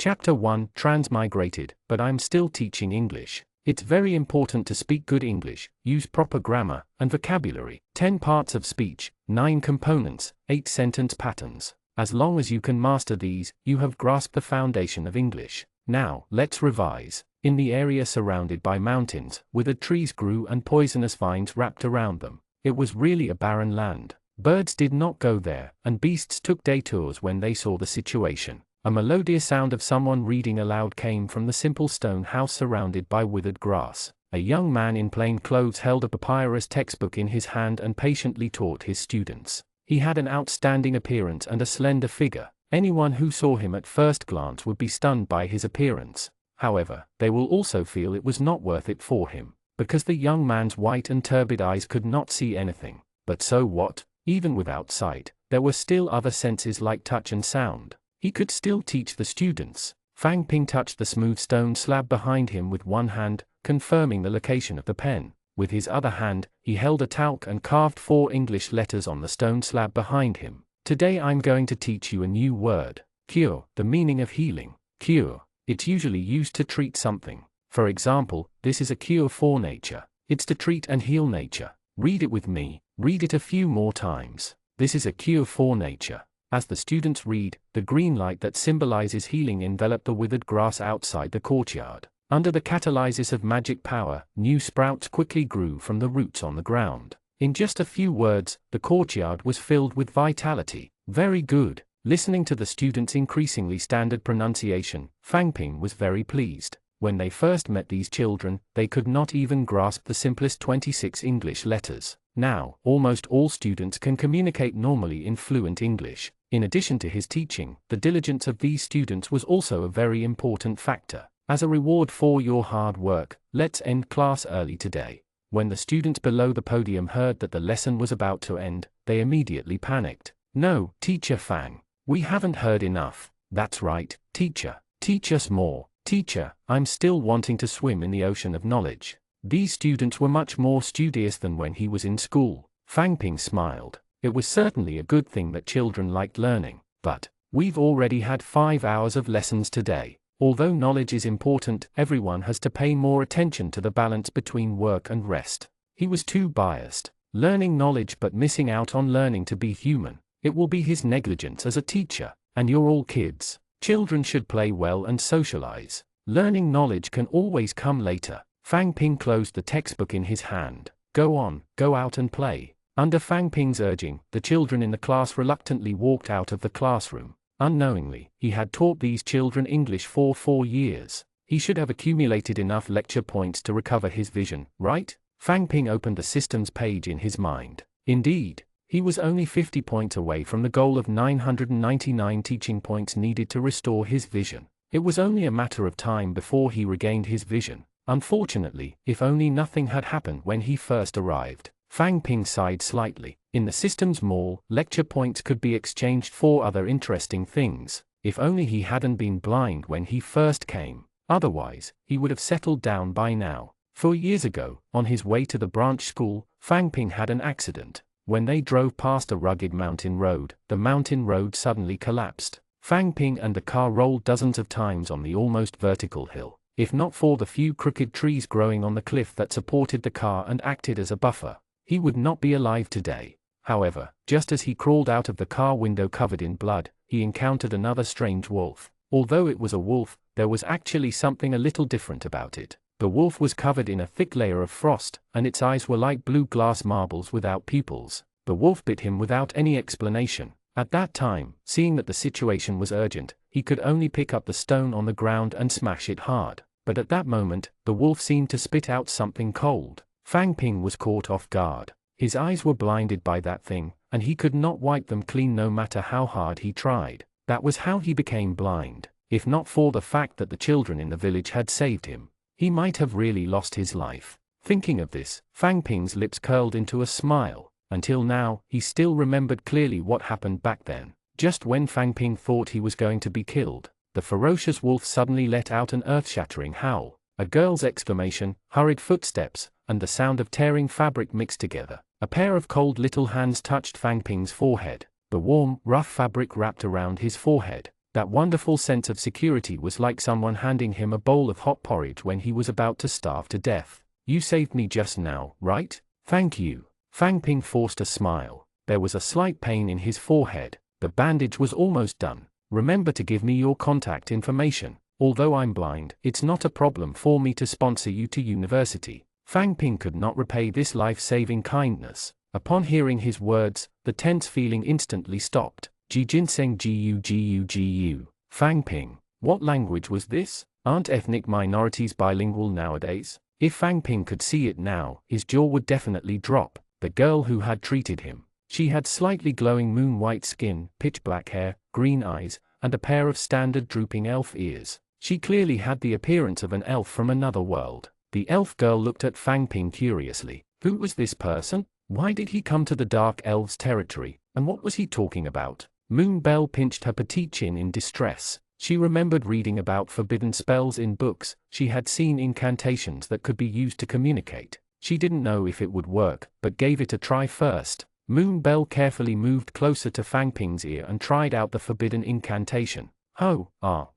Chapter 1 Transmigrated, but I'm still teaching English. It's very important to speak good English, use proper grammar and vocabulary. 10 parts of speech, 9 components, 8 sentence patterns. As long as you can master these, you have grasped the foundation of English. Now, let's revise. In the area surrounded by mountains, withered trees grew and poisonous vines wrapped around them. It was really a barren land. Birds did not go there, and beasts took detours when they saw the situation. A melodious sound of someone reading aloud came from the simple stone house surrounded by withered grass. A young man in plain clothes held a papyrus textbook in his hand and patiently taught his students. He had an outstanding appearance and a slender figure. Anyone who saw him at first glance would be stunned by his appearance. However, they will also feel it was not worth it for him, because the young man's white and turbid eyes could not see anything. But so what? Even without sight, there were still other senses like touch and sound. He could still teach the students. Fang Ping touched the smooth stone slab behind him with one hand, confirming the location of the pen. With his other hand, he held a talc and carved 4 English letters on the stone slab behind him. Today I'm going to teach you a new word. Cure, the meaning of healing. Cure. It's usually used to treat something. For example, this is a cure for nature. It's to treat and heal nature. Read it with me. Read it a few more times. This is a cure for nature. As the students read, the green light that symbolizes healing enveloped the withered grass outside the courtyard. Under the catalysis of magic power, new sprouts quickly grew from the roots on the ground. In just a few words, the courtyard was filled with vitality. Very good. Listening to the students' increasingly standard pronunciation, Fang Ping was very pleased. When they first met these children, they could not even grasp the simplest 26 English letters. Now, almost all students can communicate normally in fluent English. In addition to his teaching, the diligence of these students was also a very important factor. As a reward for your hard work, let's end class early today. When the students below the podium heard that the lesson was about to end, they immediately panicked. No, Teacher Fang. We haven't heard enough. That's right, teacher. Teach us more. Teacher, I'm still wanting to swim in the ocean of knowledge. These students were much more studious than when he was in school. Fang Ping smiled. It was certainly a good thing that children liked learning. But we've already had 5 hours of lessons today. Although knowledge is important, everyone has to pay more attention to the balance between work and rest. He was too biased. Learning knowledge but missing out on learning to be human. It will be his negligence as a teacher. And you're all kids. Children should play well and socialize. Learning knowledge can always come later. Fang Ping closed the textbook in his hand. Go on, go out and play. Under Fang Ping's urging, the children in the class reluctantly walked out of the classroom. Unknowingly, he had taught these children English for 4 years. He should have accumulated enough lecture points to recover his vision, right? Fang Ping opened the systems page in his mind. Indeed, he was only 50 points away from the goal of 999 teaching points needed to restore his vision. It was only a matter of time before he regained his vision. Unfortunately, if only nothing had happened when he first arrived. Fang Ping sighed slightly. In the systems mall, lecture points could be exchanged for other interesting things. If only he hadn't been blind when he first came. Otherwise, he would have settled down by now. 4 years ago, on his way to the branch school, Fang Ping had an accident. When they drove past a rugged mountain road, the mountain road suddenly collapsed. Fang Ping and the car rolled dozens of times on the almost vertical hill. If not for the few crooked trees growing on the cliff that supported the car and acted as a buffer, he would not be alive today. However, just as he crawled out of the car window covered in blood, he encountered another strange wolf. Although it was a wolf, there was actually something a little different about it. The wolf was covered in a thick layer of frost, and its eyes were like blue glass marbles without pupils. The wolf bit him without any explanation. At that time, seeing that the situation was urgent, he could only pick up the stone on the ground and smash it hard. But at that moment, the wolf seemed to spit out something cold. Fang Ping was caught off guard. His eyes were blinded by that thing, and he could not wipe them clean no matter how hard he tried. That was how he became blind. If not for the fact that the children in the village had saved him, he might have really lost his life. Thinking of this, Fang Ping's lips curled into a smile. Until now, he still remembered clearly what happened back then. Just when Fang Ping thought he was going to be killed, the ferocious wolf suddenly let out an earth-shattering howl. A girl's exclamation, hurried footsteps, and the sound of tearing fabric mixed together. A pair of cold little hands touched Fang Ping's forehead. The warm, rough fabric wrapped around his forehead. That wonderful sense of security was like someone handing him a bowl of hot porridge when he was about to starve to death. You saved me just now, right? Thank you. Fang Ping forced a smile. There was a slight pain in his forehead. The bandage was almost done. Remember to give me your contact information. Although I'm blind, it's not a problem for me to sponsor you to university. Fang Ping could not repay this life-saving kindness. Upon hearing his words, the tense feeling instantly stopped. Ji Jinseng Gu. Fang Ping. What language was this? Aren't ethnic minorities bilingual nowadays? If Fang Ping could see it now, his jaw would definitely drop. The girl who had treated him. She had slightly glowing moon-white skin, pitch-black hair, green eyes, and a pair of standard drooping elf ears. She clearly had the appearance of an elf from another world. The elf girl looked at Fang Ping curiously. Who was this person? Why did he come to the Dark Elves' territory, and what was he talking about? Moon Bell pinched her petite chin in distress. She remembered reading about forbidden spells in books. She had seen incantations that could be used to communicate. She didn't know if it would work, but gave it a try first. Moon Bell carefully moved closer to Fang Ping's ear and tried out the forbidden incantation.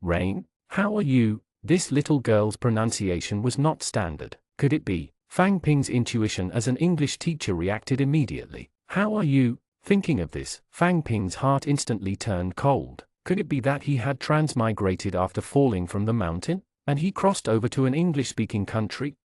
Rain? How are you? This little girl's pronunciation was not standard. Could it be? Fang Ping's intuition as an English teacher reacted immediately. How are you? Thinking of this, Fang Ping's heart instantly turned cold. Could it be that he had transmigrated after falling from the mountain, and he crossed over to an English-speaking country?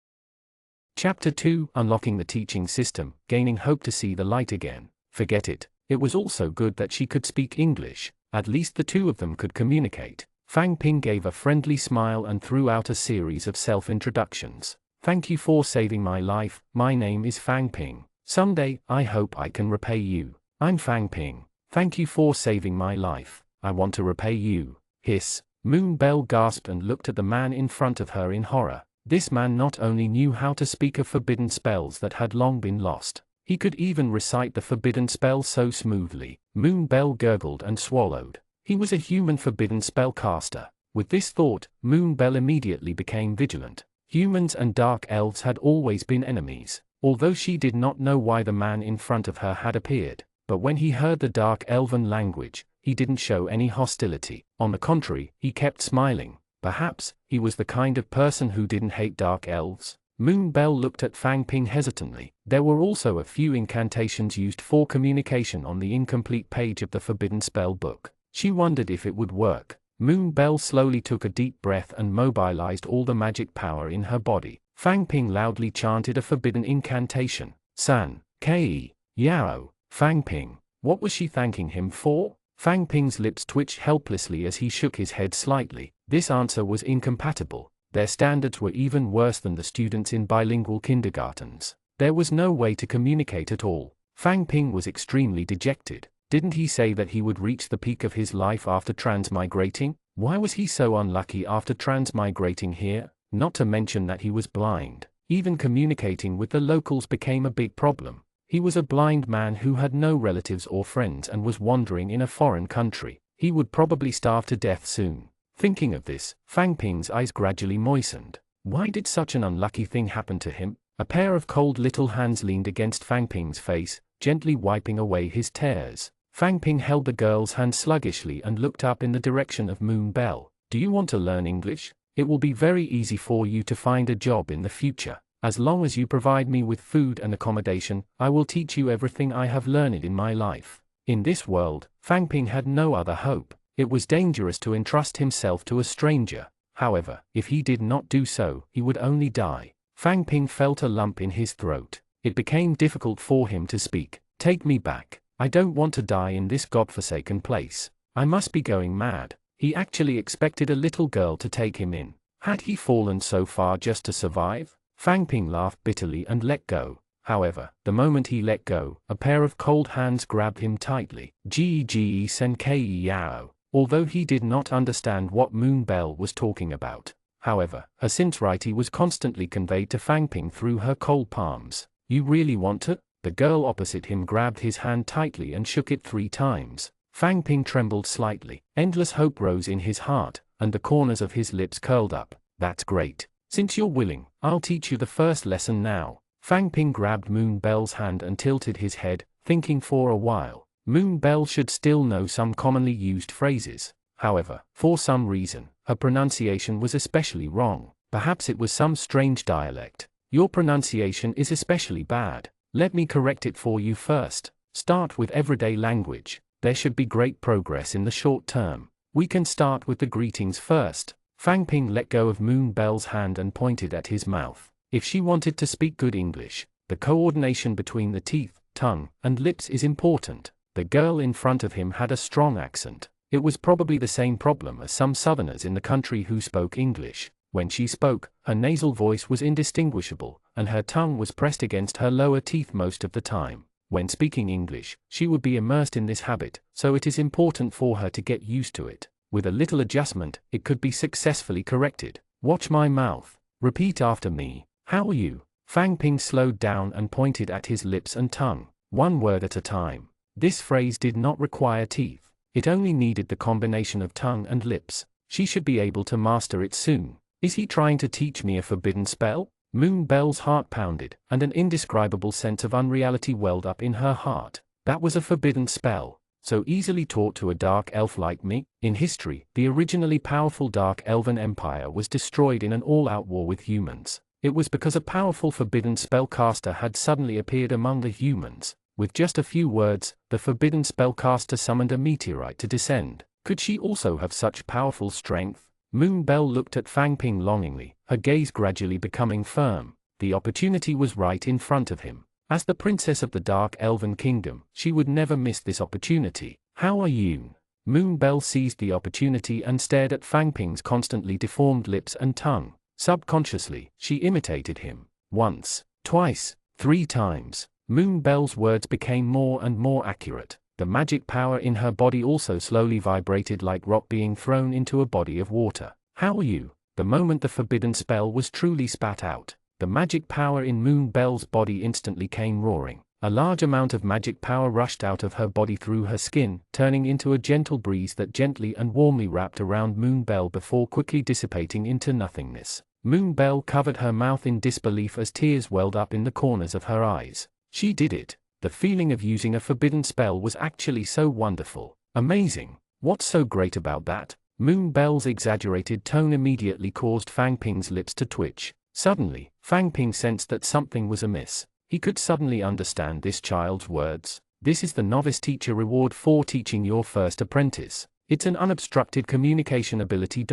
Chapter 2: Unlocking the Teaching System, Gaining Hope to See the Light Again. Forget it. It was also good that she could speak English. At least the two of them could communicate. Fang Ping gave a friendly smile and threw out a series of self-introductions. Thank you for saving my life. My name is Fang Ping. Someday, I hope I can repay you. I'm Fang Ping. Thank you for saving my life. I want to repay you. Hiss. Moon Bell gasped and looked at the man in front of her in horror. This man not only knew how to speak of forbidden spells that had long been lost, he could even recite the forbidden spell so smoothly. Moon Bell gurgled and swallowed. He was a human forbidden spellcaster. With this thought, Moon Bell immediately became vigilant. Humans and dark elves had always been enemies. Although she did not know why the man in front of her had appeared, but when he heard the dark elven language, he didn't show any hostility. On the contrary, he kept smiling. Perhaps, he was the kind of person who didn't hate dark elves. Moon Bell looked at Fang Ping hesitantly. There were also a few incantations used for communication on the incomplete page of the Forbidden Spell book. She wondered if it would work. Moon Bell slowly took a deep breath and mobilized all the magic power in her body. Fang Ping loudly chanted a forbidden incantation. San, Ke, Yao, Fang Ping. What was she thanking him for? Fang Ping's lips twitched helplessly as he shook his head slightly. This answer was incompatible. Their standards were even worse than the students in bilingual kindergartens. There was no way to communicate at all. Fang Ping was extremely dejected. Didn't he say that he would reach the peak of his life after transmigrating? Why was he so unlucky after transmigrating here? Not to mention that he was blind. Even communicating with the locals became a big problem. He was a blind man who had no relatives or friends and was wandering in a foreign country. He would probably starve to death soon. Thinking of this, Fang Ping's eyes gradually moistened. Why did such an unlucky thing happen to him? A pair of cold little hands leaned against Fang Ping's face, gently wiping away his tears. Fang Ping held the girl's hand sluggishly and looked up in the direction of Moon Bell. Do you want to learn English? It will be very easy for you to find a job in the future. As long as you provide me with food and accommodation, I will teach you everything I have learned in my life. In this world, Fang Ping had no other hope. It was dangerous to entrust himself to a stranger. However, if he did not do so, he would only die. Fang Ping felt a lump in his throat. It became difficult for him to speak. Take me back. I don't want to die in this godforsaken place. I must be going mad. He actually expected a little girl to take him in. Had he fallen so far just to survive? Fang Ping laughed bitterly and let go. However, the moment he let go, a pair of cold hands grabbed him tightly. Ge sen Ke Yao. Although he did not understand what Moon Bell was talking about. However, her sincerity was constantly conveyed to Fang Ping through her cold palms. You really want to? The girl opposite him grabbed his hand tightly and shook it 3 times. Fang Ping trembled slightly. Endless hope rose in his heart, and the corners of his lips curled up. That's great. Since you're willing, I'll teach you the first lesson now. Fang Ping grabbed Moon Bell's hand and tilted his head, thinking for a while. Moon Bell should still know some commonly used phrases. However, for some reason, her pronunciation was especially wrong. Perhaps it was some strange dialect. Your pronunciation is especially bad. Let me correct it for you first. Start with everyday language. There should be great progress in the short term. We can start with the greetings first. Fang Ping let go of Moon Bell's hand and pointed at his mouth. If she wanted to speak good English, the coordination between the teeth, tongue, and lips is important. The girl in front of him had a strong accent. It was probably the same problem as some Southerners in the country who spoke English. When she spoke, her nasal voice was indistinguishable, and her tongue was pressed against her lower teeth most of the time. When speaking English, she would be immersed in this habit, so it is important for her to get used to it. With a little adjustment, it could be successfully corrected. Watch my mouth. Repeat after me. How are you? Fang Ping slowed down and pointed at his lips and tongue, one word at a time. This phrase did not require teeth. It only needed the combination of tongue and lips. She should be able to master it soon. Is he trying to teach me a forbidden spell? Moon Bell's heart pounded, and an indescribable sense of unreality welled up in her heart. That was a forbidden spell, so easily taught to a dark elf like me? In history, the originally powerful Dark Elven Empire was destroyed in an all-out war with humans. It was because a powerful forbidden spellcaster had suddenly appeared among the humans. With just a few words, the forbidden spellcaster summoned a meteorite to descend. Could she also have such powerful strength? Moon Bell looked at Fang Ping longingly, her gaze gradually becoming firm. The opportunity was right in front of him. As the princess of the Dark Elven Kingdom, she would never miss this opportunity. How are you? Moon Bell seized the opportunity and stared at Fang Ping's constantly deformed lips and tongue. Subconsciously, she imitated him. Once, twice, 3 times. Moon Bell's words became more and more accurate. The magic power in her body also slowly vibrated like rock being thrown into a body of water. How are you? The moment the forbidden spell was truly spat out, the magic power in Moon Bell's body instantly came roaring. A large amount of magic power rushed out of her body through her skin, turning into a gentle breeze that gently and warmly wrapped around Moon Bell before quickly dissipating into nothingness. Moon Bell covered her mouth in disbelief as tears welled up in the corners of her eyes. She did it. The feeling of using a forbidden spell was actually so wonderful. Amazing. What's so great about that? Moon Bell's exaggerated tone immediately caused Fang Ping's lips to twitch. Suddenly, Fang Ping sensed that something was amiss. He could suddenly understand this child's words. This is the novice teacher reward for teaching your first apprentice. It's an unobstructed communication ability.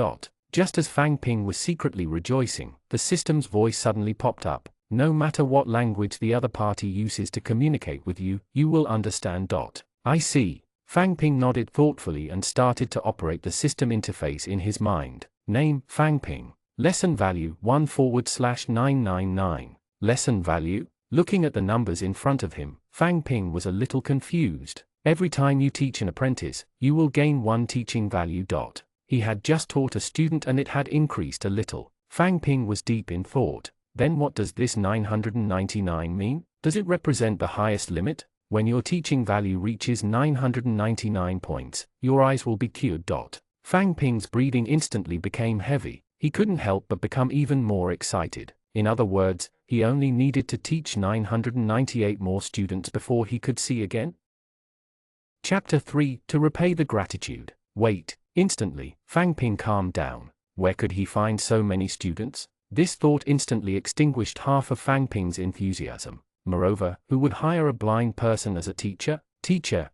Just as Fang Ping was secretly rejoicing, the system's voice suddenly popped up. No matter what language the other party uses to communicate with you, you will understand. I see. Fang Ping nodded thoughtfully and started to operate the system interface in his mind. Name, Fang Ping. Lesson value, 1/999. Lesson value? Looking at the numbers in front of him, Fang Ping was a little confused. Every time you teach an apprentice, you will gain 1 teaching value. He had just taught a student and it had increased a little. Fang Ping was deep in thought. Then what does this 999 mean? Does it represent the highest limit? When your teaching value reaches 999 points, your eyes will be cured. Fang Ping's breathing instantly became heavy. He couldn't help but become even more excited. In other words, he only needed to teach 998 more students before he could see again. Chapter 3, To repay the gratitude. Wait. Instantly, Fang Ping calmed down. Where could he find so many students? This thought instantly extinguished half of Fang Ping's enthusiasm. Moreover, who would hire a blind person as a teacher? Teacher.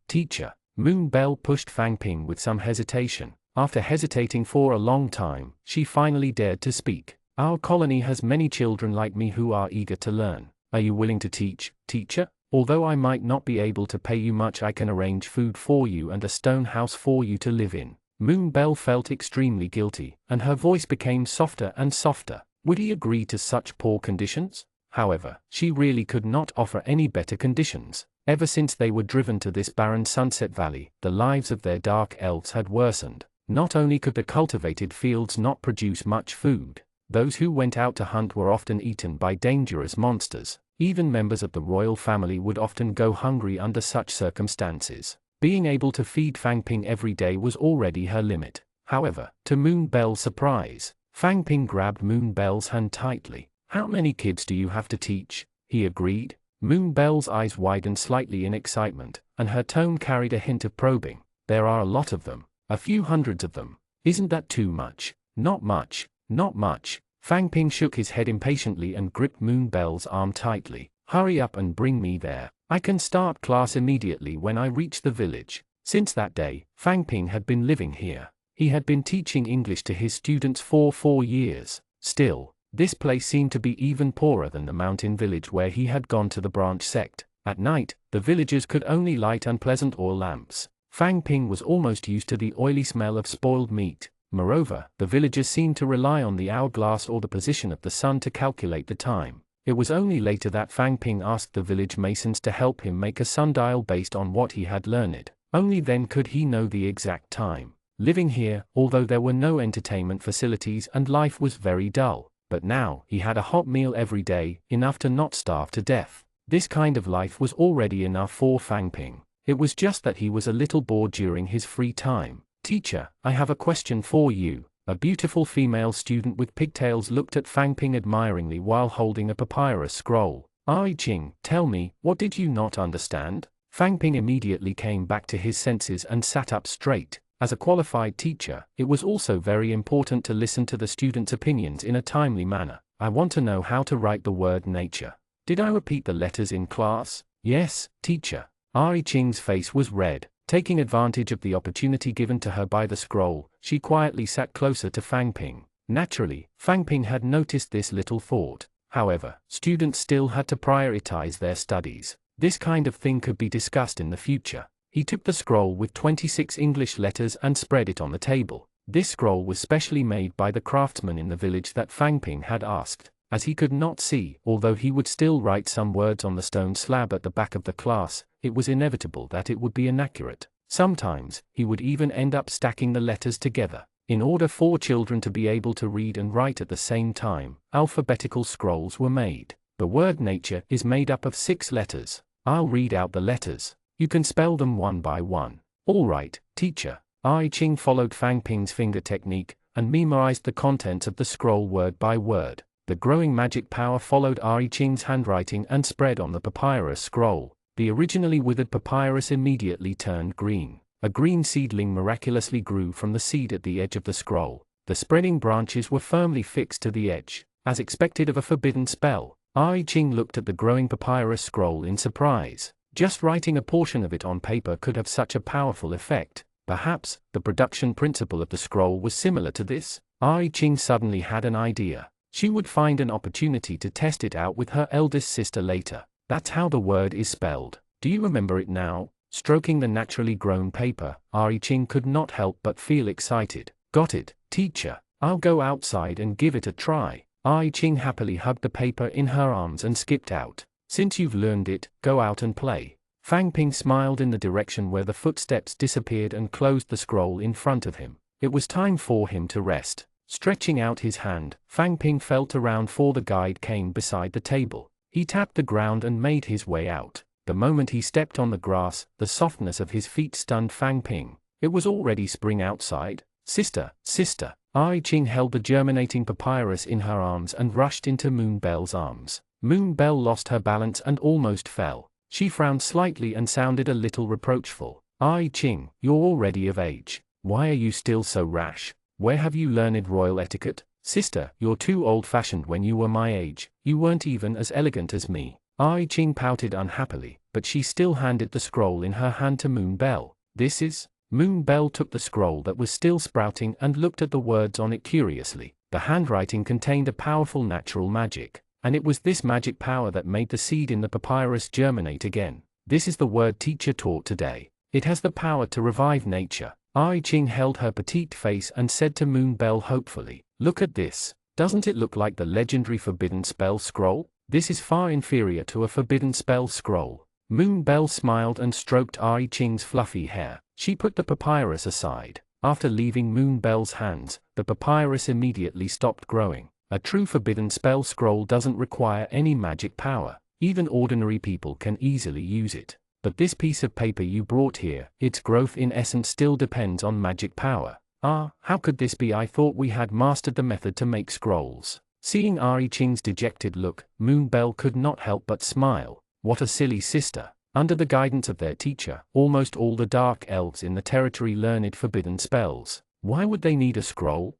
Moon Bell pushed Fang Ping with some hesitation. After hesitating for a long time, she finally dared to speak. Our colony has many children like me who are eager to learn. Are you willing to teach, teacher? Although I might not be able to pay you much, I can arrange food for you and a stone house for you to live in. Moon Bell felt extremely guilty, and her voice became softer and softer. Would he agree to such poor conditions? However, she really could not offer any better conditions. Ever since they were driven to this barren Sunset Valley, the lives of their dark elves had worsened. Not only could the cultivated fields not produce much food, those who went out to hunt were often eaten by dangerous monsters. Even members of the royal family would often go hungry under such circumstances. Being able to feed Fang Ping every day was already her limit. However, to Moon Bell's surprise, Fang Ping grabbed Moon Bell's hand tightly. How many kids do you have to teach? He agreed. Moon Bell's eyes widened slightly in excitement, and her tone carried a hint of probing. There are a lot of them. A few hundreds of them. Isn't that too much? Not much, not much. Fang Ping shook his head impatiently and gripped Moon Bell's arm tightly. Hurry up and bring me there. I can start class immediately when I reach the village. Since that day, Fang Ping had been living here. He had been teaching English to his students for 4 years. Still, this place seemed to be even poorer than the mountain village where he had gone to the branch sect. At night, the villagers could only light unpleasant oil lamps. Fang Ping was almost used to the oily smell of spoiled meat. Moreover, the villagers seemed to rely on the hourglass or the position of the sun to calculate the time. It was only later that Fang Ping asked the village masons to help him make a sundial based on what he had learned. Only then could he know the exact time. Living here, although there were no entertainment facilities and life was very dull, but now he had a hot meal every day, enough to not starve to death. This kind of life was already enough for Fang Ping. It was just that he was a little bored during his free time. Teacher, I have a question for you. A beautiful female student with pigtails looked at Fang Ping admiringly while holding a papyrus scroll. Ai Ching, tell me, what did you not understand? Fang Ping immediately came back to his senses and sat up straight. As a qualified teacher, it was also very important to listen to the students' opinions in a timely manner. I want to know how to write the word nature. Did I repeat the letters in class? Yes, teacher. Ai Ching's face was red. Taking advantage of the opportunity given to her by the scroll, she quietly sat closer to Fang Ping. Naturally, Fang Ping had noticed this little thought. However, students still had to prioritize their studies. This kind of thing could be discussed in the future. He took the scroll with 26 English letters and spread it on the table. This scroll was specially made by the craftsman in the village that Fang Ping had asked. As he could not see, although he would still write some words on the stone slab at the back of the class, it was inevitable that it would be inaccurate. Sometimes, he would even end up stacking the letters together. In order for children to be able to read and write at the same time, alphabetical scrolls were made. The word nature is made up of 6 letters. I'll read out the letters. You can spell them one by one. All right, teacher. Ai Ching followed Fang Ping's finger technique and memorized the contents of the scroll word by word. The growing magic power followed Ai Ching's handwriting and spread on the papyrus scroll. The originally withered papyrus immediately turned green. A green seedling miraculously grew from the seed at the edge of the scroll. The spreading branches were firmly fixed to the edge. As expected of a forbidden spell, Ai Ching looked at the growing papyrus scroll in surprise. Just writing a portion of it on paper could have such a powerful effect. Perhaps, the production principle of the scroll was similar to this? Ai Ching suddenly had an idea. She would find an opportunity to test it out with her eldest sister later. That's how the word is spelled. Do you remember it now? Stroking the naturally grown paper, Ai Ching could not help but feel excited. Got it, teacher. I'll go outside and give it a try. Ai Ching happily hugged the paper in her arms and skipped out. Since you've learned it, go out and play. Fang Ping smiled in the direction where the footsteps disappeared and closed the scroll in front of him. It was time for him to rest. Stretching out his hand, Fang Ping felt around for the guide cane beside the table. He tapped the ground and made his way out. The moment he stepped on the grass, the softness of his feet stunned Fang Ping. It was already spring outside. Sister, sister. Ai Ching held the germinating papyrus in her arms and rushed into Moon Bell's arms. Moon Bell lost her balance and almost fell. She frowned slightly and sounded a little reproachful. Ai Ching, you're already of age. Why are you still so rash? Where have you learned royal etiquette? Sister, you're too old-fashioned. When you were my age, you weren't even as elegant as me. Ai Ching pouted unhappily, but she still handed the scroll in her hand to Moon Bell. This is? Moon Bell took the scroll that was still sprouting and looked at the words on it curiously. The handwriting contained a powerful natural magic, and it was this magic power that made the seed in the papyrus germinate again. This is the word teacher taught today. It has the power to revive nature. Ai Ching held her petite face and said to Moon Bell hopefully, look at this. Doesn't it look like the legendary forbidden spell scroll? This is far inferior to a forbidden spell scroll. Moon Bell smiled and stroked Ai Ching's fluffy hair. She put the papyrus aside. After leaving Moon Bell's hands, the papyrus immediately stopped growing. A true forbidden spell scroll doesn't require any magic power. Even ordinary people can easily use it. But this piece of paper you brought here, its growth in essence still depends on magic power. Ah, how could this be? I thought we had mastered the method to make scrolls. Seeing Ai Ching's dejected look, Moon Bell could not help but smile. What a silly sister. Under the guidance of their teacher, almost all the dark elves in the territory learned forbidden spells. Why would they need a scroll?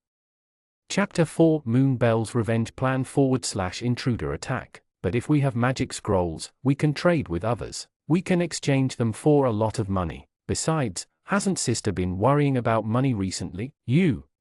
Chapter 4 Moonbell's Revenge Plan / Intruder Attack. But if we have magic scrolls, we can trade with others. We can exchange them for a lot of money. Besides, hasn't sister been worrying about money recently?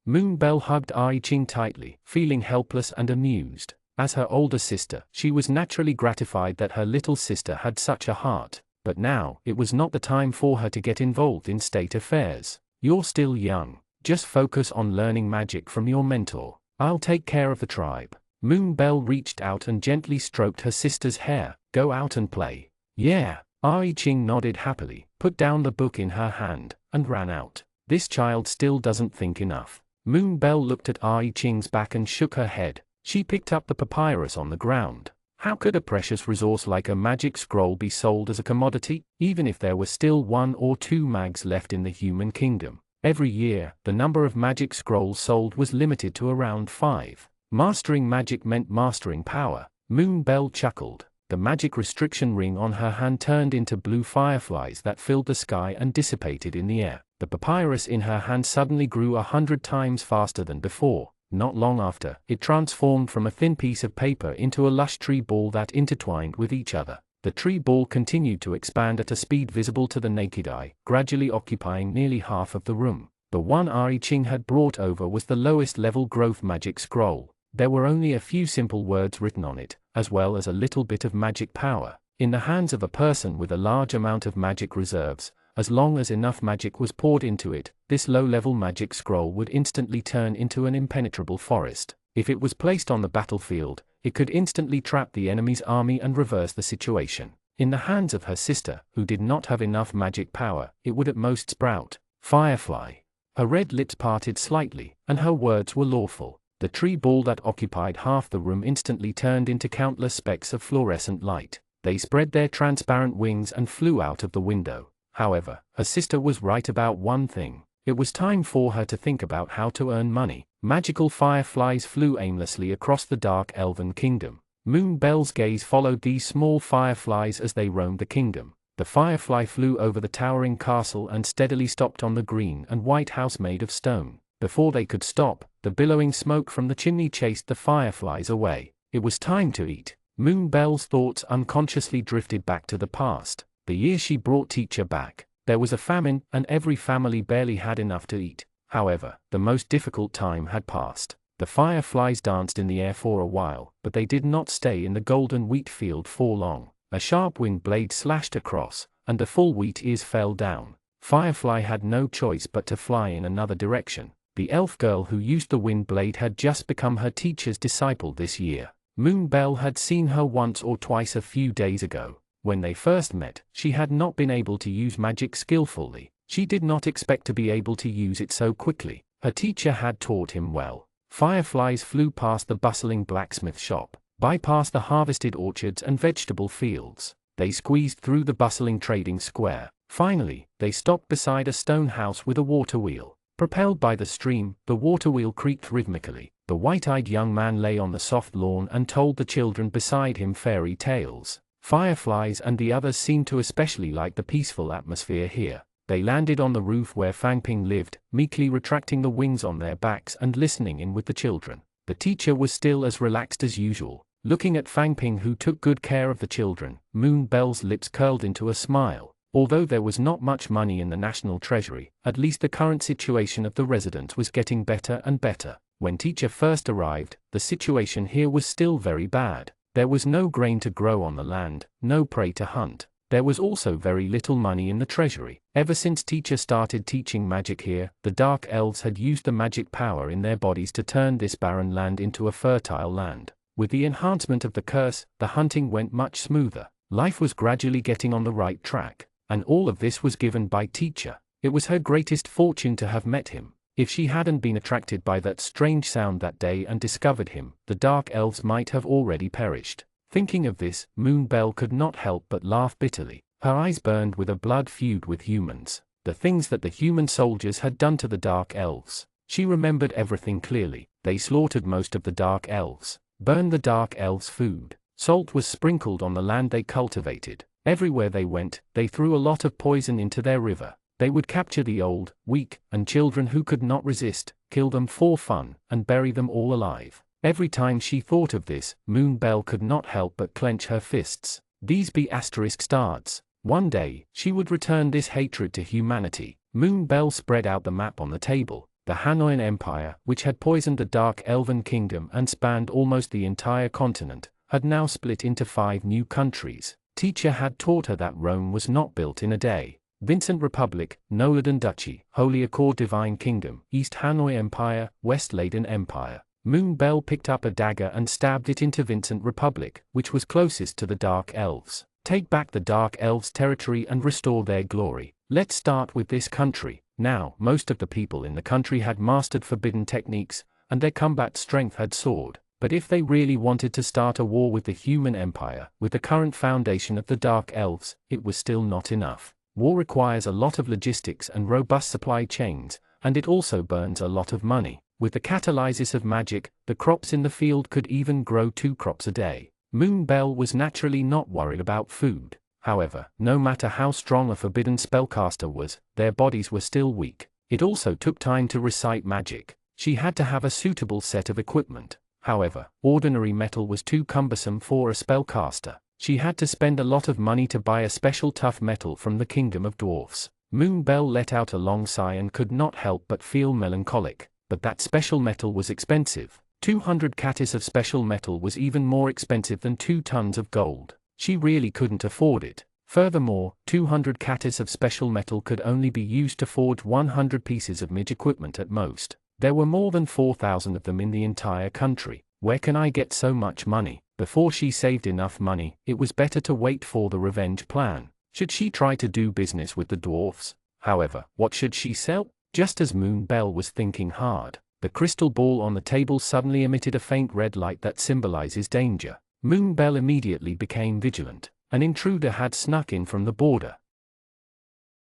Moonbell hugged Ai Ching tightly, feeling helpless and amused. As her older sister, she was naturally gratified that her little sister had such a heart. But now, it was not the time for her to get involved in state affairs. You're still young. Just focus on learning magic from your mentor. I'll take care of the tribe. Moonbell reached out and gently stroked her sister's hair. Go out and play. Yeah. Ai Ching nodded happily, put down the book in her hand, and ran out. This child still doesn't think enough. Moonbell looked at Ai Ching's back and shook her head. She picked up the papyrus on the ground. How could a precious resource like a magic scroll be sold as a commodity, even if there were still 1 or 2 mags left in the human kingdom? Every year, the number of magic scrolls sold was limited to around 5. Mastering magic meant mastering power. Moonbell chuckled. The magic restriction ring on her hand turned into blue fireflies that filled the sky and dissipated in the air. The papyrus in her hand suddenly grew 100 times faster than before. Not long after, it transformed from a thin piece of paper into a lush tree ball that intertwined with each other. The tree ball continued to expand at a speed visible to the naked eye, gradually occupying nearly half of the room. The one Ai Ching had brought over was the lowest level growth magic scroll. There were only a few simple words written on it, as well as a little bit of magic power. In the hands of a person with a large amount of magic reserves, as long as enough magic was poured into it, this low-level magic scroll would instantly turn into an impenetrable forest. If it was placed on the battlefield, it could instantly trap the enemy's army and reverse the situation. In the hands of her sister, who did not have enough magic power, it would at most sprout firefly. Her red lips parted slightly, and her words were lawful. The tree ball that occupied half the room instantly turned into countless specks of fluorescent light. They spread their transparent wings and flew out of the window. However, her sister was right about one thing. It was time for her to think about how to earn money. Magical fireflies flew aimlessly across the dark elven kingdom. Moonbell's gaze followed these small fireflies as they roamed the kingdom. The firefly flew over the towering castle and steadily stopped on the green and white house made of stone. Before they could stop, the billowing smoke from the chimney chased the fireflies away. It was time to eat. Moonbell's thoughts unconsciously drifted back to the past. The year she brought teacher back. There was a famine, and every family barely had enough to eat. However, the most difficult time had passed. The fireflies danced in the air for a while, but they did not stay in the golden wheat field for long. A sharp wind blade slashed across, and the full wheat ears fell down. Firefly had no choice but to fly in another direction. The elf girl who used the wind blade had just become her teacher's disciple this year. Moonbell had seen her once or twice a few days ago. When they first met, she had not been able to use magic skillfully. She did not expect to be able to use it so quickly. Her teacher had taught him well. Fireflies flew past the bustling blacksmith shop, bypassed the harvested orchards and vegetable fields. They squeezed through the bustling trading square. Finally, they stopped beside a stone house with a water wheel. Propelled by the stream, the water wheel creaked rhythmically. The white-eyed young man lay on the soft lawn and told the children beside him fairy tales. Fireflies and the others seemed to especially like the peaceful atmosphere here. They landed on the roof where Fang Ping lived, meekly retracting the wings on their backs and listening in with the children. The teacher was still as relaxed as usual. Looking at Fang Ping, who took good care of the children, Moonbell's lips curled into a smile. Although there was not much money in the national treasury, at least the current situation of the residents was getting better and better. When teacher first arrived, the situation here was still very bad. There was no grain to grow on the land, no prey to hunt. There was also very little money in the treasury. Ever since teacher started teaching magic here, the dark elves had used the magic power in their bodies to turn this barren land into a fertile land. With the enhancement of the curse, the hunting went much smoother. Life was gradually getting on the right track. And all of this was given by teacher. It was her greatest fortune to have met him. If she hadn't been attracted by that strange sound that day and discovered him, the dark elves might have already perished. Thinking of this, Moonbell could not help but laugh bitterly. Her eyes burned with a blood feud with humans. The things that the human soldiers had done to the dark elves. She remembered everything clearly. They slaughtered most of the dark elves, burned the dark elves' food. Salt was sprinkled on the land they cultivated. Everywhere they went, they threw a lot of poison into their river. They would capture the old, weak, and children who could not resist, kill them for fun, and bury them all alive. Every time she thought of this, Moon Bell could not help but clench her fists. These be asterisk starts. One day, she would return this hatred to humanity. Moon Bell spread out the map on the table. The Hanoian Empire, which had poisoned the Dark Elven Kingdom and spanned almost the entire continent, had now split into 5 new countries. Teacher had taught her that Rome was not built in a day. Vincent Republic, Nolladen Duchy, Holy Accord Divine Kingdom, East Hanoi Empire, West Leyden Empire. Moon Bell picked up a dagger and stabbed it into Vincent Republic, which was closest to the Dark Elves. Take back the Dark Elves' territory and restore their glory. Let's start with this country. Now, most of the people in the country had mastered forbidden techniques, and their combat strength had soared. But if they really wanted to start a war with the human empire, with the current foundation of the Dark Elves, it was still not enough. War requires a lot of logistics and robust supply chains, and it also burns a lot of money. With the catalysis of magic, the crops in the field could even grow 2 crops a day. Moon Bell was naturally not worried about food. However, no matter how strong a forbidden spellcaster was, their bodies were still weak. It also took time to recite magic. She had to have a suitable set of equipment. However, ordinary metal was too cumbersome for a spellcaster. She had to spend a lot of money to buy a special tough metal from the Kingdom of Dwarfs. Moon Bell let out a long sigh and could not help but feel melancholic. But that special metal was expensive. 200 catis of special metal was even more expensive than 2 tons of gold. She really couldn't afford it. Furthermore, 200 catis of special metal could only be used to forge 100 pieces of mage equipment at most. There were more than 4,000 of them in the entire country. Where can I get so much money? Before she saved enough money, it was better to wait for the revenge plan. Should she try to do business with the dwarfs? However, what should she sell? Just as Moon Bell was thinking hard, the crystal ball on the table suddenly emitted a faint red light that symbolizes danger. Moon Bell immediately became vigilant. An intruder had snuck in from the border.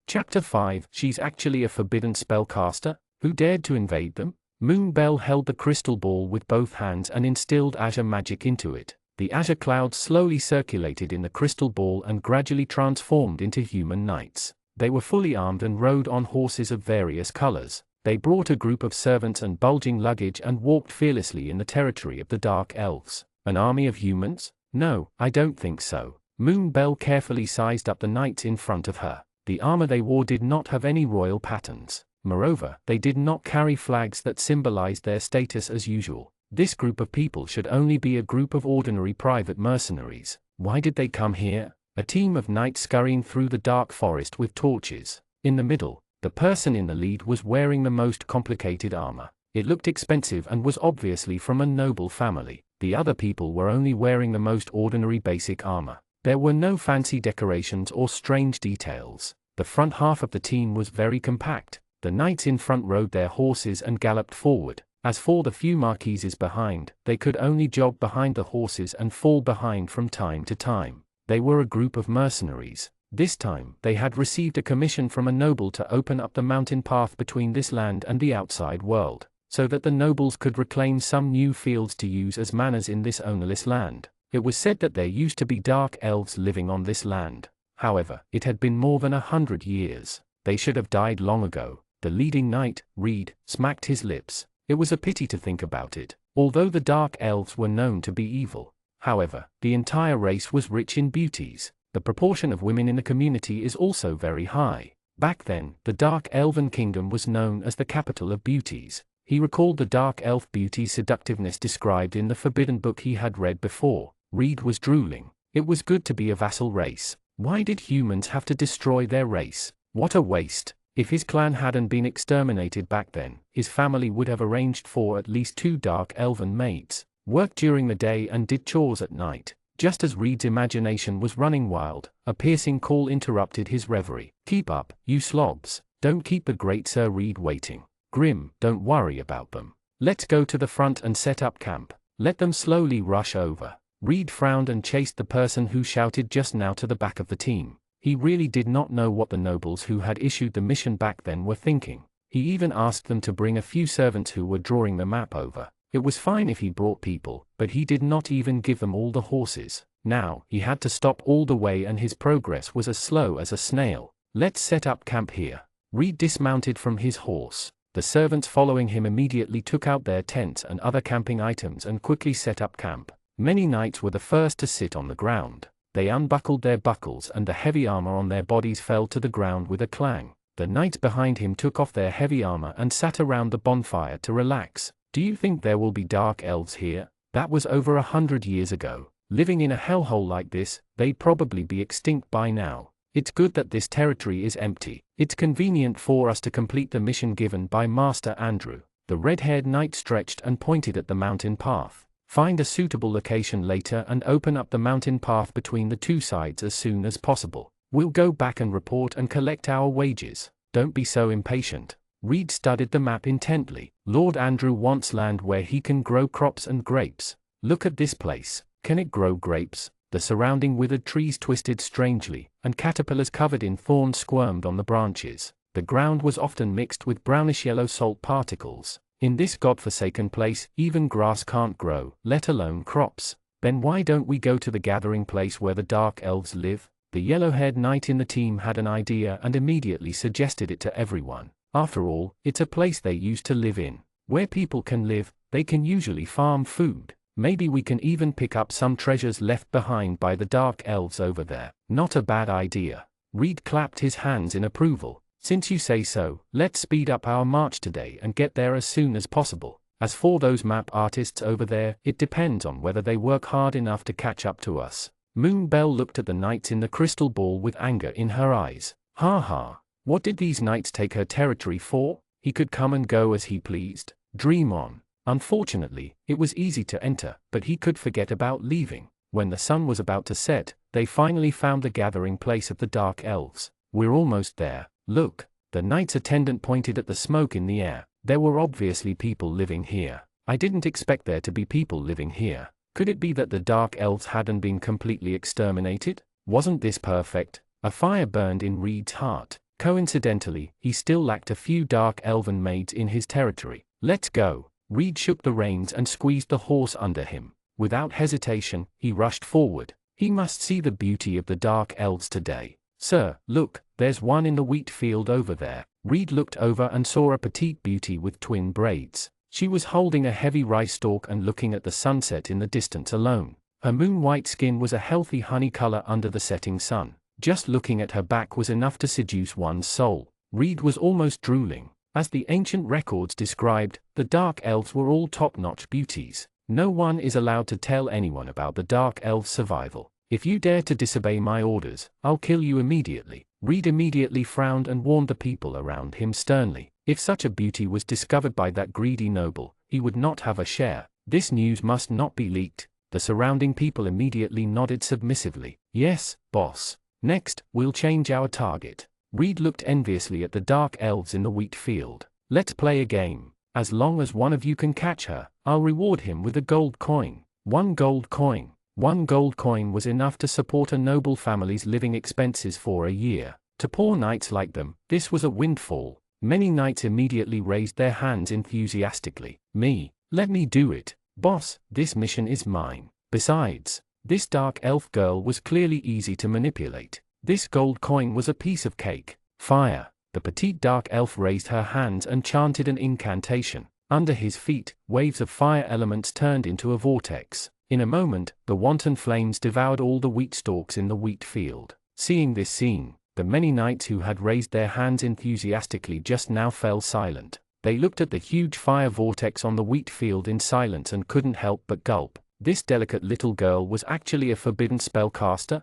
Chapter 5. She's actually a forbidden spellcaster? Who dared to invade them? Moon Bell held the crystal ball with both hands and instilled azure magic into it. The azure clouds slowly circulated in the crystal ball and gradually transformed into human knights. They were fully armed and rode on horses of various colors. They brought a group of servants and bulging luggage and walked fearlessly in the territory of the Dark Elves. An army of humans? No, I don't think so. Moon Bell carefully sized up the knights in front of her. The armor they wore did not have any royal patterns. Moreover, they did not carry flags that symbolized their status as usual. This group of people should only be a group of ordinary private mercenaries. Why did they come here? A team of knights scurrying through the dark forest with torches. In the middle, the person in the lead was wearing the most complicated armor. It looked expensive and was obviously from a noble family. The other people were only wearing the most ordinary basic armor. There were no fancy decorations or strange details. The front half of the team was very compact. The knights in front rode their horses and galloped forward. As for the few marquises behind, they could only jog behind the horses and fall behind from time to time. They were a group of mercenaries. This time, they had received a commission from a noble to open up the mountain path between this land and the outside world, so that the nobles could reclaim some new fields to use as manors in this ownerless land. It was said that there used to be dark elves living on this land. However, it had been more than 100 years. They should have died long ago. The leading knight, Reed, smacked his lips. It was a pity to think about it. Although the dark elves were known to be evil, however, the entire race was rich in beauties. The proportion of women in the community is also very high. Back then, the Dark Elven Kingdom was known as the capital of beauties. He recalled the dark elf beauty's seductiveness described in the forbidden book he had read before. Reed was drooling. It was good to be a vassal race. Why did humans have to destroy their race? What a waste. If his clan hadn't been exterminated back then, his family would have arranged for at least 2 dark elven maids, worked during the day and did chores at night. Just as Reed's imagination was running wild, a piercing call interrupted his reverie. Keep up, you slobs. Don't keep the great Sir Reed waiting. Grim, don't worry about them. Let's go to the front and set up camp. Let them slowly rush over. Reed frowned and chased the person who shouted just now to the back of the team. He really did not know what the nobles who had issued the mission back then were thinking. He even asked them to bring a few servants who were drawing the map over. It was fine if he brought people, but he did not even give them all the horses. Now, he had to stop all the way and his progress was as slow as a snail. Let's set up camp here. Reed dismounted from his horse. The servants following him immediately took out their tents and other camping items and quickly set up camp. Many knights were the first to sit on the ground. They unbuckled their buckles and the heavy armor on their bodies fell to the ground with a clang. The knights behind him took off their heavy armor and sat around the bonfire to relax. Do you think there will be dark elves here? That was over 100 years ago. Living in a hellhole like this, they'd probably be extinct by now. It's good that this territory is empty. It's convenient for us to complete the mission given by Master Andrew. The red-haired knight stretched and pointed at the mountain path. Find a suitable location later and open up the mountain path between the two sides as soon as possible. We'll go back and report and collect our wages. Don't be so impatient. Reed studied the map intently. Lord Andrew wants land where he can grow crops and grapes. Look at this place. Can it grow grapes? The surrounding withered trees twisted strangely, and caterpillars covered in thorns squirmed on the branches. The ground was often mixed with brownish-yellow salt particles. In this godforsaken place, even grass can't grow, let alone crops. Then why don't we go to the gathering place where the dark elves live? The yellow-haired knight in the team had an idea and immediately suggested it to everyone. After all, it's a place they used to live in. Where people can live, they can usually farm food. Maybe we can even pick up some treasures left behind by the dark elves over there. Not a bad idea. Reed clapped his hands in approval. Since you say so, let's speed up our march today and get there as soon as possible. As for those map artists over there, it depends on whether they work hard enough to catch up to us. Moonbell looked at the knights in the crystal ball with anger in her eyes. Ha ha. What did these knights take her territory for? He could come and go as he pleased. Dream on. Unfortunately, it was easy to enter, but he could forget about leaving. When the sun was about to set, they finally found the gathering place of the dark elves. We're almost there. Look. The knight's attendant pointed at the smoke in the air. There were obviously people living here. I didn't expect there to be people living here. Could it be that the dark elves hadn't been completely exterminated? Wasn't this perfect? A fire burned in Reed's heart. Coincidentally, he still lacked a few dark elven maids in his territory. Let's go. Reed shook the reins and squeezed the horse under him. Without hesitation, he rushed forward. He must see the beauty of the dark elves today. Sir, look, there's one in the wheat field over there. Reed looked over and saw a petite beauty with twin braids. She was holding a heavy rice stalk and looking at the sunset in the distance alone. Her moon-white skin was a healthy honey color under the setting sun. Just looking at her back was enough to seduce one's soul. Reed was almost drooling. As the ancient records described, the dark elves were all top-notch beauties. No one is allowed to tell anyone about the dark elves' survival. If you dare to disobey my orders, I'll kill you immediately. Reed immediately frowned and warned the people around him sternly. If such a beauty was discovered by that greedy noble, he would not have a share. This news must not be leaked. The surrounding people immediately nodded submissively. Yes, boss. Next, we'll change our target. Reed looked enviously at the dark elves in the wheat field. Let's play a game. As long as one of you can catch her, I'll reward him with a gold coin. 1 gold coin. 1 gold coin was enough to support a noble family's living expenses for a year. To poor knights like them, this was a windfall. Many knights immediately raised their hands enthusiastically. Me, let me do it. Boss, this mission is mine. Besides, this dark elf girl was clearly easy to manipulate. This gold coin was a piece of cake. Fire. The petite dark elf raised her hands and chanted an incantation. Under his feet, waves of fire elements turned into a vortex. In a moment, the wanton flames devoured all the wheat stalks in the wheat field. Seeing this scene, the many knights who had raised their hands enthusiastically just now fell silent. They looked at the huge fire vortex on the wheat field in silence and couldn't help but gulp. This delicate little girl was actually a forbidden spellcaster?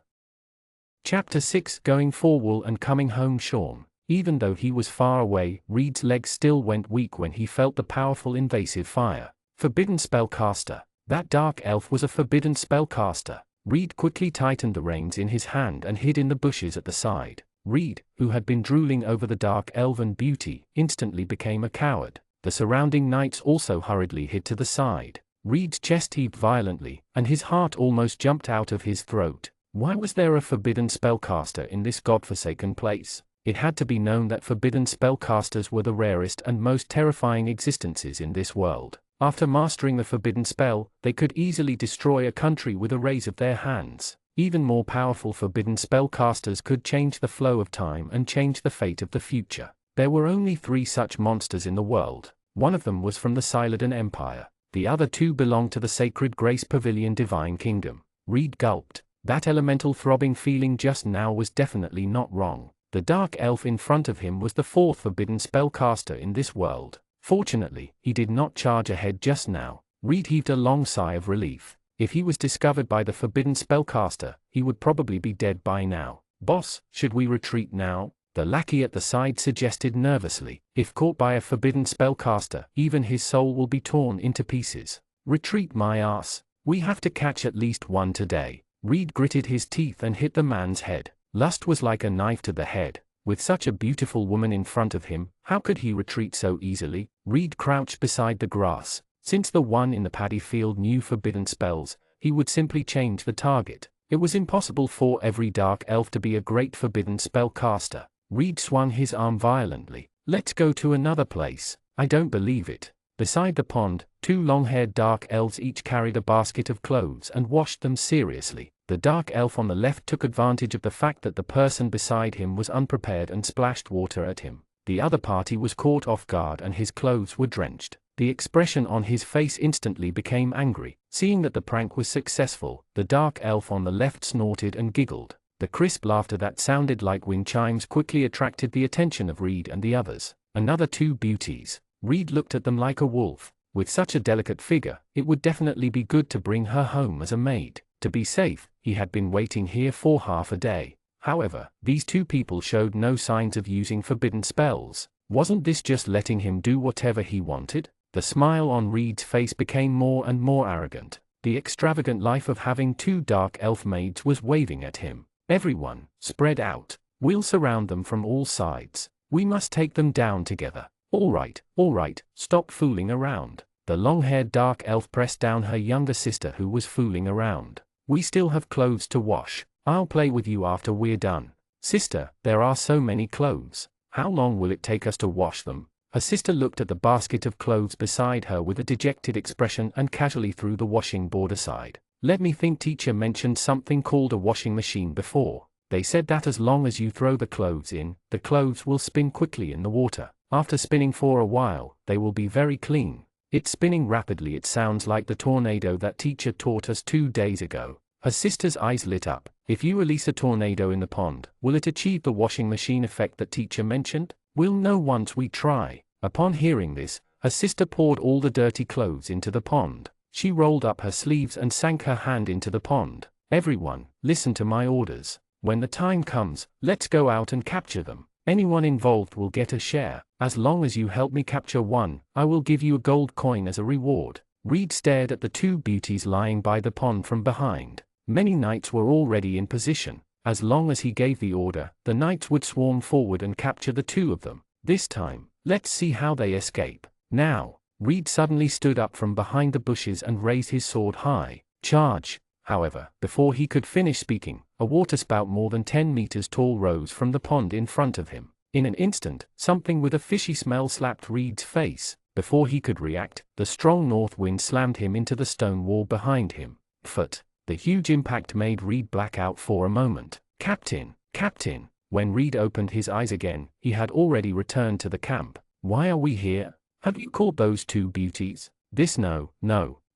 Chapter 6 Going Forward and Coming Home Sean. Even though he was far away, Reed's legs still went weak when he felt the powerful invasive fire. Forbidden spellcaster. That dark elf was a forbidden spellcaster. Reed quickly tightened the reins in his hand and hid in the bushes at the side. Reed, who had been drooling over the dark elven beauty, instantly became a coward. The surrounding knights also hurriedly hid to the side. Reed's chest heaved violently, and his heart almost jumped out of his throat. Why was there a forbidden spellcaster in this godforsaken place? It had to be known that forbidden spellcasters were the rarest and most terrifying existences in this world. After mastering the forbidden spell, they could easily destroy a country with a raise of their hands. Even more powerful forbidden spellcasters could change the flow of time and change the fate of the future. There were only 3 such monsters in the world. One of them was from the Siladan Empire. The other 2 belonged to the Sacred Grace Pavilion Divine Kingdom. Reed gulped. That elemental throbbing feeling just now was definitely not wrong. The dark elf in front of him was the 4th forbidden spellcaster in this world. Fortunately, he did not charge ahead just now. Reed heaved a long sigh of relief. If he was discovered by the forbidden spellcaster, he would probably be dead by now. Boss, should we retreat now? The lackey at the side suggested nervously. If caught by a forbidden spellcaster, even his soul will be torn into pieces. Retreat my ass. We have to catch at least one today. Reed gritted his teeth and hit the man's head. Lust was like a knife to the head. With such a beautiful woman in front of him, how could he retreat so easily? Reed crouched beside the grass. Since the one in the paddy field knew forbidden spells, he would simply change the target. It was impossible for every dark elf to be a great forbidden spellcaster. Reed swung his arm violently. Let's go to another place. I don't believe it. Beside the pond, 2 long-haired dark elves each carried a basket of clothes and washed them seriously. The dark elf on the left took advantage of the fact that the person beside him was unprepared and splashed water at him. The other party was caught off guard and his clothes were drenched. The expression on his face instantly became angry. Seeing that the prank was successful, the dark elf on the left snorted and giggled. The crisp laughter that sounded like wind chimes quickly attracted the attention of Reed and the others. Another 2 beauties. Reed looked at them like a wolf. With such a delicate figure, it would definitely be good to bring her home as a maid. To be safe, he had been waiting here for half a day. However, these 2 people showed no signs of using forbidden spells. Wasn't this just letting him do whatever he wanted? The smile on Reed's face became more and more arrogant. The extravagant life of having 2 dark elf maids was waving at him. Everyone, spread out. We'll surround them from all sides. We must take them down together. All right, stop fooling around. The long-haired dark elf pressed down her younger sister who was fooling around. We still have clothes to wash. I'll play with you after we're done. Sister, there are so many clothes. How long will it take us to wash them? Her sister looked at the basket of clothes beside her with a dejected expression and casually threw the washing board aside. Let me think, teacher mentioned something called a washing machine before. They said that as long as you throw the clothes in, the clothes will spin quickly in the water. After spinning for a while, they will be very clean. It's spinning rapidly. It sounds like the tornado that teacher taught us 2 days ago. Her sister's eyes lit up. If you release a tornado in the pond, will it achieve the washing machine effect that teacher mentioned? We'll know once we try. Upon hearing this, her sister poured all the dirty clothes into the pond. She rolled up her sleeves and sank her hand into the pond. Everyone, listen to my orders. When the time comes, let's go out and capture them. Anyone involved will get a share. As long as you help me capture one, I will give you a gold coin as a reward. Reed stared at the 2 beauties lying by the pond from behind. Many knights were already in position. As long as he gave the order, the knights would swarm forward and capture the 2 of them. This time, let's see how they escape. Now, Reed suddenly stood up from behind the bushes and raised his sword high. Charge! However, before he could finish speaking, a waterspout more than 10 meters tall rose from the pond in front of him. In an instant, something with a fishy smell slapped Reed's face. Before he could react, the strong north wind slammed him into the stone wall behind him. Foot! The huge impact made Reed black out for a moment. Captain! Captain! When Reed opened his eyes again, he had already returned to the camp. Why are we here? Have you caught those 2 beauties? No.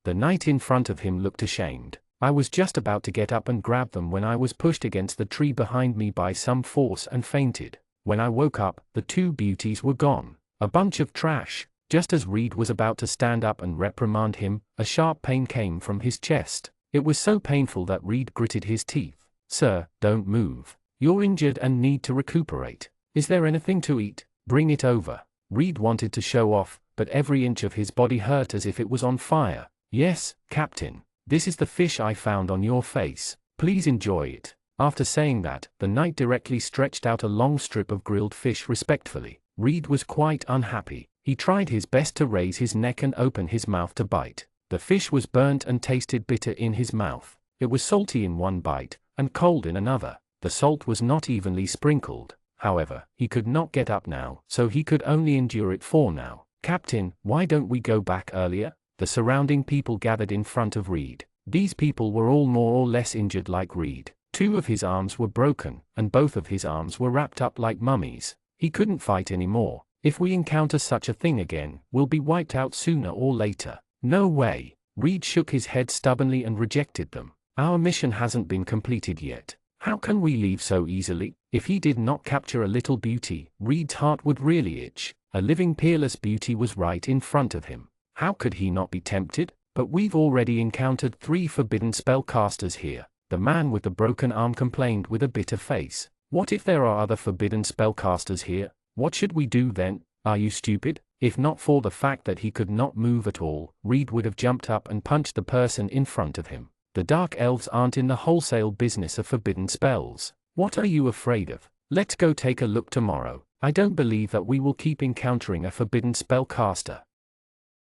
The knight in front of him looked ashamed. I was just about to get up and grab them when I was pushed against the tree behind me by some force and fainted. When I woke up, the 2 beauties were gone. A bunch of trash. Just as Reed was about to stand up and reprimand him, a sharp pain came from his chest. It was so painful that Reed gritted his teeth. Sir, don't move. You're injured and need to recuperate. Is there anything to eat? Bring it over. Reed wanted to show off, but every inch of his body hurt as if it was on fire. Yes, Captain. This is the fish I found on your face. Please enjoy it. After saying that, the knight directly stretched out a long strip of grilled fish respectfully. Reed was quite unhappy. He tried his best to raise his neck and open his mouth to bite. The fish was burnt and tasted bitter in his mouth. It was salty in one bite, and cold in another. The salt was not evenly sprinkled. However, he could not get up now, so he could only endure it for now. Captain, why don't we go back earlier? The surrounding people gathered in front of Reed. These people were all more or less injured like Reed. 2 of his arms were broken, and both of his arms were wrapped up like mummies. He couldn't fight anymore. If we encounter such a thing again, we'll be wiped out sooner or later. No way. Reed shook his head stubbornly and rejected them. Our mission hasn't been completed yet. How can we leave so easily? If he did not capture a little beauty, Reed's heart would really itch. A living peerless beauty was right in front of him. How could he not be tempted? But we've already encountered 3 forbidden spellcasters here. The man with the broken arm complained with a bitter face. What if there are other forbidden spellcasters here? What should we do then? Are you stupid? If not for the fact that he could not move at all, Reed would have jumped up and punched the person in front of him. The Dark Elves aren't in the wholesale business of forbidden spells. What are you afraid of? Let's go take a look tomorrow. I don't believe that we will keep encountering a forbidden spellcaster.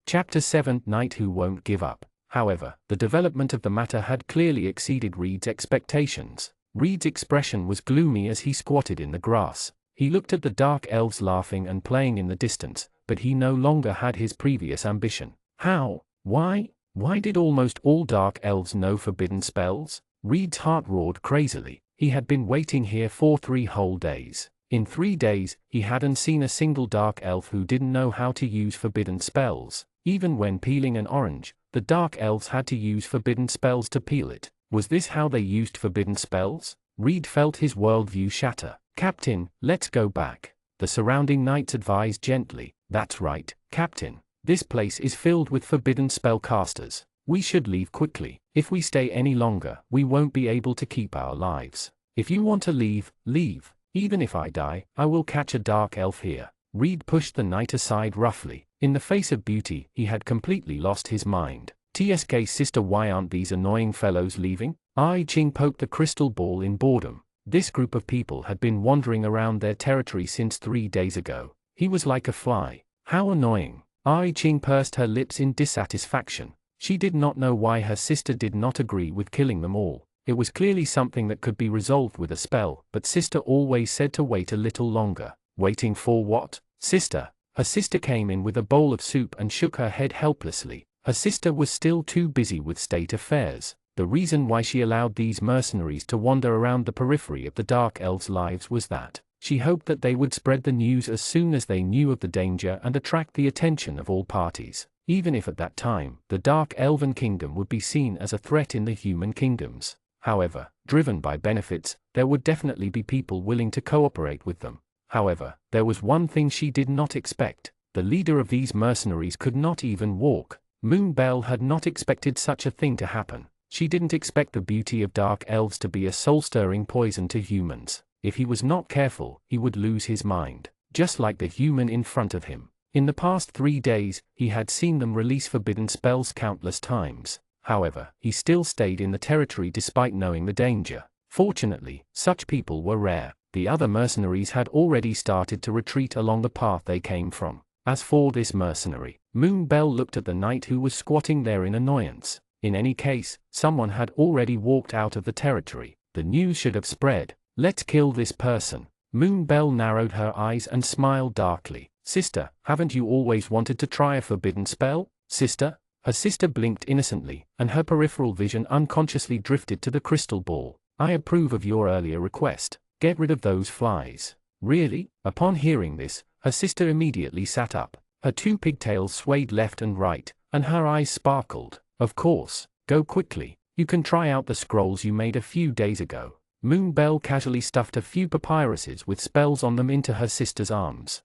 Chapter 7: Knight Who Won't Give Up. However, the development of the matter had clearly exceeded Reed's expectations. Reed's expression was gloomy as he squatted in the grass. He looked at the Dark Elves laughing and playing in the distance, but he no longer had his previous ambition. How? Why? Why did almost all Dark Elves know forbidden spells? Reed's heart roared crazily. He had been waiting here for 3 whole days. In 3 days, he hadn't seen a single Dark Elf who didn't know how to use forbidden spells. Even when peeling an orange, the Dark Elves had to use forbidden spells to peel it. Was this how they used forbidden spells? Reed felt his worldview shatter. Captain, let's go back. The surrounding knights advised gently. That's right, Captain. This place is filled with forbidden spellcasters. We should leave quickly. If we stay any longer, we won't be able to keep our lives. If you want to leave, leave. Even if I die, I will catch a Dark Elf here. Reed pushed the knight aside roughly. In the face of beauty, he had completely lost his mind. TSK sister, why aren't these annoying fellows leaving? Ai Ching poked the crystal ball in boredom. This group of people had been wandering around their territory since 3 days ago. He was like a fly. How annoying. Ai Ching pursed her lips in dissatisfaction. She did not know why her sister did not agree with killing them all. It was clearly something that could be resolved with a spell, but sister always said to wait a little longer. Waiting for what? Sister. Her sister came in with a bowl of soup and shook her head helplessly. Her sister was still too busy with state affairs. The reason why she allowed these mercenaries to wander around the periphery of the Dark Elves' lives was that she hoped that they would spread the news as soon as they knew of the danger and attract the attention of all parties. Even if at that time, the Dark Elven Kingdom would be seen as a threat in the human kingdoms. However, driven by benefits, there would definitely be people willing to cooperate with them. However, there was one thing she did not expect. The leader of these mercenaries could not even walk. Moonbell had not expected such a thing to happen. She didn't expect the beauty of Dark Elves to be a soul-stirring poison to humans. If he was not careful, he would lose his mind, just like the human in front of him. In the past 3 days, he had seen them release forbidden spells countless times. However, he still stayed in the territory despite knowing the danger. Fortunately, such people were rare. The other mercenaries had already started to retreat along the path they came from. As for this mercenary, Moonbell looked at the knight who was squatting there in annoyance. In any case, someone had already walked out of the territory. The news should have spread. Let's kill this person. Moonbell narrowed her eyes and smiled darkly. Sister, haven't you always wanted to try a forbidden spell? Sister? Her sister blinked innocently, and her peripheral vision unconsciously drifted to the crystal ball. I approve of your earlier request. Get rid of those flies. Really? Upon hearing this, her sister immediately sat up. Her 2 pigtails swayed left and right, and her eyes sparkled. Of course. Go quickly. You can try out the scrolls you made a few days ago. Moonbell casually stuffed a few papyruses with spells on them into her sister's arms.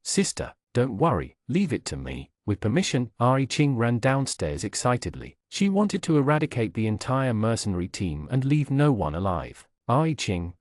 Sister, don't worry, leave it to me. With permission, Ai Ching ran downstairs excitedly. She wanted to eradicate the entire mercenary team and leave no one alive. Ai Ching,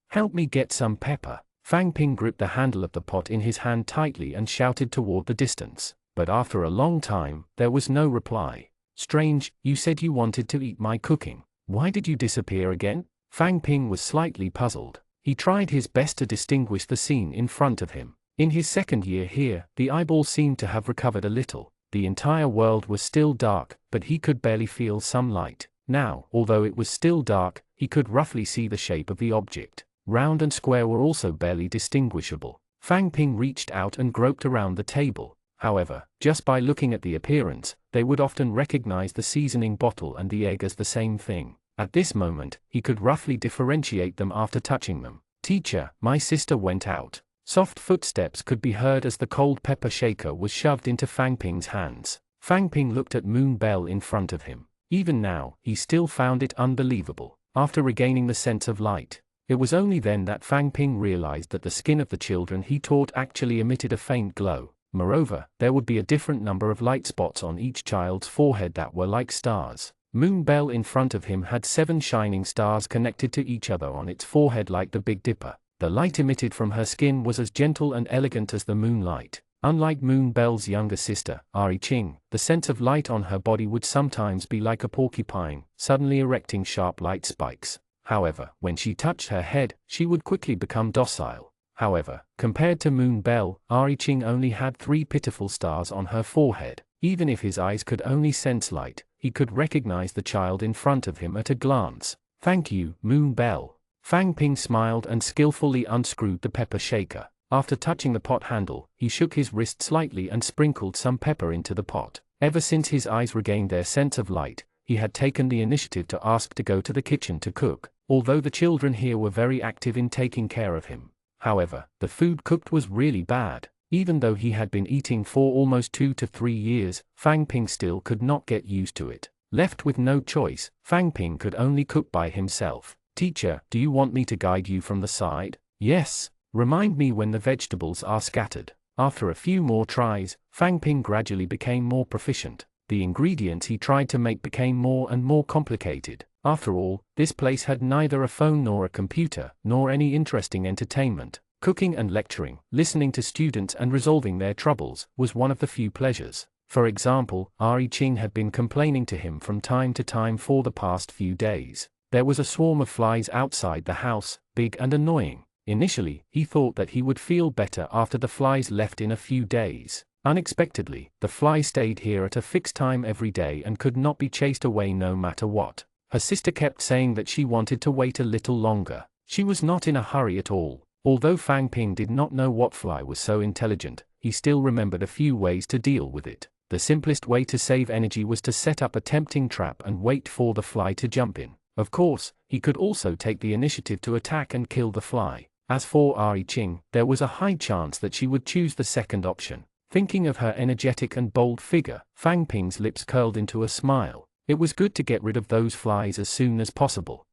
help me get some pepper. Fang Ping gripped the handle of the pot in his hand tightly and shouted toward the distance. But after a long time, there was no reply. Strange, you said you wanted to eat my cooking. Why did you disappear again? Fang Ping was slightly puzzled. He tried his best to distinguish the scene in front of him. In his 2nd year here, the eyeball seemed to have recovered a little. The entire world was still dark, but he could barely feel some light. Now, although it was still dark, he could roughly see the shape of the object. Round and square were also barely distinguishable. Fang Ping reached out and groped around the table. However, just by looking at the appearance, they would often recognize the seasoning bottle and the egg as the same thing. At this moment, he could roughly differentiate them after touching them. Teacher, my sister went out. Soft footsteps could be heard as the cold pepper shaker was shoved into Fang Ping's hands. Fang Ping looked at Moon Bell in front of him. Even now, he still found it unbelievable. After regaining the sense of light, it was only then that Fang Ping realized that the skin of the children he taught actually emitted a faint glow. Moreover, there would be a different number of light spots on each child's forehead that were like stars. Moon Bell in front of him had 7 shining stars connected to each other on its forehead like the Big Dipper. The light emitted from her skin was as gentle and elegant as the moonlight. Unlike Moon Bell's younger sister, Ari Ching, the sense of light on her body would sometimes be like a porcupine, suddenly erecting sharp light spikes. However, when she touched her head, she would quickly become docile. However, compared to Moon Bell, Ari Ching only had 3 pitiful stars on her forehead. Even if his eyes could only sense light, he could recognize the child in front of him at a glance. Thank you, Moon Bell. Fang Ping smiled and skillfully unscrewed the pepper shaker. After touching the pot handle, he shook his wrist slightly and sprinkled some pepper into the pot. Ever since his eyes regained their sense of light, he had taken the initiative to ask to go to the kitchen to cook, although the children here were very active in taking care of him. However, the food cooked was really bad. Even though he had been eating for almost 2 to 3 years, Fang Ping still could not get used to it. Left with no choice, Fang Ping could only cook by himself. Teacher, do you want me to guide you from the side? Yes. Remind me when the vegetables are scattered. After a few more tries, Fang Ping gradually became more proficient. The ingredients he tried to make became more and more complicated. After all, this place had neither a phone nor a computer, nor any interesting entertainment. Cooking and lecturing, listening to students and resolving their troubles, was one of the few pleasures. For example, Ari Ching had been complaining to him from time to time for the past few days. There was a swarm of flies outside the house, big and annoying. Initially, he thought that he would feel better after the flies left in a few days. Unexpectedly, the fly stayed here at a fixed time every day and could not be chased away no matter what. Her sister kept saying that she wanted to wait a little longer. She was not in a hurry at all. Although Fang Ping did not know what fly was so intelligent, he still remembered a few ways to deal with it. The simplest way to save energy was to set up a tempting trap and wait for the fly to jump in. Of course, he could also take the initiative to attack and kill the fly. As for Ari Ching, there was a high chance that she would choose the second option. Thinking of her energetic and bold figure, Fang Ping's lips curled into a smile. It was good to get rid of those flies as soon as possible.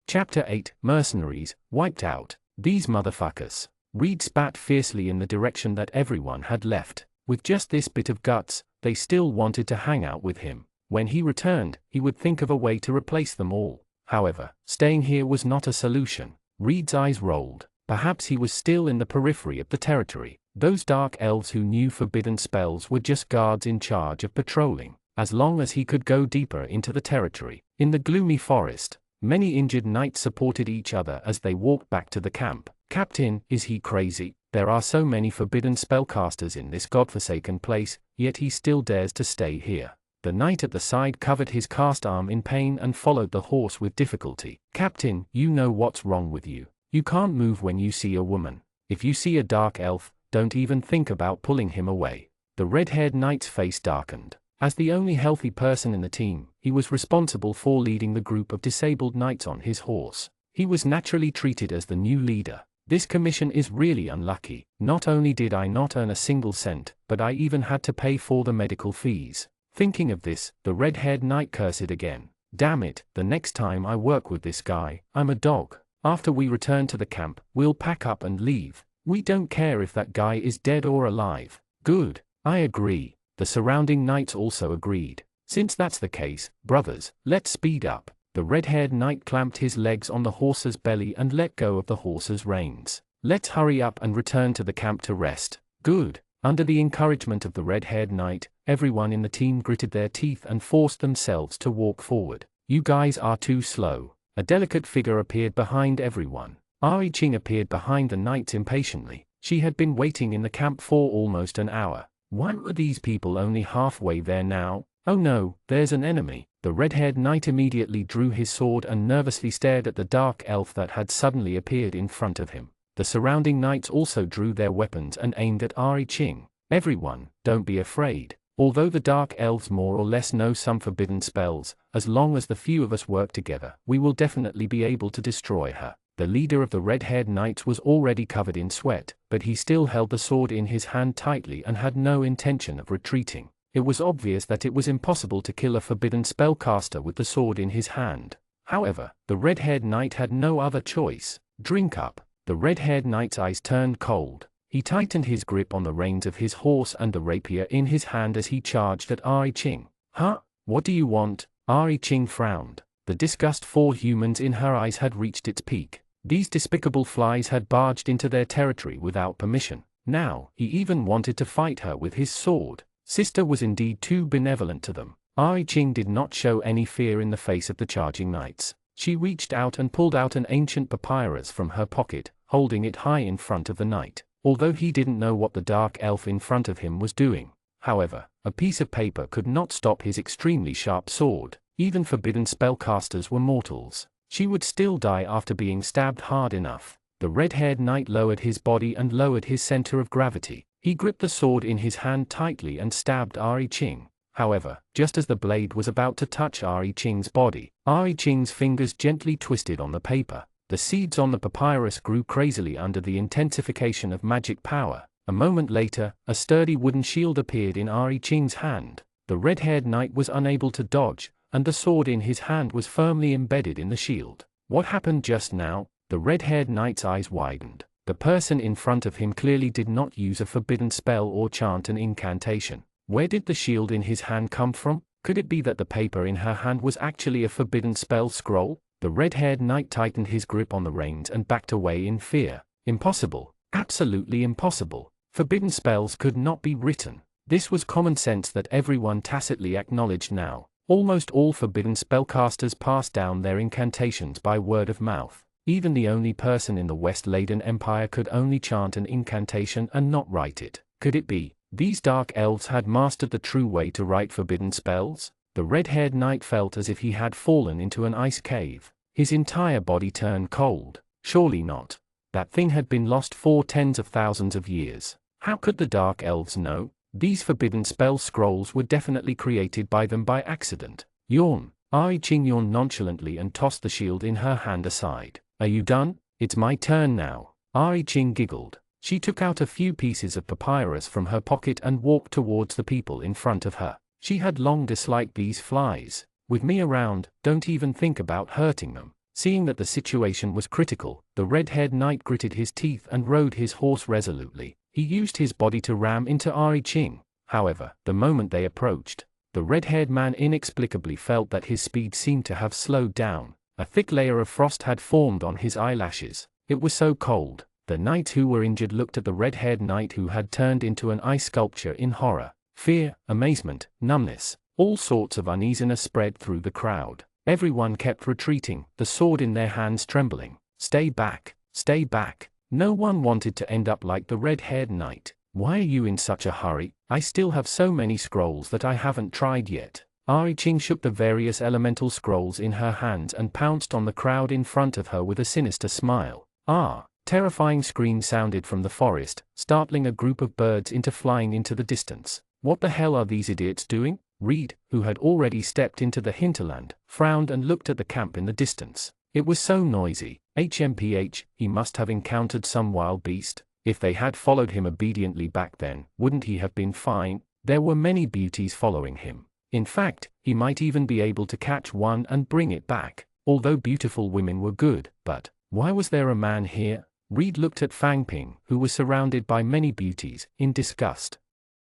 Chapter 8, Mercenaries, Wiped Out. These motherfuckers. Reed spat fiercely in the direction that everyone had left. With just this bit of guts, they still wanted to hang out with him. When he returned, he would think of a way to replace them all. However, staying here was not a solution. Reed's eyes rolled. Perhaps he was still in the periphery of the territory. Those dark elves who knew forbidden spells were just guards in charge of patrolling. As long as he could go deeper into the territory. In the gloomy forest, many injured knights supported each other as they walked back to the camp. Captain, is he crazy? There are so many forbidden spellcasters in this godforsaken place, yet he still dares to stay here. The knight at the side covered his cast arm in pain and followed the horse with difficulty. Captain, you know what's wrong with you. You can't move when you see a woman. If you see a dark elf, don't even think about pulling him away. The red-haired knight's face darkened. As the only healthy person in the team, he was responsible for leading the group of disabled knights on his horse. He was naturally treated as the new leader. This commission is really unlucky. Not only did I not earn a single cent, but I even had to pay for the medical fees. Thinking of this, the red-haired knight cursed again. Damn it, the next time I work with this guy, I'm a dog. After we return to the camp, we'll pack up and leave. We don't care if that guy is dead or alive. Good. I agree. The surrounding knights also agreed. Since that's the case, brothers, let's speed up. The red-haired knight clamped his legs on the horse's belly and let go of the horse's reins. Let's hurry up and return to the camp to rest. Good. Under the encouragement of the red-haired knight, everyone in the team gritted their teeth and forced themselves to walk forward. You guys are too slow. A delicate figure appeared behind everyone. Ari Ching appeared behind the knights impatiently. She had been waiting in the camp for almost an hour. Why were these people only halfway there now? Oh no, there's an enemy. The red-haired knight immediately drew his sword and nervously stared at the dark elf that had suddenly appeared in front of him. The surrounding knights also drew their weapons and aimed at Ari Ching. Everyone, don't be afraid. Although the dark elves more or less know some forbidden spells, as long as the few of us work together, we will definitely be able to destroy her. The leader of the red-haired knights was already covered in sweat, but he still held the sword in his hand tightly and had no intention of retreating. It was obvious that it was impossible to kill a forbidden spellcaster with the sword in his hand. However, the red-haired knight had no other choice. Drink up. The red-haired knight's eyes turned cold. He tightened his grip on the reins of his horse and the rapier in his hand as he charged at Ari Ching. Huh? What do you want? Ari Ching frowned. The disgust for humans in her eyes had reached its peak. These despicable flies had barged into their territory without permission. Now, he even wanted to fight her with his sword. Sister was indeed too benevolent to them. Ari Ching did not show any fear in the face of the charging knights. She reached out and pulled out an ancient papyrus from her pocket, holding it high in front of the knight. Although he didn't know what the dark elf in front of him was doing. However, a piece of paper could not stop his extremely sharp sword. Even forbidden spellcasters were mortals. She would still die after being stabbed hard enough. The red-haired knight lowered his body and lowered his center of gravity. He gripped the sword in his hand tightly and stabbed Ari Ching. However, just as the blade was about to touch Ari Ching's body, Ari Ching's fingers gently twisted on the paper. The seeds on the papyrus grew crazily under the intensification of magic power. A moment later, a sturdy wooden shield appeared in Ari Ching's hand. The red-haired knight was unable to dodge, and the sword in his hand was firmly embedded in the shield. What happened just now? The red-haired knight's eyes widened. The person in front of him clearly did not use a forbidden spell or chant an incantation. Where did the shield in his hand come from? Could it be that the paper in her hand was actually a forbidden spell scroll? The red-haired knight tightened his grip on the reins and backed away in fear. Impossible. Absolutely impossible. Forbidden spells could not be written. This was common sense that everyone tacitly acknowledged now. Almost all forbidden spellcasters passed down their incantations by word of mouth. Even the only person in the West-Laden Empire could only chant an incantation and not write it. Could it be these dark elves had mastered the true way to write forbidden spells? The red-haired knight felt as if he had fallen into an ice cave. His entire body turned cold. Surely not. That thing had been lost for tens of thousands of years. How could the dark elves know? These forbidden spell scrolls were definitely created by them by accident. Yawn. Ari Ching yawned nonchalantly and tossed the shield in her hand aside. Are you done? It's my turn now. Ari Ching giggled. She took out a few pieces of papyrus from her pocket and walked towards the people in front of her. She had long disliked these flies. With me around, don't even think about hurting them. Seeing that the situation was critical, the red-haired knight gritted his teeth and rode his horse resolutely. He used his body to ram into Ari Ching. However, the moment they approached, the red-haired man inexplicably felt that his speed seemed to have slowed down. A thick layer of frost had formed on his eyelashes. It was so cold. The knights who were injured looked at the red-haired knight who had turned into an ice sculpture in horror. Fear, amazement, numbness, all sorts of uneasiness spread through the crowd. Everyone kept retreating, the sword in their hands trembling. Stay back, stay back. No one wanted to end up like the red-haired knight. Why are you in such a hurry? I still have so many scrolls that I haven't tried yet. Ari Ching shook the various elemental scrolls in her hands and pounced on the crowd in front of her with a sinister smile. Ah! Terrifying screams sounded from the forest, startling a group of birds into flying into the distance. What the hell are these idiots doing? Reed, who had already stepped into the hinterland, frowned and looked at the camp in the distance. It was so noisy. HMPH, he must have encountered some wild beast. If they had followed him obediently back then, wouldn't he have been fine? There were many beauties following him. In fact, he might even be able to catch one and bring it back. Although beautiful women were good, but why was there a man here? Reed looked at Fang Ping, who was surrounded by many beauties, in disgust.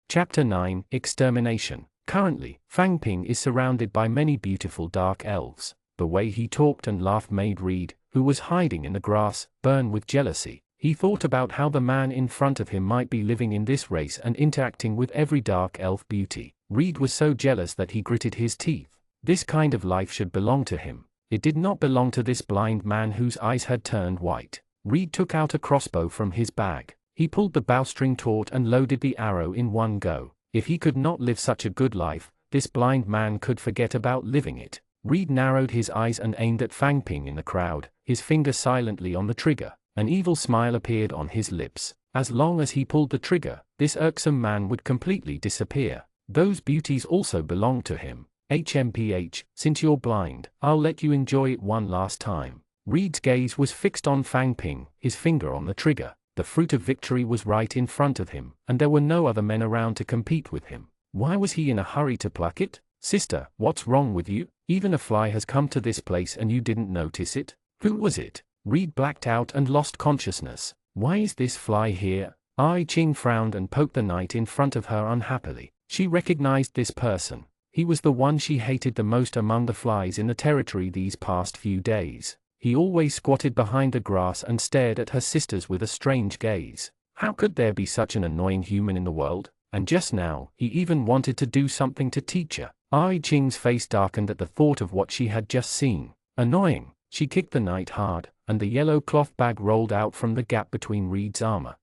Chapter 9, Extermination. Currently, Fang Ping is surrounded by many beautiful dark elves. The way he talked and laughed made Reed, who was hiding in the grass, burn with jealousy. He thought about how the man in front of him might be living in this race and interacting with every dark elf beauty. Reed was so jealous that he gritted his teeth. This kind of life should belong to him. It did not belong to this blind man whose eyes had turned white. Reed took out a crossbow from his bag. He pulled the bowstring taut and loaded the arrow in one go. If he could not live such a good life, this blind man could forget about living it. Reed narrowed his eyes and aimed at Fang Ping in the crowd, his finger silently on the trigger. An evil smile appeared on his lips. As long as he pulled the trigger, this this irksome man would completely disappear. Those beauties also belonged to him. HMPH, since you're blind, I'll let you enjoy it one last time. Reed's gaze was fixed on Fang Ping, his finger on the trigger. The fruit of victory was right in front of him, and there were no other men around to compete with him. Why was he in a hurry to pluck it? Sister, what's wrong with you? Even a fly has come to this place and you didn't notice it? Who was it? Reed blacked out and lost consciousness. Why is this fly here? Ai Ching frowned and poked the knight in front of her unhappily. She recognized this person. He was the one she hated the most among the flies in the territory these past few days. He always squatted behind the grass and stared at her sisters with a strange gaze. How could there be such an annoying human in the world? And just now, he even wanted to do something to teacher. Ai Ching's face darkened at the thought of what she had just seen. Annoying. She kicked the knight hard, and the yellow cloth bag rolled out from the gap between Reed's armor.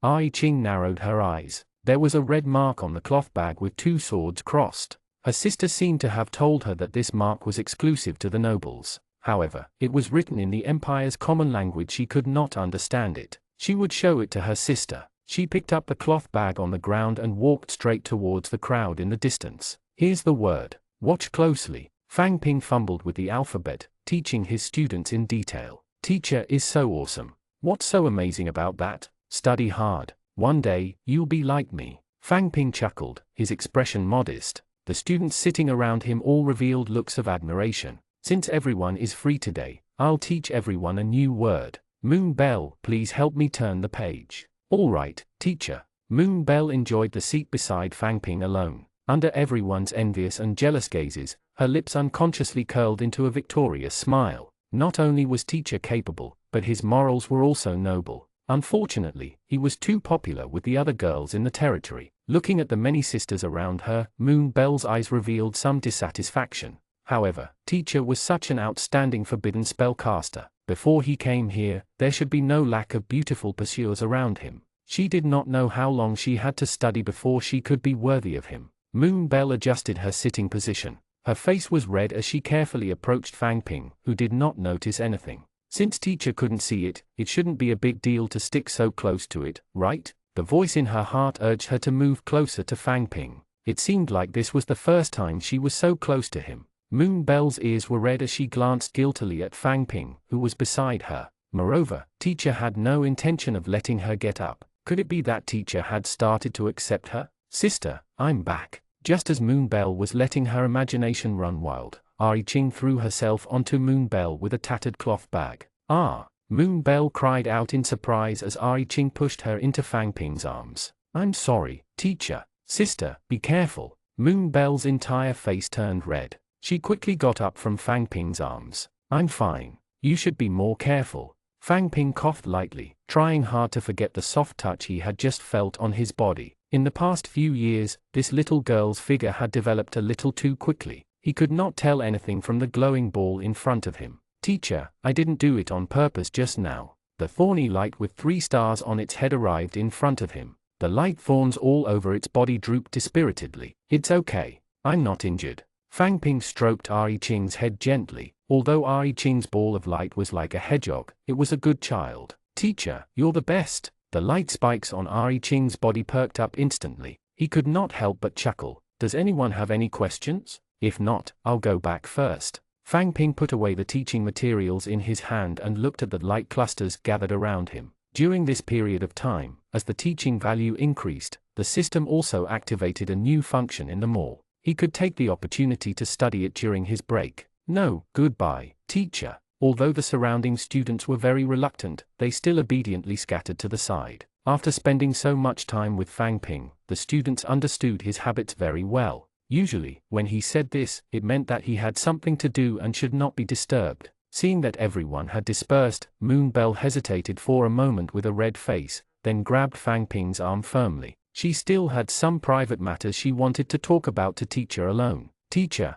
Ai Ching narrowed her eyes. There was a red mark on the cloth bag with 2 swords crossed. Her sister seemed to have told her that this mark was exclusive to the nobles. However, it was written in the Empire's common language. She could not understand it. She would show it to her sister. She picked up the cloth bag on the ground and walked straight towards the crowd in the distance. Here's the word. Watch closely. Fang Ping fumbled with the alphabet, teaching his students in detail. Teacher is so awesome. What's so amazing about that? Study hard. One day, you'll be like me. Fang Ping chuckled, his expression modest. The students sitting around him all revealed looks of admiration. Since everyone is free today, I'll teach everyone a new word. Moon Bell, please help me turn the page. All right, teacher. Moon Bell enjoyed the seat beside Fang Ping alone. Under everyone's envious and jealous gazes, her lips unconsciously curled into a victorious smile. Not only was teacher capable, but his morals were also noble. Unfortunately, he was too popular with the other girls in the territory. Looking at the many sisters around her, Moon Bell's eyes revealed some dissatisfaction. However, teacher was such an outstanding forbidden spellcaster. Before he came here, there should be no lack of beautiful pursuers around him. She did not know how long she had to study before she could be worthy of him. Moon Bell adjusted her sitting position. Her face was red as she carefully approached Fang Ping, who did not notice anything. Since teacher couldn't see it, it shouldn't be a big deal to stick so close to it, right? The voice in her heart urged her to move closer to Fang Ping. It seemed like this was the first time she was so close to him. Moon Bell's ears were red as she glanced guiltily at Fang Ping, who was beside her. Moreover, teacher had no intention of letting her get up. Could it be that teacher had started to accept her? Sister, I'm back. Just as Moon Bell was letting her imagination run wild, Ai Ching threw herself onto Moon Bell with a tattered cloth bag. Ah! Moon Bell cried out in surprise as Ai Ching pushed her into Fang Ping's arms. I'm sorry, teacher. Sister, be careful. Moon Bell's entire face turned red. She quickly got up from Fang Ping's arms. I'm fine. You should be more careful. Fang Ping coughed lightly, trying hard to forget the soft touch he had just felt on his body. In the past few years, this little girl's figure had developed a little too quickly. He could not tell anything from the glowing ball in front of him. Teacher, I didn't do it on purpose just now. The thorny light with 3 stars on its head arrived in front of him. The light thorns all over its body drooped dispiritedly. It's okay. I'm not injured. Fang Ping stroked Ai Ching's head gently. Although Ai Ching's ball of light was like a hedgehog, it was a good child. Teacher, you're the best. The light spikes on Ai Ching's body perked up instantly. He could not help but chuckle. Does anyone have any questions? If not, I'll go back first. Fang Ping put away the teaching materials in his hand and looked at the light clusters gathered around him. During this period of time, as the teaching value increased, the system also activated a new function in the mall. He could take the opportunity to study it during his break. No, goodbye, teacher. Although the surrounding students were very reluctant, they still obediently scattered to the side. After spending so much time with Fang Ping, the students understood his habits very well. Usually, when he said this, it meant that he had something to do and should not be disturbed. Seeing that everyone had dispersed, Moon Bell hesitated for a moment with a red face, then grabbed Fang Ping's arm firmly. She still had some private matters she wanted to talk about to teacher alone. Teacher,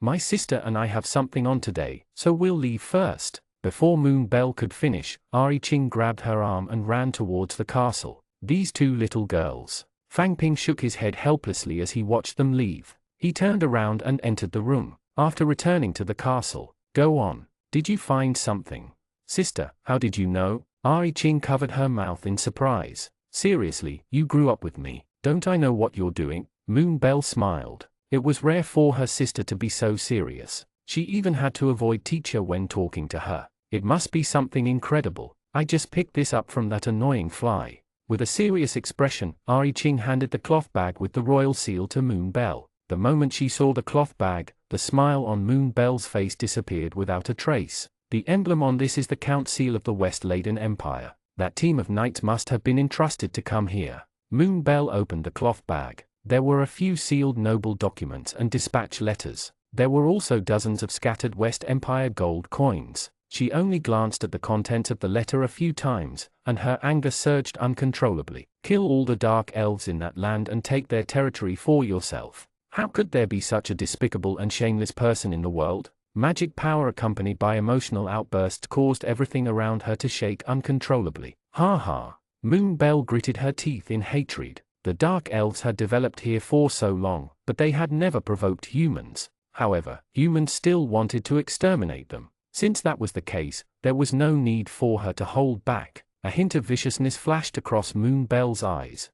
my sister and I have something on today, so we'll leave first. Before Moon Bell could finish, Ai Ching grabbed her arm and ran towards the castle. These 2 little girls. Fang Ping shook his head helplessly as he watched them leave. He turned around and entered the room. After returning to the castle, go on. Did you find something? Sister, how did you know? Ai Ching covered her mouth in surprise. Seriously, you grew up with me. Don't I know what you're doing? Moonbell smiled. It was rare for her sister to be so serious. She even had to avoid teacher when talking to her. It must be something incredible. I just picked this up from that annoying fly. With a serious expression, Ari Ching handed the cloth bag with the royal seal to Moonbell. The moment she saw the cloth bag, the smile on Moonbell's face disappeared without a trace. The emblem on this is the Count seal of the West Laden Empire. That team of knights must have been entrusted to come here. Moonbell opened the cloth bag. There were a few sealed noble documents and dispatch letters. There were also dozens of scattered West Empire gold coins. She only glanced at the contents of the letter a few times, and her anger surged uncontrollably. Kill all the dark elves in that land and take their territory for yourself. How could there be such a despicable and shameless person in the world? Magic power accompanied by emotional outbursts caused everything around her to shake uncontrollably. Ha ha! Moonbell gritted her teeth in hatred. The dark elves had developed here for so long, but they had never provoked humans. However, humans still wanted to exterminate them. Since that was the case, there was no need for her to hold back. A hint of viciousness flashed across Moonbell's eyes.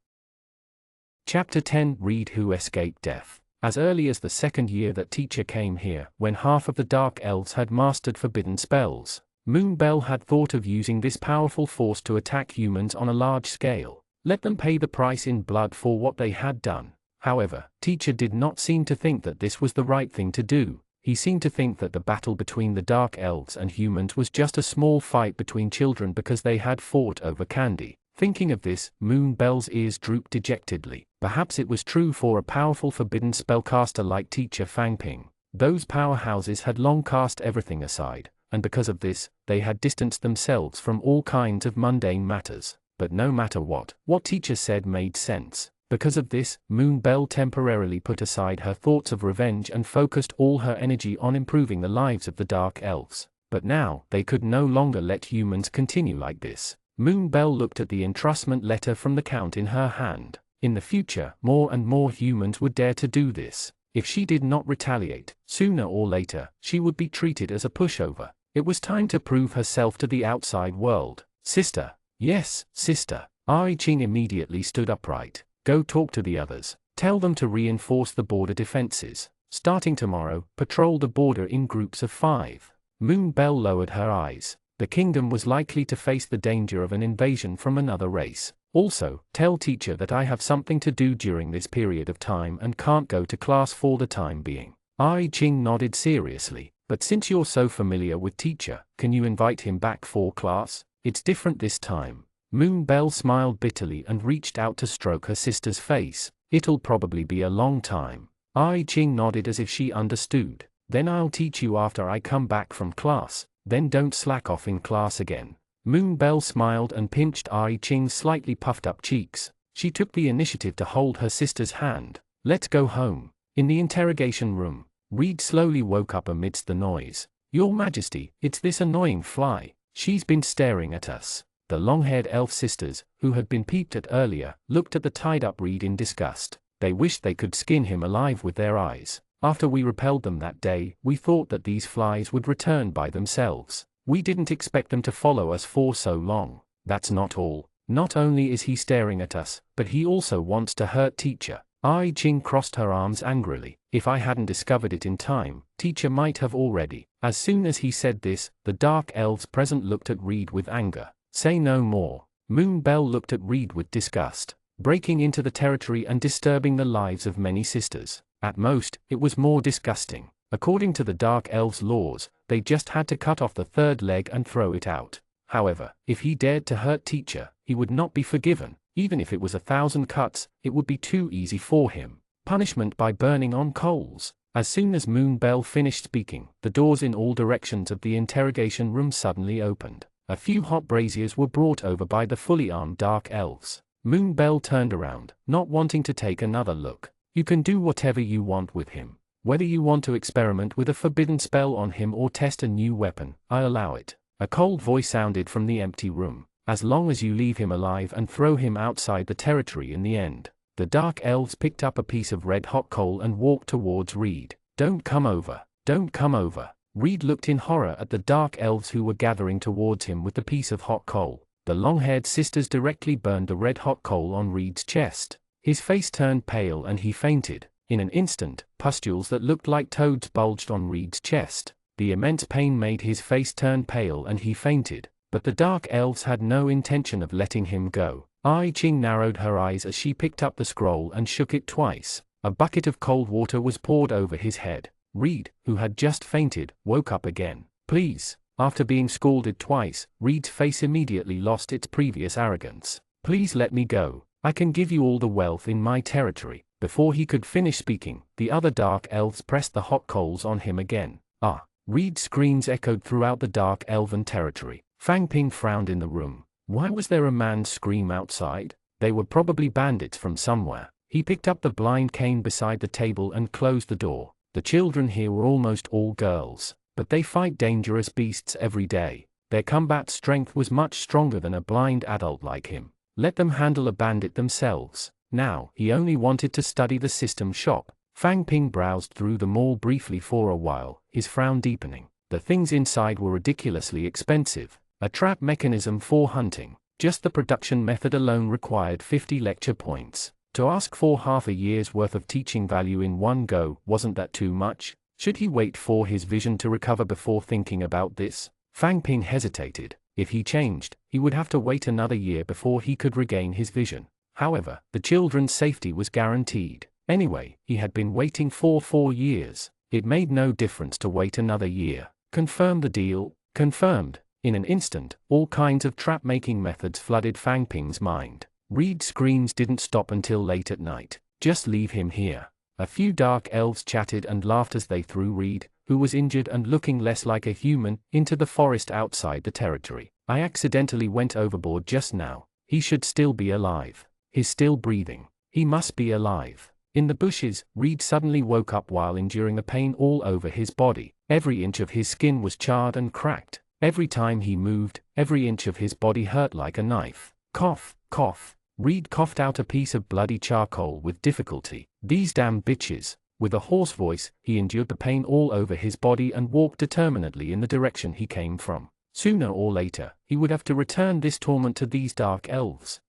Chapter 10 Read Who Escaped Death. As early as the second year that teacher came here, when half of the dark elves had mastered forbidden spells, Moonbell had thought of using this powerful force to attack humans on a large scale. Let them pay the price in blood for what they had done. However, teacher did not seem to think that this was the right thing to do. He seemed to think that the battle between the dark elves and humans was just a small fight between children because they had fought over candy. Thinking of this, Moonbell's ears drooped dejectedly. Perhaps it was true for a powerful forbidden spellcaster like teacher Fangping. Those powerhouses had long cast everything aside, and because of this, they had distanced themselves from all kinds of mundane matters. But no matter what teacher said made sense. Because of this, Moonbell temporarily put aside her thoughts of revenge and focused all her energy on improving the lives of the dark elves. But now, they could no longer let humans continue like this. Moonbell looked at the entrustment letter from the Count in her hand. In the future, more and more humans would dare to do this. If she did not retaliate, sooner or later, she would be treated as a pushover. It was time to prove herself to the outside world. Sister. Yes, sister. Ari Ching immediately stood upright. Go talk to the others. Tell them to reinforce the border defenses. Starting tomorrow, patrol the border in groups of 5. Moonbell lowered her eyes. The kingdom was likely to face the danger of an invasion from another race. Also, tell teacher that I have something to do during this period of time and can't go to class for the time being. Ai Ching nodded seriously. But since you're so familiar with teacher, can you invite him back for class? It's different this time. Moonbell smiled bitterly and reached out to stroke her sister's face. It'll probably be a long time. Ai Ching nodded as if she understood. Then I'll teach you after I come back from class. Then don't slack off in class again. Moonbell smiled and pinched Ai Ching's slightly puffed up cheeks. She took the initiative to hold her sister's hand. Let's go home. In the interrogation room, Reed slowly woke up amidst the noise. Your Majesty, it's this annoying fly. She's been staring at us. The long-haired elf sisters, who had been peeped at earlier, looked at the tied-up Reed in disgust. They wished they could skin him alive with their eyes. After we repelled them that day, we thought that these flies would return by themselves. We didn't expect them to follow us for so long. That's not all. Not only is he staring at us, but he also wants to hurt teacher. Ai Ching crossed her arms angrily. If I hadn't discovered it in time, teacher might have already. As soon as he said this, the dark elves present looked at Reed with anger. Say no more. Moonbell looked at Reed with disgust. Breaking into the territory and disturbing the lives of many sisters. At most, it was more disgusting. According to the dark elves' laws, they just had to cut off the third leg and throw it out. However, if he dared to hurt teacher, he would not be forgiven. Even if it was 1,000 cuts, it would be too easy for him. Punishment by burning on coals. As soon as Moonbell finished speaking, the doors in all directions of the interrogation room suddenly opened. A few hot braziers were brought over by the fully armed dark elves. Moonbell turned around, not wanting to take another look. You can do whatever you want with him. Whether you want to experiment with a forbidden spell on him or test a new weapon, I allow it. A cold voice sounded from the empty room. As long as you leave him alive and throw him outside the territory in the end. The dark elves picked up a piece of red-hot coal and walked towards Reed. Don't come over. Don't come over. Reed looked in horror at the dark elves who were gathering towards him with the piece of hot coal. The long-haired sisters directly burned the red-hot coal on Reed's chest. His face turned pale and he fainted. In an instant, pustules that looked like toads bulged on Reed's chest. The immense pain made his face turn pale and he fainted. But the dark elves had no intention of letting him go. Ai Ching narrowed her eyes as she picked up the scroll and shook it twice. A bucket of cold water was poured over his head. Reed, who had just fainted, woke up again. Please. After being scalded twice, Reed's face immediately lost its previous arrogance. Please let me go. I can give you all the wealth in my territory. Before he could finish speaking, the other dark elves pressed the hot coals on him again. Ah! Reed's screams echoed throughout the dark elven territory. Fang Ping frowned in the room. Why was there a man's scream outside? They were probably bandits from somewhere. He picked up the blind cane beside the table and closed the door. The children here were almost all girls, but they fight dangerous beasts every day. Their combat strength was much stronger than a blind adult like him. Let them handle a bandit themselves. Now, he only wanted to study the system shop. Fang Ping browsed through the mall briefly for a while, his frown deepening. The things inside were ridiculously expensive. A trap mechanism for hunting. Just the production method alone required 50 lecture points. To ask for half a year's worth of teaching value in one go, wasn't that too much? Should he wait for his vision to recover before thinking about this? Fang Ping hesitated. If he changed, he would have to wait another year before he could regain his vision. However, the children's safety was guaranteed. Anyway, he had been waiting for 4 years. It made no difference to wait another year. Confirm the deal? Confirmed. In an instant, all kinds of trap-making methods flooded Fang Ping's mind. Reed's screams didn't stop until late at night. Just leave him here. A few dark elves chatted and laughed as they threw Reed, who was injured and looking less like a human, into the forest outside the territory. I accidentally went overboard just now. He should still be alive. He's still breathing. He must be alive. In the bushes, Reed suddenly woke up while enduring the pain all over his body. Every inch of his skin was charred and cracked. Every time he moved, every inch of his body hurt like a knife. Cough, cough. Reed coughed out a piece of bloody charcoal with difficulty. These damn bitches. With a hoarse voice, he endured the pain all over his body and walked determinedly in the direction he came from. Sooner or later, he would have to return this torment to these dark elves.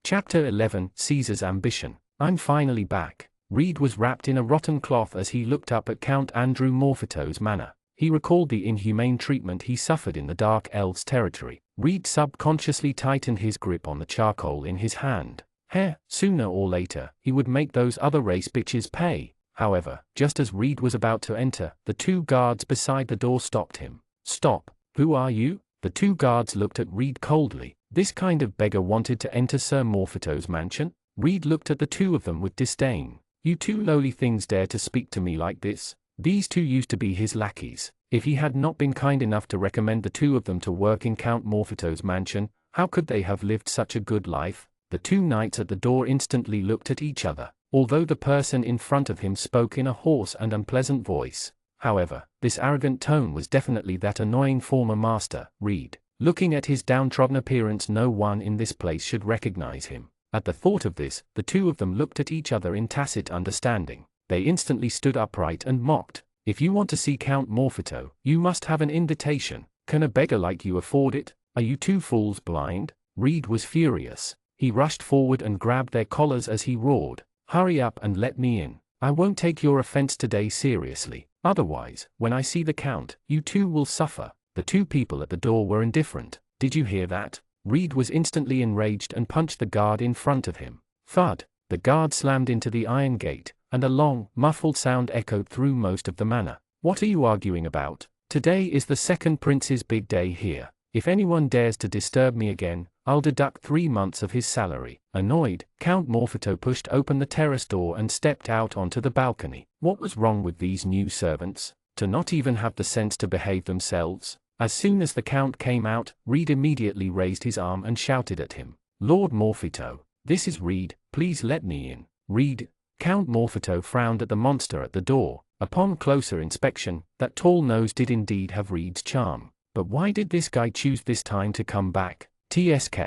Chapter 11, Caesar's Ambition. I'm finally back. Reed was wrapped in a rotten cloth as he looked up at Count Andrew Morphetto's manor. He recalled the inhumane treatment he suffered in the Dark Elves' territory. Reed subconsciously tightened his grip on the charcoal in his hand. Sooner or later, he would make those other race bitches pay. However, just as Reed was about to enter, the 2 guards beside the door stopped him. Stop. Who are you? The 2 guards looked at Reed coldly. This kind of beggar wanted to enter Sir Morphetto's mansion? Reed looked at the 2 of them with disdain. You 2 lowly things dare to speak to me like this? These 2 used to be his lackeys. If he had not been kind enough to recommend the 2 of them to work in Count Morphetto's mansion, how could they have lived such a good life? The 2 knights at the door instantly looked at each other, although the person in front of him spoke in a hoarse and unpleasant voice. However, this arrogant tone was definitely that annoying former master, Reed. Looking at his downtrodden appearance, no one in this place should recognize him. At the thought of this, the 2 of them looked at each other in tacit understanding. They instantly stood upright and mocked. If you want to see Count Morphetto, you must have an invitation. Can a beggar like you afford it? Are you 2 fools blind? Reed was furious. He rushed forward and grabbed their collars as he roared. Hurry up and let me in. I won't take your offense today seriously. Otherwise, when I see the Count, you 2 will suffer. The 2 people at the door were indifferent. Did you hear that? Reed was instantly enraged and punched the guard in front of him. Thud! The guard slammed into the iron gate, and a long, muffled sound echoed through most of the manor. What are you arguing about? Today is the second prince's big day here. If anyone dares to disturb me again, I'll deduct 3 months of his salary. Annoyed, Count Morphetto pushed open the terrace door and stepped out onto the balcony. What was wrong with these new servants? To not even have the sense to behave themselves? As soon as the Count came out, Reed immediately raised his arm and shouted at him. Lord Morphetto, this is Reed, please let me in. Reed. Count Morphetto frowned at the monster at the door. Upon closer inspection, that tall nose did indeed have Reed's charm. But why did this guy choose this time to come back? TSK.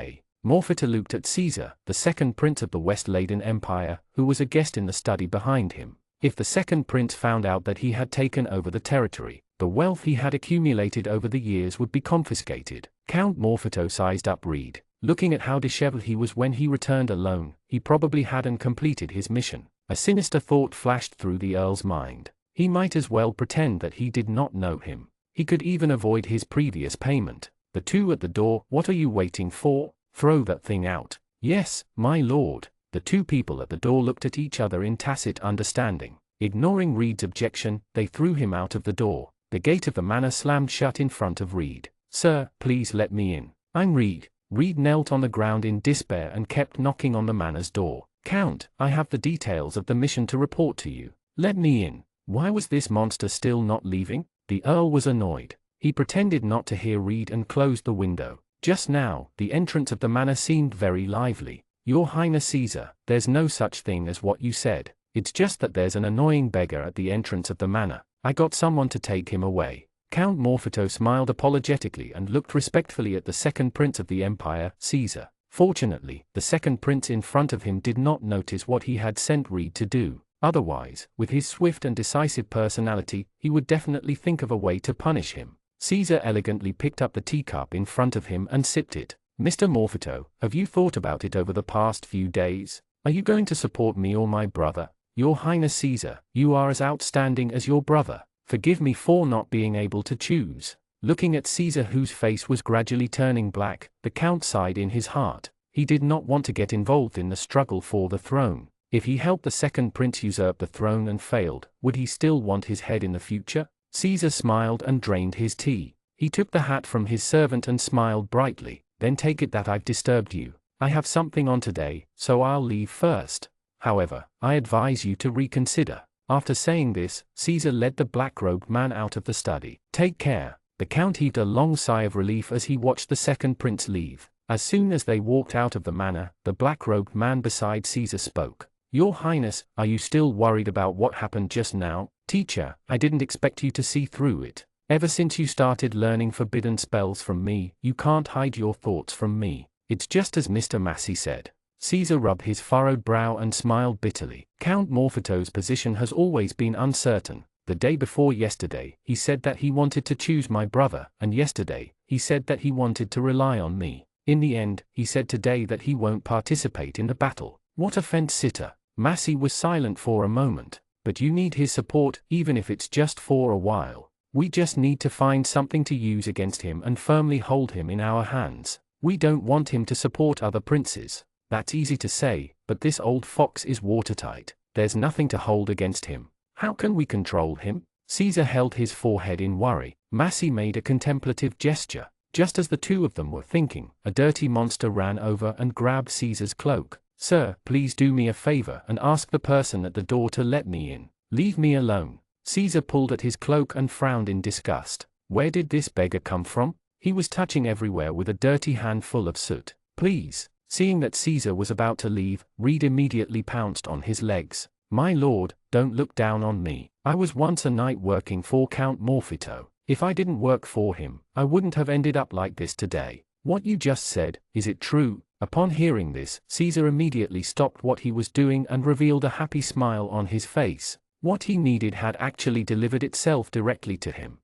Morphetto looked at Caesar, the second prince of the West Laden Empire, who was a guest in the study behind him. If the second prince found out that he had taken over the territory, the wealth he had accumulated over the years would be confiscated. Count Morphetto sized up Reed. Looking at how disheveled he was when he returned alone, he probably hadn't completed his mission. A sinister thought flashed through the Earl's mind. He might as well pretend that he did not know him. He could even avoid his previous payment. The two at the door, what are you waiting for? Throw that thing out. Yes, my lord. The two people at the door looked at each other in tacit understanding. Ignoring Reed's objection, they threw him out of the door. The gate of the manor slammed shut in front of Reed. Sir, please let me in. I'm Reed. Reed knelt on the ground in despair and kept knocking on the manor's door. Count, I have the details of the mission to report to you. Let me in. Why was this monster still not leaving? The Earl was annoyed. He pretended not to hear Reed and closed the window. Just now, the entrance of the manor seemed very lively. Your Highness Caesar, there's no such thing as what you said. It's just that there's an annoying beggar at the entrance of the manor. I got someone to take him away. Count Morphetto smiled apologetically and looked respectfully at the second prince of the empire, Caesar. Fortunately, the second prince in front of him did not notice what he had sent Reed to do. Otherwise, with his swift and decisive personality, he would definitely think of a way to punish him. Caesar elegantly picked up the teacup in front of him and sipped it. Mr. Morphetto, have you thought about it over the past few days? Are you going to support me or my brother? Your Highness Caesar, you are as outstanding as your brother. Forgive me for not being able to choose. Looking at Caesar, whose face was gradually turning black, the Count sighed in his heart. He did not want to get involved in the struggle for the throne. If he helped the second prince usurp the throne and failed, would he still want his head in the future? Caesar smiled and drained his tea. He took the hat from his servant and smiled brightly. Then take it that I've disturbed you. I have something on today, so I'll leave first. However, I advise you to reconsider. After saying this, Caesar led the black-robed man out of the study. Take care. The Count heaved a long sigh of relief as he watched the second prince leave. As soon as they walked out of the manor, the black-robed man beside Caesar spoke. Your Highness, are you still worried about what happened just now? Teacher, I didn't expect you to see through it. Ever since you started learning forbidden spells from me, you can't hide your thoughts from me. It's just as Mr. Massey said. Caesar rubbed his furrowed brow and smiled bitterly. Count Morphetto's position has always been uncertain. The day before yesterday, he said that he wanted to choose my brother, and yesterday, he said that he wanted to rely on me. In the end, he said today that he won't participate in the battle. What a fence-sitter. Massey was silent for a moment. But you need his support, even if it's just for a while. We just need to find something to use against him and firmly hold him in our hands. We don't want him to support other princes. That's easy to say, but this old fox is watertight. There's nothing to hold against him. How can we control him? Caesar held his forehead in worry. Massey made a contemplative gesture. Just as the two of them were thinking, a dirty monster ran over and grabbed Caesar's cloak. Sir, please do me a favor and ask the person at the door to let me in. Leave me alone. Caesar pulled at his cloak and frowned in disgust. Where did this beggar come from? He was touching everywhere with a dirty handful of soot. Please. Seeing that Caesar was about to leave, Reed immediately pounced on his legs. My lord, don't look down on me. I was once a knight working for Count Morphetto. If I didn't work for him, I wouldn't have ended up like this today. What you just said, is it true? Upon hearing this, Caesar immediately stopped what he was doing and revealed a happy smile on his face. What he needed had actually delivered itself directly to him.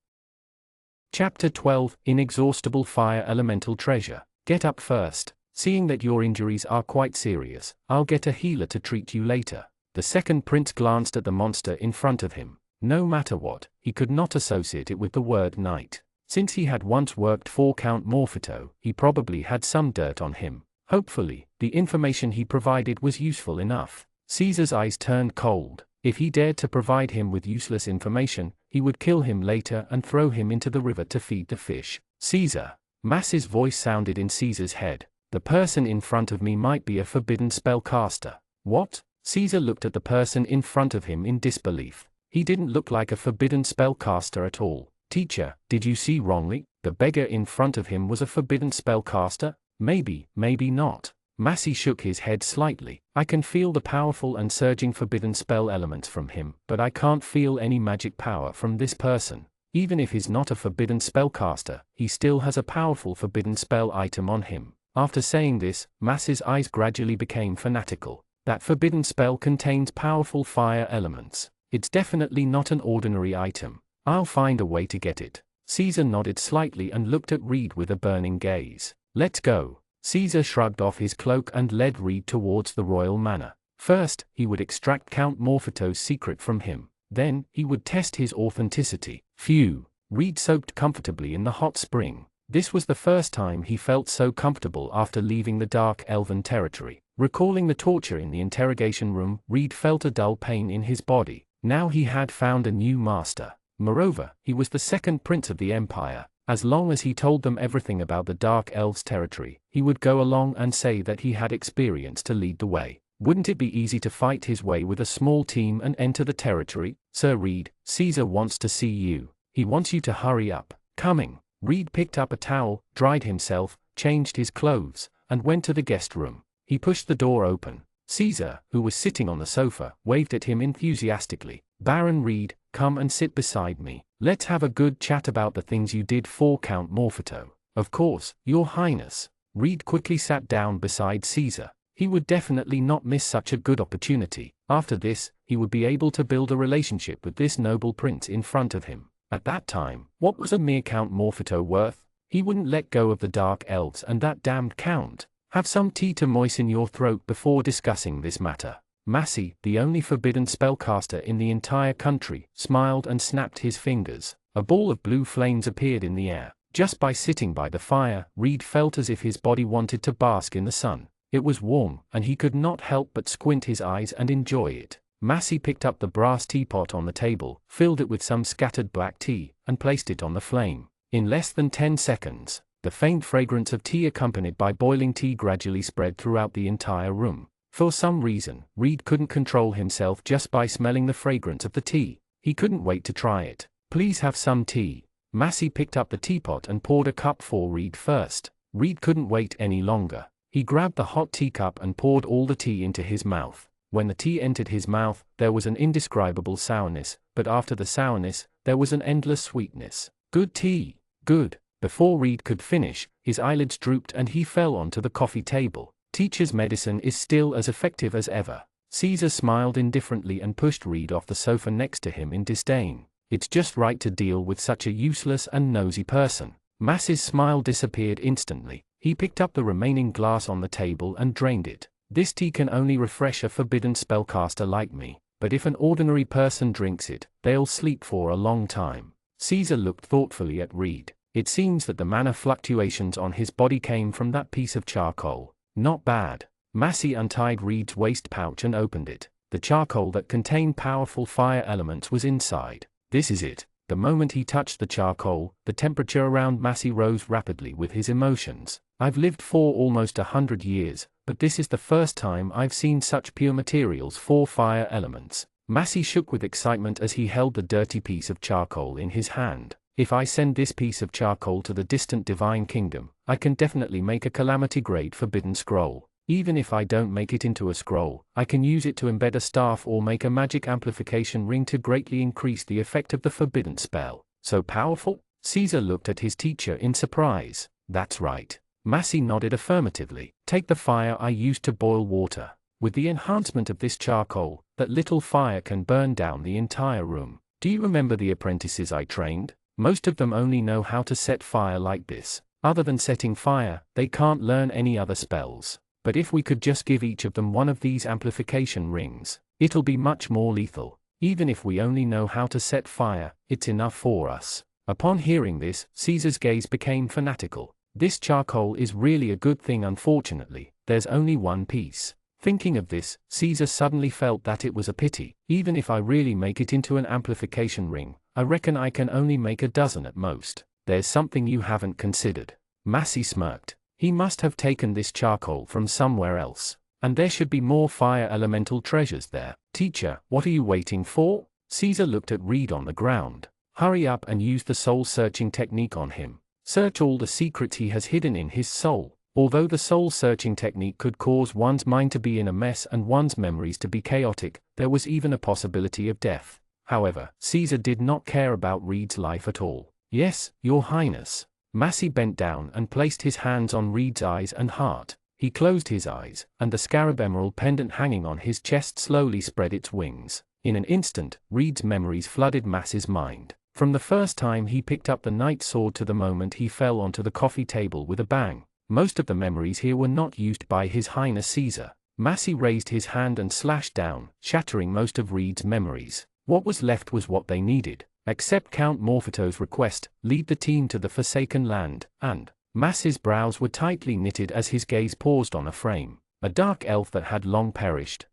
Chapter 12, Inexhaustible Fire Elemental Treasure. Get up first. Seeing that your injuries are quite serious, I'll get a healer to treat you later. The second prince glanced at the monster in front of him. No matter what, he could not associate it with the word knight. Since he had once worked for Count Morphetto, he probably had some dirt on him. Hopefully, the information he provided was useful enough. Caesar's eyes turned cold. If he dared to provide him with useless information, he would kill him later and throw him into the river to feed the fish. Caesar. Mass's voice sounded in Caesar's head. The person in front of me might be a forbidden spellcaster. What? Caesar looked at the person in front of him in disbelief. He didn't look like a forbidden spellcaster at all. Teacher, did you see wrongly? The beggar in front of him was a forbidden spellcaster? Maybe, maybe not. Massey shook his head slightly. I can feel the powerful and surging forbidden spell elements from him, but I can't feel any magic power from this person. Even if he's not a forbidden spellcaster, he still has a powerful forbidden spell item on him. After saying this, Mass's eyes gradually became fanatical. That forbidden spell contains powerful fire elements. It's definitely not an ordinary item. I'll find a way to get it. Caesar nodded slightly and looked at Reed with a burning gaze. "Let's go." Caesar shrugged off his cloak and led Reed towards the royal manor. First, he would extract Count Morphetto's secret from him. Then, he would test his authenticity. Phew! Reed soaked comfortably in the hot spring. This was the first time he felt so comfortable after leaving the dark elven territory. Recalling the torture in the interrogation room, Reed felt a dull pain in his body. Now he had found a new master. Moreover, he was the second prince of the empire. As long as he told them everything about the Dark Elves' territory, he would go along and say that he had experience to lead the way. Wouldn't it be easy to fight his way with a small team and enter the territory? "Sir Reed, Caesar wants to see you. He wants you to hurry up." "Coming." Reed picked up a towel, dried himself, changed his clothes, and went to the guest room. He pushed the door open. Caesar, who was sitting on the sofa, waved at him enthusiastically. "Baron Reed, come and sit beside me. Let's have a good chat about the things you did for Count Morphetto." "Of course, Your Highness." Reed quickly sat down beside Caesar. He would definitely not miss such a good opportunity. After this, he would be able to build a relationship with this noble prince in front of him. At that time, what was a mere Count Morphetto worth? He wouldn't let go of the Dark Elves and that damned Count. "Have some tea to moisten your throat before discussing this matter." Massey, the only forbidden spellcaster in the entire country, smiled and snapped his fingers. A ball of blue flames appeared in the air. Just by sitting by the fire, Reed felt as if his body wanted to bask in the sun. It was warm, and he could not help but squint his eyes and enjoy it. Massey picked up the brass teapot on the table, filled it with some scattered black tea, and placed it on the flame. In less than 10 seconds, the faint fragrance of tea accompanied by boiling tea gradually spread throughout the entire room. For some reason, Reed couldn't control himself just by smelling the fragrance of the tea. He couldn't wait to try it. "Please have some tea." Massey picked up the teapot and poured a cup for Reed first. Reed couldn't wait any longer. He grabbed the hot teacup and poured all the tea into his mouth. When the tea entered his mouth, there was an indescribable sourness, but after the sourness, there was an endless sweetness. "Good tea. Good." Before Reed could finish, his eyelids drooped and he fell onto the coffee table. "Teacher's medicine is still as effective as ever." Caesar smiled indifferently and pushed Reed off the sofa next to him in disdain. "It's just right to deal with such a useless and nosy person." Massey's smile disappeared instantly. He picked up the remaining glass on the table and drained it. "This tea can only refresh a forbidden spellcaster like me, but if an ordinary person drinks it, they'll sleep for a long time." Caesar looked thoughtfully at Reed. It seems that the mana fluctuations on his body came from that piece of charcoal. Not bad. Massey untied Reed's waist pouch and opened it. The charcoal that contained powerful fire elements was inside. "This is it." The moment he touched the charcoal, the temperature around Massey rose rapidly with his emotions. "I've lived for almost 100 years, but this is the first time I've seen such pure materials for fire elements." Massey shook with excitement as he held the dirty piece of charcoal in his hand. "If I send this piece of charcoal to the distant divine kingdom, I can definitely make a calamity-grade forbidden scroll. Even if I don't make it into a scroll, I can use it to embed a staff or make a magic amplification ring to greatly increase the effect of the forbidden spell." "So powerful?" Caesar looked at his teacher in surprise. "That's right." Massey nodded affirmatively. "Take the fire I used to boil water. With the enhancement of this charcoal, that little fire can burn down the entire room. Do you remember the apprentices I trained? Most of them only know how to set fire like this. Other than setting fire, they can't learn any other spells. But if we could just give each of them one of these amplification rings, it'll be much more lethal. Even if we only know how to set fire, it's enough for us." Upon hearing this, Caesar's gaze became fanatical. "This charcoal is really a good thing. Unfortunately, there's only one piece." Thinking of this, Caesar suddenly felt that it was a pity. "Even if I really make it into an amplification ring, I reckon I can only make a dozen at most." "There's something you haven't considered." Massey smirked. He must have taken this charcoal from somewhere else. And there should be more fire elemental treasures there. "Teacher, what are you waiting for?" Caesar looked at Reed on the ground. "Hurry up and use the soul-searching technique on him. Search all the secrets he has hidden in his soul." Although the soul-searching technique could cause one's mind to be in a mess and one's memories to be chaotic, there was even a possibility of death. However, Caesar did not care about Reed's life at all. "Yes, Your Highness." Massey bent down and placed his hands on Reed's eyes and heart. He closed his eyes, and the scarab emerald pendant hanging on his chest slowly spread its wings. In an instant, Reed's memories flooded Massey's mind. From the first time he picked up the night sword to the moment he fell onto the coffee table with a bang. Most of the memories here were not used by His Highness Caesar. Massey raised his hand and slashed down, shattering most of Reed's memories. What was left was what they needed. Accept Count Morphetto's request, lead the team to the Forsaken Land, and Massey's brows were tightly knitted as his gaze paused on a frame, a dark elf that had long perished.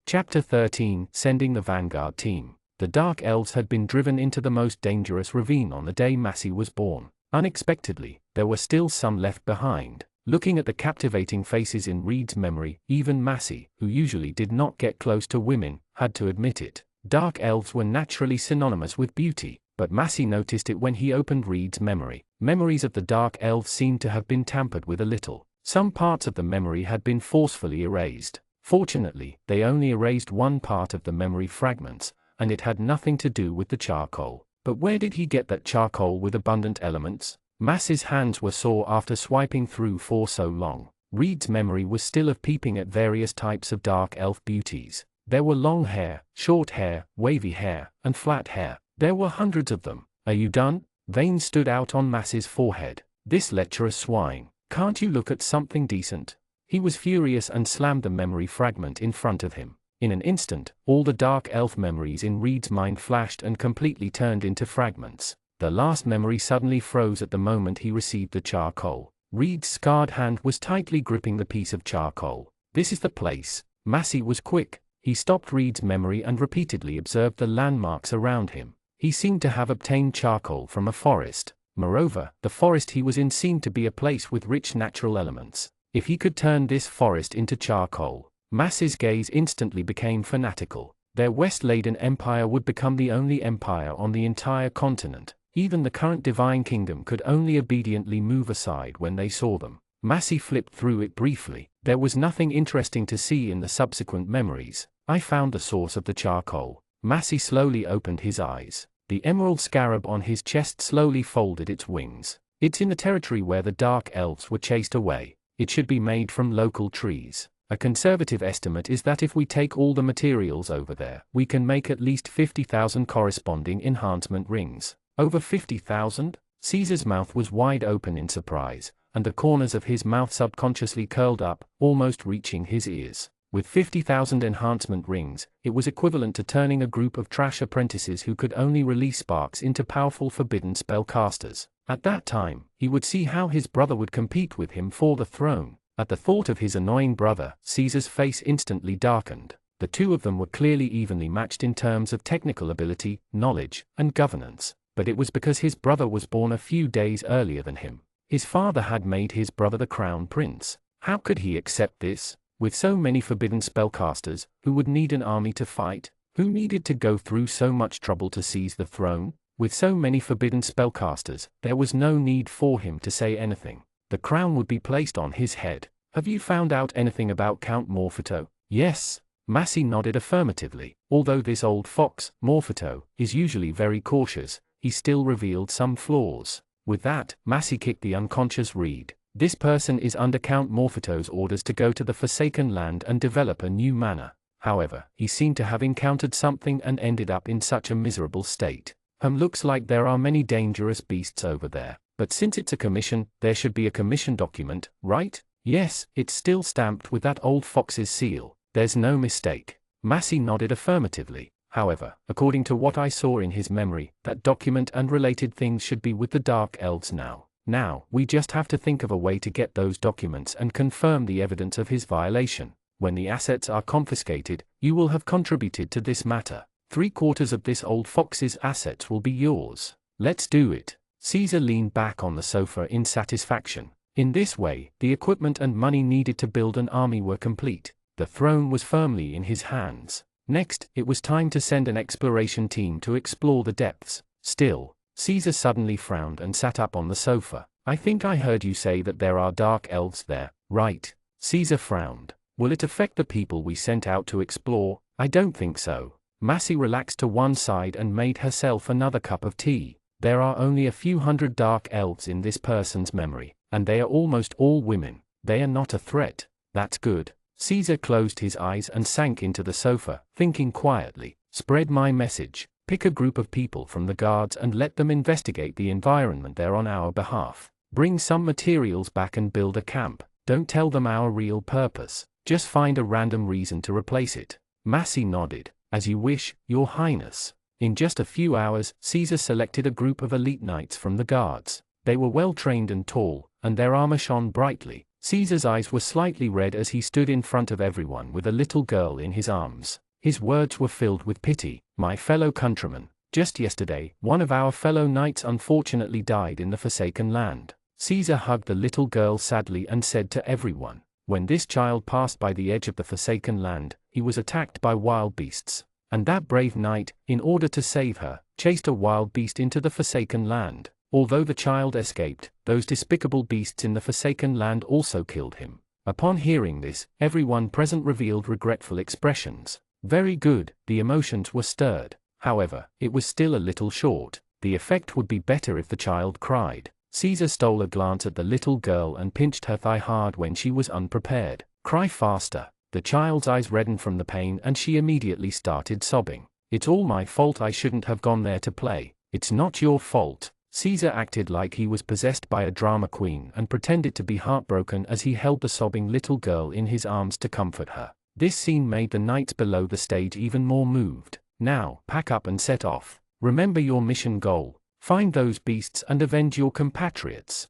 Chapter 13, Sending the Vanguard Team. The Dark Elves had been driven into the most dangerous ravine on the day Massey was born. Unexpectedly, there were still some left behind. Looking at the captivating faces in Reed's memory, even Massey, who usually did not get close to women, had to admit it. Dark Elves were naturally synonymous with beauty, but Massey noticed it when he opened Reed's memory. Memories of the Dark Elves seemed to have been tampered with a little. Some parts of the memory had been forcefully erased. Fortunately, they only erased one part of the memory fragments, and it had nothing to do with the charcoal. But where did he get that charcoal with abundant elements? Massey's hands were sore after swiping through for so long. Reed's memory was still of peeping at various types of dark elf beauties. There were long hair, short hair, wavy hair, and flat hair. There were hundreds of them. Are you done? Veins stood out on Massey's forehead. This lecherous swine. Can't you look at something decent? He was furious and slammed the memory fragment in front of him. In an instant, all the dark elf memories in Reed's mind flashed and completely turned into fragments. The last memory suddenly froze at the moment he received the charcoal. Reed's scarred hand was tightly gripping the piece of charcoal. This is the place. Massey was quick. He stopped Reed's memory and repeatedly observed the landmarks around him. He seemed to have obtained charcoal from a forest. Moreover, the forest he was in seemed to be a place with rich natural elements. If he could turn this forest into charcoal, Massey's gaze instantly became fanatical. Their west-laden empire would become the only empire on the entire continent. Even the current divine kingdom could only obediently move aside when they saw them. Massey flipped through it briefly. There was nothing interesting to see in the subsequent memories. I found the source of the charcoal. Massey slowly opened his eyes. The emerald scarab on his chest slowly folded its wings. It's in the territory where the dark elves were chased away. It should be made from local trees. A conservative estimate is that if we take all the materials over there, we can make at least 50,000 corresponding enhancement rings. Over 50,000? Caesar's mouth was wide open in surprise, and the corners of his mouth subconsciously curled up, almost reaching his ears. With 50,000 enhancement rings, it was equivalent to turning a group of trash apprentices who could only release sparks into powerful forbidden spellcasters. At that time, he would see how his brother would compete with him for the throne. At the thought of his annoying brother, Caesar's face instantly darkened. The two of them were clearly evenly matched in terms of technical ability, knowledge, and governance. But it was because his brother was born a few days earlier than him. His father had made his brother the crown prince. How could he accept this? With so many forbidden spellcasters, who would need an army to fight? Who needed to go through so much trouble to seize the throne? With so many forbidden spellcasters, there was no need for him to say anything. The crown would be placed on his head. Have you found out anything about Count Morphetto? Yes. Massey nodded affirmatively. Although this old fox, Morphetto, is usually very cautious, he still revealed some flaws. With that, Massey kicked the unconscious Reed. This person is under Count Morphetto's orders to go to the Forsaken Land and develop a new manor. However, he seemed to have encountered something and ended up in such a miserable state. Looks like there are many dangerous beasts over there. But since it's a commission, there should be a commission document, right? Yes, it's still stamped with that old fox's seal. There's no mistake. Massey nodded affirmatively. However, according to what I saw in his memory, that document and related things should be with the Dark Elves now. Now, we just have to think of a way to get those documents and confirm the evidence of his violation. When the assets are confiscated, you will have contributed to this matter. 3/4 of this old fox's assets will be yours. Let's do it. Caesar leaned back on the sofa in satisfaction. In this way, the equipment and money needed to build an army were complete. The throne was firmly in his hands. Next, it was time to send an exploration team to explore the depths. Still, Caesar suddenly frowned and sat up on the sofa. I think I heard you say that there are dark elves there, right? Caesar frowned. Will it affect the people we sent out to explore? I don't think so. Massey relaxed to one side and made herself another cup of tea. There are only a few hundred dark elves in this person's memory, and they are almost all women. They are not a threat. That's good. Caesar closed his eyes and sank into the sofa, thinking quietly. Spread my message. Pick a group of people from the guards and let them investigate the environment there on our behalf. Bring some materials back and build a camp. Don't tell them our real purpose, just find a random reason to replace it." Massey nodded. "As you wish, Your Highness." In just a few hours, Caesar selected a group of elite knights from the guards. They were well trained and tall, and their armor shone brightly. Caesar's eyes were slightly red as he stood in front of everyone with a little girl in his arms. His words were filled with pity. "My fellow countrymen, just yesterday, one of our fellow knights unfortunately died in the Forsaken Land." Caesar hugged the little girl sadly and said to everyone, "When this child passed by the edge of the Forsaken Land, he was attacked by wild beasts. And that brave knight, in order to save her, chased a wild beast into the Forsaken Land. Although the child escaped, those despicable beasts in the Forsaken Land also killed him." Upon hearing this, everyone present revealed regretful expressions. Very good, the emotions were stirred. However, it was still a little short. The effect would be better if the child cried. Caesar stole a glance at the little girl and pinched her thigh hard when she was unprepared. "Cry faster." The child's eyes reddened from the pain and she immediately started sobbing. "It's all my fault, I shouldn't have gone there to play." "It's not your fault." Caesar acted like he was possessed by a drama queen and pretended to be heartbroken as he held the sobbing little girl in his arms to comfort her. This scene made the knights below the stage even more moved. "Now, pack up and set off. Remember your mission goal. Find those beasts and avenge your compatriots."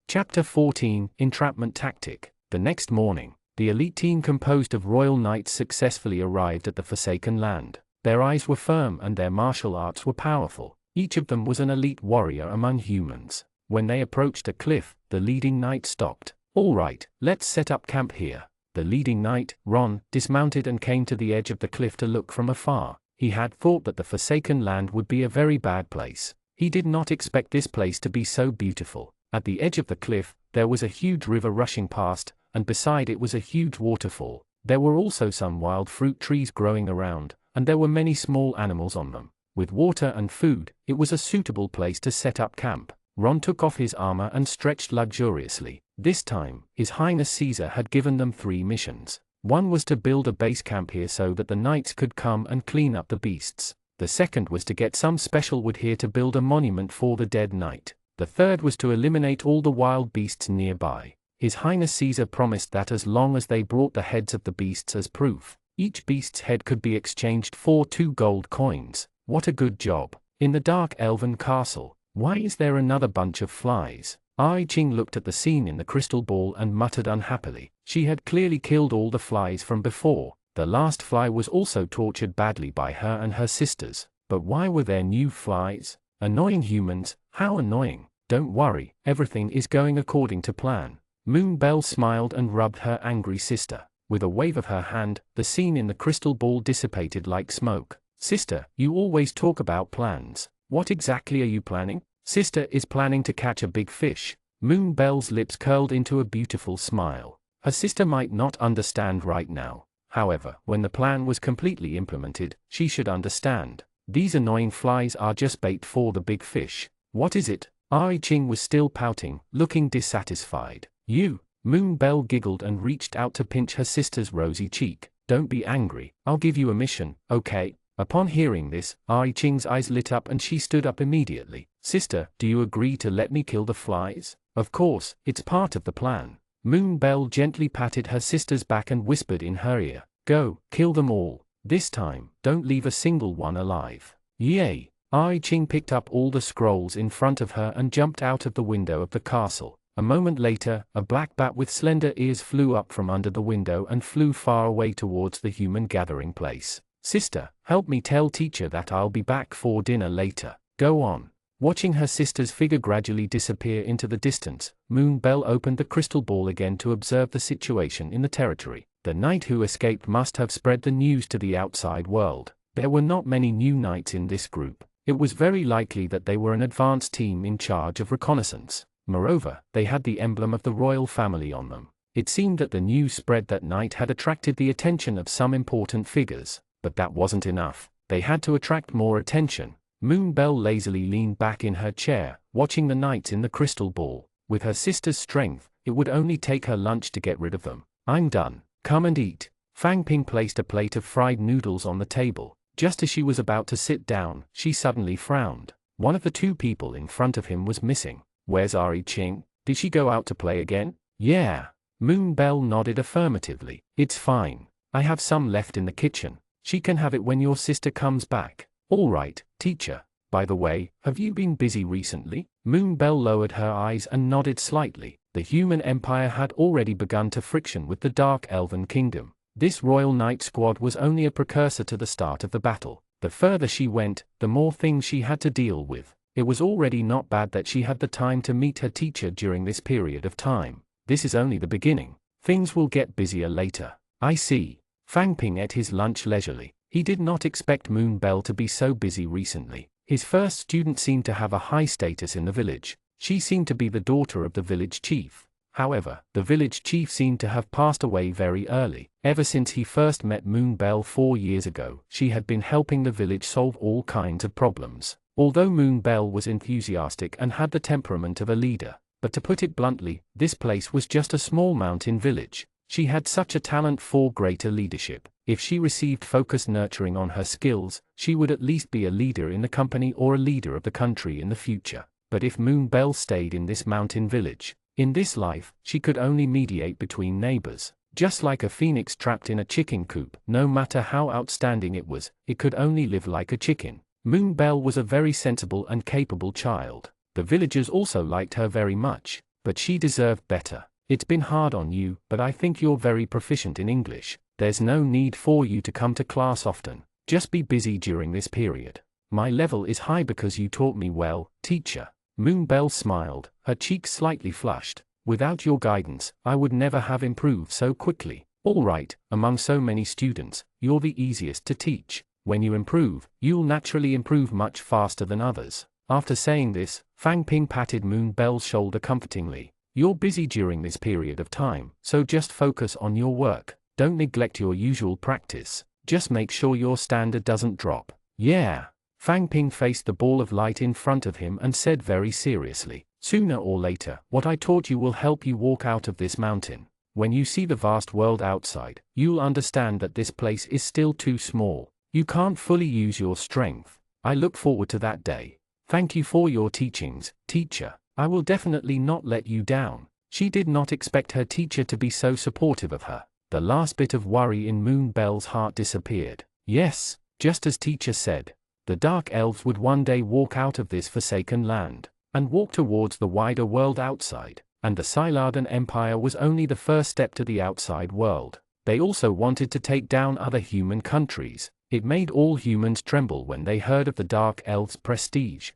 Chapter 14, Entrapment Tactic. The next morning, the elite team composed of royal knights successfully arrived at the Forsaken Land. Their eyes were firm and their martial arts were powerful. Each of them was an elite warrior among humans. When they approached a cliff, the leading knight stopped. "All right, let's set up camp here." The leading knight, Ron, dismounted and came to the edge of the cliff to look from afar. He had thought that the Forsaken Land would be a very bad place. He did not expect this place to be so beautiful. At the edge of the cliff, there was a huge river rushing past, and beside it was a huge waterfall. There were also some wild fruit trees growing around, and there were many small animals on them. With water and food, it was a suitable place to set up camp. Ron took off his armor and stretched luxuriously. This time, His Highness Caesar had given them 3 missions. One was to build a base camp here so that the knights could come and clean up the beasts. The second was to get some special wood here to build a monument for the dead knight. The third was to eliminate all the wild beasts nearby. His Highness Caesar promised that as long as they brought the heads of the beasts as proof, each beast's head could be exchanged for 2 gold coins. What a good job. In the dark elven castle, why is there another bunch of flies? Ai Ching looked at the scene in the crystal ball and muttered unhappily. She had clearly killed all the flies from before. The last fly was also tortured badly by her and her sisters. But why were there new flies? Annoying humans, how annoying. Don't worry, everything is going according to plan. Moonbell smiled and rubbed her angry sister. With a wave of her hand, the scene in the crystal ball dissipated like smoke. "Sister, you always talk about plans. What exactly are you planning?" "Sister is planning to catch a big fish." Moonbell's lips curled into a beautiful smile. Her sister might not understand right now. However, when the plan was completely implemented, she should understand. These annoying flies are just bait for the big fish. "What is it?" Ai Ching was still pouting, looking dissatisfied. "You." Moonbell giggled and reached out to pinch her sister's rosy cheek. "Don't be angry. I'll give you a mission, okay?" Upon hearing this, Ai Ching's eyes lit up and she stood up immediately. "Sister, do you agree to let me kill the flies?" "Of course, it's part of the plan." Moonbell gently patted her sister's back and whispered in her ear, "Go, kill them all. This time, don't leave a single one alive." "Yay!" Ai Ching picked up all the scrolls in front of her and jumped out of the window of the castle. A moment later, a black bat with slender ears flew up from under the window and flew far away towards the human gathering place. "Sister, help me tell teacher that I'll be back for dinner later. Go on." Watching her sister's figure gradually disappear into the distance, Moonbell opened the crystal ball again to observe the situation in the territory. The knight who escaped must have spread the news to the outside world. There were not many new knights in this group. It was very likely that they were an advanced team in charge of reconnaissance. Moreover, they had the emblem of the royal family on them. It seemed that the news spread that night had attracted the attention of some important figures. But that wasn't enough. They had to attract more attention. Moonbell lazily leaned back in her chair, watching the knights in the crystal ball. With her sister's strength, it would only take her lunch to get rid of them. "I'm done. Come and eat." Fang Ping placed a plate of fried noodles on the table. Just as she was about to sit down, she suddenly frowned. One of the two people in front of him was missing. Where's Ari Ching? Did she go out to play again? Yeah. Moonbell nodded affirmatively. It's fine. I have some left in the kitchen. She can have it when your sister comes back. All right, teacher. By the way, have you been busy recently? Moonbell lowered her eyes and nodded slightly. The human empire had already begun to friction with the Dark Elven Kingdom. This Royal Knight squad was only a precursor to the start of the battle. The further she went, the more things she had to deal with. It was already not bad that she had the time to meet her teacher during this period of time. This is only the beginning. Things will get busier later. I see. Fang Ping ate his lunch leisurely. He did not expect Moonbell to be so busy recently. His first student seemed to have a high status in the village. She seemed to be the daughter of the village chief. However, the village chief seemed to have passed away very early. Ever since he first met Moonbell 4 years ago, she had been helping the village solve all kinds of problems. Although Moonbell was enthusiastic and had the temperament of a leader, but to put it bluntly, this place was just a small mountain village. She had such a talent for greater leadership. If she received focused nurturing on her skills, she would at least be a leader in the company or a leader of the country in the future. But if Moonbell stayed in this mountain village, in this life, she could only mediate between neighbors. Just like a phoenix trapped in a chicken coop, no matter how outstanding it was, it could only live like a chicken. Moonbell was a very sensible and capable child. The villagers also liked her very much, but she deserved better. It's been hard on you, but I think you're very proficient in English. There's no need for you to come to class often. Just be busy during this period. My level is high because you taught me well, teacher. Moonbell smiled, her cheeks slightly flushed. Without your guidance, I would never have improved so quickly. All right, among so many students, you're the easiest to teach. When you improve, you'll naturally improve much faster than others. After saying this, Fang Ping patted Moonbell's shoulder comfortingly. You're busy during this period of time, so just focus on your work. Don't neglect your usual practice. Just make sure your standard doesn't drop. Yeah. Fang Ping faced the ball of light in front of him and said very seriously, sooner or later, what I taught you will help you walk out of this mountain. When you see the vast world outside, you'll understand that this place is still too small. You can't fully use your strength. I look forward to that day. Thank you for your teachings, teacher. I will definitely not let you down. She did not expect her teacher to be so supportive of her. The last bit of worry in Moonbell's heart disappeared. Yes, just as teacher said, the Dark Elves would one day walk out of this forsaken land, and walk towards the wider world outside, and the Sylardan Empire was only the first step to the outside world. They also wanted to take down other human countries. It made all humans tremble when they heard of the Dark Elves' prestige.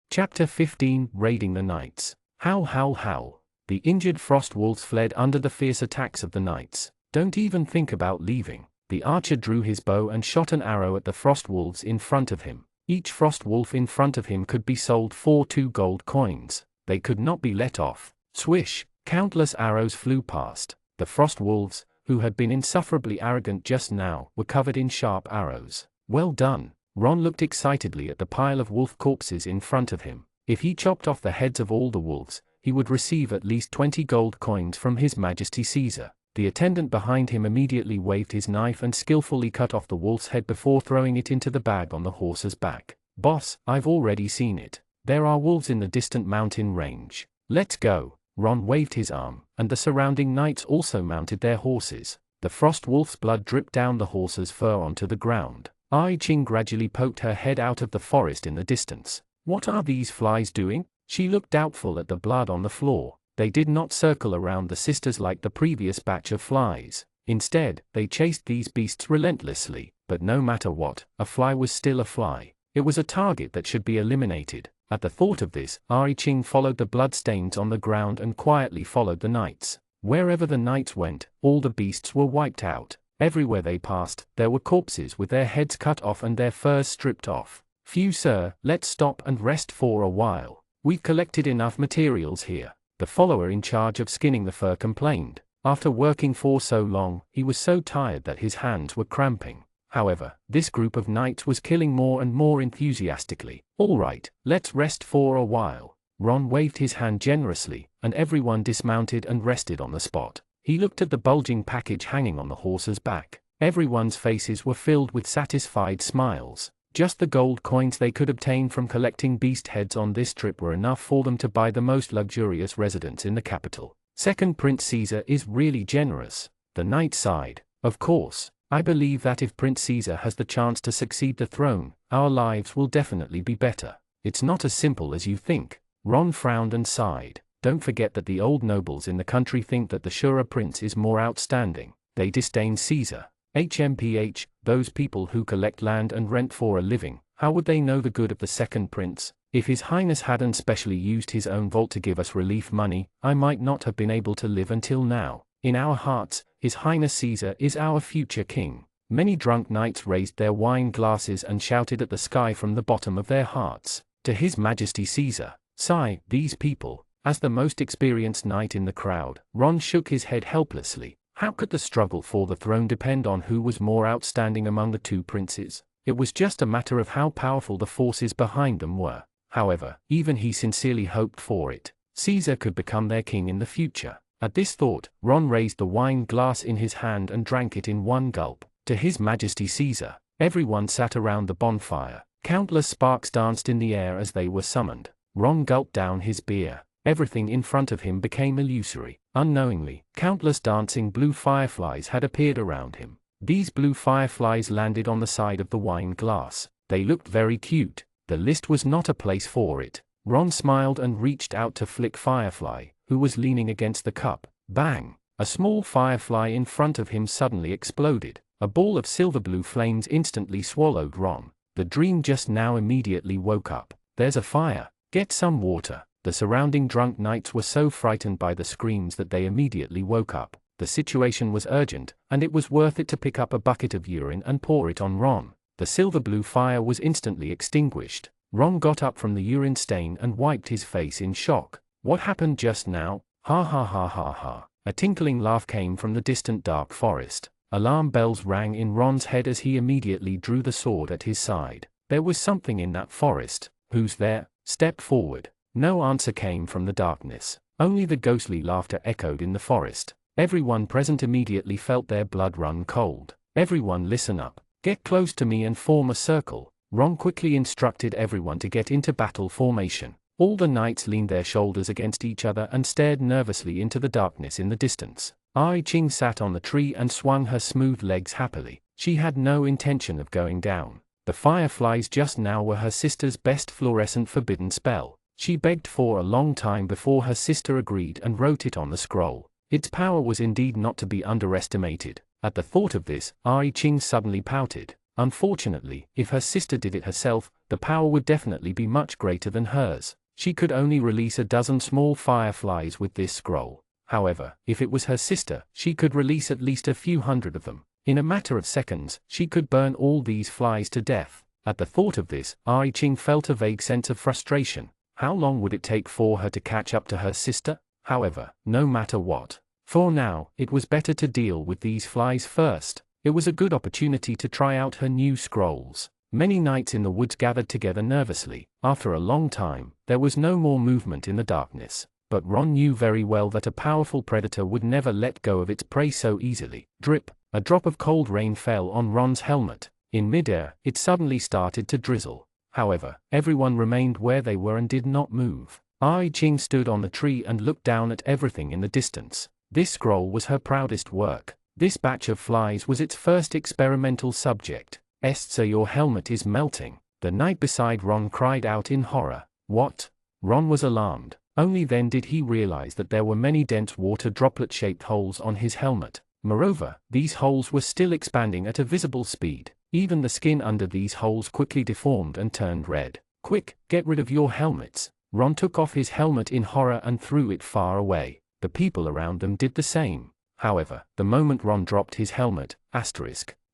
Chapter 15, Raiding the Knights. Howl, howl, howl. The injured frost wolves fled under the fierce attacks of the knights. Don't even think about leaving. The archer drew his bow and shot an arrow at the frost wolves in front of him. Each frost wolf in front of him could be sold for 2 gold coins. They could not be let off. Swish! Countless arrows flew past. The frost wolves, who had been insufferably arrogant just now, were covered in sharp arrows. Well done. Ron looked excitedly at the pile of wolf corpses in front of him. If he chopped off the heads of all the wolves, he would receive at least 20 gold coins from His Majesty Caesar. The attendant behind him immediately waved his knife and skillfully cut off the wolf's head before throwing it into the bag on the horse's back. Boss, I've already seen it. There are wolves in the distant mountain range. Let's go. Ron waved his arm, and the surrounding knights also mounted their horses. The frost wolf's blood dripped down the horse's fur onto the ground. Ai Ching gradually poked her head out of the forest in the distance. What are these flies doing? She looked doubtful at the blood on the floor. They did not circle around the sisters like the previous batch of flies. Instead, they chased these beasts relentlessly. But no matter what, a fly was still a fly. It was a target that should be eliminated. At the thought of this, Ai Ching followed the bloodstains on the ground and quietly followed the knights. Wherever the knights went, all the beasts were wiped out. Everywhere they passed, there were corpses with their heads cut off and their furs stripped off. Phew, sir, let's stop and rest for a while. We've collected enough materials here. The follower in charge of skinning the fur complained. After working for so long, he was so tired that his hands were cramping. However, this group of knights was killing more and more enthusiastically. All right, let's rest for a while. Ron waved his hand generously, and everyone dismounted and rested on the spot. He looked at the bulging package hanging on the horse's back. Everyone's faces were filled with satisfied smiles. Just the gold coins they could obtain from collecting beast heads on this trip were enough for them to buy the most luxurious residence in the capital. Second Prince Caesar is really generous. The knight sighed. Of course, I believe that if Prince Caesar has the chance to succeed the throne, our lives will definitely be better. It's not as simple as you think. Ron frowned and sighed. Don't forget that the old nobles in the country think that the surer prince is more outstanding. They disdain Caesar. HMPH, those people who collect land and rent for a living, how would they know the good of the second prince? If His Highness hadn't specially used his own vault to give us relief money, I might not have been able to live until now. In our hearts, His Highness Caesar is our future king. Many drunk knights raised their wine glasses and shouted at the sky from the bottom of their hearts. To His Majesty Caesar. Sigh, these people. As the most experienced knight in the crowd, Ron shook his head helplessly. How could the struggle for the throne depend on who was more outstanding among the two princes? It was just a matter of how powerful the forces behind them were. However, even he sincerely hoped for it. Caesar could become their king in the future. At this thought, Ron raised the wine glass in his hand and drank it in one gulp. To His Majesty Caesar. Everyone sat around the bonfire. Countless sparks danced in the air as they were summoned. Ron gulped down his beer. Everything in front of him became illusory. Unknowingly, countless dancing blue fireflies had appeared around him. These blue fireflies landed on the side of the wine glass. They looked very cute. The list was not a place for it. Ron smiled and reached out to flick Firefly, who was leaning against the cup. Bang! A small firefly in front of him suddenly exploded. A ball of silver blue flames instantly swallowed Ron. The dream just now immediately woke up. There's a fire. Get some water. The surrounding drunk knights were so frightened by the screams that they immediately woke up. The situation was urgent, and it was worth it to pick up a bucket of urine and pour it on Ron. The silver blue fire was instantly extinguished. Ron got up from the urine stain and wiped his face in shock. What happened just now? Ha ha ha ha ha. A tinkling laugh came from the distant dark forest. Alarm bells rang in Ron's head as he immediately drew the sword at his side. There was something in that forest. Who's there? Step forward. No answer came from the darkness. Only the ghostly laughter echoed in the forest. Everyone present immediately felt their blood run cold. Everyone listen up. Get close to me and form a circle. Ron quickly instructed everyone to get into battle formation. All the knights leaned their shoulders against each other and stared nervously into the darkness in the distance. Ai Ching sat on the tree and swung her smooth legs happily. She had no intention of going down. The fireflies just now were her sister's best fluorescent forbidden spell. She begged for a long time before her sister agreed and wrote it on the scroll. Its power was indeed not to be underestimated. At the thought of this, Ai Ching suddenly pouted. Unfortunately, if her sister did it herself, the power would definitely be much greater than hers. She could only release a dozen small fireflies with this scroll. However, if it was her sister, she could release at least a few hundred of them. In a matter of seconds, she could burn all these flies to death. At the thought of this, Ai Ching felt a vague sense of frustration. How long would it take for her to catch up to her sister? However, no matter what. For now, it was better to deal with these flies first. It was a good opportunity to try out her new scrolls. Many knights in the woods gathered together nervously. After a long time, there was no more movement in the darkness. But Ron knew very well that a powerful predator would never let go of its prey so easily. Drip! A drop of cold rain fell on Ron's helmet. In midair, it suddenly started to drizzle. However, everyone remained where they were and did not move. Ai Ching stood on the tree and looked down at everything in the distance. This scroll was her proudest work. This batch of flies was its first experimental subject. Sir, your helmet is melting. The knight beside Ron cried out in horror. What? Ron was alarmed. Only then did he realize that there were many dense water droplet-shaped holes on his helmet. Moreover, these holes were still expanding at a visible speed. Even the skin under these holes quickly deformed and turned red. Quick, get rid of your helmets. Ron took off his helmet in horror and threw it far away. The people around them did the same. However, the moment Ron dropped his helmet,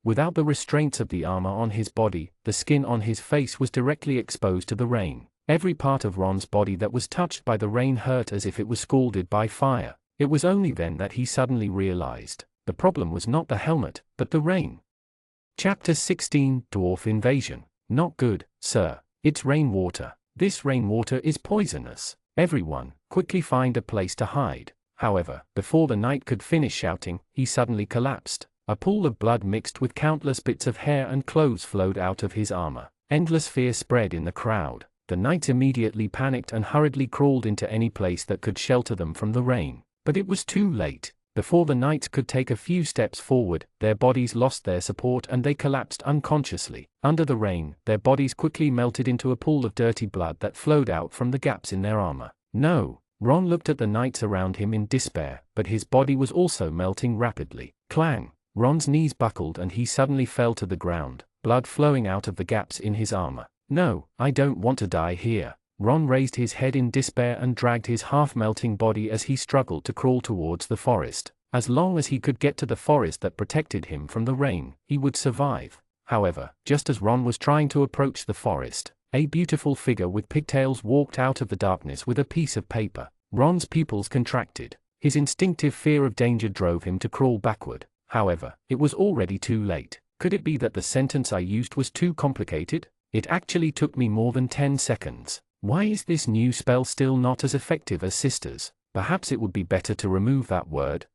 without the restraints of the armor on his body, the skin on his face was directly exposed to the rain. Every part of Ron's body that was touched by the rain hurt as if it was scalded by fire. It was only then that he suddenly realized. The problem was not the helmet, but the rain. Chapter 16, Dwarf Invasion. Not good, sir. It's rainwater. This rainwater is poisonous. Everyone, quickly find a place to hide. However, before the knight could finish shouting, he suddenly collapsed. A pool of blood mixed with countless bits of hair and clothes flowed out of his armor. Endless fear spread in the crowd. The knights immediately panicked and hurriedly crawled into any place that could shelter them from the rain. But it was too late. Before the knights could take a few steps forward, their bodies lost their support and they collapsed unconsciously. Under the rain, their bodies quickly melted into a pool of dirty blood that flowed out from the gaps in their armor. No! Ron looked at the knights around him in despair, but his body was also melting rapidly. Clang! Ron's knees buckled and he suddenly fell to the ground, blood flowing out of the gaps in his armor. No, I don't want to die here. Ron raised his head in despair and dragged his half-melting body as he struggled to crawl towards the forest. As long as he could get to the forest that protected him from the rain, he would survive. However, just as Ron was trying to approach the forest, a beautiful figure with pigtails walked out of the darkness with a piece of paper. Ron's pupils contracted. His instinctive fear of danger drove him to crawl backward. However, it was already too late. Could it be that the sentence I used was too complicated? It actually took me more than 10 seconds. Why is this new spell still not as effective as Sisters? Perhaps it would be better to remove that word.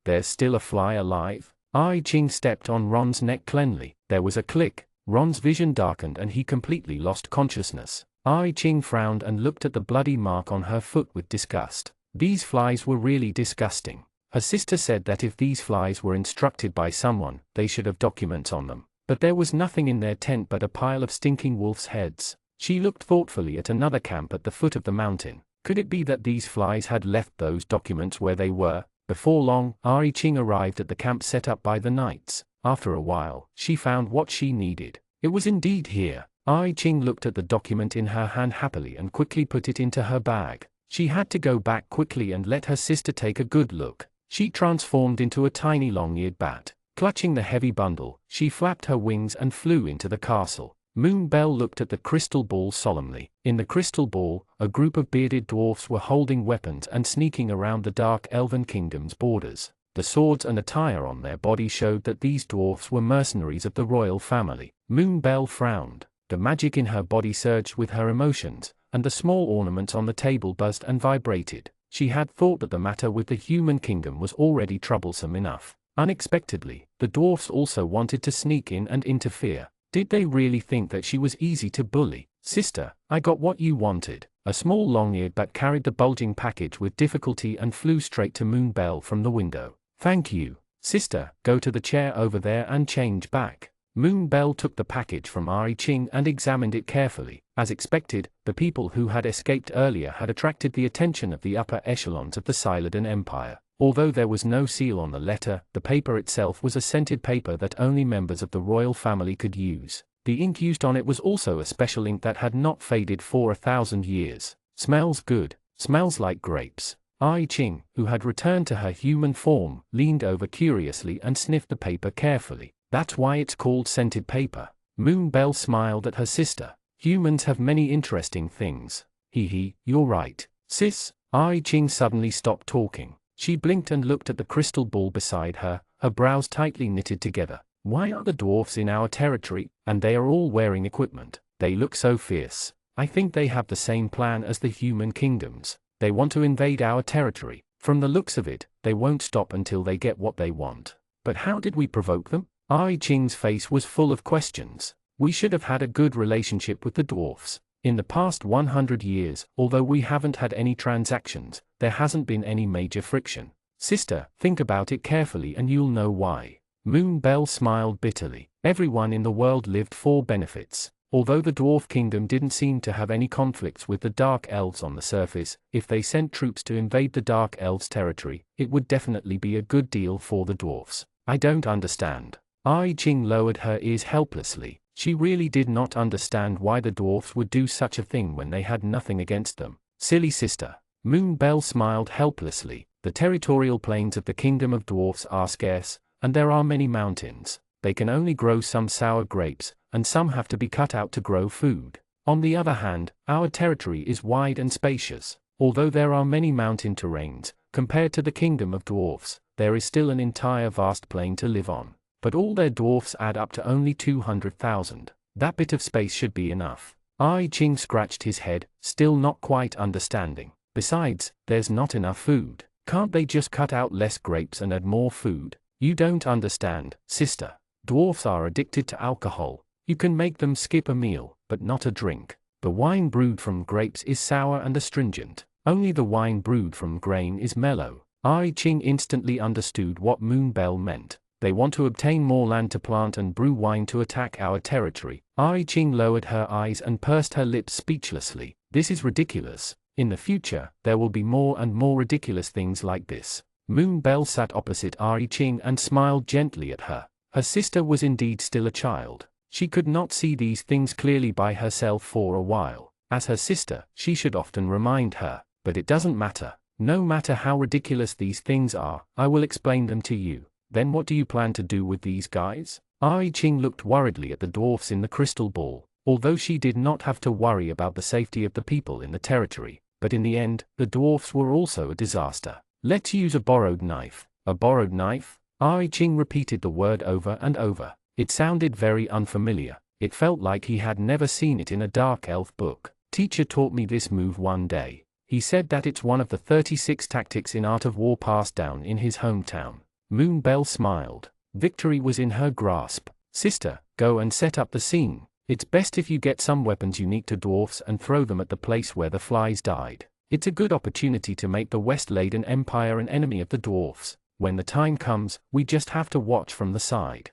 There's still a fly alive? I Ching stepped on Ron's neck cleanly. There was a click. Ron's vision darkened and he completely lost consciousness. I Ching frowned and looked at the bloody mark on her foot with disgust. These flies were really disgusting. Her sister said that if these flies were instructed by someone, they should have documents on them. But there was nothing in their tent but a pile of stinking wolves' heads. She looked thoughtfully at another camp at the foot of the mountain. Could it be that these flies had left those documents where they were? Before long, Ari Ching arrived at the camp set up by the knights. After a while, she found what she needed. It was indeed here. Ari Ching looked at the document in her hand happily and quickly put it into her bag. She had to go back quickly and let her sister take a good look. She transformed into a tiny long-eared bat. Clutching the heavy bundle, she flapped her wings and flew into the castle. Moon Bell looked at the crystal ball solemnly. In the crystal ball, a group of bearded dwarfs were holding weapons and sneaking around the dark elven kingdom's borders. The swords and attire on their bodies showed that these dwarfs were mercenaries of the royal family. Moon Bell frowned. The magic in her body surged with her emotions, and the small ornaments on the table buzzed and vibrated. She had thought that the matter with the human kingdom was already troublesome enough. Unexpectedly, the dwarfs also wanted to sneak in and interfere. Did they really think that she was easy to bully? Sister, I got what you wanted. A small long-eared bat carried the bulging package with difficulty and flew straight to Moon Bell from the window. Thank you. Sister, go to the chair over there and change back. Moon Bell took the package from Ari Ching and examined it carefully. As expected, the people who had escaped earlier had attracted the attention of the upper echelons of the Siladan Empire. Although there was no seal on the letter, the paper itself was a scented paper that only members of the royal family could use. The ink used on it was also a special ink that had not faded for 1,000 years. Smells good. Smells like grapes. Ai Ching, who had returned to her human form, leaned over curiously and sniffed the paper carefully. That's why it's called scented paper. Moon Bell smiled at her sister. Humans have many interesting things. Hee, you're right. Sis. Ai Ching suddenly stopped talking. She blinked and looked at the crystal ball beside her, her brows tightly knitted together. Why are the dwarfs in our territory, and they are all wearing equipment? They look so fierce. I think they have the same plan as the human kingdoms. They want to invade our territory. From the looks of it, they won't stop until they get what they want. But how did we provoke them? Ai Ching's face was full of questions. We should have had a good relationship with the dwarfs. In the past 100 years, although we haven't had any transactions, there hasn't been any major friction. Sister, think about it carefully and you'll know why. Moon Bell smiled bitterly. Everyone in the world lived for benefits. Although the dwarf kingdom didn't seem to have any conflicts with the dark elves on the surface, if they sent troops to invade the dark elves' territory, it would definitely be a good deal for the dwarfs. I don't understand. Ai Ching lowered her ears helplessly. She really did not understand why the dwarfs would do such a thing when they had nothing against them. Silly sister. Moon Bell smiled helplessly. The territorial plains of the kingdom of dwarfs are scarce, and there are many mountains. They can only grow some sour grapes, and some have to be cut out to grow food. On the other hand, our territory is wide and spacious. Although there are many mountain terrains, compared to the kingdom of dwarfs, there is still an entire vast plain to live on. But all their dwarfs add up to only 200,000. That bit of space should be enough. Ai Ching scratched his head, still not quite understanding. Besides, there's not enough food. Can't they just cut out less grapes and add more food? You don't understand, sister. Dwarfs are addicted to alcohol. You can make them skip a meal, but not a drink. The wine brewed from grapes is sour and astringent. Only the wine brewed from grain is mellow. Ari Ching instantly understood what Moonbell meant. They want to obtain more land to plant and brew wine to attack our territory. Ari Ching lowered her eyes and pursed her lips speechlessly. This is ridiculous. In the future, there will be more and more ridiculous things like this. Moonbell sat opposite Ari Ching and smiled gently at her. Her sister was indeed still a child. She could not see these things clearly by herself for a while. As her sister, she should often remind her. But it doesn't matter. No matter how ridiculous these things are, I will explain them to you. Then what do you plan to do with these guys? Ari Ching looked worriedly at the dwarfs in the crystal ball. Although she did not have to worry about the safety of the people in the territory, but in the end, the dwarfs were also a disaster. Let's use a borrowed knife. A borrowed knife? Ari Ching repeated the word over and over. It sounded very unfamiliar. It felt like he had never seen it in a dark elf book. Teacher taught me this move one day. He said that it's one of the 36 tactics in Art of War passed down in his hometown. Moonbell smiled. Victory was in her grasp. Sister, go and set up the scene. It's best if you get some weapons unique to dwarfs and throw them at the place where the flies died. It's a good opportunity to make the West-Laden Empire an enemy of the dwarfs. When the time comes, we just have to watch from the side.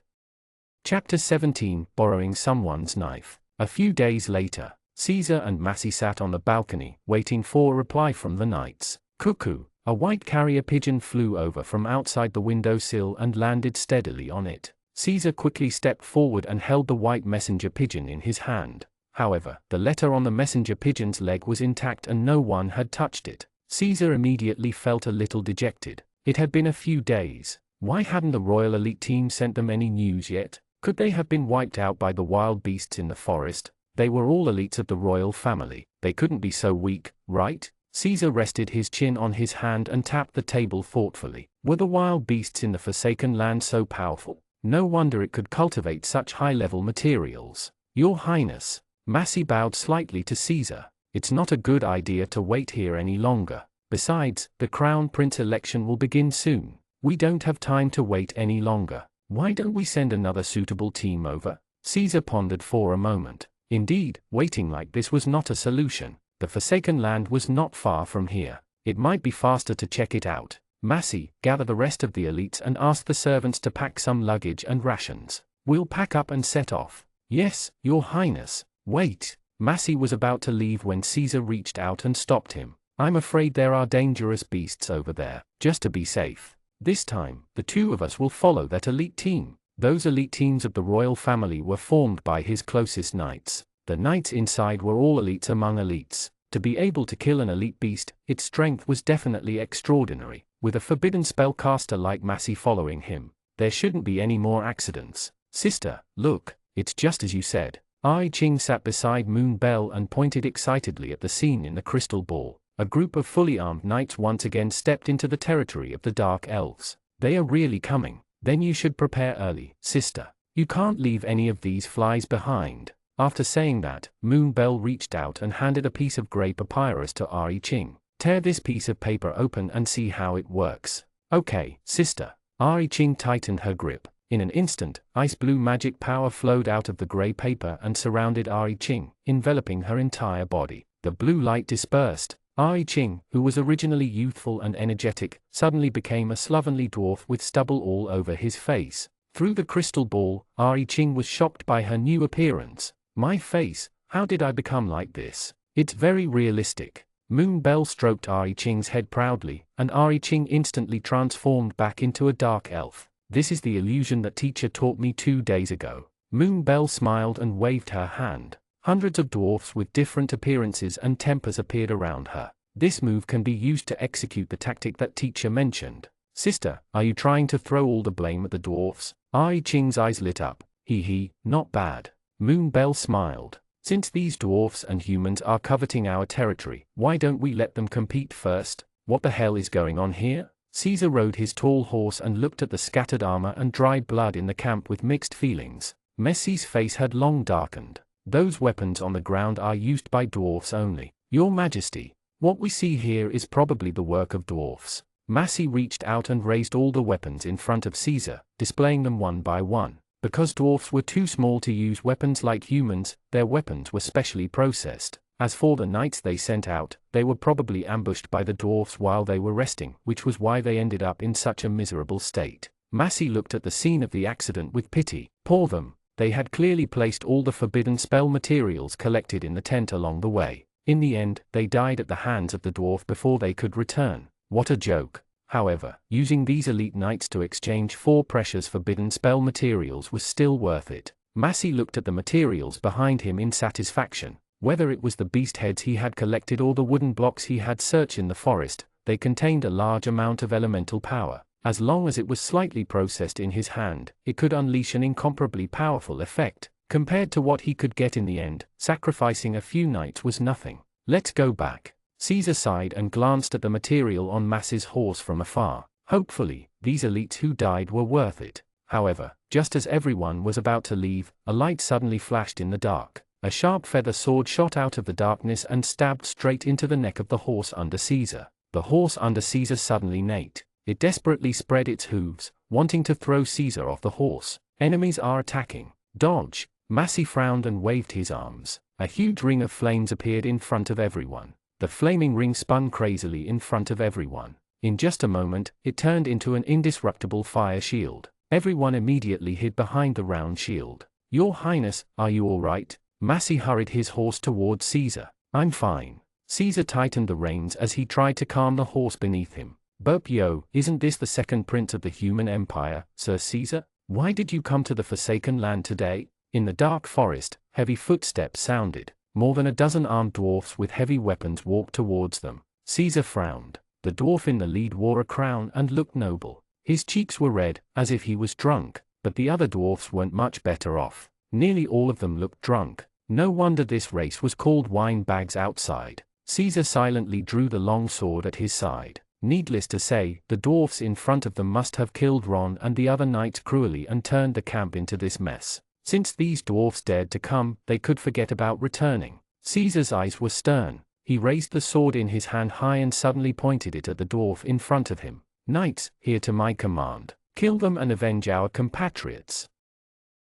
Chapter 17, Borrowing Someone's Knife. A few days later, Caesar and Massey sat on the balcony, waiting for a reply from the knights. Cuckoo, a white carrier pigeon flew over from outside the windowsill and landed steadily on it. Caesar quickly stepped forward and held the white messenger pigeon in his hand. However, the letter on the messenger pigeon's leg was intact and no one had touched it. Caesar immediately felt a little dejected. It had been a few days. Why hadn't the royal elite team sent them any news yet? Could they have been wiped out by the wild beasts in the forest? They were all elites of the royal family. They couldn't be so weak, right? Caesar rested his chin on his hand and tapped the table thoughtfully. Were the wild beasts in the Forsaken Land so powerful? No wonder it could cultivate such high-level materials. Your Highness. Massey bowed slightly to Caesar. It's not a good idea to wait here any longer. Besides, the Crown Prince election will begin soon. We don't have time to wait any longer. Why don't we send another suitable team over? Caesar pondered for a moment. Indeed, waiting like this was not a solution. The Forsaken Land was not far from here. It might be faster to check it out. Massey, gather the rest of the elites and ask the servants to pack some luggage and rations. We'll pack up and set off. Yes, Your Highness. Wait. Massey was about to leave when Caesar reached out and stopped him. I'm afraid there are dangerous beasts over there. Just to be safe. This time, the two of us will follow that elite team. Those elite teams of the royal family were formed by his closest knights. The knights inside were all elites among elites. To be able to kill an elite beast, its strength was definitely extraordinary. With a forbidden spellcaster like Massey following him, there shouldn't be any more accidents. Sister, look, it's just as you said. Ai Ching sat beside Moonbell and pointed excitedly at the scene in the crystal ball. A group of fully armed knights once again stepped into the territory of the Dark Elves. They are really coming. Then you should prepare early, sister. You can't leave any of these flies behind. After saying that, Moonbell reached out and handed a piece of grey papyrus to Ai Ching. Tear this piece of paper open and see how it works. Okay, sister. Ai Ching tightened her grip. In an instant, ice blue magic power flowed out of the grey paper and surrounded Ai Ching, enveloping her entire body. The blue light dispersed. Ai Ching, who was originally youthful and energetic, suddenly became a slovenly dwarf with stubble all over his face. Through the crystal ball, Ai Ching was shocked by her new appearance. My face, how did I become like this? It's very realistic. Moonbell stroked Ai Ching's head proudly, and Ai Ching instantly transformed back into a dark elf. This is the illusion that teacher taught me 2 days ago. Moonbell smiled and waved her hand. Hundreds of dwarfs with different appearances and tempers appeared around her. This move can be used to execute the tactic that teacher mentioned. Sister, are you trying to throw all the blame at the dwarfs? Ai Ching's eyes lit up. Hee, not bad. Moonbell smiled. Since these dwarfs and humans are coveting our territory, why don't we let them compete first? What the hell is going on here? Caesar rode his tall horse and looked at the scattered armor and dried blood in the camp with mixed feelings. Massey's face had long darkened. Those weapons on the ground are used by dwarfs only. Your Majesty, what we see here is probably the work of dwarfs. Massey reached out and raised all the weapons in front of Caesar, displaying them one by one. Because dwarfs were too small to use weapons like humans, their weapons were specially processed. As for the knights they sent out, they were probably ambushed by the dwarfs while they were resting, which was why they ended up in such a miserable state. Massey looked at the scene of the accident with pity. Poor them, they had clearly placed all the forbidden spell materials collected in the tent along the way. In the end, they died at the hands of the dwarf before they could return. What a joke. However, using these elite knights to exchange 4 precious forbidden spell materials was still worth it. Massey looked at the materials behind him in satisfaction. Whether it was the beast heads he had collected or the wooden blocks he had searched in the forest, they contained a large amount of elemental power. As long as it was slightly processed in his hand, it could unleash an incomparably powerful effect. Compared to what he could get in the end, sacrificing a few knights was nothing. Let's go back. Caesar sighed and glanced at the material on Massey's horse from afar. Hopefully, these elites who died were worth it. However, just as everyone was about to leave, a light suddenly flashed in the dark. A sharp feather sword shot out of the darkness and stabbed straight into the neck of the horse under Caesar. The horse under Caesar suddenly neighed. It desperately spread its hooves, wanting to throw Caesar off the horse. Enemies are attacking. Dodge! Massey frowned and waved his arms. A huge ring of flames appeared in front of everyone. The flaming ring spun crazily in front of everyone. In just a moment, it turned into an indestructible fire shield. Everyone immediately hid behind the round shield. Your Highness, are you all right? Massey hurried his horse towards Caesar. I'm fine. Caesar tightened the reins as he tried to calm the horse beneath him. Burp yo, isn't this the second prince of the human empire, Sir Caesar? Why did you come to the Forsaken Land today? In the dark forest, heavy footsteps sounded. More than a dozen armed dwarfs with heavy weapons walked towards them. Caesar frowned. The dwarf in the lead wore a crown and looked noble. His cheeks were red, as if he was drunk, but the other dwarfs weren't much better off. Nearly all of them looked drunk. No wonder this race was called wine bags outside. Caesar silently drew the long sword at his side. Needless to say, the dwarfs in front of them must have killed Ron and the other knights cruelly and turned the camp into this mess. Since these dwarfs dared to come, they could forget about returning. Caesar's eyes were stern. He raised the sword in his hand high and suddenly pointed it at the dwarf in front of him. Knights, hear to my command. Kill them and avenge our compatriots.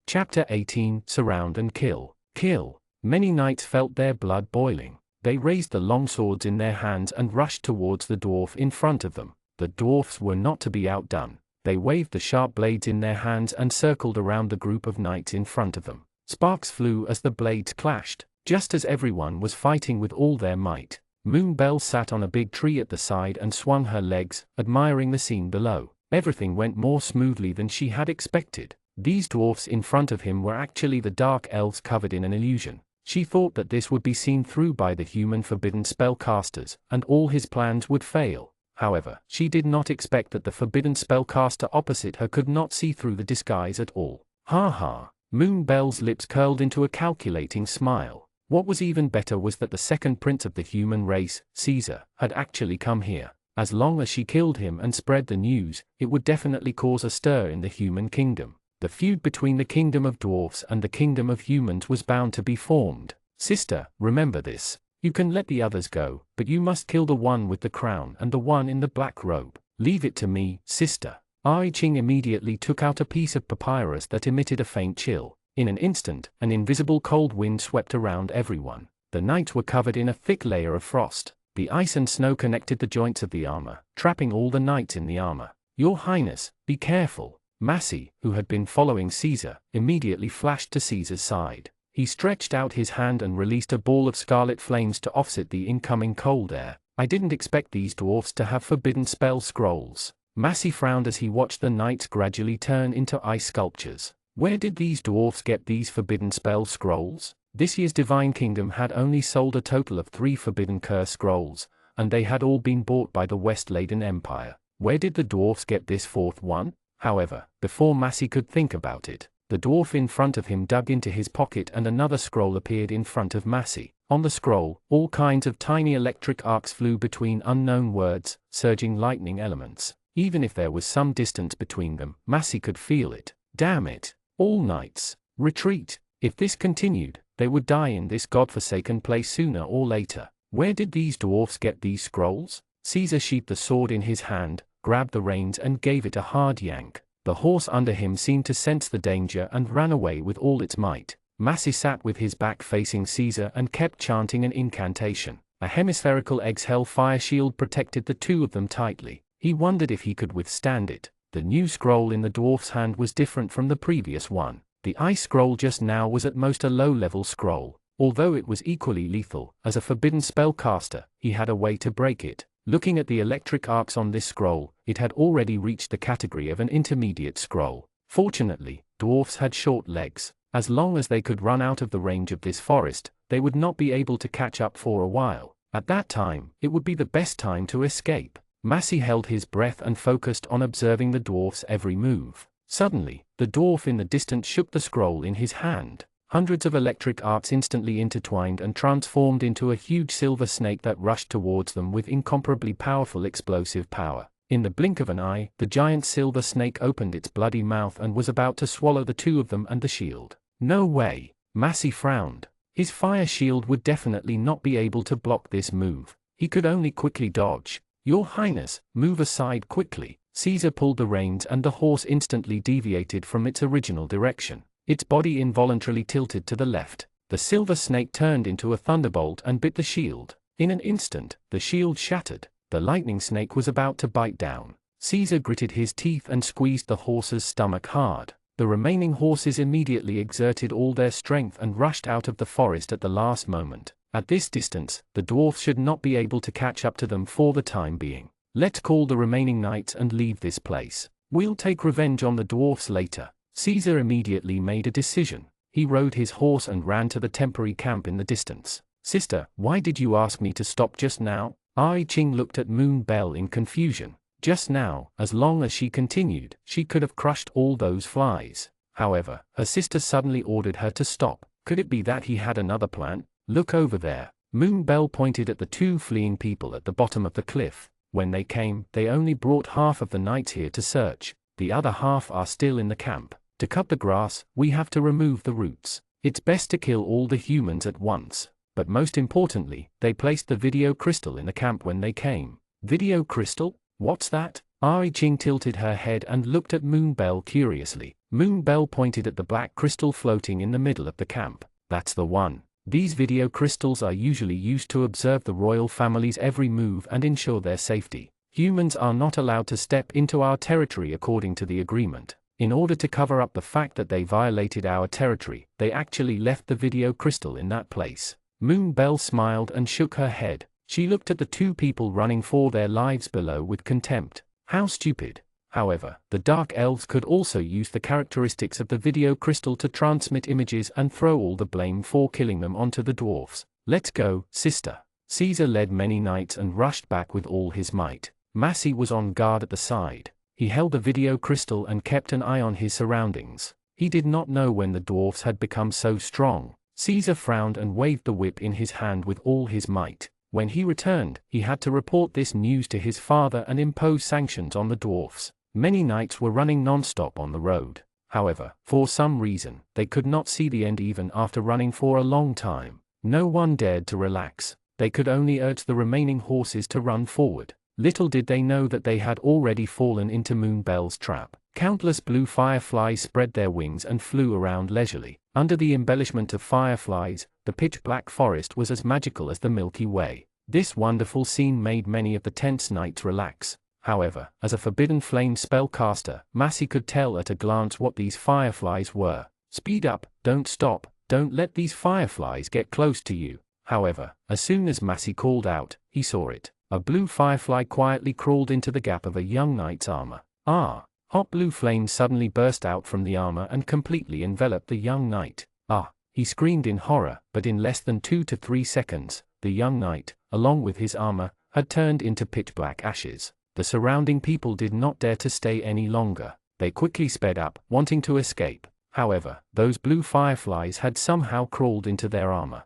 Chapter 18, Surround and Kill. Kill. Many knights felt their blood boiling. They raised the long swords in their hands and rushed towards the dwarf in front of them. The dwarfs were not to be outdone. They waved the sharp blades in their hands and circled around the group of knights in front of them. Sparks flew as the blades clashed. Just as everyone was fighting with all their might, Moonbell sat on a big tree at the side and swung her legs, admiring the scene below. Everything went more smoothly than she had expected. These dwarfs in front of him were actually the dark elves covered in an illusion. She thought that this would be seen through by the human forbidden spellcasters, and all his plans would fail. However, she did not expect that the forbidden spellcaster opposite her could not see through the disguise at all. Ha ha! Moonbell's lips curled into a calculating smile. What was even better was that the second prince of the human race, Caesar, had actually come here. As long as she killed him and spread the news, it would definitely cause a stir in the human kingdom. The feud between the kingdom of dwarfs and the kingdom of humans was bound to be formed. Sister, remember this. You can let the others go, but you must kill the one with the crown and the one in the black robe. Leave it to me, sister. Ai Ching immediately took out a piece of papyrus that emitted a faint chill. In an instant, an invisible cold wind swept around everyone. The knights were covered in a thick layer of frost. The ice and snow connected the joints of the armor, trapping all the knights in the armor. Your Highness, be careful. Massey, who had been following Caesar, immediately flashed to Caesar's side. He stretched out his hand and released a ball of scarlet flames to offset the incoming cold air. I didn't expect these dwarfs to have forbidden spell scrolls. Massey frowned as he watched the knights gradually turn into ice sculptures. Where did these dwarfs get these forbidden spell scrolls? This year's Divine Kingdom had only sold a total of 3 forbidden curse scrolls, and they had all been bought by the West-Laden Empire. Where did the dwarfs get this 4th one? However, before Massey could think about it, the dwarf in front of him dug into his pocket and another scroll appeared in front of Massey. On the scroll, all kinds of tiny electric arcs flew between unknown words, surging lightning elements. Even if there was some distance between them, Massey could feel it. Damn it! All knights, retreat! If this continued, they would die in this godforsaken place sooner or later. Where did these dwarfs get these scrolls? Caesar sheathed the sword in his hand, grabbed the reins and gave it a hard yank. The horse under him seemed to sense the danger and ran away with all its might. Massey sat with his back facing Caesar and kept chanting an incantation. A hemispherical eggshell fire shield protected the two of them tightly. He wondered if he could withstand it. The new scroll in the dwarf's hand was different from the previous one. The ice scroll just now was at most a low-level scroll. Although it was equally lethal, as a forbidden spellcaster, he had a way to break it. Looking at the electric arcs on this scroll, it had already reached the category of an intermediate scroll. Fortunately, dwarfs had short legs. As long as they could run out of the range of this forest, they would not be able to catch up for a while. At that time, it would be the best time to escape. Massey held his breath and focused on observing the dwarf's every move. Suddenly, the dwarf in the distance shook the scroll in his hand. Hundreds of electric arcs instantly intertwined and transformed into a huge silver snake that rushed towards them with incomparably powerful explosive power. In the blink of an eye, the giant silver snake opened its bloody mouth and was about to swallow the two of them and the shield. No way! Massey frowned. His fire shield would definitely not be able to block this move. He could only quickly dodge. Your Highness, move aside quickly. Caesar pulled the reins and the horse instantly deviated from its original direction. Its body involuntarily tilted to the left. The silver snake turned into a thunderbolt and bit the shield. In an instant, the shield shattered. The lightning snake was about to bite down. Caesar gritted his teeth and squeezed the horse's stomach hard. The remaining horses immediately exerted all their strength and rushed out of the forest at the last moment. At this distance, the dwarfs should not be able to catch up to them for the time being. Let's call the remaining knights and leave this place. We'll take revenge on the dwarfs later. Caesar immediately made a decision. He rode his horse and ran to the temporary camp in the distance. Sister, why did you ask me to stop just now? Ai Ching looked at Moon Bell in confusion. Just now, as long as she continued, she could have crushed all those flies. However, her sister suddenly ordered her to stop. Could it be that he had another plan? Look over there. Moon Bell pointed at the two fleeing people at the bottom of the cliff. When they came, they only brought half of the knights here to search. The other half are still in the camp. To cut the grass, we have to remove the roots. It's best to kill all the humans at once. But most importantly, they placed the video crystal in the camp when they came. Video crystal? What's that? Ai Ching tilted her head and looked at Moon Bell curiously. Moon Bell pointed at the black crystal floating in the middle of the camp. That's the one. These video crystals are usually used to observe the royal family's every move and ensure their safety. Humans are not allowed to step into our territory according to the agreement. In order to cover up the fact that they violated our territory, they actually left the video crystal in that place. Moon Bell smiled and shook her head. She looked at the two people running for their lives below with contempt. How stupid. However, the Dark Elves could also use the characteristics of the video crystal to transmit images and throw all the blame for killing them onto the dwarfs. Let's go, sister. Caesar led many knights and rushed back with all his might. Massey was on guard at the side. He held the video crystal and kept an eye on his surroundings. He did not know when the dwarfs had become so strong. Caesar frowned and waved the whip in his hand with all his might. When he returned, he had to report this news to his father and impose sanctions on the dwarfs. Many knights were running non-stop on the road. However, for some reason, they could not see the end even after running for a long time. No one dared to relax. They could only urge the remaining horses to run forward. Little did they know that they had already fallen into Moon Bell's trap. Countless blue fireflies spread their wings and flew around leisurely. Under the embellishment of fireflies, the pitch-black forest was as magical as the Milky Way. This wonderful scene made many of the tense knights relax. However, as a forbidden flame spellcaster, Massey could tell at a glance what these fireflies were. Speed up, don't stop, don't let these fireflies get close to you. However, as soon as Massey called out, he saw it. A blue firefly quietly crawled into the gap of a young knight's armor. Ah! Hot blue flames suddenly burst out from the armor and completely enveloped the young knight. Ah! He screamed in horror, but in less than 2 to 3 seconds, the young knight, along with his armor, had turned into pitch-black ashes. The surrounding people did not dare to stay any longer. They quickly sped up, wanting to escape. However, those blue fireflies had somehow crawled into their armor.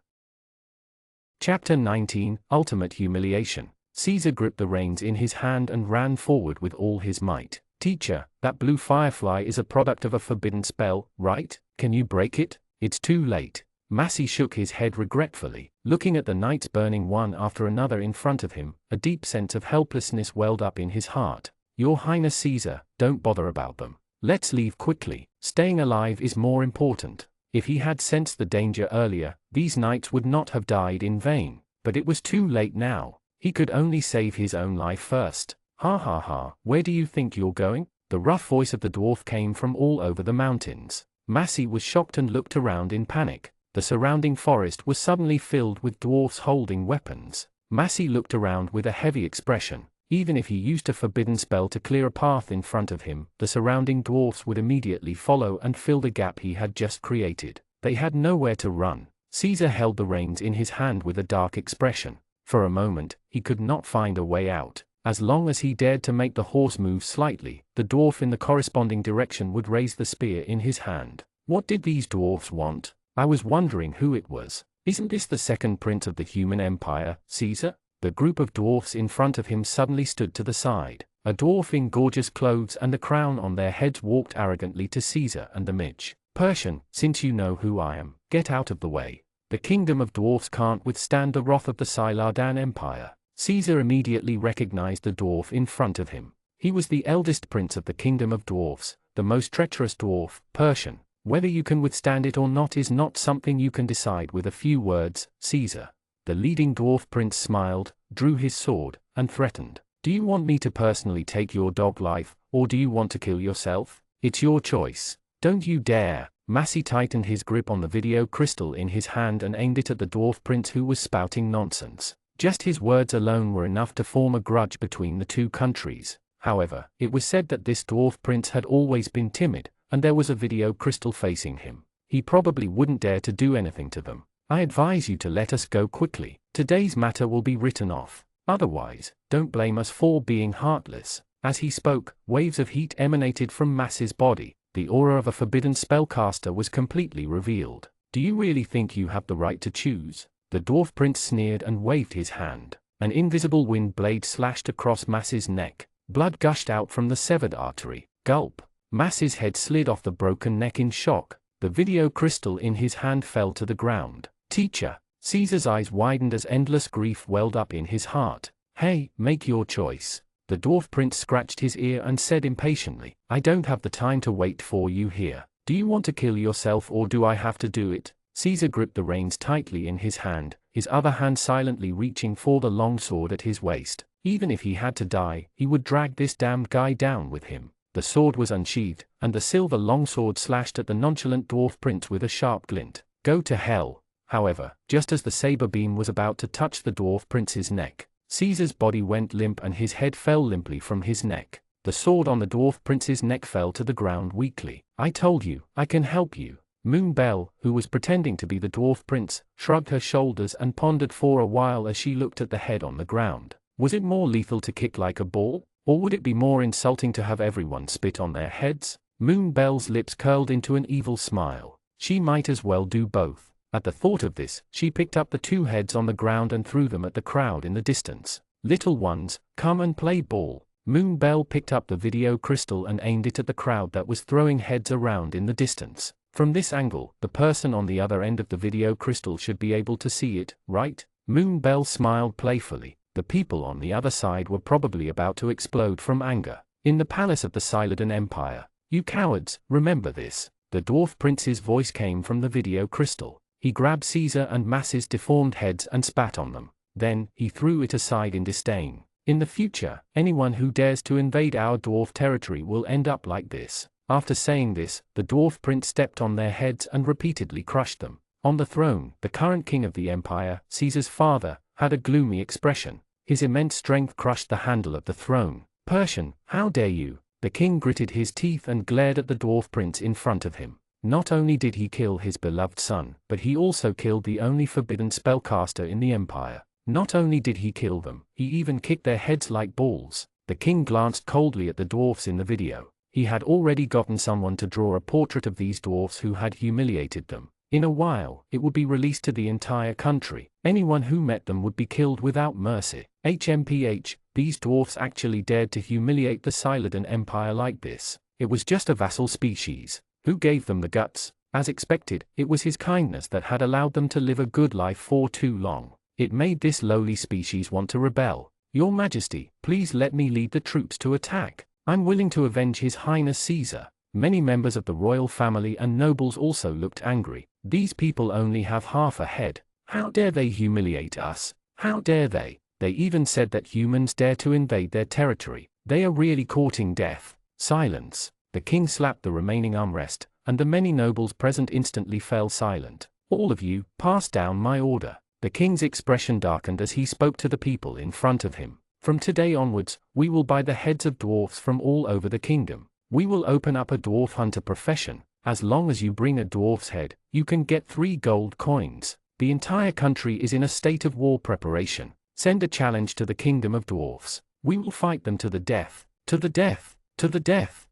Chapter 19, Ultimate Humiliation. Caesar gripped the reins in his hand and ran forward with all his might. Teacher, that blue firefly is a product of a forbidden spell, right? Can you break it? It's too late. Massey shook his head regretfully, looking at the knights burning one after another in front of him. A deep sense of helplessness welled up in his heart. Your Highness Caesar, don't bother about them. Let's leave quickly. Staying alive is more important. If he had sensed the danger earlier, these knights would not have died in vain. But it was too late now. He could only save his own life first. Ha ha ha, where do you think you're going? The rough voice of the dwarf came from all over the mountains. Massey was shocked and looked around in panic. The surrounding forest was suddenly filled with dwarfs holding weapons. Massey looked around with a heavy expression. Even if he used a forbidden spell to clear a path in front of him, the surrounding dwarfs would immediately follow and fill the gap he had just created. They had nowhere to run. Caesar held the reins in his hand with a dark expression. For a moment, he could not find a way out. As long as he dared to make the horse move slightly, the dwarf in the corresponding direction would raise the spear in his hand. What did these dwarfs want? I was wondering who it was. Isn't this the second prince of the human empire, Caesar? The group of dwarfs in front of him suddenly stood to the side. A dwarf in gorgeous clothes and a crown on their heads walked arrogantly to Caesar and the midge. Persian, since you know who I am, get out of the way. The kingdom of dwarfs can't withstand the wrath of the Silardan Empire. Caesar immediately recognized the dwarf in front of him. He was the eldest prince of the kingdom of dwarfs, the most treacherous dwarf, Persian. Whether you can withstand it or not is not something you can decide with a few words, Caesar. The leading dwarf prince smiled, drew his sword, and threatened. Do you want me to personally take your dog life, or do you want to kill yourself? It's your choice. Don't you dare. Massey tightened his grip on the video crystal in his hand and aimed it at the dwarf prince who was spouting nonsense. Just his words alone were enough to form a grudge between the two countries. However, it was said that this dwarf prince had always been timid, and there was a video crystal facing him. He probably wouldn't dare to do anything to them. I advise you to let us go quickly. Today's matter will be written off. Otherwise, don't blame us for being heartless. As he spoke, waves of heat emanated from Massey's body. The aura of a forbidden spellcaster was completely revealed. Do you really think you have the right to choose? The dwarf prince sneered and waved his hand. An invisible wind blade slashed across Massey's neck. Blood gushed out from the severed artery. Gulp. Massey's head slid off the broken neck in shock. The video crystal in his hand fell to the ground. Teacher. Caesar's eyes widened as endless grief welled up in his heart. Hey, make your choice. The dwarf prince scratched his ear and said impatiently, I don't have the time to wait for you here. Do you want to kill yourself or do I have to do it? Caesar gripped the reins tightly in his hand, his other hand silently reaching for the long sword at his waist. Even if he had to die, he would drag this damned guy down with him. The sword was unsheathed, and the silver longsword slashed at the nonchalant dwarf prince with a sharp glint. Go to hell. However, just as the saber beam was about to touch the dwarf prince's neck, Caesar's body went limp and his head fell limply from his neck. The sword on the dwarf prince's neck fell to the ground weakly. I told you, I can help you. Moon Belle, who was pretending to be the dwarf prince, shrugged her shoulders and pondered for a while as she looked at the head on the ground. Was it more lethal to kick like a ball? Or would it be more insulting to have everyone spit on their heads? Moon Belle's lips curled into an evil smile. She might as well do both. At the thought of this, she picked up the two heads on the ground and threw them at the crowd in the distance. Little ones, come and play ball. Moon Belle picked up the video crystal and aimed it at the crowd that was throwing heads around in the distance. From this angle, the person on the other end of the video crystal should be able to see it, right? Moon Belle smiled playfully. The people on the other side were probably about to explode from anger. In the palace of the Silardan Empire. You cowards, remember this. The dwarf prince's voice came from the video crystal. He grabbed Caesar and Massey's deformed heads and spat on them. Then, he threw it aside in disdain. In the future, anyone who dares to invade our dwarf territory will end up like this. After saying this, the dwarf prince stepped on their heads and repeatedly crushed them. On the throne, the current king of the empire, Caesar's father, had a gloomy expression. His immense strength crushed the handle of the throne. Persian, how dare you? The king gritted his teeth and glared at the dwarf prince in front of him. Not only did he kill his beloved son, but he also killed the only forbidden spellcaster in the empire. Not only did he kill them, he even kicked their heads like balls. The king glanced coldly at the dwarfs in the video. He had already gotten someone to draw a portrait of these dwarfs who had humiliated them. In a while, it would be released to the entire country. Anyone who met them would be killed without mercy. HMPH, these dwarfs actually dared to humiliate the Silardan Empire like this. It was just a vassal species. Who gave them the guts? As expected, it was his kindness that had allowed them to live a good life for too long. It made this lowly species want to rebel. Your Majesty, please let me lead the troops to attack. I'm willing to avenge His Highness Caesar. Many members of the royal family and nobles also looked angry. These people only have half a head. How dare they humiliate us? How dare they? They even said that humans dare to invade their territory. They are really courting death. Silence. The king slapped the remaining armrest, and the many nobles present instantly fell silent. All of you, pass down my order. The king's expression darkened as he spoke to the people in front of him. From today onwards, we will buy the heads of dwarfs from all over the kingdom. We will open up a dwarf hunter profession. As long as you bring a dwarf's head, you can get 3 gold coins. The entire country is in a state of war preparation. Send a challenge to the kingdom of dwarfs. We will fight them to the death. To the death. To the death.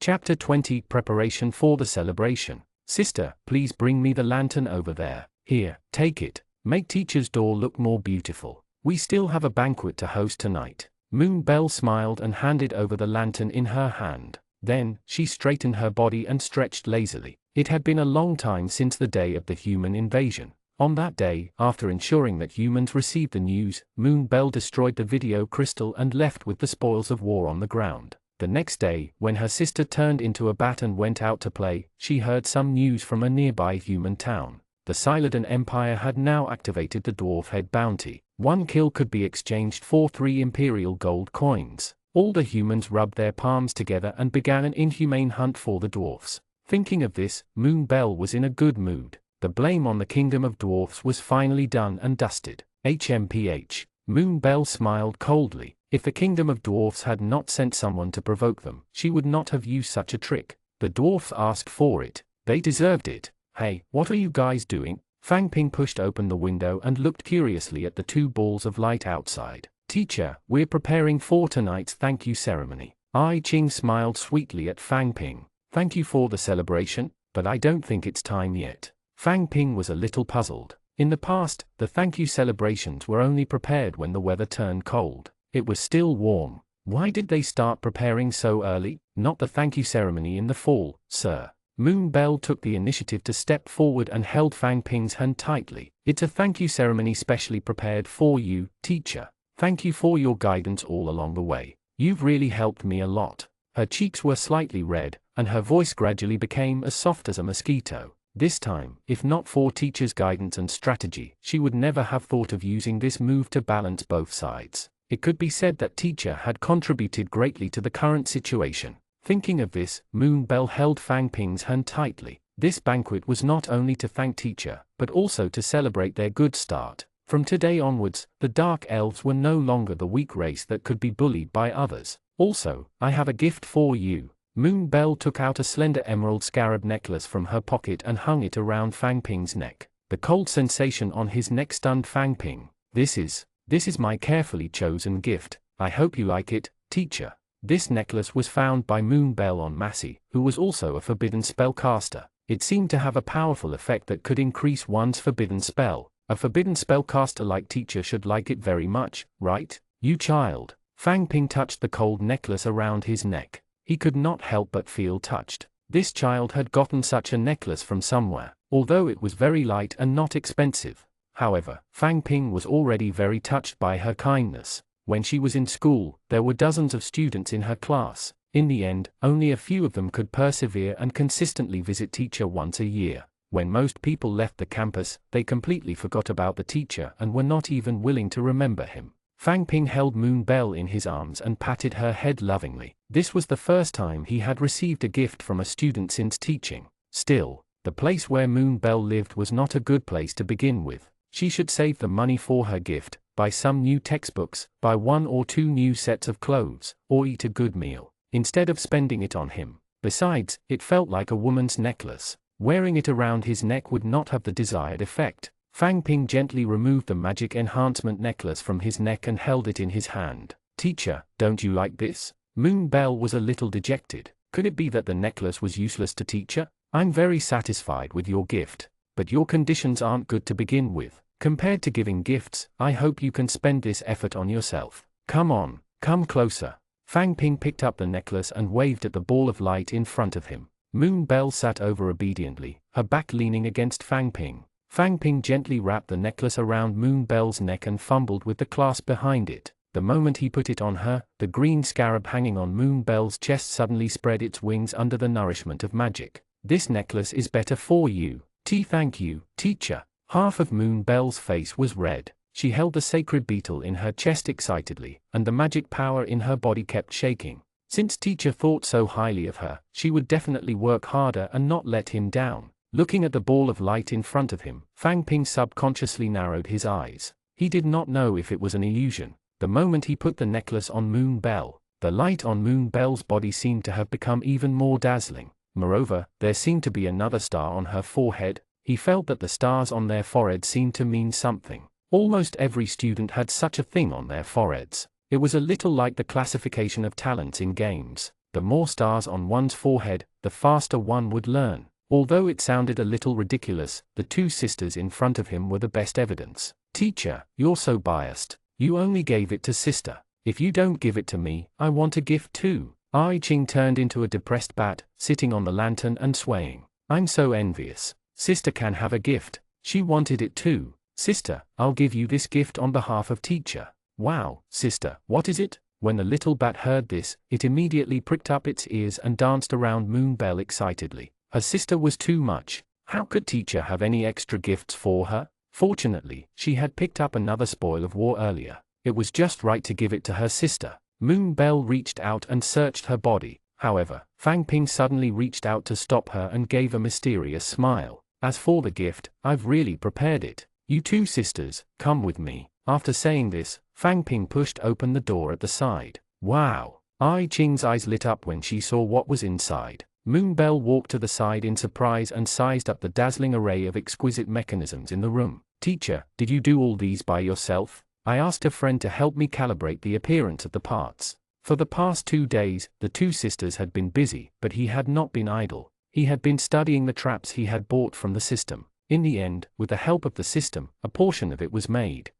Chapter 20 Preparation for the celebration. Sister, please bring me the lantern over there. Here, take it. Make teacher's door look more beautiful. We still have a banquet to host tonight. Moon Belle smiled and handed over the lantern in her hand. Then, she straightened her body and stretched lazily. It had been a long time since the day of the human invasion. On that day, after ensuring that humans received the news, Moon Belle destroyed the video crystal and left with the spoils of war on the ground. The next day, when her sister turned into a bat and went out to play, she heard some news from a nearby human town. The Siladon Empire had now activated the dwarf head bounty. 1 kill could be exchanged for 3 imperial gold coins. All the humans rubbed their palms together and began an inhumane hunt for the dwarfs. Thinking of this, Moon Belle was in a good mood. The blame on the kingdom of dwarfs was finally done and dusted. HMPH. Moon Belle smiled coldly. If the kingdom of dwarfs had not sent someone to provoke them, she would not have used such a trick. The dwarfs asked for it. They deserved it. Hey, what are you guys doing? Fang Ping pushed open the window and looked curiously at the 2 balls of light outside. Teacher, we're preparing for tonight's thank you ceremony. I Ching smiled sweetly at Fang Ping. Thank you for the celebration, but I don't think it's time yet. Fang Ping was a little puzzled. In the past, the thank you celebrations were only prepared when the weather turned cold. It was still warm. Why did they start preparing so early? Not the thank you ceremony in the fall, sir. Moon Belle took the initiative to step forward and held Fang Ping's hand tightly. It's a thank you ceremony specially prepared for you, teacher. Thank you for your guidance all along the way. You've really helped me a lot. Her cheeks were slightly red, and her voice gradually became as soft as a mosquito. This time, if not for teacher's guidance and strategy, she would never have thought of using this move to balance both sides. It could be said that teacher had contributed greatly to the current situation. Thinking of this, Moon Belle held Fang Ping's hand tightly. This banquet was not only to thank teacher, but also to celebrate their good start. From today onwards, the Dark Elves were no longer the weak race that could be bullied by others. Also, I have a gift for you. Moon Belle took out a slender emerald scarab necklace from her pocket and hung it around Fang Ping's neck. The cold sensation on his neck stunned Fang Ping. This is my carefully chosen gift. I hope you like it, teacher. This necklace was found by Moon Belle on Massey, who was also a forbidden spellcaster. It seemed to have a powerful effect that could increase one's forbidden spell. A forbidden spellcaster like teacher should like it very much, right? You child. Fang Ping touched the cold necklace around his neck. He could not help but feel touched. This child had gotten such a necklace from somewhere, although it was very light and not expensive. However, Fang Ping was already very touched by her kindness. When she was in school, there were dozens of students in her class. In the end, only a few of them could persevere and consistently visit teacher once a year. When most people left the campus, they completely forgot about the teacher and were not even willing to remember him. Fang Ping held Moon Belle in his arms and patted her head lovingly. This was the first time he had received a gift from a student since teaching. Still, the place where Moon Belle lived was not a good place to begin with. She should save the money for her gift, buy some new textbooks, buy 1 or 2 new sets of clothes, or eat a good meal, instead of spending it on him. Besides, it felt like a woman's necklace. Wearing it around his neck would not have the desired effect. Fang Ping gently removed the magic enhancement necklace from his neck and held it in his hand. Teacher, don't you like this? Moon Belle was a little dejected. Could it be that the necklace was useless to teacher? I'm very satisfied with your gift, but your conditions aren't good to begin with. Compared to giving gifts, I hope you can spend this effort on yourself. Come on, come closer. Fang Ping picked up the necklace and waved at the ball of light in front of him. Moon Bell sat over obediently, her back leaning against Fang Ping. Fang Ping gently wrapped the necklace around Moon Bell's neck and fumbled with the clasp behind it. The moment he put it on her, the green scarab hanging on Moon Bell's chest suddenly spread its wings under the nourishment of magic. This necklace is better for you. Thank you, teacher. Half of Moon Bell's face was red. She held the sacred beetle in her chest excitedly, and the magic power in her body kept shaking. Since teacher thought so highly of her, she would definitely work harder and not let him down. Looking at the ball of light in front of him, Fang Ping subconsciously narrowed his eyes. He did not know if it was an illusion. The moment he put the necklace on Moon Bell, the light on Moon Bell's body seemed to have become even more dazzling. Moreover, there seemed to be another star on her forehead. He felt that the stars on their forehead seemed to mean something. Almost every student had such a thing on their foreheads. It was a little like the classification of talents in games. The more stars on one's forehead, the faster one would learn. Although it sounded a little ridiculous, the two sisters in front of him were the best evidence. Teacher, you're so biased. You only gave it to sister. If you don't give it to me, I want a gift too. Ai Ching turned into a depressed bat, sitting on the lantern and swaying. I'm so envious. Sister can have a gift. She wanted it too. Sister, I'll give you this gift on behalf of teacher. Wow, sister, what is it? When the little bat heard this, it immediately pricked up its ears and danced around Moon Bell excitedly. Her sister was too much. How could teacher have any extra gifts for her? Fortunately, she had picked up another spoil of war earlier. It was just right to give it to her sister. Moon Bell reached out and searched her body. However, Fang Ping suddenly reached out to stop her and gave a mysterious smile. As for the gift, I've really prepared it. You two sisters, come with me. After saying this, Fang Ping pushed open the door at the side. Wow! Ai Ching's eyes lit up when she saw what was inside. Moon Bell walked to the side in surprise and sized up the dazzling array of exquisite mechanisms in the room. Teacher, did you do all these by yourself? I asked a friend to help me calibrate the appearance of the parts. For the past 2 days, the two sisters had been busy, but he had not been idle. He had been studying the traps he had bought from the system. In the end, with the help of the system, a portion of it was made.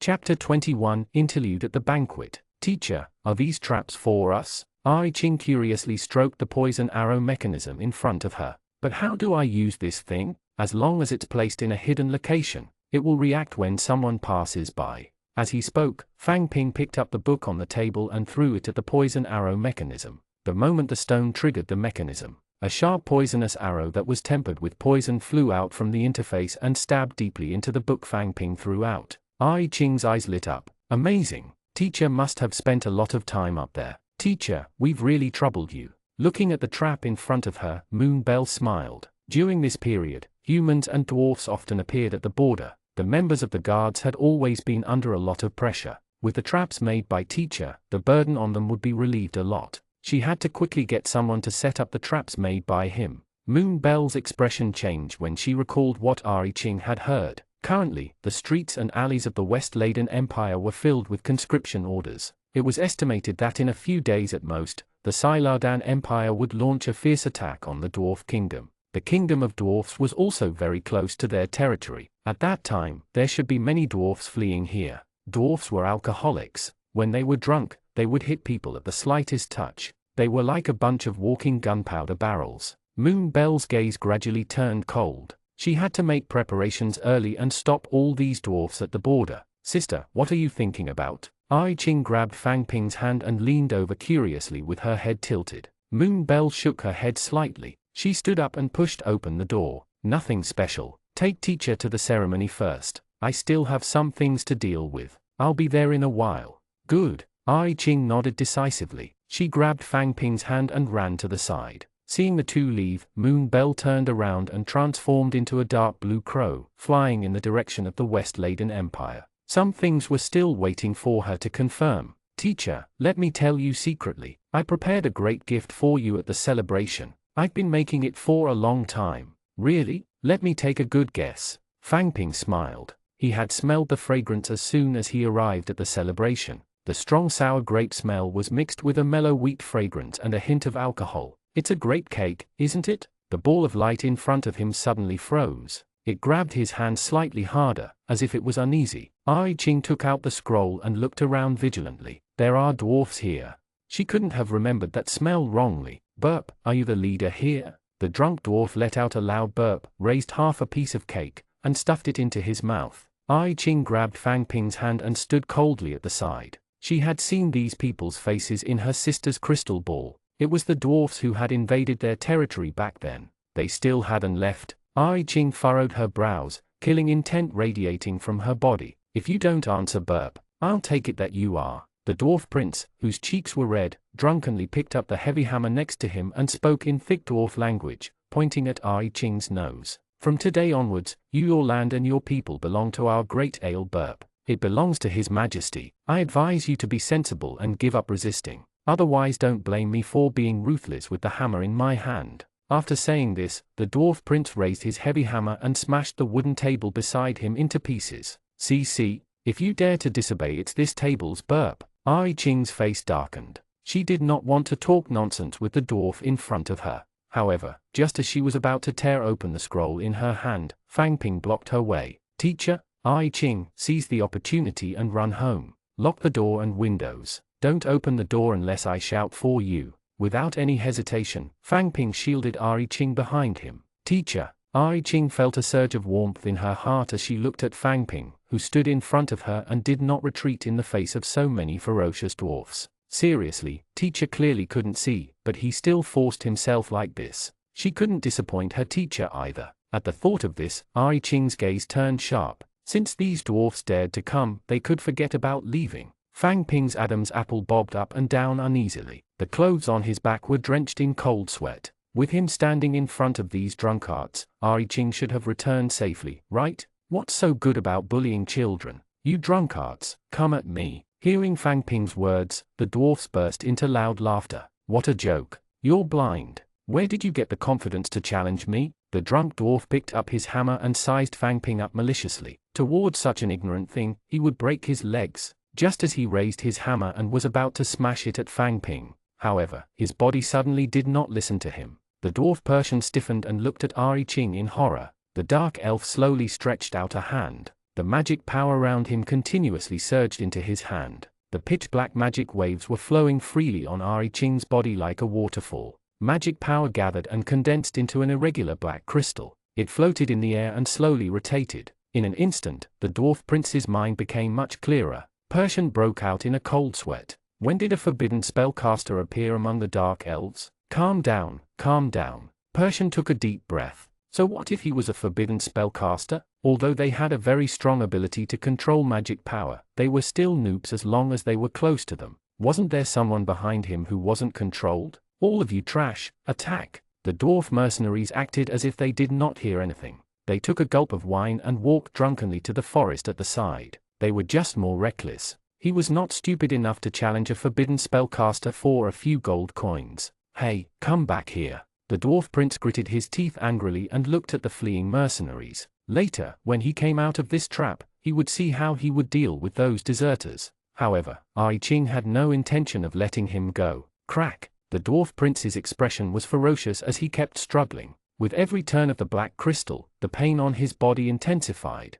Chapter 21, Interlude at the Banquet. Teacher, are these traps for us? Ai Ching curiously stroked the poison arrow mechanism in front of her. But how do I use this thing? As long as it's placed in a hidden location, it will react when someone passes by. As he spoke, Fang Ping picked up the book on the table and threw it at the poison arrow mechanism. The moment the stone triggered the mechanism, a sharp poisonous arrow that was tempered with poison flew out from the interface and stabbed deeply into the book Fang Ping threw out. Ai Ching's eyes lit up. Amazing. Teacher must have spent a lot of time up there. Teacher, we've really troubled you. Looking at the trap in front of her, Moon Bell smiled. During this period, humans and dwarfs often appeared at the border. The members of the guards had always been under a lot of pressure. With the traps made by teacher, the burden on them would be relieved a lot. She had to quickly get someone to set up the traps made by him. Moon Bell's expression changed when she recalled what Ai Ching had heard. Currently, the streets and alleys of the West Laden Empire were filled with conscription orders. It was estimated that in a few days at most, the Xylardan Empire would launch a fierce attack on the Dwarf Kingdom. The Kingdom of Dwarfs was also very close to their territory. At that time, there should be many dwarfs fleeing here. Dwarfs were alcoholics. When they were drunk, they would hit people at the slightest touch. They were like a bunch of walking gunpowder barrels. Moon Bell's gaze gradually turned cold. She had to make preparations early and stop all these dwarfs at the border. Sister, what are you thinking about? Ai Ching grabbed Fang Ping's hand and leaned over curiously with her head tilted. Moon Bell shook her head slightly. She stood up and pushed open the door. Nothing special. Take teacher to the ceremony first. I still have some things to deal with. I'll be there in a while. Good. Ai Ching nodded decisively. She grabbed Fang Ping's hand and ran to the side. Seeing the two leave, Moon Bell turned around and transformed into a dark blue crow, flying in the direction of the West Laden Empire. Some things were still waiting for her to confirm. Teacher, let me tell you secretly, I prepared a great gift for you at the celebration. I've been making it for a long time. Really? Let me take a good guess. Fang Ping smiled. He had smelled the fragrance as soon as he arrived at the celebration. The strong sour grape smell was mixed with a mellow wheat fragrance and a hint of alcohol. It's a great cake, isn't it? The ball of light in front of him suddenly froze. It grabbed his hand slightly harder, as if it was uneasy. Ai Ching took out the scroll and looked around vigilantly. There are dwarfs here. She couldn't have remembered that smell wrongly. Burp, are you the leader here? The drunk dwarf let out a loud burp, raised half a piece of cake, and stuffed it into his mouth. Ai Ching grabbed Fang Ping's hand and stood coldly at the side. She had seen these people's faces in her sister's crystal ball. It was the dwarfs who had invaded their territory back then. They still hadn't left. Ai Ching furrowed her brows, killing intent radiating from her body. If you don't answer burp, I'll take it that you are. The dwarf prince, whose cheeks were red, drunkenly picked up the heavy hammer next to him and spoke in thick dwarf language, pointing at Ai Ching's nose. From today onwards, your land and your people belong to our great ale burp. It belongs to His Majesty. I advise you to be sensible and give up resisting. Otherwise don't blame me for being ruthless with the hammer in my hand. After saying this, the dwarf prince raised his heavy hammer and smashed the wooden table beside him into pieces. See, if you dare to disobey it's this table's burp. Ai Ching's face darkened. She did not want to talk nonsense with the dwarf in front of her. However, just as she was about to tear open the scroll in her hand, Fang Ping blocked her way. Teacher, Ai Ching, seize the opportunity and run home. Lock the door and windows. Don't open the door unless I shout for you. Without any hesitation, Fang Ping shielded Ai Ching behind him. Teacher, Ai Ching felt a surge of warmth in her heart as she looked at Fang Ping, who stood in front of her and did not retreat in the face of so many ferocious dwarfs. Seriously, teacher clearly couldn't see, but he still forced himself like this. She couldn't disappoint her teacher either. At the thought of this, Ai Ching's gaze turned sharp. Since these dwarfs dared to come, they could forget about leaving. Fang Ping's Adam's apple bobbed up and down uneasily. The clothes on his back were drenched in cold sweat. With him standing in front of these drunkards, Ai Ching should have returned safely, right? What's so good about bullying children? You drunkards, come at me. Hearing Fang Ping's words, the dwarfs burst into loud laughter. What a joke. You're blind. Where did you get the confidence to challenge me? The drunk dwarf picked up his hammer and sized Fang Ping up maliciously. Toward such an ignorant thing, he would break his legs. Just as he raised his hammer and was about to smash it at Fang Ping, however, his body suddenly did not listen to him. The dwarf Persian stiffened and looked at Ai Ching in horror. The dark elf slowly stretched out a hand. The magic power around him continuously surged into his hand. The pitch-black magic waves were flowing freely on Ai Ching's body like a waterfall. Magic power gathered and condensed into an irregular black crystal. It floated in the air and slowly rotated. In an instant, the dwarf prince's mind became much clearer. Persian broke out in a cold sweat. When did a forbidden spellcaster appear among the dark elves? Calm down, calm down. Persian took a deep breath. So what if he was a forbidden spellcaster? Although they had a very strong ability to control magic power, they were still noobs as long as they were close to them. Wasn't there someone behind him who wasn't controlled? All of you trash, attack! The dwarf mercenaries acted as if they did not hear anything. They took a gulp of wine and walked drunkenly to the forest at the side. They were just more reckless. He was not stupid enough to challenge a forbidden spellcaster for a few gold coins. Hey, come back here. The dwarf prince gritted his teeth angrily and looked at the fleeing mercenaries. Later, when he came out of this trap, he would see how he would deal with those deserters. However, Ai Ching had no intention of letting him go. Crack! The dwarf prince's expression was ferocious as he kept struggling. With every turn of the black crystal, the pain on his body intensified.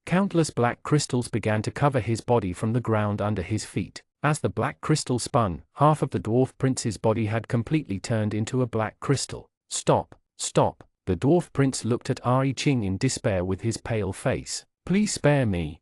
Countless black crystals began to cover his body from the ground under his feet. As the black crystal spun, half of the dwarf prince's body had completely turned into a black crystal. Stop, stop. The dwarf prince looked at Ai Ching in despair with his pale face. Please spare me.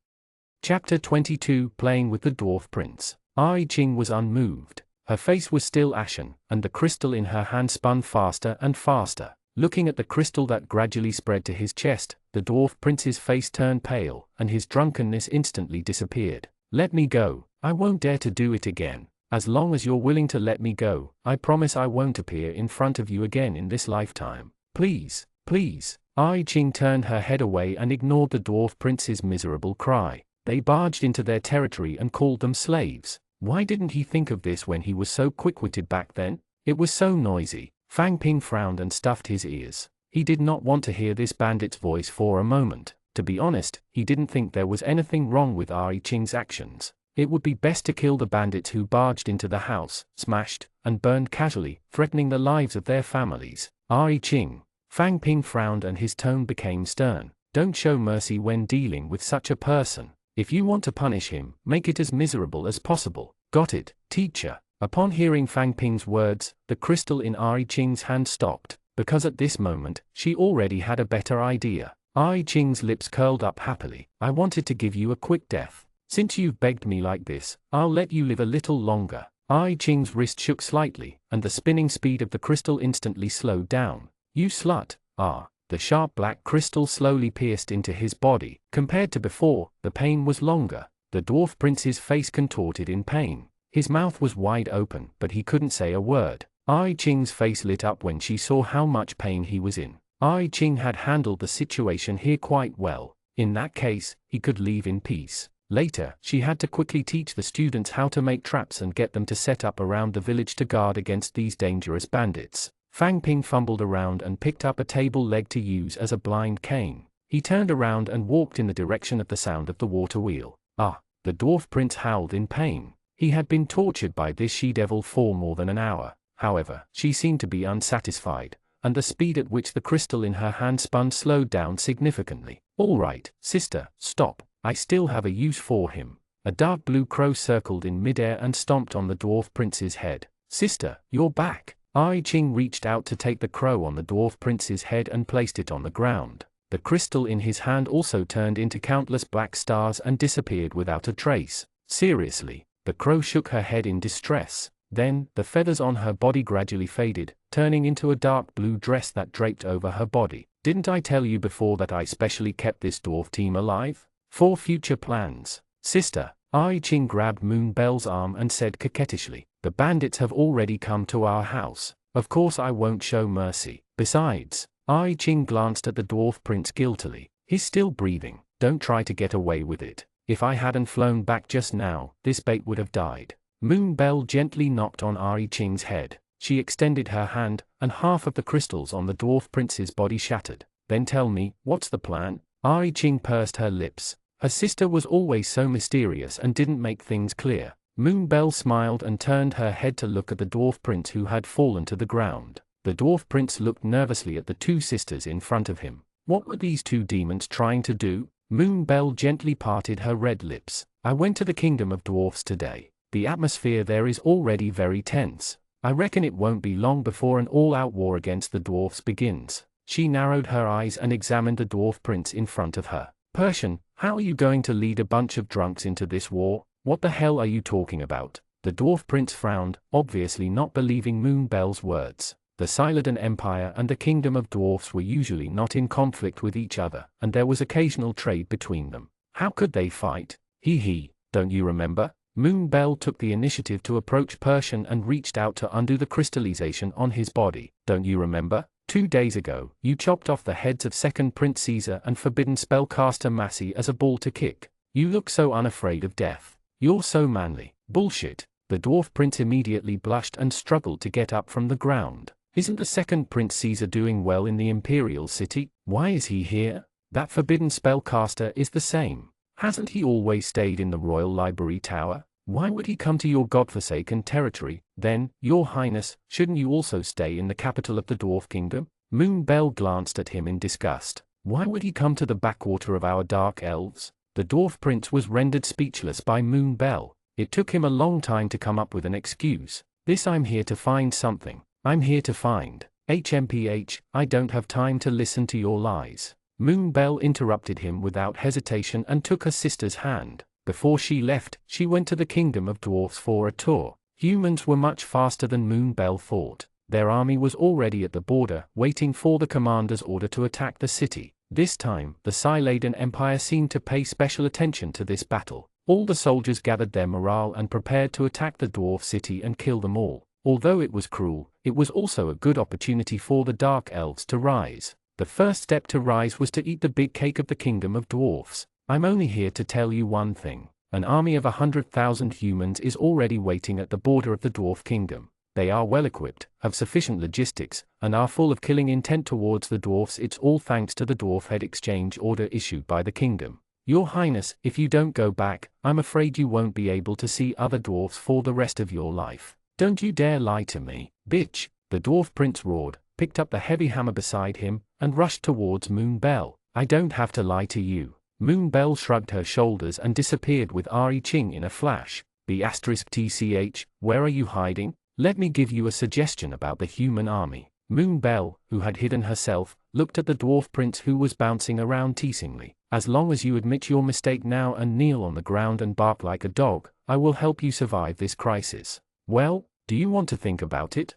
Chapter 22 Playing with the Dwarf Prince. Ai Ching was unmoved. Her face was still ashen, and the crystal in her hand spun faster and faster. Looking at the crystal that gradually spread to his chest, the dwarf prince's face turned pale, and his drunkenness instantly disappeared. Let me go. I won't dare to do it again. As long as you're willing to let me go, I promise I won't appear in front of you again in this lifetime. Please, please. Ai Ching turned her head away and ignored the dwarf prince's miserable cry. They barged into their territory and called them slaves. Why didn't he think of this when he was so quick-witted back then? It was so noisy. Fang Ping frowned and stuffed his ears. He did not want to hear this bandit's voice for a moment. To be honest, he didn't think there was anything wrong with Ai Ching's actions. It would be best to kill the bandits who barged into the house, smashed, and burned casually, threatening the lives of their families. Ai Ching. Fang Ping frowned and his tone became stern. Don't show mercy when dealing with such a person. If you want to punish him, make it as miserable as possible. Got it, teacher? Upon hearing Fang Ping's words, the crystal in Ai Qing's hand stopped, because at this moment, she already had a better idea. Ai Qing's lips curled up happily. I wanted to give you a quick death. Since you've begged me like this, I'll let you live a little longer. Ai Qing's wrist shook slightly, and the spinning speed of the crystal instantly slowed down. You slut! Ah! The sharp black crystal slowly pierced into his body. Compared to before, the pain was longer. The dwarf prince's face contorted in pain. His mouth was wide open, but he couldn't say a word. Ai Qing's face lit up when she saw how much pain he was in. Ai Qing had handled the situation here quite well. In that case, he could leave in peace. Later, she had to quickly teach the students how to make traps and get them to set up around the village to guard against these dangerous bandits. Fang Ping fumbled around and picked up a table leg to use as a blind cane. He turned around and walked in the direction of the sound of the water wheel. Ah! The dwarf prince howled in pain. He had been tortured by this she-devil for more than an hour. However, she seemed to be unsatisfied, and the speed at which the crystal in her hand spun slowed down significantly. All right, sister, stop. I still have a use for him. A dark blue crow circled in midair and stomped on the dwarf prince's head. Sister, you're back. Ai Qing reached out to take the crow on the dwarf prince's head and placed it on the ground. The crystal in his hand also turned into countless black stars and disappeared without a trace. Seriously, the crow shook her head in distress. Then, the feathers on her body gradually faded, turning into a dark blue dress that draped over her body. Didn't I tell you before that I specially kept this dwarf team alive? For future plans. Sister, Ai Qing grabbed Moon Bell's arm and said coquettishly, the bandits have already come to our house. Of course I won't show mercy. Besides, Ai Qing glanced at the dwarf prince guiltily. He's still breathing. Don't try to get away with it. If I hadn't flown back just now, this bait would have died. Moon Bell gently knocked on Ai Qing's head. She extended her hand, and half of the crystals on the dwarf prince's body shattered. Then tell me, what's the plan? Ai Qing pursed her lips. Her sister was always so mysterious and didn't make things clear. Moon Bell smiled and turned her head to look at the dwarf prince who had fallen to the ground. The dwarf prince looked nervously at the two sisters in front of him. What were these two demons trying to do? Moon Bell gently parted her red lips. I went to the kingdom of dwarfs today. The atmosphere there is already very tense. I reckon it won't be long before an all-out war against the dwarfs begins. She narrowed her eyes and examined the dwarf prince in front of her. Persian, how are you going to lead a bunch of drunks into this war? What the hell are you talking about? The dwarf prince frowned, obviously not believing Moon Bell's words. The Siladan Empire and the Kingdom of Dwarfs were usually not in conflict with each other, and there was occasional trade between them. How could they fight? Hee, don't you remember? Moon Bell took the initiative to approach Persian and reached out to undo the crystallization on his body. Don't you remember? 2 days ago, you chopped off the heads of Second Prince Caesar and forbidden spellcaster Massey as a ball to kick. You look so unafraid of death. You're so manly. Bullshit. The dwarf prince immediately blushed and struggled to get up from the ground. Isn't the Second Prince Caesar doing well in the Imperial City? Why is he here? That forbidden spellcaster is the same. Hasn't he always stayed in the Royal Library Tower? Why would he come to your godforsaken territory? Then, Your Highness, shouldn't you also stay in the capital of the Dwarf Kingdom? Moon Bell glanced at him in disgust. Why would he come to the backwater of our dark elves? The dwarf prince was rendered speechless by Moon Bell. It took him a long time to come up with an excuse. I'm here to find something. I'm here to find. HMPH, I don't have time to listen to your lies. Moon Bell interrupted him without hesitation and took her sister's hand. Before she left, she went to the Kingdom of Dwarfs for a tour. Humans were much faster than Moon Bell thought. Their army was already at the border, waiting for the commander's order to attack the city. This time, the Siladan Empire seemed to pay special attention to this battle. All the soldiers gathered their morale and prepared to attack the dwarf city and kill them all. Although it was cruel, it was also a good opportunity for the Dark Elves to rise. The first step to rise was to eat the big cake of the Kingdom of Dwarfs. I'm only here to tell you one thing. An army of 100,000 humans is already waiting at the border of the Dwarf Kingdom. They are well equipped, have sufficient logistics, and are full of killing intent towards the dwarfs. It's all thanks to the dwarf head exchange order issued by the kingdom. Your Highness, if you don't go back, I'm afraid you won't be able to see other dwarfs for the rest of your life. Don't you dare lie to me, bitch! The dwarf prince roared, picked up the heavy hammer beside him, and rushed towards Moon Bell. I don't have to lie to you. Moon Bell shrugged her shoulders and disappeared with Ai Qing in a flash. B*TCH, where are you hiding? Let me give you a suggestion about the human army. Moon Bell, who had hidden herself, looked at the dwarf prince who was bouncing around teasingly. As long as you admit your mistake now and kneel on the ground and bark like a dog, I will help you survive this crisis. Well, do you want to think about it?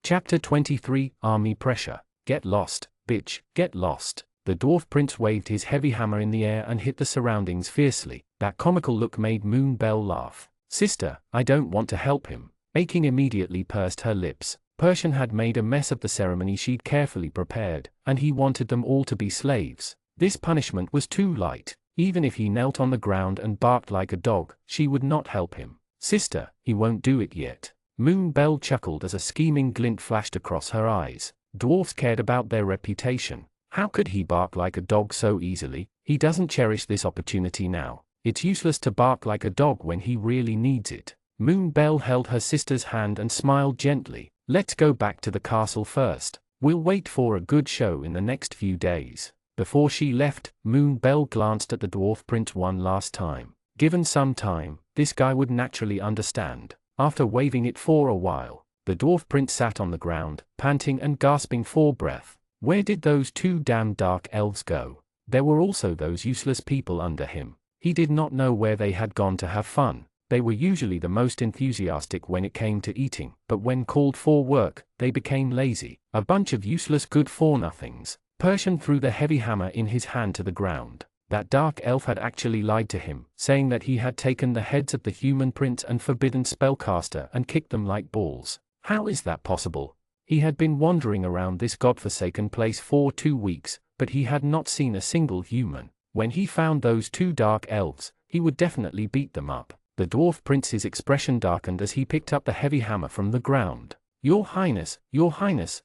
Chapter 23, Army Pressure. Get lost, bitch, get lost. The dwarf prince waved his heavy hammer in the air and hit the surroundings fiercely. That comical look made Moon Bell laugh. Sister, I don't want to help him. Aching immediately pursed her lips. Persian had made a mess of the ceremony she'd carefully prepared, and he wanted them all to be slaves. This punishment was too light. Even if he knelt on the ground and barked like a dog, she would not help him. Sister, he won't do it yet. Moon Bell chuckled as a scheming glint flashed across her eyes. Dwarfs cared about their reputation. How could he bark like a dog so easily? He doesn't cherish this opportunity now. It's useless to bark like a dog when he really needs it. Moon Bell held her sister's hand and smiled gently. Let's go back to the castle first. We'll wait for a good show in the next few days. Before she left, Moon Bell glanced at the dwarf prince one last time. Given some time, this guy would naturally understand. After waving it for a while, the dwarf prince sat on the ground, panting and gasping for breath. Where did those two damn dark elves go? There were also those useless people under him. He did not know where they had gone to have fun. They were usually the most enthusiastic when it came to eating, but when called for work, they became lazy. A bunch of useless good-for-nothings. Persian threw the heavy hammer in his hand to the ground. That dark elf had actually lied to him, saying that he had taken the heads of the human prince and forbidden spellcaster and kicked them like balls. How is that possible? He had been wandering around this godforsaken place for 2 weeks, but he had not seen a single human. When he found those two dark elves, he would definitely beat them up. The dwarf prince's expression darkened as he picked up the heavy hammer from the ground. Your Highness,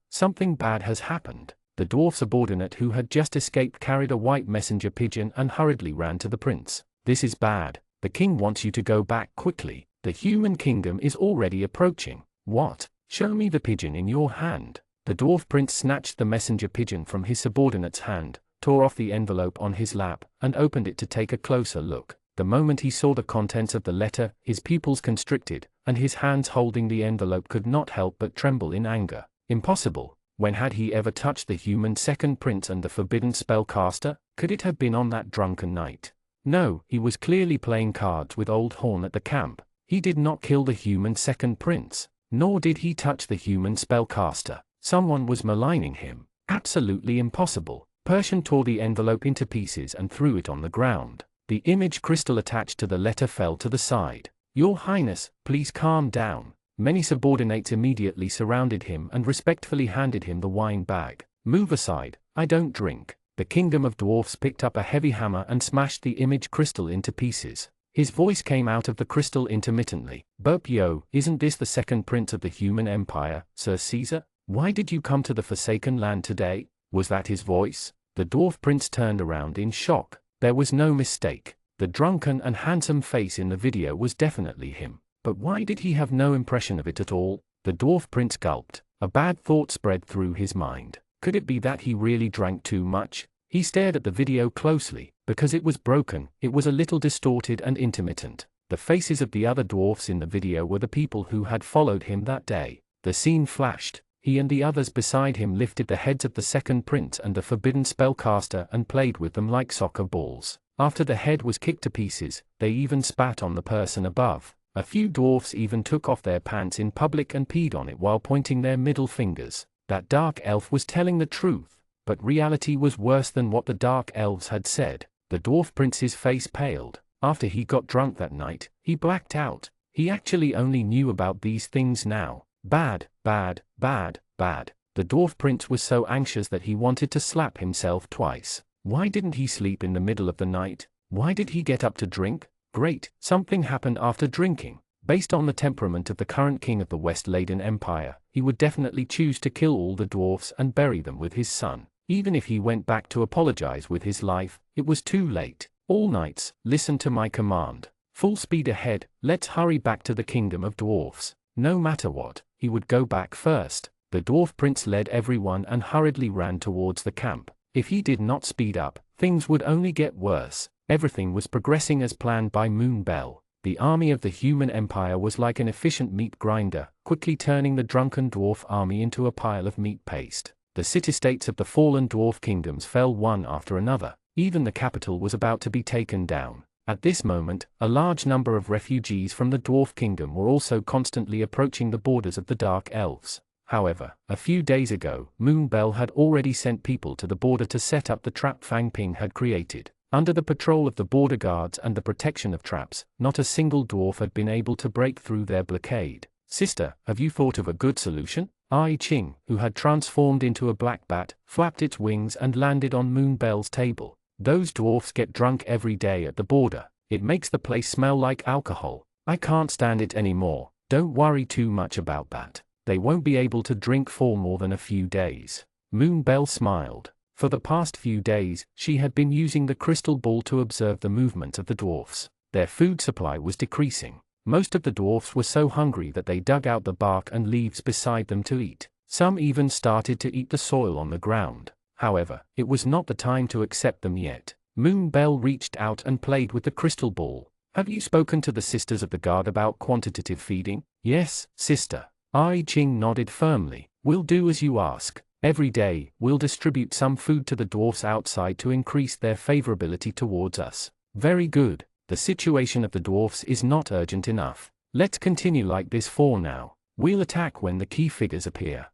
something bad has happened. The dwarf subordinate who had just escaped carried a white messenger pigeon and hurriedly ran to the prince. This is bad. The king wants you to go back quickly. The human kingdom is already approaching. What? Show me the pigeon in your hand. The dwarf prince snatched the messenger pigeon from his subordinate's hand, tore off the envelope on his lap, and opened it to take a closer look. The moment he saw the contents of the letter, his pupils constricted, and his hands holding the envelope could not help but tremble in anger. Impossible. When had he ever touched the human second prince and the forbidden spellcaster? Could it have been on that drunken night? No, he was clearly playing cards with Old Horn at the camp. He did not kill the human second prince, nor did he touch the human spellcaster. Someone was maligning him. Absolutely impossible. Persian tore the envelope into pieces and threw it on the ground. The image crystal attached to the letter fell to the side. Your Highness, please calm down. Many subordinates immediately surrounded him and respectfully handed him the wine bag. Move aside, I don't drink. The kingdom of dwarfs picked up a heavy hammer and smashed the image crystal into pieces. His voice came out of the crystal intermittently. Burp yo, isn't this the second prince of the human empire, Sir Caesar? Why did you come to the Forsaken Land today? Was that his voice? The dwarf prince turned around in shock. There was no mistake. The drunken and handsome face in the video was definitely him. But why did he have no impression of it at all? The dwarf prince gulped. A bad thought spread through his mind. Could it be that he really drank too much? He stared at the video closely. Because it was broken, it was a little distorted and intermittent. The faces of the other dwarfs in the video were the people who had followed him that day. The scene flashed. He and the others beside him lifted the heads of the second prince and the forbidden spellcaster and played with them like soccer balls. After the head was kicked to pieces, they even spat on the person above. A few dwarfs even took off their pants in public and peed on it while pointing their middle fingers. That dark elf was telling the truth, but reality was worse than what the dark elves had said. The dwarf prince's face paled. After he got drunk that night, he blacked out. He actually only knew about these things now. Bad, bad, bad, bad. The dwarf prince was so anxious that he wanted to slap himself twice. Why didn't he sleep in the middle of the night? Why did he get up to drink? Great, something happened after drinking. Based on the temperament of the current king of the West Laden Empire, he would definitely choose to kill all the dwarfs and bury them with his son. Even if he went back to apologize with his life, it was too late. All knights, listen to my command. Full speed ahead, let's hurry back to the kingdom of dwarfs. No matter what, he would go back first. The dwarf prince led everyone and hurriedly ran towards the camp. If he did not speed up, things would only get worse. Everything was progressing as planned by Moon Bell. The army of the human empire was like an efficient meat grinder, quickly turning the drunken dwarf army into a pile of meat paste. The city-states of the fallen dwarf kingdoms fell one after another. Even the capital was about to be taken down. At this moment, a large number of refugees from the dwarf kingdom were also constantly approaching the borders of the Dark Elves. However, a few days ago, Moonbell had already sent people to the border to set up the trap Fang Ping had created. Under the patrol of the border guards and the protection of traps, not a single dwarf had been able to break through their blockade. Sister, have you thought of a good solution? Ai Ching, who had transformed into a black bat, flapped its wings and landed on Moonbell's table. Those dwarfs get drunk every day at the border. It makes the place smell like alcohol. I can't stand it anymore. Don't worry too much about that. They won't be able to drink for more than a few days. Moonbell smiled. For the past few days, she had been using the crystal ball to observe the movement of the dwarfs. Their food supply was decreasing. Most of the dwarfs were so hungry that they dug out the bark and leaves beside them to eat. Some even started to eat the soil on the ground. However, it was not the time to accept them yet. Moonbell reached out and played with the crystal ball. Have you spoken to the Sisters of the Guard about quantitative feeding? Yes, sister. Ai Ching nodded firmly. We'll do as you ask. Every day, we'll distribute some food to the dwarfs outside to increase their favorability towards us. Very good. The situation of the dwarfs is not urgent enough. Let's continue like this for now. We'll attack when the key figures appear.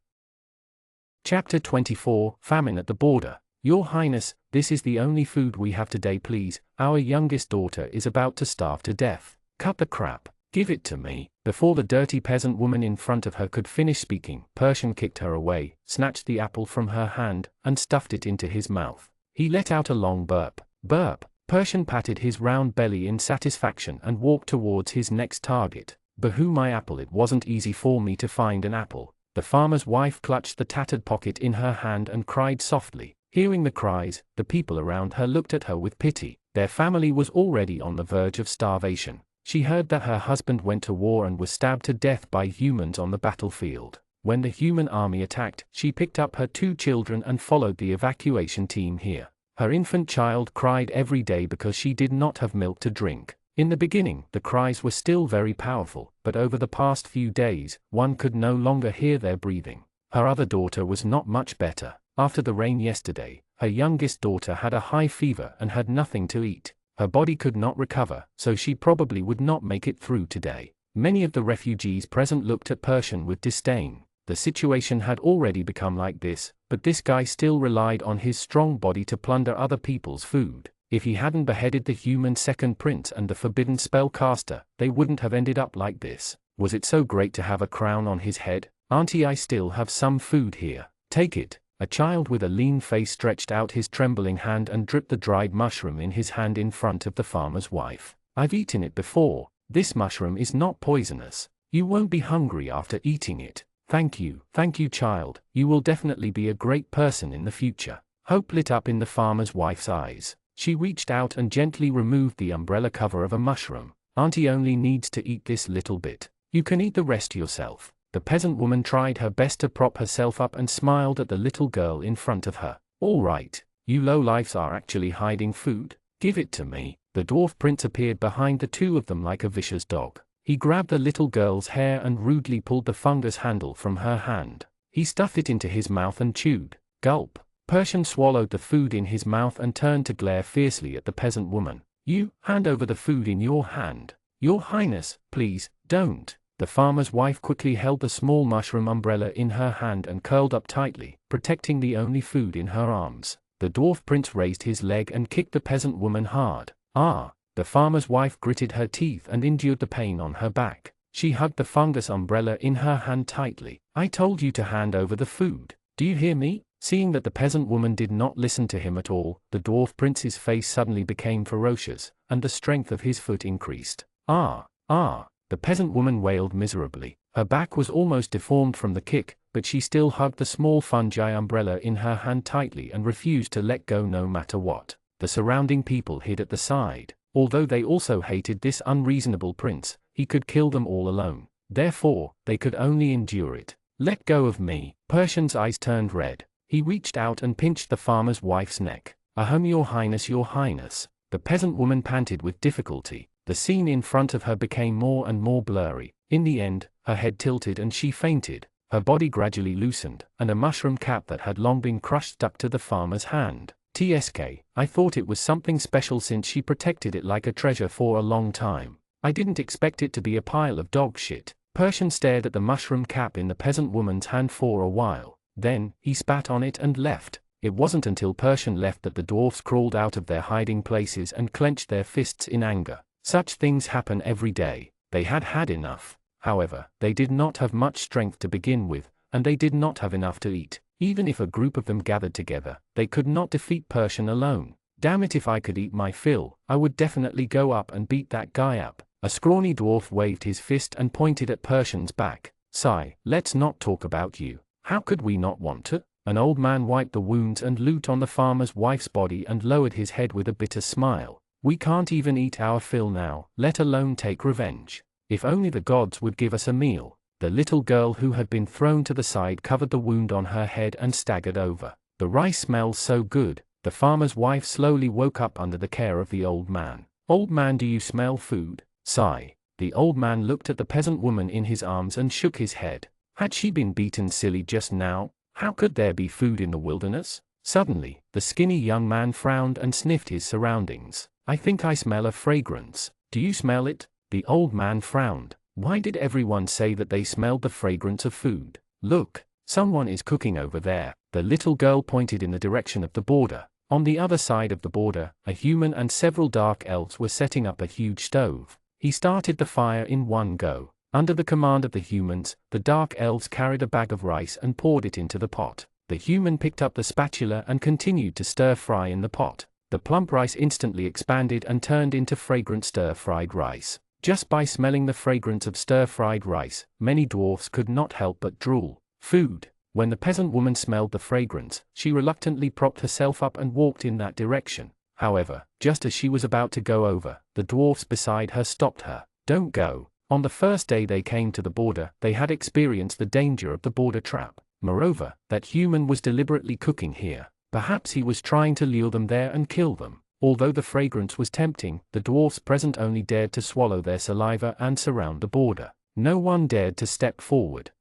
Chapter 24, Famine at the Border. Your Highness, this is the only food we have today, please. Our youngest daughter is about to starve to death. Cut the crap. Give it to me. Before the dirty peasant woman in front of her could finish speaking, Persian kicked her away, snatched the apple from her hand, and stuffed it into his mouth. He let out a long burp. Burp. Persian patted his round belly in satisfaction and walked towards his next target. Bahoo, my apple! It wasn't easy for me to find an apple. The farmer's wife clutched the tattered pocket in her hand and cried softly. Hearing the cries, the people around her looked at her with pity. Their family was already on the verge of starvation. She heard that her husband went to war and was stabbed to death by humans on the battlefield. When the human army attacked, she picked up her 2 children and followed the evacuation team here. Her infant child cried every day because she did not have milk to drink. In the beginning, the cries were still very powerful, but over the past few days, one could no longer hear their breathing. Her other daughter was not much better. After the rain yesterday, her youngest daughter had a high fever and had nothing to eat. Her body could not recover, so she probably would not make it through today. Many of the refugees present looked at Persian with disdain. The situation had already become like this, but this guy still relied on his strong body to plunder other people's food. If he hadn't beheaded the human second prince and the forbidden spellcaster, they wouldn't have ended up like this. Was it so great to have a crown on his head? Auntie, I still have some food here. Take it. A child with a lean face stretched out his trembling hand and dripped the dried mushroom in his hand in front of the farmer's wife. I've eaten it before. This mushroom is not poisonous. You won't be hungry after eating it. Thank you, child. You will definitely be a great person in the future. Hope lit up in the farmer's wife's eyes. She reached out and gently removed the umbrella cover of a mushroom. Auntie only needs to eat this little bit. You can eat the rest yourself. The peasant woman tried her best to prop herself up and smiled at the little girl in front of her. All right, you lowlifes are actually hiding food? Give it to me. The dwarf prince appeared behind the 2 of them like a vicious dog. He grabbed the little girl's hair and rudely pulled the fungus handle from her hand. He stuffed it into his mouth and chewed. Gulp. Persian swallowed the food in his mouth and turned to glare fiercely at the peasant woman. You, hand over the food in your hand. Your Highness, please, don't. The farmer's wife quickly held the small mushroom umbrella in her hand and curled up tightly, protecting the only food in her arms. The dwarf prince raised his leg and kicked the peasant woman hard. Ah! The farmer's wife gritted her teeth and endured the pain on her back. She hugged the fungus umbrella in her hand tightly. I told you to hand over the food. Do you hear me? Seeing that the peasant woman did not listen to him at all, the dwarf prince's face suddenly became ferocious, and the strength of his foot increased. Ah! The peasant woman wailed miserably. Her back was almost deformed from the kick, but she still hugged the small fungi umbrella in her hand tightly and refused to let go no matter what. The surrounding people hid at the side. Although they also hated this unreasonable prince, he could kill them all alone. Therefore, they could only endure it. Let go of me. Persian's eyes turned red. He reached out and pinched the farmer's wife's neck. Ahem, your highness, your highness. The peasant woman panted with difficulty. The scene in front of her became more and more blurry. In the end, her head tilted and she fainted. Her body gradually loosened, and a mushroom cap that had long been crushed stuck to the farmer's hand. TSK, I thought it was something special since she protected it like a treasure for a long time. I didn't expect it to be a pile of dog shit. Persian stared at the mushroom cap in the peasant woman's hand for a while. Then, he spat on it and left. It wasn't until Persian left that the dwarfs crawled out of their hiding places and clenched their fists in anger. Such things happen every day. They had had enough. However, they did not have much strength to begin with, and they did not have enough to eat. Even if a group of them gathered together, they could not defeat Persian alone. Damn it, if I could eat my fill, I would definitely go up and beat that guy up. A scrawny dwarf waved his fist and pointed at Persian's back. Sigh, let's not talk about you. How could we not want to? An old man wiped the wounds and loot on the farmer's wife's body and lowered his head with a bitter smile. We can't even eat our fill now, let alone take revenge. If only the gods would give us a meal. The little girl who had been thrown to the side covered the wound on her head and staggered over. The rice smells so good. The farmer's wife slowly woke up under the care of the old man. Old man, do you smell food? Sigh. The old man looked at the peasant woman in his arms and shook his head. Had she been beaten silly just now? How could there be food in the wilderness? Suddenly, the skinny young man frowned and sniffed his surroundings. I think I smell a fragrance. Do you smell it? The old man frowned. Why did everyone say that they smelled the fragrance of food? Look, someone is cooking over there. The little girl pointed in the direction of the border. On the other side of the border, a human and several dark elves were setting up a huge stove. He started the fire in one go. Under the command of the humans, the dark elves carried a bag of rice and poured it into the pot. The human picked up the spatula and continued to stir-fry in the pot. The plump rice instantly expanded and turned into fragrant stir-fried rice. Just by smelling the fragrance of stir-fried rice, many dwarfs could not help but drool. Food. When the peasant woman smelled the fragrance, she reluctantly propped herself up and walked in that direction. However, just as she was about to go over, the dwarfs beside her stopped her. Don't go. On the first day they came to the border, they had experienced the danger of the border trap. Moreover, that human was deliberately cooking here. Perhaps he was trying to lure them there and kill them. Although the fragrance was tempting, the dwarfs present only dared to swallow their saliva and surround the border. No one dared to step forward.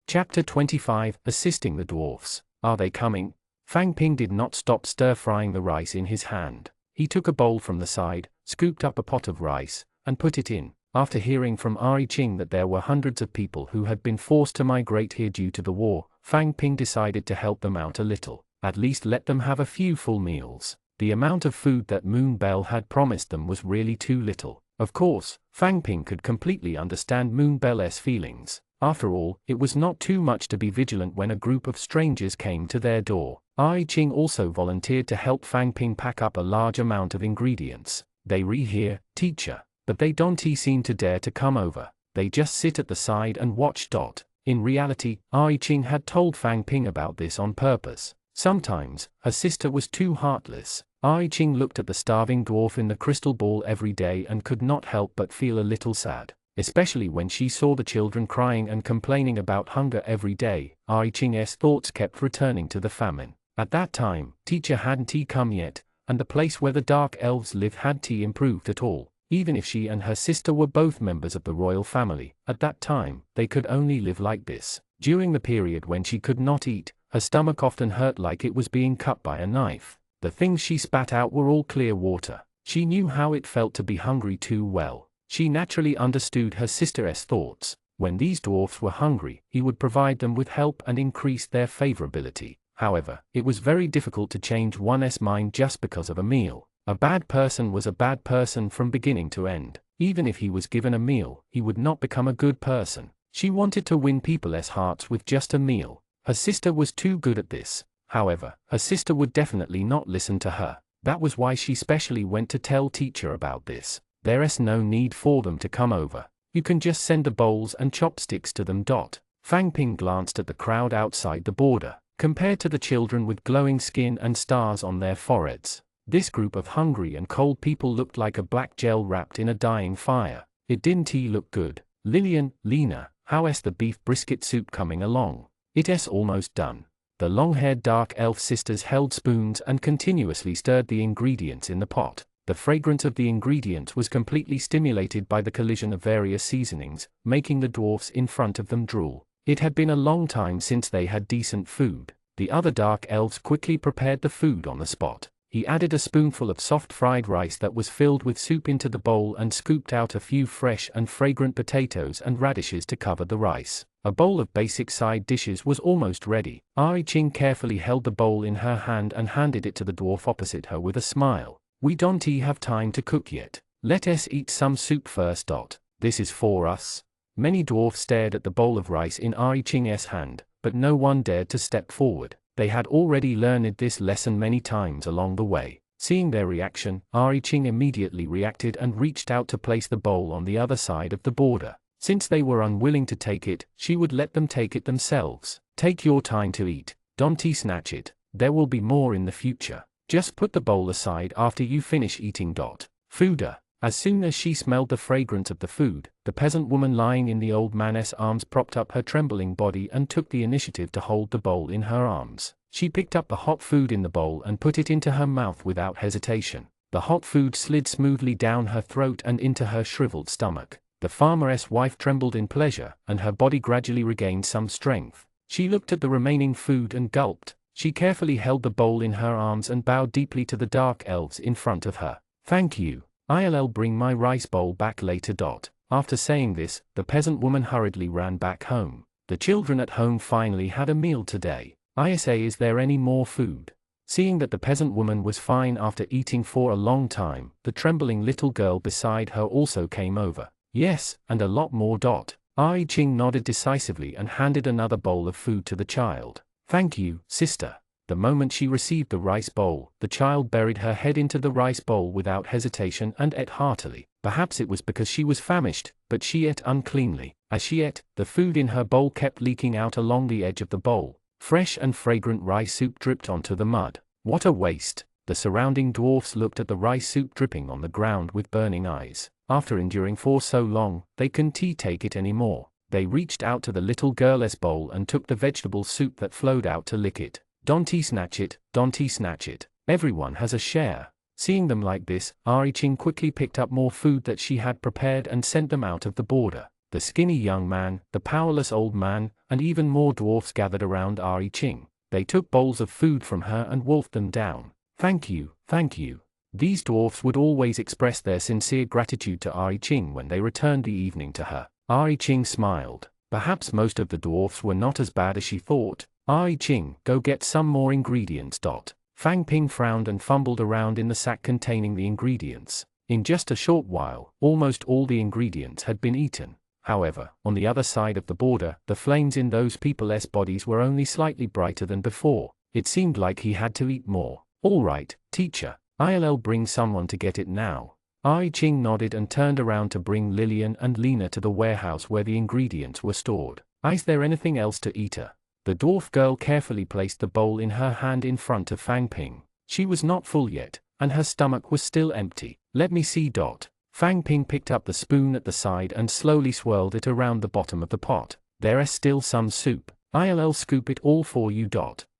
Chapter 25, Assisting the Dwarfs. Are they coming? Fang Ping did not stop stir-frying the rice in his hand. He took a bowl from the side, scooped up a pot of rice, and put it in. After hearing from Ari Ching that there were hundreds of people who had been forced to migrate here due to the war, Fang Ping decided to help them out a little. At least let them have a few full meals. The amount of food that Moon Bell had promised them was really too little. Of course, Fang Ping could completely understand Moon Bell's feelings. After all, it was not too much to be vigilant when a group of strangers came to their door. Ai Ching also volunteered to help Fang Ping pack up a large amount of ingredients. They here, teacher. But they don't seem to dare to come over. They just sit at the side and watch. In reality, Ai Ching had told Fang Ping about this on purpose. Sometimes, her sister was too heartless. Ai Ching looked at the starving dwarf in the crystal ball every day and could not help but feel a little sad. Especially when she saw the children crying and complaining about hunger every day, Ai Ching's thoughts kept returning to the famine. At that time, teacher hadn't come yet, and the place where the dark elves lived hadn't improved at all. Even if she and her sister were both members of the royal family, at that time, they could only live like this. During the period when she could not eat, her stomach often hurt like it was being cut by a knife. The things she spat out were all clear water. She knew how it felt to be hungry too well. She naturally understood her sister's thoughts. When these dwarfs were hungry, he would provide them with help and increase their favorability. However, it was very difficult to change one's mind just because of a meal. A bad person was a bad person from beginning to end. Even if he was given a meal, he would not become a good person. She wanted to win people's hearts with just a meal. Her sister was too good at this. However, her sister would definitely not listen to her. That was why she specially went to tell teacher about this. There's no need for them to come over. You can just send the bowls and chopsticks to them. Fang Ping glanced at the crowd outside the border. Compared to the children with glowing skin and stars on their foreheads, this group of hungry and cold people looked like a black gel wrapped in a dying fire. It didn't look good. Lillian, Lena, how's the beef brisket soup coming along? It's almost done. The long-haired dark elf sisters held spoons and continuously stirred the ingredients in the pot. The fragrance of the ingredients was completely stimulated by the collision of various seasonings, making the dwarfs in front of them drool. It had been a long time since they had decent food. The other dark elves quickly prepared the food on the spot. He added a spoonful of soft fried rice that was filled with soup into the bowl and scooped out a few fresh and fragrant potatoes and radishes to cover the rice. A bowl of basic side dishes was almost ready. Ari Ching carefully held the bowl in her hand and handed it to the dwarf opposite her with a smile. "We don't have time to cook yet. Let us eat some soup first. This is for us." Many dwarfs stared at the bowl of rice in Ari Ching's hand, but no one dared to step forward. They had already learned this lesson many times along the way. Seeing their reaction, Ari Ching immediately reacted and reached out to place the bowl on the other side of the border. Since they were unwilling to take it, she would let them take it themselves. "Take your time to eat. Don't snatch it. There will be more in the future. Just put the bowl aside after you finish eating. Fooder." As soon as she smelled the fragrance of the food, the peasant woman lying in the old man's arms propped up her trembling body and took the initiative to hold the bowl in her arms. She picked up the hot food in the bowl and put it into her mouth without hesitation. The hot food slid smoothly down her throat and into her shriveled stomach. The farmer's wife trembled in pleasure, and her body gradually regained some strength. She looked at the remaining food and gulped. She carefully held the bowl in her arms and bowed deeply to the dark elves in front of her. "Thank you. I'll bring my rice bowl back later. After saying this, the peasant woman hurriedly ran back home. The children at home finally had a meal today. "Is there any more food?" Seeing that the peasant woman was fine after eating for a long time, the trembling little girl beside her also came over. "Yes, and a lot more. Ai Ching nodded decisively and handed another bowl of food to the child. "Thank you, sister." The moment she received the rice bowl, the child buried her head into the rice bowl without hesitation and ate heartily. Perhaps it was because she was famished, but she ate uncleanly. As she ate, the food in her bowl kept leaking out along the edge of the bowl. Fresh and fragrant rice soup dripped onto the mud. "What a waste!" The surrounding dwarfs looked at the rice soup dripping on the ground with burning eyes. After enduring for so long, they couldn't take it anymore. They reached out to the little girl's bowl and took the vegetable soup that flowed out to lick it. "Don't snatch it, don't snatch it. Everyone has a share." Seeing them like this, Ari Ching quickly picked up more food that she had prepared and sent them out of the border. The skinny young man, the powerless old man, and even more dwarfs gathered around Ari Ching. They took bowls of food from her and wolfed them down. "Thank you, thank you." These dwarfs would always express their sincere gratitude to Ari Ching when they returned the evening to her. Ari Ching smiled. Perhaps most of the dwarfs were not as bad as she thought. "Ai Ching, go get some more ingredients. Fang Ping frowned and fumbled around in the sack containing the ingredients. In just a short while, almost all the ingredients had been eaten. However, on the other side of the border, the flames in those people's bodies were only slightly brighter than before. It seemed like he had to eat more. "All right, teacher. I'll bring someone to get it now." Ai Ching nodded and turned around to bring Lillian and Lena to the warehouse where the ingredients were stored. "Is there anything else to eat?" The dwarf girl carefully placed the bowl in her hand in front of Fang Ping. She was not full yet, and her stomach was still empty. "Let me see. Fang Ping picked up the spoon at the side and slowly swirled it around the bottom of the pot. "There is still some soup. I'll scoop it all for you.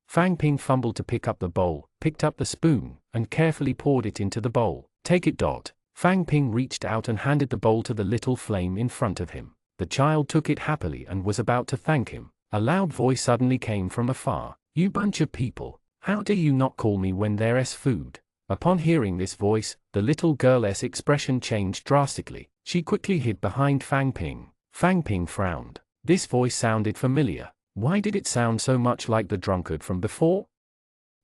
Fang Ping fumbled to pick up the bowl, picked up the spoon, and carefully poured it into the bowl. "Take it. Fang Ping reached out and handed the bowl to the little flame in front of him. The child took it happily and was about to thank him. A loud voice suddenly came from afar. "You bunch of people, how dare you not call me when there's food?" Upon hearing this voice, the little girl's expression changed drastically. She quickly hid behind Fang Ping. Fang Ping frowned. This voice sounded familiar. Why did it sound so much like the drunkard from before?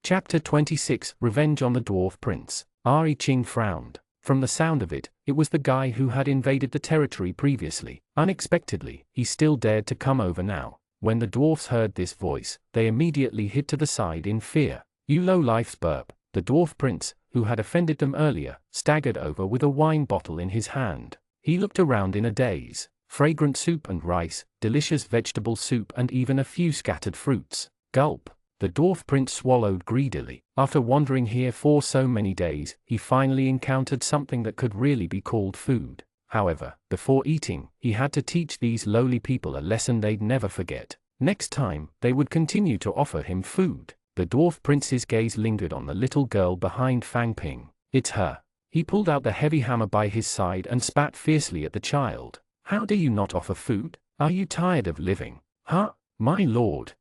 Chapter 26, Revenge on the Dwarf Prince. Ari Ching frowned. From the sound of it, it was the guy who had invaded the territory previously. Unexpectedly, he still dared to come over now. When the dwarfs heard this voice, they immediately hid to the side in fear. "You low-lifes burp." The dwarf prince, who had offended them earlier, staggered over with a wine bottle in his hand. He looked around in a daze. Fragrant soup and rice, delicious vegetable soup and even a few scattered fruits. Gulp. The dwarf prince swallowed greedily. After wandering here for so many days, he finally encountered something that could really be called food. However, before eating, he had to teach these lowly people a lesson they'd never forget. Next time, they would continue to offer him food. The dwarf prince's gaze lingered on the little girl behind Fang Ping. "It's her." He pulled out the heavy hammer by his side and spat fiercely at the child. "How do you not offer food? Are you tired of living? Huh? My lord,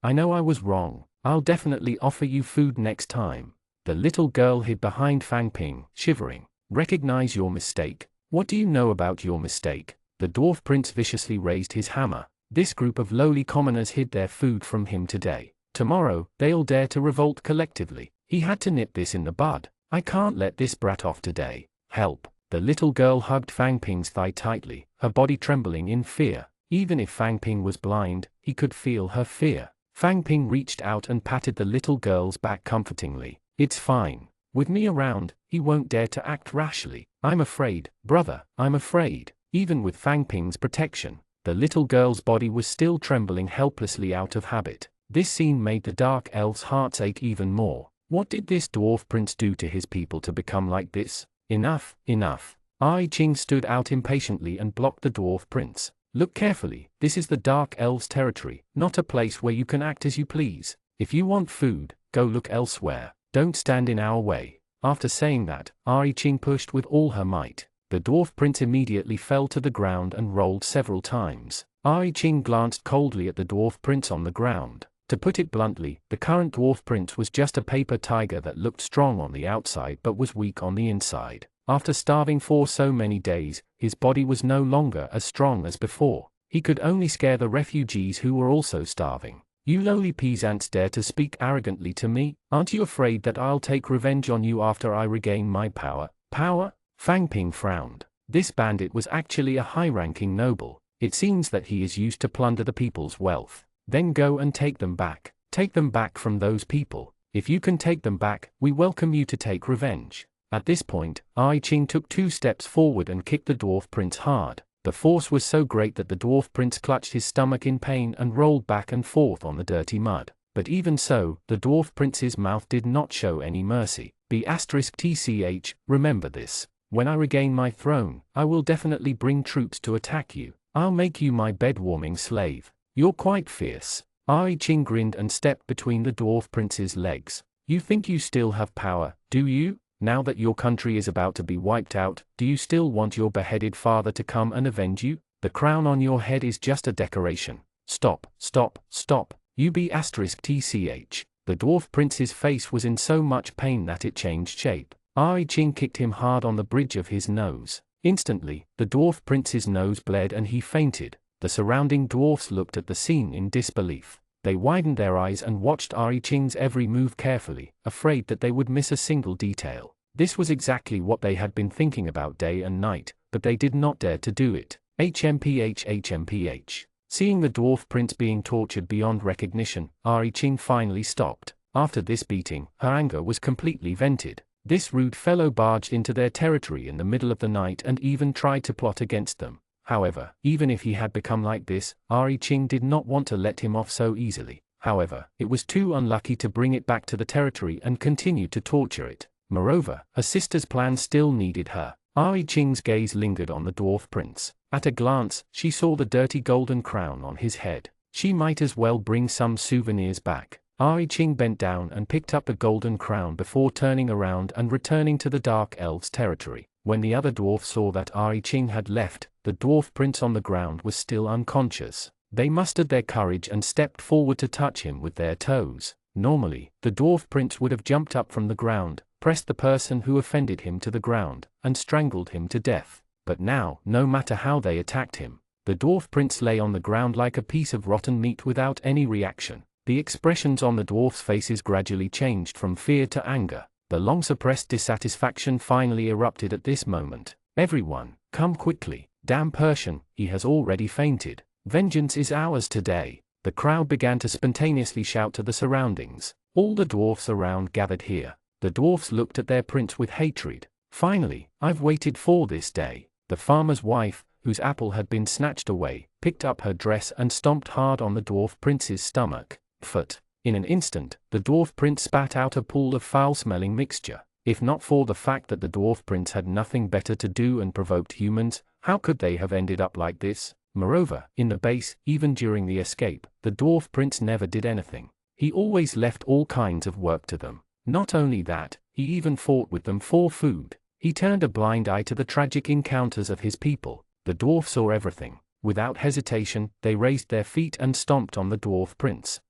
I know I was wrong. I'll definitely offer you food next time." The little girl hid behind Fang Ping, shivering. "Recognize your mistake? What do you know about your mistake?" The dwarf prince viciously raised his hammer. "This group of lowly commoners hid their food from him today. Tomorrow, they'll dare to revolt collectively. He had to nip this in the bud. I can't let this brat off today. Help!" The little girl hugged Fang Ping's thigh tightly, her body trembling in fear. Even if Fang Ping was blind, he could feel her fear. Fang Ping reached out and patted the little girl's back comfortingly. "It's fine. With me around, he won't dare to act rashly." "I'm afraid, brother, I'm afraid." Even with Fang Ping's protection, the little girl's body was still trembling helplessly out of habit. This scene made the dark elf's hearts ache even more. What did this dwarf prince do to his people to become like this? Enough, enough. Ai Ching stood out impatiently and blocked the dwarf prince. "Look carefully, this is the dark elves' territory, not a place where you can act as you please. If you want food, go look elsewhere. Don't stand in our way." After saying that, Ai Ching pushed with all her might. The dwarf prince immediately fell to the ground and rolled several times. Ai Ching glanced coldly at the dwarf prince on the ground. To put it bluntly, the current dwarf prince was just a paper tiger that looked strong on the outside but was weak on the inside. After starving for so many days, his body was no longer as strong as before. He could only scare the refugees who were also starving. "You lowly peasants dare to speak arrogantly to me? Aren't you afraid that I'll take revenge on you after I regain my power?" "Power?" Fang Ping frowned. This bandit was actually a high-ranking noble. It seems that he is used to plunder the people's wealth. Then go and take them back. Take them back from those people. If you can take them back, we welcome you to take revenge. At this point, Ai Ching took 2 steps forward and kicked the dwarf prince hard. The force was so great that the dwarf prince clutched his stomach in pain and rolled back and forth on the dirty mud. But even so, the dwarf prince's mouth did not show any mercy. *tch, remember this. When I regain my throne, I will definitely bring troops to attack you. I'll make you my bed-warming slave. You're quite fierce. Ai Ching grinned and stepped between the dwarf prince's legs. "You think you still have power, do you? Now that your country is about to be wiped out, do you still want your beheaded father to come and avenge you? The crown on your head is just a decoration. Stop, stop, stop. You *tch. The dwarf prince's face was in so much pain that it changed shape. Ai Ching kicked him hard on the bridge of his nose. Instantly, the dwarf prince's nose bled and he fainted. The surrounding dwarfs looked at the scene in disbelief. They widened their eyes and watched Ai Ching's every move carefully, afraid that they would miss a single detail. This was exactly what they had been thinking about day and night, but they did not dare to do it. HMPH. Seeing the dwarf prince being tortured beyond recognition, Ai Ching finally stopped. After this beating, her anger was completely vented. This rude fellow barged into their territory in the middle of the night and even tried to plot against them. However, even if he had become like this, Ai Ching did not want to let him off so easily. However, it was too unlucky to bring it back to the territory and continue to torture it. Moreover, her sister's plan still needed her. Ai Ching's gaze lingered on the dwarf prince. At a glance, she saw the dirty golden crown on his head. She might as well bring some souvenirs back. Ai Ching bent down and picked up the golden crown before turning around and returning to the dark elves' territory. When the other dwarfs saw that Ai Ching had left, the dwarf prince on the ground was still unconscious. They mustered their courage and stepped forward to touch him with their toes. Normally, the dwarf prince would have jumped up from the ground, pressed the person who offended him to the ground, and strangled him to death. But now, no matter how they attacked him, the dwarf prince lay on the ground like a piece of rotten meat without any reaction. The expressions on the dwarfs' faces gradually changed from fear to anger. The long-suppressed dissatisfaction finally erupted at this moment. "Everyone, come quickly. Damn Persian, he has already fainted. Vengeance is ours today." The crowd began to spontaneously shout to the surroundings. All the dwarfs around gathered here. The dwarfs looked at their prince with hatred. "Finally, I've waited for this day." The farmer's wife, whose apple had been snatched away, picked up her dress and stomped hard on the dwarf prince's stomach. Foot. In an instant, the dwarf prince spat out a pool of foul-smelling mixture. If not for the fact that the dwarf prince had nothing better to do and provoked humans, how could they have ended up like this? Moreover, in the base, even during the escape, the dwarf prince never did anything. He always left all kinds of work to them. Not only that, he even fought with them for food. He turned a blind eye to the tragic encounters of his people. The dwarf saw everything. Without hesitation, they raised their feet and stomped on the dwarf prince.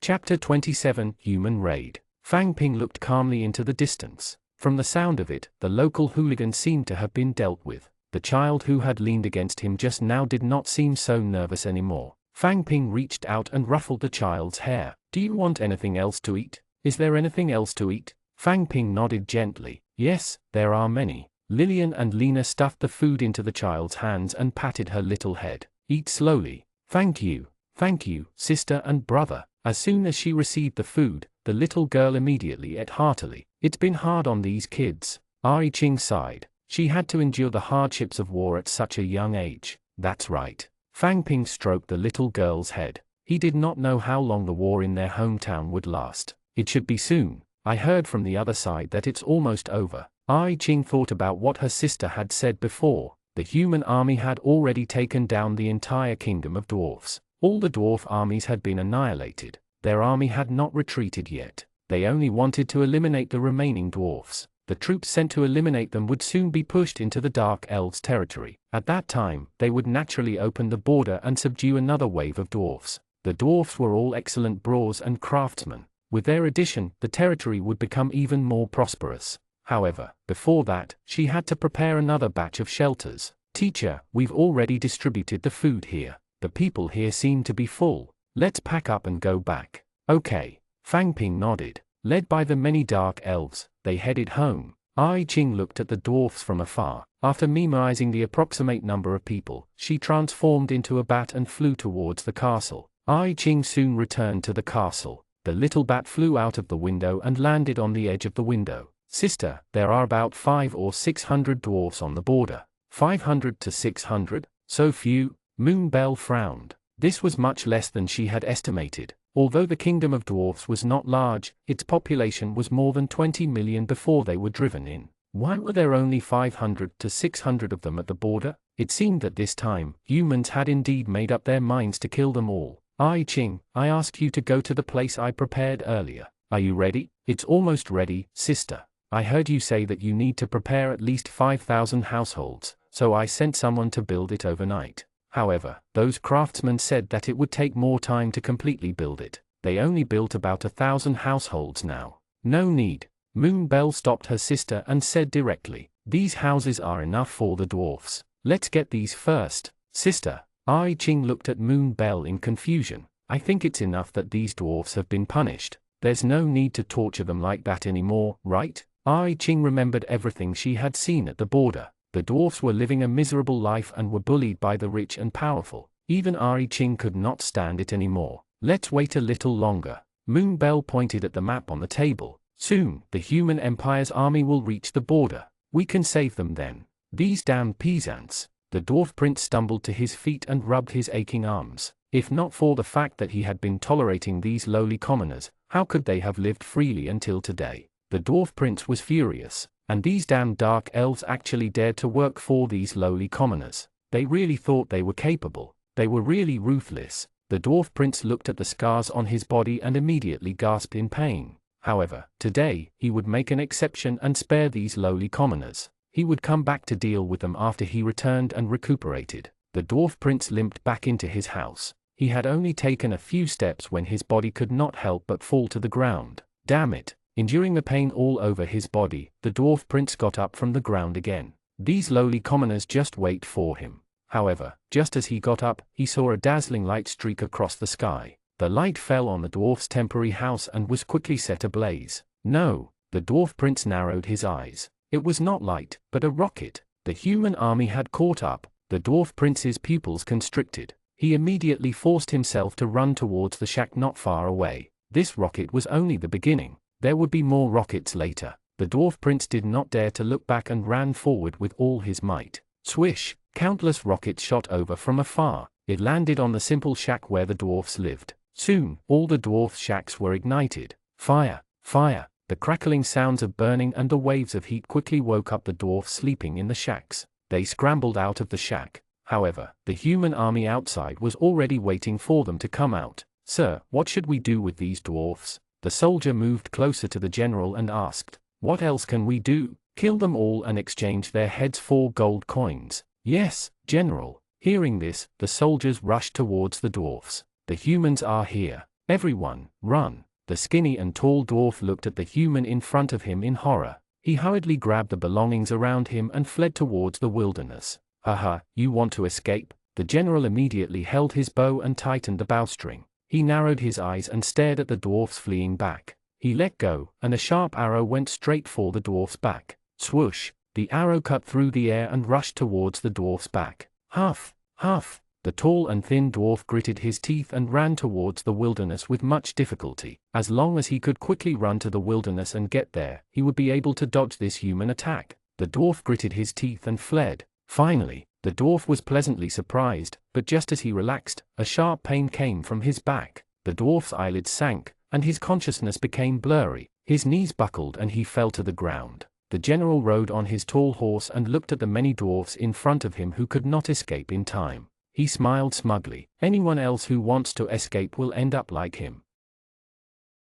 Chapter 27 Human Raid. Fang Ping looked calmly into the distance. From the sound of it, the local hooligan seemed to have been dealt with. The child who had leaned against him just now did not seem so nervous anymore. Fang Ping reached out and ruffled the child's hair. "Do you want anything else to eat? Is there anything else to eat?" Fang Ping nodded gently. "Yes, there are many." Lillian and Lena stuffed the food into the child's hands and patted her little head. "Eat slowly." Thank you, sister and brother." As soon as she received the food, the little girl immediately ate heartily. "It's been hard on these kids." Ari Ching sighed. She had to endure the hardships of war at such a young age. "That's right." Fang Ping stroked the little girl's head. He did not know how long the war in their hometown would last. "It should be soon. I heard from the other side that it's almost over." Ai Ching thought about what her sister had said before. The human army had already taken down the entire kingdom of dwarfs. All the dwarf armies had been annihilated. Their army had not retreated yet. They only wanted to eliminate the remaining dwarfs. The troops sent to eliminate them would soon be pushed into the Dark Elves' territory. At that time, they would naturally open the border and subdue another wave of dwarfs. The dwarfs were all excellent brawlers and craftsmen. With their addition, the territory would become even more prosperous. However, before that, she had to prepare another batch of shelters. "Teacher, we've already distributed the food here. The people here seem to be full. Let's pack up and go back." "Okay." Fang Ping nodded. Led by the many dark elves, they headed home. Ai Ching looked at the dwarfs from afar. After memorizing the approximate number of people, she transformed into a bat and flew towards the castle. Ai Ching soon returned to the castle. The little bat flew out of the window and landed on the edge of the window. "Sister, there are about 500 or 600 dwarfs on the border." 500 to 600? So few? Moonbell frowned. This was much less than she had estimated. Although the kingdom of dwarfs was not large, its population was more than 20 million before they were driven in. Why were there only 500 to 600 of them at the border? It seemed that this time, humans had indeed made up their minds to kill them all. "Ai Ching, I asked you to go to the place I prepared earlier. Are you ready?" "It's almost ready, sister. I heard you say that you need to prepare at least 5,000 households, so I sent someone to build it overnight. However, those craftsmen said that it would take more time to completely build it. They only built about 1,000 households now." "No need." Moonbell stopped her sister and said directly, "These houses are enough for the dwarfs. Let's get these first." "Sister." Ai Ching looked at Moonbell in confusion. "I think it's enough that these dwarfs have been punished. There's no need to torture them like that anymore, right?" Ai Ching remembered everything she had seen at the border. The dwarfs were living a miserable life and were bullied by the rich and powerful. Even Ai Ching could not stand it anymore. "Let's wait a little longer." Moonbell pointed at the map on the table. "Soon, the human empire's army will reach the border. We can save them then." "These damned peasants." The dwarf prince stumbled to his feet and rubbed his aching arms. If not for the fact that he had been tolerating these lowly commoners, how could they have lived freely until today? The dwarf prince was furious. And these damned dark elves actually dared to work for these lowly commoners. They really thought they were capable. They were really ruthless. The dwarf prince looked at the scars on his body and immediately gasped in pain. However, today, he would make an exception and spare these lowly commoners. He would come back to deal with them after he returned and recuperated. The dwarf prince limped back into his house. He had only taken a few steps when his body could not help but fall to the ground. Damn it! Enduring the pain all over his body, the dwarf prince got up from the ground again. These lowly commoners just wait for him. However, just as he got up, he saw a dazzling light streak across the sky. The light fell on the dwarf's temporary house and was quickly set ablaze. No, the dwarf prince narrowed his eyes. It was not light, but a rocket. The human army had caught up. The dwarf prince's pupils constricted. He immediately forced himself to run towards the shack not far away. This rocket was only the beginning. There would be more rockets later. The dwarf prince did not dare to look back and ran forward with all his might. Swish! Countless rockets shot over from afar. It landed on the simple shack where the dwarfs lived. Soon, all the dwarf shacks were ignited. Fire! Fire! The crackling sounds of burning and the waves of heat quickly woke up the dwarfs sleeping in the shacks. They scrambled out of the shack. However, the human army outside was already waiting for them to come out. "Sir, what should we do with these dwarfs?" The soldier moved closer to the general and asked. What else can we do? Kill them all and exchange their heads for gold coins. Yes, General. Hearing this, the soldiers rushed towards the dwarfs. The humans are here. Everyone, run. The skinny and tall dwarf looked at the human in front of him in horror. He hurriedly grabbed the belongings around him and fled towards the wilderness. Haha, you want to escape? The general immediately held his bow and tightened the bowstring. He narrowed his eyes and stared at the dwarfs fleeing back. He let go, and a sharp arrow went straight for the dwarf's back. Swoosh! The arrow cut through the air and rushed towards the dwarf's back. Huff! Huff! The tall and thin dwarf gritted his teeth and ran towards the wilderness with much difficulty. As long as he could quickly run to the wilderness and get there, he would be able to dodge this human attack. The dwarf gritted his teeth and fled. Finally, the dwarf was pleasantly surprised, but just as he relaxed, a sharp pain came from his back. The dwarf's eyelids sank, and his consciousness became blurry. His knees buckled and he fell to the ground. The general rode on his tall horse and looked at the many dwarfs in front of him who could not escape in time. He smiled smugly. Anyone else who wants to escape will end up like him.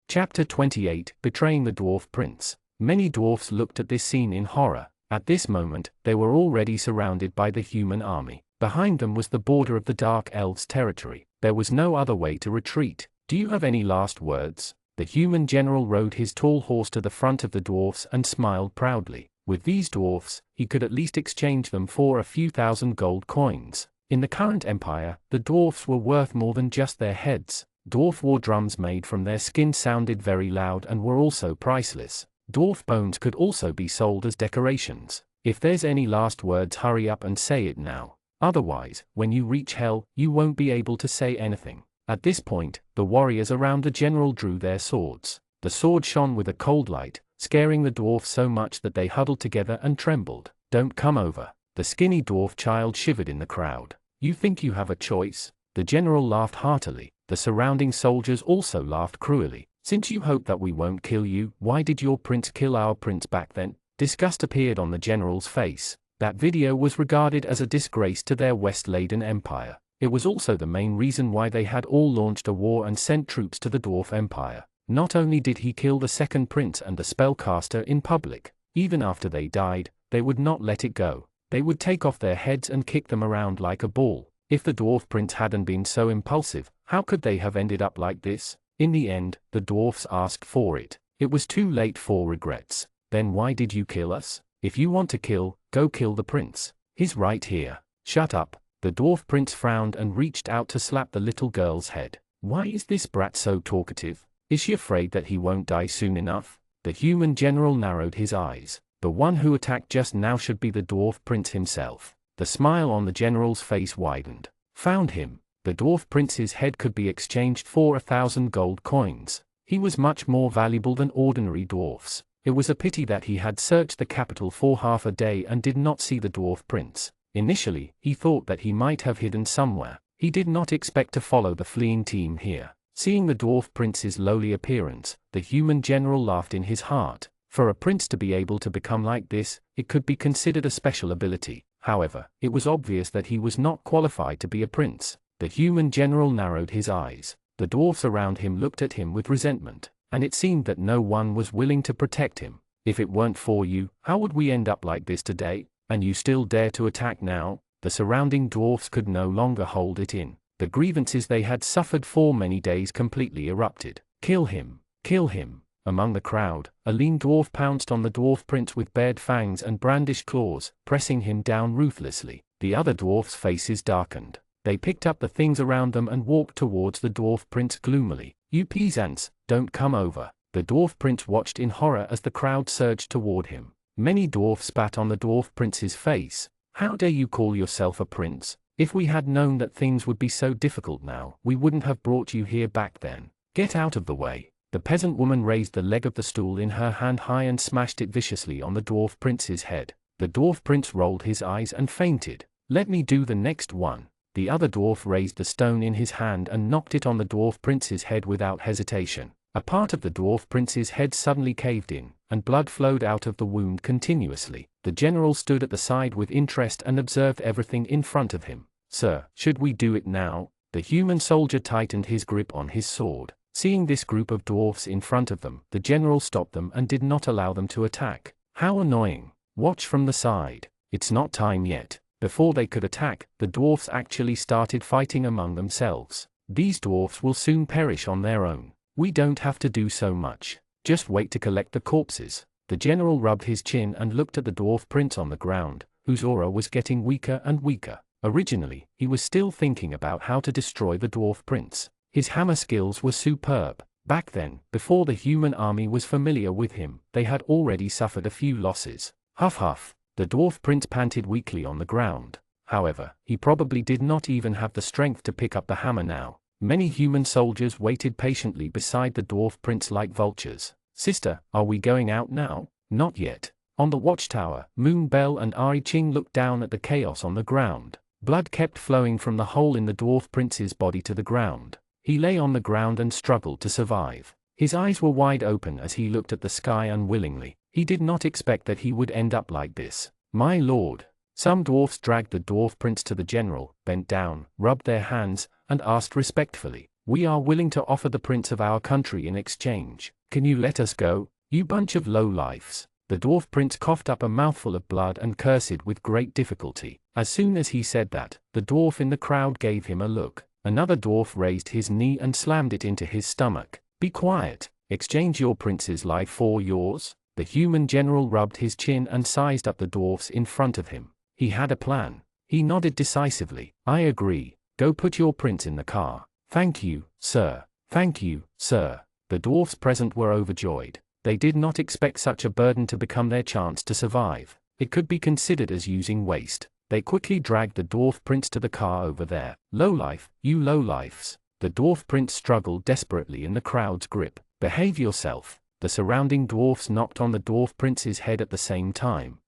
Chapter 28, Betraying the Dwarf Prince. Many dwarfs looked at this scene in horror. At this moment, they were already surrounded by the human army. Behind them was the border of the Dark Elves' territory. There was no other way to retreat. Do you have any last words? The human general rode his tall horse to the front of the dwarfs and smiled proudly. With these dwarfs, he could at least exchange them for a few thousand gold coins. In the current empire, the dwarfs were worth more than just their heads. Dwarf war drums made from their skin sounded very loud and were also priceless. Dwarf bones could also be sold as decorations. If there's any last words, hurry up and say it now. Otherwise, when you reach hell, you won't be able to say anything. At this point, the warriors around the general drew their swords. The sword shone with a cold light, scaring the dwarf so much that they huddled together and trembled. Don't come over. The skinny dwarf child shivered in the crowd. You think you have a choice? The general laughed heartily. The surrounding soldiers also laughed cruelly. Since you hope that we won't kill you, why did your prince kill our prince back then? Disgust appeared on the general's face. That video was regarded as a disgrace to their West-laden empire. It was also the main reason why they had all launched a war and sent troops to the Dwarf Empire. Not only did he kill the second prince and the spellcaster in public, even after they died, they would not let it go. They would take off their heads and kick them around like a ball. If the dwarf prince hadn't been so impulsive, how could they have ended up like this? In the end, the dwarfs asked for it. It was too late for regrets. Then why did you kill us? If you want to kill, go kill the prince. He's right here. Shut up. The dwarf prince frowned and reached out to slap the little girl's head. Why is this brat so talkative? Is she afraid that he won't die soon enough? The human general narrowed his eyes. The one who attacked just now should be the dwarf prince himself. The smile on the general's face widened. Found him. The dwarf prince's head could be exchanged for 1,000 gold coins. He was much more valuable than ordinary dwarfs. It was a pity that he had searched the capital for half a day and did not see the dwarf prince. Initially, he thought that he might have hidden somewhere. He did not expect to follow the fleeing team here. Seeing the dwarf prince's lowly appearance, the human general laughed in his heart. For a prince to be able to become like this, it could be considered a special ability. However, it was obvious that he was not qualified to be a prince. The human general narrowed his eyes. The dwarfs around him looked at him with resentment, and it seemed that no one was willing to protect him. If it weren't for you, how would we end up like this today? And you still dare to attack now? The surrounding dwarfs could no longer hold it in. The grievances they had suffered for many days completely erupted. Kill him! Kill him! Among the crowd, a lean dwarf pounced on the dwarf prince with bared fangs and brandished claws, pressing him down ruthlessly. The other dwarfs' faces darkened. They picked up the things around them and walked towards the dwarf prince gloomily. You peasants, don't come over. The dwarf prince watched in horror as the crowd surged toward him. Many dwarfs spat on the dwarf prince's face. How dare you call yourself a prince? If we had known that things would be so difficult now, we wouldn't have brought you here back then. Get out of the way. The peasant woman raised the leg of the stool in her hand high and smashed it viciously on the dwarf prince's head. The dwarf prince rolled his eyes and fainted. Let me do the next one. The other dwarf raised the stone in his hand and knocked it on the dwarf prince's head without hesitation. A part of the dwarf prince's head suddenly caved in, and blood flowed out of the wound continuously. The general stood at the side with interest and observed everything in front of him. Sir, should we do it now? The human soldier tightened his grip on his sword. Seeing this group of dwarfs in front of them, the general stopped them and did not allow them to attack. How annoying. Watch from the side. It's not time yet. Before they could attack, the dwarfs actually started fighting among themselves. These dwarfs will soon perish on their own. We don't have to do so much. Just wait to collect the corpses. The general rubbed his chin and looked at the dwarf prince on the ground, whose aura was getting weaker and weaker. Originally, he was still thinking about how to destroy the dwarf prince. His hammer skills were superb. Back then, before the human army was familiar with him, they had already suffered a few losses. Huff huff. The dwarf prince panted weakly on the ground. However, he probably did not even have the strength to pick up the hammer now. Many human soldiers waited patiently beside the dwarf prince like vultures. Sister, are we going out now? Not yet. On the watchtower, Moon Bell and Ari Ching looked down at the chaos on the ground. Blood kept flowing from the hole in the dwarf prince's body to the ground. He lay on the ground and struggled to survive. His eyes were wide open as he looked at the sky unwillingly. He did not expect that he would end up like this. My lord. Some dwarfs dragged the dwarf prince to the general, bent down, rubbed their hands, and asked respectfully, "We are willing to offer the prince of our country in exchange. Can you let us go, you bunch of low-lifes?" The dwarf prince coughed up a mouthful of blood and cursed with great difficulty. As soon as he said that, the dwarf in the crowd gave him a look. Another dwarf raised his knee and slammed it into his stomach. Be quiet. Exchange your prince's life for yours? The human general rubbed his chin and sized up the dwarfs in front of him. He had a plan. He nodded decisively. I agree. Go put your prince in the car. Thank you, sir. Thank you, sir. The dwarfs present were overjoyed. They did not expect such a burden to become their chance to survive. It could be considered as using waste. They quickly dragged the dwarf prince to the car over there. Lowlife, you lowlifes. The dwarf prince struggled desperately in the crowd's grip. Behave yourself. The surrounding dwarfs knocked on the dwarf prince's head at the same time.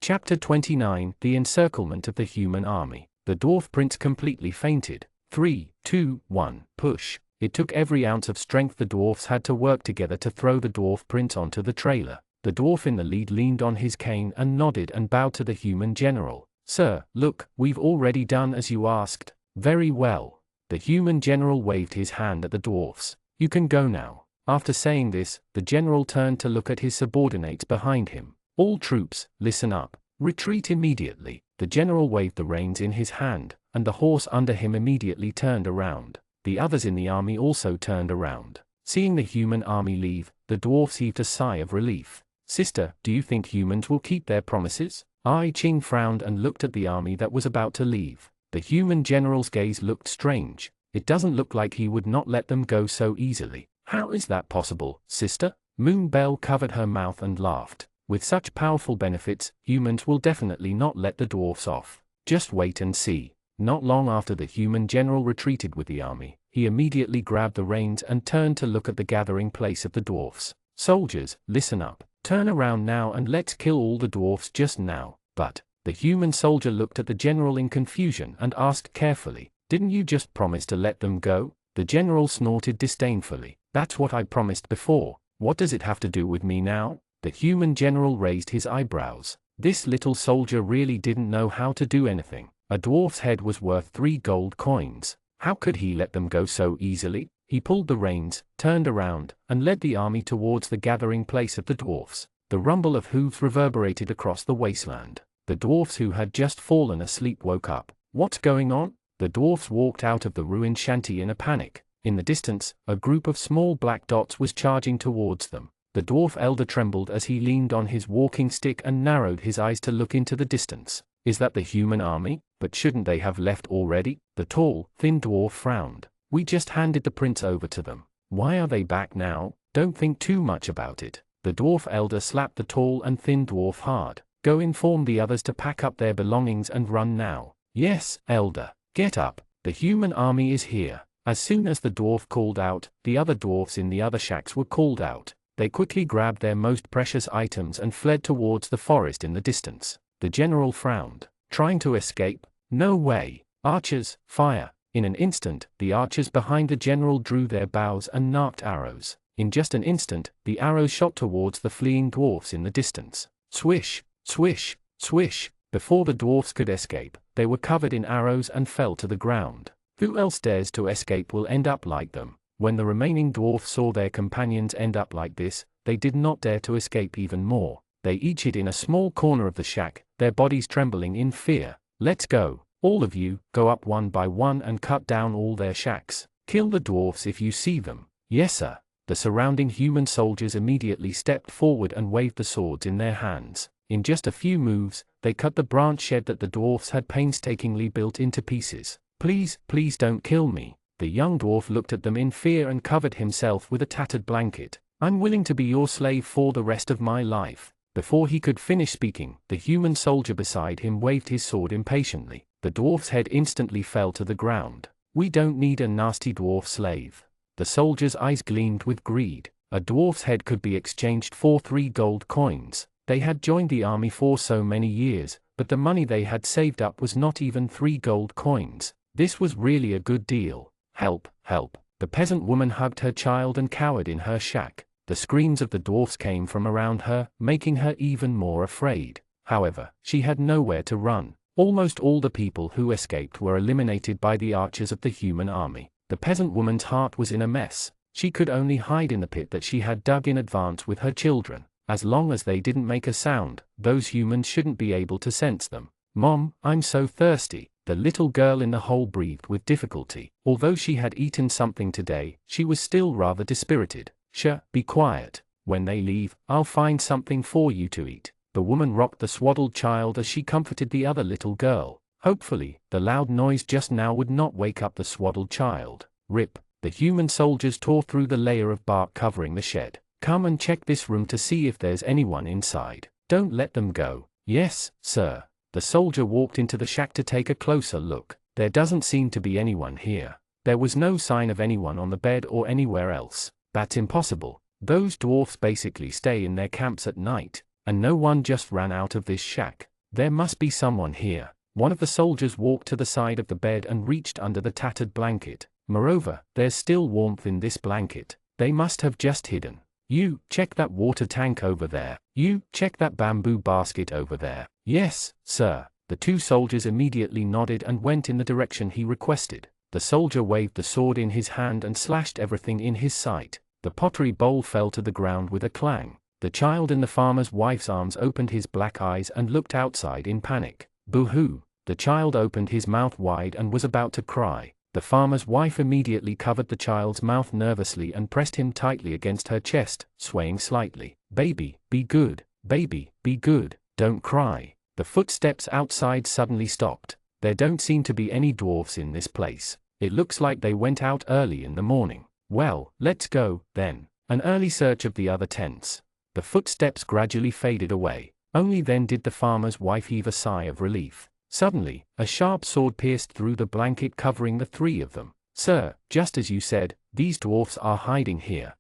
Chapter 29: The Encirclement of the Human Army. The dwarf prince completely fainted. 3, 2, 1, push. It took every ounce of strength the dwarfs had to work together to throw the dwarf prince onto the trailer. The dwarf in the lead leaned on his cane and nodded and bowed to the human general. Sir, look, we've already done as you asked. Very well. The human general waved his hand at the dwarfs. You can go now. After saying this, the general turned to look at his subordinates behind him. All troops, listen up. Retreat immediately. The general waved the reins in his hand, and the horse under him immediately turned around. The others in the army also turned around. Seeing the human army leave, the dwarfs heaved a sigh of relief. Sister, do you think humans will keep their promises? Ai Ching frowned and looked at the army that was about to leave. The human general's gaze looked strange. It doesn't look like he would not let them go so easily. How is that possible, sister? Moon Bell covered her mouth and laughed. With such powerful benefits, humans will definitely not let the dwarfs off. Just wait and see. Not long after the human general retreated with the army, he immediately grabbed the reins and turned to look at the gathering place of the dwarfs. Soldiers, listen up. Turn around now and let's kill all the dwarfs just now. But the human soldier looked at the general in confusion and asked carefully, didn't you just promise to let them go? The general snorted disdainfully. That's what I promised before. What does it have to do with me now? The human general raised his eyebrows. This little soldier really didn't know how to do anything. A dwarf's head was worth 3 gold coins. How could he let them go so easily? He pulled the reins, turned around, and led the army towards the gathering place of the dwarfs. The rumble of hooves reverberated across the wasteland. The dwarfs who had just fallen asleep woke up. What's going on? The dwarfs walked out of the ruined shanty in a panic. In the distance, a group of small black dots was charging towards them. The dwarf elder trembled as he leaned on his walking stick and narrowed his eyes to look into the distance. Is that the human army? But shouldn't they have left already? The tall, thin dwarf frowned. We just handed the prince over to them. Why are they back now? Don't think too much about it. The dwarf elder slapped the tall and thin dwarf hard. Go inform the others to pack up their belongings and run now. Yes, elder. Get up. The human army is here. As soon as the dwarf called out, the other dwarfs in the other shacks were called out. They quickly grabbed their most precious items and fled towards the forest in the distance. The general frowned. Trying to escape? No way. Archers, fire. In an instant, the archers behind the general drew their bows and narked arrows. In just an instant, the arrows shot towards the fleeing dwarfs in the distance. Swish, swish, swish. Before the dwarfs could escape, they were covered in arrows and fell to the ground. Who else dares to escape will end up like them. When the remaining dwarfs saw their companions end up like this, they did not dare to escape even more. They each hid in a small corner of the shack, their bodies trembling in fear. "Let's go, all of you, go up one by one and cut down all their shacks. Kill the dwarfs if you see them." "Yes, sir." The surrounding human soldiers immediately stepped forward and waved the swords in their hands. In just a few moves, they cut the branch shed that the dwarfs had painstakingly built into pieces. "Please, please don't kill me." The young dwarf looked at them in fear and covered himself with a tattered blanket. "I'm willing to be your slave for the rest of my life." Before he could finish speaking, the human soldier beside him waved his sword impatiently. The dwarf's head instantly fell to the ground. "We don't need a nasty dwarf slave." The soldier's eyes gleamed with greed. A dwarf's head could be exchanged for 3 gold coins. They had joined the army for so many years, but the money they had saved up was not even 3 gold coins. This was really a good deal. "Help, help." The peasant woman hugged her child and cowered in her shack. The screams of the dwarfs came from around her, making her even more afraid. However, she had nowhere to run. Almost all the people who escaped were eliminated by the archers of the human army. The peasant woman's heart was in a mess. She could only hide in the pit that she had dug in advance with her children. As long as they didn't make a sound, those humans shouldn't be able to sense them. "Mom, I'm so thirsty." The little girl in the hole breathed with difficulty. Although she had eaten something today, she was still rather dispirited. "Shh, be quiet. When they leave, I'll find something for you to eat." The woman rocked the swaddled child as she comforted the other little girl. Hopefully, the loud noise just now would not wake up the swaddled child. Rip. The human soldiers tore through the layer of bark covering the shed. "Come and check this room to see if there's anyone inside. Don't let them go." "Yes, sir." The soldier walked into the shack to take a closer look. There doesn't seem to be anyone here. There was no sign of anyone on the bed or anywhere else. That's impossible. Those dwarfs basically stay in their camps at night, and no one just ran out of this shack. There must be someone here. One of the soldiers walked to the side of the bed and reached under the tattered blanket. Moreover, there's still warmth in this blanket. They must have just hidden. "You, check that water tank over there. You, check that bamboo basket over there." "Yes, sir." The 2 soldiers immediately nodded and went in the direction he requested. The soldier waved the sword in his hand and slashed everything in his sight. The pottery bowl fell to the ground with a clang. The child in the farmer's wife's arms opened his black eyes and looked outside in panic. "Boo-hoo." The child opened his mouth wide and was about to cry. The farmer's wife immediately covered the child's mouth nervously and pressed him tightly against her chest, swaying slightly. "Baby, be good. Baby, be good. Don't cry." The footsteps outside suddenly stopped. There don't seem to be any dwarfs in this place. It looks like they went out early in the morning. "Well, let's go, then." An early search of the other tents. The footsteps gradually faded away. Only then did the farmer's wife heave a sigh of relief. Suddenly, a sharp sword pierced through the blanket covering the 3 of them. "Sir, just as you said, these dwarfs are hiding here."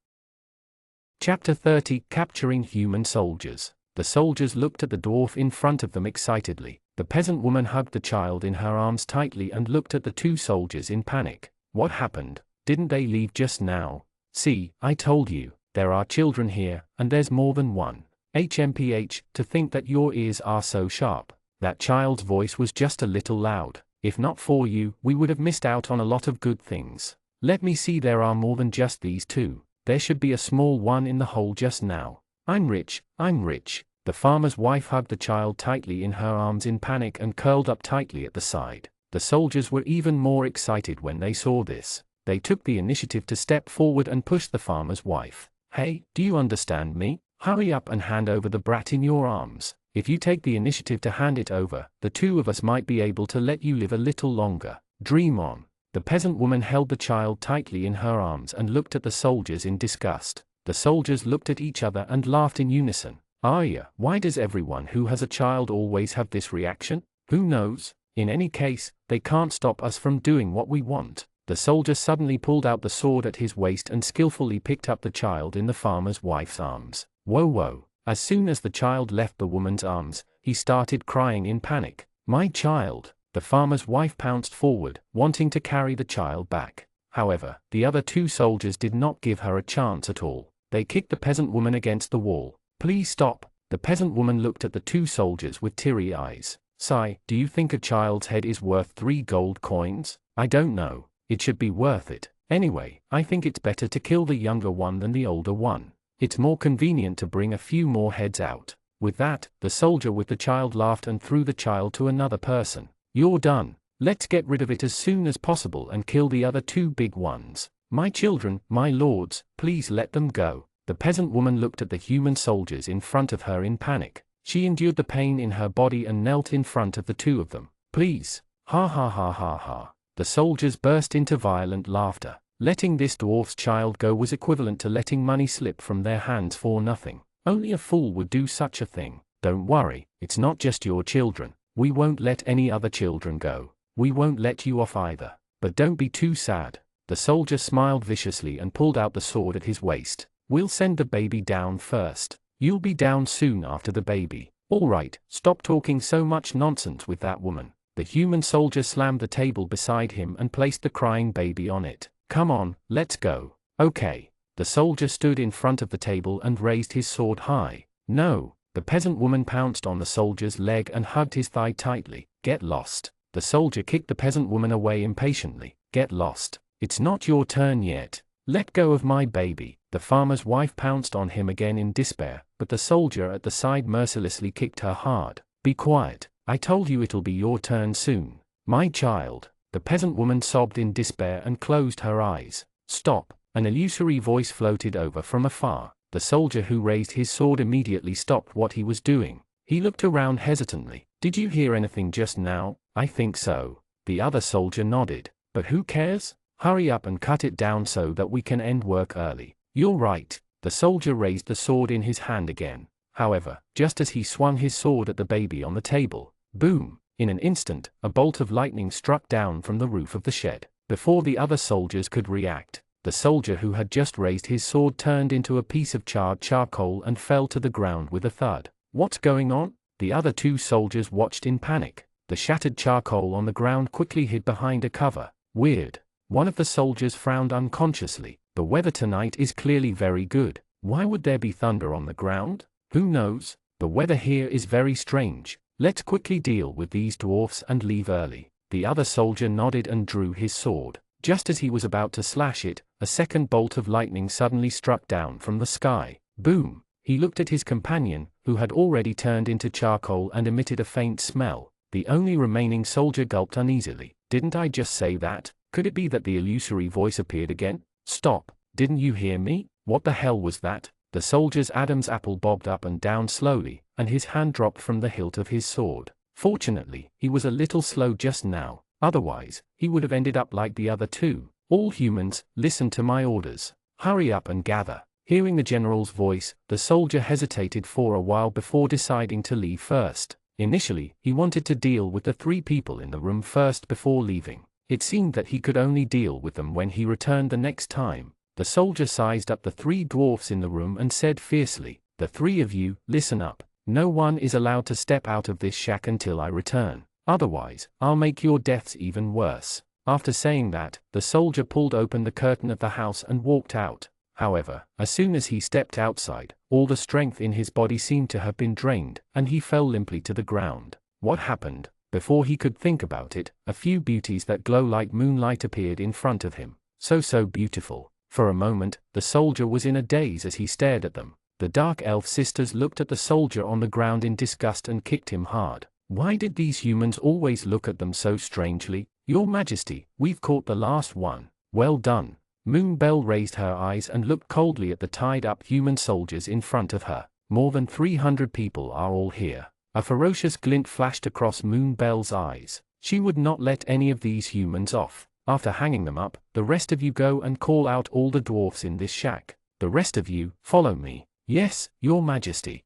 Chapter 30: Capturing Human Soldiers. The soldiers looked at the dwarf in front of them excitedly. The peasant woman hugged the child in her arms tightly and looked at the 2 soldiers in panic. "What happened? Didn't they leave just now?" "See, I told you, there are children here, and there's more than one. HMPH, to think that your ears are so sharp." That child's voice was just a little loud. "If not for you, we would have missed out on a lot of good things. Let me see, there are more than just these 2. There should be a small one in the hole just now. I'm rich, I'm rich." The farmer's wife hugged the child tightly in her arms in panic and curled up tightly at the side. The soldiers were even more excited when they saw this. They took the initiative to step forward and push the farmer's wife. "Hey, do you understand me? Hurry up and hand over the brat in your arms. If you take the initiative to hand it over, the 2 of us might be able to let you live a little longer. Dream on." The peasant woman held the child tightly in her arms and looked at the soldiers in disgust. The soldiers looked at each other and laughed in unison. "Arya, why does everyone who has a child always have this reaction? Who knows? In any case, they can't stop us from doing what we want." The soldier suddenly pulled out the sword at his waist and skillfully picked up the child in the farmer's wife's arms. Whoa whoa. As soon as the child left the woman's arms, he started crying in panic. "My child!" The farmer's wife pounced forward, wanting to carry the child back. However, the other 2 soldiers did not give her a chance at all. They kicked the peasant woman against the wall. "Please stop." The peasant woman looked at the 2 soldiers with teary eyes. "Sigh, do you think a child's head is worth 3 gold coins? I don't know. It should be worth it." Anyway, I think it's better to kill the younger one than the older one. It's more convenient to bring a few more heads out." With that, the soldier with the child laughed and threw the child to another person. "You're done. Let's get rid of it as soon as possible and kill the other two big ones. My children, my lords, please let them go." The peasant woman looked at the human soldiers in front of her in panic. She endured the pain in her body and knelt in front of the two of them. "Please." Ha ha ha ha ha. The soldiers burst into violent laughter. Letting this dwarf's child go was equivalent to letting money slip from their hands for nothing. Only a fool would do such a thing. "Don't worry, it's not just your children. We won't let any other children go. We won't let you off either. But don't be too sad." The soldier smiled viciously and pulled out the sword at his waist. "We'll send the baby down first. You'll be down soon after the baby. All right, stop talking so much nonsense with that woman." The human soldier slammed the table beside him and placed the crying baby on it. "Come on, let's go." "Okay." The soldier stood in front of the table and raised his sword high. "No." The peasant woman pounced on the soldier's leg and hugged his thigh tightly. "Get lost." The soldier kicked the peasant woman away impatiently. "Get lost. It's not your turn yet. Let go of my baby." The farmer's wife pounced on him again in despair, but the soldier at the side mercilessly kicked her hard. "Be quiet. I told you it'll be your turn soon. My child." The peasant woman sobbed in despair and closed her eyes. "Stop." An illusory voice floated over from afar. The soldier who raised his sword immediately stopped what he was doing. He looked around hesitantly. "Did you hear anything just now?" "I think so." The other soldier nodded. "But who cares? Hurry up and cut it down so that we can end work early." "You're right." The soldier raised the sword in his hand again. However, just as he swung his sword at the baby on the table, boom! In an instant, a bolt of lightning struck down from the roof of the shed. Before the other soldiers could react, the soldier who had just raised his sword turned into a piece of charred charcoal and fell to the ground with a thud. "What's going on?" The other two soldiers watched in panic. The shattered charcoal on the ground quickly hid behind a cover. "Weird." One of the soldiers frowned unconsciously. "The weather tonight is clearly very good. Why would there be thunder on the ground? Who knows? The weather here is very strange. Let's quickly deal with these dwarfs and leave early." The other soldier nodded and drew his sword. Just as he was about to slash it, a second bolt of lightning suddenly struck down from the sky. Boom! He looked at his companion, who had already turned into charcoal and emitted a faint smell. The only remaining soldier gulped uneasily. "Didn't I just say that? Could it be that the illusory voice appeared again?" "Stop! Didn't you hear me? What the hell was that?" The soldier's Adam's apple bobbed up and down slowly, and his hand dropped from the hilt of his sword. Fortunately, he was a little slow just now, otherwise, he would have ended up like the other two. "All humans, listen to my orders. Hurry up and gather." Hearing the general's voice, the soldier hesitated for a while before deciding to leave first. Initially, he wanted to deal with the three people in the room first before leaving. It seemed that he could only deal with them when he returned the next time. The soldier sized up the three dwarfs in the room and said fiercely, "The three of you, listen up. No one is allowed to step out of this shack until I return. Otherwise, I'll make your deaths even worse." After saying that, the soldier pulled open the curtain of the house and walked out. However, as soon as he stepped outside, all the strength in his body seemed to have been drained, and he fell limply to the ground. What happened? Before he could think about it, a few beauties that glow like moonlight appeared in front of him. So beautiful. For a moment, the soldier was in a daze as he stared at them. The dark elf sisters looked at the soldier on the ground in disgust and kicked him hard. Why did these humans always look at them so strangely? "Your Majesty, we've caught the last one." "Well done." Moonbell raised her eyes and looked coldly at the tied-up human soldiers in front of her. "More than 300 people are all here." A ferocious glint flashed across Moonbell's eyes. She would not let any of these humans off. "After hanging them up, the rest of you go and call out all the dwarfs in this shack. The rest of you, follow me." "Yes, Your Majesty."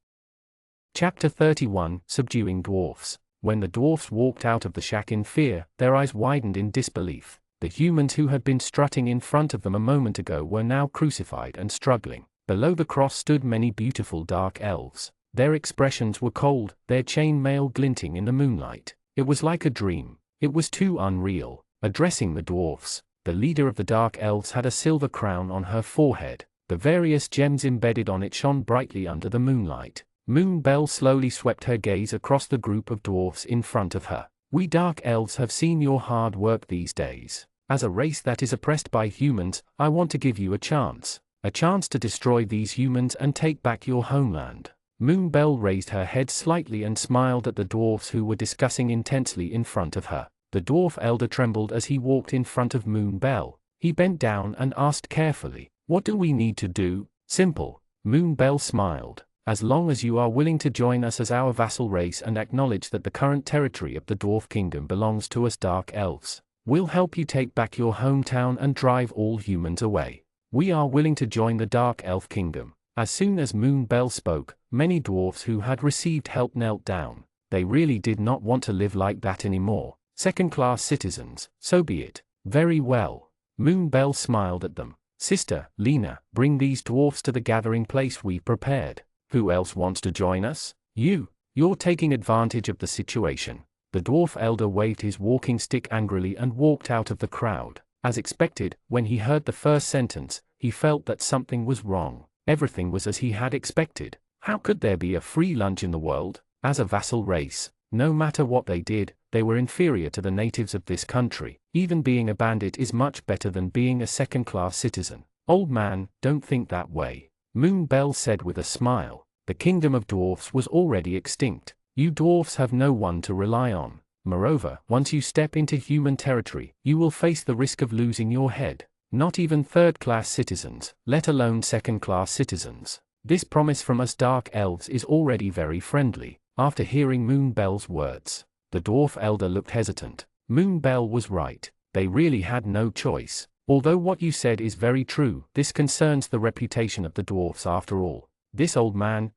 Chapter 31, Subduing Dwarfs. When the dwarfs walked out of the shack in fear, their eyes widened in disbelief. The humans who had been strutting in front of them a moment ago were now crucified and struggling. Below the cross stood many beautiful dark elves. Their expressions were cold, their chain mail glinting in the moonlight. It was like a dream. It was too unreal. Addressing the dwarfs, the leader of the dark elves had a silver crown on her forehead. The various gems embedded on it shone brightly under the moonlight. Moonbell slowly swept her gaze across the group of dwarfs in front of her. "We dark elves have seen your hard work these days. As a race that is oppressed by humans, I want to give you a chance. A chance to destroy these humans and take back your homeland. Moonbell raised her head slightly and smiled at the dwarfs who were discussing intensely in front of her. The dwarf elder trembled as he walked in front of Moonbell. He bent down and asked carefully, "What do we need to do?" "Simple." Moonbell smiled. "As long as you are willing to join us as our vassal race and acknowledge that the current territory of the Dwarf Kingdom belongs to us Dark Elves, we'll help you take back your hometown and drive all humans away. We are willing to join the Dark Elf Kingdom." As soon as Moonbell spoke, many dwarfs who had received help knelt down. They really did not want to live like that anymore. Second-class citizens, so be it. Very well. Moonbell smiled at them. "Sister, Lena, bring these dwarfs to the gathering place we prepared. Who else wants to join us?" You're taking advantage of the situation." The dwarf elder waved his walking stick angrily and walked out of the crowd. As expected, when he heard the first sentence, he felt that something was wrong. Everything was as he had expected. How could there be a free lunch in the world? As a vassal race, no matter what they did, they were inferior to the natives of this country. Even being a bandit is much better than being a second-class citizen. "Old man, don't think that way," Moonbell said with a smile. "The kingdom of dwarfs was already extinct. You dwarfs have no one to rely on. Moreover, once you step into human territory, you will face the risk of losing your head. Not even third-class citizens, let alone second-class citizens. This promise from us Dark Elves is already very friendly." After hearing Moonbell's words, the dwarf elder looked hesitant. Moonbell was right. They really had no choice. "Although what you said is very true, this concerns the reputation of the dwarfs after all. This old man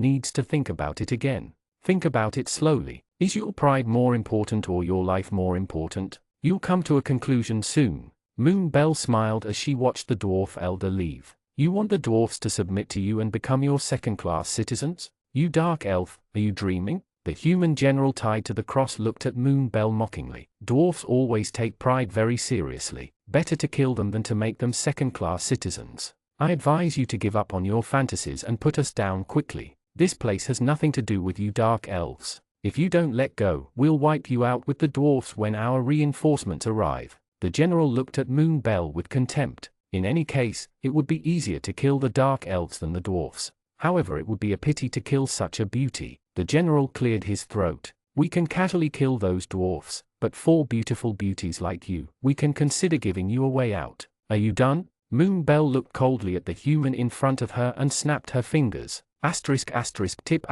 needs to think about it again. Think about it slowly. Is your pride more important or your life more important? You'll come to a conclusion soon." Moonbell smiled as she watched the dwarf elder leave. "You want the dwarfs to submit to you and become your second-class citizens? You Dark Elf, are you dreaming?" The human general tied to the cross looked at Moonbell mockingly. "Dwarfs always take pride very seriously. Better to kill them than to make them second-class citizens. I advise you to give up on your fantasies and put us down quickly. This place has nothing to do with you Dark Elves. If you don't let go, we'll wipe you out with the dwarfs when our reinforcements arrive." The general looked at Moonbell with contempt. In any case, it would be easier to kill the Dark Elves than the dwarfs. However, it would be a pity to kill such a beauty. The general cleared his throat. "We can casually kill those dwarfs, but for beautiful beauties like you, we can consider giving you a way out. Are you done?" Moonbell looked coldly at the human in front of her and snapped her fingers. **tip**.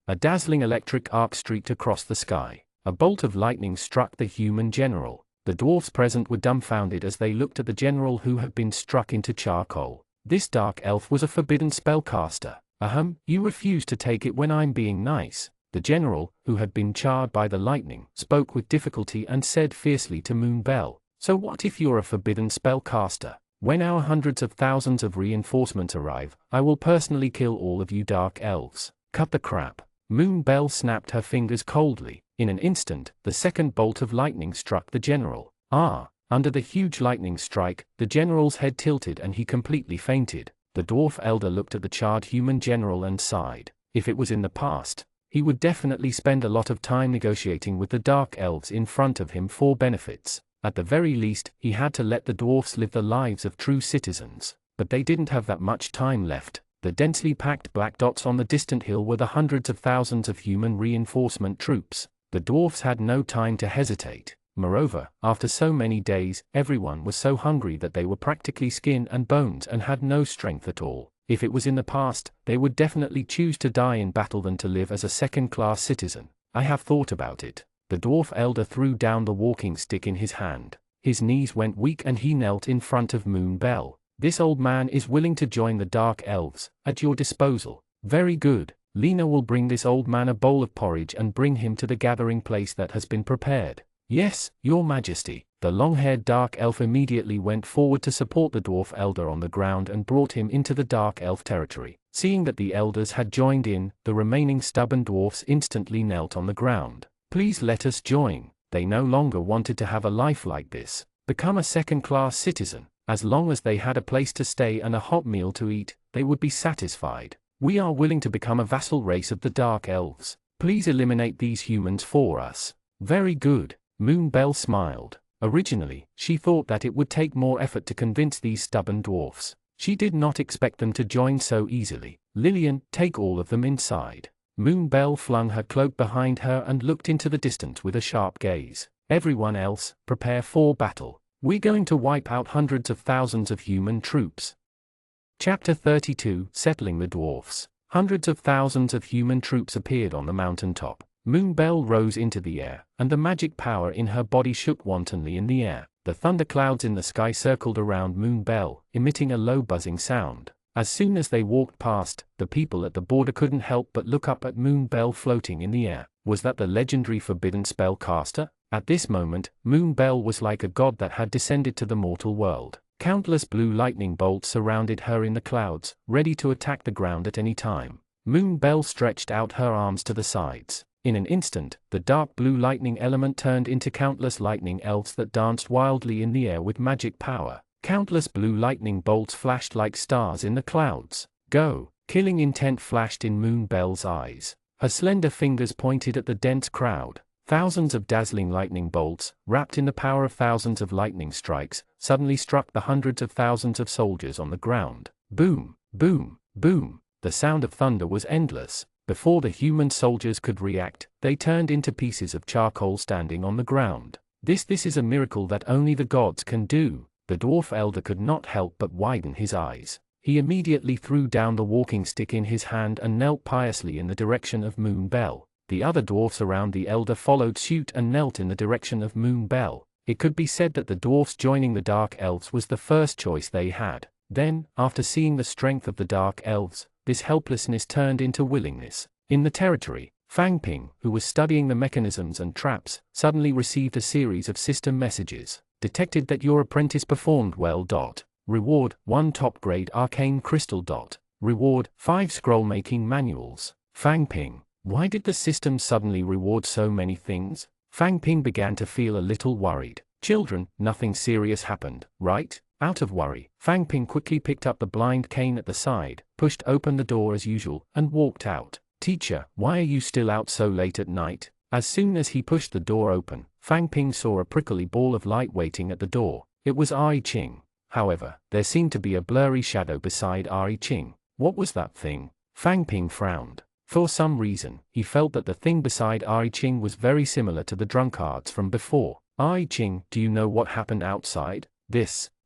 A dazzling electric arc streaked across the sky. A bolt of lightning struck the human general. The dwarfs present were dumbfounded as they looked at the general who had been struck into charcoal. This dark elf was a forbidden spellcaster. You refuse to take it when I'm being nice." The general, who had been charred by the lightning, spoke with difficulty and said fiercely to Moonbell, "So what if you're a forbidden spellcaster? When our hundreds of thousands of reinforcements arrive, I will personally kill all of you Dark Elves." "Cut the crap." Moonbell snapped her fingers coldly. In an instant, the second bolt of lightning struck the general. Under the huge lightning strike, the general's head tilted and he completely fainted. The dwarf elder looked at the charred human general and sighed. If it was in the past, he would definitely spend a lot of time negotiating with the Dark Elves in front of him for benefits. At the very least, he had to let the dwarfs live the lives of true citizens. But they didn't have that much time left. The densely packed black dots on the distant hill were the hundreds of thousands of human reinforcement troops. The dwarfs had no time to hesitate. Moreover, after so many days, everyone was so hungry that they were practically skin and bones and had no strength at all. If it was in the past, they would definitely choose to die in battle than to live as a second-class citizen. "I have thought about it." The dwarf elder threw down the walking stick in his hand. His knees went weak and he knelt in front of Moonbell. "This old man is willing to join the Dark Elves, at your disposal." "Very good. Lena will bring this old man a bowl of porridge and bring him to the gathering place that has been prepared." "Yes, Your Majesty." The long-haired Dark Elf immediately went forward to support the Dwarf Elder on the ground and brought him into the Dark Elf territory. Seeing that the elders had joined in, the remaining stubborn dwarfs instantly knelt on the ground. "Please let us join." They no longer wanted to have a life like this. Become a second-class citizen. As long as they had a place to stay and a hot meal to eat, they would be satisfied. "We are willing to become a vassal race of the Dark Elves. Please eliminate these humans for us." "Very good." Moonbell smiled. Originally, she thought that it would take more effort to convince these stubborn dwarfs. She did not expect them to join so easily. Lillian, take all of them inside. Moonbell flung her cloak behind her and looked into the distance with a sharp gaze. Everyone else, prepare for battle. We're going to wipe out hundreds of thousands of human troops. Chapter 32, Settling the Dwarfs. Hundreds of thousands of human troops appeared on the mountaintop. Moonbell rose into the air, and the magic power in her body shook wantonly in the air. The thunderclouds in the sky circled around Moonbell, emitting a low buzzing sound. As soon as they walked past, the people at the border couldn't help but look up at Moonbell floating in the air. Was that the legendary forbidden spellcaster? At this moment, Moonbell was like a god that had descended to the mortal world. Countless blue lightning bolts surrounded her in the clouds, ready to attack the ground at any time. Moonbell stretched out her arms to the sides. In an instant, the dark blue lightning element turned into countless lightning elves that danced wildly in the air with magic power. Countless blue lightning bolts flashed like stars in the clouds. Go! Killing intent flashed in Moonbell's eyes. Her slender fingers pointed at the dense crowd. Thousands of dazzling lightning bolts, wrapped in the power of thousands of lightning strikes, suddenly struck the hundreds of thousands of soldiers on the ground. Boom! Boom! Boom! The sound of thunder was endless. Before the human soldiers could react, they turned into pieces of charcoal standing on the ground. This is a miracle that only the gods can do. The dwarf elder could not help but widen his eyes. He immediately threw down the walking stick in his hand and knelt piously in the direction of Moonbell. The other dwarfs around the elder followed suit and knelt in the direction of Moonbell. It could be said that the dwarfs joining the dark elves was the first choice they had. Then, after seeing the strength of the dark elves, this helplessness turned into willingness. In the territory, Fang Ping, who was studying the mechanisms and traps, suddenly received a series of system messages. Detected that your apprentice performed well. Reward, 1 top-grade arcane crystal. Reward, 5 scroll-making manuals. Fang Ping, why did the system suddenly reward so many things? Fang Ping began to feel a little worried. Children, nothing serious happened, right? Out of worry, Fang Ping quickly picked up the blind cane at the side, pushed open the door as usual, and walked out. Teacher, why are you still out so late at night? As soon as he pushed the door open, Fang Ping saw a prickly ball of light waiting at the door. It was Ai Ching. However, there seemed to be a blurry shadow beside Ai Ching. What was that thing? Fang Ping frowned. For some reason, he felt that the thing beside Ai Ching was very similar to the drunkards from before. Ai Ching, do you know what happened outside?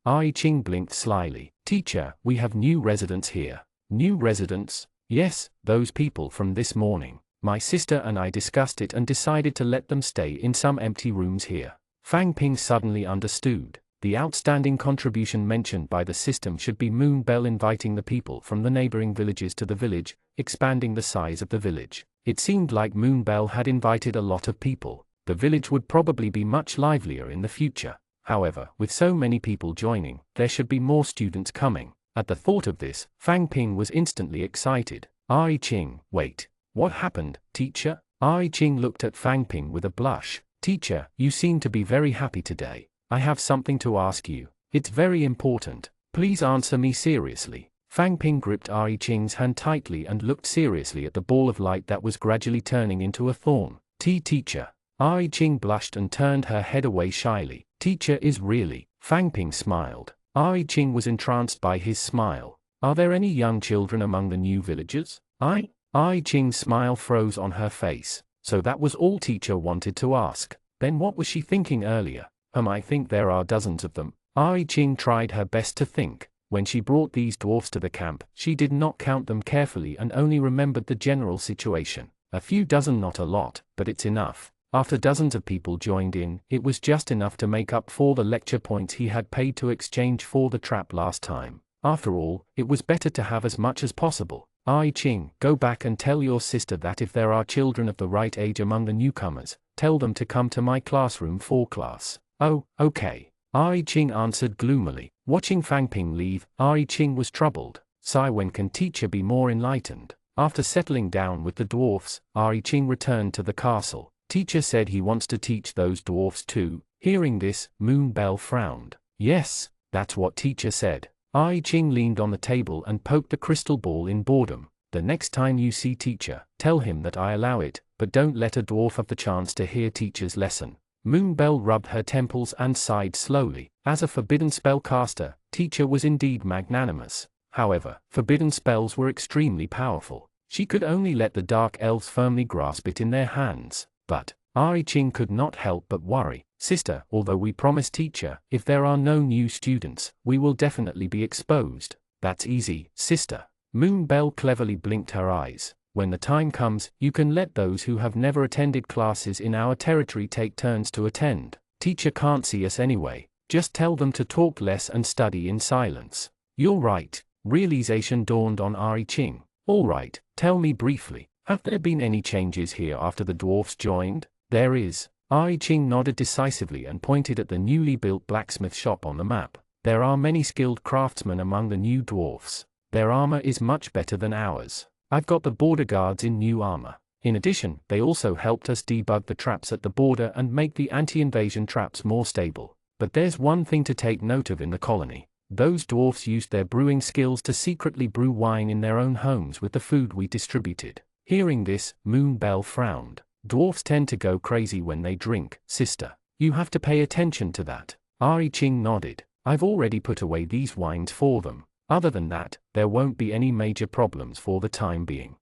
Ai Ching blinked slyly. Teacher, we have new residents here. New residents? Yes, those people from this morning. My sister and I discussed it and decided to let them stay in some empty rooms here. Fang Ping suddenly understood. The outstanding contribution mentioned by the system should be Moonbell inviting the people from the neighboring villages to the village, expanding the size of the village. It seemed like Moonbell had invited a lot of people. The village would probably be much livelier in the future. However, with so many people joining, there should be more students coming. At the thought of this, Fang Ping was instantly excited. Ai Ching, wait. What happened, teacher? Ai Ching looked at Fang Ping with a blush. Teacher, you seem to be very happy today. I have something to ask you. It's very important. Please answer me seriously. Fang Ping gripped Ai Ching's hand tightly and looked seriously at the ball of light that was gradually turning into a thorn. Teacher. Ai Ching blushed and turned her head away shyly. Teacher is really. Fang Ping smiled. Ai Ching was entranced by his smile. Are there any young children among the new villagers? Ai Ching's smile froze on her face. So that was all teacher wanted to ask. Then what was she thinking earlier? I think there are dozens of them. Ai Ching tried her best to think. When she brought these dwarfs to the camp, she did not count them carefully and only remembered the general situation. A few dozen, not a lot, but it's enough. After dozens of people joined in, it was just enough to make up for the lecture points he had paid to exchange for the trap last time. After all, it was better to have as much as possible. Ai Ching, go back and tell your sister that if there are children of the right age among the newcomers, tell them to come to my classroom for class. Oh, okay. Ai Ching answered gloomily. Watching Fang Ping leave, Ai Ching was troubled. Sigh, when can teacher be more enlightened? After settling down with the dwarfs, Ai Ching returned to the castle. Teacher said he wants to teach those dwarfs too. Hearing this, Moonbell frowned. Yes, that's what teacher said. Ai Ching leaned on the table and poked the crystal ball in boredom. The next time you see teacher, tell him that I allow it, but don't let a dwarf have the chance to hear teacher's lesson. Moonbell rubbed her temples and sighed slowly. As a forbidden spellcaster, Teacher was indeed magnanimous. However, forbidden spells were extremely powerful. She could only let the dark elves firmly grasp it in their hands. But Ari Ching could not help but worry. Sister, although we promised Teacher, if there are no new students, we will definitely be exposed. That's easy, sister. Moonbell cleverly blinked her eyes. When the time comes, you can let those who have never attended classes in our territory take turns to attend. Teacher can't see us anyway. Just tell them to talk less and study in silence. You're right. Realization dawned on Ari Ching. All right, tell me briefly, have there been any changes here after the dwarfs joined? There is. Ari Ching nodded decisively and pointed at the newly built blacksmith shop on the map. There are many skilled craftsmen among the new dwarfs. Their armor is much better than ours. I've got the border guards in new armor. In addition, they also helped us debug the traps at the border and make the anti-invasion traps more stable. But there's one thing to take note of in the colony. Those dwarfs used their brewing skills to secretly brew wine in their own homes with the food we distributed. Hearing this, Moonbell frowned. Dwarfs tend to go crazy when they drink, sister. You have to pay attention to that. Ari Ching nodded. I've already put away these wines for them. Other than that, there won't be any major problems for the time being.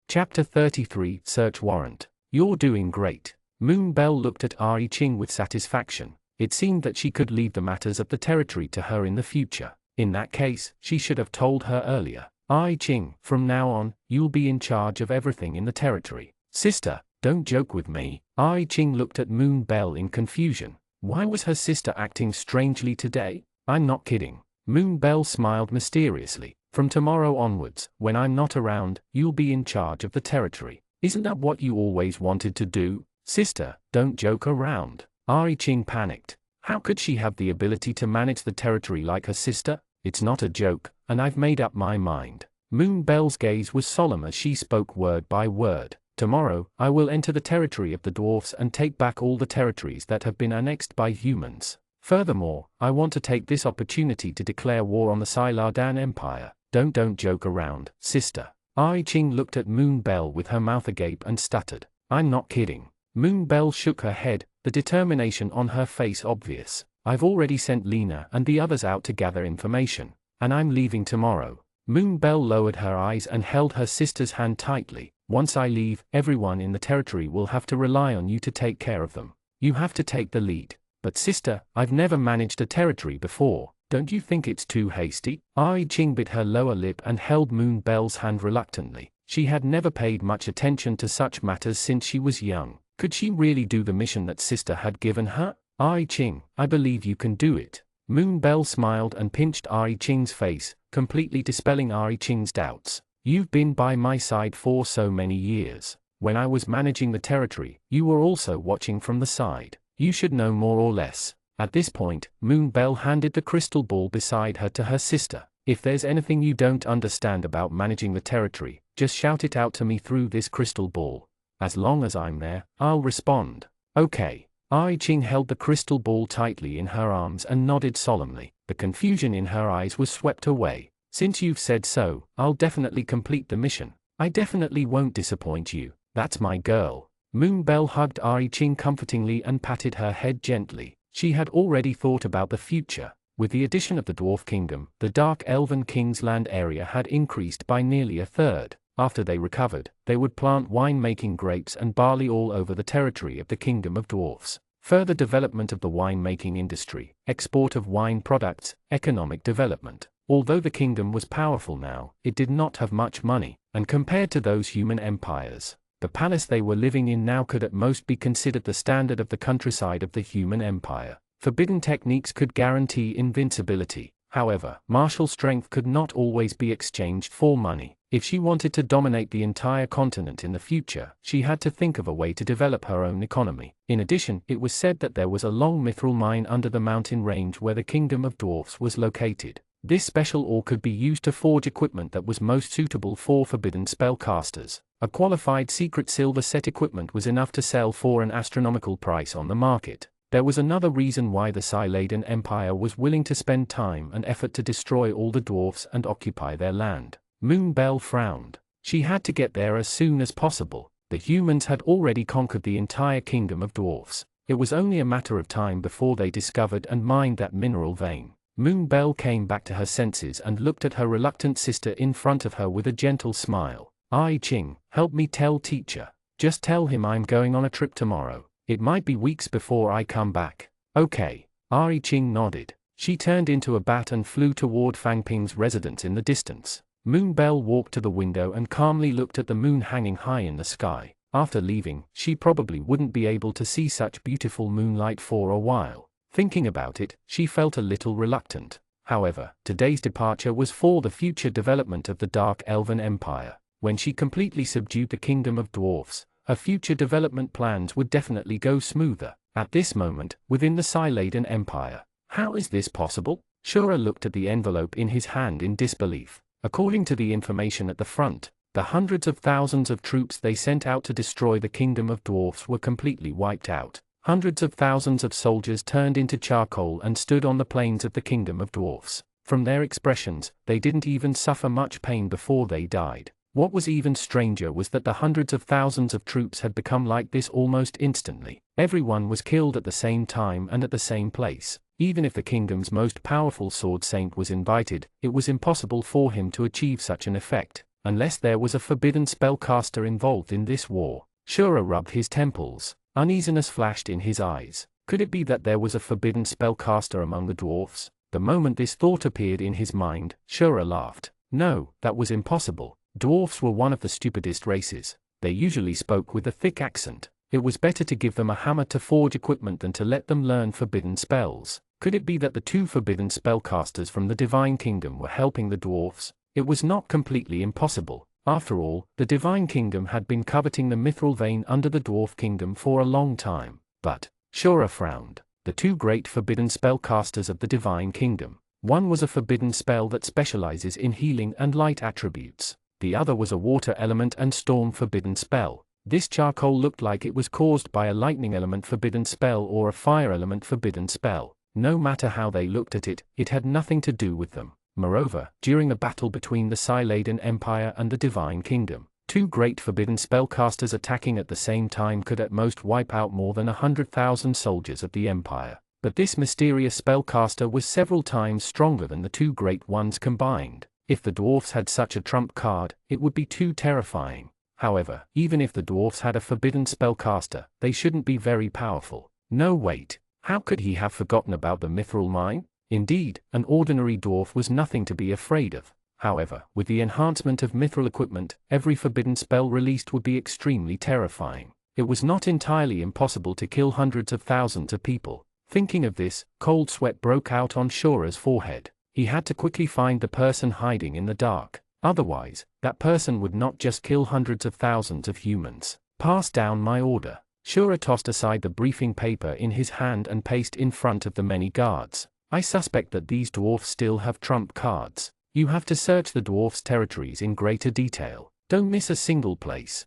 Chapter 33, Search Warrant. You're doing great. Moonbell looked at Ari Ching with satisfaction. It seemed that she could leave the matters of the territory to her in the future. In that case, she should have told her earlier. Ari Ching, from now on, you'll be in charge of everything in the territory. Sister, don't joke with me. Ari Ching looked at Moonbell in confusion. Why was her sister acting strangely today? I'm not kidding. Moonbell smiled mysteriously. From tomorrow onwards, when I'm not around, you'll be in charge of the territory. Isn't that what you always wanted to do? Sister, don't joke around. Ari Ching panicked. How could she have the ability to manage the territory like her sister? It's not a joke, and I've made up my mind. Moonbell's gaze was solemn as she spoke word by word. Tomorrow, I will enter the territory of the dwarfs and take back all the territories that have been annexed by humans. Furthermore, I want to take this opportunity to declare war on the Silardan Empire. Don't joke around, sister. Ari Ching looked at Moonbell with her mouth agape and stuttered. I'm not kidding. Moonbell shook her head, the determination on her face obvious. I've already sent Lena and the others out to gather information, and I'm leaving tomorrow. Moonbell lowered her eyes and held her sister's hand tightly. Once I leave, everyone in the territory will have to rely on you to take care of them. You have to take the lead. But sister, I've never managed a territory before. Don't you think it's too hasty? Ari Ching bit her lower lip and held Moonbell's hand reluctantly. She had never paid much attention to such matters since she was young. Could she really do the mission that sister had given her? Ari Ching, I believe you can do it. Moonbell smiled and pinched Ari Ching's face, completely dispelling Ari Ching's doubts. You've been by my side for so many years. When I was managing the territory, you were also watching from the side. You should know more or less. At this point, Moonbell handed the crystal ball beside her to her sister. If there's anything you don't understand about managing the territory, just shout it out to me through this crystal ball. As long as I'm there, I'll respond. Okay. Ai Ching held the crystal ball tightly in her arms and nodded solemnly. The confusion in her eyes was swept away. Since you've said so, I'll definitely complete the mission. I definitely won't disappoint you. That's my girl. Moonbell hugged Ai Ching comfortingly and patted her head gently. She had already thought about the future. With the addition of the Dwarf Kingdom, the Dark Elven King's land area had increased by nearly a third. After they recovered, they would plant wine-making grapes and barley all over the territory of the Kingdom of Dwarfs. Further development of the wine-making industry, export of wine products, economic development. Although the kingdom was powerful now, it did not have much money, and compared to those human empires, the palace they were living in now could at most be considered the standard of the countryside of the human empire. Forbidden techniques could guarantee invincibility. However, martial strength could not always be exchanged for money. If she wanted to dominate the entire continent in the future, she had to think of a way to develop her own economy. In addition, it was said that there was a long mithril mine under the mountain range where the Kingdom of Dwarfs was located. This special ore could be used to forge equipment that was most suitable for forbidden spellcasters. A qualified secret silver set equipment was enough to sell for an astronomical price on the market. There was another reason why the Siladan Empire was willing to spend time and effort to destroy all the dwarfs and occupy their land. Moonbell frowned. She had to get there as soon as possible. The humans had already conquered the entire kingdom of dwarfs. It was only a matter of time before they discovered and mined that mineral vein. Moonbell came back to her senses and looked at her reluctant sister in front of her with a gentle smile. "Ai Ching, help me tell teacher. Just tell him I'm going on a trip tomorrow. It might be weeks before I come back." "Okay." Ai Ching nodded. She turned into a bat and flew toward Fang Ping's residence in the distance. Moonbell walked to the window and calmly looked at the moon hanging high in the sky. After leaving, she probably wouldn't be able to see such beautiful moonlight for a while. Thinking about it, she felt a little reluctant. However, today's departure was for the future development of the Dark Elven Empire. When she completely subdued the kingdom of dwarfs, her future development plans would definitely go smoother. At this moment, within the Siladen Empire. How is this possible? Shura looked at the envelope in his hand in disbelief. According to the information at the front, the hundreds of thousands of troops they sent out to destroy the kingdom of dwarfs were completely wiped out. Hundreds of thousands of soldiers turned into charcoal and stood on the plains of the kingdom of dwarfs. From their expressions, they didn't even suffer much pain before they died. What was even stranger was that the hundreds of thousands of troops had become like this almost instantly. Everyone was killed at the same time and at the same place. Even if the kingdom's most powerful sword saint was invited, it was impossible for him to achieve such an effect, unless there was a forbidden spellcaster involved in this war. Shura rubbed his temples. Uneasiness flashed in his eyes. Could it be that there was a forbidden spellcaster among the dwarfs? The moment this thought appeared in his mind, Shura laughed. No, that was impossible. Dwarfs were one of the stupidest races. They usually spoke with a thick accent. It was better to give them a hammer to forge equipment than to let them learn forbidden spells. Could it be that the two forbidden spellcasters from the Divine Kingdom were helping the dwarfs? It was not completely impossible. After all, the Divine Kingdom had been coveting the mithril vein under the Dwarf Kingdom for a long time. But, Shura frowned. The two great forbidden spellcasters of the Divine Kingdom. One was a forbidden spell that specializes in healing and light attributes. The other was a water element and storm forbidden spell. This charcoal looked like it was caused by a lightning element forbidden spell or a fire element forbidden spell. No matter how they looked at it, it had nothing to do with them. Moreover, during the battle between the Siladen Empire and the Divine Kingdom, two great forbidden spellcasters attacking at the same time could at most wipe out more than 100,000 soldiers of the Empire. But this mysterious spellcaster was several times stronger than the two great ones combined. If the dwarfs had such a trump card, it would be too terrifying. However, even if the dwarfs had a forbidden spellcaster, they shouldn't be very powerful. No, wait. How could he have forgotten about the mithril mine? Indeed, an ordinary dwarf was nothing to be afraid of. However, with the enhancement of mithril equipment, every forbidden spell released would be extremely terrifying. It was not entirely impossible to kill hundreds of thousands of people. Thinking of this, cold sweat broke out on Shura's forehead. He had to quickly find the person hiding in the dark. Otherwise, that person would not just kill hundreds of thousands of humans. Pass down my order. Shura tossed aside the briefing paper in his hand and paced in front of the many guards. I suspect that these dwarfs still have trump cards. You have to search the dwarfs' territories in greater detail. Don't miss a single place.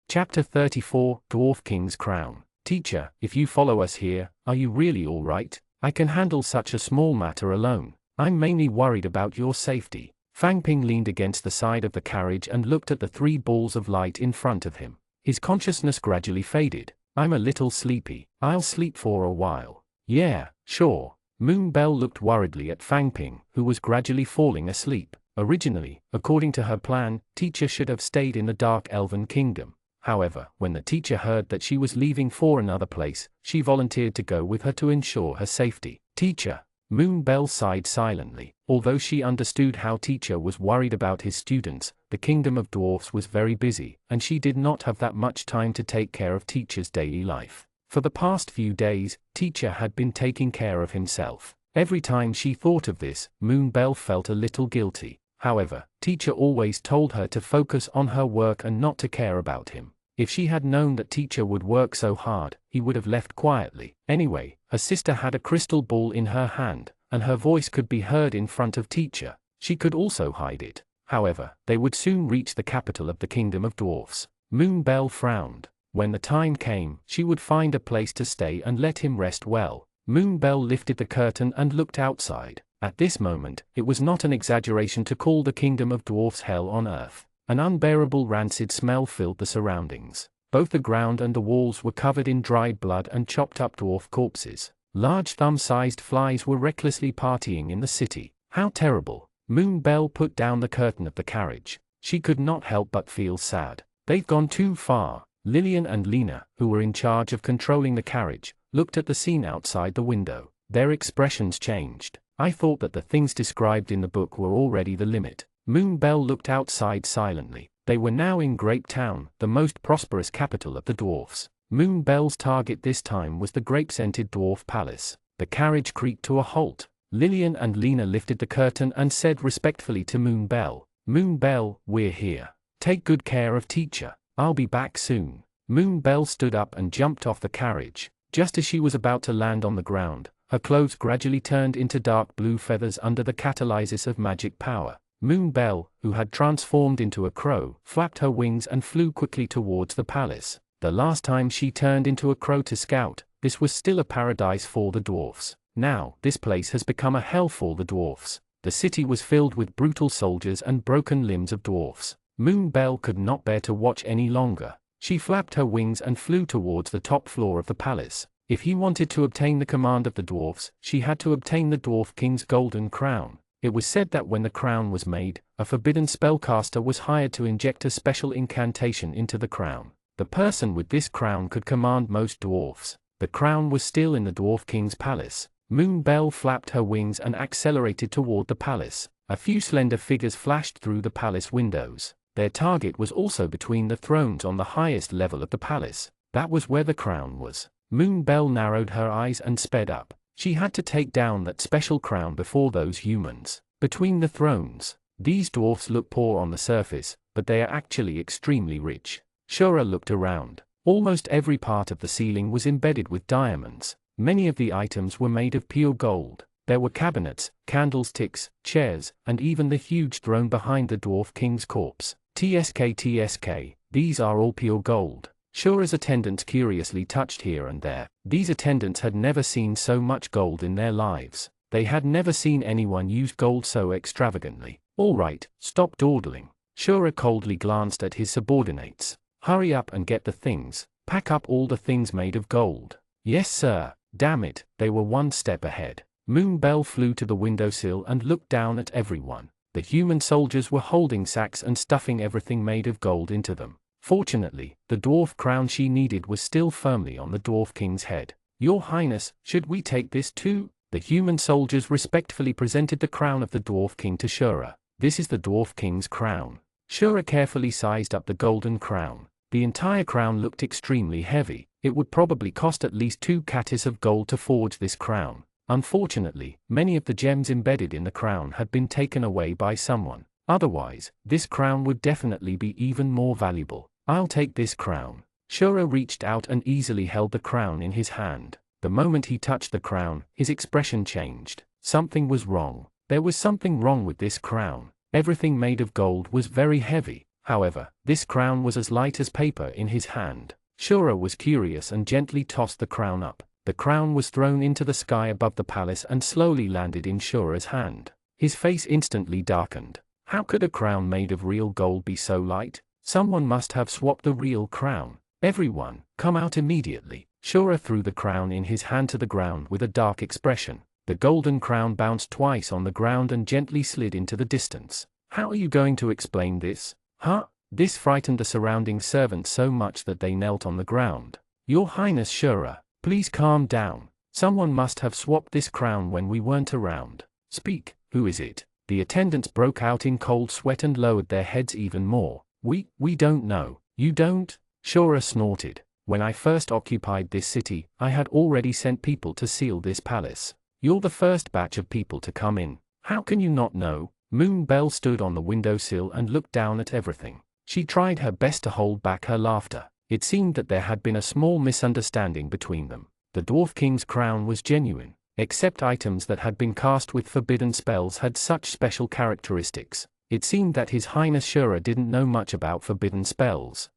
Chapter 34, Dwarf King's Crown. Teacher, if you follow us here, are you really all right? I can handle such a small matter alone. I'm mainly worried about your safety. Fang Ping leaned against the side of the carriage and looked at the three balls of light in front of him. His consciousness gradually faded. I'm a little sleepy. I'll sleep for a while. Yeah, sure. Moonbell looked worriedly at Fang Ping, who was gradually falling asleep. Originally, according to her plan, teacher should have stayed in the Dark Elven Kingdom. However, when the teacher heard that she was leaving for another place, she volunteered to go with her to ensure her safety. Teacher. Moonbell sighed silently. Although she understood how teacher was worried about his students, the kingdom of dwarfs was very busy, and she did not have that much time to take care of teacher's daily life. For the past few days, teacher had been taking care of himself. Every time she thought of this, Moonbell felt a little guilty. However, teacher always told her to focus on her work and not to care about him. If she had known that teacher would work so hard, he would have left quietly. Anyway, her sister had a crystal ball in her hand, and her voice could be heard in front of teacher. She could also hide it. However, they would soon reach the capital of the kingdom of dwarfs. Moonbell frowned. When the time came, she would find a place to stay and let him rest well. Moonbell lifted the curtain and looked outside. At this moment, it was not an exaggeration to call the kingdom of dwarfs hell on earth. An unbearable rancid smell filled the surroundings. Both the ground and the walls were covered in dried blood and chopped up dwarf corpses. Large thumb-sized flies were recklessly partying in the city. How terrible! Moon Belle put down the curtain of the carriage. She could not help but feel sad. They've gone too far. Lillian and Lena, who were in charge of controlling the carriage, looked at the scene outside the window. Their expressions changed. I thought that the things described in the book were already the limit. Moon Belle looked outside silently. They were now in Grape Town, the most prosperous capital of the dwarfs. Moon Belle's target this time was the grape-scented dwarf palace. The carriage creaked to a halt. Lillian and Lena lifted the curtain and said respectfully to Moon Belle, "Moon Belle, we're here. Take good care of teacher. I'll be back soon." Moon Belle stood up and jumped off the carriage. Just as she was about to land on the ground, her clothes gradually turned into dark blue feathers under the catalysis of magic power. Moon Belle, who had transformed into a crow, flapped her wings and flew quickly towards the palace. The last time she turned into a crow to scout, this was still a paradise for the dwarfs. Now, this place has become a hell for the dwarfs. The city was filled with brutal soldiers and broken limbs of dwarfs. Moon Belle could not bear to watch any longer. She flapped her wings and flew towards the top floor of the palace. If he wanted to obtain the command of the dwarfs, she had to obtain the Dwarf King's golden crown. It was said that when the crown was made, a forbidden spellcaster was hired to inject a special incantation into the crown. The person with this crown could command most dwarfs. The crown was still in the Dwarf King's palace. Moon Belle flapped her wings and accelerated toward the palace. A few slender figures flashed through the palace windows. Their target was also between the thrones on the highest level of the palace. That was where the crown was. Moon Belle narrowed her eyes and sped up. She had to take down that special crown before those humans. Between the thrones. These dwarfs look poor on the surface, but they are actually extremely rich. Shura looked around. Almost every part of the ceiling was embedded with diamonds. Many of the items were made of pure gold. There were cabinets, candlesticks, chairs, and even the huge throne behind the Dwarf King's corpse. TSK, these are all pure gold. Shura's attendants curiously touched here and there. These attendants had never seen so much gold in their lives. They had never seen anyone use gold so extravagantly. "All right, stop dawdling." Shura coldly glanced at his subordinates. "Hurry up and get the things. Pack up all the things made of gold." "Yes, sir." Damn it, they were one step ahead. Moon Belle flew to the windowsill and looked down at everyone. The human soldiers were holding sacks and stuffing everything made of gold into them. Fortunately, the dwarf crown she needed was still firmly on the Dwarf King's head. "Your Highness, should we take this too?" The human soldiers respectfully presented the crown of the Dwarf King to Shura. "This is the Dwarf King's crown." Shura carefully sized up the golden crown. The entire crown looked extremely heavy. It would probably cost at least 2 cattis of gold to forge this crown. Unfortunately, many of the gems embedded in the crown had been taken away by someone. Otherwise, this crown would definitely be even more valuable. "I'll take this crown." Shura reached out and easily held the crown in his hand. The moment he touched the crown, his expression changed. Something was wrong. There was something wrong with this crown. Everything made of gold was very heavy. However, this crown was as light as paper in his hand. Shura was curious and gently tossed the crown up. The crown was thrown into the sky above the palace and slowly landed in Shura's hand. His face instantly darkened. How could a crown made of real gold be so light? Someone must have swapped the real crown. "Everyone, come out immediately." Shura threw the crown in his hand to the ground with a dark expression. The golden crown bounced twice on the ground and gently slid into the distance. "How are you going to explain this?" "Huh?" This frightened the surrounding servants so much that they knelt on the ground. "Your Highness Shura, please calm down. Someone must have swapped this crown when we weren't around. Speak, who is it?" The attendants broke out in cold sweat and lowered their heads even more. We don't know." "You don't?" Shura snorted. "When I first occupied this city, I had already sent people to seal this palace. You're the first batch of people to come in. How can you not know?" Moon Belle stood on the windowsill and looked down at everything. She tried her best to hold back her laughter. It seemed that there had been a small misunderstanding between them. The Dwarf King's crown was genuine, except items that had been cast with forbidden spells had such special characteristics. It seemed that His Highness Shura didn't know much about forbidden spells.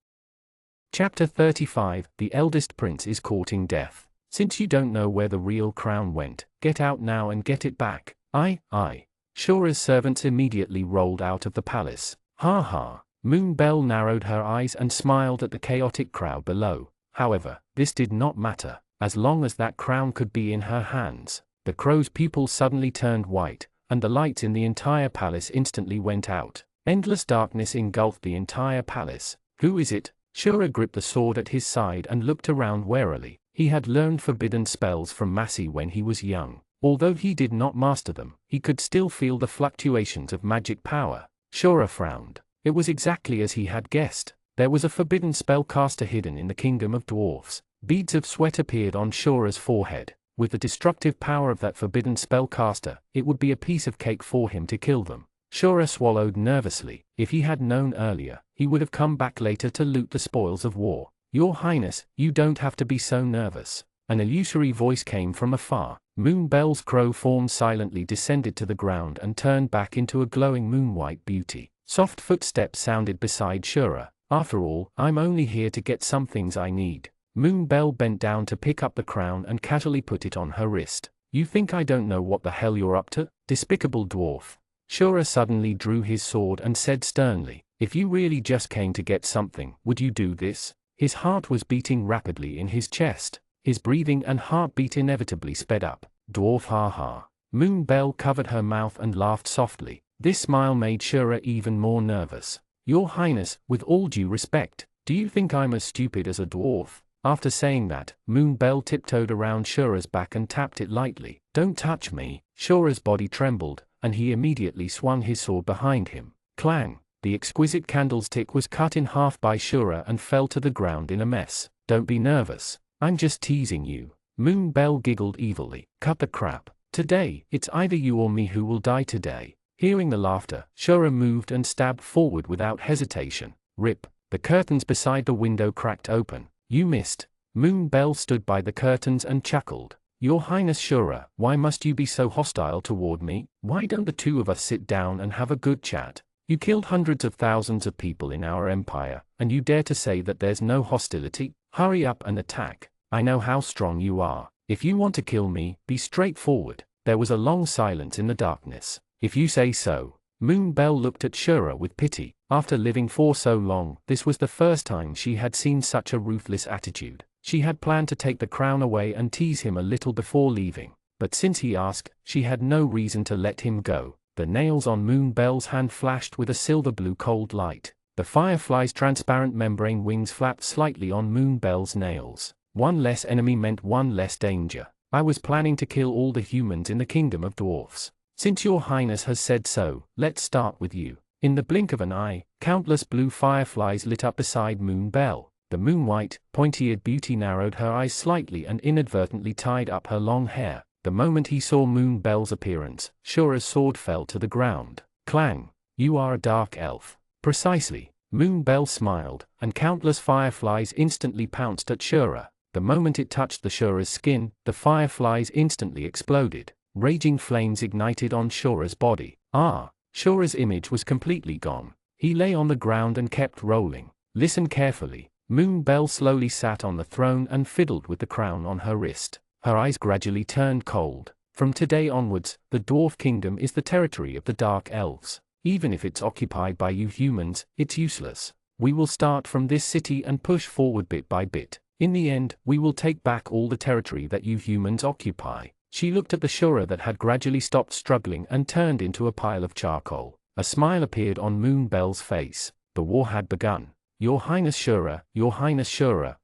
Chapter 35, The Eldest Prince is Courting Death. "Since you don't know where the real crown went, get out now and get it back." Aye. Shura's servants immediately rolled out of the palace. "Ha ha." Moonbell narrowed her eyes and smiled at the chaotic crowd below. However, this did not matter, as long as that crown could be in her hands. The crow's pupils suddenly turned white, and the lights in the entire palace instantly went out. Endless darkness engulfed the entire palace. Who is it? Shura gripped the sword at his side and looked around warily. He had learned forbidden spells from Massey when he was young. Although he did not master them, he could still feel the fluctuations of magic power. Shura frowned. It was exactly as he had guessed. There was a forbidden spellcaster hidden in the kingdom of dwarfs. Beads of sweat appeared on Shura's forehead. With the destructive power of that forbidden spellcaster, it would be a piece of cake for him to kill them. Shura swallowed nervously. If he had known earlier, he would have come back later to loot the spoils of war. Your Highness, you don't have to be so nervous. An illusory voice came from afar. Moonbell's crow form silently descended to the ground and turned back into a glowing moon-white beauty. Soft footsteps sounded beside Shura. After all, I'm only here to get some things I need. Moonbell bent down to pick up the crown and casually put it on her wrist. You think I don't know what the hell you're up to, despicable dwarf? Shura suddenly drew his sword and said sternly, if you really just came to get something, would you do this? His heart was beating rapidly in his chest. His breathing and heartbeat inevitably sped up. Dwarf ha ha. Moonbell covered her mouth and laughed softly. This smile made Shura even more nervous. Your Highness, with all due respect, do you think I'm as stupid as a dwarf? After saying that, Moonbell tiptoed around Shura's back and tapped it lightly. Don't touch me. Shura's body trembled, and he immediately swung his sword behind him. Clang! The exquisite candlestick was cut in half by Shura and fell to the ground in a mess. Don't be nervous. I'm just teasing you. Moonbell giggled evilly. Cut the crap. Today, it's either you or me who will die today. Hearing the laughter, Shura moved and stabbed forward without hesitation. Rip! The curtains beside the window cracked open. You missed. Moonbell stood by the curtains and chuckled. Your Highness Shura, why must you be so hostile toward me? Why don't the two of us sit down and have a good chat? You killed hundreds of thousands of people in our empire, and you dare to say that there's no hostility? Hurry up and attack. I know how strong you are. If you want to kill me, be straightforward. There was a long silence in the darkness. If you say so. Moonbell looked at Shura with pity. After living for so long, this was the first time she had seen such a ruthless attitude. She had planned to take the crown away and tease him a little before leaving. But since he asked, she had no reason to let him go. The nails on Moonbell's hand flashed with a silver-blue cold light. The firefly's transparent membrane wings flapped slightly on Moonbell's nails. One less enemy meant one less danger. I was planning to kill all the humans in the kingdom of dwarfs. Since your Highness has said so, let's start with you. In the blink of an eye, countless blue fireflies lit up beside Moonbell. The moon-white, pointy-eared beauty narrowed her eyes slightly and inadvertently tied up her long hair. The moment he saw Moonbell's appearance, Shura's sword fell to the ground. Clang! You are a dark elf. Precisely. Moonbell smiled, and countless fireflies instantly pounced at Shura. The moment it touched the Shura's skin, the fireflies instantly exploded. Raging flames ignited on Shura's body. Shura's image was completely gone. He lay on the ground and kept rolling. Listen carefully. Moonbell slowly sat on the throne and fiddled with the crown on her wrist. Her eyes gradually turned cold. From today onwards, the Dwarf Kingdom is the territory of the Dark Elves. Even if it's occupied by you humans, it's useless. We will start from this city and push forward bit by bit. In the end, we will take back all the territory that you humans occupy. She looked at the Shura that had gradually stopped struggling and turned into a pile of charcoal. A smile appeared on Moonbell's face. The war had begun. Your Highness Shura,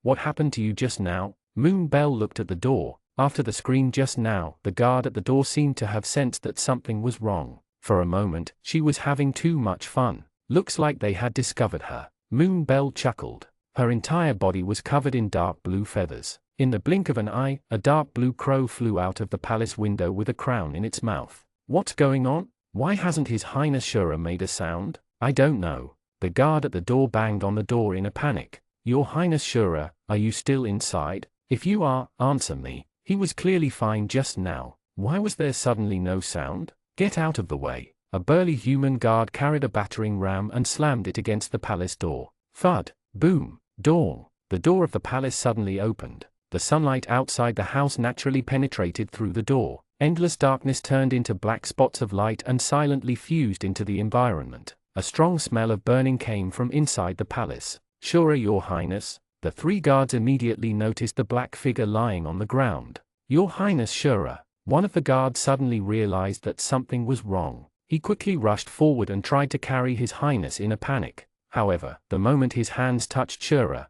what happened to you just now? Moonbell looked at the door. After the scream just now, the guard at the door seemed to have sensed that something was wrong. For a moment, she was having too much fun. Looks like they had discovered her. Moonbell chuckled. Her entire body was covered in dark blue feathers. In the blink of an eye, a dark blue crow flew out of the palace window with a crown in its mouth. What's going on? Why hasn't His Highness Shura made a sound? I don't know. The guard at the door banged on the door in a panic. Your Highness Shura, are you still inside? If you are, answer me. He was clearly fine just now. Why was there suddenly no sound? Get out of the way. A burly human guard carried a battering ram and slammed it against the palace door. Thud. Boom. Dawn. The door of the palace suddenly opened. The sunlight outside the house naturally penetrated through the door. Endless darkness turned into black spots of light and silently fused into the environment. A strong smell of burning came from inside the palace. "Sure, Your Highness." The 3 guards immediately noticed the black figure lying on the ground. "Your Highness, sure." One of the guards suddenly realized that something was wrong. He quickly rushed forward and tried to carry His Highness in a panic. However, the moment his hands touched Shura,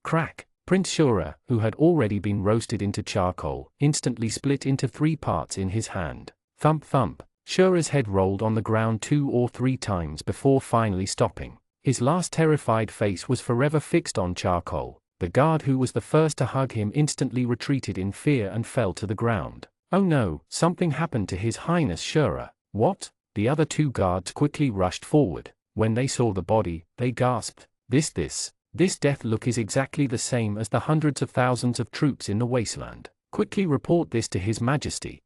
crack, Prince Shura, who had already been roasted into charcoal, instantly split into 3 parts in his hand. Thump thump. Shura's head rolled on the ground 2 or 3 times before finally stopping. His last terrified face was forever fixed on charcoal. The guard who was the first to hug him instantly retreated in fear and fell to the ground. "Oh no, something happened to His Highness Shura." "What?" The other 2 guards quickly rushed forward. When they saw the body, they gasped. This death look is exactly the same as the hundreds of thousands of troops in the wasteland. Quickly report this to His Majesty."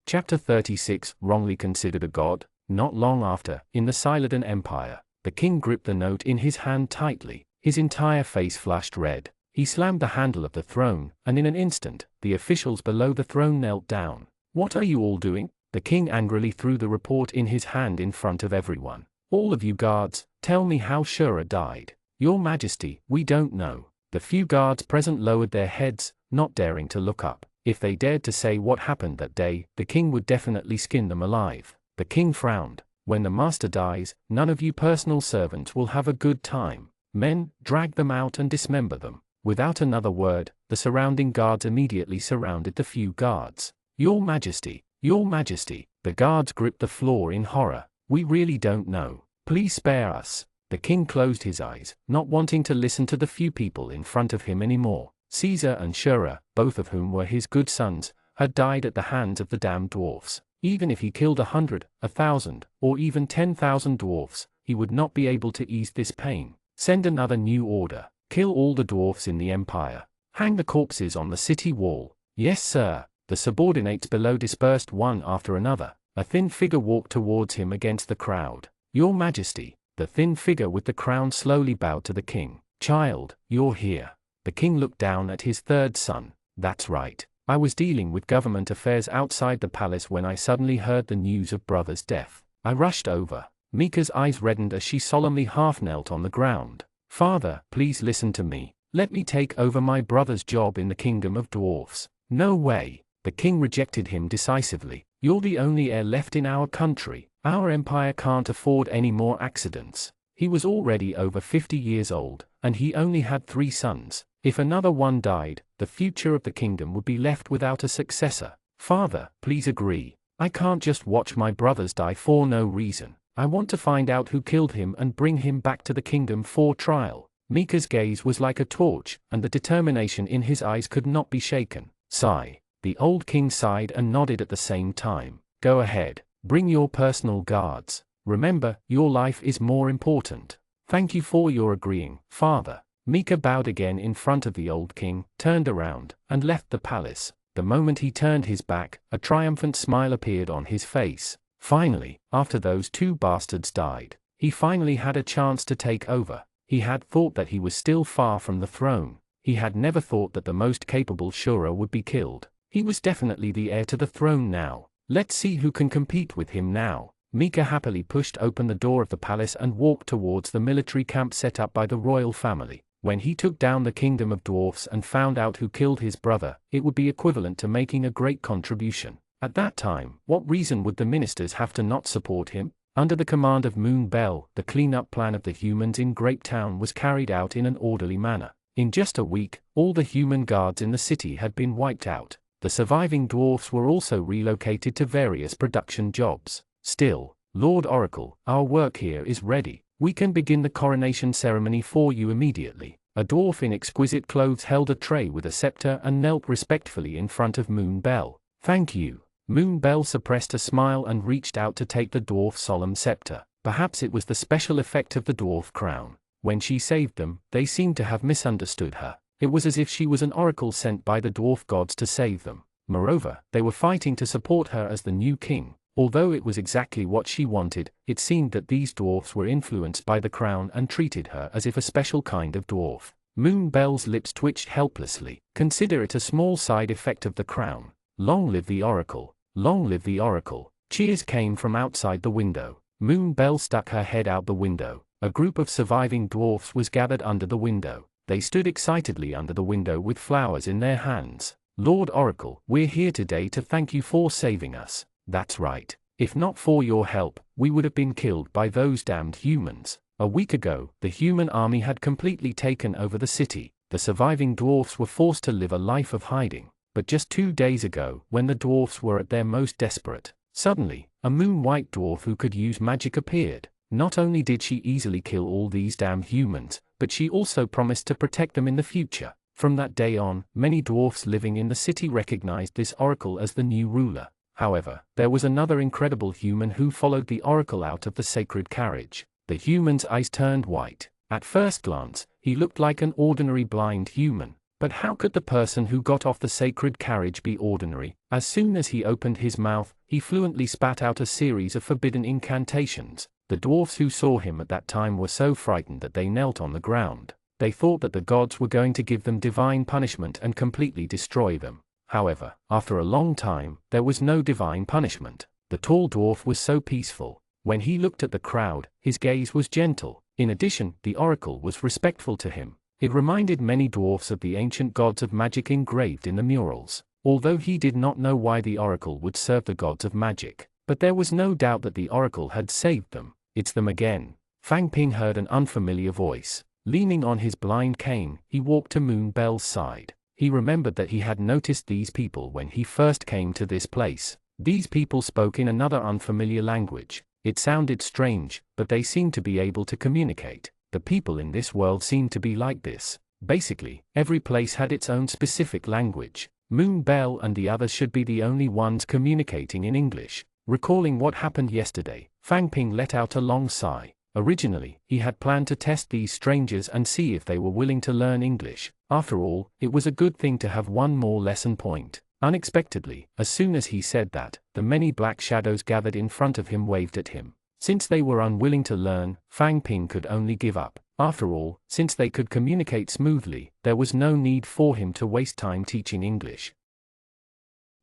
Chapter 36, Wrongly Considered a God. Not long after, in the Sileden Empire, the king gripped the note in his hand tightly. His entire face flushed red. He slammed the handle of the throne, and in an instant, the officials below the throne knelt down. "What are you all doing?" The king angrily threw the report in his hand in front of everyone. "All of you guards, tell me how Shura died." "Your Majesty, we don't know." The few guards present lowered their heads, not daring to look up. If they dared to say what happened that day, the king would definitely skin them alive. The king frowned. "When the master dies, none of you personal servants will have a good time. Men, drag them out and dismember them." Without another word, the surrounding guards immediately surrounded the few guards. "Your Majesty, Your Majesty." The guards gripped the floor in horror. "We really don't know. Please spare us." The king closed his eyes, not wanting to listen to the few people in front of him anymore. Caesar and Shura, both of whom were his good sons, had died at the hands of the damned dwarfs. Even if he killed 100, 1,000, or even 10,000 dwarfs, he would not be able to ease this pain. Send another new order. Kill all the dwarfs in the empire. Hang the corpses on the city wall. "Yes, sir." The subordinates below dispersed one after another. A thin figure walked towards him against the crowd. "Your Majesty." The thin figure with the crown slowly bowed to the king. "Child, you're here." The king looked down at his 3rd son. "That's right. I was dealing with government affairs outside the palace when I suddenly heard the news of brother's death. I rushed over." Mika's eyes reddened as she solemnly half-knelt on the ground. "Father, please listen to me. Let me take over my brother's job in the kingdom of dwarfs." "No way." The king rejected him decisively. "You're the only heir left in our country. Our empire can't afford any more accidents." He was already over 50 years old, and he only had 3 sons. If another one died, the future of the kingdom would be left without a successor. "Father, please agree. I can't just watch my brothers die for no reason. I want to find out who killed him and bring him back to the kingdom for trial." Mika's gaze was like a torch, and the determination in his eyes could not be shaken. Sigh. The old king sighed and nodded at the same time. "Go ahead. Bring your personal guards. Remember, your life is more important." "Thank you for your agreeing, father." Mika bowed again in front of the old king, turned around, and left the palace. The moment he turned his back, a triumphant smile appeared on his face. Finally, after those 2 bastards died, he finally had a chance to take over. He had thought that he was still far from the throne. He had never thought that the most capable Shura would be killed. He was definitely the heir to the throne now. Let's see who can compete with him now. Mika happily pushed open the door of the palace and walked towards the military camp set up by the royal family. When he took down the kingdom of dwarfs and found out who killed his brother, it would be equivalent to making a great contribution. At that time, what reason would the ministers have to not support him? Under the command of Moon Bell, the cleanup plan of the humans in Grape Town was carried out in an orderly manner. In just a week, all the human guards in the city had been wiped out. The surviving dwarfs were also relocated to various production jobs. Still, Lord Oracle, our work here is ready. We can begin the coronation ceremony for you immediately. A dwarf in exquisite clothes held a tray with a scepter and knelt respectfully in front of Moon Bell. "Thank you." Moon Bell suppressed a smile and reached out to take the dwarf's solemn scepter. Perhaps it was the special effect of the dwarf crown. When she saved them, they seemed to have misunderstood her. It was as if she was an oracle sent by the dwarf gods to save them. Moreover, they were fighting to support her as the new king. Although it was exactly what she wanted, it seemed that these dwarfs were influenced by the crown and treated her as if a special kind of dwarf. Moon Bell's lips twitched helplessly. Consider it a small side effect of the crown. Long live the oracle! Long live the oracle! Cheers came from outside the window. Moon Belle stuck her head out the window. A group of surviving dwarfs was gathered under the window. They stood excitedly under the window with flowers in their hands. Lord Oracle, we're here today to thank you for saving us. That's right. If not for your help, we would have been killed by those damned humans. A week ago, the human army had completely taken over the city. The surviving dwarfs were forced to live a life of hiding. But just 2 days ago, when the dwarfs were at their most desperate, suddenly, a moon-white dwarf who could use magic appeared. Not only did she easily kill all these damn humans, but she also promised to protect them in the future. From that day on, many dwarfs living in the city recognized this oracle as the new ruler. However, there was another incredible human who followed the oracle out of the sacred carriage. The human's eyes turned white. At first glance, he looked like an ordinary blind human. But how could the person who got off the sacred carriage be ordinary? As soon as he opened his mouth, he fluently spat out a series of forbidden incantations. The dwarfs who saw him at that time were so frightened that they knelt on the ground. They thought that the gods were going to give them divine punishment and completely destroy them. However, after a long time, there was no divine punishment. The tall dwarf was so peaceful. When he looked at the crowd, his gaze was gentle. In addition, the oracle was respectful to him. It reminded many dwarfs of the ancient gods of magic engraved in the murals. Although he did not know why the oracle would serve the gods of magic, but there was no doubt that the oracle had saved them. It's them again. Fang Ping heard an unfamiliar voice. Leaning on his blind cane, he walked to Moon Belle's side. He remembered that he had noticed these people when he first came to this place. These people spoke in another unfamiliar language. It sounded strange, but they seemed to be able to communicate. The people in this world seemed to be like this. Basically, every place had its own specific language. Moon Belle and the others should be the only ones communicating in English. Recalling what happened yesterday, Fang Ping let out a long sigh. Originally, he had planned to test these strangers and see if they were willing to learn English. After all, it was a good thing to have one more lesson point. Unexpectedly, as soon as he said that, the many black shadows gathered in front of him waved at him. Since they were unwilling to learn, Fang Ping could only give up. After all, since they could communicate smoothly, there was no need for him to waste time teaching English.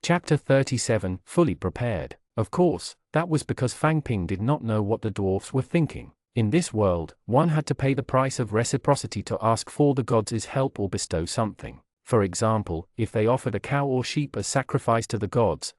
Chapter 37, Fully Prepared. Of course, that was because Fang Ping did not know what the dwarfs were thinking. In this world, one had to pay the price of reciprocity to ask for the gods' help or bestow something. For example, if they offered a cow or sheep as sacrifice to the gods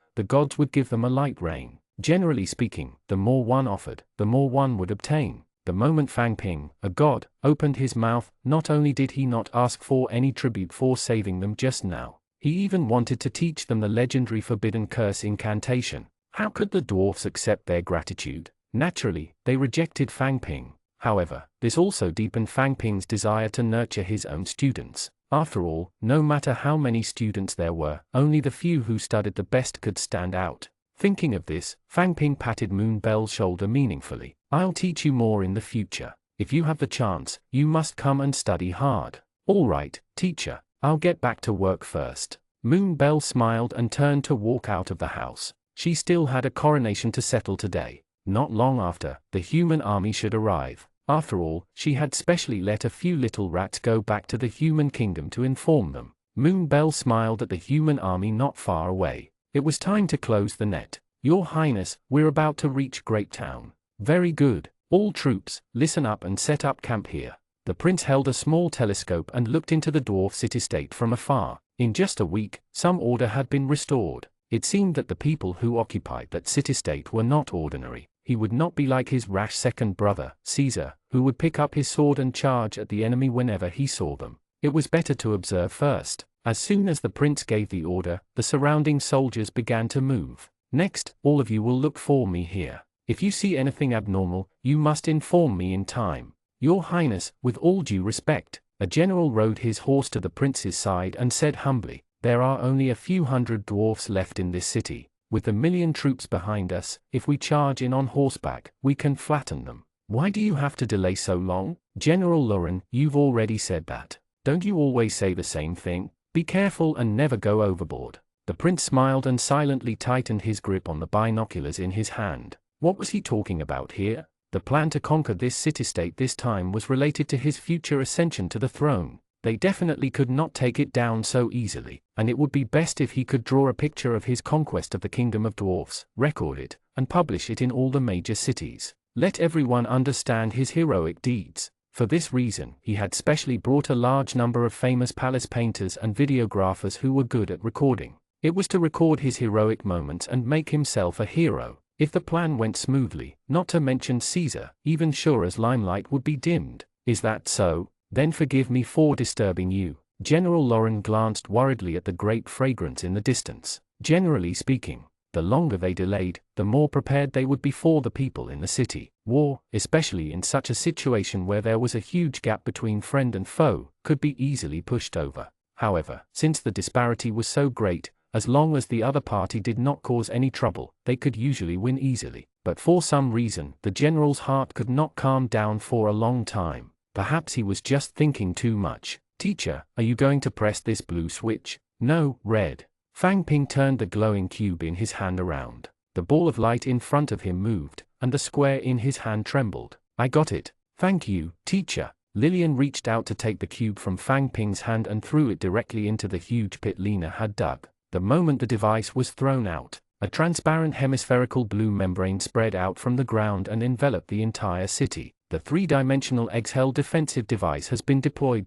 would give them a light rain. Generally speaking, the more one offered, the more one would obtain. The moment Fang Ping, a god, opened his mouth, not only did he not ask for any tribute for saving them just now, he even wanted to teach them the legendary forbidden curse incantation. How could the dwarfs accept their gratitude? Naturally, they rejected Fang Ping. However, this also deepened Fang Ping's desire to nurture his own students. After all, no matter how many students there were, only the few who studied the best could stand out. Thinking of this, Fang Ping patted Moon Belle's shoulder meaningfully. I'll teach you more in the future. If you have the chance, you must come and study hard. All right, teacher, I'll get back to work first. Moon Belle smiled and turned to walk out of the house. She still had a coronation to settle today. Not long after, the human army should arrive. After all, she had specially let a few little rats go back to the human kingdom to inform them. Moon Belle smiled at the human army not far away. It was time to close the net. Your Highness, we're about to reach Great Town. Very good. All troops, listen up and set up camp here. The prince held a small telescope and looked into the dwarf city-state from afar. In just a week, some order had been restored. It seemed that the people who occupied that city-state were not ordinary. He would not be like his rash second brother, Caesar, who would pick up his sword and charge at the enemy whenever he saw them. It was better to observe first. As soon as the prince gave the order, the surrounding soldiers began to move. Next, all of you will look for me here. If you see anything abnormal, you must inform me in time. Your Highness, with all due respect. A general rode his horse to the prince's side and said humbly, there are only a few hundred dwarfs left in this city. With 1,000,000 troops behind us, if we charge in on horseback, we can flatten them. Why do you have to delay so long? General Lauren, you've already said that. Don't you always say the same thing? Be careful and never go overboard. The prince smiled and silently tightened his grip on the binoculars in his hand. What was he talking about here? The plan to conquer this city-state this time was related to his future ascension to the throne. They definitely could not take it down so easily, and it would be best if he could draw a picture of his conquest of the kingdom of dwarfs, record it, and publish it in all the major cities. Let everyone understand his heroic deeds. For this reason, he had specially brought a large number of famous palace painters and videographers who were good at recording. It was to record his heroic moments and make himself a hero. If the plan went smoothly, not to mention Caesar, even Shura's limelight would be dimmed. Is that so? Then forgive me for disturbing you. General Loren glanced worriedly at the great fragrance in the distance. Generally speaking, the longer they delayed, the more prepared they would be for the people in the city. War, especially in such a situation where there was a huge gap between friend and foe, could be easily pushed over. However, since the disparity was so great, as long as the other party did not cause any trouble, they could usually win easily. But for some reason, the general's heart could not calm down for a long time. Perhaps he was just thinking too much. Teacher, are you going to press this blue switch? No, red. Fang Ping turned the glowing cube in his hand around. The ball of light in front of him moved, and the square in his hand trembled. I got it. Thank you, teacher. Lillian reached out to take the cube from Fang Ping's hand and threw it directly into the huge pit Lena had dug. The moment the device was thrown out, a transparent hemispherical blue membrane spread out from the ground and enveloped the entire city. The three-dimensional exhale defensive device has been deployed.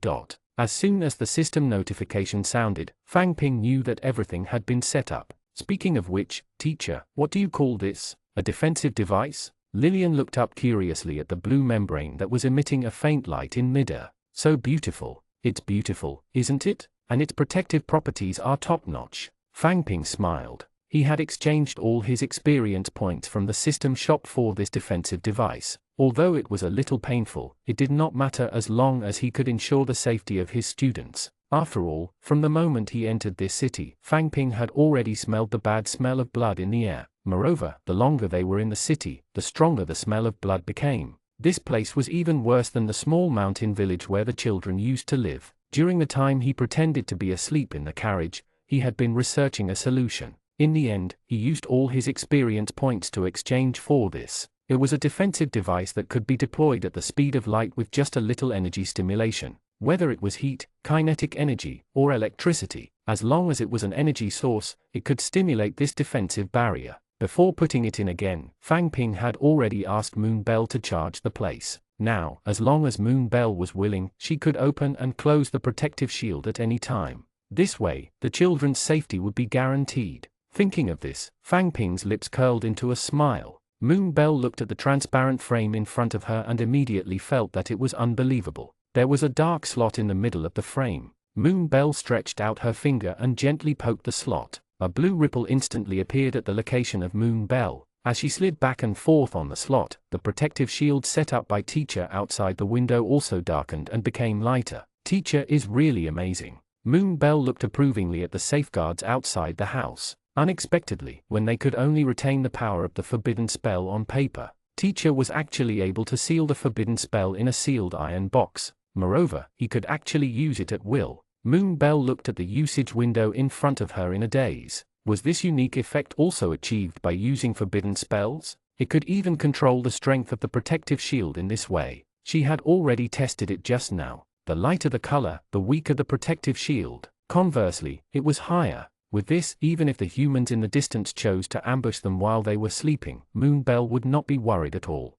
As soon as the system notification sounded, Fang Ping knew that everything had been set up. Speaking of which, teacher, what do you call this? A defensive device? Lillian looked up curiously at the blue membrane that was emitting a faint light in midair. So beautiful. It's beautiful, isn't it? And its protective properties are top-notch. Fang Ping smiled. He had exchanged all his experience points from the system shop for this defensive device. Although it was a little painful, it did not matter as long as he could ensure the safety of his students. After all, from the moment he entered this city, Fang Ping had already smelled the bad smell of blood in the air. Moreover, the longer they were in the city, the stronger the smell of blood became. This place was even worse than the small mountain village where the children used to live. During the time he pretended to be asleep in the carriage, he had been researching a solution. In the end, he used all his experience points to exchange for this. It was a defensive device that could be deployed at the speed of light with just a little energy stimulation. Whether it was heat, kinetic energy, or electricity, as long as it was an energy source, it could stimulate this defensive barrier. Before putting it in again, Fang Ping had already asked Moon Bell to charge the place. Now, as long as Moon Bell was willing, she could open and close the protective shield at any time. This way, the children's safety would be guaranteed. Thinking of this, Fang Ping's lips curled into a smile. Moon Bell looked at the transparent frame in front of her and immediately felt that it was unbelievable. There was a dark slot in the middle of the frame. Moon Bell stretched out her finger and gently poked the slot. A blue ripple instantly appeared at the location of Moon Bell. As she slid back and forth on the slot, the protective shield set up by Teacher outside the window also darkened and became lighter. Teacher is really amazing. Moon Bell looked approvingly at the safeguards outside the house. Unexpectedly, when they could only retain the power of the forbidden spell on paper, Teacher was actually able to seal the forbidden spell in a sealed iron box. Moreover, he could actually use it at will. Moon Bell looked at the usage window in front of her in a daze. Was this unique effect also achieved by using forbidden spells? It could even control the strength of the protective shield in this way. She had already tested it just now. The lighter the color, the weaker the protective shield. Conversely, it was higher. With this, even if the humans in the distance chose to ambush them while they were sleeping, Moon Bell would not be worried at all.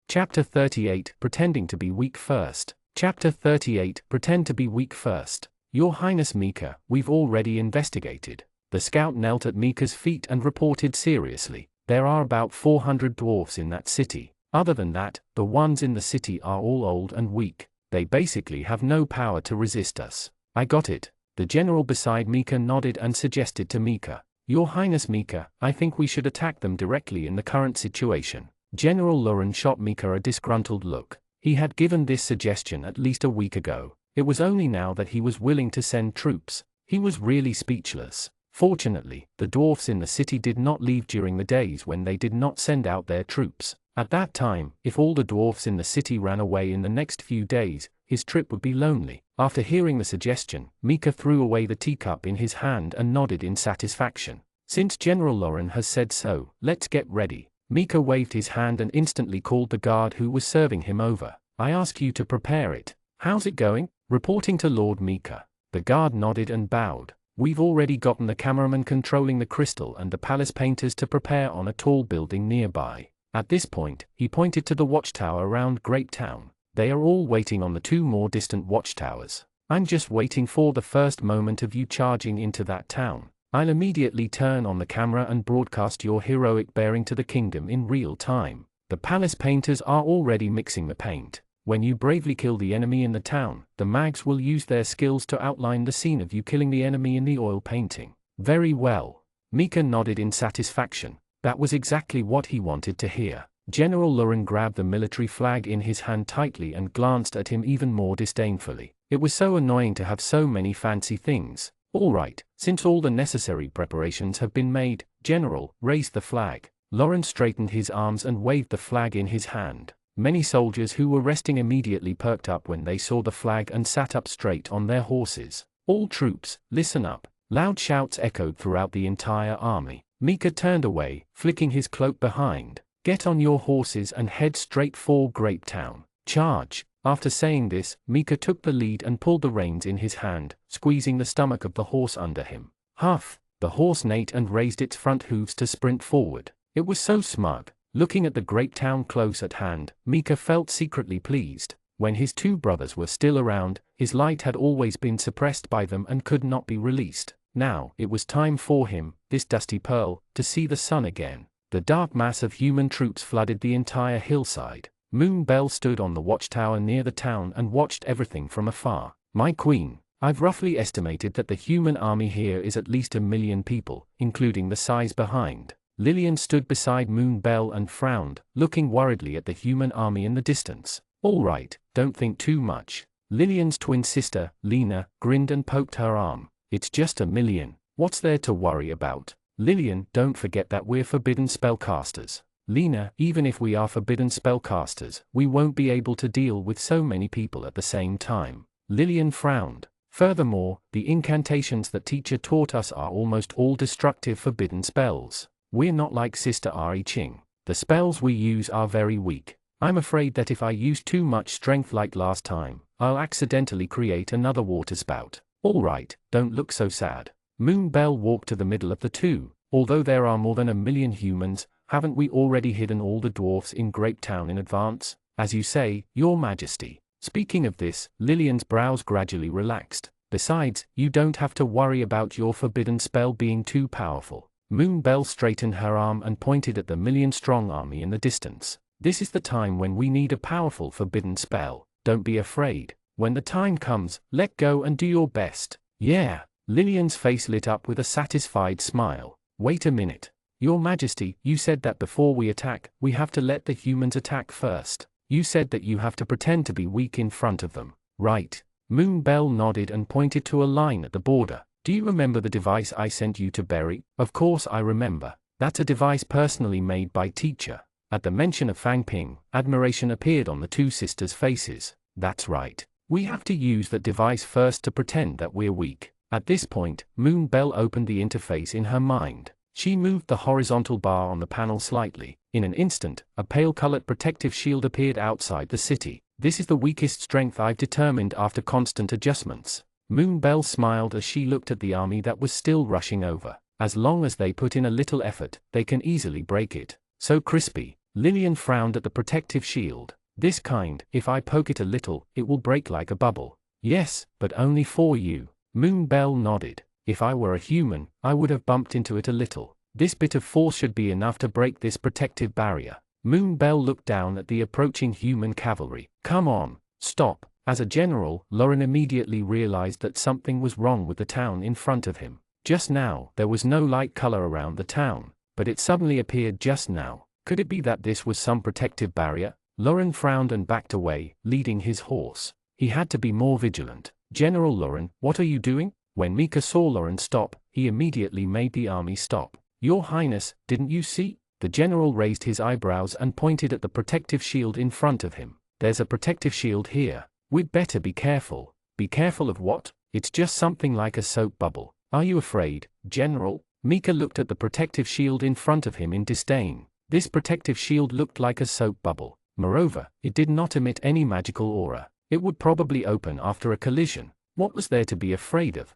Chapter 38, Pretending to be Weak First. Chapter 38, Pretend to be Weak First. Your Highness Mika, we've already investigated. The scout knelt at Mika's feet and reported seriously. There are about 400 dwarfs in that city. Other than that, the ones in the city are all old and weak. They basically have no power to resist us. I got it. The general beside Mika nodded and suggested to Mika. Your Highness Mika, I think we should attack them directly in the current situation. General Loren shot Mika a disgruntled look. He had given this suggestion at least a week ago. It was only now that he was willing to send troops. He was really speechless. Fortunately, the dwarfs in the city did not leave during the days when they did not send out their troops. At that time, if all the dwarfs in the city ran away in the next few days, his trip would be lonely. After hearing the suggestion, Mika threw away the teacup in his hand and nodded in satisfaction. Since General Loren has said so, let's get ready. Mika waved his hand and instantly called the guard who was serving him over. I ask you to prepare it. How's it going? Reporting to Lord Mika. The guard nodded and bowed. We've already gotten the cameraman controlling the crystal and the palace painters to prepare on a tall building nearby. At this point, he pointed to the watchtower around Grape Town. They are all waiting on the 2 more distant watchtowers. I'm just waiting for the first moment of you charging into that town. I'll immediately turn on the camera and broadcast your heroic bearing to the kingdom in real time. The palace painters are already mixing the paint. When you bravely kill the enemy in the town, the mags will use their skills to outline the scene of you killing the enemy in the oil painting. Very well. Mika nodded in satisfaction. That was exactly what he wanted to hear. General Lauren grabbed the military flag in his hand tightly and glanced at him even more disdainfully. It was so annoying to have so many fancy things. All right, since all the necessary preparations have been made, General, raise the flag. Lauren straightened his arms and waved the flag in his hand. Many soldiers who were resting immediately perked up when they saw the flag and sat up straight on their horses. All troops, listen up. Loud shouts echoed throughout the entire army. Mika turned away, flicking his cloak behind. Get on your horses and head straight for Grape Town. Charge. After saying this, Mika took the lead and pulled the reins in his hand, squeezing the stomach of the horse under him. Huff! The horse neighed and raised its front hooves to sprint forward. It was so smug. Looking at the Grape Town close at hand, Mika felt secretly pleased. When his 2 brothers were still around, his light had always been suppressed by them and could not be released. Now, it was time for him, this dusty pearl, to see the sun again. The dark mass of human troops flooded the entire hillside. Moon Bell stood on the watchtower near the town and watched everything from afar. My queen, I've roughly estimated that the human army here is at least 1 million people, including the size behind. Lillian stood beside Moon Bell and frowned, looking worriedly at the human army in the distance. All right, don't think too much. Lillian's twin sister, Lena, grinned and poked her arm. It's just 1 million. What's there to worry about? Lillian, don't forget that we're forbidden spellcasters. Lena, even if we are forbidden spellcasters, we won't be able to deal with so many people at the same time. Lillian frowned. Furthermore, the incantations that teacher taught us are almost all destructive forbidden spells. We're not like Sister Ari Ching. The spells we use are very weak. I'm afraid that if I use too much strength like last time, I'll accidentally create another water spout. All right, don't look so sad. Moon Bell walked to the middle of the 2. Although there are more than 1 million humans, haven't we already hidden all the dwarfs in Grape Town in advance? As you say, Your Majesty. Speaking of this, Lillian's brows gradually relaxed. Besides, you don't have to worry about your forbidden spell being too powerful. Moon Bell straightened her arm and pointed at the 1 million-strong army in the distance. This is the time when we need a powerful forbidden spell. Don't be afraid. When the time comes, let go and do your best. Yeah. Lillian's face lit up with a satisfied smile. Wait a minute. Your Majesty, you said that before we attack, we have to let the humans attack first. You said that you have to pretend to be weak in front of them, right? Moon Bell nodded and pointed to a line at the border. Do you remember the device I sent you to bury? Of course I remember. That's a device personally made by teacher. At the mention of Fang Ping, admiration appeared on the 2 sisters' faces. That's right. We have to use that device first to pretend that we're weak. At this point, Moon Bell opened the interface in her mind. She moved the horizontal bar on the panel slightly. In an instant, a pale-colored protective shield appeared outside the city. This is the weakest strength I've determined after constant adjustments. Moon Bell smiled as she looked at the army that was still rushing over. As long as they put in a little effort, they can easily break it. So crispy. Lillian frowned at the protective shield. This kind, if I poke it a little, it will break like a bubble. Yes, but only for you. Moon Bell nodded. If I were a human, I would have bumped into it a little. This bit of force should be enough to break this protective barrier. Moon Bell looked down at the approaching human cavalry. Come on, stop. As a general, Lauren immediately realized that something was wrong with the town in front of him. Just now, there was no light color around the town, but it suddenly appeared just now. Could it be that this was some protective barrier? Lauren frowned and backed away, leading his horse. He had to be more vigilant. General Lauren, what are you doing? When Mika saw Lauren stop, he immediately made the army stop. Your Highness, didn't you see? The general raised his eyebrows and pointed at the protective shield in front of him. There's a protective shield here. We'd better be careful. Be careful of what? It's just something like a soap bubble. Are you afraid, General? Mika looked at the protective shield in front of him in disdain. This protective shield looked like a soap bubble. Moreover, it did not emit any magical aura. It would probably open after a collision. What was there to be afraid of?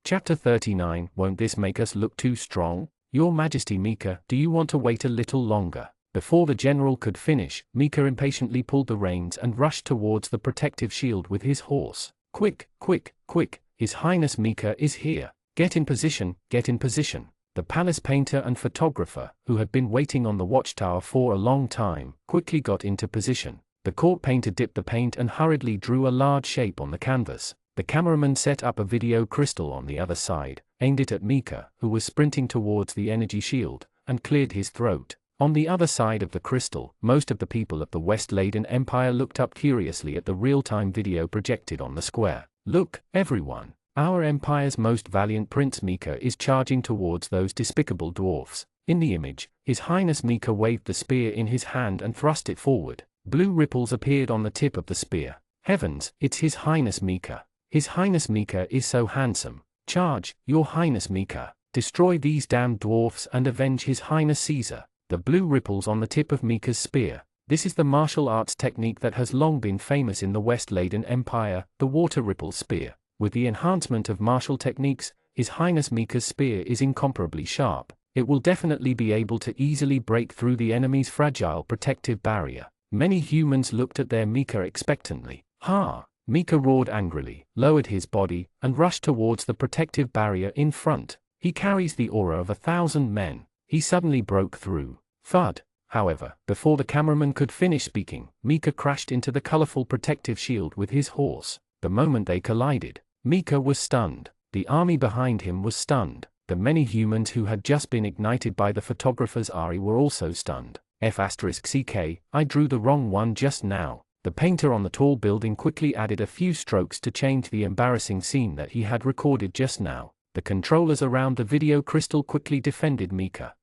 Chapter 39. Won't this make us look too strong? Your Majesty, Mika, do you want to wait a little longer? Before the general could finish, Mika impatiently pulled the reins and rushed towards the protective shield with his horse. Quick, quick, quick, His Highness Mika is here. Get in position, get in position. The palace painter and photographer, who had been waiting on the watchtower for a long time, quickly got into position. The court painter dipped the paint and hurriedly drew a large shape on the canvas. The cameraman set up a video crystal on the other side, aimed it at Mika, who was sprinting towards the energy shield, and cleared his throat. On the other side of the crystal, most of the people of the West-Laden Empire looked up curiously at the real-time video projected on the square. Look, everyone! Our empire's most valiant Prince Mika is charging towards those despicable dwarfs. In the image, His Highness Mika waved the spear in his hand and thrust it forward. Blue ripples appeared on the tip of the spear. Heavens, it's His Highness Mika! His Highness Mika is so handsome. Charge, Your Highness Mika! Destroy these damned dwarfs and avenge His Highness Caesar! The blue ripples on the tip of Mika's spear. This is the martial arts technique that has long been famous in the West-Laden Empire, the water ripple spear. With the enhancement of martial techniques, His Highness Mika's spear is incomparably sharp. It will definitely be able to easily break through the enemy's fragile protective barrier. Many humans looked at their Mika expectantly. Ha! Mika roared angrily, lowered his body, and rushed towards the protective barrier in front. He carries the aura of 1,000 men. He suddenly broke through. Thud! However, before the cameraman could finish speaking, Mika crashed into the colorful protective shield with his horse. The moment they collided, Mika was stunned. The army behind him was stunned. The many humans who had just been ignited by the photographer's eye were also stunned. F***ck, I drew the wrong one just now. The painter on the tall building quickly added a few strokes to change the embarrassing scene that he had recorded just now. The controllers around the video crystal quickly defended Mika.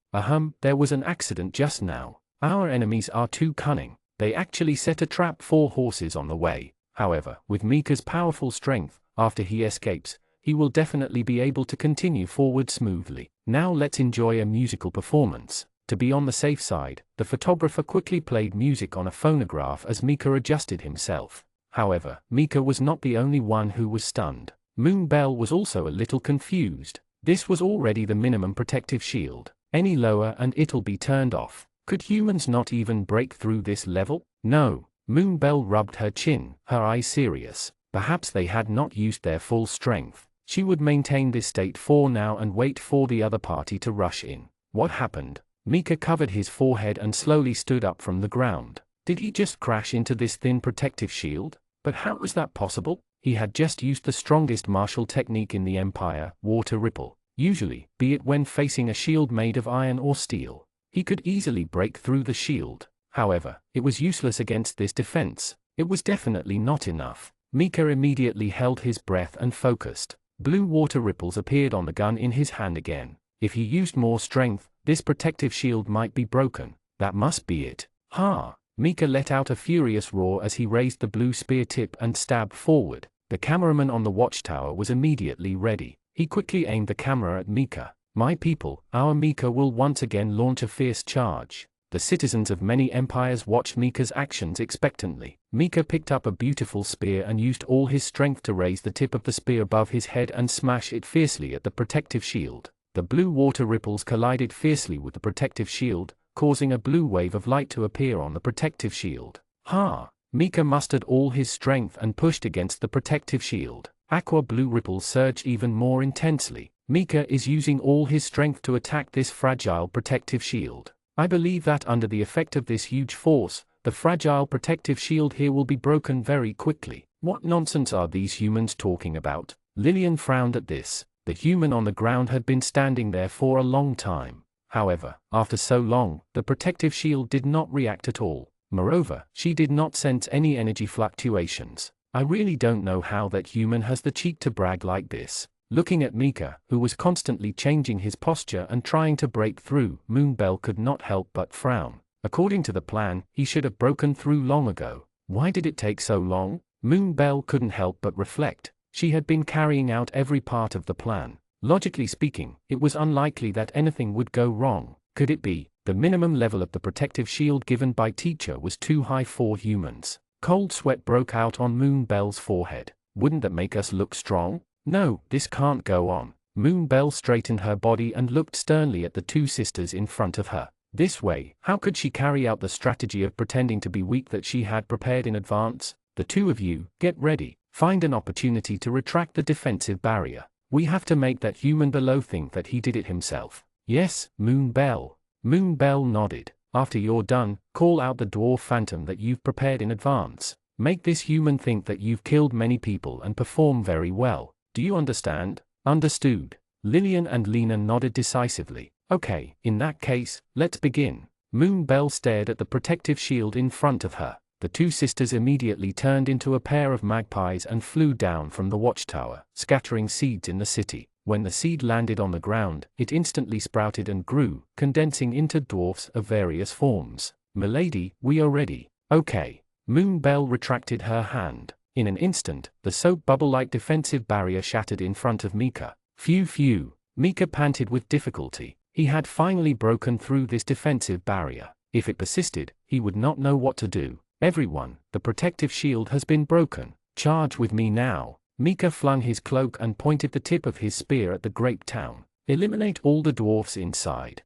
There was an accident just now. Our enemies are too cunning. They actually set a trap for horses on the way. However, with Mika's powerful strength, after he escapes, he will definitely be able to continue forward smoothly. Now let's enjoy a musical performance. To be on the safe side, the photographer quickly played music on a phonograph as Mika adjusted himself. However, Mika was not the only one who was stunned. Moonbell was also a little confused. This was already the minimum protective shield. Any lower and it'll be turned off. Could humans not even break through this level? No. Moonbell rubbed her chin, her eyes serious. Perhaps they had not used their full strength. She would maintain this state for now and wait for the other party to rush in. What happened? Mika covered his forehead and slowly stood up from the ground. Did he just crash into this thin protective shield? But how was that possible? He had just used the strongest martial technique in the Empire, water ripple. Usually, be it when facing a shield made of iron or steel, he could easily break through the shield. However, it was useless against this defense. It was definitely not enough. Mika immediately held his breath and focused. Blue water ripples appeared on the gun in his hand again. If he used more strength, this protective shield might be broken. That must be it. Ha! Mika let out a furious roar as he raised the blue spear tip and stabbed forward. The cameraman on the watchtower was immediately ready. He quickly aimed the camera at Mika. My people, our Mika will once again launch a fierce charge. The citizens of many empires watched Mika's actions expectantly. Mika picked up a beautiful spear and used all his strength to raise the tip of the spear above his head and smash it fiercely at the protective shield. The blue water ripples collided fiercely with the protective shield, causing a blue wave of light to appear on the protective shield. Ha! Mika mustered all his strength and pushed against the protective shield. Aqua blue ripples surged even more intensely. Mika is using all his strength to attack this fragile protective shield. I believe that under the effect of this huge force, the fragile protective shield here will be broken very quickly. What nonsense are these humans talking about? Lillian frowned at this. The human on the ground had been standing there for a long time. However, after so long, the protective shield did not react at all. Moreover, she did not sense any energy fluctuations. I really don't know how that human has the cheek to brag like this. Looking at Mika, who was constantly changing his posture and trying to break through, Moonbell could not help but frown. According to the plan, he should have broken through long ago. Why did it take so long? Moonbell couldn't help but reflect. She had been carrying out every part of the plan. Logically speaking, it was unlikely that anything would go wrong. Could it be? The minimum level of the protective shield given by teacher was too high for humans. Cold sweat broke out on Moonbell's forehead. Wouldn't that make us look strong? No, this can't go on. Moonbell straightened her body and looked sternly at the two sisters in front of her. This way, how could she carry out the strategy of pretending to be weak that she had prepared in advance? The two of you, get ready, find an opportunity to retract the defensive barrier. We have to make that human below think that he did it himself. Yes, Moonbell. Moonbell nodded. After you're done, call out the dwarf phantom that you've prepared in advance. Make this human think that you've killed many people and perform very well. Do you understand? Understood. Lillian and Lena nodded decisively. Okay, in that case, let's begin. Moonbell stared at the protective shield in front of her. The two sisters immediately turned into a pair of magpies and flew down from the watchtower, scattering seeds in the city. When the seed landed on the ground, it instantly sprouted and grew, condensing into dwarfs of various forms. Milady, we are ready. Okay. Moonbell retracted her hand. In an instant, the soap bubble-like defensive barrier shattered in front of Mika. Phew. Mika panted with difficulty. He had finally broken through this defensive barrier. If it persisted, he would not know what to do. Everyone, the protective shield has been broken. Charge with me now. Mika flung his cloak and pointed the tip of his spear at the grape town. Eliminate all the dwarfs inside.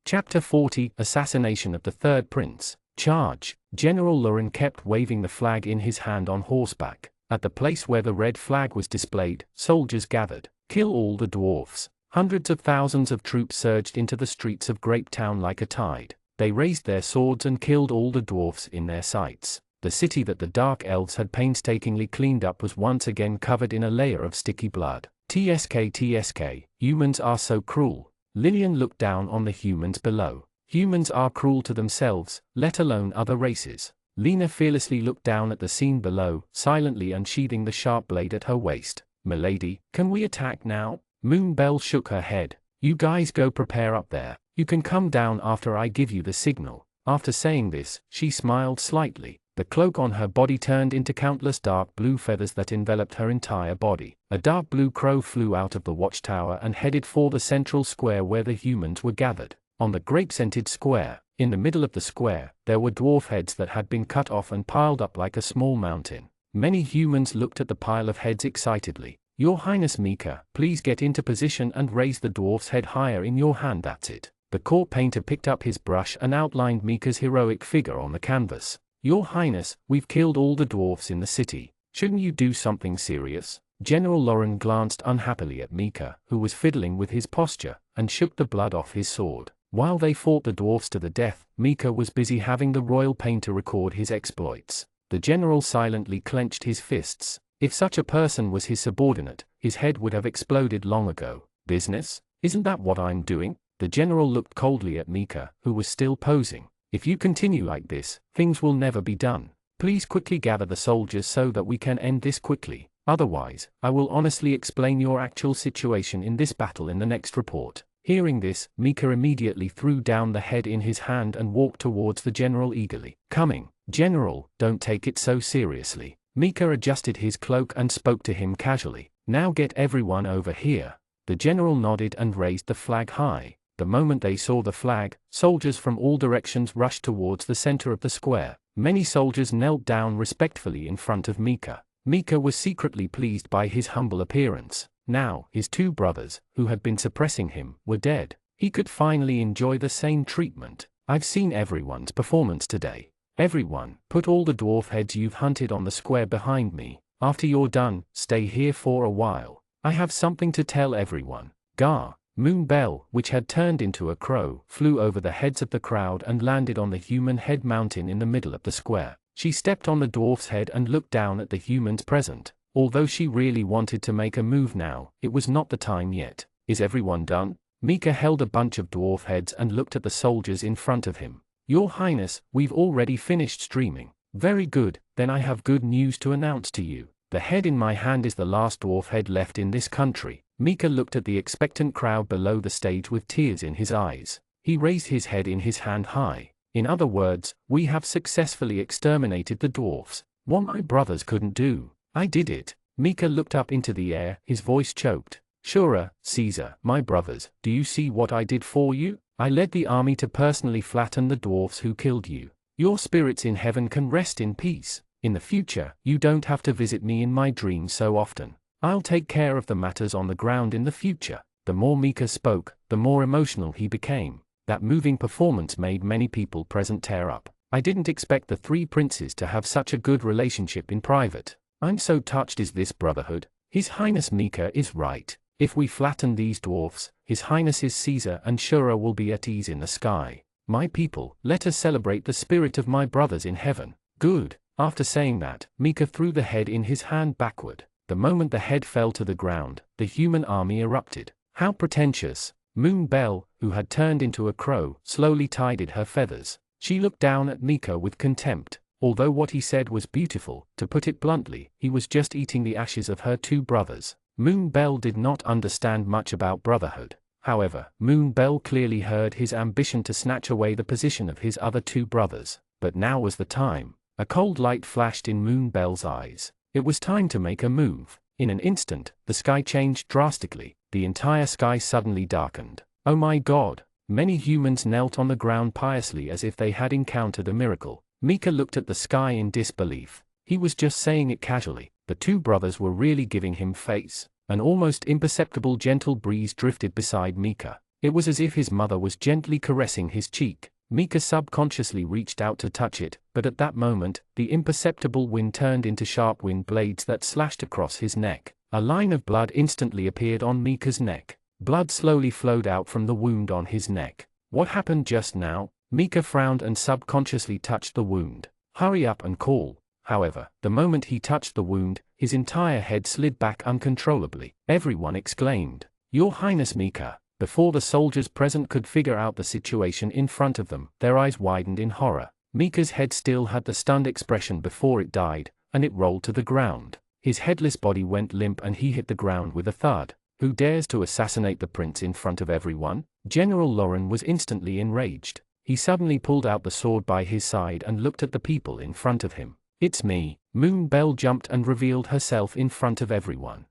Chapter 40, Assassination of the Third Prince. Charge. General Lauren kept waving the flag in his hand on horseback. At the place where the red flag was displayed, soldiers gathered. Kill all the dwarfs. Hundreds of thousands of troops surged into the streets of Grape Town like a tide. They raised their swords and killed all the dwarfs in their sights. The city that the Dark Elves had painstakingly cleaned up was once again covered in a layer of sticky blood. TSK, humans are so cruel. Lillian looked down on the humans below. Humans are cruel to themselves, let alone other races. Lena fearlessly looked down at the scene below, silently unsheathing the sharp blade at her waist. Milady, can we attack now? Moonbell shook her head. You guys go prepare up there. You can come down after I give you the signal. After saying this, she smiled slightly. The cloak on her body turned into countless dark blue feathers that enveloped her entire body. A dark blue crow flew out of the watchtower and headed for the central square where the humans were gathered. On the grape-scented square, in the middle of the square, there were dwarf heads that had been cut off and piled up like a small mountain. Many humans looked at the pile of heads excitedly. Your Highness Mika, please get into position and raise the dwarf's head higher in your hand. That's it. The court painter picked up his brush and outlined Mika's heroic figure on the canvas. Your Highness, we've killed all the dwarfs in the city. Shouldn't you do something serious? General Lauren glanced unhappily at Mika, who was fiddling with his posture, and shook the blood off his sword. While they fought the dwarfs to the death, Mika was busy having the royal painter record his exploits. The general silently clenched his fists. If such a person was his subordinate, his head would have exploded long ago. Business? Isn't that what I'm doing? The general looked coldly at Mika, who was still posing. If you continue like this, things will never be done. Please quickly gather the soldiers so that we can end this quickly. Otherwise, I will honestly explain your actual situation in this battle in the next report. Hearing this, Mika immediately threw down the head in his hand and walked towards the general eagerly. Coming. General, don't take it so seriously. Mika adjusted his cloak and spoke to him casually. Now get everyone over here. The general nodded and raised the flag high. The moment they saw the flag, soldiers from all directions rushed towards the center of the square. Many soldiers knelt down respectfully in front of Mika. Mika was secretly pleased by his humble appearance. Now, his two brothers, who had been suppressing him, were dead. He could finally enjoy the same treatment. I've seen everyone's performance today. Everyone, put all the dwarf heads you've hunted on the square behind me. After you're done, stay here for a while. I have something to tell everyone. Gar. Moonbell, which had turned into a crow, flew over the heads of the crowd and landed on the human head mountain in the middle of the square. She stepped on the dwarf's head and looked down at the humans present. Although she really wanted to make a move now, it was not the time yet. Is everyone done? Mika held a bunch of dwarf heads and looked at the soldiers in front of him. Your Highness, we've already finished streaming. Very good, then I have good news to announce to you. The head in my hand is the last dwarf head left in this country. Mika looked at the expectant crowd below the stage with tears in his eyes. He raised his head in his hand high. In other words, we have successfully exterminated the dwarfs. What my brothers couldn't do. I did it. Mika looked up into the air, his voice choked. Sure, Caesar, my brothers, do you see what I did for you? I led the army to personally flatten the dwarfs who killed you. Your spirits in heaven can rest in peace. In the future, you don't have to visit me in my dreams so often. I'll take care of the matters on the ground in the future. The more Mika spoke, the more emotional he became. That moving performance made many people present tear up. I didn't expect the three princes to have such a good relationship in private. I'm so touched. Is this brotherhood? His Highness Mika is right. If we flatten these dwarfs, His Highnesses Caesar and Shura will be at ease in the sky. My people, let us celebrate the spirit of my brothers in heaven. Good. After saying that, Mika threw the head in his hand backward. The moment the head fell to the ground, the human army erupted. How pretentious! Moon Belle, who had turned into a crow, slowly tidied her feathers. She looked down at Mika with contempt. Although what he said was beautiful, to put it bluntly, he was just eating the ashes of her two brothers. Moon Belle did not understand much about brotherhood. However, Moon Belle clearly heard his ambition to snatch away the position of his other two brothers. But now was the time. A cold light flashed in Moon Belle's eyes. It was time to make a move. In an instant, the sky changed drastically. The entire sky suddenly darkened. Oh my God! Many humans knelt on the ground piously as if they had encountered a miracle. Mika looked at the sky in disbelief. He was just saying it casually. The two brothers were really giving him face. An almost imperceptible gentle breeze drifted beside Mika. It was as if his mother was gently caressing his cheek. Mika subconsciously reached out to touch it, but at that moment, the imperceptible wind turned into sharp wind blades that slashed across his neck. A line of blood instantly appeared on Mika's neck. Blood slowly flowed out from the wound on his neck. What happened just now? Mika frowned and subconsciously touched the wound. Hurry up and call. However, the moment he touched the wound, his entire head slid back uncontrollably. Everyone exclaimed, "Your Highness Mika!" Before the soldiers present could figure out the situation in front of them, their eyes widened in horror. Mika's head still had the stunned expression before it died, and it rolled to the ground. His headless body went limp and he hit the ground with a thud. Who dares to assassinate the prince in front of everyone? General Lauren was instantly enraged. He suddenly pulled out the sword by his side and looked at the people in front of him. "It's me." Moon Belle jumped and revealed herself in front of everyone.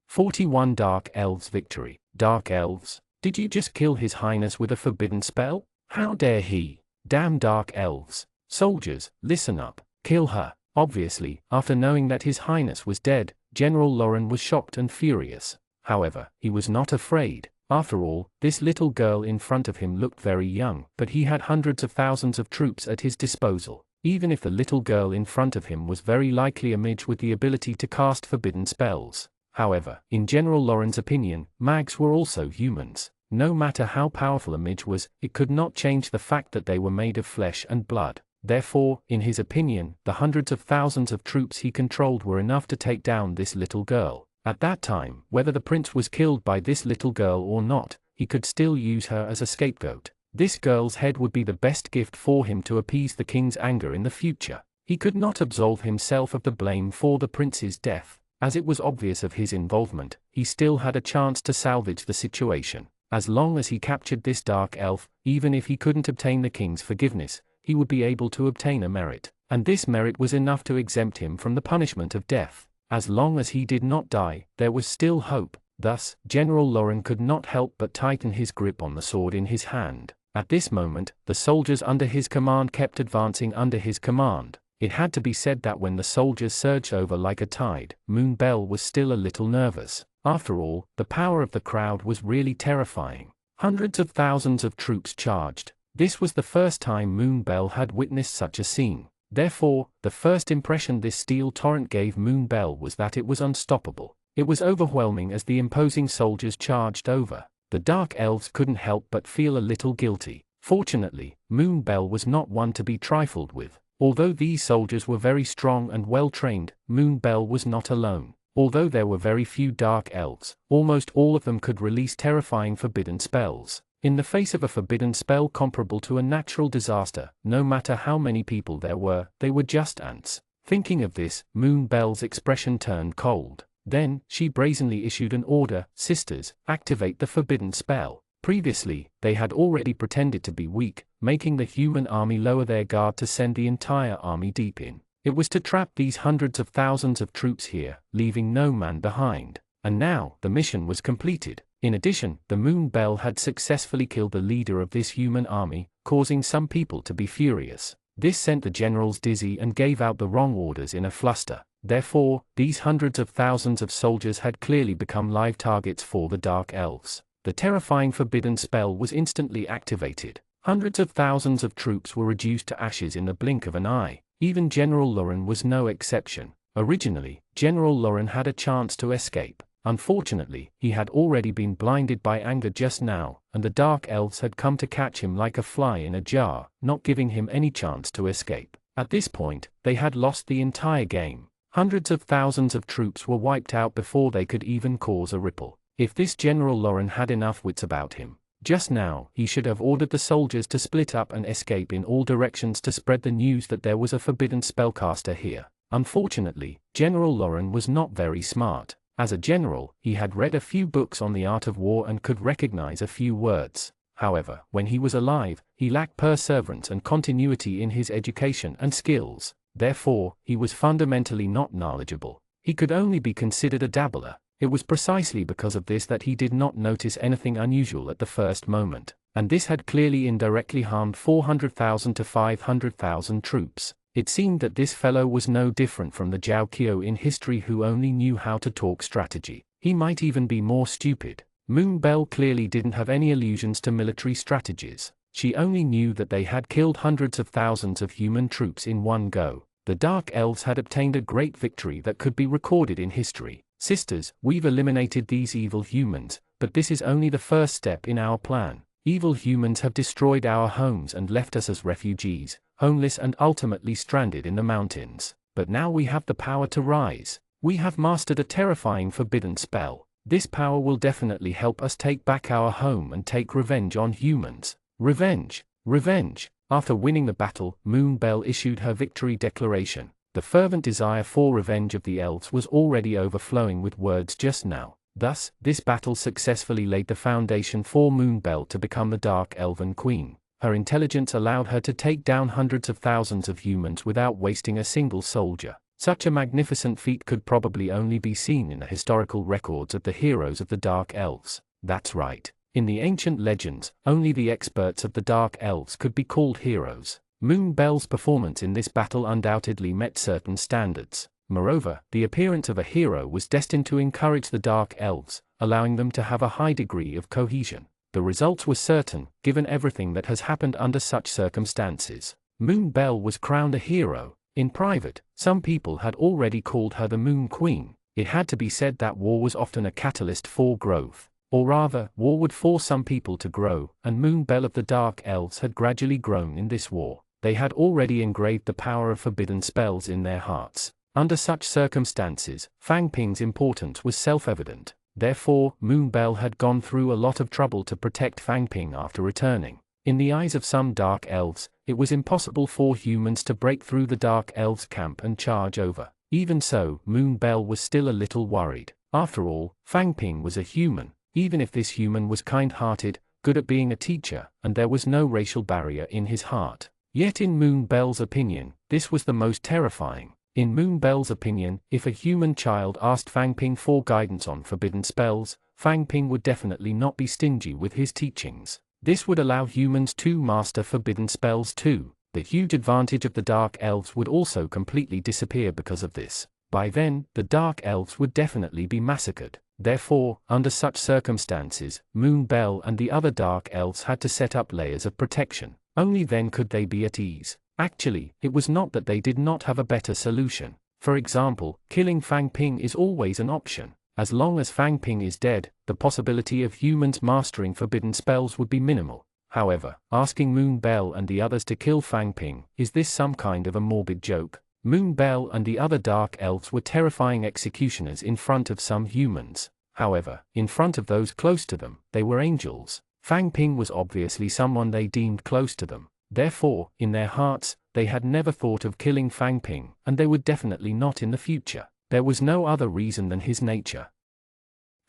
41 Dark Elves Victory. Dark Elves? Did you just kill His Highness with a forbidden spell? How dare he? Damn Dark Elves. Soldiers, listen up. Kill her. Obviously, after knowing that His Highness was dead, General Lauren was shocked and furious. However, he was not afraid. After all, this little girl in front of him looked very young, but he had hundreds of thousands of troops at his disposal. Even if the little girl in front of him was very likely a mage with the ability to cast forbidden spells. However, in General Lauren's opinion, mags were also humans. No matter how powerful a mage was, it could not change the fact that they were made of flesh and blood. Therefore, in his opinion, the hundreds of thousands of troops he controlled were enough to take down this little girl. At that time, whether the prince was killed by this little girl or not, he could still use her as a scapegoat. This girl's head would be the best gift for him to appease the king's anger in the future. He could not absolve himself of the blame for the prince's death. As it was obvious of his involvement, he still had a chance to salvage the situation. As long as he captured this dark elf, even if he couldn't obtain the king's forgiveness, he would be able to obtain a merit, and this merit was enough to exempt him from the punishment of death. As long as he did not die, there was still hope. Thus, General Lauren could not help but tighten his grip on the sword in his hand. At this moment, the soldiers under his command kept advancing under his command. It had to be said that when the soldiers surged over like a tide, Moon Belle was still a little nervous. After all, the power of the crowd was really terrifying. Hundreds of thousands of troops charged. This was the first time Moon Belle had witnessed such a scene. Therefore, the first impression this steel torrent gave Moon Belle was that it was unstoppable. It was overwhelming as the imposing soldiers charged over. The Dark Elves couldn't help but feel a little guilty. Fortunately, Moon Belle was not one to be trifled with. Although these soldiers were very strong and well-trained, Moon Belle was not alone. Although there were very few Dark Elves, almost all of them could release terrifying forbidden spells. In the face of a forbidden spell comparable to a natural disaster, no matter how many people there were, they were just ants. Thinking of this, Moon Belle's expression turned cold. Then, she brazenly issued an order, "Sisters, activate the forbidden spell." Previously, they had already pretended to be weak, making the human army lower their guard to send the entire army deep in. It was to trap these hundreds of thousands of troops here, leaving no man behind. And now, the mission was completed. In addition, the Moon Belle had successfully killed the leader of this human army, causing some people to be furious. This sent the generals dizzy and gave out the wrong orders in a fluster. Therefore, these hundreds of thousands of soldiers had clearly become live targets for the Dark Elves. the terrifying forbidden spell was instantly activated. Hundreds of thousands of troops were reduced to ashes in the blink of an eye. Even General Lauren was no exception. Originally, General Lauren had a chance to escape. Unfortunately, he had already been blinded by anger just now, and the Dark Elves had come to catch him like a fly in a jar, not giving him any chance to escape. At this point, they had lost the entire game. Hundreds of thousands of troops were wiped out before they could even cause a ripple. If this General Lauren had enough wits about him, just now, he should have ordered the soldiers to split up and escape in all directions to spread the news that there was a forbidden spellcaster here. Unfortunately, General Lauren was not very smart. As a general, he had read a few books on the art of war and could recognize a few words. However, when he was alive, he lacked perseverance and continuity in his education and skills. Therefore, he was fundamentally not knowledgeable. He could only be considered a dabbler. It was precisely because of this that he did not notice anything unusual at the first moment, and this had clearly indirectly harmed 400,000 to 500,000 troops. It seemed that this fellow was no different from the Zhao Qiu in history who only knew how to talk strategy. He might even be more stupid. Moon Bell clearly didn't have any allusions to military strategies. She only knew that they had killed hundreds of thousands of human troops in one go. The Dark Elves had obtained a great victory that could be recorded in history. Sisters, we've eliminated these evil humans, but this is only the first step in our plan. Evil humans have destroyed our homes and left us as refugees, homeless and ultimately stranded in the mountains. But now we have the power to rise. We have mastered a terrifying forbidden spell. This power will definitely help us take back our home and take revenge on humans. Revenge! Revenge! After winning the battle, Moon Bell issued her victory declaration. The fervent desire for revenge of the elves was already overflowing with words just now. Thus, this battle successfully laid the foundation for Moon Bell to become the Dark Elven Queen. Her intelligence allowed her to take down hundreds of thousands of humans without wasting a single soldier. Such a magnificent feat could probably only be seen in the historical records of the heroes of the Dark Elves. That's right. In the ancient legends, only the experts of the Dark Elves could be called heroes. Moon Bell's performance in this battle undoubtedly met certain standards. Moreover, the appearance of a hero was destined to encourage the Dark Elves, allowing them to have a high degree of cohesion. The results were certain, given everything that has happened under such circumstances. Moon Bell was crowned a hero. In private, some people had already called her the Moon Queen. It had to be said that war was often a catalyst for growth. Or rather, war would force some people to grow, and Moon Bell of the Dark Elves had gradually grown in this war. They had already engraved the power of forbidden spells in their hearts. Under such circumstances, Fang Ping's importance was self-evident. Therefore, Moon Bell had gone through a lot of trouble to protect Fang Ping after returning. In the eyes of some Dark Elves, it was impossible for humans to break through the Dark Elves' camp and charge over. Even so, Moon Bell was still a little worried. After all, Fang Ping was a human. Even if this human was kind-hearted, good at being a teacher, and there was no racial barrier in his heart. Yet in Moon Bell's opinion, this was the most terrifying. In Moon Bell's opinion, if a human child asked Fang Ping for guidance on forbidden spells, Fang Ping would definitely not be stingy with his teachings. This would allow humans to master forbidden spells too. The huge advantage of the Dark Elves would also completely disappear because of this. By then, the Dark Elves would definitely be massacred. Therefore, under such circumstances, Moon Bell and the other Dark Elves had to set up layers of protection. Only then could they be at ease. Actually, it was not that they did not have a better solution. For example, killing Fang Ping is always an option. As long as Fang Ping is dead, the possibility of humans mastering forbidden spells would be minimal. However, asking Moon Bell and the others to kill Fang Ping, is this some kind of a morbid joke? Moon Bell and the other Dark Elves were terrifying executioners in front of some humans. However, in front of those close to them, they were angels. Fang Ping was obviously someone they deemed close to them. Therefore, in their hearts, they had never thought of killing Fang Ping, and they would definitely not in the future. There was no other reason than his nature.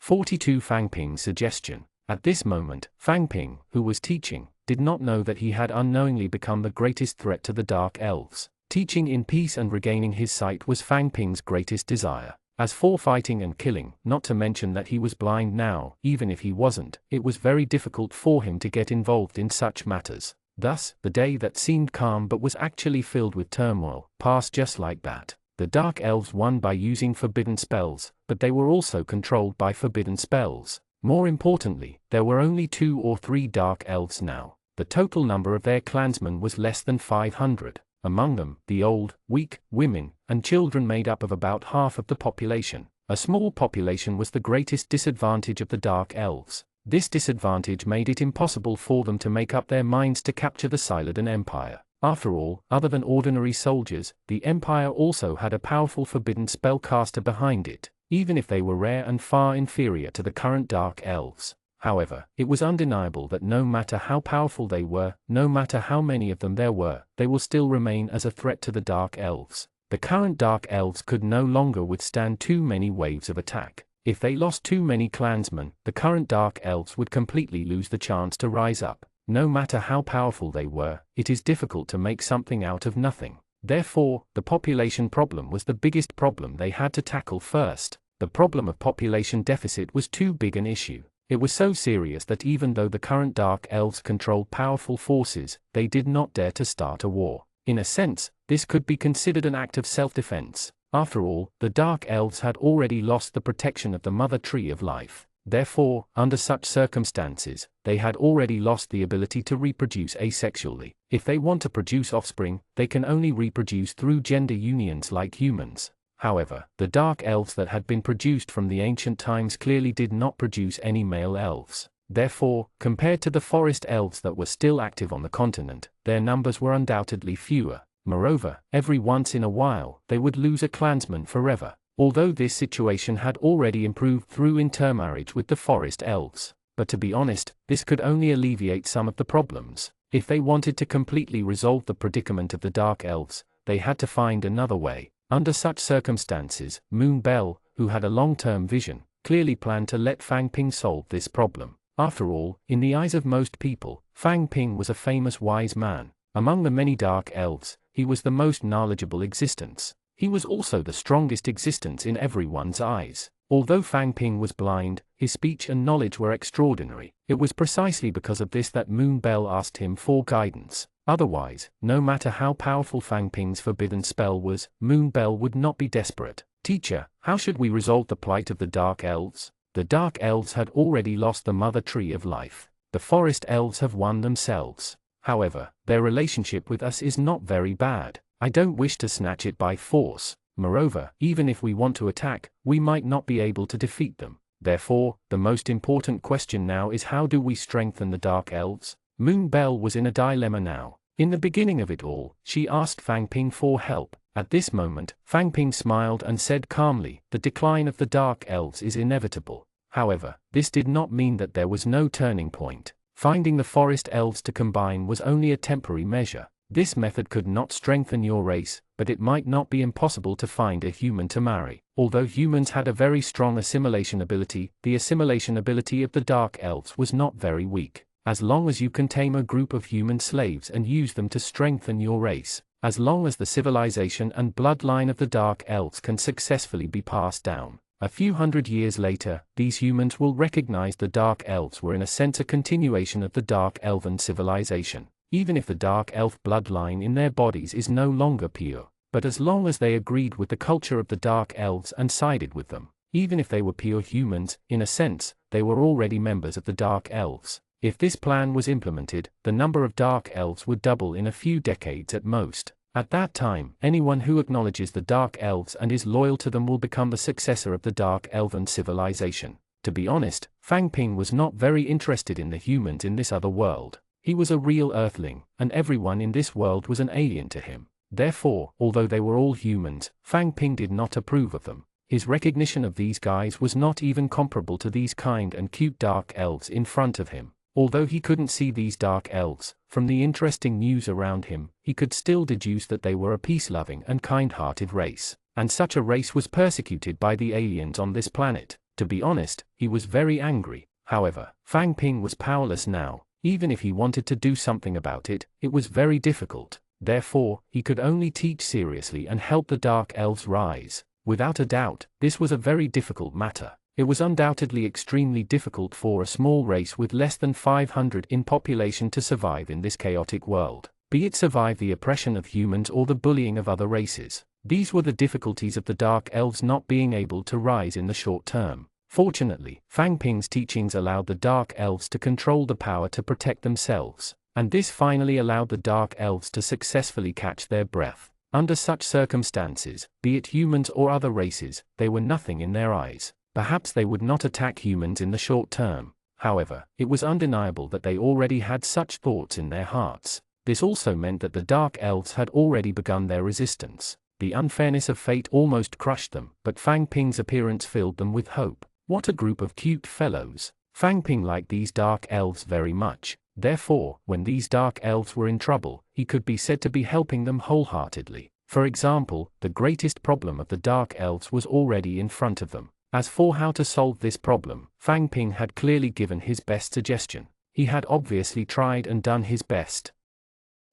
42 Fang Ping's suggestion. At this moment, Fang Ping, who was teaching, did not know that he had unknowingly become the greatest threat to the Dark Elves. Teaching in peace and regaining his sight was Fang Ping's greatest desire. As for fighting and killing, not to mention that he was blind now, even if he wasn't, it was very difficult for him to get involved in such matters. Thus, the day that seemed calm but was actually filled with turmoil, passed just like that. The Dark Elves won by using forbidden spells, but they were also controlled by forbidden spells. More importantly, there were only 2 or 3 dark elves now. The total number of their clansmen was less than 500. Among them, the old, weak, women, and children made up of about half of the population. A small population was the greatest disadvantage of the dark elves. This disadvantage made it impossible for them to make up their minds to capture the Sileden Empire. After all, other than ordinary soldiers, the Empire also had a powerful forbidden spellcaster behind it, even if they were rare and far inferior to the current Dark Elves. However, it was undeniable that no matter how powerful they were, no matter how many of them there were, they will still remain as a threat to the Dark Elves. The current Dark Elves could no longer withstand too many waves of attack. If they lost too many clansmen, the current Dark Elves would completely lose the chance to rise up. No matter how powerful they were, it is difficult to make something out of nothing. Therefore, the population problem was the biggest problem they had to tackle first. The problem of population deficit was too big an issue. It was so serious that even though the current Dark Elves controlled powerful forces, they did not dare to start a war. In a sense, this could be considered an act of self-defense. After all, the Dark Elves had already lost the protection of the Mother Tree of Life. Therefore, under such circumstances, they had already lost the ability to reproduce asexually. If they want to produce offspring, they can only reproduce through gender unions like humans. However, the Dark Elves that had been produced from the ancient times clearly did not produce any male elves. Therefore, compared to the forest elves that were still active on the continent, their numbers were undoubtedly fewer. Moreover, every once in a while, they would lose a clansman forever. Although this situation had already improved through intermarriage with the forest elves. But to be honest, this could only alleviate some of the problems. If they wanted to completely resolve the predicament of the Dark Elves, they had to find another way. Under such circumstances, Moon Bell, who had a long-term vision, clearly planned to let Fang Ping solve this problem. After all, in the eyes of most people, Fang Ping was a famous wise man. Among the many Dark Elves, he was the most knowledgeable existence. He was also the strongest existence in everyone's eyes. Although Fang Ping was blind, his speech and knowledge were extraordinary. It was precisely because of this that Moon Bell asked him for guidance. Otherwise, no matter how powerful Fang Ping's forbidden spell was, Moon Bell would not be desperate. Teacher, how should we resolve the plight of the Dark Elves? The Dark Elves had already lost the Mother Tree of Life. The Forest Elves have won themselves. However, their relationship with us is not very bad. I don't wish to snatch it by force. Moreover, even if we want to attack, we might not be able to defeat them. Therefore, the most important question now is how do we strengthen the Dark Elves? Moon Bell was in a dilemma now. In the beginning of it all, she asked Fang Ping for help. At this moment, Fang Ping smiled and said calmly, the decline of the Dark Elves is inevitable. However, this did not mean that there was no turning point. Finding the Forest Elves to combine was only a temporary measure. This method could not strengthen your race, but it might not be impossible to find a human to marry. Although humans had a very strong assimilation ability, the assimilation ability of the Dark Elves was not very weak. As long as you can tame a group of human slaves and use them to strengthen your race, as long as the civilization and bloodline of the Dark Elves can successfully be passed down, a few hundred years later, these humans will recognize the Dark Elves were in a sense a continuation of the Dark Elven civilization. Even if the Dark Elf bloodline in their bodies is no longer pure, but as long as they agreed with the culture of the Dark Elves and sided with them, even if they were pure humans, in a sense, they were already members of the Dark Elves. If this plan was implemented, the number of Dark Elves would double in a few decades at most. At that time, anyone who acknowledges the Dark Elves and is loyal to them will become the successor of the Dark Elven civilization. To be honest, Fang Ping was not very interested in the humans in this other world. He was a real Earthling, and everyone in this world was an alien to him. Therefore, although they were all humans, Fang Ping did not approve of them. His recognition of these guys was not even comparable to these kind and cute Dark Elves in front of him. Although he couldn't see these Dark Elves, from the interesting news around him, he could still deduce that they were a peace-loving and kind-hearted race. And such a race was persecuted by the aliens on this planet. To be honest, he was very angry. However, Fang Ping was powerless now. Even if he wanted to do something about it, it was very difficult. Therefore, he could only teach seriously and help the Dark Elves rise. Without a doubt, this was a very difficult matter. It was undoubtedly extremely difficult for a small race with less than 500 in population to survive in this chaotic world, be it survive the oppression of humans or the bullying of other races. These were the difficulties of the Dark Elves not being able to rise in the short term. Fortunately, Fang Ping's teachings allowed the Dark Elves to control the power to protect themselves, and this finally allowed the Dark Elves to successfully catch their breath. Under such circumstances, be it humans or other races, they were nothing in their eyes. Perhaps they would not attack humans in the short term. However, it was undeniable that they already had such thoughts in their hearts. This also meant that the Dark Elves had already begun their resistance. The unfairness of fate almost crushed them, but Fang Ping's appearance filled them with hope. What a group of cute fellows. Fang Ping liked these Dark Elves very much. Therefore, when these Dark Elves were in trouble, he could be said to be helping them wholeheartedly. For example, the greatest problem of the Dark Elves was already in front of them. As for how to solve this problem, Fang Ping had clearly given his best suggestion. He had obviously tried and done his best.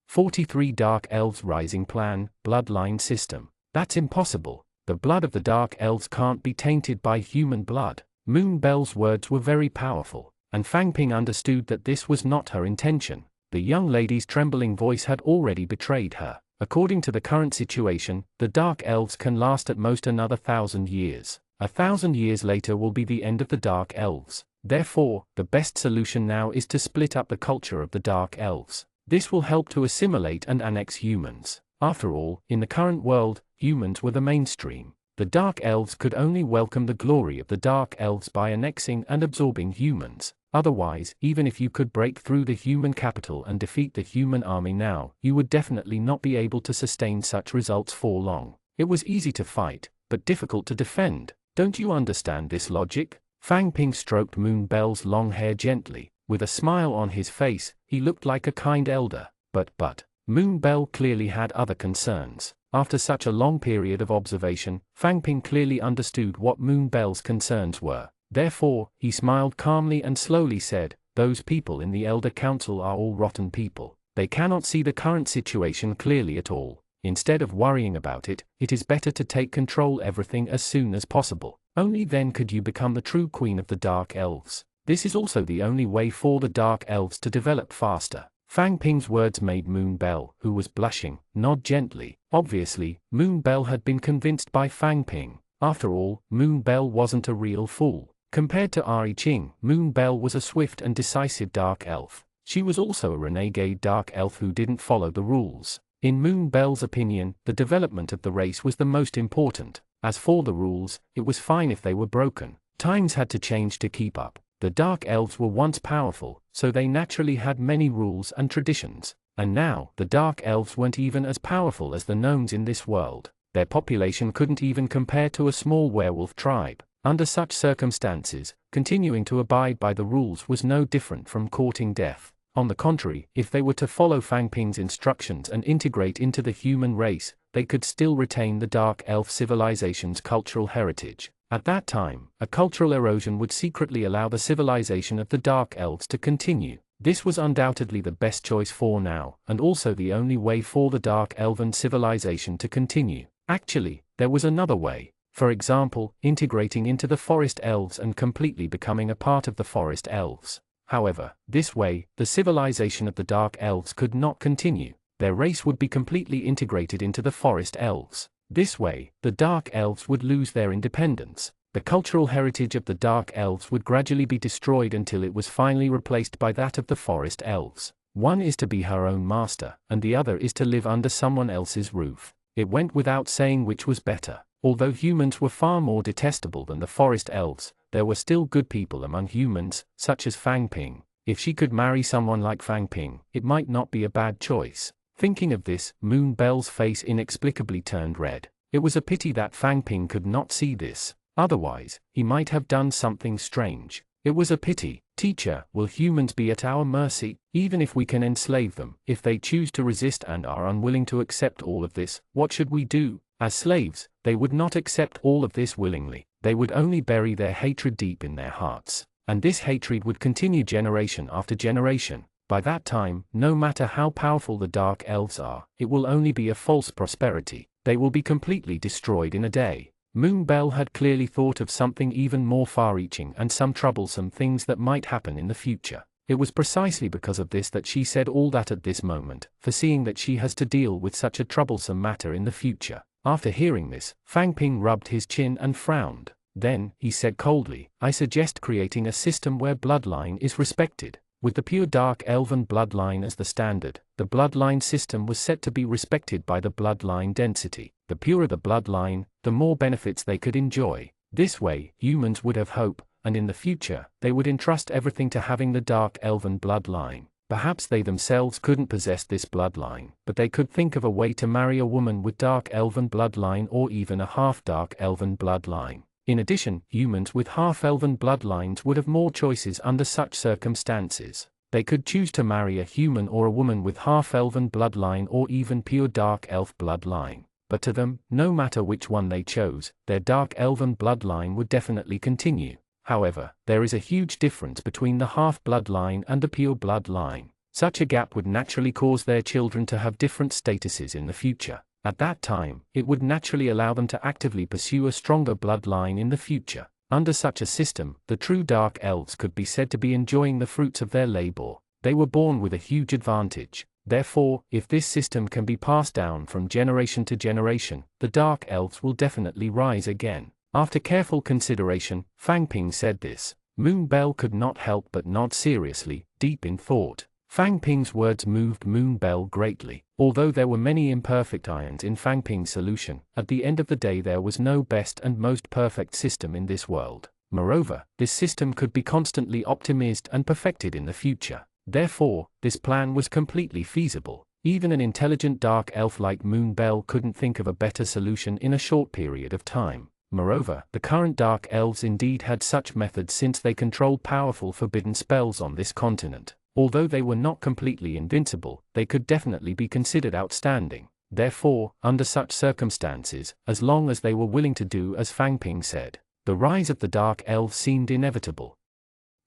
43 Dark Elves Rising Plan, Bloodline System. That's impossible. The blood of the Dark Elves can't be tainted by human blood. Moon Bell's words were very powerful, and Fang Ping understood that this was not her intention. The young lady's trembling voice had already betrayed her. According to the current situation, the Dark Elves can last at most another 1,000 years. 1,000 years later will be the end of the Dark Elves. Therefore, the best solution now is to split up the culture of the Dark Elves. This will help to assimilate and annex humans. After all, in the current world, humans were the mainstream. The Dark Elves could only welcome the glory of the Dark Elves by annexing and absorbing humans. Otherwise, even if you could break through the human capital and defeat the human army now, you would definitely not be able to sustain such results for long. It was easy to fight, but difficult to defend. Don't you understand this logic? Fang Ping stroked Moon Bell's long hair gently. With a smile on his face, he looked like a kind elder. But, Moon Bell clearly had other concerns. After such a long period of observation, Fang Ping clearly understood what Moon Bell's concerns were. Therefore, he smiled calmly and slowly said, "Those people in the Elder Council are all rotten people. They cannot see the current situation clearly at all. Instead of worrying about it, it is better to take control everything as soon as possible. Only then could you become the true queen of the Dark Elves. This is also the only way for the Dark Elves to develop faster." Fang Ping's words made Moon Bell, who was blushing, nod gently. Obviously, Moon Bell had been convinced by Fang Ping. After all, Moon Bell wasn't a real fool. Compared to Ari Ching, Moon Bell was a swift and decisive Dark Elf. She was also a renegade Dark Elf who didn't follow the rules. In Moon Bell's opinion, the development of the race was the most important. As for the rules, it was fine if they were broken. Times had to change to keep up. The Dark Elves were once powerful, so they naturally had many rules and traditions. And now, the Dark Elves weren't even as powerful as the gnomes in this world. Their population couldn't even compare to a small werewolf tribe. Under such circumstances, continuing to abide by the rules was no different from courting death. On the contrary, if they were to follow Fang Ping's instructions and integrate into the human race, they could still retain the Dark Elf civilization's cultural heritage. At that time, a cultural erosion would secretly allow the civilization of the Dark Elves to continue. This was undoubtedly the best choice for now, and also the only way for the Dark Elven civilization to continue. Actually, there was another way. For example, integrating into the Forest Elves and completely becoming a part of the Forest Elves. However, this way, the civilization of the Dark Elves could not continue. Their race would be completely integrated into the Forest Elves. This way, the Dark Elves would lose their independence. The cultural heritage of the Dark Elves would gradually be destroyed until it was finally replaced by that of the Forest Elves. One is to be her own master, and the other is to live under someone else's roof. It went without saying which was better. Although humans were far more detestable than the Forest Elves, there were still good people among humans, such as Fang Ping. If she could marry someone like Fang Ping, it might not be a bad choice. Thinking of this, Moon Bell's face inexplicably turned red. It was a pity that Fang Ping could not see this. Otherwise, he might have done something strange. It was a pity. "Teacher, will humans be at our mercy, even if we can enslave them? If they choose to resist and are unwilling to accept all of this, what should we do?" As slaves, they would not accept all of this willingly. They would only bury their hatred deep in their hearts. And this hatred would continue generation after generation. By that time, no matter how powerful the Dark Elves are, it will only be a false prosperity. They will be completely destroyed in a day. Moon Bell had clearly thought of something even more far-reaching and some troublesome things that might happen in the future. It was precisely because of this that she said all that at this moment, foreseeing that she has to deal with such a troublesome matter in the future. After hearing this, Fang Ping rubbed his chin and frowned. Then, he said coldly, I suggest creating a system where bloodline is respected. With the pure dark elven bloodline as the standard, the bloodline system was set to be respected by the bloodline density. The purer the bloodline, the more benefits they could enjoy. This way, humans would have hope, and in the future, they would entrust everything to having the dark elven bloodline. Perhaps they themselves couldn't possess this bloodline, but they could think of a way to marry a woman with dark elven bloodline or even a half-dark elven bloodline. In addition, humans with half-elven bloodlines would have more choices under such circumstances. They could choose to marry a human or a woman with half-elven bloodline or even pure dark elf bloodline. But to them, no matter which one they chose, their dark elven bloodline would definitely continue. However, there is a huge difference between the half-bloodline and the pure bloodline. Such a gap would naturally cause their children to have different statuses in the future. At that time, it would naturally allow them to actively pursue a stronger bloodline in the future. Under such a system, the true dark elves could be said to be enjoying the fruits of their labor. They were born with a huge advantage. Therefore, if this system can be passed down from generation to generation, the dark elves will definitely rise again. After careful consideration, Fang Ping said this. Moon Bell could not help but nod seriously, deep in thought. Fang Ping's words moved Moon Bell greatly. Although there were many imperfect ions in Fang Ping's solution, at the end of the day there was no best and most perfect system in this world. Moreover, this system could be constantly optimized and perfected in the future. Therefore, this plan was completely feasible. Even an intelligent dark elf like Moon Bell couldn't think of a better solution in a short period of time. Moreover, the current dark elves indeed had such methods since they controlled powerful forbidden spells on this continent. Although they were not completely invincible, they could definitely be considered outstanding. Therefore, under such circumstances, as long as they were willing to do as Fang Ping said, the rise of the dark elves seemed inevitable.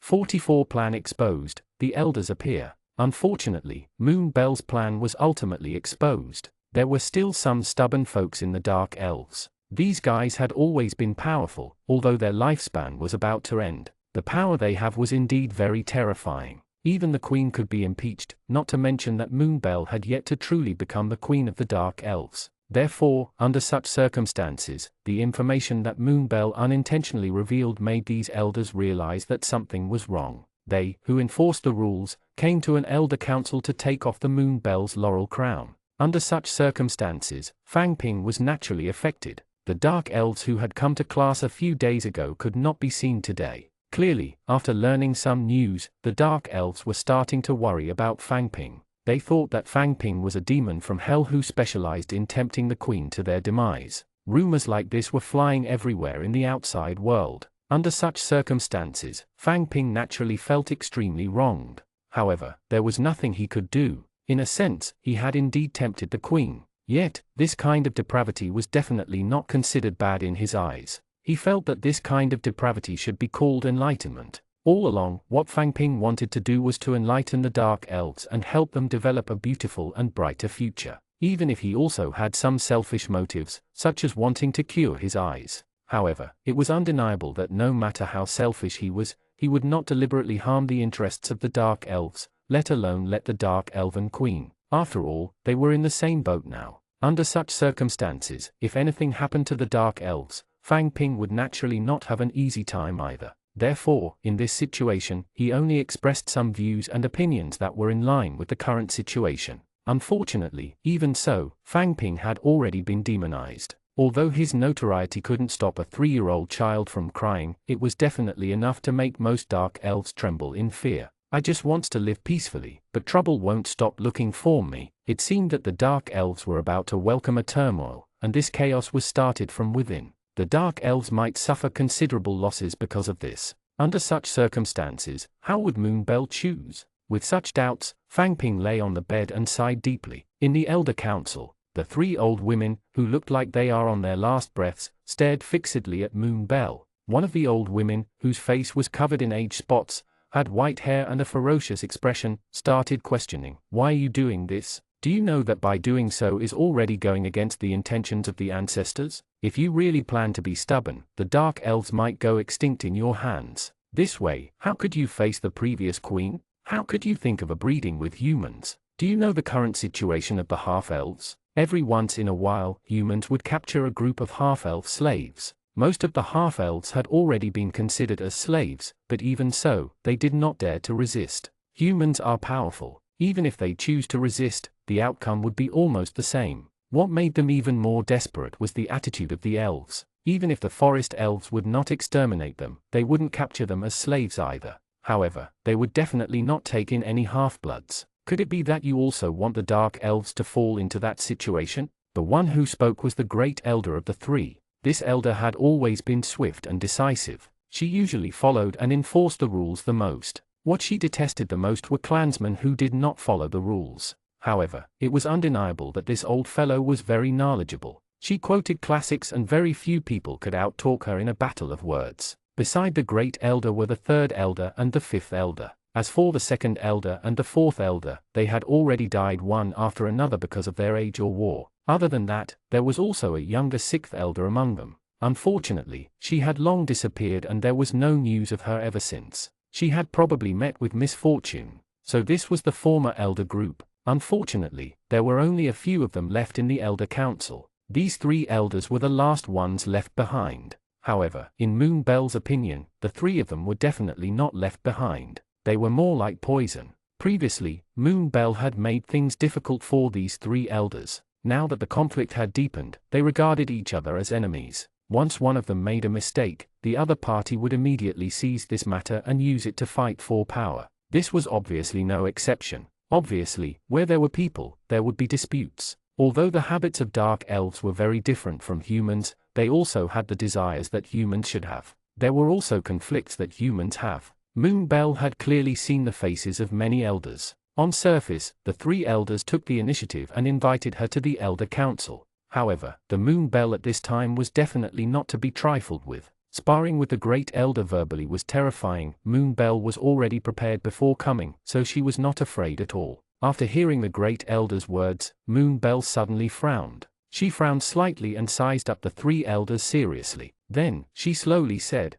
44 Plan exposed, the elders appear. Unfortunately, Moon Bell's plan was ultimately exposed. There were still some stubborn folks in the dark elves. These guys had always been powerful, although their lifespan was about to end. The power they have was indeed very terrifying. Even the queen could be impeached, not to mention that Moon Bell had yet to truly become the queen of the dark elves. Therefore, under such circumstances, the information that Moon Bell unintentionally revealed made these elders realize that something was wrong. They, who enforced the rules, came to an elder council to take off the Moon Bell's laurel crown. Under such circumstances, Fang Ping was naturally affected. The dark elves who had come to class a few days ago could not be seen today. Clearly, after learning some news, the dark elves were starting to worry about Fang Ping. They thought that Fang Ping was a demon from hell who specialized in tempting the queen to their demise. Rumors like this were flying everywhere in the outside world. Under such circumstances, Fang Ping naturally felt extremely wronged. However, there was nothing he could do. In a sense, he had indeed tempted the queen. Yet, this kind of depravity was definitely not considered bad in his eyes. He felt that this kind of depravity should be called enlightenment. All along, what Fang Ping wanted to do was to enlighten the dark elves and help them develop a beautiful and brighter future, even if he also had some selfish motives, such as wanting to cure his eyes. However, it was undeniable that no matter how selfish he was, he would not deliberately harm the interests of the dark elves, let alone let the dark elven queen. After all, they were in the same boat now. Under such circumstances, if anything happened to the dark elves, Fang Ping would naturally not have an easy time either. Therefore, in this situation, he only expressed some views and opinions that were in line with the current situation. Unfortunately, even so, Fang Ping had already been demonized. Although his notoriety couldn't stop a 3-year-old child from crying, it was definitely enough to make most dark elves tremble in fear. I just wants to live peacefully, but trouble won't stop looking for me. It seemed that the dark elves were about to welcome a turmoil, and this chaos was started from within. The dark elves might suffer considerable losses because of this. Under such circumstances, how would Moon Bell choose? With such doubts, Fang Ping lay on the bed and sighed deeply. In the elder council, the 3 old women, who looked like they are on their last breaths, stared fixedly at Moon Bell. One of the old women, whose face was covered in age spots, had white hair and a ferocious expression, started questioning, "Why are you doing this? Do you know that by doing so is already going against the intentions of the ancestors? If you really plan to be stubborn, the dark elves might go extinct in your hands. This way, how could you face the previous queen? How could you think of breeding with humans? Do you know the current situation of the half-elves? Every once in a while, humans would capture a group of half-elf slaves. Most of the half-elves had already been considered as slaves, but even so, they did not dare to resist. Humans are powerful. Even if they choose to resist, the outcome would be almost the same. What made them even more desperate was the attitude of the elves. Even if the forest elves would not exterminate them, they wouldn't capture them as slaves either. However, they would definitely not take in any half-bloods. Could it be that you also want the dark elves to fall into that situation? The one who spoke was the great elder of the three. This elder had always been swift and decisive. She usually followed and enforced the rules the most. What she detested the most were clansmen who did not follow the rules. However, it was undeniable that this old fellow was very knowledgeable. She quoted classics and very few people could outtalk her in a battle of words. Beside the great elder were the third elder and the fifth elder. As for the second elder and the fourth elder, they had already died one after another because of their age or war. Other than that, there was also a younger sixth elder among them. Unfortunately, she had long disappeared and there was no news of her ever since. She had probably met with misfortune. So this was the former elder group. Unfortunately, there were only a few of them left in the elder council. These three elders were the last ones left behind. However, in Moonbell's opinion, the three of them were definitely not left behind. They were more like poison. Previously, Moonbell had made things difficult for these three elders. Now that the conflict had deepened, they regarded each other as enemies. Once one of them made a mistake, the other party would immediately seize this matter and use it to fight for power. This was obviously no exception. Obviously, where there were people, there would be disputes. Although the habits of dark elves were very different from humans, they also had the desires that humans should have. There were also conflicts that humans have. Moonbell had clearly seen the faces of many elders. On surface, the three elders took the initiative and invited her to the Elder Council. However, the Moonbell at this time was definitely not to be trifled with. Sparring with the Great Elder verbally was terrifying. Moonbell was already prepared before coming, so she was not afraid at all. After hearing the Great Elder's words, Moonbell suddenly frowned. She frowned slightly and sized up the three elders seriously. Then, she slowly said,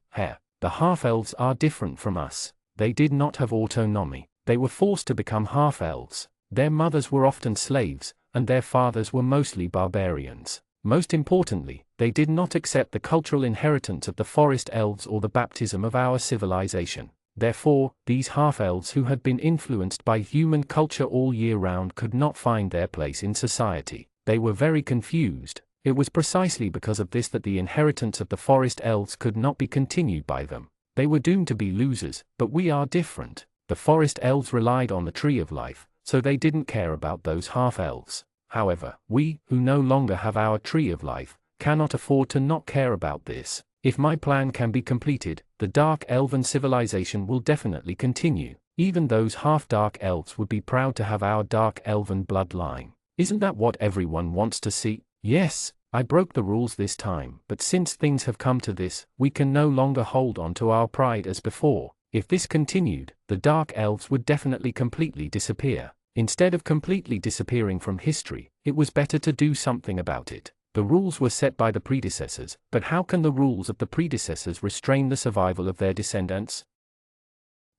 the half-elves are different from us. They did not have autonomy. They were forced to become half-elves. Their mothers were often slaves, and their fathers were mostly barbarians. Most importantly, they did not accept the cultural inheritance of the forest elves or the baptism of our civilization. Therefore, these half-elves who had been influenced by human culture all year round could not find their place in society. They were very confused. It was precisely because of this that the inheritance of the forest elves could not be continued by them. They were doomed to be losers, but we are different. The forest elves relied on the tree of life, so they didn't care about those half-elves. However, we, who no longer have our tree of life, cannot afford to not care about this. If my plan can be completed, the dark elven civilization will definitely continue. Even those half-dark elves would be proud to have our dark elven bloodline. Isn't that what everyone wants to see? Yes, I broke the rules this time, but since things have come to this, we can no longer hold on to our pride as before. If this continued, the dark elves would definitely completely disappear. Instead of completely disappearing from history, it was better to do something about it. The rules were set by the predecessors, but how can the rules of the predecessors restrain the survival of their descendants?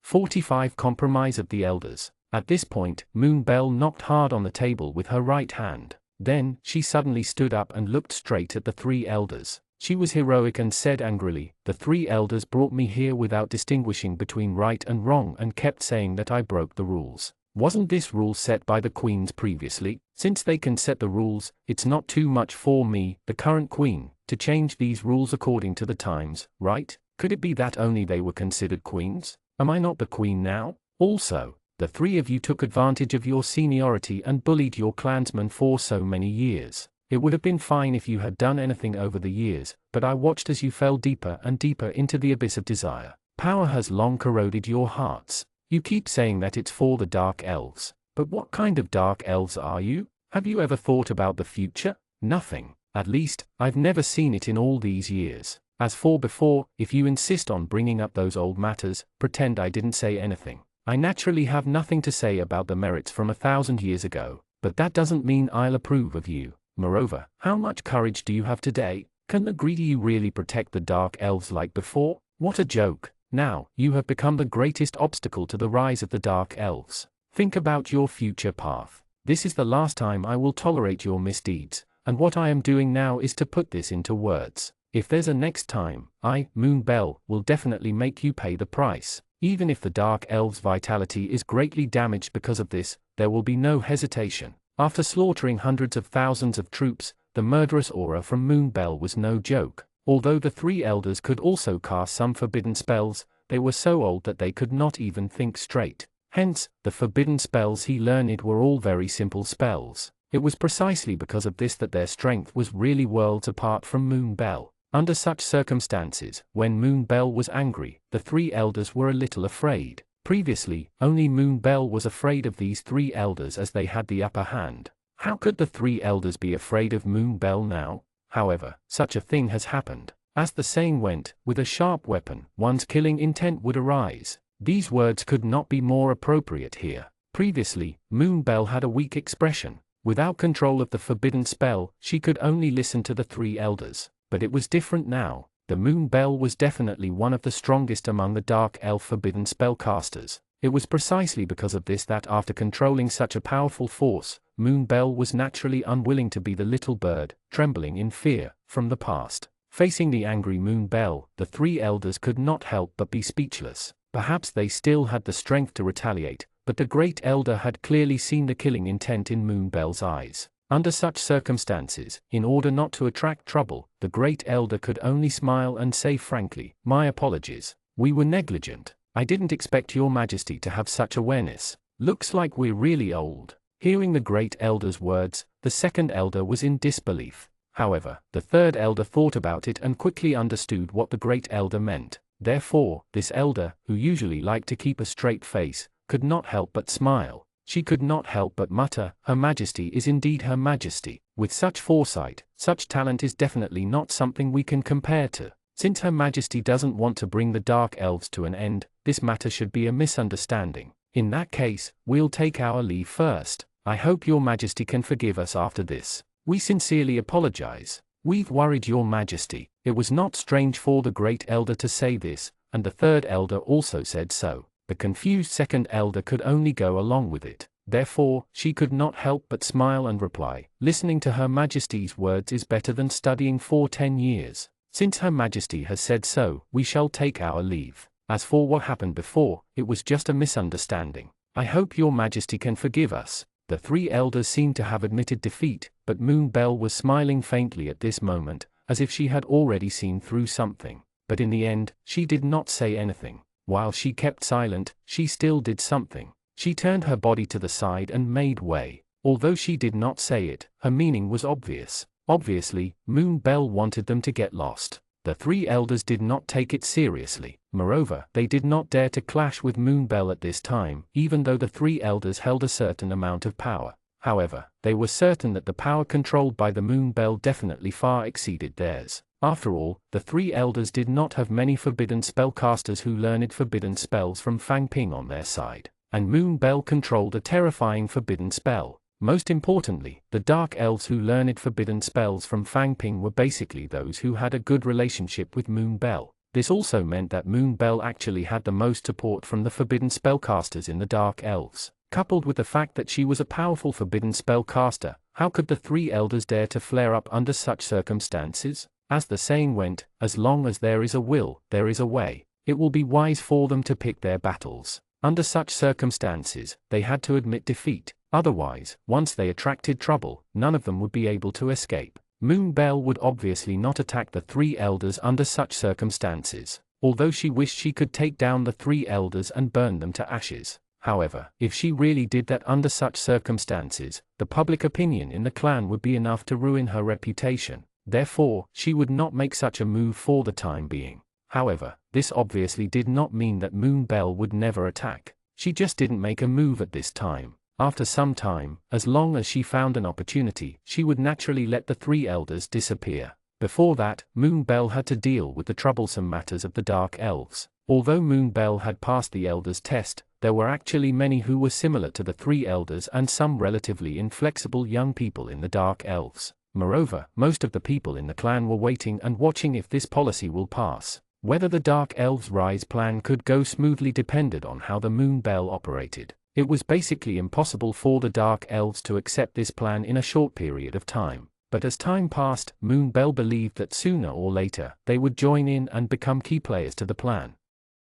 45 Compromise of the Elders. At this point, Moonbell knocked hard on the table with her right hand. Then, she suddenly stood up and looked straight at the three elders. She was heroic and said angrily, "The three elders brought me here without distinguishing between right and wrong and kept saying that I broke the rules. Wasn't this rule set by the queens previously? Since they can set the rules, it's not too much for me, the current queen, to change these rules according to the times, right? Could it be that only they were considered queens? Am I not the queen now? Also, the three of you took advantage of your seniority and bullied your clansmen for so many years. It would have been fine if you had done anything over the years, but I watched as you fell deeper and deeper into the abyss of desire. Power has long corroded your hearts. You keep saying that it's for the dark elves. But what kind of dark elves are you? Have you ever thought about the future? Nothing. At least, I've never seen it in all these years. As for before, if you insist on bringing up those old matters, pretend I didn't say anything. I naturally have nothing to say about the merits from 1,000 years ago, but that doesn't mean I'll approve of you. Moreover, how much courage do you have today? Can the greedy really protect the dark elves like before? What a joke. Now, you have become the greatest obstacle to the rise of the dark elves. Think about your future path. This is the last time I will tolerate your misdeeds, and what I am doing now is to put this into words. If there's a next time, Moon Bell, will definitely make you pay the price. Even if the Dark Elves' vitality is greatly damaged because of this, there will be no hesitation. After slaughtering hundreds of thousands of troops, the murderous aura from Moon Bell was no joke. Although the three elders could also cast some forbidden spells, they were so old that they could not even think straight. Hence, the forbidden spells he learned were all very simple spells. It was precisely because of this that their strength was really worlds apart from Moon Bell. Under such circumstances, when Moon Bell was angry, the three elders were a little afraid. Previously, only Moon Bell was afraid of these three elders as they had the upper hand. How could the three elders be afraid of Moon Bell now? However, such a thing has happened. As the saying went, with a sharp weapon, one's killing intent would arise. These words could not be more appropriate here. Previously, Moon Bell had a weak expression. Without control of the forbidden spell, she could only listen to the three elders. But it was different now. The Moon Bell was definitely one of the strongest among the Dark Elf forbidden spellcasters. It was precisely because of this that after controlling such a powerful force, Moon Bell was naturally unwilling to be the little bird, trembling in fear, from the past. Facing the angry Moon Bell, the three elders could not help but be speechless. Perhaps they still had the strength to retaliate, but the Great Elder had clearly seen the killing intent in Moon Bell's eyes. Under such circumstances, in order not to attract trouble, the Great Elder could only smile and say frankly, "My apologies. We were negligent. I didn't expect your Majesty to have such awareness. Looks like we're really old." Hearing the Great Elder's words, the second elder was in disbelief. However, the third elder thought about it and quickly understood what the Great Elder meant. Therefore, this elder, who usually liked to keep a straight face, could not help but smile. She could not help but mutter, "Her Majesty is indeed Her Majesty. With such foresight, such talent is definitely not something we can compare to. Since Her Majesty doesn't want to bring the Dark Elves to an end, this matter should be a misunderstanding. In that case, we'll take our leave first. I hope Your Majesty can forgive us after this. We sincerely apologize. We've worried Your Majesty." It was not strange for the Great Elder to say this, and the third elder also said so. The confused second elder could only go along with it. Therefore, she could not help but smile and reply, "Listening to Her Majesty's words is better than studying for 10 years. Since Her Majesty has said so, we shall take our leave. As for what happened before, it was just a misunderstanding. I hope Your Majesty can forgive us." The three elders seemed to have admitted defeat, but Moon Bell was smiling faintly at this moment, as if she had already seen through something. But in the end, she did not say anything. While she kept silent, she still did something. She turned her body to the side and made way. Although she did not say it, her meaning was obvious. Obviously, Moon Bell wanted them to get lost. The three elders did not take it seriously. Moreover, they did not dare to clash with Moon Bell at this time, even though the three elders held a certain amount of power. However, they were certain that the power controlled by the Moon Bell definitely far exceeded theirs. After all, the three elders did not have many forbidden spellcasters who learned forbidden spells from Fang Ping on their side, and Moon Bell controlled a terrifying forbidden spell. Most importantly, the Dark Elves who learned forbidden spells from Fang Ping were basically those who had a good relationship with Moon Bell. This also meant that Moon Bell actually had the most support from the forbidden spellcasters in the Dark Elves. Coupled with the fact that she was a powerful forbidden spellcaster, how could the three elders dare to flare up under such circumstances? As the saying went, as long as there is a will, there is a way. It will be wise for them to pick their battles. Under such circumstances, they had to admit defeat. Otherwise, once they attracted trouble, none of them would be able to escape. Moon Bell would obviously not attack the three elders under such circumstances, although she wished she could take down the three elders and burn them to ashes. However, if she really did that under such circumstances, the public opinion in the clan would be enough to ruin her reputation. Therefore, she would not make such a move for the time being. However, this obviously did not mean that Moon Bell would never attack. She just didn't make a move at this time. After some time, as long as she found an opportunity, she would naturally let the three elders disappear. Before that, Moon Bell had to deal with the troublesome matters of the Dark Elves. Although Moon Bell had passed the elders' test, there were actually many who were similar to the three elders and some relatively inflexible young people in the Dark Elves. Moreover, most of the people in the clan were waiting and watching if this policy will pass. Whether the Dark Elves' rise plan could go smoothly depended on how the Moon Bell operated. It was basically impossible for the Dark Elves to accept this plan in a short period of time. But as time passed, Moonbell believed that sooner or later, they would join in and become key players to the plan.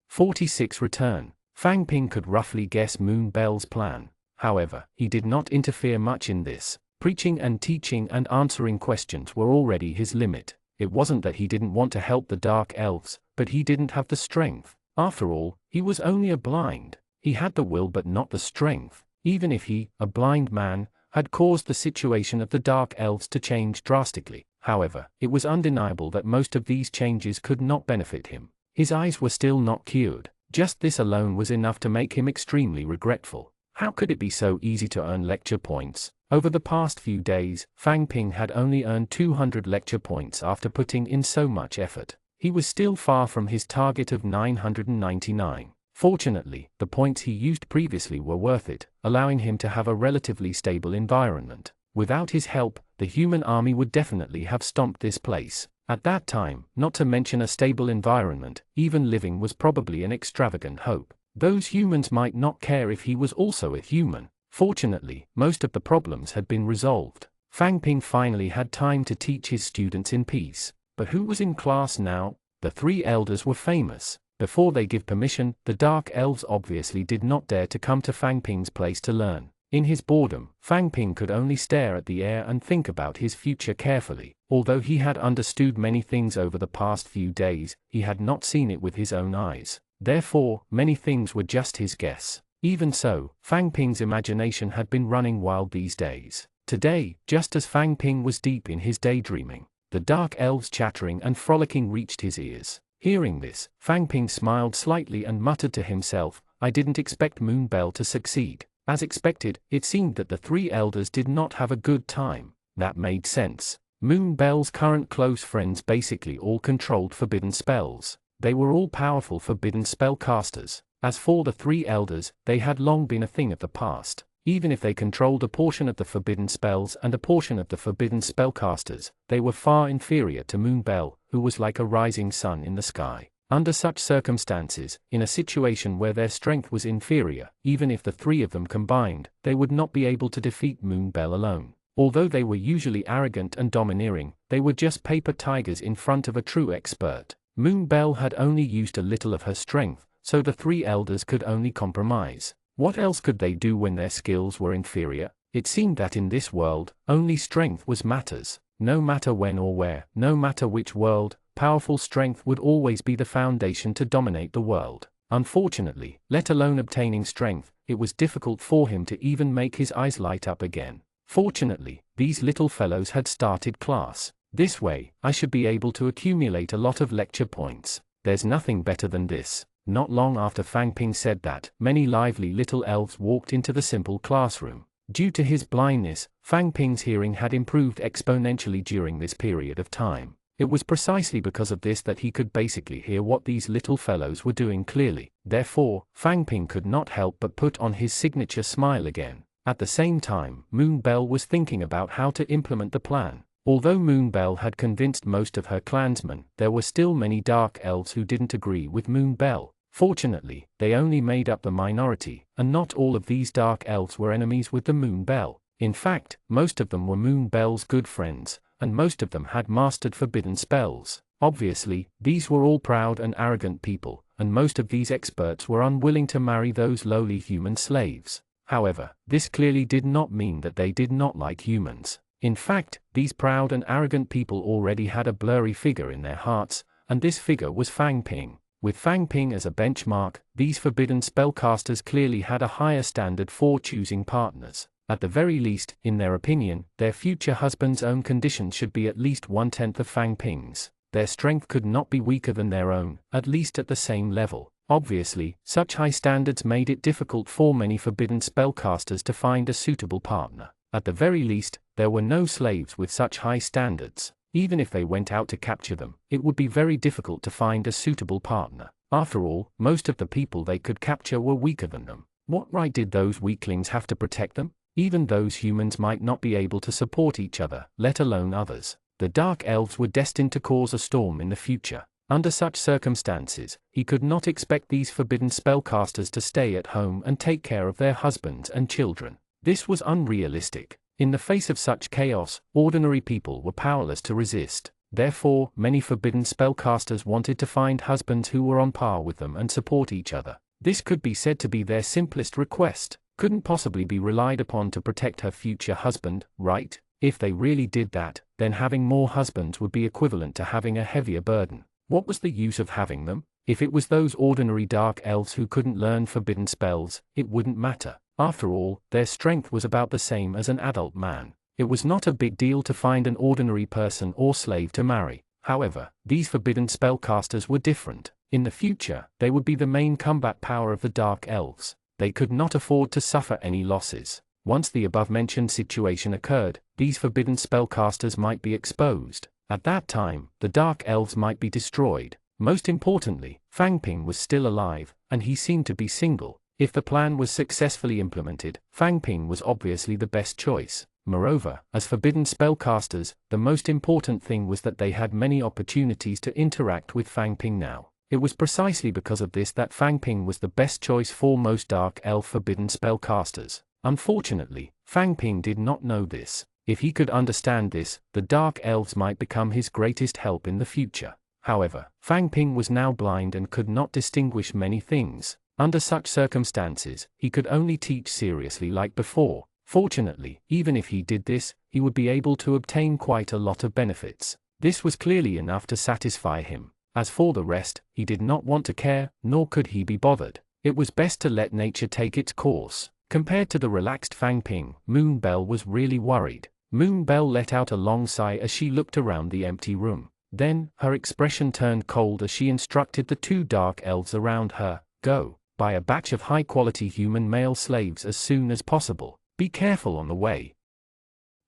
46 Return. Fang Ping could roughly guess Moonbell's plan. However, he did not interfere much in this. Preaching and teaching and answering questions were already his limit. It wasn't that he didn't want to help the Dark Elves, but he didn't have the strength. After all, he was only a blind. He had the will but not the strength. Even if he, a blind man, had caused the situation of the Dark Elves to change drastically. However, it was undeniable that most of these changes could not benefit him. His eyes were still not cured. Just this alone was enough to make him extremely regretful. How could it be so easy to earn lecture points? Over the past few days, Fang Ping had only earned 200 lecture points after putting in so much effort. He was still far from his target of 999. Fortunately, the points he used previously were worth it, allowing him to have a relatively stable environment. Without his help, the human army would definitely have stomped this place. At that time, not to mention a stable environment, even living was probably an extravagant hope. Those humans might not care if he was also a human. Fortunately, most of the problems had been resolved. Fang Ping finally had time to teach his students in peace. But who was in class now? The three elders were famous. Before they give permission, the Dark Elves obviously did not dare to come to Fang Ping's place to learn. In his boredom, Fang Ping could only stare at the air and think about his future carefully. Although he had understood many things over the past few days, he had not seen it with his own eyes. Therefore, many things were just his guess. Even so, Fang Ping's imagination had been running wild these days. Today, just as Fang Ping was deep in his daydreaming, the Dark Elves chattering and frolicking reached his ears. Hearing this, Fang Ping smiled slightly and muttered to himself, "I didn't expect Moonbell to succeed." As expected, it seemed that the three elders did not have a good time. That made sense. Moonbell's current close friends basically all controlled forbidden spells. They were all powerful forbidden spellcasters. As for the three elders, they had long been a thing of the past. Even if they controlled a portion of the forbidden spells and a portion of the forbidden spellcasters, they were far inferior to Moonbell, who was like a rising sun in the sky. Under such circumstances, in a situation where their strength was inferior, even if the three of them combined, they would not be able to defeat Moonbell alone. Although they were usually arrogant and domineering, they were just paper tigers in front of a true expert. Moonbell had only used a little of her strength, so the three elders could only compromise. What else could they do when their skills were inferior? It seemed that in this world, only strength was matters. No matter when or where, no matter which world, powerful strength would always be the foundation to dominate the world. Unfortunately, let alone obtaining strength, it was difficult for him to even make his eyes light up again. Fortunately, these little fellows had started class. This way, I should be able to accumulate a lot of lecture points. There's nothing better than this. Not long after Fang Ping said that, many lively little elves walked into the simple classroom. Due to his blindness, Fang Ping's hearing had improved exponentially during this period of time. It was precisely because of this that he could basically hear what these little fellows were doing clearly. Therefore, Fang Ping could not help but put on his signature smile again. At the same time, Moonbell was thinking about how to implement the plan. Although Moonbell had convinced most of her clansmen, there were still many Dark Elves who didn't agree with Moonbell. Fortunately, they only made up the minority, and not all of these Dark Elves were enemies with the Moonbell. In fact, most of them were Moonbell's good friends, and most of them had mastered forbidden spells. Obviously, these were all proud and arrogant people, and most of these experts were unwilling to marry those lowly human slaves. However, this clearly did not mean that they did not like humans. In fact, these proud and arrogant people already had a blurry figure in their hearts, and this figure was Fang Ping. With Fang Ping as a benchmark, these forbidden spellcasters clearly had a higher standard for choosing partners. At the very least, in their opinion, their future husband's own condition should be at least 1/10 of Fang Ping's. Their strength could not be weaker than their own, at least at the same level. Obviously, such high standards made it difficult for many forbidden spellcasters to find a suitable partner. At the very least, there were no slaves with such high standards. Even if they went out to capture them, it would be very difficult to find a suitable partner. After all, most of the people they could capture were weaker than them. What right did those weaklings have to protect them? Even those humans might not be able to support each other, let alone others. The Dark Elves were destined to cause a storm in the future. Under such circumstances, he could not expect these forbidden spellcasters to stay at home and take care of their husbands and children. This was unrealistic. In the face of such chaos, ordinary people were powerless to resist. Therefore, many forbidden spellcasters wanted to find husbands who were on par with them and support each other. This could be said to be their simplest request. Couldn't possibly be relied upon to protect her future husband, right? If they really did that, then having more husbands would be equivalent to having a heavier burden. What was the use of having them? If it was those ordinary dark elves who couldn't learn forbidden spells, it wouldn't matter. After all, their strength was about the same as an adult man. It was not a big deal to find an ordinary person or slave to marry. However, these forbidden spellcasters were different. In the future, they would be the main combat power of the dark elves. They could not afford to suffer any losses. Once the above-mentioned situation occurred, these forbidden spellcasters might be exposed. At that time, the dark elves might be destroyed. Most importantly, Fang Ping was still alive, and he seemed to be single. If the plan was successfully implemented, Fang Ping was obviously the best choice. Moreover, as forbidden spellcasters, the most important thing was that they had many opportunities to interact with Fang Ping now. It was precisely because of this that Fang Ping was the best choice for most dark elf forbidden spellcasters. Unfortunately, Fang Ping did not know this. If he could understand this, the dark elves might become his greatest help in the future. However, Fang Ping was now blind and could not distinguish many things. Under such circumstances, he could only teach seriously like before. Fortunately, even if he did this, he would be able to obtain quite a lot of benefits. This was clearly enough to satisfy him. As for the rest, he did not want to care, nor could he be bothered. It was best to let nature take its course. Compared to the relaxed Fang Ping, Moon Belle was really worried. Moon Belle let out a long sigh as she looked around the empty room. Then, her expression turned cold as she instructed the two dark elves around her, "Go, buy a batch of high-quality human male slaves as soon as possible. Be careful on the way."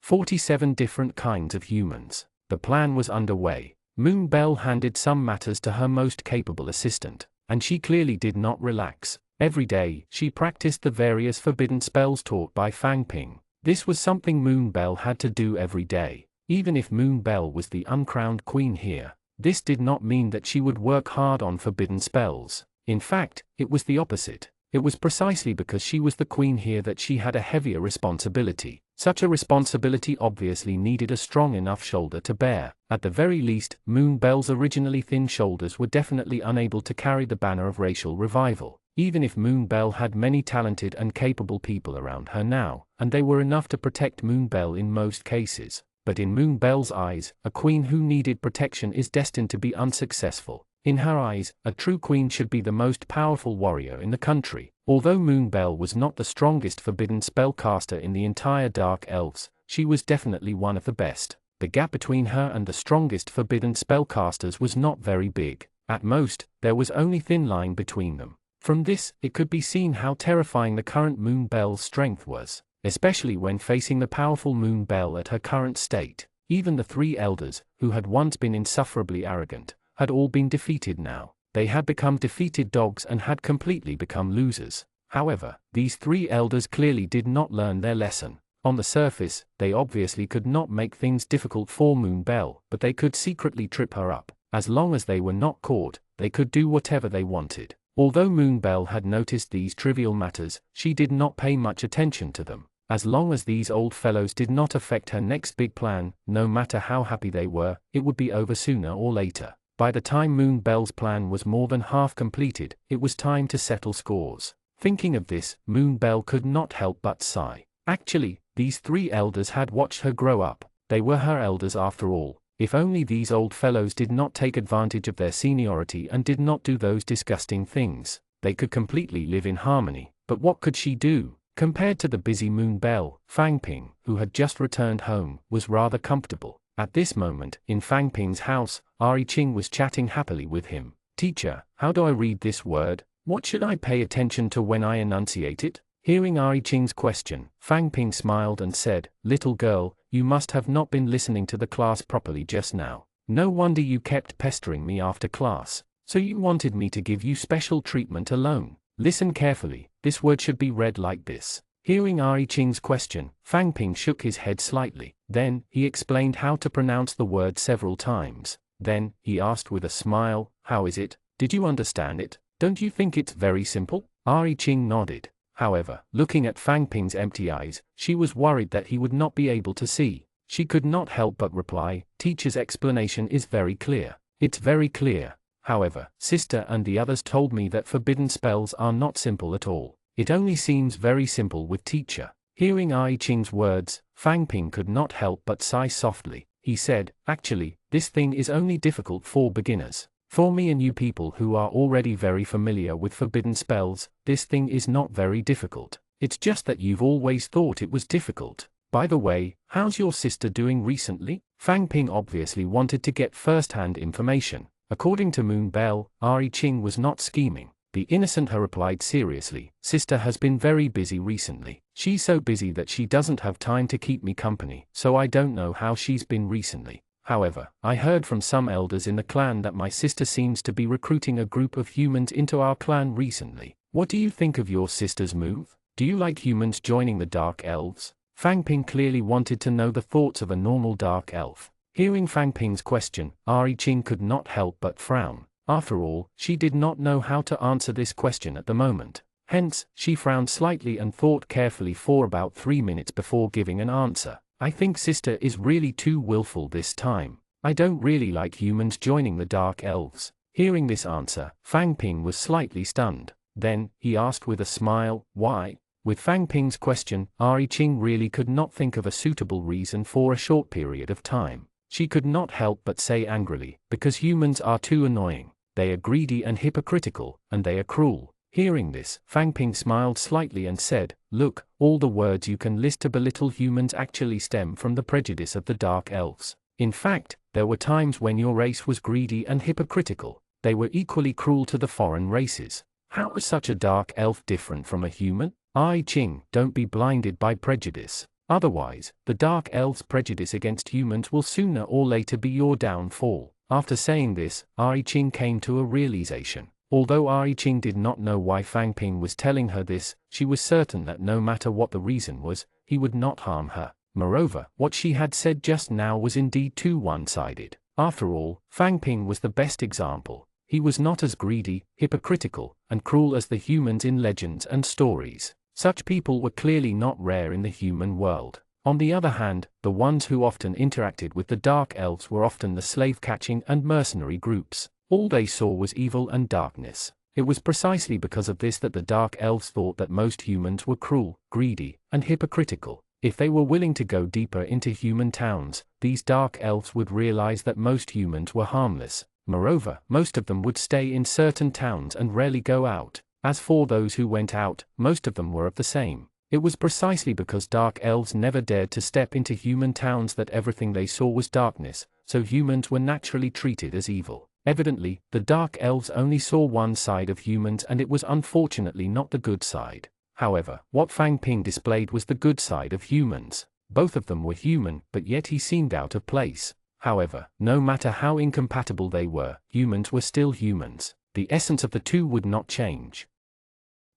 47 different kinds of humans. The plan was underway. Moon Belle handed some matters to her most capable assistant, and she clearly did not relax. Every day, she practiced the various forbidden spells taught by Fang Ping. This was something Moon Belle had to do every day. Even if Moon Belle was the uncrowned queen here, this did not mean that she would work hard on forbidden spells. In fact, it was the opposite. It was precisely because she was the queen here that she had a heavier responsibility. Such a responsibility obviously needed a strong enough shoulder to bear. At the very least, Moon Belle's originally thin shoulders were definitely unable to carry the banner of racial revival. Even if Moon Belle had many talented and capable people around her now, and they were enough to protect Moon Belle in most cases. But in Moon Belle's eyes, a queen who needed protection is destined to be unsuccessful. In her eyes, a true queen should be the most powerful warrior in the country. Although Moon Belle was not the strongest forbidden spellcaster in the entire Dark Elves, she was definitely one of the best. The gap between her and the strongest forbidden spellcasters was not very big. At most, there was only thin line between them. From this, it could be seen how terrifying the current Moon Belle's strength was, especially when facing the powerful Moon Belle at her current state. Even the three elders, who had once been insufferably arrogant, had all been defeated now. They had become defeated dogs and had completely become losers. However, these three elders clearly did not learn their lesson. On the surface, they obviously could not make things difficult for Moon Belle, but they could secretly trip her up. As long as they were not caught, they could do whatever they wanted. Although Moon Belle had noticed these trivial matters, she did not pay much attention to them. As long as these old fellows did not affect her next big plan, no matter how happy they were, it would be over sooner or later. By the time Moon Belle's plan was more than half completed, it was time to settle scores. Thinking of this, Moon Belle could not help but sigh. Actually, these three elders had watched her grow up. They were her elders after all. If only these old fellows did not take advantage of their seniority and did not do those disgusting things, they could completely live in harmony. But what could she do? Compared to the busy Moon Belle, Fang Ping, who had just returned home, was rather comfortable. At this moment, in Fang Ping's house, Ari Ching was chatting happily with him. "Teacher, how do I read this word? What should I pay attention to when I enunciate it?" Hearing Ari Ching's question, Fang Ping smiled and said, "Little girl, you must have not been listening to the class properly just now. No wonder you kept pestering me after class. So you wanted me to give you special treatment alone. Listen carefully, this word should be read like this." Hearing Ari Ching's question, Fang Ping shook his head slightly. Then, he explained how to pronounce the word several times. Then, he asked with a smile, "How is it? Did you understand it? Don't you think it's very simple?" Ari Ching nodded. However, looking at Fang Ping's empty eyes, she was worried that he would not be able to see. She could not help but reply, "Teacher's explanation is very clear. It's very clear. However, sister and the others told me that forbidden spells are not simple at all. It only seems very simple with teacher." Hearing Ai Qing's words, Fang Ping could not help but sigh softly. He said, "Actually, this thing is only difficult for beginners. For me and you people who are already very familiar with forbidden spells, this thing is not very difficult. It's just that you've always thought it was difficult. By the way, how's your sister doing recently?" Fang Ping obviously wanted to get first-hand information. According to Moon Bell, Ai Qing was not scheming. The innocent her replied seriously, "Sister has been very busy recently. She's so busy that she doesn't have time to keep me company, so I don't know how she's been recently. However, I heard from some elders in the clan that my sister seems to be recruiting a group of humans into our clan recently. What do you think of your sister's move? Do you like humans joining the Dark Elves?" Fang Ping clearly wanted to know the thoughts of a normal Dark Elf. Hearing Fang Ping's question, Ai Qing could not help but frown. After all, she did not know how to answer this question at the moment. Hence, she frowned slightly and thought carefully for about 3 minutes before giving an answer. "I think sister is really too willful this time. I don't really like humans joining the Dark Elves." Hearing this answer, Fang Ping was slightly stunned. Then, he asked with a smile, "Why?" With Fang Ping's question, Ai Qing really could not think of a suitable reason for a short period of time. She could not help but say angrily, "Because humans are too annoying. They are greedy and hypocritical, and they are cruel." Hearing this, Fang Ping smiled slightly and said, "Look, all the words you can list to belittle humans actually stem from the prejudice of the Dark Elves. In fact, there were times when your race was greedy and hypocritical. They were equally cruel to the foreign races. How is such a Dark Elf different from a human?" Ai Qing, don't be blinded by prejudice. Otherwise, the Dark Elves' prejudice against humans will sooner or later be your downfall. After saying this, Ai Qing came to a realization. Although Ai Qing did not know why Fang Ping was telling her this, she was certain that no matter what the reason was, he would not harm her. Moreover, what she had said just now was indeed too one-sided. After all, Fang Ping was the best example. He was not as greedy, hypocritical, and cruel as the humans in legends and stories. Such people were clearly not rare in the human world. On the other hand, the ones who often interacted with the Dark Elves were often the slave-catching and mercenary groups. All they saw was evil and darkness. It was precisely because of this that the Dark Elves thought that most humans were cruel, greedy, and hypocritical. If they were willing to go deeper into human towns, these Dark Elves would realize that most humans were harmless. Moreover, most of them would stay in certain towns and rarely go out. As for those who went out, most of them were of the same. It was precisely because Dark Elves never dared to step into human towns that everything they saw was darkness, so humans were naturally treated as evil. Evidently, the Dark Elves only saw one side of humans, and it was unfortunately not the good side. However, what Fang Ping displayed was the good side of humans. Both of them were human, but yet he seemed out of place. However, no matter how incompatible they were, humans were still humans. The essence of the two would not change.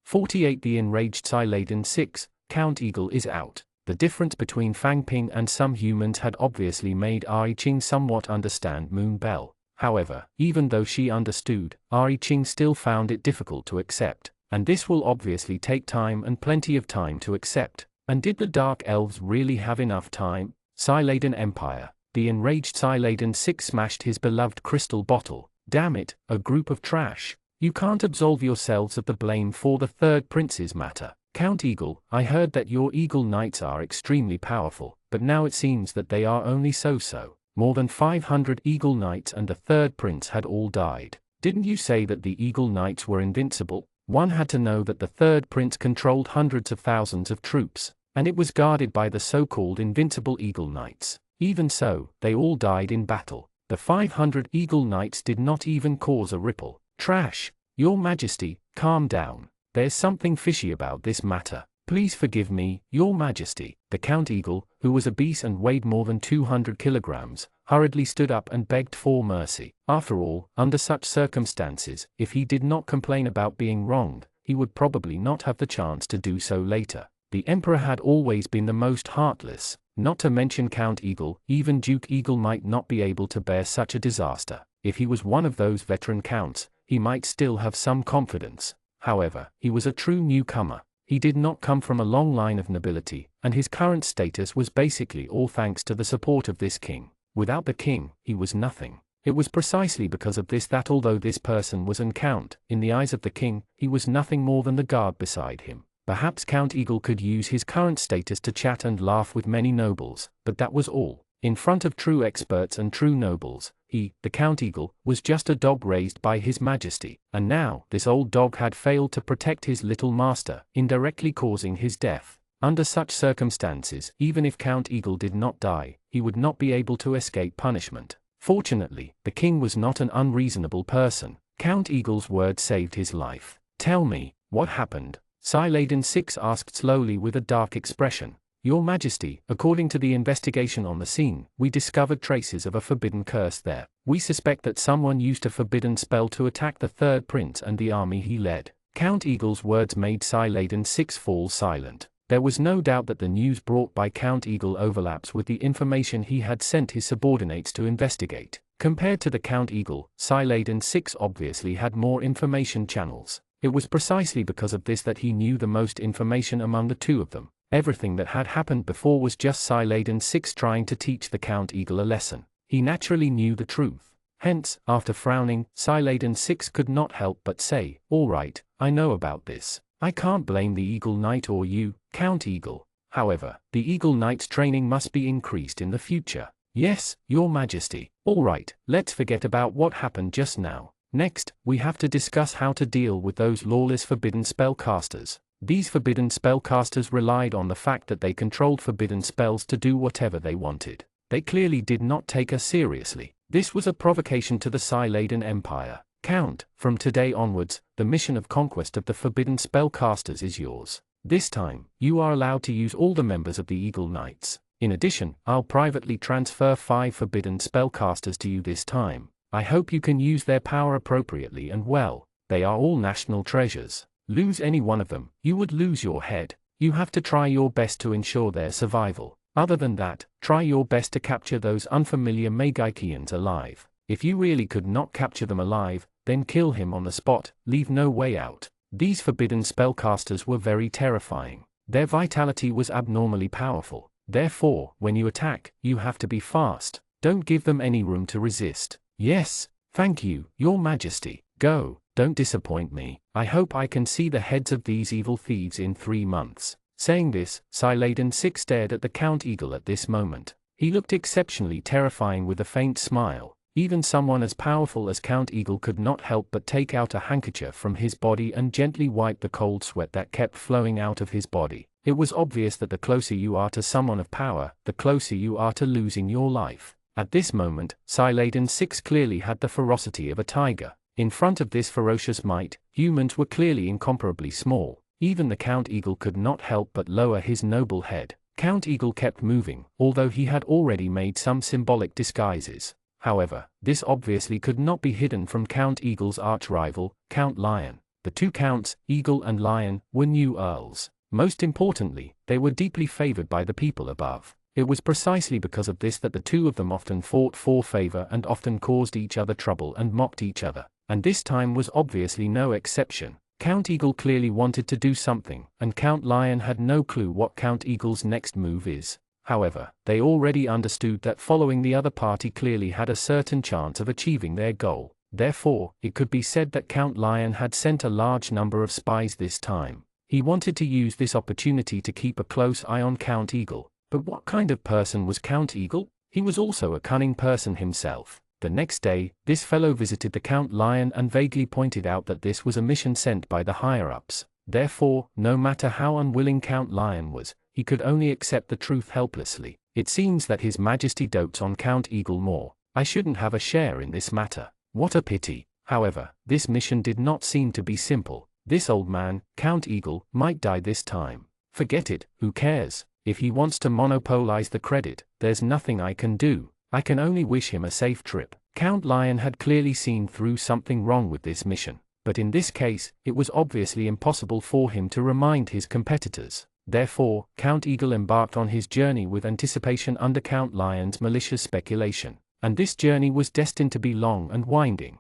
48. The enraged Xyladen 6, Count Eagle is out. The difference between Fang Ping and some humans had obviously made Ai Qing somewhat understand Moon Bell. However, even though she understood, Ai Qing still found it difficult to accept. And this will obviously take time and plenty of time to accept. And did the Dark Elves really have enough time? Xyladen Empire. The enraged Xyladen 6 smashed his beloved crystal bottle. "Damn it, a group of trash. You can't absolve yourselves of the blame for the third prince's matter. Count Eagle, I heard that your Eagle Knights are extremely powerful, but now it seems that they are only so-so. More than 500 Eagle Knights and the third prince had all died. Didn't you say that the Eagle Knights were invincible? One had to know that the third prince controlled hundreds of thousands of troops, and it was guarded by the so-called invincible Eagle Knights. Even so, they all died in battle. The 500 Eagle Knights did not even cause a ripple. Trash. Your Majesty, calm down. There's something fishy about this matter. Please forgive me, Your Majesty." The Count Eagle, who was obese and weighed more than 200 kilograms, hurriedly stood up and begged for mercy. After all, under such circumstances, if he did not complain about being wronged, he would probably not have the chance to do so later. The Emperor had always been the most heartless. Not to mention Count Eagle, even Duke Eagle might not be able to bear such a disaster. If he was one of those veteran counts, he might still have some confidence. However, he was a true newcomer. He did not come from a long line of nobility, and his current status was basically all thanks to the support of this king. Without the king, he was nothing. It was precisely because of this that although this person was an count, in the eyes of the king, he was nothing more than the guard beside him. Perhaps Count Eagle could use his current status to chat and laugh with many nobles, but that was all. In front of true experts and true nobles, he, the Count Eagle, was just a dog raised by His Majesty, and now this old dog had failed to protect his little master, indirectly causing his death. Under such circumstances, even if Count Eagle did not die, he would not be able to escape punishment. Fortunately, the king was not an unreasonable person. Count Eagle's word saved his life. "Tell me, what happened?" Saladin VI asked slowly with a dark expression. "Your Majesty, according to the investigation on the scene, we discovered traces of a forbidden curse there. We suspect that someone used a forbidden spell to attack the third prince and the army he led." Count Eagle's words made Saladin VI fall silent. There was no doubt that the news brought by Count Eagle overlaps with the information he had sent his subordinates to investigate. Compared to the Count Eagle, Saladin VI obviously had more information channels. It was precisely because of this that he knew the most information among the two of them. Everything that had happened before was just Saladin VI trying to teach the Count Eagle a lesson. He naturally knew the truth. Hence, after frowning, Saladin VI could not help but say, "All right, I know about this. I can't blame the Eagle Knight or you, Count Eagle. However, the Eagle Knight's training must be increased in the future." "Yes, Your Majesty." "All right, let's forget about what happened just now. Next, we have to discuss how to deal with those lawless forbidden spellcasters." These forbidden spellcasters relied on the fact that they controlled forbidden spells to do whatever they wanted. They clearly did not take us seriously. This was a provocation to the Saladin Empire. "Count, from today onwards, the mission of conquest of the forbidden spellcasters is yours. This time, you are allowed to use all the members of the Eagle Knights. In addition, I'll privately transfer 5 forbidden spellcasters to you this time. I hope you can use their power appropriately and well. They are all national treasures. Lose any one of them, you would lose your head. You have to try your best to ensure their survival. Other than that, try your best to capture those unfamiliar Magikians alive. If you really could not capture them alive, then kill him on the spot, leave no way out." These forbidden spellcasters were very terrifying. Their vitality was abnormally powerful. Therefore, when you attack, you have to be fast. Don't give them any room to resist. "Yes, thank you, Your Majesty. Go, don't disappoint me. I hope I can see the heads of these evil thieves in 3 months. Saying this, Saladin VI stared at the Count Eagle at this moment. He looked exceptionally terrifying with a faint smile. Even someone as powerful as Count Eagle could not help but take out a handkerchief from his body and gently wipe the cold sweat that kept flowing out of his body. It was obvious that the closer you are to someone of power, the closer you are to losing your life. At this moment, Saladin VI clearly had the ferocity of a tiger. In front of this ferocious might, humans were clearly incomparably small. Even the Count Eagle could not help but lower his noble head. Count Eagle kept moving, although he had already made some symbolic disguises. However, this obviously could not be hidden from Count Eagle's arch-rival, Count Lion. The two counts, Eagle and Lion, were new earls. Most importantly, they were deeply favored by the people above. It was precisely because of this that the two of them often fought for favor and often caused each other trouble and mocked each other. And this time was obviously no exception. Count Eagle clearly wanted to do something, and Count Lion had no clue what Count Eagle's next move is. However, they already understood that following the other party clearly had a certain chance of achieving their goal. Therefore, it could be said that Count Lion had sent a large number of spies this time. He wanted to use this opportunity to keep a close eye on Count Eagle. But what kind of person was Count Eagle? He was also a cunning person himself. The next day, this fellow visited the Count Lion and vaguely pointed out that this was a mission sent by the higher-ups. Therefore, no matter how unwilling Count Lion was, he could only accept the truth helplessly. "It seems that His Majesty dotes on Count Eagle more. I shouldn't have a share in this matter. What a pity." However, this mission did not seem to be simple. This old man, Count Eagle, might die this time. Forget it, who cares? If he wants to monopolize the credit, there's nothing I can do. I can only wish him a safe trip. Count Lion had clearly seen through something wrong with this mission. But in this case, it was obviously impossible for him to remind his competitors. Therefore, Count Eagle embarked on his journey with anticipation under Count Lion's malicious speculation. And this journey was destined to be long and winding.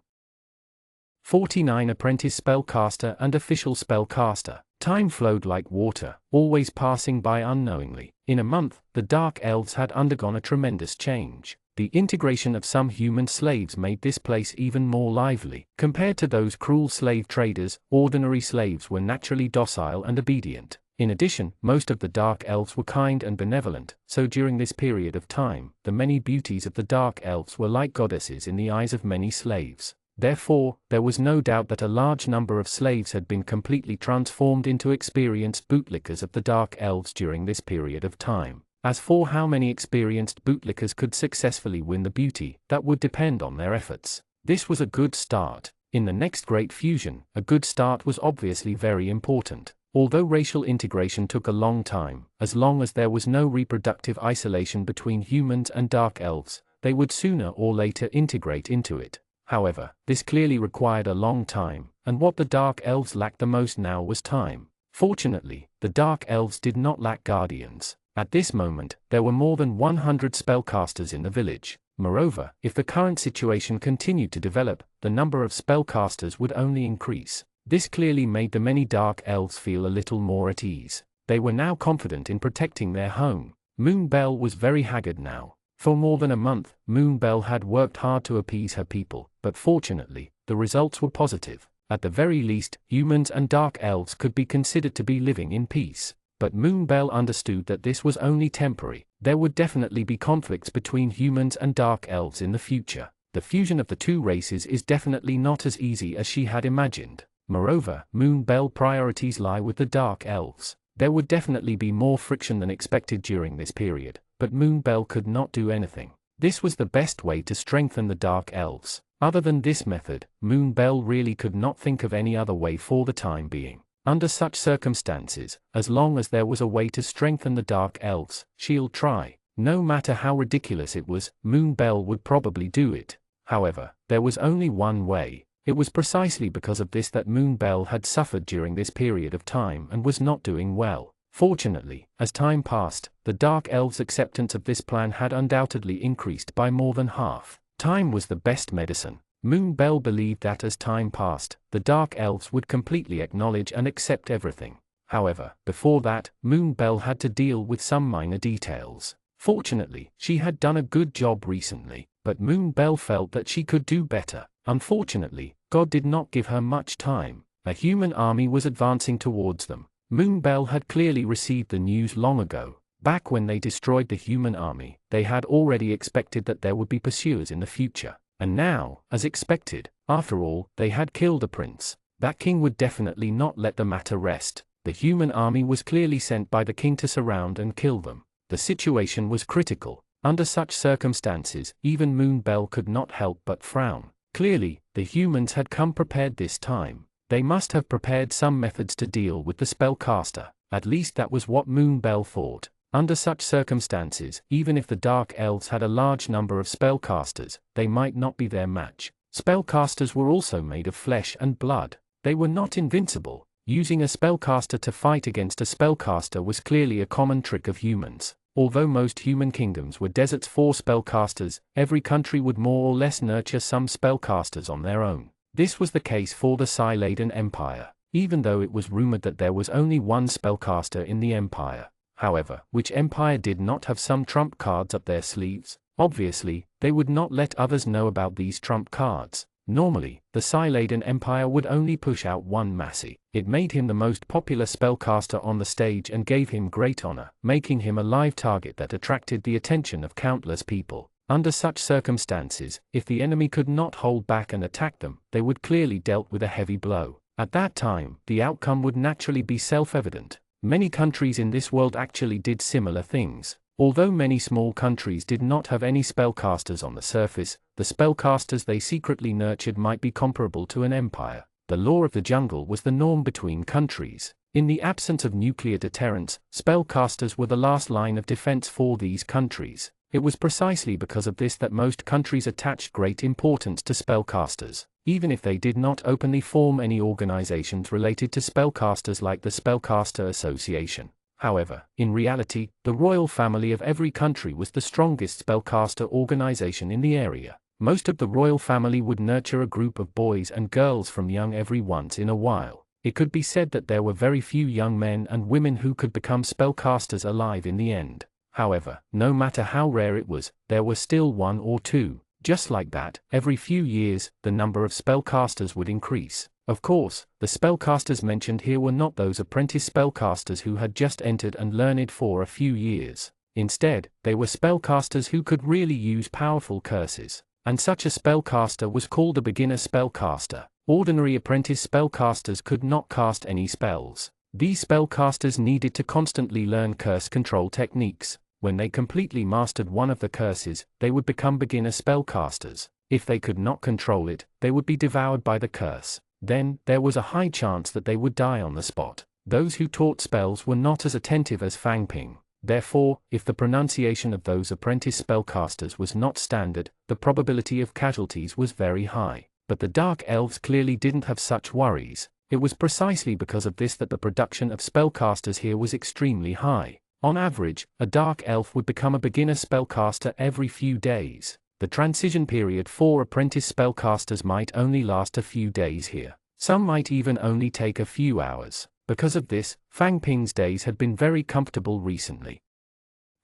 49 apprentice spellcaster and official spellcaster. Time flowed like water, always passing by unknowingly. In a month, the Dark Elves had undergone a tremendous change. The integration of some human slaves made this place even more lively. Compared to those cruel slave traders, ordinary slaves were naturally docile and obedient. In addition, most of the Dark Elves were kind and benevolent, so during this period of time, the many beauties of the Dark Elves were like goddesses in the eyes of many slaves. Therefore, there was no doubt that a large number of slaves had been completely transformed into experienced bootlickers of the Dark Elves during this period of time. As for how many experienced bootlickers could successfully win the beauty, that would depend on their efforts. This was a good start. In the next great fusion, a good start was obviously very important. Although racial integration took a long time, as long as there was no reproductive isolation between humans and Dark Elves, they would sooner or later integrate into it. However, this clearly required a long time, and what the Dark Elves lacked the most now was time. Fortunately, the Dark Elves did not lack guardians. At this moment, there were more than 100 spellcasters in the village. Moreover, if the current situation continued to develop, the number of spellcasters would only increase. This clearly made the many Dark Elves feel a little more at ease. They were now confident in protecting their home. Moonbell was very haggard now. For more than a month, Moonbell had worked hard to appease her people, but fortunately, the results were positive. At the very least, humans and Dark Elves could be considered to be living in peace. But Moonbell understood that this was only temporary. There would definitely be conflicts between humans and Dark Elves in the future. The fusion of the two races is definitely not as easy as she had imagined. Moreover, Moonbell's priorities lie with the Dark Elves. There would definitely be more friction than expected during this period, but Moonbell could not do anything. This was the best way to strengthen the Dark Elves. Other than this method, Moonbell really could not think of any other way for the time being. Under such circumstances, as long as there was a way to strengthen the Dark Elves, she'll try. No matter how ridiculous it was, Moonbell would probably do it. However, there was only one way. It was precisely because of this that Moonbell had suffered during this period of time and was not doing well. Fortunately, as time passed, the Dark Elves' acceptance of this plan had undoubtedly increased by more than half. Time was the best medicine. Moonbell believed that as time passed, the Dark Elves would completely acknowledge and accept everything. However, before that, Moonbell had to deal with some minor details. Fortunately, she had done a good job recently, but Moonbell felt that she could do better. Unfortunately, God did not give her much time. A human army was advancing towards them. Moonbell had clearly received the news long ago. Back when they destroyed the human army, they had already expected that there would be pursuers in the future. And now, as expected, after all, they had killed a prince. That king would definitely not let the matter rest. The human army was clearly sent by the king to surround and kill them. The situation was critical. Under such circumstances, even Moonbell could not help but frown. Clearly, the humans had come prepared this time. They must have prepared some methods to deal with the spellcaster. At least that was what Moonbell thought. Under such circumstances, even if the Dark Elves had a large number of spellcasters, they might not be their match. Spellcasters were also made of flesh and blood. They were not invincible. Using a spellcaster to fight against a spellcaster was clearly a common trick of humans. Although most human kingdoms were deserts for spellcasters, every country would more or less nurture some spellcasters on their own. This was the case for the Siladen Empire, even though it was rumored that there was only one spellcaster in the empire. However, which empire did not have some trump cards up their sleeves? Obviously, they would not let others know about these trump cards. Normally, the Siladen Empire would only push out one Massey. It made him the most popular spellcaster on the stage and gave him great honor, making him a live target that attracted the attention of countless people. Under such circumstances, if the enemy could not hold back and attack them, they would clearly dealt with a heavy blow. At that time, the outcome would naturally be self-evident. Many countries in this world actually did similar things. Although many small countries did not have any spellcasters on the surface, the spellcasters they secretly nurtured might be comparable to an empire. The law of the jungle was the norm between countries. In the absence of nuclear deterrence, spellcasters were the last line of defense for these countries. It was precisely because of this that most countries attached great importance to spellcasters, even if they did not openly form any organizations related to spellcasters like the Spellcaster Association. However, in reality, the royal family of every country was the strongest spellcaster organization in the area. Most of the royal family would nurture a group of boys and girls from young every once in a while. It could be said that there were very few young men and women who could become spellcasters alive in the end. However, no matter how rare it was, there were still one or two. Just like that, every few years, the number of spellcasters would increase. Of course, the spellcasters mentioned here were not those apprentice spellcasters who had just entered and learned for a few years. Instead, they were spellcasters who could really use powerful curses. And such a spellcaster was called a beginner spellcaster. Ordinary apprentice spellcasters could not cast any spells. These spellcasters needed to constantly learn curse control techniques. When they completely mastered one of the curses, they would become beginner spellcasters. If they could not control it, they would be devoured by the curse. Then, there was a high chance that they would die on the spot. Those who taught spells were not as attentive as Fang Ping. Therefore, if the pronunciation of those apprentice spellcasters was not standard, the probability of casualties was very high. But the Dark Elves clearly didn't have such worries. It was precisely because of this that the production of spellcasters here was extremely high. On average, a Dark Elf would become a beginner spellcaster every few days. The transition period for apprentice spellcasters might only last a few days here. Some might even only take a few hours. Because of this, Fang Ping's days had been very comfortable recently.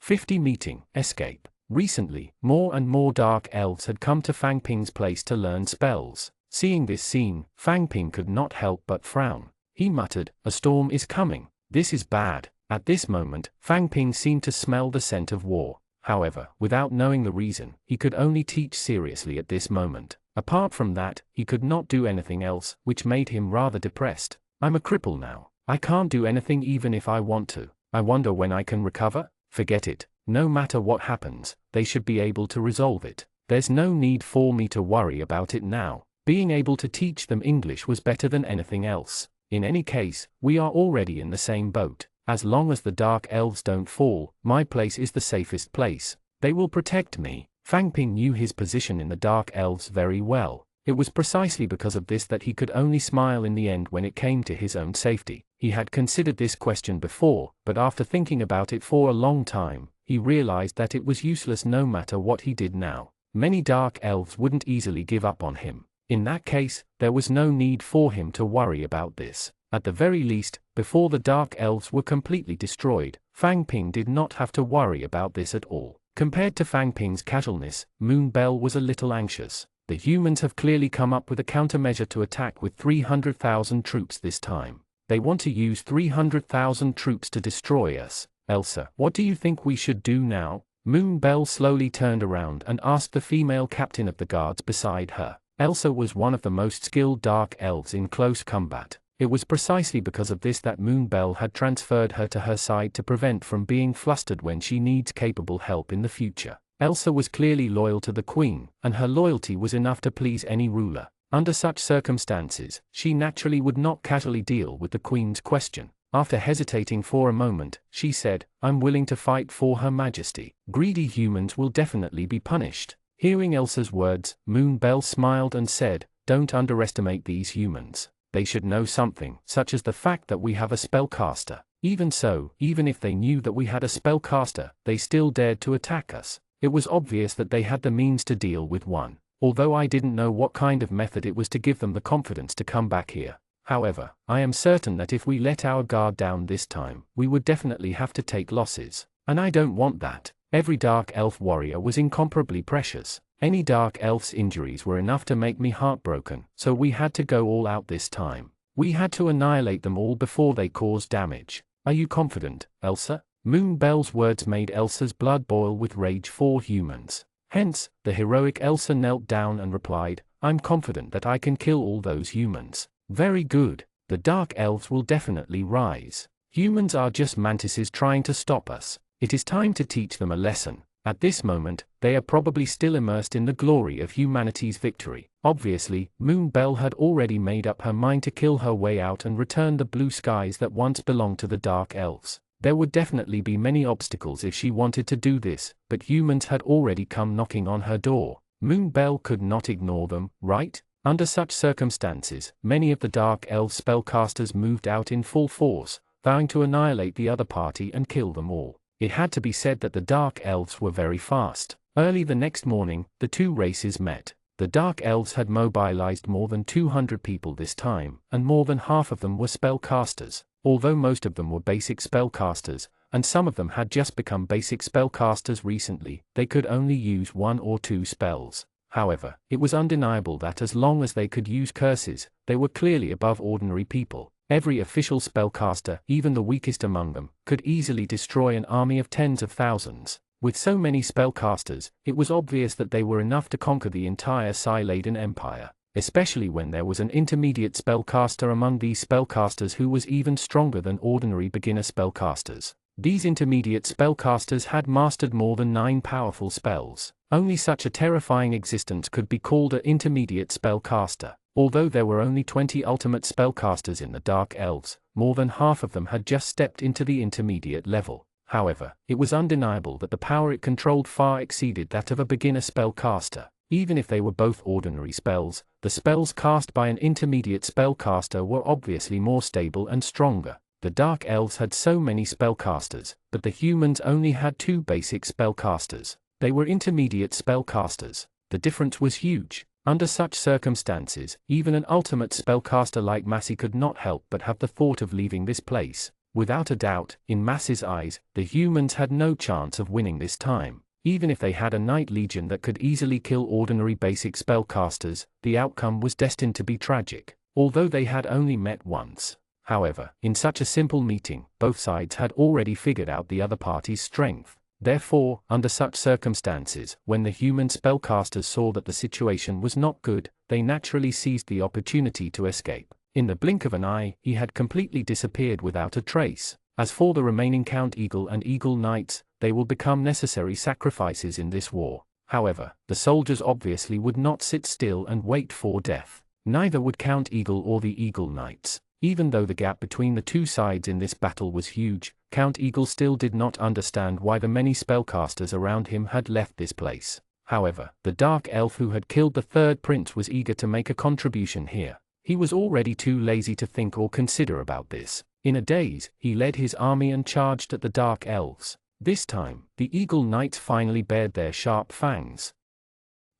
50 Meeting, Escape. Recently, more and more Dark Elves had come to Fang Ping's place to learn spells. Seeing this scene, Fang Ping could not help but frown. He muttered, "A storm is coming. This is bad." At this moment, Fang Ping seemed to smell the scent of war. However, without knowing the reason, he could only teach seriously at this moment. Apart from that, he could not do anything else, which made him rather depressed. "I'm a cripple now. I can't do anything even if I want to. I wonder when I can recover?" Forget it. No matter what happens, they should be able to resolve it. There's no need for me to worry about it now. Being able to teach them English was better than anything else. In any case, we are already in the same boat. As long as the Dark Elves don't fall, my place is the safest place. They will protect me. Fang Ping knew his position in the Dark Elves very well. It was precisely because of this that he could only smile in the end when it came to his own safety. He had considered this question before, but after thinking about it for a long time, he realized that it was useless no matter what he did now. Many Dark Elves wouldn't easily give up on him. In that case, there was no need for him to worry about this. At the very least, before the Dark Elves were completely destroyed, Fang Ping did not have to worry about this at all. Compared to Fang Ping's casualness, Moon Bell was a little anxious. The humans have clearly come up with a countermeasure to attack with 300,000 troops this time. They want to use 300,000 troops to destroy us. Elsa, what do you think we should do now? Moon Bell slowly turned around and asked the female captain of the guards beside her. Elsa was one of the most skilled Dark Elves in close combat. It was precisely because of this that Moon Bell had transferred her to her side to prevent from being flustered when she needs capable help in the future. Elsa was clearly loyal to the Queen, and her loyalty was enough to please any ruler. Under such circumstances, she naturally would not casually deal with the Queen's question. After hesitating for a moment, she said, "I'm willing to fight for Her Majesty. Greedy humans will definitely be punished." Hearing Elsa's words, Moon Bell smiled and said, "Don't underestimate these humans. They should know something, such as the fact that we have a spellcaster. Even so, even if they knew that we had a spellcaster, they still dared to attack us. It was obvious that they had the means to deal with one. Although I didn't know what kind of method it was to give them the confidence to come back here. However, I am certain that if we let our guard down this time, we would definitely have to take losses. And I don't want that." Every Dark Elf warrior was incomparably precious. Any Dark Elf's injuries were enough to make me heartbroken, so we had to go all out this time. We had to annihilate them all before they caused damage. Are you confident, Elsa? Moon Bell's words made Elsa's blood boil with rage for humans. Hence, the heroic Elsa knelt down and replied, "I'm confident that I can kill all those humans." Very good. The Dark Elves will definitely rise. Humans are just mantises trying to stop us. It is time to teach them a lesson. At this moment, they are probably still immersed in the glory of humanity's victory. Obviously, Moon Bell had already made up her mind to kill her way out and return the blue skies that once belonged to the Dark Elves. There would definitely be many obstacles if she wanted to do this, but humans had already come knocking on her door. Moon Bell could not ignore them, right? Under such circumstances, many of the Dark Elf spellcasters moved out in full force, vowing to annihilate the other party and kill them all. It had to be said that the Dark Elves were very fast. Early the next morning, the two races met. The Dark Elves had mobilized more than 200 people this time, and more than half of them were spellcasters. Although most of them were basic spellcasters, and some of them had just become basic spellcasters recently, they could only use 1 or 2 spells. However, it was undeniable that as long as they could use curses, they were clearly above ordinary people. Every official spellcaster, even the weakest among them, could easily destroy an army of tens of thousands. With so many spellcasters, it was obvious that they were enough to conquer the entire Psi-laden empire, especially when there was an intermediate spellcaster among these spellcasters who was even stronger than ordinary beginner spellcasters. These intermediate spellcasters had mastered more than 9 powerful spells. Only such a terrifying existence could be called an intermediate spellcaster. Although there were only 20 ultimate spellcasters in the Dark Elves, more than half of them had just stepped into the intermediate level. However, it was undeniable that the power it controlled far exceeded that of a beginner spellcaster. Even if they were both ordinary spells, the spells cast by an intermediate spellcaster were obviously more stable and stronger. The Dark Elves had so many spellcasters, but the humans only had 2 basic spellcasters. They were intermediate spellcasters. The difference was huge. Under such circumstances, even an ultimate spellcaster like Massey could not help but have the thought of leaving this place. Without a doubt, in Massey's eyes, the humans had no chance of winning this time. Even if they had a Knight Legion that could easily kill ordinary basic spellcasters, the outcome was destined to be tragic. Although they had only met once. However, in such a simple meeting, both sides had already figured out the other party's strength. Therefore, under such circumstances, when the human spellcasters saw that the situation was not good, they naturally seized the opportunity to escape. In the blink of an eye, he had completely disappeared without a trace. As for the remaining Count Eagle and Eagle Knights, they will become necessary sacrifices in this war. However, the soldiers obviously would not sit still and wait for death. Neither would Count Eagle or the Eagle Knights. Even though the gap between the two sides in this battle was huge, Count Eagle still did not understand why the many spellcasters around him had left this place. However, the Dark Elf who had killed the third prince was eager to make a contribution here. He was already too lazy to think or consider about this. In a daze, he led his army and charged at the Dark Elves. This time, the Eagle Knights finally bared their sharp fangs.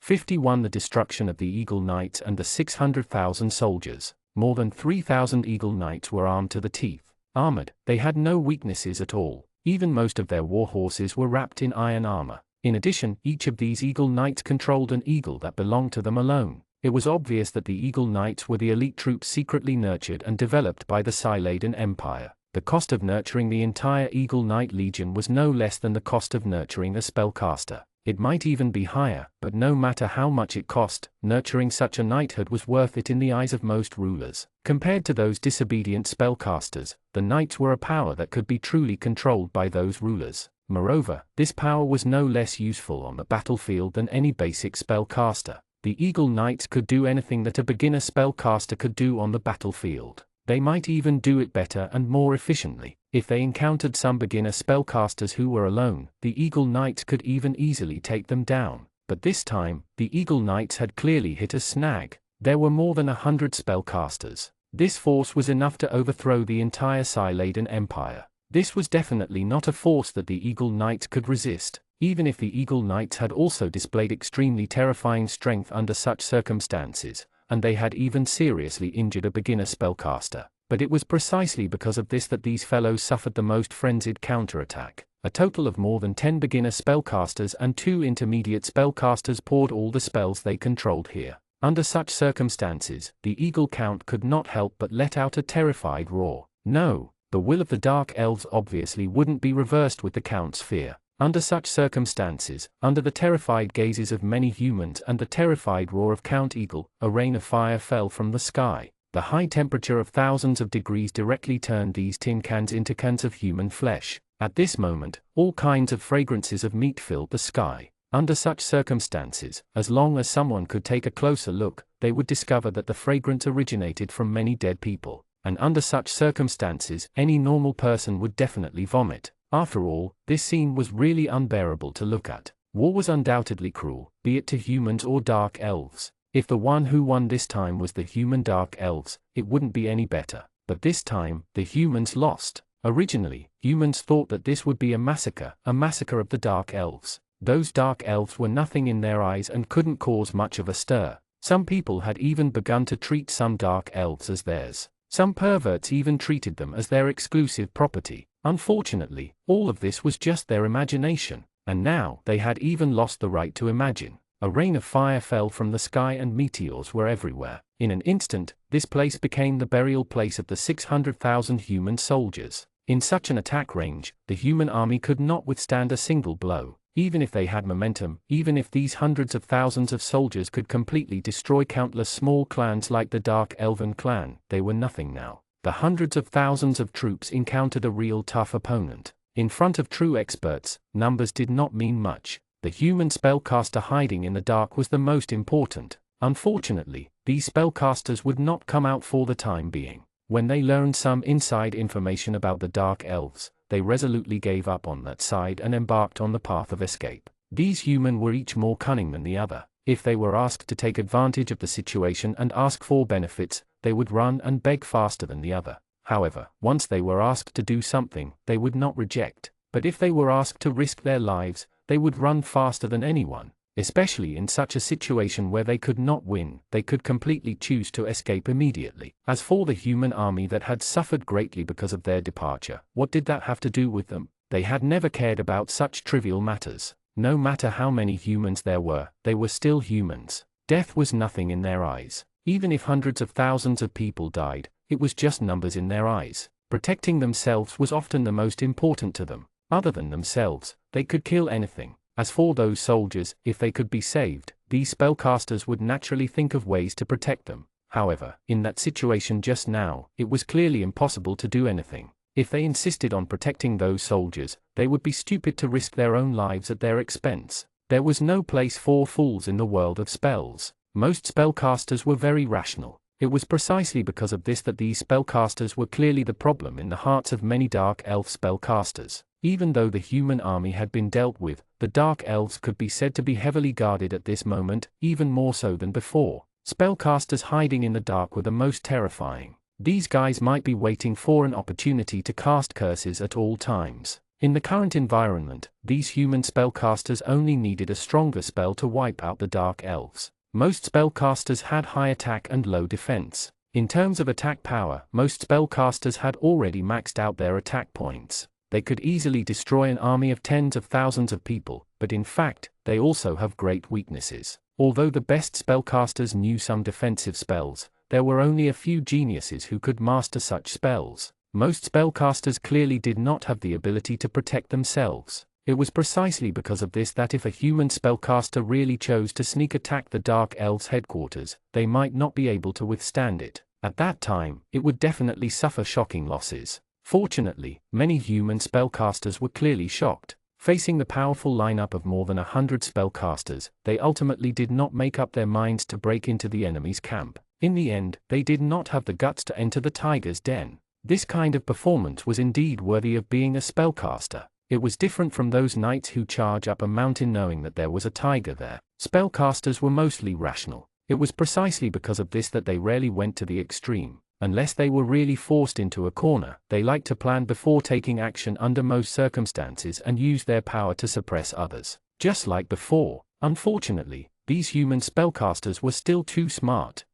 51 The destruction of the Eagle Knights and the 600,000 soldiers. More than 3,000 Eagle Knights were armed to the teeth. Armored, they had no weaknesses at all. Even most of their war horses were wrapped in iron armor. In addition, each of these Eagle Knights controlled an eagle that belonged to them alone. It was obvious that the Eagle Knights were the elite troops secretly nurtured and developed by the Psi-laden Empire. The cost of nurturing the entire Eagle Knight Legion was no less than the cost of nurturing a spellcaster. It might even be higher, but no matter how much it cost, nurturing such a knighthood was worth it in the eyes of most rulers. Compared to those disobedient spellcasters, the knights were a power that could be truly controlled by those rulers. Moreover, this power was no less useful on the battlefield than any basic spellcaster. The Eagle Knights could do anything that a beginner spellcaster could do on the battlefield. They might even do it better and more efficiently. If they encountered some beginner spellcasters who were alone, the Eagle Knights could even easily take them down. But this time, the Eagle Knights had clearly hit a snag. There were more than 100 spellcasters. This force was enough to overthrow the entire Psi-laden Empire. This was definitely not a force that the Eagle Knights could resist. Even if the Eagle Knights had also displayed extremely terrifying strength under such circumstances, and they had even seriously injured a beginner spellcaster. But it was precisely because of this that these fellows suffered the most frenzied counterattack. A total of more than 10 beginner spellcasters and 2 intermediate spellcasters poured all the spells they controlled here. Under such circumstances, the Eagle Count could not help but let out a terrified roar. No, the will of the Dark Elves obviously wouldn't be reversed with the Count's fear. Under such circumstances, under the terrified gazes of many humans and the terrified roar of Count Eagle, a rain of fire fell from the sky. The high temperature of thousands of degrees directly turned these tin cans into cans of human flesh. At this moment, all kinds of fragrances of meat filled the sky. Under such circumstances, as long as someone could take a closer look, they would discover that the fragrance originated from many dead people. And under such circumstances, any normal person would definitely vomit. After all, this scene was really unbearable to look at. War was undoubtedly cruel, be it to humans or Dark Elves. If the one who won this time was the human Dark Elves, it wouldn't be any better. But this time, the humans lost. Originally, humans thought that this would be a massacre of the Dark Elves. Those dark elves were nothing in their eyes and couldn't cause much of a stir. Some people had even begun to treat some dark elves as theirs. Some perverts even treated them as their exclusive property. Unfortunately, all of this was just their imagination, and now they had even lost the right to imagine. A rain of fire fell from the sky and meteors were everywhere. In an instant, this place became the burial place of the 600,000 human soldiers. In such an attack range, the human army could not withstand a single blow. Even if they had momentum, even if these hundreds of thousands of soldiers could completely destroy countless small clans like the Dark Elven clan, they were nothing now. The hundreds of thousands of troops encountered a real tough opponent. In front of true experts, numbers did not mean much. The human spellcaster hiding in the dark was the most important. Unfortunately, these spellcasters would not come out for the time being. When they learned some inside information about the Dark Elves, they resolutely gave up on that side and embarked on the path of escape. These human were each more cunning than the other. If they were asked to take advantage of the situation and ask for benefits, they would run and beg faster than the other. However, once they were asked to do something, they would not reject. But if they were asked to risk their lives, they would run faster than anyone. Especially in such a situation where they could not win, they could completely choose to escape immediately. As for the human army that had suffered greatly because of their departure, what did that have to do with them? They had never cared about such trivial matters. No matter how many humans there were, they were still humans. Death was nothing in their eyes. Even if hundreds of thousands of people died, it was just numbers in their eyes. Protecting themselves was often the most important to them. Other than themselves, they could kill anything. As for those soldiers, if they could be saved, these spellcasters would naturally think of ways to protect them. However, in that situation just now, it was clearly impossible to do anything. If they insisted on protecting those soldiers, they would be stupid to risk their own lives at their expense. There was no place for fools in the world of spells. Most spellcasters were very rational. It was precisely because of this that these spellcasters were clearly the problem in the hearts of many Dark Elf spellcasters. Even though the human army had been dealt with, the Dark Elves could be said to be heavily guarded at this moment, even more so than before. Spellcasters hiding in the dark were the most terrifying. These guys might be waiting for an opportunity to cast curses at all times. In the current environment, these human spellcasters only needed a stronger spell to wipe out the Dark Elves. Most spellcasters had high attack and low defense. In terms of attack power, most spellcasters had already maxed out their attack points. They could easily destroy an army of tens of thousands of people, but in fact, they also have great weaknesses. Although the best spellcasters knew some defensive spells, there were only a few geniuses who could master such spells. Most spellcasters clearly did not have the ability to protect themselves. It was precisely because of this that if a human spellcaster really chose to sneak attack the Dark Elves' headquarters, they might not be able to withstand it. At that time, it would definitely suffer shocking losses. Fortunately, many human spellcasters were clearly shocked. Facing the powerful lineup of more than 100 spellcasters, they ultimately did not make up their minds to break into the enemy's camp. In the end, they did not have the guts to enter the tiger's den. This kind of performance was indeed worthy of being a spellcaster. It was different from those knights who charge up a mountain knowing that there was a tiger there. Spellcasters were mostly rational. It was precisely because of this that they rarely went to the extreme. Unless they were really forced into a corner, they liked to plan before taking action under most circumstances and use their power to suppress others. Just like before, unfortunately, these human spellcasters were still too smart.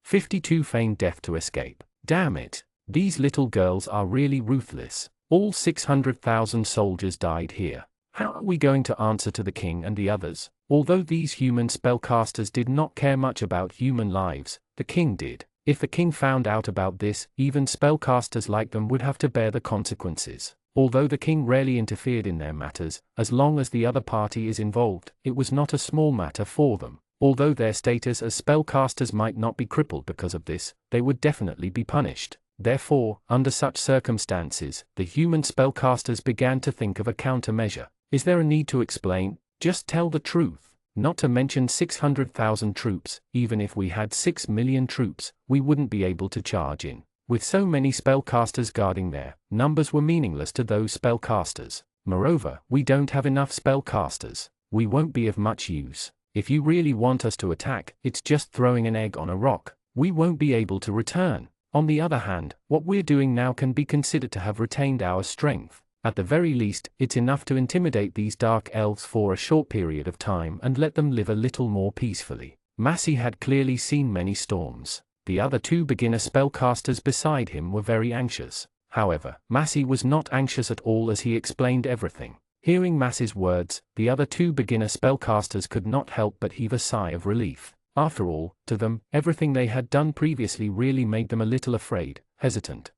52 feigned death to escape. Damn it. These little girls are really ruthless. All 600,000 soldiers died here. How are we going to answer to the king and the others? Although these human spellcasters did not care much about human lives, the king did. If the king found out about this, even spellcasters like them would have to bear the consequences. Although the king rarely interfered in their matters, as long as the other party is involved, it was not a small matter for them. Although their status as spellcasters might not be crippled because of this, they would definitely be punished. Therefore, under such circumstances, the human spellcasters began to think of a countermeasure. Is there a need to explain? Just tell the truth. Not to mention 600,000 troops, even if we had 6 million troops, we wouldn't be able to charge in. With so many spellcasters guarding there, numbers were meaningless to those spellcasters. Moreover, we don't have enough spellcasters. We won't be of much use. If you really want us to attack, it's just throwing an egg on a rock. We won't be able to return. On the other hand, what we're doing now can be considered to have retained our strength. At the very least, it's enough to intimidate these dark elves for a short period of time and let them live a little more peacefully. Massey had clearly seen many storms. The other two beginner spellcasters beside him were very anxious. However, Massey was not anxious at all as he explained everything. Hearing Massey's words, the other two beginner spellcasters could not help but heave a sigh of relief. After all, to them, everything they had done previously really made them a little afraid, hesitant.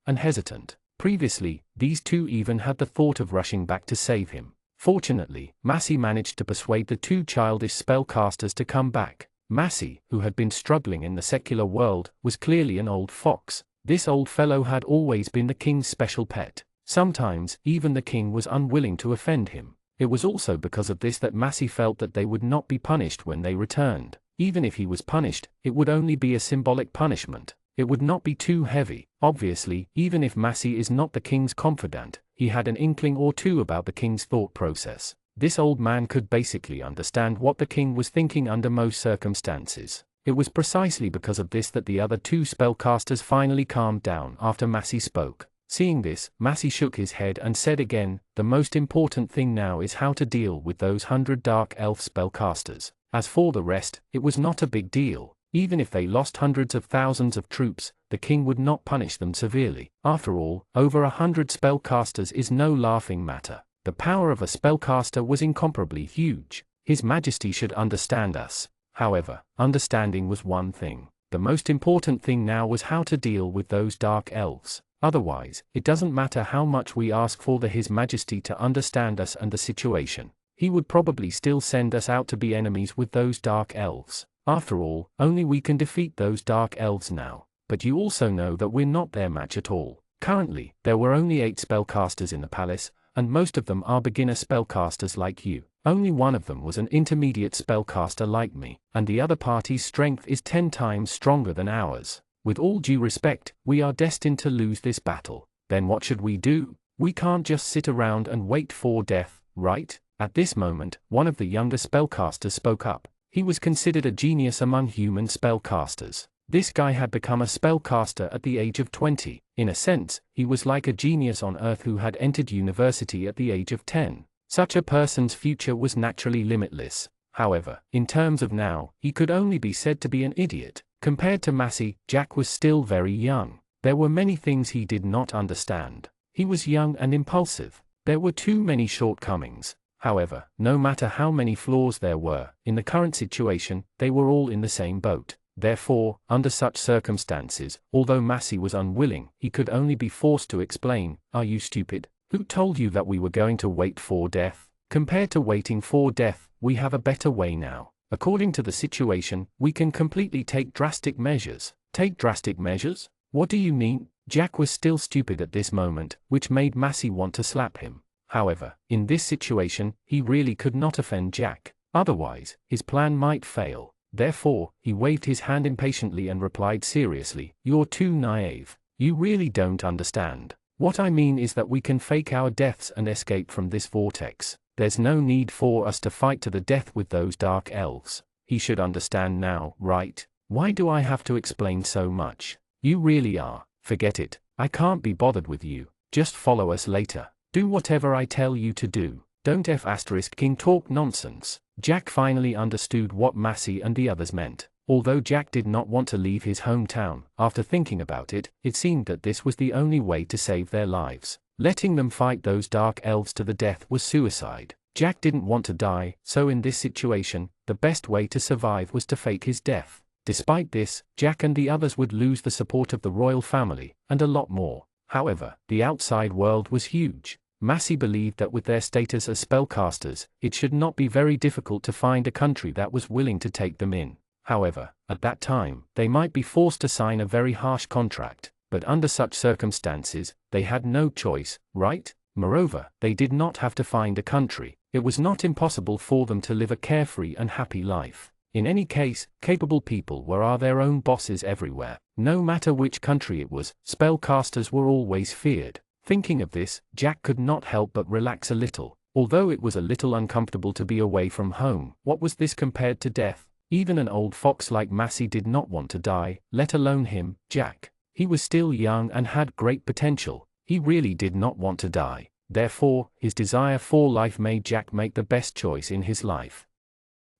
Previously, these two even had the thought of rushing back to save him. Fortunately, Massey managed to persuade the two childish spellcasters to come back. Massey, who had been struggling in the secular world, was clearly an old fox. This old fellow had always been the king's special pet. Sometimes, even the king was unwilling to offend him. It was also because of this that Massey felt that they would not be punished when they returned. Even if he was punished, it would only be a symbolic punishment. It would not be too heavy. Obviously, even if Massey is not the king's confidant, he had an inkling or two about the king's thought process. This old man could basically understand what the king was thinking under most circumstances. It was precisely because of this that the other two spellcasters finally calmed down after Massey spoke. Seeing this, Massey shook his head and said again, "The most important thing now is how to deal with those 100 dark elf spellcasters. As for the rest, it was not a big deal. Even if they lost hundreds of thousands of troops, the king would not punish them severely. After all, over 100 spellcasters is no laughing matter." The power of a spellcaster was incomparably huge. His Majesty should understand us. However, understanding was one thing. The most important thing now was how to deal with those dark elves. Otherwise, it doesn't matter how much we ask for His Majesty to understand us and the situation. He would probably still send us out to be enemies with those dark elves. After all, only we can defeat those dark elves now. But you also know that we're not their match at all. Currently, there were only 8 spellcasters in the palace, and most of them are beginner spellcasters like you. Only one of them was an intermediate spellcaster like me, and the other party's strength is 10 times stronger than ours. With all due respect, we are destined to lose this battle. Then what should we do? We can't just sit around and wait for death, right? At this moment, one of the younger spellcasters spoke up. He was considered a genius among human spellcasters. This guy had become a spellcaster at the age of 20. In a sense, he was like a genius on Earth who had entered university at the age of 10. Such a person's future was naturally limitless. However, in terms of now, he could only be said to be an idiot. Compared to Massey, Jack was still very young. There were many things he did not understand. He was young and impulsive. There were too many shortcomings. However, no matter how many flaws there were, in the current situation, they were all in the same boat. Therefore, under such circumstances, although Massey was unwilling, he could only be forced to explain, "Are you stupid? Who told you that we were going to wait for death? Compared to waiting for death, we have a better way now. According to the situation, we can completely take drastic measures." Take drastic measures? What do you mean? Jack was still stupid at this moment, which made Massey want to slap him. However, in this situation, he really could not offend Jack. Otherwise, his plan might fail. Therefore, he waved his hand impatiently and replied seriously, "You're too naive. You really don't understand. What I mean is that we can fake our deaths and escape from this vortex. There's no need for us to fight to the death with those dark elves. He should understand now, right? Why do I have to explain so much? You really are. Forget it. I can't be bothered with you. Just follow us later. Do whatever I tell you to do. Don't King talk nonsense." Jack finally understood what Massey and the others meant. Although Jack did not want to leave his hometown, after thinking about it, it seemed that this was the only way to save their lives. Letting them fight those dark elves to the death was suicide. Jack didn't want to die, so in this situation, the best way to survive was to fake his death. Despite this, Jack and the others would lose the support of the royal family, and a lot more. However, the outside world was huge. Massey believed that with their status as spellcasters, it should not be very difficult to find a country that was willing to take them in. However, at that time, they might be forced to sign a very harsh contract, but under such circumstances, they had no choice, right? Moreover, they did not have to find a country. It was not impossible for them to live a carefree and happy life. In any case, capable people were their own bosses everywhere. No matter which country it was, spellcasters were always feared. Thinking of this, Jack could not help but relax a little. Although it was a little uncomfortable to be away from home, what was this compared to death? Even an old fox like Massey did not want to die, let alone him, Jack. He was still young and had great potential. He really did not want to die. Therefore, his desire for life made Jack make the best choice in his life.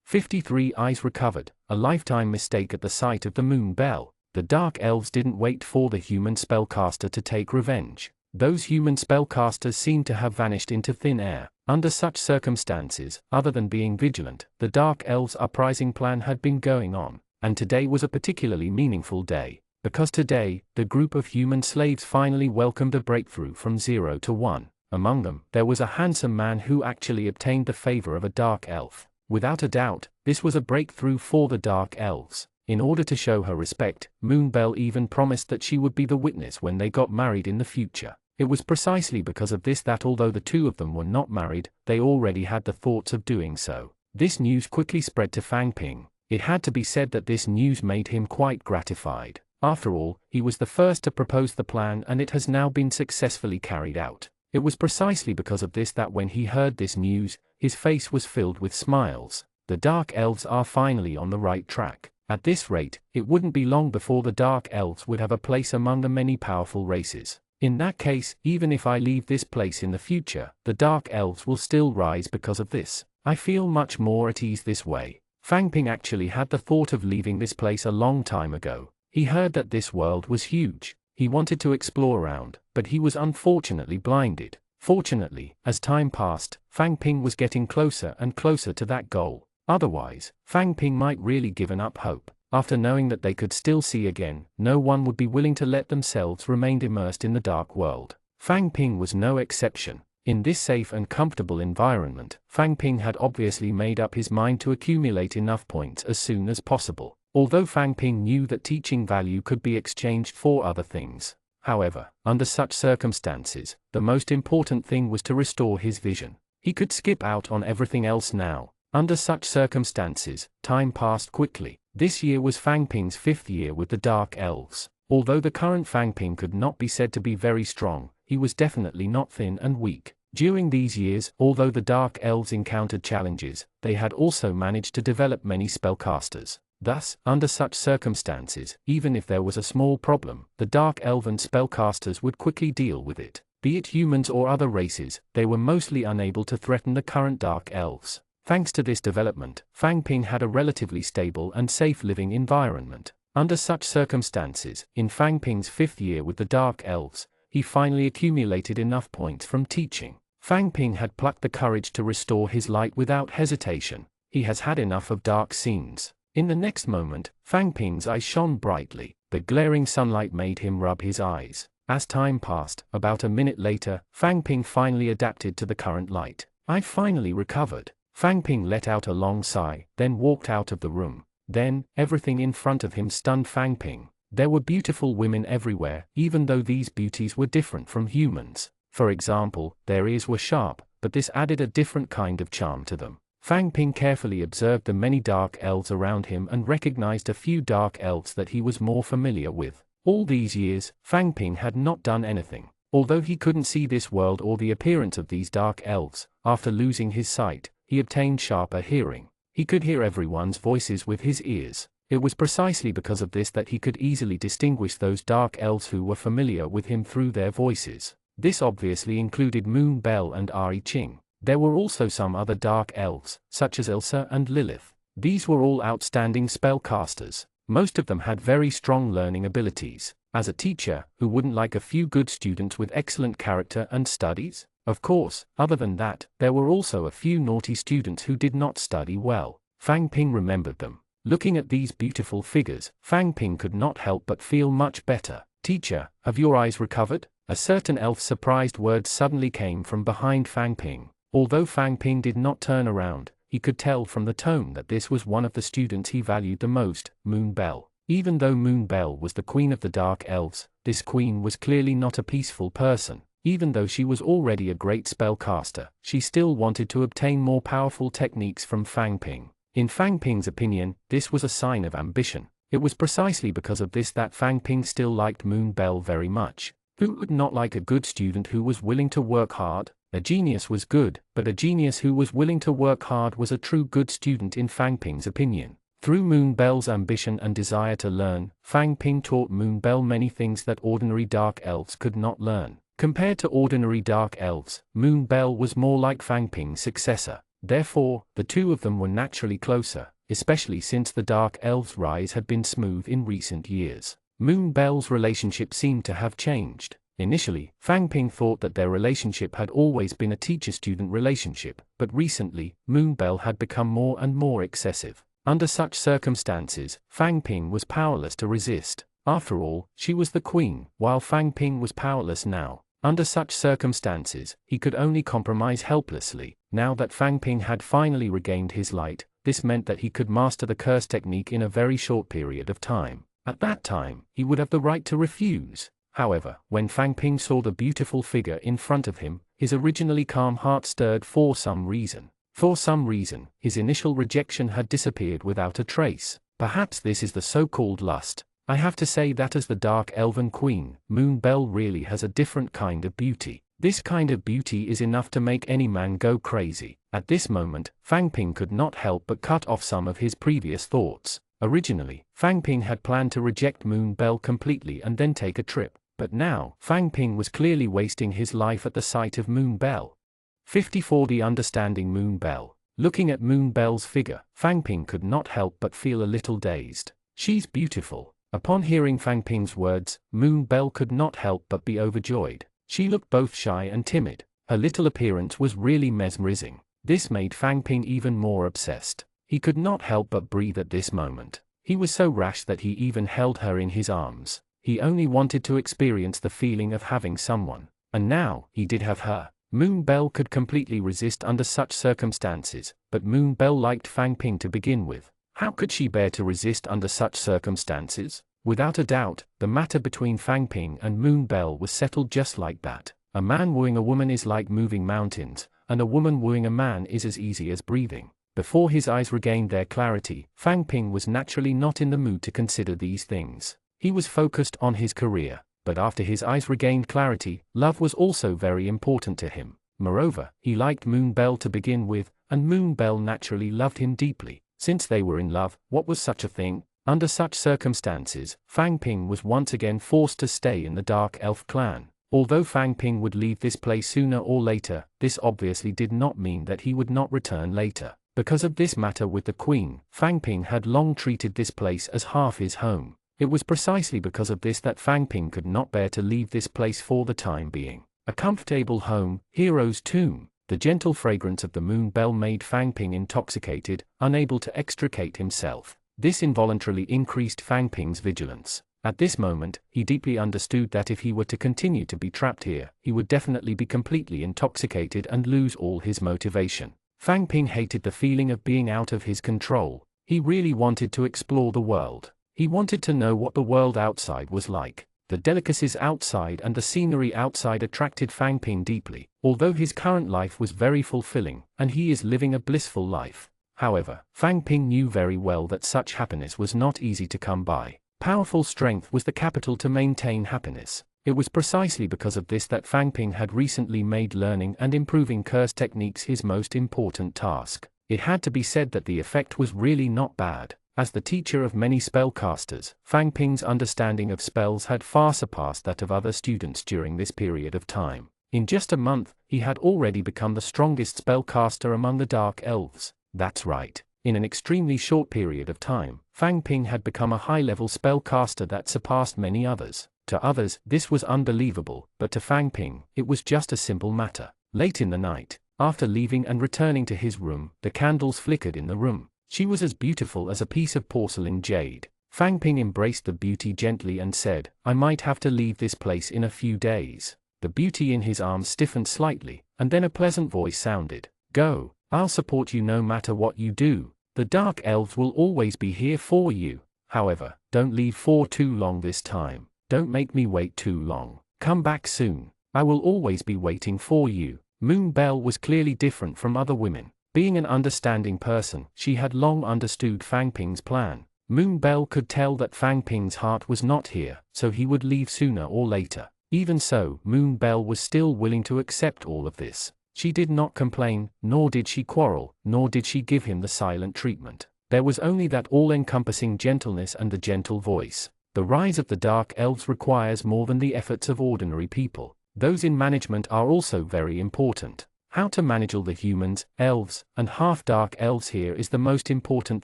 53 Eyes recovered, a lifetime mistake at the sight of the moon bell. The Dark Elves didn't wait for the human spellcaster to take revenge. Those human spellcasters seemed to have vanished into thin air. Under such circumstances, other than being vigilant, the Dark Elves' uprising plan had been going on, and today was a particularly meaningful day, because today, the group of human slaves finally welcomed a breakthrough from 0 to 1. Among them, there was a handsome man who actually obtained the favor of a Dark Elf. Without a doubt, this was a breakthrough for the Dark Elves. In order to show her respect, Moonbell even promised that she would be the witness when they got married in the future. It was precisely because of this that although the two of them were not married, they already had the thoughts of doing so. This news quickly spread to Fang Ping. It had to be said that this news made him quite gratified. After all, he was the first to propose the plan and it has now been successfully carried out. It was precisely because of this that when he heard this news, his face was filled with smiles. The Dark Elves are finally on the right track. At this rate, it wouldn't be long before the Dark Elves would have a place among the many powerful races. In that case, even if I leave this place in the future, the Dark Elves will still rise because of this. I feel much more at ease this way. Fang Ping actually had the thought of leaving this place a long time ago. He heard that this world was huge. He wanted to explore around, but he was unfortunately blinded. Fortunately, as time passed, Fang Ping was getting closer and closer to that goal. Otherwise, Fang Ping might really given up hope. After knowing that they could still see again, no one would be willing to let themselves remain immersed in the dark world. Fang Ping was no exception. In this safe and comfortable environment, Fang Ping had obviously made up his mind to accumulate enough points as soon as possible. Although Fang Ping knew that teaching value could be exchanged for other things. However, under such circumstances, the most important thing was to restore his vision. He could skip out on everything else now. Under such circumstances, time passed quickly. This year was Fang Ping's 5th year with the Dark Elves. Although the current Fang Ping could not be said to be very strong, he was definitely not thin and weak. During these years, although the Dark Elves encountered challenges, they had also managed to develop many spellcasters. Thus, under such circumstances, even if there was a small problem, the Dark Elven spellcasters would quickly deal with it. Be it humans or other races, they were mostly unable to threaten the current Dark Elves. Thanks to this development, Fang Ping had a relatively stable and safe living environment. Under such circumstances, in Fang Ping's 5th year with the Dark Elves, he finally accumulated enough points from teaching. Fang Ping had plucked the courage to restore his light without hesitation. He has had enough of dark scenes. In the next moment, Fang Ping's eyes shone brightly. The glaring sunlight made him rub his eyes. As time passed, about a minute later, Fang Ping finally adapted to the current light. I finally recovered. Fang Ping let out a long sigh, then walked out of the room. Then, everything in front of him stunned Fang Ping. There were beautiful women everywhere, even though these beauties were different from humans. For example, their ears were sharp, but this added a different kind of charm to them. Fang Ping carefully observed the many dark elves around him and recognized a few dark elves that he was more familiar with. All these years, Fang Ping had not done anything. Although he couldn't see this world or the appearance of these dark elves, after losing his sight, he obtained sharper hearing. He could hear everyone's voices with his ears. It was precisely because of this that he could easily distinguish those dark elves who were familiar with him through their voices. This obviously included Moon Bell and Ari Ching. There were also some other dark elves, such as Ilsa and Lilith. These were all outstanding spellcasters. Most of them had very strong learning abilities. As a teacher, who wouldn't like a few good students with excellent character and studies? Of course, other than that, there were also a few naughty students who did not study well. Fang Ping remembered them. Looking at these beautiful figures, Fang Ping could not help but feel much better. Teacher, have your eyes recovered? A certain elf-surprised word suddenly came from behind Fang Ping. Although Fang Ping did not turn around, he could tell from the tone that this was one of the students he valued the most, Moon Bell. Even though Moon Bell was the queen of the Dark Elves, this queen was clearly not a peaceful person. Even though she was already a great spellcaster, she still wanted to obtain more powerful techniques from Fang Ping. In Fang Ping's opinion, this was a sign of ambition. It was precisely because of this that Fang Ping still liked Moon Bell very much. Who would not like a good student who was willing to work hard? A genius was good, but a genius who was willing to work hard was a true good student in Fang Ping's opinion. Through Moon Bell's ambition and desire to learn, Fang Ping taught Moon Bell many things that ordinary dark elves could not learn. Compared to ordinary dark elves, Moon Belle was more like Fang Ping's successor. Therefore, the two of them were naturally closer, especially since the dark elves' rise had been smooth in recent years. Moon Belle's relationship seemed to have changed. Initially, Fang Ping thought that their relationship had always been a teacher-student relationship, but recently, Moon Belle had become more and more excessive. Under such circumstances, Fang Ping was powerless to resist. After all, she was the queen, while Fang Ping was powerless now. Under such circumstances, he could only compromise helplessly. Now that Fang Ping had finally regained his light, this meant that he could master the curse technique in a very short period of time. At that time, he would have the right to refuse. However, when Fang Ping saw the beautiful figure in front of him, his originally calm heart stirred for some reason. For some reason, his initial rejection had disappeared without a trace. Perhaps this is the so-called lust. I have to say that as the Dark Elven Queen, Moon Belle really has a different kind of beauty. This kind of beauty is enough to make any man go crazy. At this moment, Fang Ping could not help but cut off some of his previous thoughts. Originally, Fang Ping had planned to reject Moon Belle completely and then take a trip. But now, Fang Ping was clearly wasting his life at the sight of Moon Belle. 54. The understanding Moon Belle. Looking at Moon Belle's figure, Fang Ping could not help but feel a little dazed. She's beautiful. Upon hearing Fang Ping's words, Moon Belle could not help but be overjoyed. She looked both shy and timid. Her little appearance was really mesmerizing. This made Fang Ping even more obsessed. He could not help but breathe at this moment. He was so rash that he even held her in his arms. He only wanted to experience the feeling of having someone. And now, he did have her. Moon Belle could completely resist under such circumstances, but Moon Belle liked Fang Ping to begin with. How could she bear to resist under such circumstances? Without a doubt, the matter between Fang Ping and Moon Belle was settled just like that. A man wooing a woman is like moving mountains, and a woman wooing a man is as easy as breathing. Before his eyes regained their clarity, Fang Ping was naturally not in the mood to consider these things. He was focused on his career, but after his eyes regained clarity, love was also very important to him. Moreover, he liked Moon Belle to begin with, and Moon Belle naturally loved him deeply. Since they were in love, what was such a thing? Under such circumstances, Fang Ping was once again forced to stay in the Dark Elf clan. Although Fang Ping would leave this place sooner or later, this obviously did not mean that he would not return later. Because of this matter with the Queen, Fang Ping had long treated this place as half his home. It was precisely because of this that Fang Ping could not bear to leave this place for the time being. A comfortable home, hero's tomb. The gentle fragrance of the Moon Belle made Fang Ping intoxicated, unable to extricate himself. This involuntarily increased Fang Ping's vigilance. At this moment, he deeply understood that if he were to continue to be trapped here, he would definitely be completely intoxicated and lose all his motivation. Fang Ping hated the feeling of being out of his control. He really wanted to explore the world. He wanted to know what the world outside was like. The delicacies outside and the scenery outside attracted Fang Ping deeply, although his current life was very fulfilling, and he is living a blissful life. However, Fang Ping knew very well that such happiness was not easy to come by. Powerful strength was the capital to maintain happiness. It was precisely because of this that Fang Ping had recently made learning and improving curse techniques his most important task. It had to be said that the effect was really not bad. As the teacher of many spellcasters, Fang Ping's understanding of spells had far surpassed that of other students during this period of time. In just a month, he had already become the strongest spellcaster among the Dark Elves. That's right. In an extremely short period of time, Fang Ping had become a high-level spellcaster that surpassed many others. To others, this was unbelievable, but to Fang Ping, it was just a simple matter. Late in the night, after leaving and returning to his room, the candles flickered in the room. She was as beautiful as a piece of porcelain jade. Fang Ping embraced the beauty gently and said, "I might have to leave this place in a few days." The beauty in his arms stiffened slightly, and then a pleasant voice sounded. "Go, I'll support you no matter what you do. The Dark Elves will always be here for you. However, don't leave for too long this time. Don't make me wait too long. Come back soon. I will always be waiting for you." Moon Belle was clearly different from other women. Being an understanding person, she had long understood Fang Ping's plan. Moon Belle could tell that Fang Ping's heart was not here, so he would leave sooner or later. Even so, Moon Belle was still willing to accept all of this. She did not complain, nor did she quarrel, nor did she give him the silent treatment. There was only that all-encompassing gentleness and the gentle voice. The rise of the Dark Elves requires more than the efforts of ordinary people. Those in management are also very important. How to manage all the humans, elves, and half-dark elves here is the most important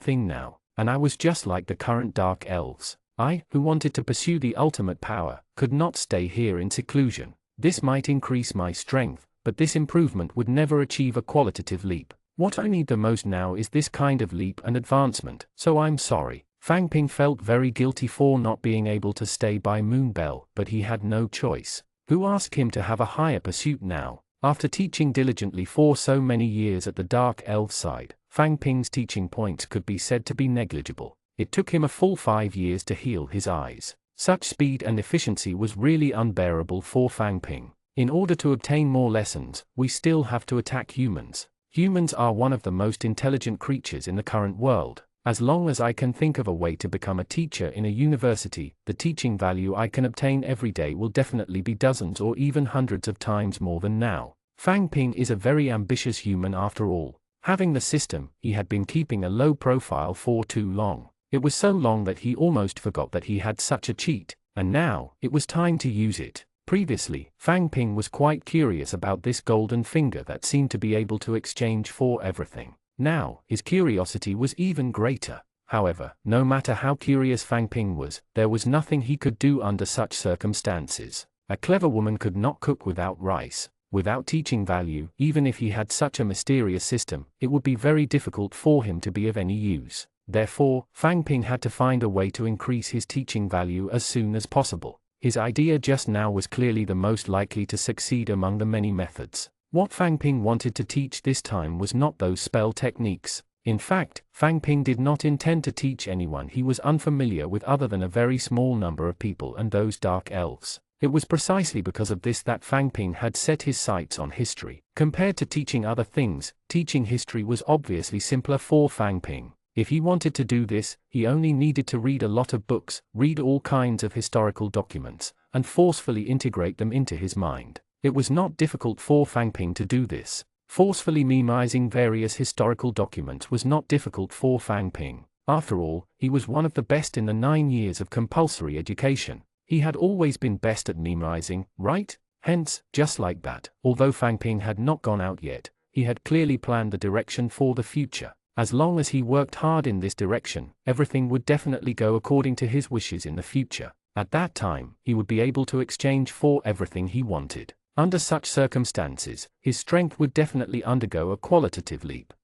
thing now, and I was just like the current dark elves. I, who wanted to pursue the ultimate power, could not stay here in seclusion. This might increase my strength, but this improvement would never achieve a qualitative leap. What I need the most now is this kind of leap and advancement, so I'm sorry. Fang Ping felt very guilty for not being able to stay by Moonbell, but he had no choice. Who asked him to have a higher pursuit now? After teaching diligently for so many years at the Dark Elf side, Fang Ping's teaching points could be said to be negligible. It took him a full 5 years to heal his eyes. Such speed and efficiency was really unbearable for Fang Ping. In order to obtain more lessons, we still have to attack humans. Humans are one of the most intelligent creatures in the current world. As long as I can think of a way to become a teacher in a university, the teaching value I can obtain every day will definitely be dozens or even hundreds of times more than now. Fang Ping is a very ambitious human after all. Having the system, he had been keeping a low profile for too long. It was so long that he almost forgot that he had such a cheat, and now, it was time to use it. Previously, Fang Ping was quite curious about this golden finger that seemed to be able to exchange for everything. Now, his curiosity was even greater. However, no matter how curious Fang Ping was, there was nothing he could do under such circumstances. A clever woman could not cook without rice. Without teaching value, even if he had such a mysterious system, it would be very difficult for him to be of any use. Therefore, Fang Ping had to find a way to increase his teaching value as soon as possible. His idea just now was clearly the most likely to succeed among the many methods. What Fang Ping wanted to teach this time was not those spell techniques. In fact, Fang Ping did not intend to teach anyone he was unfamiliar with other than a very small number of people and those dark elves. It was precisely because of this that Fang Ping had set his sights on history. Compared to teaching other things, teaching history was obviously simpler for Fang Ping. If he wanted to do this, he only needed to read a lot of books, read all kinds of historical documents, and forcefully integrate them into his mind. It was not difficult for Fang Ping to do this. Forcefully memorizing various historical documents was not difficult for Fang Ping. After all, he was one of the best in the 9 years of compulsory education. He had always been best at memorizing, right? Hence, just like that, although Fang Ping had not gone out yet, he had clearly planned the direction for the future. As long as he worked hard in this direction, everything would definitely go according to his wishes in the future. At that time, he would be able to exchange for everything he wanted. Under such circumstances, his strength would definitely undergo a qualitative leap.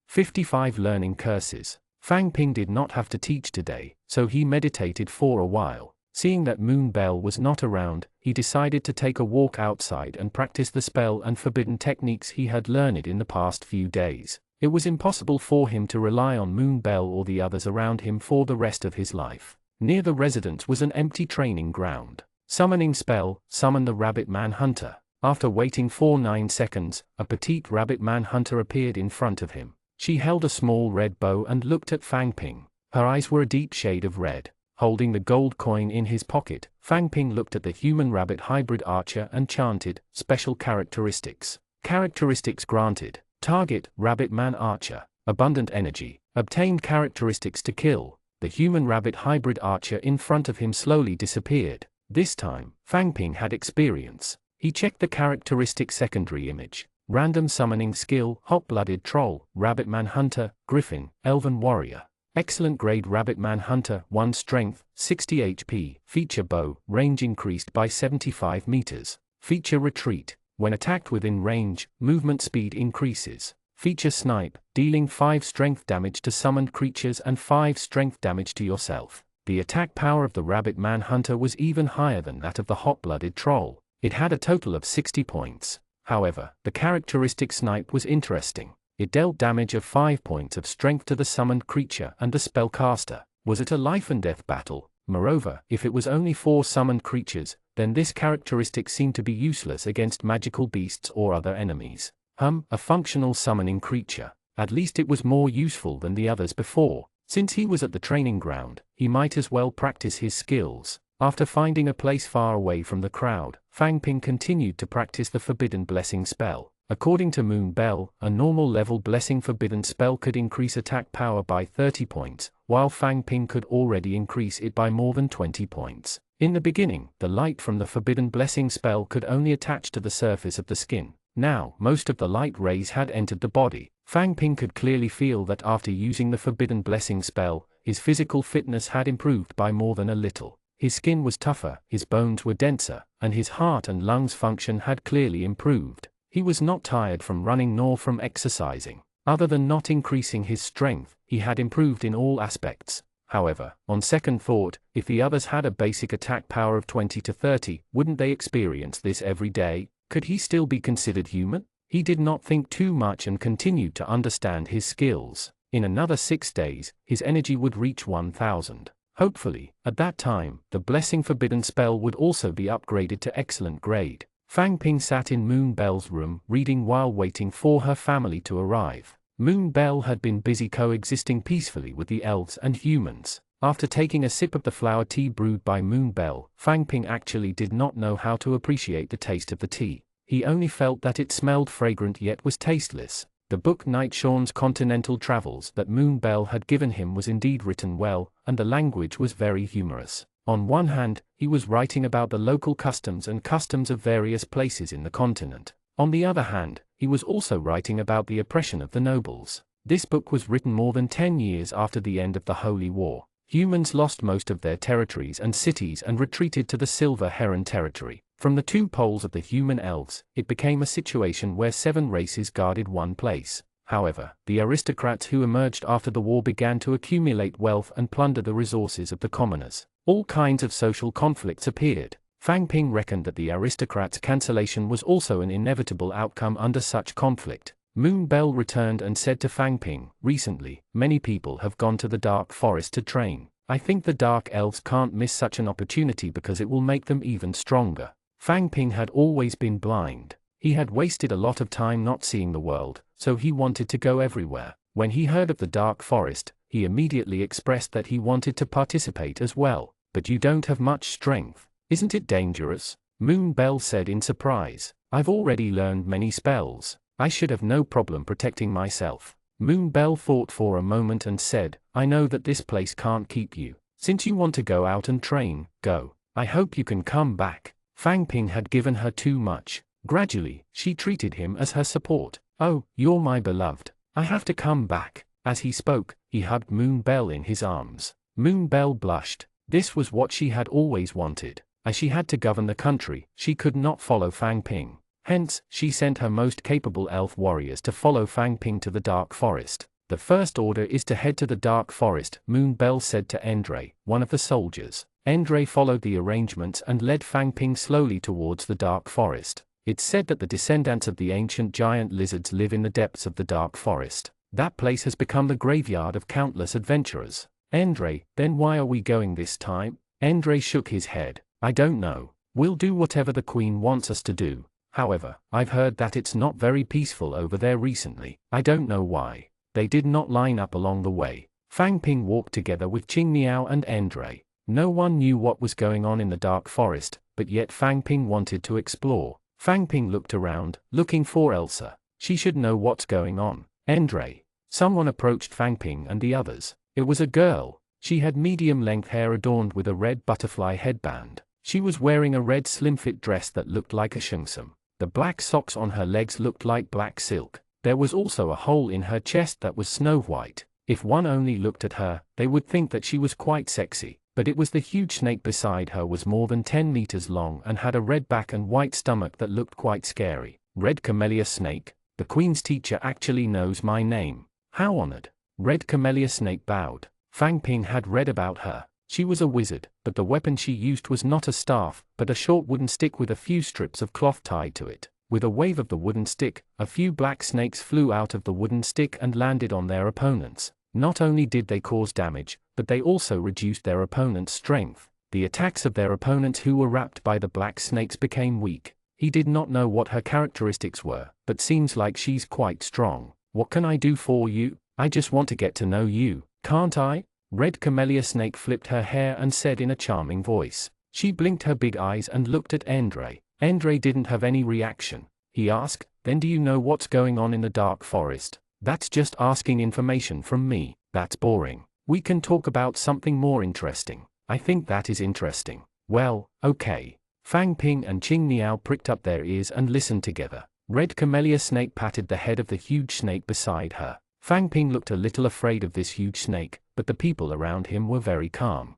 55 Learning Curses. Fang Ping did not have to teach today, so he meditated for a while. Seeing that Moonbell was not around, he decided to take a walk outside and practice the spell and forbidden techniques he had learned in the past few days. It was impossible for him to rely on Moonbell or the others around him for the rest of his life. Near the residence was an empty training ground. Summoning spell, summon the Rabbit Man-Hunter. After waiting for 9 seconds, a petite Rabbit Man-Hunter appeared in front of him. She held a small red bow and looked at Fang Ping. Her eyes were a deep shade of red. Holding the gold coin in his pocket, Fang Ping looked at the human-rabbit hybrid archer and chanted, "Special characteristics. Characteristics granted. Target, Rabbit Man Archer. Abundant energy. Obtained characteristics to kill." The human-rabbit hybrid archer in front of him slowly disappeared. This time, Fang Ping had experience. He checked the characteristic secondary image. Random summoning skill, hot-blooded troll, Rabbit Man-Hunter, Griffin, Elven Warrior. Excellent grade Rabbit Man-Hunter, 1 strength, 60 HP. Feature bow, range increased by 75 meters. Feature retreat. When attacked within range, movement speed increases. Feature snipe, dealing 5 strength damage to summoned creatures and 5 strength damage to yourself. The attack power of the Rabbit Man-Hunter was even higher than that of the hot-blooded troll. It had a total of 60 points. However, the characteristic snipe was interesting. It dealt damage of 5 points of strength to the summoned creature and the spellcaster. Was it a life-and-death battle? Moreover, if it was only for summoned creatures, then this characteristic seemed to be useless against magical beasts or other enemies. A functional summoning creature. At least it was more useful than the others before. Since he was at the training ground, he might as well practice his skills. After finding a place far away from the crowd, Fang Ping continued to practice the Forbidden Blessing spell. According to Moonbell, a normal level Blessing Forbidden spell could increase attack power by 30 points, while Fang Ping could already increase it by more than 20 points. In the beginning, the light from the forbidden blessing spell could only attach to the surface of the skin. Now, most of the light rays had entered the body. Fang Ping could clearly feel that after using the forbidden blessing spell, his physical fitness had improved by more than a little. His skin was tougher, his bones were denser, and his heart and lungs function had clearly improved. He was not tired from running nor from exercising. Other than not increasing his strength, he had improved in all aspects. However, on second thought, if the others had a basic attack power of 20 to 30, wouldn't they experience this every day? Could he still be considered human? He did not think too much and continued to understand his skills. In another 6 days, his energy would reach 1000. Hopefully, at that time, the blessing forbidden spell would also be upgraded to excellent grade. Fang Ping sat in Moon Bell's room, reading while waiting for her family to arrive. Moon Bell had been busy coexisting peacefully with the elves and humans. After taking a sip of the flower tea brewed by Moon Bell, Fang Ping actually did not know how to appreciate the taste of the tea. He only felt that it smelled fragrant yet was tasteless. The book Night Sean's Continental Travels that Moon Bell had given him was indeed written well, and the language was very humorous. On one hand, he was writing about the local customs of various places in the continent. On the other hand, he was also writing about the oppression of the nobles. This book was written more than 10 years after the end of the Holy War. Humans lost most of their territories and cities and retreated to the Silver Heron territory. From the two poles of the human elves, it became a situation where 7 races guarded one place. However, the aristocrats who emerged after the war began to accumulate wealth and plunder the resources of the commoners. All kinds of social conflicts appeared. Fang Ping reckoned that the aristocrats' cancellation was also an inevitable outcome under such conflict. Moon Bell returned and said to Fang Ping, "Recently, many people have gone to the dark forest to train. I think the dark elves can't miss such an opportunity because it will make them even stronger." Fang Ping had always been blind. He had wasted a lot of time not seeing the world, so he wanted to go everywhere. When he heard of the dark forest, he immediately expressed that he wanted to participate as well. "But you don't have much strength. Isn't it dangerous?" Moon Bell said in surprise. "I've already learned many spells. I should have no problem protecting myself." Moon Bell thought for a moment and said, "I know that this place can't keep you. Since you want to go out and train, go. I hope you can come back." Fang Ping had given her too much. Gradually, she treated him as her support. "Oh, you're my beloved. I have to come back." As he spoke, he hugged Moon Bell in his arms. Moon Bell blushed. This was what she had always wanted. As she had to govern the country, she could not follow Fang Ping. Hence, she sent her most capable elf warriors to follow Fang Ping to the dark forest. "The first order is to head to the dark forest," Moon Bell said to Endre, one of the soldiers. Endre followed the arrangements and led Fang Ping slowly towards the dark forest. It's said that the descendants of the ancient giant lizards live in the depths of the dark forest. That place has become the graveyard of countless adventurers. "Endre, then why are we going this time?" Endre shook his head. "I don't know. We'll do whatever the Queen wants us to do. However, I've heard that it's not very peaceful over there recently. I don't know why." They did not line up along the way. Fang Ping walked together with Qing Niao and Endre. No one knew what was going on in the dark forest, but yet Fang Ping wanted to explore. Fang Ping looked around, looking for Elsa. She should know what's going on. "Endre." Someone approached Fang Ping and the others. It was a girl. She had medium-length hair adorned with a red butterfly headband. She was wearing a red slim-fit dress that looked like a cheongsam. The black socks on her legs looked like black silk. There was also a hole in her chest that was snow white. If one only looked at her, they would think that she was quite sexy. But it was the huge snake beside her was more than 10 meters long and had a red back and white stomach that looked quite scary. "Red Camellia Snake? The Queen's teacher actually knows my name. How honored." Red Camellia Snake bowed. Fang Ping had read about her. She was a wizard, but the weapon she used was not a staff, but a short wooden stick with a few strips of cloth tied to it. With a wave of the wooden stick, a few black snakes flew out of the wooden stick and landed on their opponents. Not only did they cause damage, but they also reduced their opponent's strength. The attacks of their opponents who were wrapped by the black snakes became weak. He did not know what her characteristics were, but seems like she's quite strong. "What can I do for you? I just want to get to know you, can't I?" Red Camellia Snake flipped her hair and said in a charming voice. She blinked her big eyes and looked at Endre. Endre didn't have any reaction. He asked, "Then do you know what's going on in the dark forest?" "That's just asking information from me. That's boring. We can talk about something more interesting." "I think that is interesting." Well, okay. Fang Ping and Qing Niao pricked up their ears and listened together. Red Camellia Snake patted the head of the huge snake beside her. Fang Ping looked a little afraid of this huge snake, but the people around him were very calm.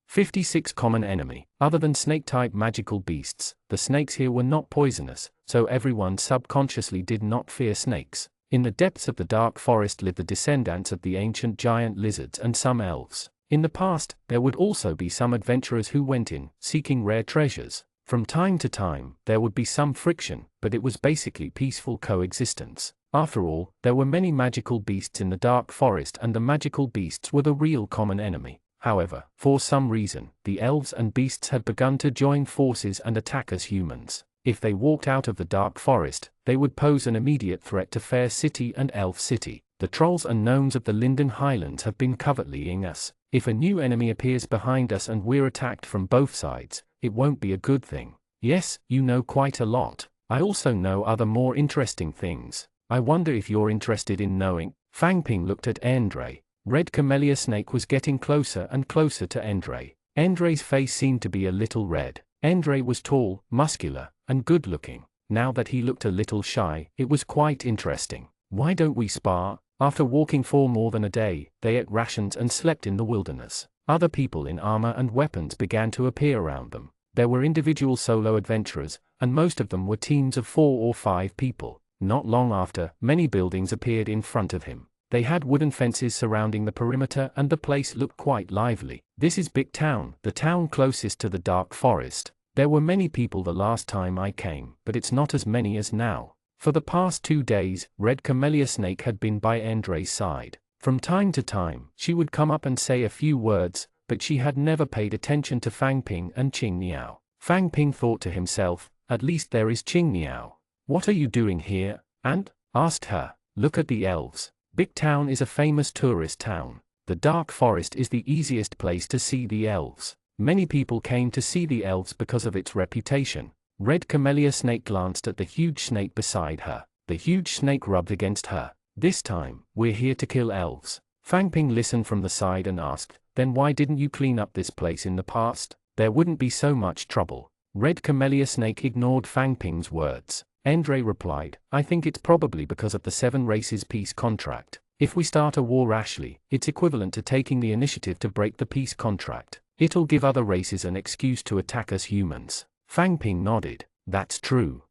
56 Common enemy. Other than snake-type magical beasts, the snakes here were not poisonous, so everyone subconsciously did not fear snakes. In the depths of the dark forest lived the descendants of the ancient giant lizards and some elves. In the past, there would also be some adventurers who went in, seeking rare treasures. From time to time, there would be some friction, but it was basically peaceful coexistence. After all, there were many magical beasts in the dark forest, and the magical beasts were the real common enemy. However, for some reason, the elves and beasts had begun to join forces and attack us humans. If they walked out of the dark forest, they would pose an immediate threat to Fair City and Elf City. The trolls and gnomes of the Linden Highlands have been covertlying us. If a new enemy appears behind us and we're attacked from both sides, it won't be a good thing. Yes, you know quite a lot. I also know other more interesting things. I wonder if you're interested in knowing. Fang Ping looked at Andre. Red Camellia Snake was getting closer and closer to Andre. Andre's face seemed to be a little red. Andre was tall, muscular, and good-looking. Now that he looked a little shy, it was quite interesting. Why don't we spar? After walking for more than a day, they ate rations and slept in the wilderness. Other people in armor and weapons began to appear around them. There were individual solo adventurers, and most of them were teams of 4 or 5 people. Not long after, many buildings appeared in front of him. They had wooden fences surrounding the perimeter and the place looked quite lively. This is Big Town, the town closest to the dark forest. There were many people the last time I came, but it's not as many as now. For the past 2 days, Red Camellia Snake had been by Andre's side. From time to time, she would come up and say a few words, but she had never paid attention to Fang Ping and Qing Niao. Fang Ping thought to himself, at least there is Qing Niao. What are you doing here? And asked her. Look at the elves. Big Town is a famous tourist town. The dark forest is the easiest place to see the elves. Many people came to see the elves because of its reputation. Red Camellia Snake glanced at the huge snake beside her. The huge snake rubbed against her. This time, we're here to kill elves. Fang Ping listened from the side and asked, then why didn't you clean up this place in the past? There wouldn't be so much trouble. Red Camellia Snake ignored Fang Ping's words. Andre replied, I think it's probably because of the 7 races peace contract. If we start a war rashly, it's equivalent to taking the initiative to break the peace contract. It'll give other races an excuse to attack us humans. Fang Ping nodded. That's true.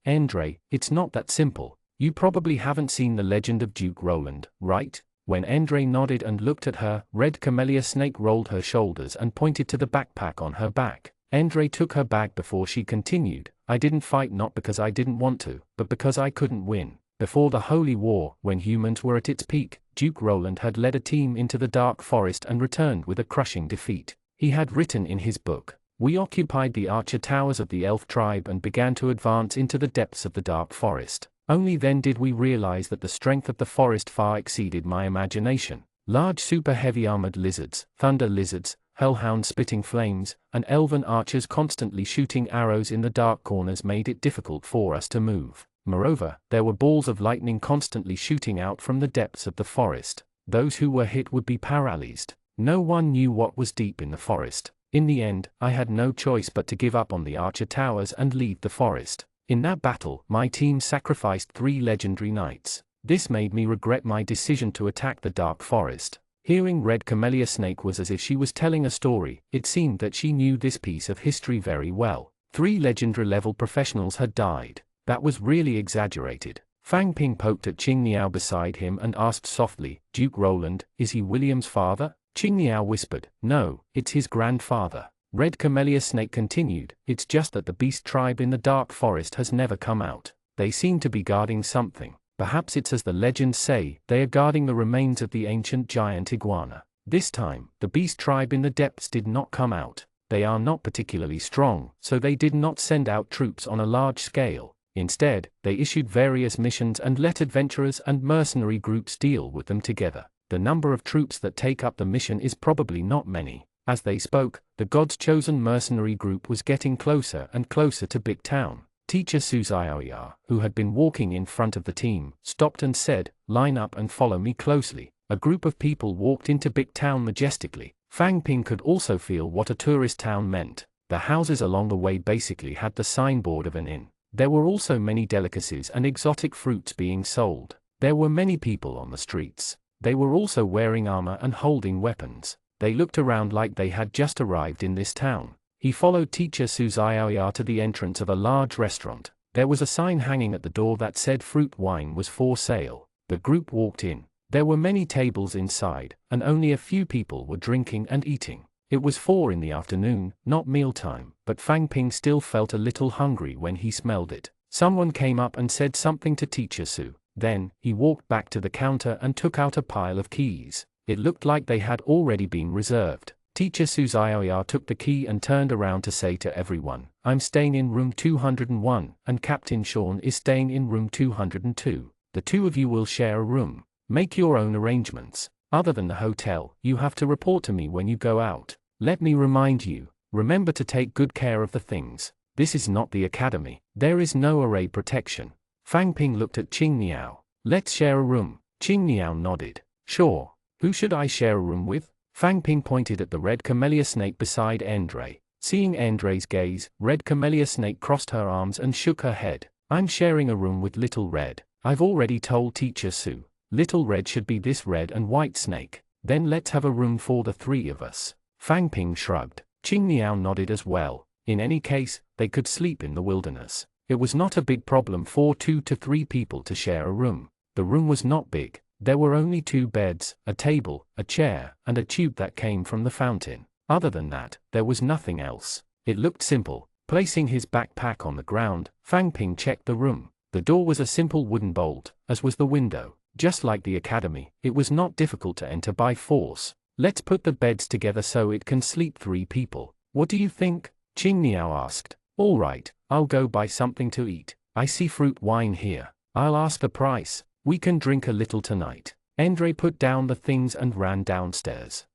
Andre, it's not that simple. You probably haven't seen The Legend of Duke Roland, right? When Andre nodded and looked at her, Red Camellia Snake rolled her shoulders and pointed to the backpack on her back. Andre took her bag before she continued, I didn't fight not because I didn't want to, but because I couldn't win. Before the Holy War, when humans were at its peak, Duke Roland had led a team into the dark forest and returned with a crushing defeat. He had written in his book, we occupied the Archer Towers of the Elf tribe and began to advance into the depths of the dark forest. Only then did we realize that the strength of the forest far exceeded my imagination. Large super heavy armored lizards, thunder lizards, hellhounds spitting flames, and elven archers constantly shooting arrows in the dark corners made it difficult for us to move. Moreover, there were balls of lightning constantly shooting out from the depths of the forest. Those who were hit would be paralyzed. No one knew what was deep in the forest. In the end, I had no choice but to give up on the Archer Towers and leave the forest. In that battle, my team sacrificed 3 legendary knights. This made me regret my decision to attack the dark forest. Hearing Red Camellia Snake was as if she was telling a story. It seemed that she knew this piece of history very well. 3 legendary level professionals had died. That was really exaggerated. Fang Ping poked at Qing Niao beside him and asked softly, Duke Roland, is he William's father? Qing Niao whispered, no, it's his grandfather. Red Camellia Snake continued, it's just that the beast tribe in the dark forest has never come out. They seem to be guarding something. Perhaps it's as the legends say, they are guarding the remains of the ancient giant iguana. This time, the beast tribe in the depths did not come out. They are not particularly strong, so they did not send out troops on a large scale. Instead, they issued various missions and let adventurers and mercenary groups deal with them together. The number of troops that take up the mission is probably not many. As they spoke, the God's chosen mercenary group was getting closer and closer to Big Town. Teacher Suzaoya, who had been walking in front of the team, stopped and said, line up and follow me closely. A group of people walked into Big Town majestically. Fang Ping could also feel what a tourist town meant. The houses along the way basically had the signboard of an inn. There were also many delicacies and exotic fruits being sold. There were many people on the streets. They were also wearing armor and holding weapons. They looked around like they had just arrived in this town. He followed Teacher Su's IOER to the entrance of a large restaurant. There was a sign hanging at the door that said fruit wine was for sale. The group walked in. There were many tables inside, and only a few people were drinking and eating. It was 4 in the afternoon, not mealtime, but Fang Ping still felt a little hungry when he smelled it. Someone came up and said something to Teacher Su. Then, he walked back to the counter and took out a pile of keys. It looked like they had already been reserved. Teacher Su's IOER took the key and turned around to say to everyone, "I'm staying in room 201, and Captain Sean is staying in room 202. The two of you will share a room. Make your own arrangements. Other than the hotel, you have to report to me when you go out. Let me remind you, remember to take good care of the things. This is not the academy. There is no array protection." Fang Ping looked at Qing Niao. "Let's share a room." Qing Niao nodded. "Sure. Who should I share a room with?" Fang Ping pointed at the red camellia snake beside Andre. Seeing Andre's gaze, red camellia snake crossed her arms and shook her head. "I'm sharing a room with Little Red. I've already told Teacher Su. Little Red should be this red and white snake. Then let's have a room for the 3 of us." Fang Ping shrugged. Qing Niao nodded as well. In any case, they could sleep in the wilderness. It was not a big problem for 2 to 3 people to share a room. The room was not big. There were only 2 beds, a table, a chair, and a tube that came from the fountain. Other than that, there was nothing else. It looked simple. Placing his backpack on the ground, Fang Ping checked the room. The door was a simple wooden bolt, as was the window. Just like the academy, it was not difficult to enter by force. "Let's put the beds together so it can sleep 3 people. What do you think?" Qing Niao asked. "All right, I'll go buy something to eat. I see fruit wine here. I'll ask the price. We can drink a little tonight." Andre put down the things and ran downstairs.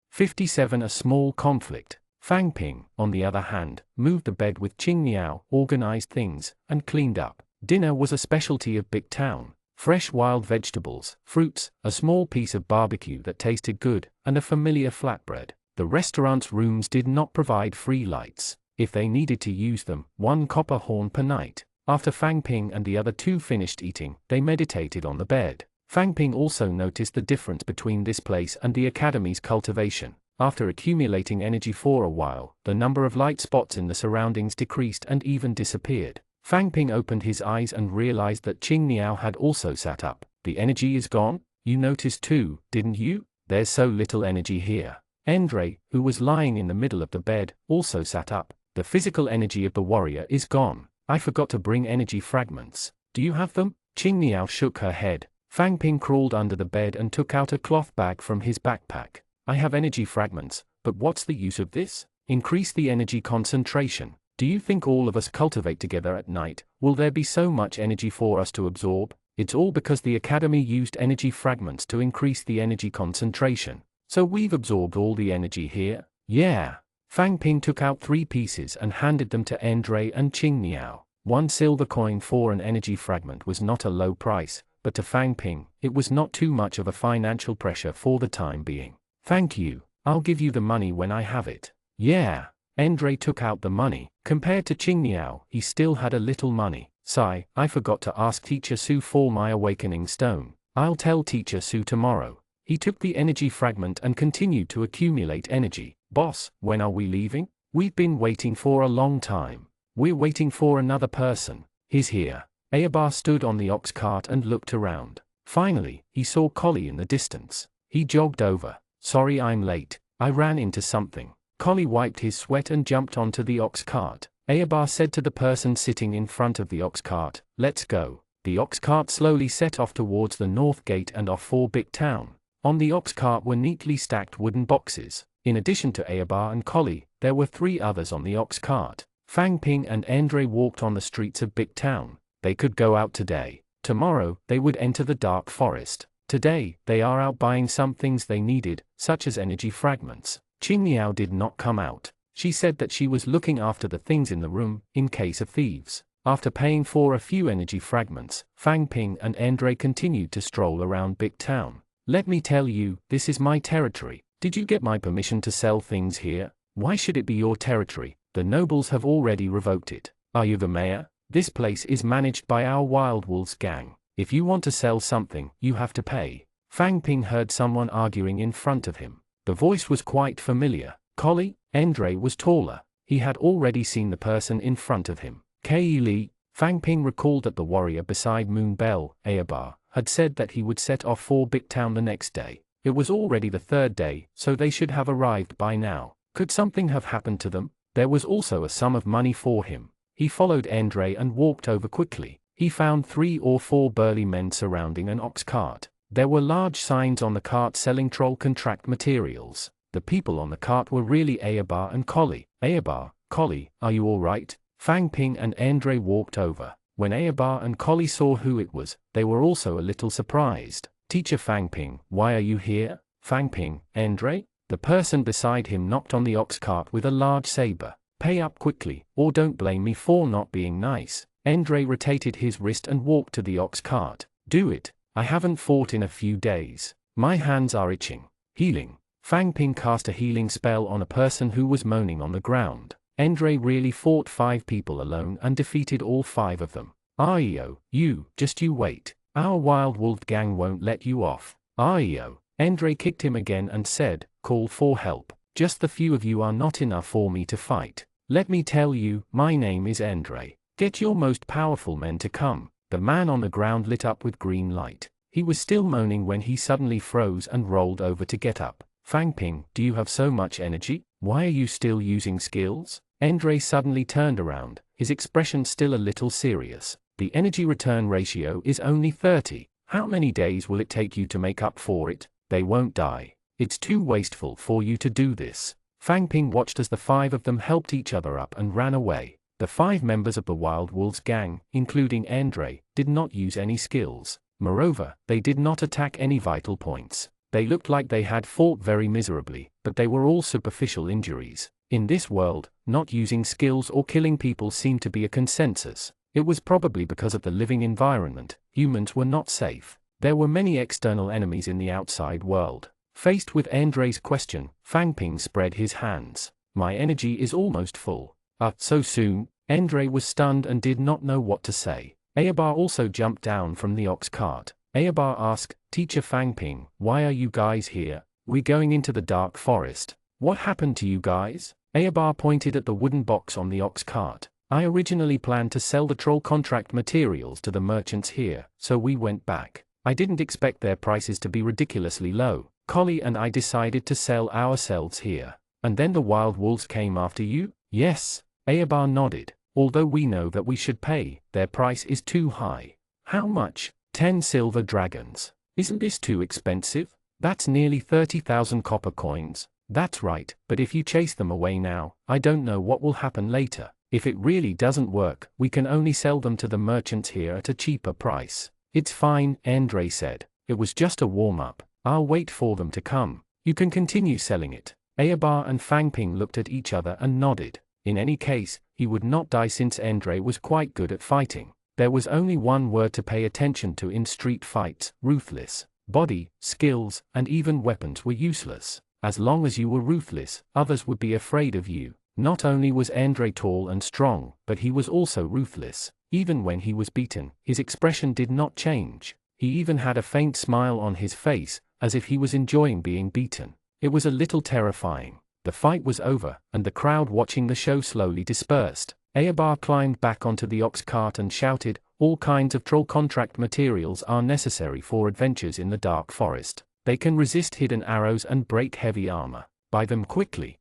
57 A small conflict. Fang Ping, on the other hand, moved the bed with Qing Niao, organized things, and cleaned up. Dinner was a specialty of Big Town. Fresh wild vegetables, fruits, a small piece of barbecue that tasted good, and a familiar flatbread. The restaurant's rooms did not provide free lights. If they needed to use them, 1 copper horn per night. After Fang Ping and the other 2 finished eating, they meditated on the bed. Fang Ping also noticed the difference between this place and the academy's cultivation. After accumulating energy for a while, the number of light spots in the surroundings decreased and even disappeared. Fang Ping opened his eyes and realized that Qing Niao had also sat up. "The energy is gone? You noticed too, didn't you? There's so little energy here." Andre, who was lying in the middle of the bed, also sat up. "The physical energy of the warrior is gone. I forgot to bring energy fragments. Do you have them?" Qing Niao shook her head. Fang Ping crawled under the bed and took out a cloth bag from his backpack. "I have energy fragments, but what's the use of this? Increase the energy concentration. Do you think all of us cultivate together at night? Will there be so much energy for us to absorb?" "It's all because the academy used energy fragments to increase the energy concentration. So we've absorbed all the energy here." "Yeah." Fang Ping took out 3 pieces and handed them to Andre and Qing Niao. 1 silver coin for an energy fragment was not a low price, but to Fang Ping, it was not too much of a financial pressure for the time being. "Thank you. I'll give you the money when I have it." "Yeah." Andre took out the money. Compared to Qing Niao, he still had a little money. "Sigh, I forgot to ask Teacher Su for my awakening stone. I'll tell Teacher Su tomorrow." He took the energy fragment and continued to accumulate energy. "Boss, when are we leaving? We've been waiting for a long time." "We're waiting for another person. He's here." Ayabar stood on the ox cart and looked around. Finally, he saw Collie in the distance. He jogged over. "Sorry I'm late. I ran into something." Collie wiped his sweat and jumped onto the ox cart. Ayabar said to the person sitting in front of the ox cart, "Let's go." The ox cart slowly set off towards the north gate and off for Big Town. On the ox cart were neatly stacked wooden boxes. In addition to Ayabar and Collie, there were 3 others on the ox cart. Fang Ping and Andre walked on the streets of Big Town. They could go out today. Tomorrow, they would enter the dark forest. Today, they are out buying some things they needed, such as energy fragments. Qing Niao did not come out. She said that she was looking after the things in the room, in case of thieves. After paying for a few energy fragments, Fang Ping and Andre continued to stroll around Big Town. "Let me tell you, this is my territory. Did you get my permission to sell things here? Why should it be your territory? The nobles have already revoked it. Are you the mayor? This place is managed by our Wild Wolves gang. If you want to sell something, you have to pay. Fang Ping heard someone arguing in front of him. The voice was quite familiar. Collie, Andre was taller. He had already seen the person in front of him. Kei Li. Fang Ping recalled that the warrior beside Moon Bell, Ayabar, had said that he would set off for Big Town the next day. It was already the third day, so they should have arrived by now. Could something have happened to them? There was also a sum of money for him. He followed Andre and walked over quickly. He found 3 or 4 burly men surrounding an ox cart. There were large signs on the cart selling troll contract materials. The people on the cart were really Ayabar and Collie. Ayabar, Collie, are you all right? Fang Ping and Andre walked over. When Ayabar and Collie saw who it was, they were also a little surprised. Teacher Fang Ping, why are you here? Fang Ping, Andre? The person beside him knocked on the ox cart with a large saber. Pay up quickly, or don't blame me for not being nice. Andre rotated his wrist and walked to the ox cart. Do it. I haven't fought in a few days. My hands are itching. Healing. Fang Ping cast a healing spell on a person who was moaning on the ground. Andre really fought 5 people alone and defeated all 5 of them. Aio, you wait. Our Wild Wolf gang won't let you off. Aio. Andre kicked him again and said, call for help. Just the few of you are not enough for me to fight. Let me tell you, my name is Andre. Get your most powerful men to come. The man on the ground lit up with green light. He was still moaning when he suddenly froze and rolled over to get up. Fang Ping, do you have so much energy? Why are you still using skills? Andre suddenly turned around, his expression still a little serious. The energy return ratio is only 30. How many days will it take you to make up for it? They won't die. It's too wasteful for you to do this. Fang Ping watched as the 5 of them helped each other up and ran away. The 5 members of the Wild Wolves gang, including Andre, did not use any skills. Moreover, they did not attack any vital points. They looked like they had fought very miserably, but they were all superficial injuries. In this world, not using skills or killing people seemed to be a consensus. It was probably because of the living environment. Humans were not safe. There were many external enemies in the outside world. Faced with Andre's question, Fang Ping spread his hands. My energy is almost full. So soon? Andre was stunned and did not know what to say. Ayabar also jumped down from the ox cart. Ayabar asked, Teacher Fang Ping, why are you guys here? We're going into the dark forest. What happened to you guys? Ayabar pointed at the wooden box on the ox cart. I originally planned to sell the troll contract materials to the merchants here, so we went back. I didn't expect their prices to be ridiculously low. Collie and I decided to sell ourselves here. And then the wild wolves came after you? Yes. Ayabar nodded. Although we know that we should pay, their price is too high. How much? 10 silver dragons. Isn't this too expensive? That's nearly 30,000 copper coins. That's right, but if you chase them away now, I don't know what will happen later. If it really doesn't work, we can only sell them to the merchants here at a cheaper price. It's fine, Andre said. It was just a warm-up. I'll wait for them to come. You can continue selling it. Ayabar and Fang Ping looked at each other and nodded. In any case, he would not die since Andre was quite good at fighting. There was only one word to pay attention to in street fights: ruthless. Body, skills, and even weapons were useless. As long as you were ruthless, others would be afraid of you. Not only was Andre tall and strong, but he was also ruthless. Even when he was beaten, his expression did not change. He even had a faint smile on his face, as if he was enjoying being beaten. It was a little terrifying. The fight was over, and the crowd watching the show slowly dispersed. Ayabar climbed back onto the ox cart and shouted, all kinds of troll contract materials are necessary for adventures in the dark forest. They can resist hidden arrows and break heavy armor. Buy them quickly.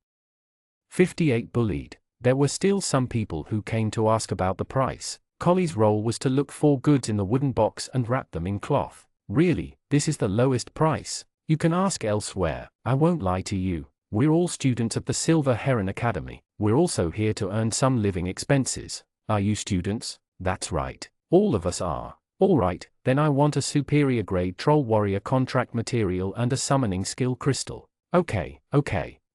58 bullied. There were still some people who came to ask about the price. Collie's role was to look for goods in the wooden box and wrap them in cloth. Really, this is the lowest price. You can ask elsewhere. I won't lie to you. We're all students of the Silver Heron Academy. We're also here to earn some living expenses. Are you students? That's right. All of us are. Alright, then I want a superior grade troll warrior contract material and a summoning skill crystal. Okay.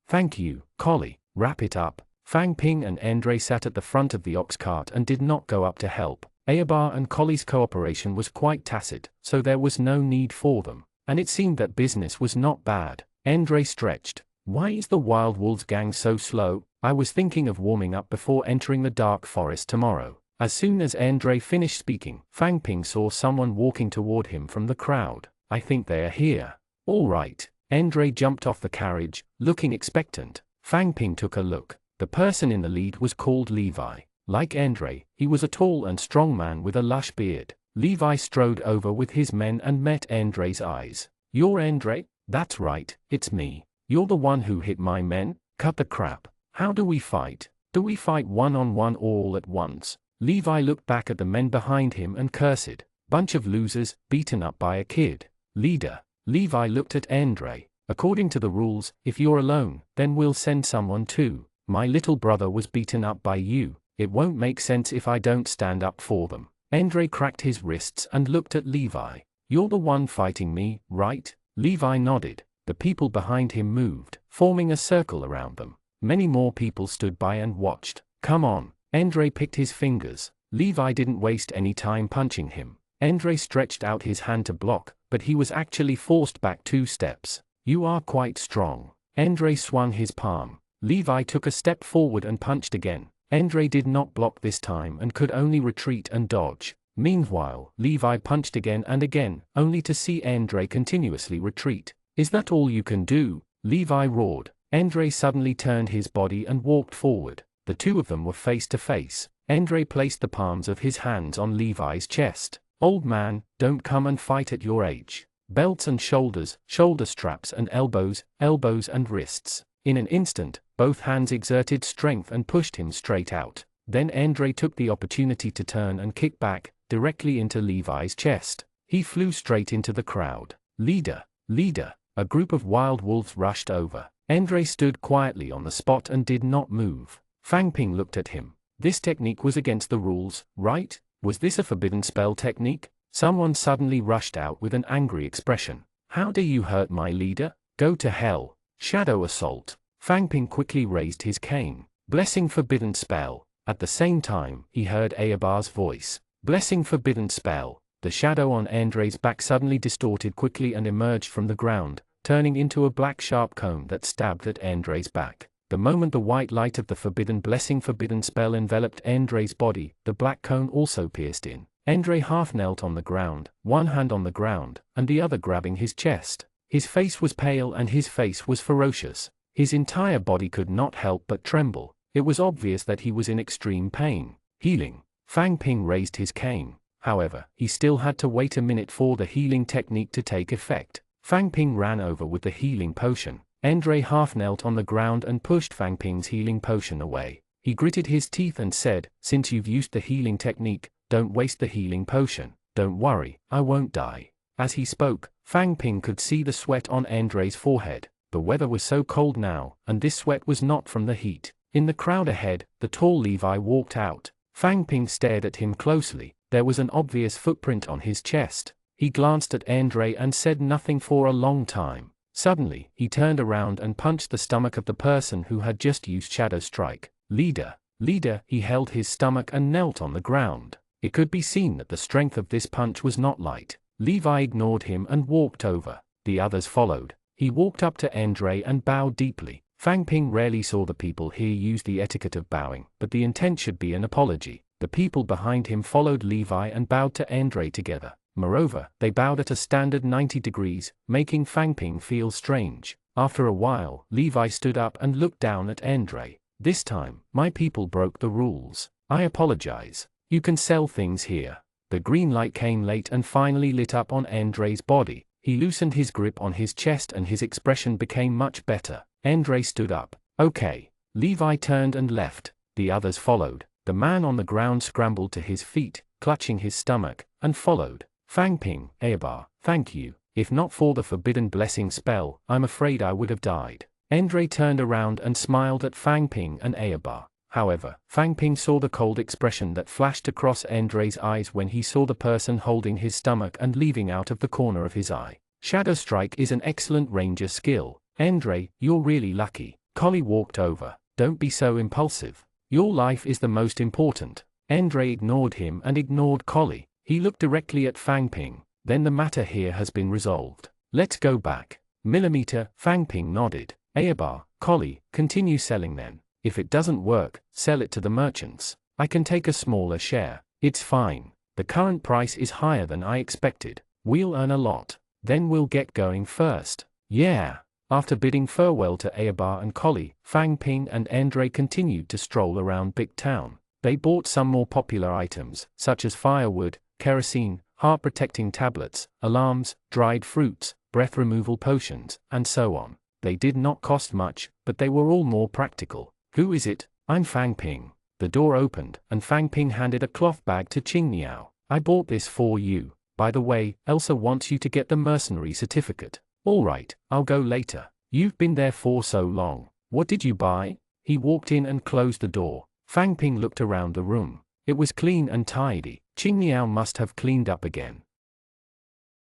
Thank you, Collie. Wrap it up. Fang Ping and Andre sat at the front of the ox cart and did not go up to help. Ayabar and Collie's cooperation was quite tacit, so there was no need for them. And it seemed that business was not bad. Andre stretched. Why is the Wild Wolves gang so slow? I was thinking of warming up before entering the dark forest tomorrow. As soon as Andre finished speaking, Fang Ping saw someone walking toward him from the crowd. I think they are here. All right. Andre jumped off the carriage, looking expectant. Fang Ping took a look. The person in the lead was called Levi. Like Andre, he was a tall and strong man with a lush beard. Levi strode over with his men and met Andre's eyes. You're Andre? That's right, it's me. You're the one who hit my men? Cut the crap. How do we fight? Do we fight one-on-one all at once? Levi looked back at the men behind him and cursed. Bunch of losers, beaten up by a kid. Leader. Levi looked at Andre. According to the rules, if you're alone, then we'll send someone too. My little brother was beaten up by you. It won't make sense if I don't stand up for them. Andre cracked his wrists and looked at Levi. You're the one fighting me, right? Levi nodded. The people behind him moved, forming a circle around them. Many more people stood by and watched. Come on. Andre picked his fingers. Levi didn't waste any time punching him. Andre stretched out his hand to block, but he was actually forced back 2 steps. You are quite strong. Andre swung his palm. Levi took a step forward and punched again. Andre did not block this time and could only retreat and dodge. Meanwhile, Levi punched again and again, only to see Andre continuously retreat. Is that all you can do? Levi roared. Andre suddenly turned his body and walked forward. The two of them were face to face. Andre placed the palms of his hands on Levi's chest. Old man, don't come and fight at your age. Belts and shoulders, shoulder straps and elbows, elbows and wrists. In an instant, both hands exerted strength and pushed him straight out. Then Andre took the opportunity to turn and kick back, directly into Levi's chest. He flew straight into the crowd. Leader! Leader! A group of wild wolves rushed over. Andre stood quietly on the spot and did not move. Fang Ping looked at him. This technique was against the rules, right? Was this a forbidden spell technique? Someone suddenly rushed out with an angry expression. How dare you hurt my leader? Go to hell. Shadow assault. Fang Ping quickly raised his cane. Blessing forbidden spell. At the same time, he heard Ayabar's voice. Blessing forbidden spell. The shadow on Andre's back suddenly distorted quickly and emerged from the ground, turning into a black sharp cone that stabbed at Andre's back. The moment the white light of the forbidden forbidden spell enveloped Andre's body, the black cone also pierced in. Andre half knelt on the ground, one hand on the ground, and the other grabbing his chest. His face was pale and his face was ferocious. His entire body could not help but tremble. It was obvious that he was in extreme pain. Healing. Fang Ping raised his cane. However, he still had to wait a minute for the healing technique to take effect. Fang Ping ran over with the healing potion. Andre half knelt on the ground and pushed Fang Ping's healing potion away. He gritted his teeth and said, since you've used the healing technique, don't waste the healing potion. Don't worry, I won't die. As he spoke, Fang Ping could see the sweat on Andre's forehead. The weather was so cold now, and this sweat was not from the heat. In the crowd ahead, the tall Levi walked out. Fang Ping stared at him closely. There was an obvious footprint on his chest. He glanced at Andre and said nothing for a long time. Suddenly, he turned around and punched the stomach of the person who had just used Shadow Strike. Leader! Leader! He held his stomach and knelt on the ground. It could be seen that the strength of this punch was not light. Levi ignored him and walked over. The others followed. He walked up to Andre and bowed deeply. Fang Ping rarely saw the people here use the etiquette of bowing, but the intent should be an apology. The people behind him followed Levi and bowed to Andre together. Moreover, they bowed at a standard 90 degrees, making Fang Ping feel strange. After a while, Levi stood up and looked down at Andre. This time, my people broke the rules. I apologize. You can sell things here. The green light came late and finally lit up on Andre's body. He loosened his grip on his chest and his expression became much better. Andre stood up. Okay. Levi turned and left. The others followed. The man on the ground scrambled to his feet, clutching his stomach, and followed. Fang Ping, Ayabar, thank you. If not for the forbidden blessing spell, I'm afraid I would have died. Andre turned around and smiled at Fang Ping and Ayabar. However, Fang Ping saw the cold expression that flashed across Andre's eyes when he saw the person holding his stomach and leaving out of the corner of his eye. Shadow Strike is an excellent ranger skill. Andre, you're really lucky. Collie walked over. Don't be so impulsive. Your life is the most important. Andre ignored him and ignored Collie. He looked directly at Fang Ping. Then the matter here has been resolved. Let's go back. Millimeter, Fang Ping nodded. Abar, collie, continue selling then. If it doesn't work, sell it to the merchants. I can take a smaller share. It's fine. The current price is higher than I expected. We'll earn a lot. Then we'll get going first. Yeah. After bidding farewell to Abar and Collie, Fang Ping and Andre continued to stroll around Big Town. They bought some more popular items, such as firewood, kerosene, heart-protecting tablets, alarms, dried fruits, breath removal potions, and so on. They did not cost much, but they were all more practical. Who is it? I'm Fang Ping. The door opened, and Fang Ping handed a cloth bag to Qing Niao. I bought this for you. By the way, Elsa wants you to get the mercenary certificate. All right, I'll go later. You've been there for so long. What did you buy? He walked in and closed the door. Fang Ping looked around the room. It was clean and tidy. Qing Niao must have cleaned up again.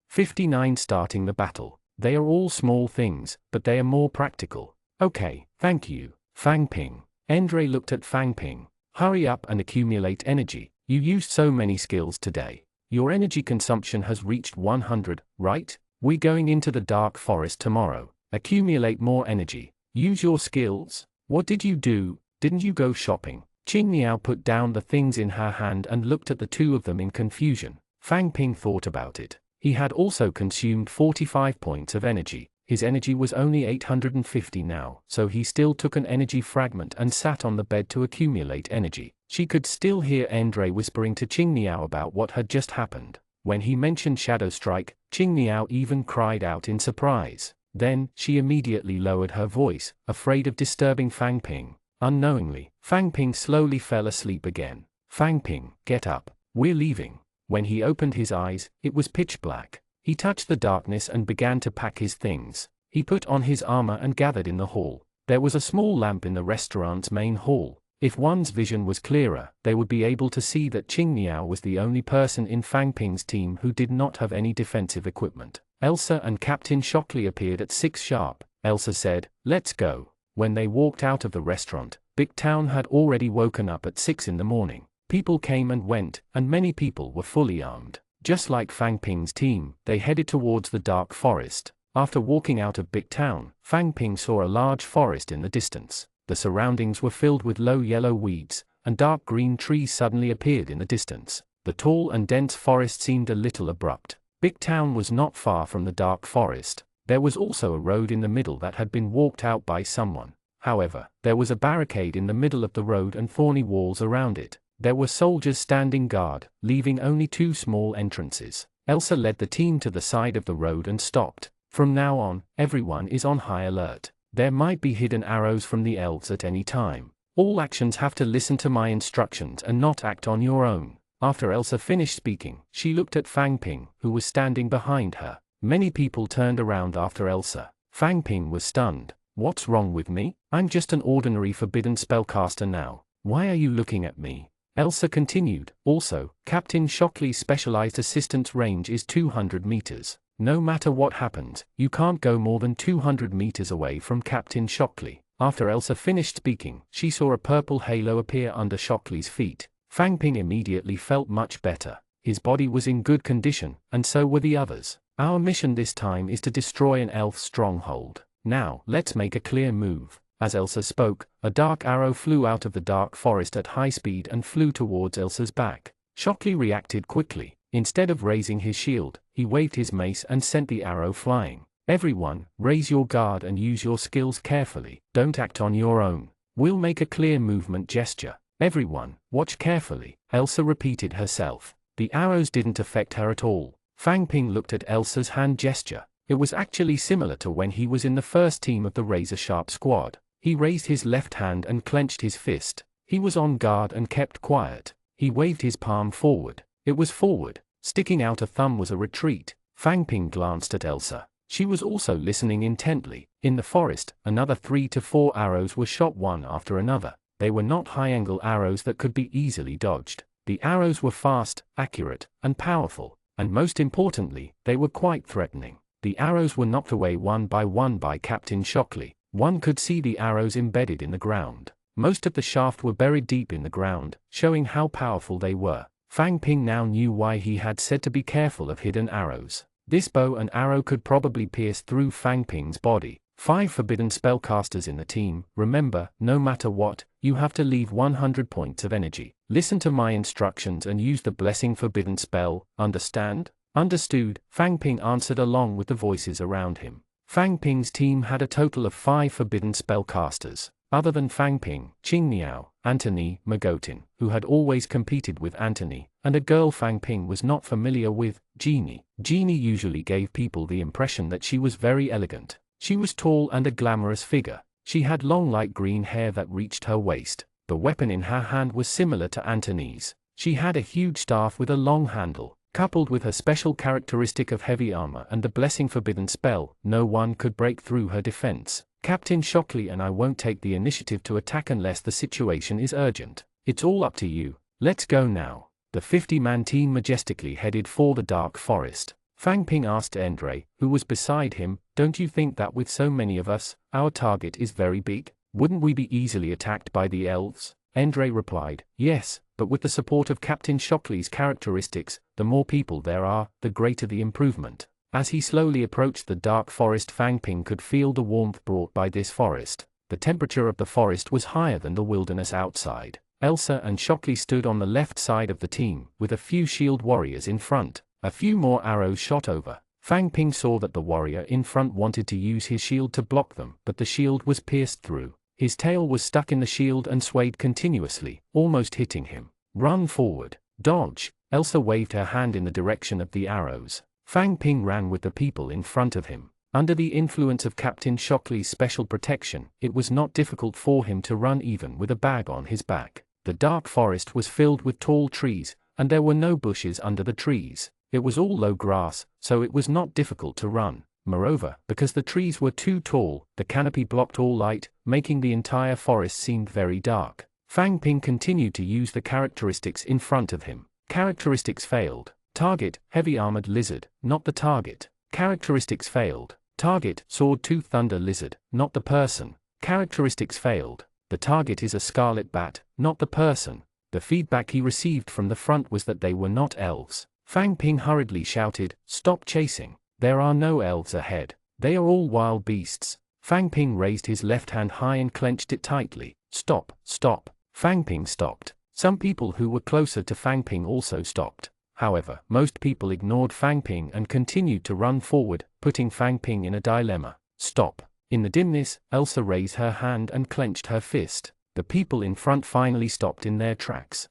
59 Starting the battle. They are all small things, but they are more practical. Okay, thank you, Fang Ping. Andre looked at Fang Ping. Hurry up and accumulate energy. You used so many skills today. Your energy consumption has reached 100, right? We're going into the dark forest tomorrow. Accumulate more energy. Use your skills. What did you do? Didn't you go shopping? Qing Niao put down the things in her hand and looked at the two of them in confusion. Fang Ping thought about it. He had also consumed 45 points of energy. His energy was only 850 now, so he still took an energy fragment and sat on the bed to accumulate energy. She could still hear Andre whispering to Qing Niao about what had just happened. When he mentioned Shadow Strike, Qing Niao even cried out in surprise. Then, she immediately lowered her voice, afraid of disturbing Fang Ping. Unknowingly, Fang Ping slowly fell asleep again. Fang Ping, get up. We're leaving. When he opened his eyes, it was pitch black. He touched the darkness and began to pack his things. He put on his armor and gathered in the hall. There was a small lamp in the restaurant's main hall. If one's vision was clearer, they would be able to see that Qing Niao was the only person in Fang Ping's team who did not have any defensive equipment. Elsa and Captain Shockley appeared at 6 sharp. Elsa said, "Let's go." When they walked out of the restaurant, Big Town had already woken up at 6 in the morning. People came and went, and many people were fully armed. Just like Fang Ping's team, they headed towards the dark forest. After walking out of Big Town, Fang Ping saw a large forest in the distance. The surroundings were filled with low yellow weeds, and dark green trees suddenly appeared in the distance. The tall and dense forest seemed a little abrupt. Big Town was not far from the dark forest. There was also a road in the middle that had been walked out by someone. However, there was a barricade in the middle of the road and thorny walls around it. There were soldiers standing guard, leaving only 2 small entrances. Elsa led the team to the side of the road and stopped. From now on, everyone is on high alert. There might be hidden arrows from the elves at any time. All actions have to listen to my instructions and not act on your own. After Elsa finished speaking, she looked at Fang Ping, who was standing behind her. Many people turned around after Elsa. Fang Ping was stunned. What's wrong with me? I'm just an ordinary forbidden spellcaster now. Why are you looking at me? Elsa continued. Also, Captain Shockley's specialized assistant's range is 200 meters. No matter what happens, you can't go more than 200 meters away from Captain Shockley. After Elsa finished speaking, she saw a purple halo appear under Shockley's feet. Fang Ping immediately felt much better. His body was in good condition, and so were the others. Our mission this time is to destroy an elf stronghold. Now, let's make a clear move. As Elsa spoke, a dark arrow flew out of the dark forest at high speed and flew towards Elsa's back. Shockley reacted quickly. Instead of raising his shield, he waved his mace and sent the arrow flying. Everyone, raise your guard and use your skills carefully. Don't act on your own. We'll make a clear movement gesture. Everyone, watch carefully. Elsa repeated herself. The arrows didn't affect her at all. Fang Ping looked at Elsa's hand gesture. It was actually similar to when he was in the first team of the razor-sharp squad. He raised his left hand and clenched his fist. He was on guard and kept quiet. He waved his palm forward. It was forward. Sticking out a thumb was a retreat. Fang Ping glanced at Elsa. She was also listening intently. In the forest, another 3 to 4 arrows were shot one after another. They were not high-angle arrows that could be easily dodged. The arrows were fast, accurate, and powerful. And most importantly, they were quite threatening. The arrows were knocked away one by Captain Shockley. One could see the arrows embedded in the ground. Most of the shaft were buried deep in the ground, showing how powerful they were. Fang Ping now knew why he had said to be careful of hidden arrows. This bow and arrow could probably pierce through Fang Ping's body. 5 forbidden spellcasters in the team. Remember, no matter what, you have to leave 100 points of energy. Listen to my instructions and use the blessing forbidden spell, understand? Understood, Fang Ping answered along with the voices around him. Fang Ping's team had a total of 5 forbidden spellcasters. Other than Fang Ping, Qing Niao, Antony, Magotin, who had always competed with Antony, and a girl Fang Ping was not familiar with, Jeannie. Jeannie usually gave people the impression that she was very elegant. She was tall and a glamorous figure. She had long light green hair that reached her waist. The weapon in her hand was similar to Antony's. She had a huge staff with a long handle. Coupled with her special characteristic of heavy armor and the blessing forbidden spell, no one could break through her defense. Captain Shockley and I won't take the initiative to attack unless the situation is urgent. It's all up to you. Let's go now. The 50-man team majestically headed for the dark forest. Fang Ping asked Endre, who was beside him, "Don't you think that with so many of us, our target is very big? Wouldn't we be easily attacked by the elves?" Endre replied, "Yes, but with the support of Captain Shockley's characteristics, the more people there are, the greater the improvement." As he slowly approached the dark forest, Fang Ping could feel the warmth brought by this forest. The temperature of the forest was higher than the wilderness outside. Elsa and Shockley stood on the left side of the team, with a few shield warriors in front. A few more arrows shot over. Fang Ping saw that the warrior in front wanted to use his shield to block them, but the shield was pierced through. His tail was stuck in the shield and swayed continuously, almost hitting him. "Run forward. Dodge." Elsa waved her hand in the direction of the arrows. Fang Ping ran with the people in front of him. Under the influence of Captain Shockley's special protection, it was not difficult for him to run even with a bag on his back. The dark forest was filled with tall trees, and there were no bushes under the trees. It was all low grass, so it was not difficult to run. Moreover, because the trees were too tall, the canopy blocked all light, making the entire forest seem very dark. Fang Ping continued to use the characteristics in front of him. Characteristics failed. Target, heavy-armored lizard, not the target. Characteristics failed. Target, sword-tooth thunder lizard, not the person. Characteristics failed. The target is a scarlet bat, not the person. The feedback he received from the front was that they were not elves. Fang Ping hurriedly shouted, "Stop chasing. There are no elves ahead. They are all wild beasts." Fang Ping raised his left hand high and clenched it tightly. "Stop, stop." Fang Ping stopped. Some people who were closer to Fang Ping also stopped. However, most people ignored Fang Ping and continued to run forward, putting Fang Ping in a dilemma. "Stop." In the dimness, Elsa raised her hand and clenched her fist. The people in front finally stopped in their tracks.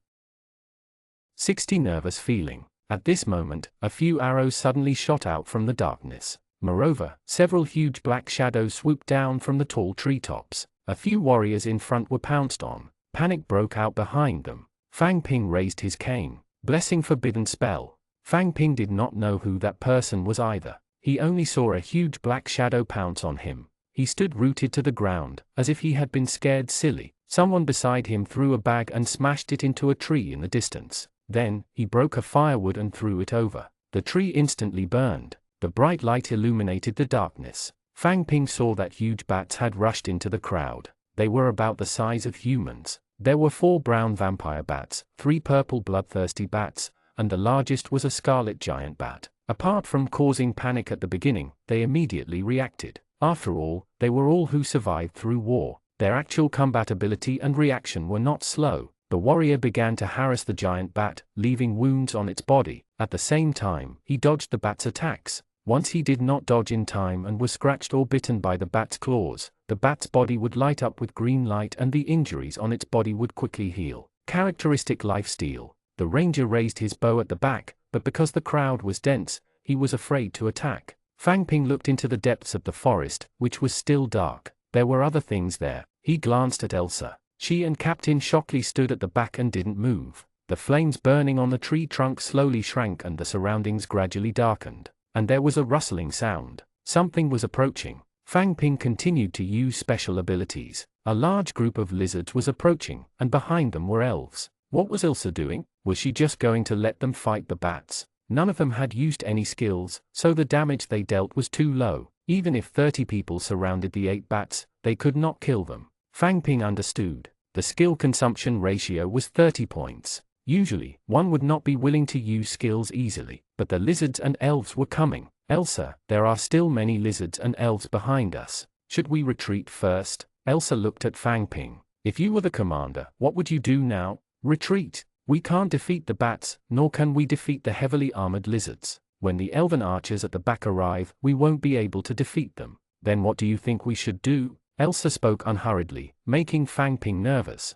60 nervous feeling. At this moment, a few arrows suddenly shot out from the darkness. Moreover, several huge black shadows swooped down from the tall treetops. A few warriors in front were pounced on. Panic broke out behind them. Fang Ping raised his cane. Blessing forbidden spell. Fang Ping did not know who that person was either. He only saw a huge black shadow pounce on him. He stood rooted to the ground, as if he had been scared silly. Someone beside him threw a bag and smashed it into a tree in the distance. Then, he broke a firewood and threw it over. The tree instantly burned. The bright light illuminated the darkness. Fang Ping saw that huge bats had rushed into the crowd. They were about the size of humans. There were 4 brown vampire bats, 3 purple bloodthirsty bats, and the largest was a scarlet giant bat. Apart from causing panic at the beginning, they immediately reacted. After all, they were all who survived through war. Their actual combat ability and reaction were not slow. The warrior began to harass the giant bat, leaving wounds on its body. At the same time, he dodged the bat's attacks. Once he did not dodge in time and was scratched or bitten by the bat's claws, the bat's body would light up with green light and the injuries on its body would quickly heal. Characteristic lifesteal. The ranger raised his bow at the back, but because the crowd was dense, he was afraid to attack. Fang Ping looked into the depths of the forest, which was still dark. There were other things there. He glanced at Elsa. She and Captain Shockley stood at the back and didn't move. The flames burning on the tree trunk slowly shrank and the surroundings gradually darkened. And there was a rustling sound. Something was approaching. Fang Ping continued to use special abilities. A large group of lizards was approaching, and behind them were elves. What was Elsa doing? Was she just going to let them fight the bats? None of them had used any skills, so the damage they dealt was too low. Even if 30 people surrounded the 8 bats, they could not kill them. Fang Ping understood. The skill consumption ratio was 30 points. Usually, one would not be willing to use skills easily, but the lizards and elves were coming. Elsa, there are still many lizards and elves behind us. Should we retreat first? Elsa looked at Fang Ping. If you were the commander, what would you do now? Retreat. We can't defeat the bats, nor can we defeat the heavily armored lizards. When the elven archers at the back arrive, we won't be able to defeat them. Then what do you think we should do? Elsa spoke unhurriedly, making Fang Ping nervous.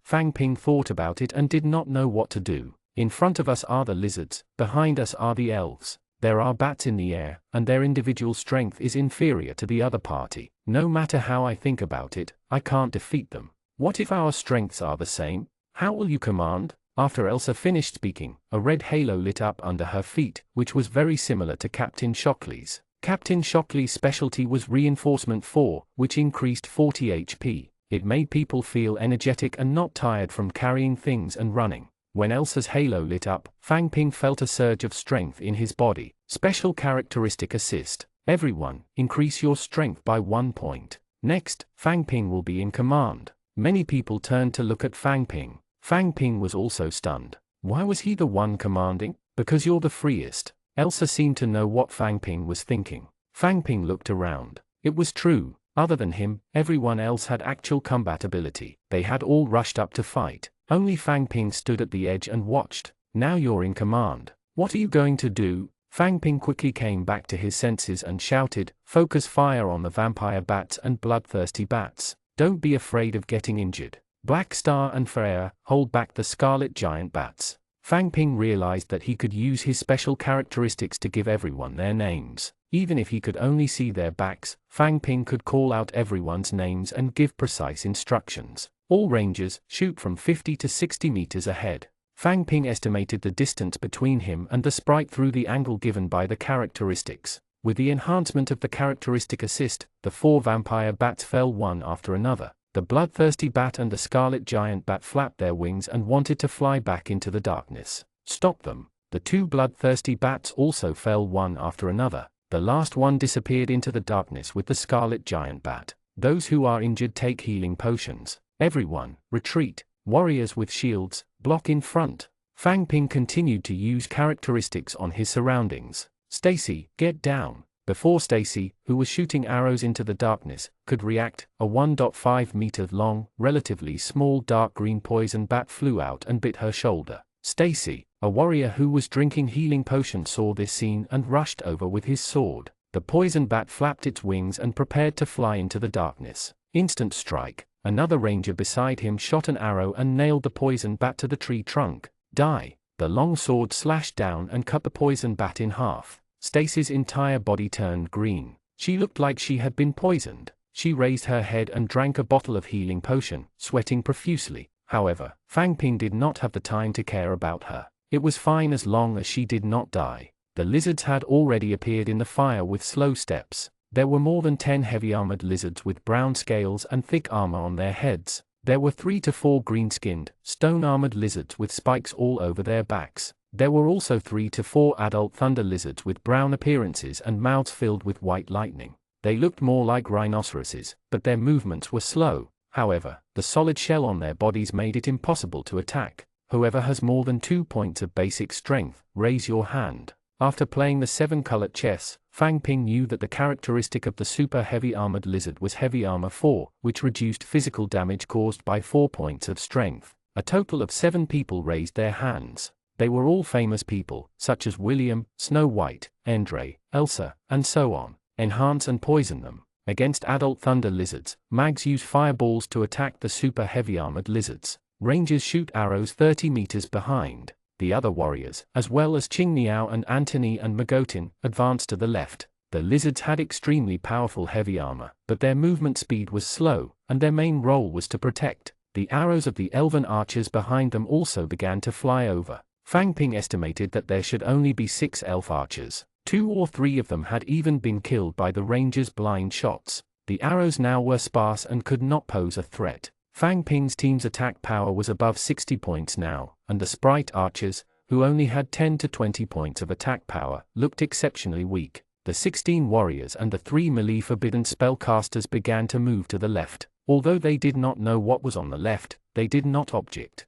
Fang Ping thought about it and did not know what to do. In front of us are the lizards, behind us are the elves. There are bats in the air, and their individual strength is inferior to the other party. No matter how I think about it, I can't defeat them. What if our strengths are the same? How will you command? After Elsa finished speaking, a red halo lit up under her feet, which was very similar to Captain Shockley's. Captain Shockley's specialty was Reinforcement 4, which increased 40 HP. It made people feel energetic and not tired from carrying things and running. When Elsa's halo lit up, Fang Ping felt a surge of strength in his body. Special characteristic assist. Everyone, increase your strength by 1 point. Next, Fang Ping will be in command. Many people turned to look at Fang Ping. Fang Ping was also stunned. Why was he the one commanding? Because you're the freest. Elsa seemed to know what Fang Ping was thinking. Fang Ping looked around. It was true. Other than him, everyone else had actual combat ability. They had all rushed up to fight. Only Fang Ping stood at the edge and watched. Now you're in command. What are you going to do? Fang Ping quickly came back to his senses and shouted, "Focus fire on the vampire bats and bloodthirsty bats. Don't be afraid of getting injured. Black Star and Freya, hold back the scarlet giant bats." Fang Ping realized that he could use his special characteristics to give everyone their names. Even if he could only see their backs, Fang Ping could call out everyone's names and give precise instructions. All rangers, shoot from 50 to 60 meters ahead. Fang Ping estimated the distance between him and the sprite through the angle given by the characteristics. With the enhancement of the characteristic assist, the 4 vampire bats fell one after another. The bloodthirsty bat and the scarlet giant bat flapped their wings and wanted to fly back into the darkness. Stop them. The 2 bloodthirsty bats also fell one after another. The last one disappeared into the darkness with the scarlet giant bat. Those who are injured take healing potions. Everyone, retreat. Warriors with shields, block in front. Fang Ping continued to use characteristics on his surroundings. Stacy, get down. Before Stacy, who was shooting arrows into the darkness, could react, a 1.5 meter long, relatively small dark green poison bat flew out and bit her shoulder. Stacy, a warrior who was drinking healing potion, saw this scene and rushed over with his sword. The poison bat flapped its wings and prepared to fly into the darkness. Instant strike. Another ranger beside him shot an arrow and nailed the poison bat to the tree trunk. Die. The long sword slashed down and cut the poison bat in half. Stacy's entire body turned green. She looked like she had been poisoned. She raised her head and drank a bottle of healing potion, sweating profusely. However, Fang Ping did not have the time to care about her. It was fine as long as she did not die. The lizards had already appeared in the fire with slow steps. There were more than 10 heavy armored lizards with brown scales and thick armor on their heads. There were 3 to 4 green-skinned, stone-armored lizards with spikes all over their backs. There were also 3 to 4 adult thunder lizards with brown appearances and mouths filled with white lightning. They looked more like rhinoceroses, but their movements were slow. However, the solid shell on their bodies made it impossible to attack. Whoever has more than 2 points of basic strength, raise your hand. After playing the 7-colored chess, Fang Ping knew that the characteristic of the super heavy armored lizard was heavy armor 4, which reduced physical damage caused by 4 points of strength. A total of 7 people raised their hands. They were all famous people, such as William, Snow White, Andre, Elsa, and so on. Enhance and poison them. Against adult thunder lizards, mags use fireballs to attack the super heavy armored lizards. Rangers shoot arrows 30 meters behind. The other warriors, as well as Qing Niao and Antony and Magotin, advanced to the left. The lizards had extremely powerful heavy armor, but their movement speed was slow, and their main role was to protect. The arrows of the elven archers behind them also began to fly over. Fang Ping estimated that there should only be 6 elf archers. 2 or 3 of them had even been killed by the rangers' blind shots. The arrows now were sparse and could not pose a threat. Fang Ping's team's attack power was above 60 points now, and the sprite archers, who only had 10 to 20 points of attack power, looked exceptionally weak. The 16 warriors and the 3 melee forbidden spellcasters began to move to the left. Although they did not know what was on the left, they did not object.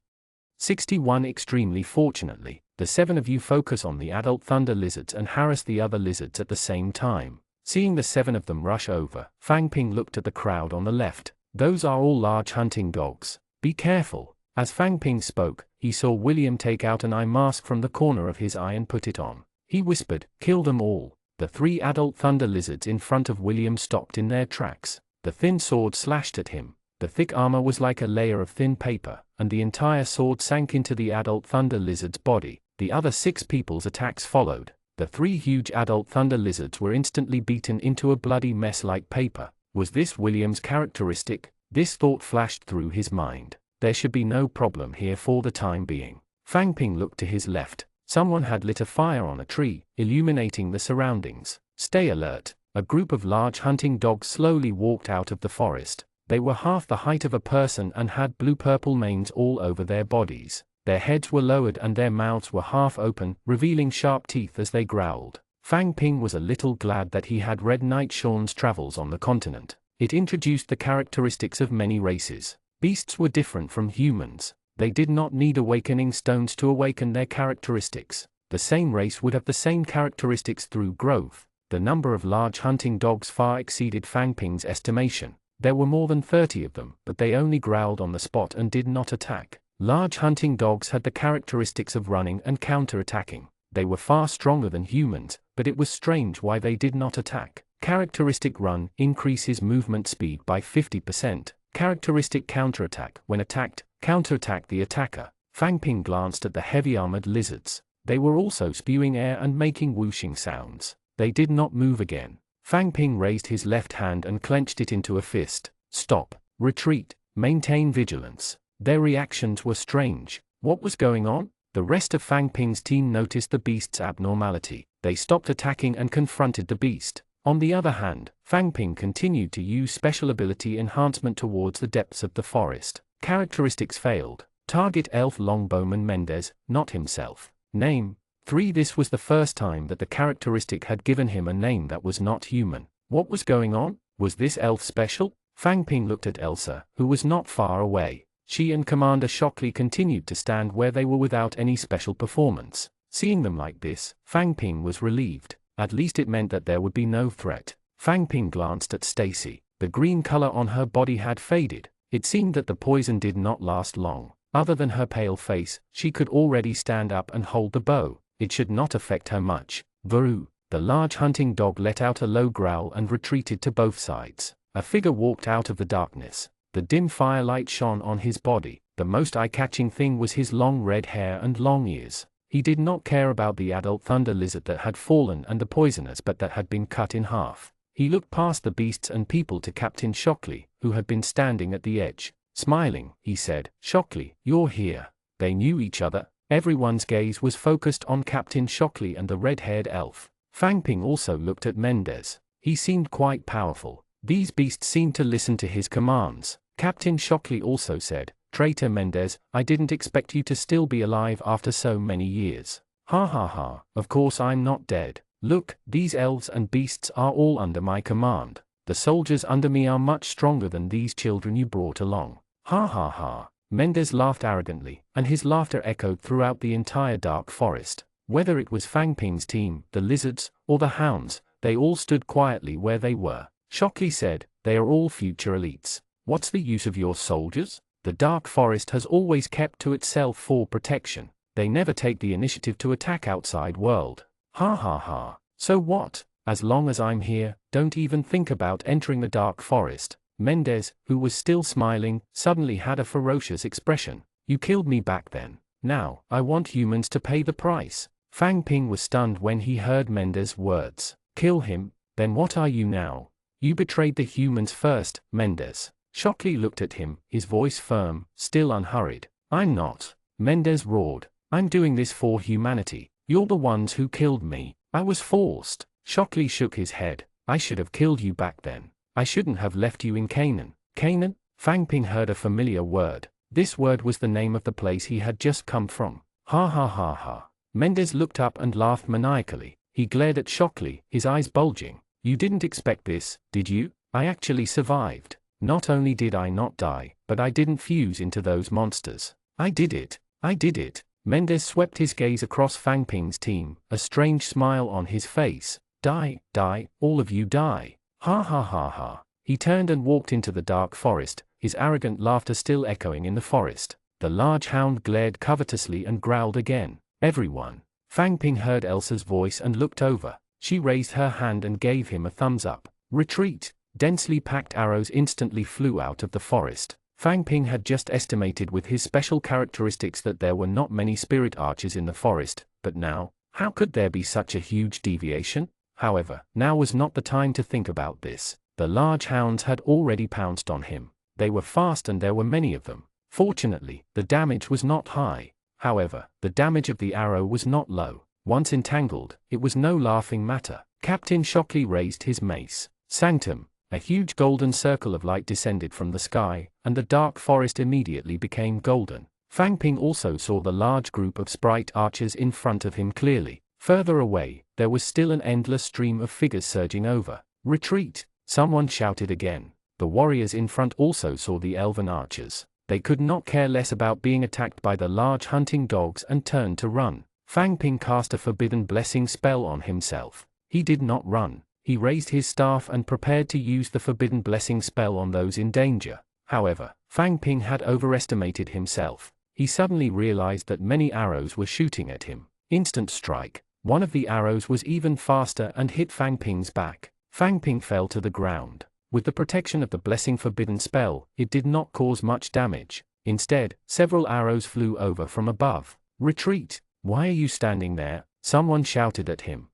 61 Extremely fortunately, the 7 of you focus on the adult thunder lizards and harass the other lizards at the same time. Seeing the 7 of them rush over, Fang Ping looked at the crowd on the left. Those are all large hunting dogs. Be careful. As Fang Ping spoke, he saw William take out an eye mask from the corner of his eye and put it on. He whispered, "Kill them all." The 3 adult thunder lizards in front of William stopped in their tracks. The thin sword slashed at him. The thick armor was like a layer of thin paper, and the entire sword sank into the adult thunder lizard's body. The other 6 people's attacks followed. The 3 huge adult thunder lizards were instantly beaten into a bloody mess like paper. Was this William's characteristic? This thought flashed through his mind. There should be no problem here for the time being. Fang Ping looked to his left. Someone had lit a fire on a tree, illuminating the surroundings. Stay alert. A group of large hunting dogs slowly walked out of the forest. They were half the height of a person and had blue-purple manes all over their bodies. Their heads were lowered and their mouths were half open, revealing sharp teeth as they growled. Fang Ping was a little glad that he had read Knight Sean's Travels on the Continent. It introduced the characteristics of many races. Beasts were different from humans. They did not need awakening stones to awaken their characteristics. The same race would have the same characteristics through growth. The number of large hunting dogs far exceeded Fang Ping's estimation. There were more than 30 of them, but they only growled on the spot and did not attack. Large hunting dogs had the characteristics of running and counter-attacking. They were far stronger than humans, but it was strange why they did not attack. Characteristic run increases movement speed by 50%. Characteristic counterattack: when attacked, counterattack the attacker. Fang Ping glanced at the heavy-armored lizards. They were also spewing air and making whooshing sounds. They did not move again. Fang Ping raised his left hand and clenched it into a fist. Stop. Retreat. Maintain vigilance. Their reactions were strange. What was going on? The rest of Fang Ping's team noticed the beast's abnormality. They stopped attacking and confronted the beast. On the other hand, Fang Ping continued to use special ability enhancement towards the depths of the forest. Characteristics failed. Target elf longbowman Mendez, not himself. Name: 3. This was the first time that the characteristic had given him a name that was not human. What was going on? Was this elf special? Fang Ping looked at Elsa, who was not far away. She and Commander Shockley continued to stand where they were without any special performance. Seeing them like this, Fang Ping was relieved. At least it meant that there would be no threat. Fang Ping glanced at Stacy. The green color on her body had faded. It seemed that the poison did not last long. Other than her pale face, she could already stand up and hold the bow. It should not affect her much. Varoo. The large hunting dog let out a low growl and retreated to both sides. A figure walked out of the darkness. The dim firelight shone on his body. The most eye-catching thing was his long red hair and long ears. He did not care about the adult thunder lizard that had fallen and the poisoners but that had been cut in half. He looked past the beasts and people to Captain Shockley, who had been standing at the edge. Smiling, he said, "Shockley, you're here." They knew each other. Everyone's gaze was focused on Captain Shockley and the red-haired elf. Fang Ping also looked at Mendez. He seemed quite powerful. These beasts seemed to listen to his commands. Captain Shockley also said, "Traitor Mendez, I didn't expect you to still be alive after so many years." "Ha ha ha, of course I'm not dead. Look, these elves and beasts are all under my command. The soldiers under me are much stronger than these children you brought along." "Ha ha ha." Mendez laughed arrogantly, and his laughter echoed throughout the entire dark forest. Whether it was Fang Ping's team, the lizards, or the hounds, they all stood quietly where they were. Shockley said, "They are all future elites. What's the use of your soldiers? The dark forest has always kept to itself for protection. They never take the initiative to attack outside world." "Ha ha ha. So what? As long as I'm here, don't even think about entering the dark forest." Mendez, who was still smiling, suddenly had a ferocious expression. "You killed me back then. Now, I want humans to pay the price." Fang Ping was stunned when he heard Mendez's words. "Kill him? Then what are you now? You betrayed the humans first, Mendez." Shockley looked at him, his voice firm, still unhurried. "I'm not." Mendez roared. "I'm doing this for humanity. You're the ones who killed me. I was forced." Shockley shook his head. "I should have killed you back then. I shouldn't have left you in Canaan." Canaan? Fang Ping heard a familiar word. This word was the name of the place he had just come from. "Ha ha ha ha." Mendez looked up and laughed maniacally. He glared at Shockley, his eyes bulging. "You didn't expect this, did you? I actually survived. Not only did I not die, but I didn't fuse into those monsters. I did it. I did it. Mendes swept his gaze across Fang Ping's team, a strange smile on his face. Die, die, all of you die. Ha ha ha ha. He turned and walked into the dark forest, his arrogant laughter still echoing in the forest. The large hound glared covetously and growled again. Everyone. Fang Ping heard Elsa's voice and looked over. She raised her hand and gave him a thumbs up. Retreat! Densely packed arrows instantly flew out of the forest. Fang Ping had just estimated with his special characteristics that there were not many spirit archers in the forest, but now, how could there be such a huge deviation? However, now was not the time to think about this. The large hounds had already pounced on him. They were fast and there were many of them. Fortunately, the damage was not high. However, the damage of the arrow was not low. Once entangled, it was no laughing matter. Captain Shockley raised his mace. Sanctum! A huge golden circle of light descended from the sky, and the dark forest immediately became golden. Fang Ping also saw the large group of sprite archers in front of him clearly. Further away, there was still an endless stream of figures surging over. Retreat! Someone shouted again. The warriors in front also saw the elven archers. They could not care less about being attacked by the large hunting dogs and turned to run. Fang Ping cast a forbidden blessing spell on himself. He did not run. He raised his staff and prepared to use the forbidden blessing spell on those in danger. However, Fang Ping had overestimated himself. He suddenly realized that many arrows were shooting at him. Instant strike. One of the arrows was even faster and hit Fang Ping's back. Fang Ping fell to the ground. With the protection of the blessing forbidden spell, it did not cause much damage. Instead, several arrows flew over from above. Retreat! Why are you standing there? Someone shouted at him.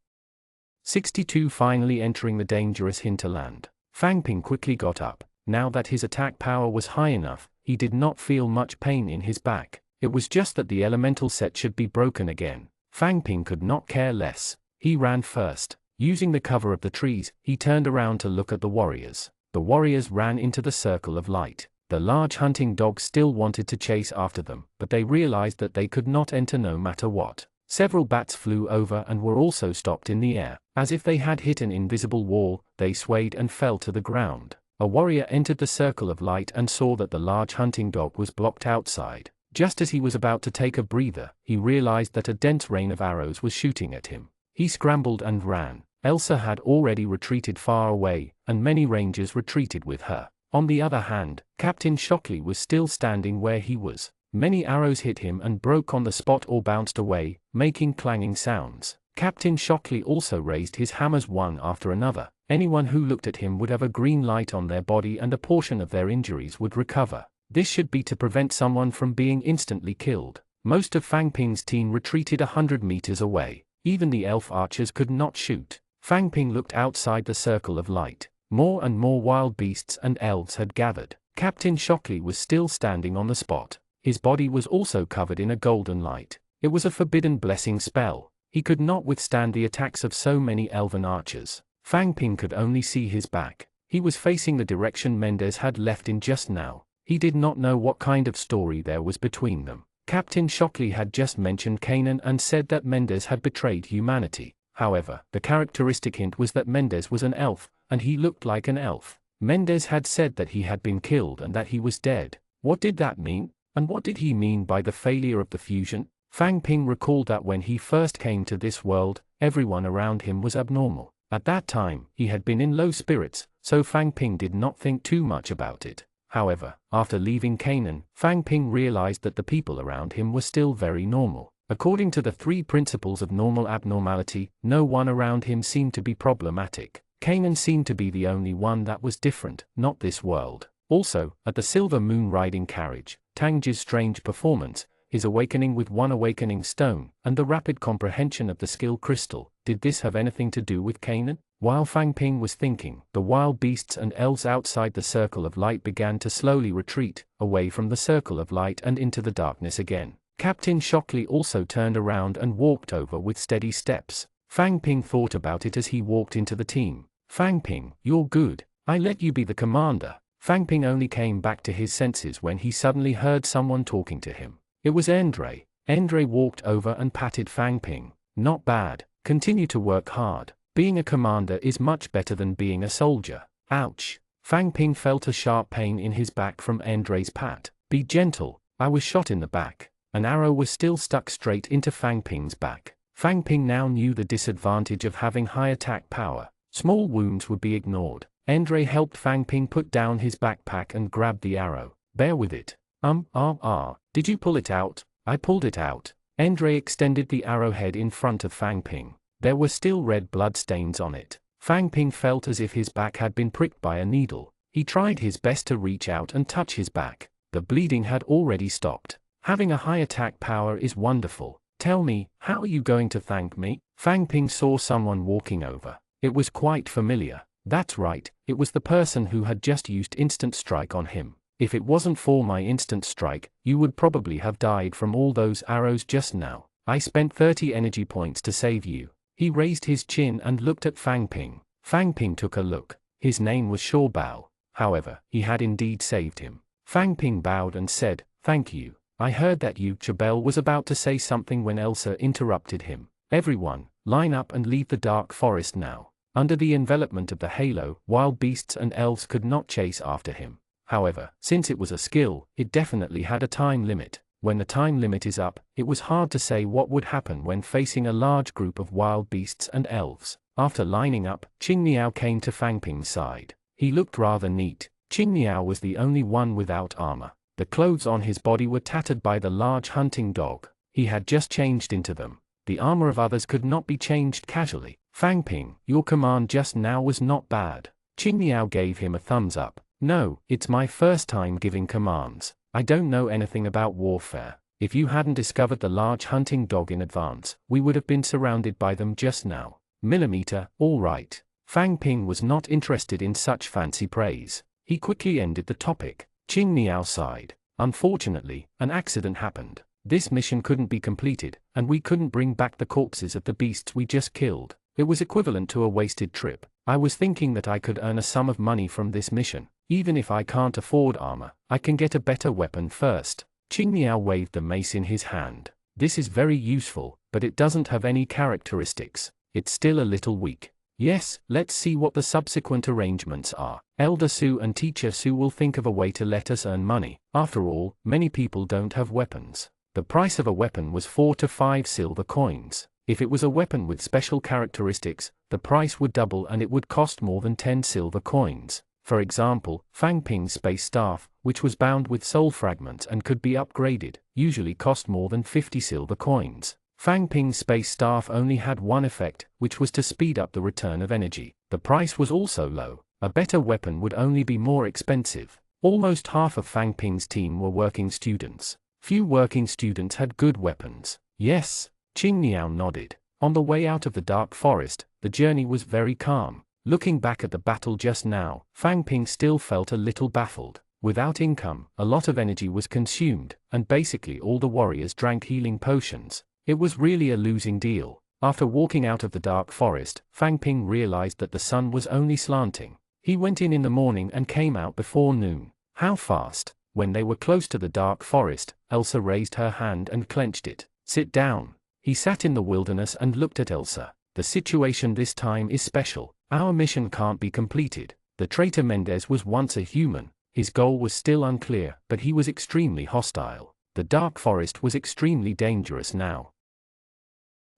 62 Finally entering the dangerous hinterland. Fang Ping quickly got up. Now that his attack power was high enough, he did not feel much pain in his back. It was just that the elemental set should be broken again. Fang Ping could not care less. He ran first. Using the cover of the trees, he turned around to look at the warriors. The warriors ran into the circle of light. The large hunting dogs still wanted to chase after them, but they realized that they could not enter no matter what. Several bats flew over and were also stopped in the air. As if they had hit an invisible wall, they swayed and fell to the ground. A warrior entered the circle of light and saw that the large hunting dog was blocked outside. Just as he was about to take a breather, he realized that a dense rain of arrows was shooting at him. He scrambled and ran. Elsa had already retreated far away, and many rangers retreated with her. On the other hand, Captain Shockley was still standing where he was. Many arrows hit him and broke on the spot or bounced away, making clanging sounds. Captain Shockley also raised his hammers one after another. Anyone who looked at him would have a green light on their body and a portion of their injuries would recover. This should be to prevent someone from being instantly killed. Most of Fang Ping's team retreated 100 meters away. Even the elf archers could not shoot. Fang Ping looked outside the circle of light. More and more wild beasts and elves had gathered. Captain Shockley was still standing on the spot. His body was also covered in a golden light. It was a forbidden blessing spell. He could not withstand the attacks of so many elven archers. Fang Ping could only see his back. He was facing the direction Mendes had left in just now. He did not know what kind of story there was between them. Captain Shockley had just mentioned Canaan and said that Mendes had betrayed humanity. However, the characteristic hint was that Mendes was an elf, and he looked like an elf. Mendes had said that he had been killed and that he was dead. What did that mean? And what did he mean by the failure of the fusion? Fang Ping recalled that when he first came to this world, everyone around him was abnormal. At that time, he had been in low spirits, so Fang Ping did not think too much about it. However, after leaving Canaan, Fang Ping realized that the people around him were still very normal. According to the 3 principles of normal abnormality, no one around him seemed to be problematic. Canaan seemed to be the only one that was different, not this world. Also, at the Silver Moon riding carriage, Tangji's strange performance, his awakening with 1 awakening stone, and the rapid comprehension of the skill crystal, did this have anything to do with Canaan? While Fang Ping was thinking, the wild beasts and elves outside the circle of light began to slowly retreat, away from the circle of light and into the darkness again. Captain Shockley also turned around and walked over with steady steps. Fang Ping thought about it as he walked into the team. Fang Ping, you're good. I let you be the commander. Fang Ping only came back to his senses when he suddenly heard someone talking to him. It was Andre. Andre walked over and patted Fang Ping. Not bad. Continue to work hard. Being a commander is much better than being a soldier. Ouch. Fang Ping felt a sharp pain in his back from Andre's pat. Be gentle. I was shot in the back. An arrow was still stuck straight into Fang Ping's back. Fang Ping now knew the disadvantage of having high attack power. Small wounds would be ignored. Andre helped Fang Ping put down his backpack and grabbed the arrow. Bear with it. Did you pull it out? I pulled it out. Andre extended the arrowhead in front of Fang Ping. There were still red blood stains on it. Fang Ping felt as if his back had been pricked by a needle. He tried his best to reach out and touch his back. The bleeding had already stopped. Having a high attack power is wonderful. Tell me, how are you going to thank me? Fang Ping saw someone walking over. It was quite familiar. That's right, it was the person who had just used instant strike on him. If it wasn't for my instant strike, you would probably have died from all those arrows just now. I spent 30 energy points to save you. He raised his chin and looked at Fang Ping. Fang Ping took a look. His name was Shaw Bao. However, he had indeed saved him. Fang Ping bowed and said, "Thank you. I heard that you." Chabelle was about to say something when Elsa interrupted him. "Everyone, line up and leave the dark forest now." Under the envelopment of the halo, wild beasts and elves could not chase after him. However, since it was a skill, it definitely had a time limit. When the time limit is up, it was hard to say what would happen when facing a large group of wild beasts and elves. After lining up, Qing Niao came to Fang Ping's side. He looked rather neat. Qing Niao was the only one without armor. The clothes on his body were tattered by the large hunting dog. He had just changed into them. The armor of others could not be changed casually. "Fang Ping, your command just now was not bad." Qing Niao gave him a thumbs up. "No, it's my first time giving commands. I don't know anything about warfare. If you hadn't discovered the large hunting dog in advance, we would have been surrounded by them just now." Millimeter, all right. Fang Ping was not interested in such fancy praise. He quickly ended the topic. Qing Niao sighed. "Unfortunately, an accident happened. This mission couldn't be completed, and we couldn't bring back the corpses of the beasts we just killed. It was equivalent to a wasted trip. I was thinking that I could earn a sum of money from this mission. Even if I can't afford armor, I can get a better weapon first." Qing Niao waved the mace in his hand. "This is very useful, but it doesn't have any characteristics. It's still a little weak." "Yes, let's see what the subsequent arrangements are. Elder Su and Teacher Su will think of a way to let us earn money. After all, many people don't have weapons." The price of a weapon was 4 to 5 silver coins. If it was a weapon with special characteristics, the price would double and it would cost more than 10 silver coins. For example, Fang Ping's space staff, which was bound with soul fragments and could be upgraded, usually cost more than 50 silver coins. Fang Ping's space staff only had one effect, which was to speed up the return of energy. The price was also low. A better weapon would only be more expensive. Almost half of Fang Ping's team were working students. Few working students had good weapons. "Yes." Qing Niao nodded. On the way out of the dark forest, the journey was very calm. Looking back at the battle just now, Fang Ping still felt a little baffled. Without income, a lot of energy was consumed, and basically all the warriors drank healing potions. It was really a losing deal. After walking out of the dark forest, Fang Ping realized that the sun was only slanting. He went in the morning and came out before noon. How fast? When they were close to the dark forest, Elsa raised her hand and clenched it. "Sit down." He sat in the wilderness and looked at Elsa. "The situation this time is special. Our mission can't be completed. The traitor Mendez was once a human. His goal was still unclear, but he was extremely hostile. The dark forest was extremely dangerous now."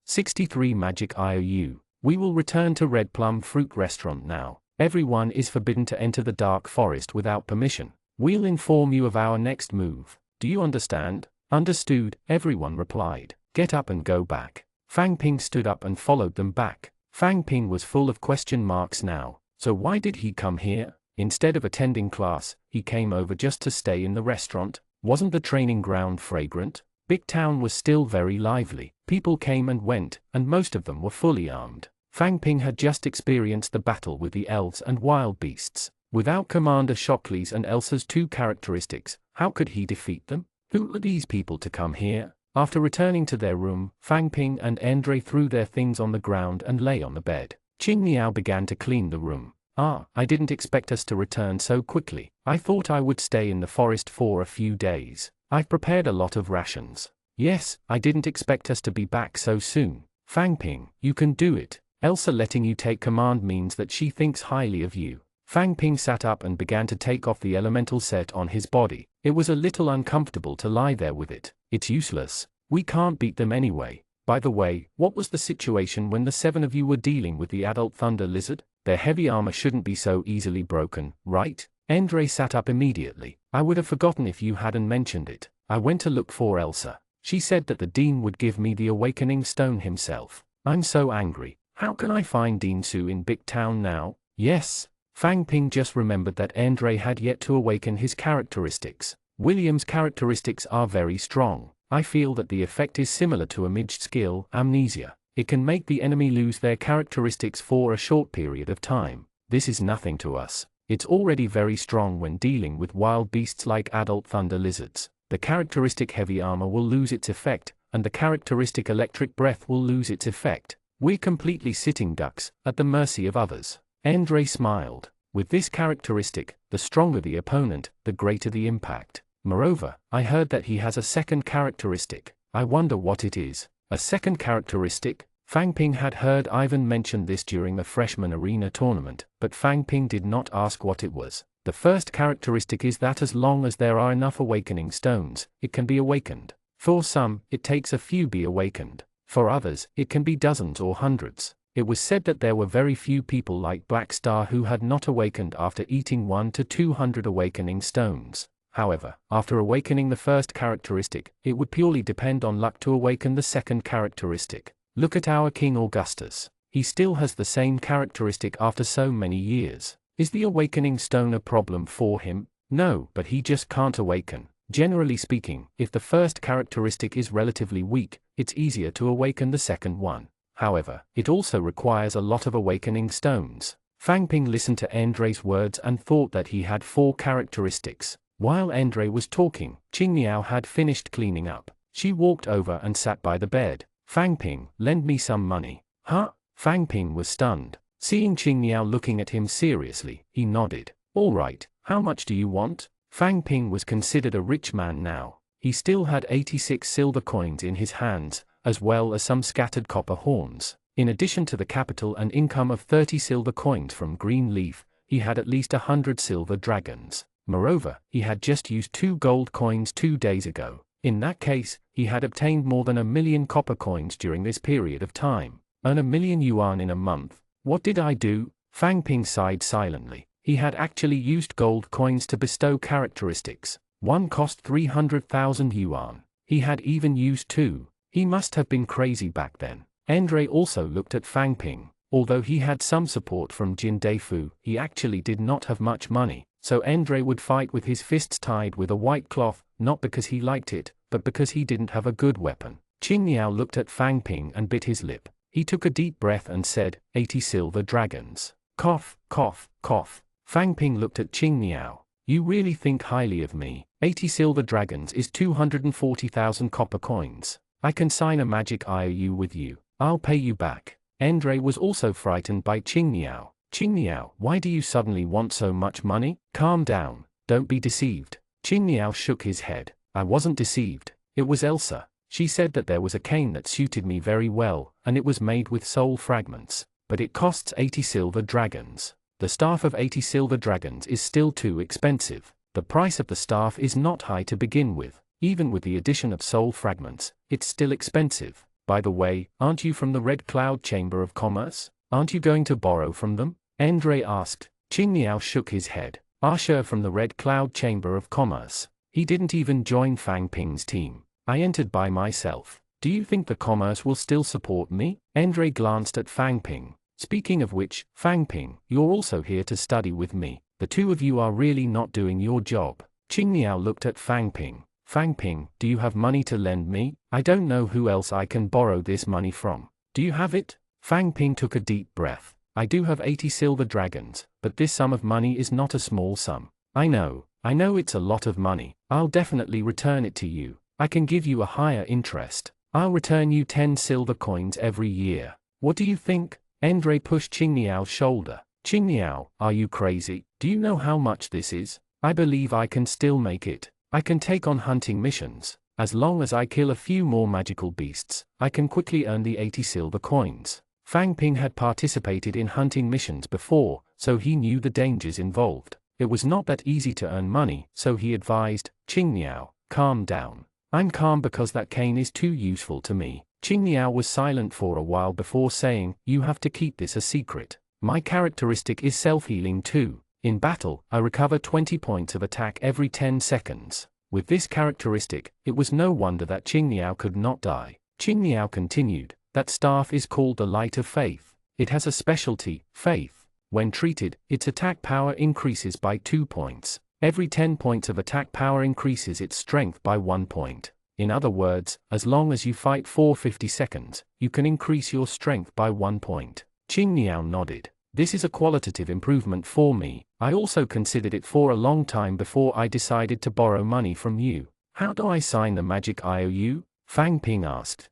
63 Magic IOU. We will return to Red Plum Fruit Restaurant now. Everyone is forbidden to enter the dark forest without permission. We'll inform you of our next move. Do you understand? Understood, everyone replied. Get up and go back. Fang Ping stood up and followed them back. Fang Ping was full of question marks now. So why did he come here? Instead of attending class, he came over just to stay in the restaurant. Wasn't the training ground fragrant? Big Town was still very lively. People came and went, and most of them were fully armed. Fang Ping had just experienced the battle with the elves and wild beasts. Without Commander Shockley's and Elsa's 2 characteristics, how could he defeat them? Who are these people to come here? After returning to their room, Fang Ping and Andre threw their things on the ground and lay on the bed. Qing Niao began to clean the room. I didn't expect us to return so quickly. I thought I would stay in the forest for a few days. I've prepared a lot of rations." "Yes, I didn't expect us to be back so soon." "Fang Ping, you can do it. Elsa letting you take command means that she thinks highly of you." Fang Ping sat up and began to take off the elemental set on his body. It was a little uncomfortable to lie there with it. It's useless. We can't beat them anyway. By the way, what was the situation when the 7 of you were dealing with the adult thunder lizard? Their heavy armor shouldn't be so easily broken, right? Andre sat up immediately. I would have forgotten if you hadn't mentioned it. I went to look for Elsa. She said that the dean would give me the awakening stone himself. I'm so angry. How can I find Dean Su in Big Town now? Yes. Fang Ping just remembered that Andre had yet to awaken his characteristics. William's characteristics are very strong. I feel that the effect is similar to a mage skill, amnesia. It can make the enemy lose their characteristics for a short period of time. This is nothing to us. It's already very strong when dealing with wild beasts like adult thunder lizards. The characteristic heavy armor will lose its effect, and the characteristic electric breath will lose its effect. We're completely sitting ducks, at the mercy of others. Andre smiled. With this characteristic, the stronger the opponent, the greater the impact. Moreover, I heard that he has a second characteristic. I wonder what it is. A second characteristic? Fang Ping had heard Ivan mention this during the freshman arena tournament, but Fang Ping did not ask what it was. The first characteristic is that as long as there are enough awakening stones, it can be awakened. For some, it takes a few be awakened. For others, it can be dozens or hundreds. It was said that there were very few people like Black Star who had not awakened after eating 1 to 200 awakening stones. However, after awakening the first characteristic, it would purely depend on luck to awaken the second characteristic. Look at our King Augustus. He still has the same characteristic after so many years. Is the awakening stone a problem for him? No, but he just can't awaken. Generally speaking, if the first characteristic is relatively weak, it's easier to awaken the second one. However, it also requires a lot of awakening stones. Fang Ping listened to Andre's words and thought that he had 4 characteristics. While Andre was talking, Qingniao had finished cleaning up. She walked over and sat by the bed. Fang Ping, lend me some money. Huh? Fang Ping was stunned. Seeing Qingniao looking at him seriously, he nodded. All right, how much do you want? Fang Ping was considered a rich man now. He still had 86 silver coins in his hands, as well as some scattered copper horns. In addition to the capital and income of 30 silver coins from Green Leaf, he had at least 100 silver dragons. Moreover, he had just used 2 gold coins 2 days ago. In that case, he had obtained more than 1,000,000 copper coins during this period of time. Earn 1,000,000 yuan in a month. What did I do? Fang Ping sighed silently. He had actually used gold coins to bestow characteristics. One cost 300,000 yuan. He had even used 2. He must have been crazy back then. Andre also looked at Fang Ping. Although he had some support from Jin Deifu, he actually did not have much money, so Andre would fight with his fists tied with a white cloth, not because he liked it, but because he didn't have a good weapon. Qingniao looked at Fang Ping and bit his lip. He took a deep breath and said, 80 silver dragons. Cough, cough, cough. Fang Ping looked at Qingniao. You really think highly of me. 80 silver dragons is 240,000 copper coins. I can sign a magic IOU with you. I'll pay you back. Andre was also frightened by Qingniao. Qingniao, why do you suddenly want so much money? Calm down. Don't be deceived. Qingniao shook his head. I wasn't deceived. It was Elsa. She said that there was a cane that suited me very well, and it was made with soul fragments. But it costs 80 silver dragons. The staff of 80 silver dragons is still too expensive. The price of the staff is not high to begin with. Even with the addition of soul fragments, it's still expensive. By the way, aren't you from the Red Cloud Chamber of Commerce? Aren't you going to borrow from them? Andre asked. Qingniao shook his head. Usher from the Red Cloud Chamber of Commerce. He didn't even join Fang Ping's team. I entered by myself. Do you think the commerce will still support me? Andre glanced at Fang Ping. Speaking of which, Fang Ping, you're also here to study with me. The 2 of you are really not doing your job. Qingniao looked at Fang Ping. Fang Ping, do you have money to lend me? I don't know who else I can borrow this money from. Do you have it? Fang Ping took a deep breath. I do have 80 silver dragons, but this sum of money is not a small sum. I know it's a lot of money. I'll definitely return it to you. I can give you a higher interest. I'll return you 10 silver coins every year. What do you think? Andre pushed Qingniao's shoulder. Qingniao, are you crazy? Do you know how much this is? I believe I can still make it. I can take on hunting missions. As long as I kill a few more magical beasts, I can quickly earn the 80 silver coins. Fang Ping had participated in hunting missions before, so he knew the dangers involved. It was not that easy to earn money, so he advised, Qingniao, calm down. I'm calm because that cane is too useful to me. Qingniao was silent for a while before saying, you have to keep this a secret. My characteristic is self-healing too. In battle, I recover 20 points of attack every 10 seconds. With this characteristic, it was no wonder that Qingniao could not die. Qingniao continued, that staff is called the Light of Faith. It has a specialty, faith. When treated, its attack power increases by 2 points. Every 10 points of attack power increases its strength by 1 point. In other words, as long as you fight for 50 seconds, you can increase your strength by 1 point. Qingniao nodded. This is a qualitative improvement for me. I also considered it for a long time before I decided to borrow money from you. How do I sign the magic IOU? Fang Ping asked.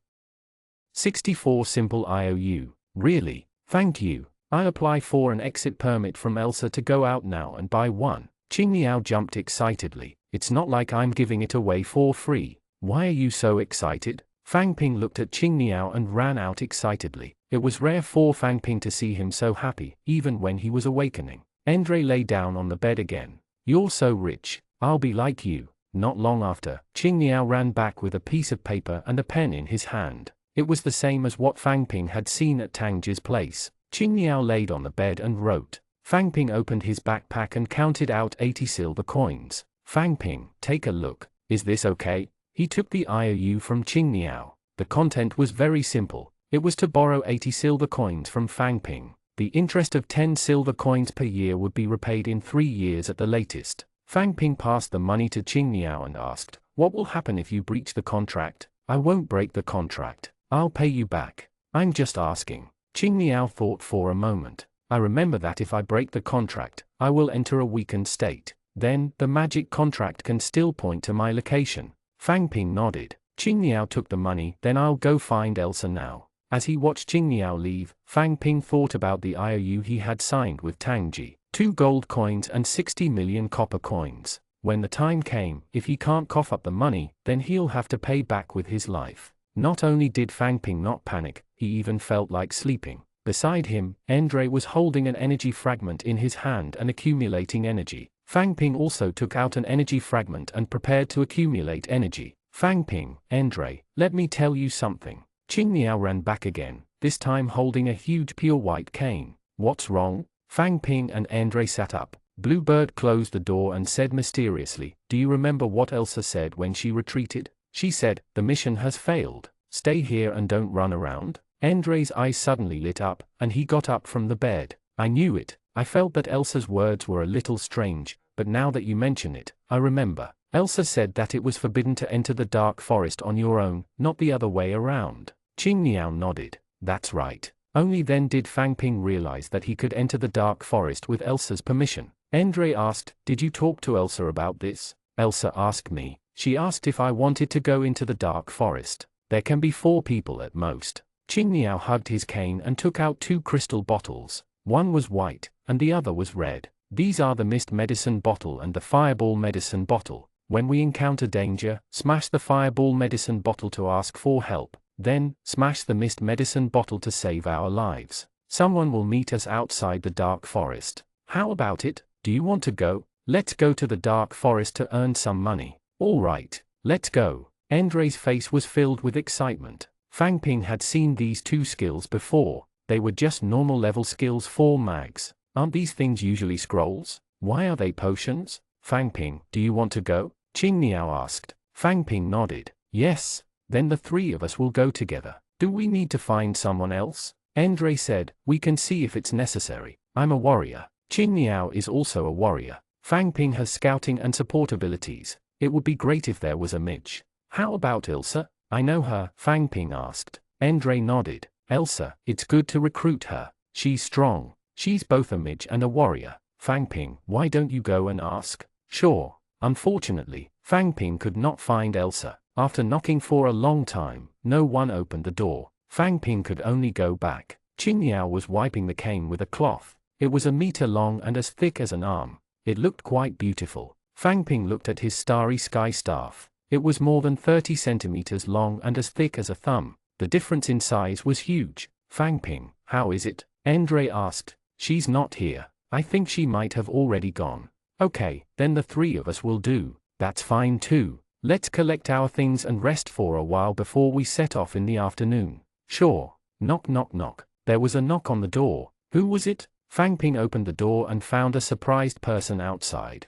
64 simple IOU. Really? Thank you. I'll apply for an exit permit from Elsa to go out now and buy one. Qingniao jumped excitedly. It's not like I'm giving it away for free. Why are you so excited? Fang Ping looked at Qingniao and ran out excitedly. It was rare for Fang Ping to see him so happy, even when he was awakening. Andre lay down on the bed again. You're so rich. I'll be like you. Not long after, Qingniao ran back with a piece of paper and a pen in his hand. It was the same as what Fang Ping had seen at Tangji's place. Qingniao laid on the bed and wrote. Fang Ping opened his backpack and counted out 80 silver coins. Fang Ping, take a look. Is this okay? He took the IOU from Qingniao. The content was very simple. It was to borrow 80 silver coins from Fang Ping. The interest of 10 silver coins per year would be repaid in 3 years at the latest. Fang Ping passed the money to Qingniao and asked, what will happen if you breach the contract? I won't break the contract. I'll pay you back. I'm just asking. Qingniao thought for a moment. I remember that if I break the contract, I will enter a weakened state. Then, the magic contract can still point to my location. Fang Ping nodded. Qingniao took the money. Then I'll go find Elsa now. As he watched Qingniao leave, Fang Ping thought about the IOU he had signed with Tangji. 2 gold coins and 60 million copper coins. When the time came, if he can't cough up the money, then he'll have to pay back with his life. Not only did Fang Ping not panic, he even felt like sleeping. Beside him, Andre was holding an energy fragment in his hand and accumulating energy. Fang Ping also took out an energy fragment and prepared to accumulate energy. Fang Ping, Andre, let me tell you something. Qingniao ran back again, this time holding a huge pure white cane. What's wrong? Fang Ping and Andre sat up. Bluebird closed the door and said mysteriously, do you remember what Elsa said when she retreated? She said, the mission has failed. Stay here and don't run around. Andre's eyes suddenly lit up, and he got up from the bed. I knew it. I felt that Elsa's words were a little strange, but now that you mention it, I remember. Elsa said that it was forbidden to enter the dark forest on your own, not the other way around. Qingniao nodded. That's right. Only then did Fang Ping realize that he could enter the dark forest with Elsa's permission. Andre asked, did you talk to Elsa about this? Elsa asked me. She asked if I wanted to go into the dark forest. There can be 4 people at most. Qingniao hugged his cane and took out 2 crystal bottles. One was white, and the other was red. These are the mist medicine bottle and the fireball medicine bottle. When we encounter danger, smash the fireball medicine bottle to ask for help. Then, smash the mist medicine bottle to save our lives. Someone will meet us outside the dark forest. How about it? Do you want to go? Let's go to the dark forest to earn some money. All right, let's go. Andre's face was filled with excitement. Fang Ping had seen these 2 skills before. They were just normal level skills for mags. Aren't these things usually scrolls? Why are they potions? Fang Ping, do you want to go? Qingniao asked. Fang Ping nodded. Yes. Then the 3 of us will go together. Do we need to find someone else? Andre said, we can see if it's necessary. I'm a warrior. Qingniao is also a warrior. Fang Ping has scouting and support abilities. It would be great if there was a mage. How about Elsa? I know her, Fang Ping asked. Andre nodded. Elsa, it's good to recruit her. She's strong. She's both a mage and a warrior. Fang Ping, why don't you go and ask? Sure. Unfortunately, Fang Ping could not find Elsa. After knocking for a long time, no one opened the door. Fang Ping could only go back. Qingniao was wiping the cane with a cloth. It was a meter long and as thick as an arm. It looked quite beautiful. Fang Ping looked at his starry sky staff. It was more than 30 centimeters long and as thick as a thumb. The difference in size was huge. Fang Ping, how is it? Andre asked. She's not here. I think she might have already gone. Okay, then the three of us will do. That's fine too. Let's collect our things and rest for a while before we set off in the afternoon. Sure. Knock knock knock. There was a knock on the door. Who was it? Fang Ping opened the door and found a surprised person outside.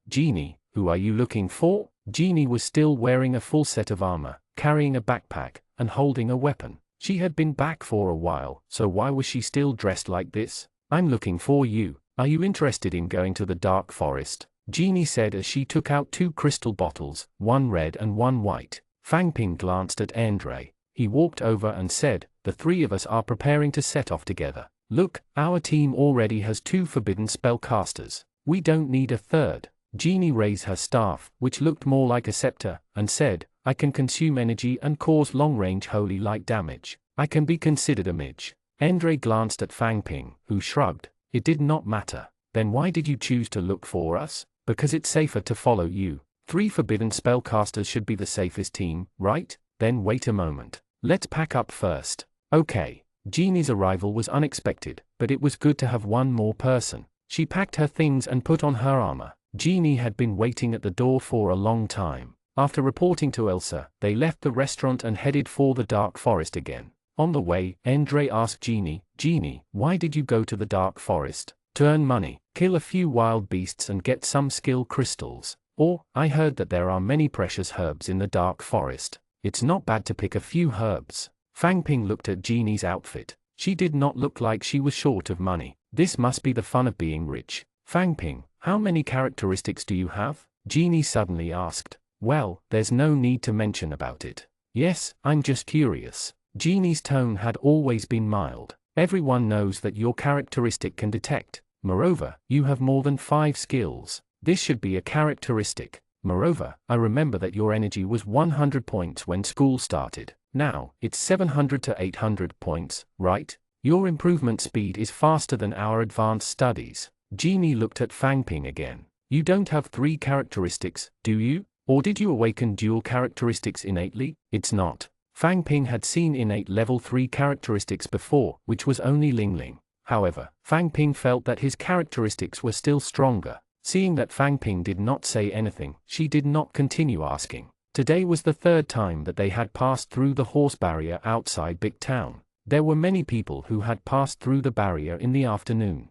Genie, who are you looking for? Genie was still wearing a full set of armor, carrying a backpack, and holding a weapon. She had been back for a while, so why was she still dressed like this? I'm looking for you. Are you interested in going to the dark forest? Genie said as she took out 2 crystal bottles, one red and one white. Fang Ping glanced at Andre. He walked over and said, the three of us are preparing to set off together. Look, our team already has 2 forbidden spellcasters. We don't need a third. Genie raised her staff, which looked more like a scepter, and said, I can consume energy and cause long-range holy light damage. I can be considered a mage. Andre glanced at Fang Ping, who shrugged. It did not matter. Then why did you choose to look for us? Because it's safer to follow you. 3 forbidden spellcasters should be the safest team, right? Then wait a moment. Let's pack up first. Okay. Genie's arrival was unexpected, but it was good to have one more person. She packed her things and put on her armor. Genie had been waiting at the door for a long time. After reporting to Elsa, they left the restaurant and headed for the dark forest again. On the way, Andre asked Genie, Genie, why did you go to the dark forest? To earn money, kill a few wild beasts and get some skill crystals. Or, I heard that there are many precious herbs in the dark forest. It's not bad to pick a few herbs. Fang Ping looked at Genie's outfit. She did not look like she was short of money. This must be the fun of being rich. Fang Ping, how many characteristics do you have? Genie suddenly asked. Well, there's no need to mention about it. Yes, I'm just curious. Genie's tone had always been mild. Everyone knows that your characteristic can detect. Moreover, you have more than 5 skills. This should be a characteristic. Moreover, I remember that your energy was 100 points when school started. Now, it's 700 to 800 points, right? Your improvement speed is faster than our advanced studies. Genie looked at Fang Ping again. You don't have 3 characteristics, do you? Or did you awaken dual characteristics innately? It's not. Fang Ping had seen innate level 3 characteristics before, which was only Ling Ling. However, Fang Ping felt that his characteristics were still stronger. Seeing that Fang Ping did not say anything, she did not continue asking. Today was the 3rd time that they had passed through the horse barrier outside Big Town. There were many people who had passed through the barrier in the afternoon.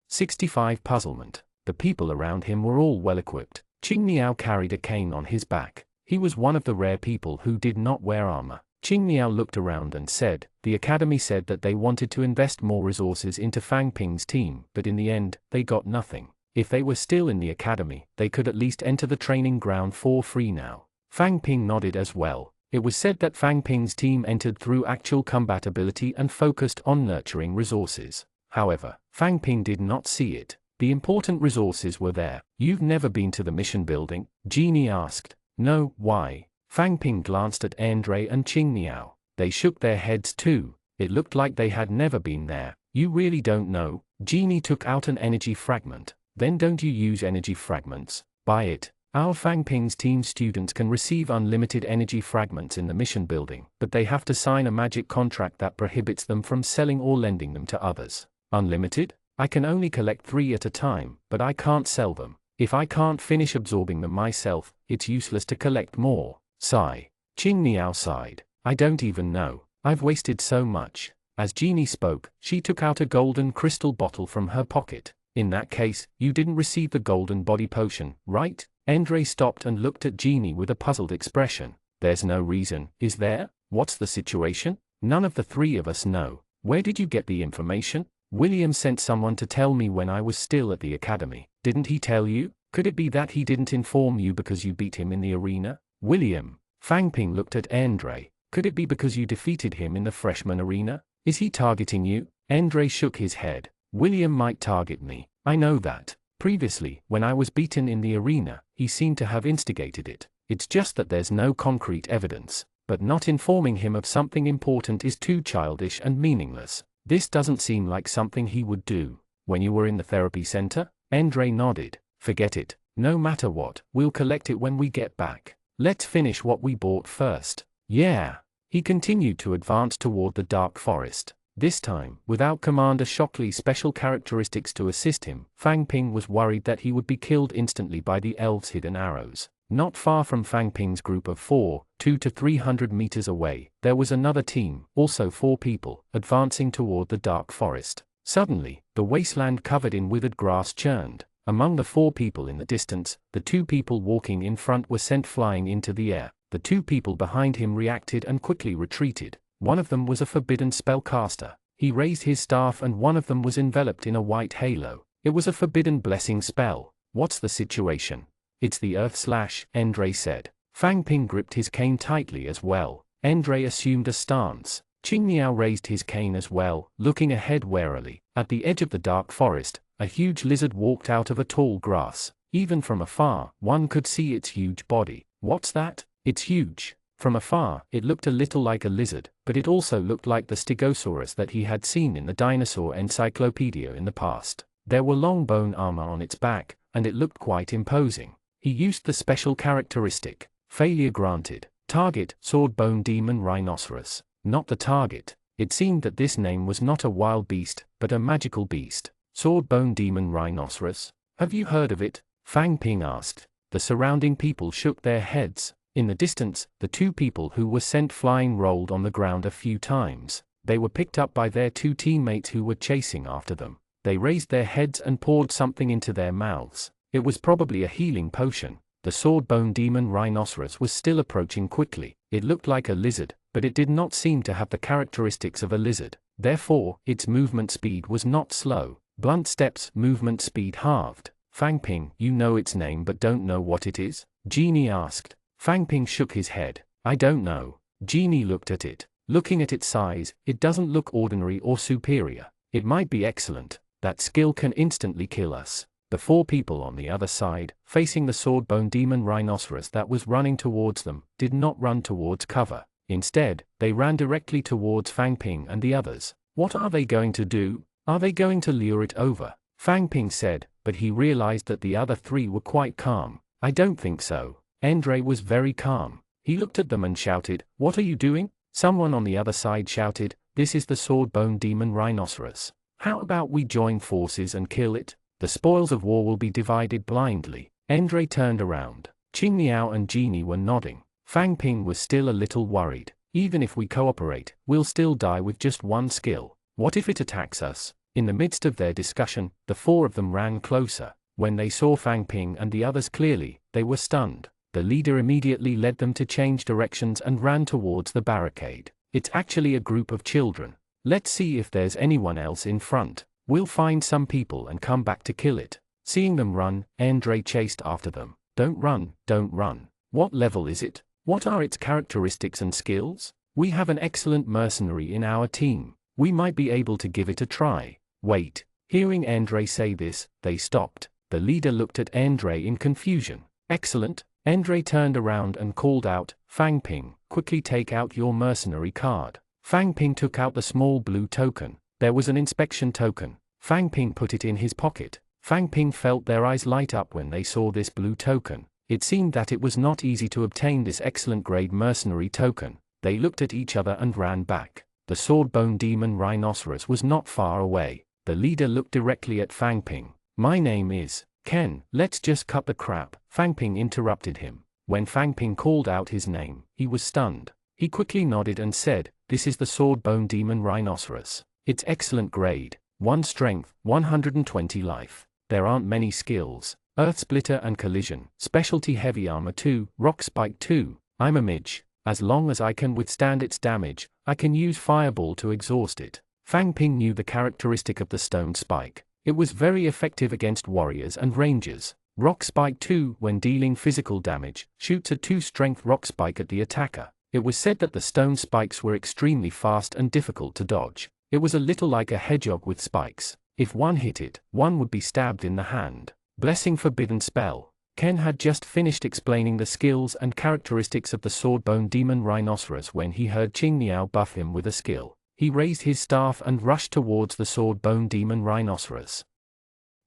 65 Puzzlement. The people around him were all well equipped. Qing Niao carried a cane on his back. He was one of the rare people who did not wear armor. Qing Niao looked around and said, the academy said that they wanted to invest more resources into Fang Ping's team, but in the end, they got nothing. If they were still in the academy, they could at least enter the training ground for free now. Fang Ping nodded as well. It was said that Fang Ping's team entered through actual combat ability and focused on nurturing resources. However, Fang Ping did not see it. The important resources were there. You've never been to the mission building? Genie asked. No, why? Fang Ping glanced at Andre and Qing Niao. They shook their heads too. It looked like they had never been there. You really don't know? Genie took out an energy fragment. Then don't you use energy fragments? Buy it. Our Fang Ping's team students can receive unlimited energy fragments in the mission building, but they have to sign a magic contract that prohibits them from selling or lending them to others. Unlimited? I can only collect 3 at a time, but I can't sell them. If I can't finish absorbing them myself, it's useless to collect more. Sigh. Qing Niao sighed. I don't even know. I've wasted so much. As Genie spoke, she took out a golden crystal bottle from her pocket. In that case, you didn't receive the golden body potion, right? Andre stopped and looked at Genie with a puzzled expression. There's no reason, is there? What's the situation? None of the 3 of us know. Where did you get the information? William sent someone to tell me when I was still at the academy. Didn't he tell you? Could it be that he didn't inform you because you beat him in the arena? William. Fang Ping looked at Andre. Could it be because you defeated him in the freshman arena? Is he targeting you? Andre shook his head. William might target me. I know that. Previously, when I was beaten in the arena, he seemed to have instigated it. It's just that there's no concrete evidence. But not informing him of something important is too childish and meaningless. This doesn't seem like something he would do. When you were in the therapy center? Andre nodded. Forget it. No matter what, we'll collect it when we get back. Let's finish what we bought first. Yeah. He continued to advance toward the dark forest. This time, without Commander Shockley's special characteristics to assist him, Fang Ping was worried that he would be killed instantly by the elves' hidden arrows. Not far from Fang Ping's group of 200 to 300 meters away, there was another team, also 4 people, advancing toward the dark forest. Suddenly, the wasteland covered in withered grass churned. Among the 4 people in the distance, the 2 people walking in front were sent flying into the air. The 2 people behind him reacted and quickly retreated. One of them was a forbidden spellcaster. He raised his staff and one of them was enveloped in a white halo. It was a forbidden blessing spell. What's the situation? It's the Earth / Endre said. Fang Ping gripped his cane tightly as well. Endre assumed a stance. Qingniao raised his cane as well, looking ahead warily. At the edge of the dark forest, a huge lizard walked out of a tall grass. Even from afar, one could see its huge body. What's that? It's huge. From afar, it looked a little like a lizard, but it also looked like the Stegosaurus that he had seen in the dinosaur encyclopedia in the past. There were long bone armor on its back, and it looked quite imposing. He used the special characteristic. Failure granted. Target, sword-bone demon rhinoceros. Not the target. It seemed that this name was not a wild beast, but a magical beast. Sword-bone demon rhinoceros? Have you heard of it? Fang Ping asked. The surrounding people shook their heads. In the distance, the 2 people who were sent flying rolled on the ground a few times. They were picked up by their 2 teammates who were chasing after them. They raised their heads and poured something into their mouths. It was probably a healing potion. The sword-bone demon rhinoceros was still approaching quickly. It looked like a lizard, but it did not seem to have the characteristics of a lizard. Therefore, its movement speed was not slow. Blunt steps, movement speed halved. Fang Ping, you know its name but don't know what it is? Genie asked. Fang Ping shook his head. I don't know. Genie looked at it. Looking at its size, it doesn't look ordinary or superior. It might be excellent. That skill can instantly kill us. The 4 people on the other side, facing the sword-bone demon rhinoceros that was running towards them, did not run towards cover. Instead, they ran directly towards Fang Ping and the others. What are they going to do? Are they going to lure it over? Fang Ping said, but he realized that the other 3 were quite calm. I don't think so. Endre was very calm. He looked at them and shouted, "What are you doing?" Someone on the other side shouted, "This is the sword-bone demon rhinoceros. How about we join forces and kill it? The spoils of war will be divided blindly." Endre turned around. Qingniao and Genie were nodding. Fang Ping was still a little worried. Even if we cooperate, we'll still die with just 1 skill. What if it attacks us? In the midst of their discussion, the 4 of them ran closer. When they saw Fang Ping and the others clearly, they were stunned. The leader immediately led them to change directions and ran towards the barricade. It's actually a group of children. Let's see if there's anyone else in front. We'll find some people and come back to kill it. Seeing them run, Endre chased after them. Don't run, don't run. What level is it? What are its characteristics and skills? We have an excellent mercenary in our team. We might be able to give it a try. Wait. Hearing Endre say this, they stopped. The leader looked at Endre in confusion. Excellent. Endre turned around and called out, "Fang Ping, quickly take out your mercenary card." Fang Ping took out the small blue token. There was an inspection token. Fang Ping put it in his pocket. Fang Ping felt their eyes light up when they saw this blue token. It seemed that it was not easy to obtain this excellent grade mercenary token. They looked at each other and ran back. The sword-bone demon rhinoceros was not far away. The leader looked directly at Fang Ping. "My name is Ken, let's just cut the crap." Fang Ping interrupted him. When Fang Ping called out his name, he was stunned. He quickly nodded and said, "This is the sword-bone demon rhinoceros. It's excellent grade. 1 strength, 120 life. There aren't many skills. Earth Splitter and Collision. Specialty Heavy Armor 2, Rock Spike 2. I'm a midge. As long as I can withstand its damage, I can use Fireball to exhaust it." Fang Ping knew the characteristic of the stone spike. It was very effective against warriors and rangers. Rock Spike 2, when dealing physical damage, shoots a 2-strength rock spike at the attacker. It was said that the stone spikes were extremely fast and difficult to dodge. It was a little like a hedgehog with spikes. If one hit it, one would be stabbed in the hand. Blessing Forbidden Spell. Ken had just finished explaining the skills and characteristics of the sword-bone demon rhinoceros when he heard Qingniao buff him with a skill. He raised his staff and rushed towards the sword-bone demon rhinoceros.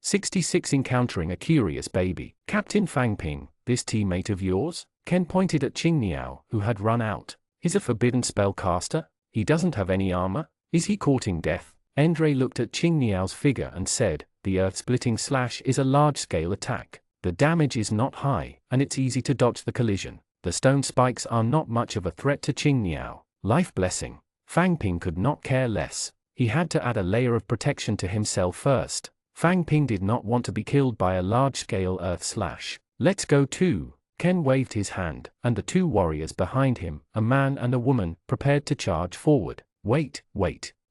66 Encountering a Curious Baby. "Captain Fang Ping, this teammate of yours?" Ken pointed at Qingniao, who had run out. He's a forbidden spellcaster? He doesn't have any armor? Is he courting death? Endre looked at Qing Niao's figure and said, the earth-splitting slash is a large-scale attack. The damage is not high, and it's easy to dodge the collision. The stone spikes are not much of a threat to Qing Niao. Life blessing. Fang Ping could not care less. He had to add a layer of protection to himself first. Fang Ping did not want to be killed by a large-scale earth slash. Let's go too. Ken waved his hand, and the two warriors behind him, a man and a woman, prepared to charge forward. Wait.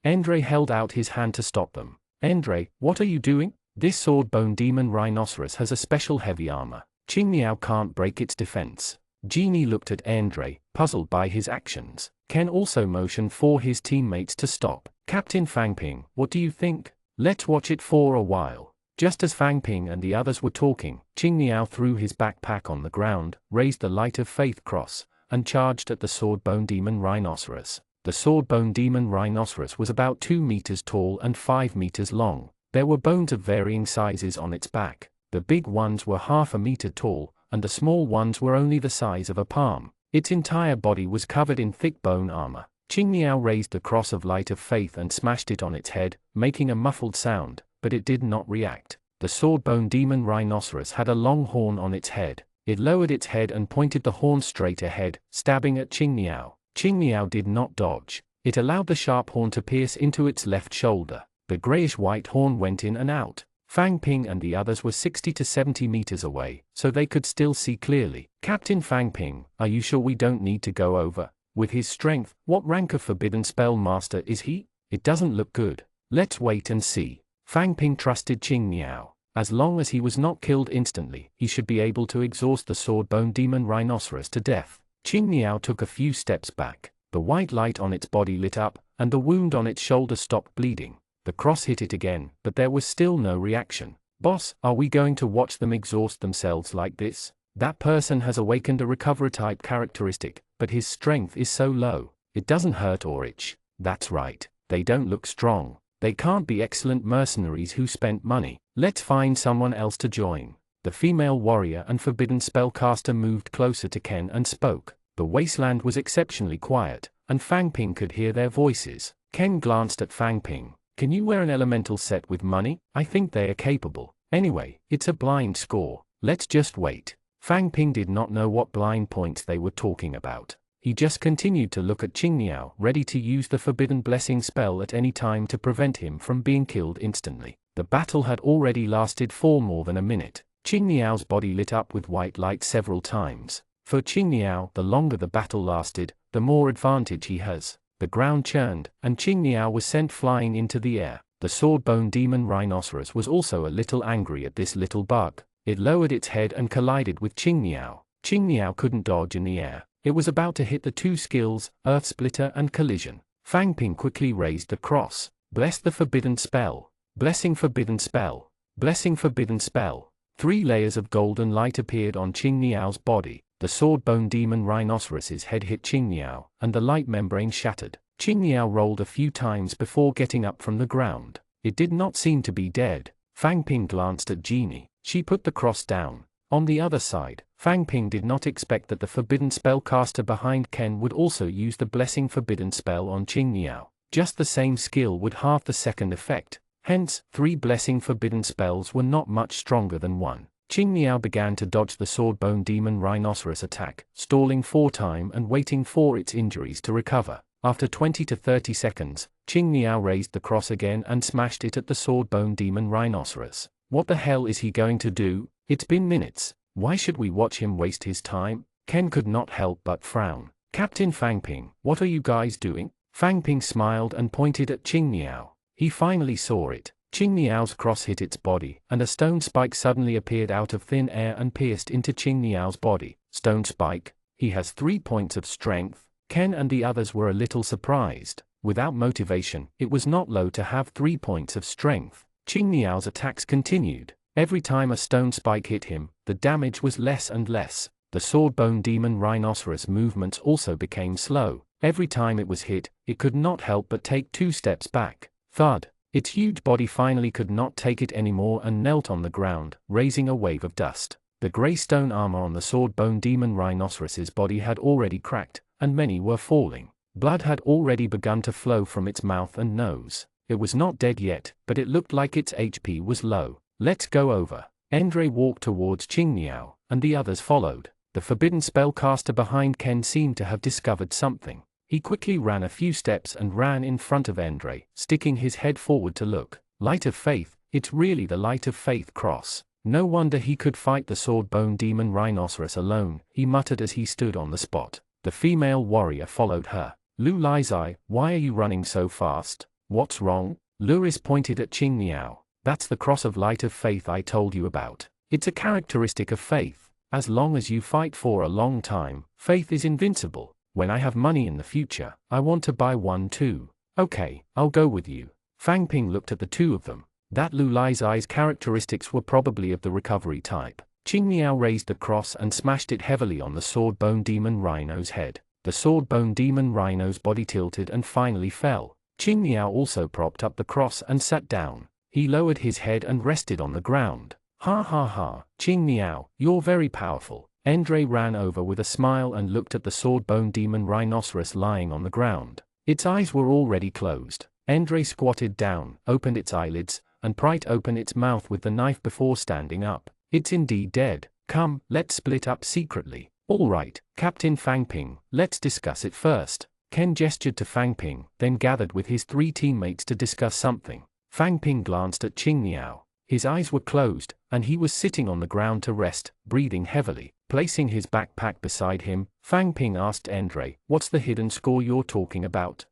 Endre held out his hand to stop them. Endre, what are you doing? This sword-bone demon rhinoceros has a special heavy armor. Qing Niao can't break its defense. Genie looked at Endre, puzzled by his actions. Ken also motioned for his teammates to stop. Captain Fang Ping, what do you think? Let's watch it for a while. Just as Fang Ping and the others were talking, Qing Niao threw his backpack on the ground, raised the Light of Faith cross, and charged at the sword-bone demon rhinoceros. The sword-bone demon rhinoceros was about 2 meters tall and 5 meters long. There were bones of varying sizes on its back. The big ones were half a meter tall, and the small ones were only the size of a palm. Its entire body was covered in thick bone armor. Qing Niao raised the cross of Light of Faith and smashed it on its head, making a muffled sound, but it did not react. The sword-bone demon rhinoceros had a long horn on its head. It lowered its head and pointed the horn straight ahead, stabbing at Qing Niao. Qing Niao did not dodge. It allowed the sharp horn to pierce into its left shoulder. The grayish-white horn went in and out. Fang Ping and the others were 60 to 70 meters away, so they could still see clearly. Captain Fang Ping, are you sure we don't need to go over? With his strength, what rank of forbidden spell master is he? It doesn't look good. Let's wait and see. Fang Ping trusted Qing Niao. As long as he was not killed instantly, he should be able to exhaust the sword-bone demon rhinoceros to death. Qing Niao took a few steps back. The white light on its body lit up, and the wound on its shoulder stopped bleeding. The cross hit it again, but there was still no reaction. Boss, are we going to watch them exhaust themselves like this? That person has awakened a recovery-type characteristic, but his strength is so low. It doesn't hurt or itch. That's right. They don't look strong. They can't be excellent mercenaries who spent money. Let's find someone else to join. The female warrior and forbidden spellcaster moved closer to Ken and spoke. The wasteland was exceptionally quiet, and Fang Ping could hear their voices. Ken glanced at Fang Ping. Can you wear an elemental set with money? I think they are capable. Anyway, it's a blind score. Let's just wait. Fang Ping did not know what blind points they were talking about. He just continued to look at Qing Niao, ready to use the Forbidden Blessing spell at any time to prevent him from being killed instantly. The battle had already lasted for more than a minute. Qing Niao's body lit up with white light several times. For Qing Niao, the longer the battle lasted, the more advantage he has. The ground churned, and Qing Niao was sent flying into the air. The sword-bone demon rhinoceros was also a little angry at this little bug. It lowered its head and collided with Qing Niao. Qing Niao couldn't dodge in the air. It was about to hit the two skills, Earth Splitter and Collision. Fang Ping quickly raised the cross. Bless the forbidden spell. Blessing forbidden spell. Blessing forbidden spell. 3 layers of golden light appeared on Qing Niao's body. The sword-bone demon rhinoceros's head hit Qing Niao, and the light membrane shattered. Qing Niao rolled a few times before getting up from the ground. It did not seem to be dead. Fang Ping glanced at Genie. She put the cross down. On the other side, Fang Ping did not expect that the forbidden spellcaster behind Ken would also use the blessing forbidden spell on Qing Niao. Just the same skill would halve the second effect. Hence, 3 blessing forbidden spells were not much stronger than 1. Qing Niao began to dodge the sword-bone demon rhinoceros attack, stalling for time and waiting for its injuries to recover. After 20 to 30 seconds, Qing Niao raised the cross again and smashed it at the sword-bone demon rhinoceros. What the hell is he going to do? It's been minutes. Why should we watch him waste his time? Ken could not help but frown. Captain Fang Ping, what are you guys doing? Fang Ping smiled and pointed at Qing Niao. He finally saw it. Qing Niao's cross hit its body, and a stone spike suddenly appeared out of thin air and pierced into Qing Niao's body. Stone spike? He has 3 points of strength. Ken and the others were a little surprised. Without motivation, it was not low to have 3 points of strength. Qing Niao's attacks continued. Every time a stone spike hit him, the damage was less and less. The sword-bone demon rhinoceros movements also became slow. Every time it was hit, it could not help but take 2 steps back. Thud. Its huge body finally could not take it anymore and knelt on the ground, raising a wave of dust. The grey stone armor on the sword-bone demon rhinoceros's body had already cracked, and many were falling. Blood had already begun to flow from its mouth and nose. It was not dead yet, but it looked like its HP was low. Let's go over. Endre walked towards Qingniao, and the others followed. The forbidden spellcaster behind Ken seemed to have discovered something. He quickly ran a few steps and ran in front of Endre, sticking his head forward to look. Light of Faith, it's really the Light of Faith cross. No wonder he could fight the sword-bone demon rhinoceros alone, he muttered as he stood on the spot. The female warrior followed her. Lu Lizai, why are you running so fast? What's wrong? Luris pointed at Qingniao. That's the cross of Light of Faith I told you about. It's a characteristic of faith. As long as you fight for a long time, faith is invincible. When I have money in the future, I want to buy one too. Okay, I'll go with you. Fang Ping looked at the two of them. That Lu Lizai's characteristics were probably of the recovery type. Qingniao raised the cross and smashed it heavily on the sword-bone demon rhino's head. The sword-bone demon rhino's body tilted and finally fell. Qingniao also propped up the cross and sat down. He lowered his head and rested on the ground. Ha ha ha, Qingniao, you're very powerful. Endre ran over with a smile and looked at the sword-bone demon rhinoceros lying on the ground. Its eyes were already closed. Endre squatted down, opened its eyelids, and pried open its mouth with the knife before standing up. It's indeed dead. Come, let's split up secretly. All right, Captain Fang Ping, let's discuss it first. Ken gestured to Fang Ping, then gathered with his three teammates to discuss something. Fang Ping glanced at Qingniao. His eyes were closed, and he was sitting on the ground to rest, breathing heavily. Placing his backpack beside him, Fang Ping asked Endre, what's the hidden score you're talking about?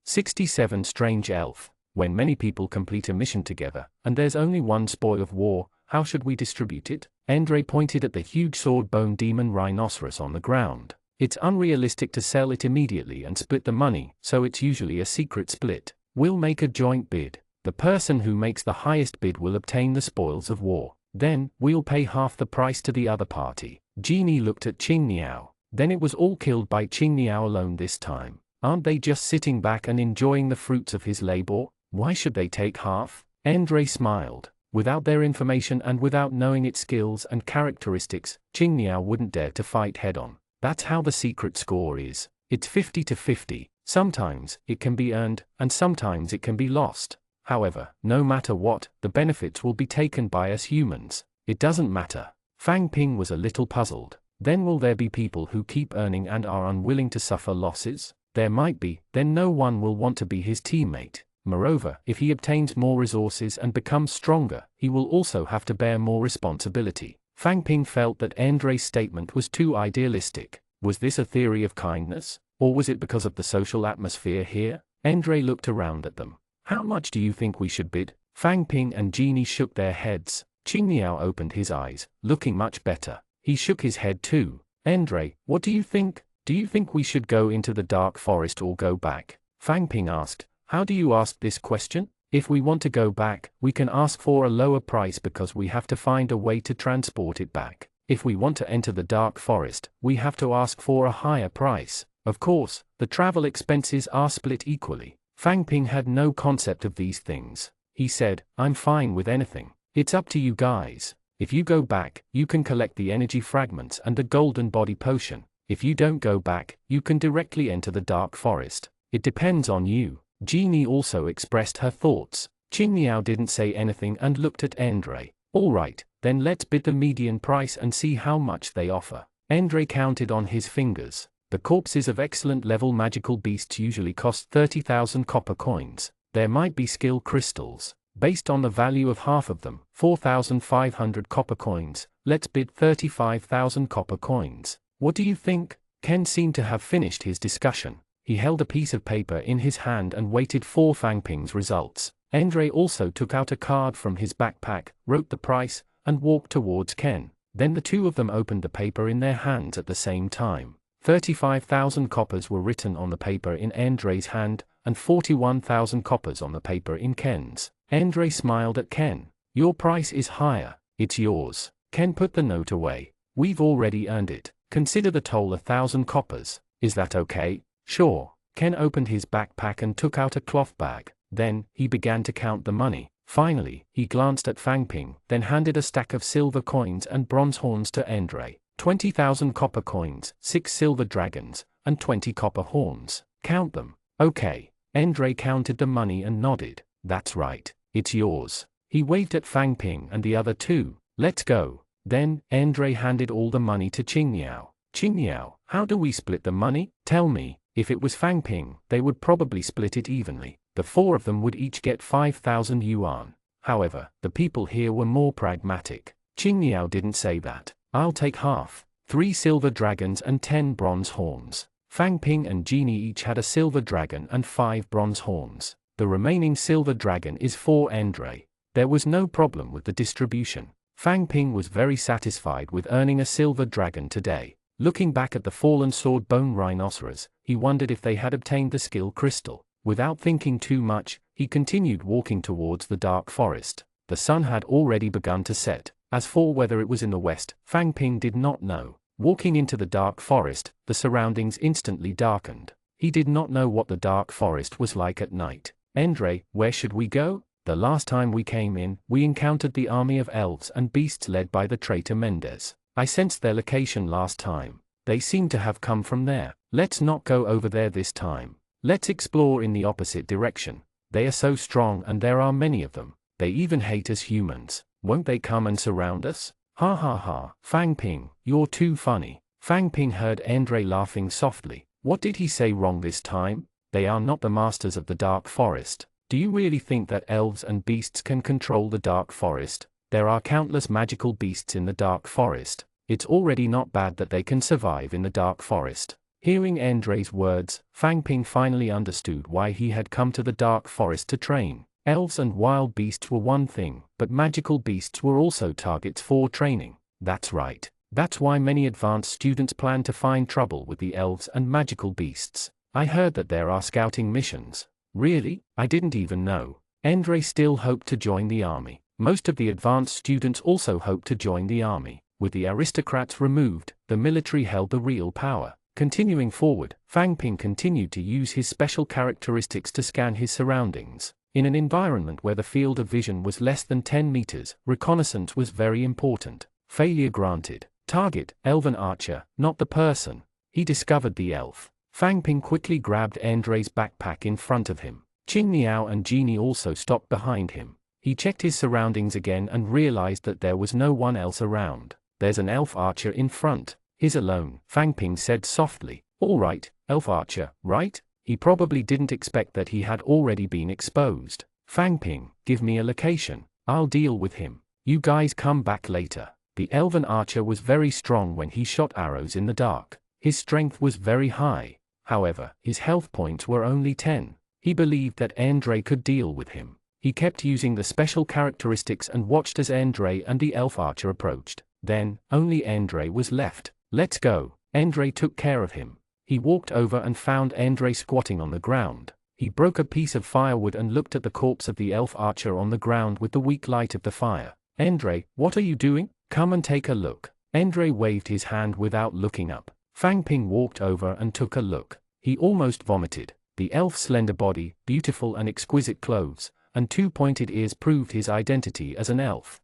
67 Strange Elf. When many people complete a mission together, and there's only one spoil of war, how should we distribute it? Endre pointed at the huge sword-bone demon rhinoceros on the ground. It's unrealistic to sell it immediately and split the money, so it's usually a secret split. We'll make a joint bid. The person who makes the highest bid will obtain the spoils of war. Then, we'll pay half the price to the other party. Genie looked at Qingniao. Then it was all killed by Qingniao alone this time. Aren't they just sitting back and enjoying the fruits of his labor? Why should they take half? Endre smiled. Without their information and without knowing its skills and characteristics, Qingniao wouldn't dare to fight head-on. That's how the secret score is. It's 50 to 50. Sometimes, it can be earned, and sometimes it can be lost. However, no matter what, the benefits will be taken by us humans. It doesn't matter. Fang Ping was a little puzzled. Then will there be people who keep earning and are unwilling to suffer losses? There might be, then no one will want to be his teammate. Moreover, if he obtains more resources and becomes stronger, he will also have to bear more responsibility. Fang Ping felt that Endre's statement was too idealistic. Was this a theory of kindness? Or was it because of the social atmosphere here? Endre looked around at them. How much do you think we should bid? Fang Ping and Genie shook their heads. Qingniao opened his eyes, looking much better. He shook his head too. Endre, what do you think? Do you think we should go into the dark forest or go back? Fang Ping asked. How do you ask this question? If we want to go back, we can ask for a lower price because we have to find a way to transport it back. If we want to enter the dark forest, we have to ask for a higher price. Of course, the travel expenses are split equally. Fang Ping had no concept of these things. He said, I'm fine with anything. It's up to you guys. If you go back, you can collect the energy fragments and the golden body potion. If you don't go back, you can directly enter the dark forest. It depends on you. Genie also expressed her thoughts. Qingniao didn't say anything and looked at Endre. All right, then let's bid the median price and see how much they offer. Endre counted on his fingers. The corpses of excellent level magical beasts usually cost 30,000 copper coins. There might be skill crystals. Based on the value of half of them, 4,500 copper coins, let's bid 35,000 copper coins. What do you think? Ken seemed to have finished his discussion. He held a piece of paper in his hand and waited for Fang Ping's results. Endre also took out a card from his backpack, wrote the price, and walked towards Ken. Then the two of them opened the paper in their hands at the same time. 35,000 coppers were written on the paper in Endre's hand, and 41,000 coppers on the paper in Ken's. Endre smiled at Ken. Your price is higher. It's yours. Ken put the note away. We've already earned it. Consider the toll 1,000 coppers. Is that okay? Sure. Ken opened his backpack and took out a cloth bag. Then, he began to count the money. Finally, he glanced at Fang Ping, then handed a stack of silver coins and bronze horns to Endre. 20,000 copper coins, 6 silver dragons, and 20 copper horns. Count them. Okay. Andre counted the money and nodded. That's right. It's yours. He waved at Fang Ping and the other two. Let's go. Then, Andre handed all the money to Qingniao. Qingniao, how do we split the money? Tell me. If it was Fang Ping, they would probably split it evenly. The four of them would each get 5,000 yuan. However, the people here were more pragmatic. Qingniao didn't say that. I'll take half. 3 silver dragons and 10 bronze horns. Fang Ping and Genie each had a silver dragon and 5 bronze horns. The remaining silver dragon is for Andre. There was no problem with the distribution. Fang Ping was very satisfied with earning a silver dragon today. Looking back at the fallen sword bone rhinoceros, he wondered if they had obtained the skill crystal. Without thinking too much, he continued walking towards the dark forest. The sun had already begun to set. As for whether it was in the west, Fang Ping did not know. Walking into the dark forest, the surroundings instantly darkened. He did not know what the dark forest was like at night. Andre, where should we go? The last time we came in, we encountered the army of elves and beasts led by the traitor Mendez. I sensed their location last time. They seem to have come from there. Let's not go over there this time. Let's explore in the opposite direction. They are so strong and there are many of them. They even hate us humans. Won't they come and surround us? Ha ha ha, Fang Ping, you're too funny. Fang Ping heard Andre laughing softly. What did he say wrong this time? They are not the masters of the dark forest. Do you really think that elves and beasts can control the dark forest? There are countless magical beasts in the dark forest. It's already not bad that they can survive in the dark forest. Hearing Andre's words, Fang Ping finally understood why he had come to the dark forest to train. Elves and wild beasts were one thing, but magical beasts were also targets for training. That's right. That's why many advanced students plan to find trouble with the elves and magical beasts. I heard that there are scouting missions. Really? I didn't even know. Andre still hoped to join the army. Most of the advanced students also hoped to join the army. With the aristocrats removed, the military held the real power. Continuing forward, Fang Ping continued to use his special characteristics to scan his surroundings. In an environment where the field of vision was less than 10 meters, reconnaissance was very important. Failure granted. Target, elven archer, not the person. He discovered the elf. Fang Ping quickly grabbed Andre's backpack in front of him. Qingniao and Genie also stopped behind him. He checked his surroundings again and realized that there was no one else around. There's an elf archer in front. He's alone, Fang Ping said softly. All right, elf archer, right? He probably didn't expect that he had already been exposed. Fang Ping, give me a location. I'll deal with him. You guys come back later. The elven archer was very strong when he shot arrows in the dark. His strength was very high. However, his health points were only 10. He believed that Andre could deal with him. He kept using the special characteristics and watched as Andre and the elf archer approached. Then, only Andre was left. Let's go. Andre took care of him. He walked over and found Andre squatting on the ground. He broke a piece of firewood and looked at the corpse of the elf archer on the ground with the weak light of the fire. Andre, what are you doing? Come and take a look. Andre waved his hand without looking up. Fang Ping walked over and took a look. He almost vomited. The elf's slender body, beautiful and exquisite clothes, and 2 pointed ears proved his identity as an elf.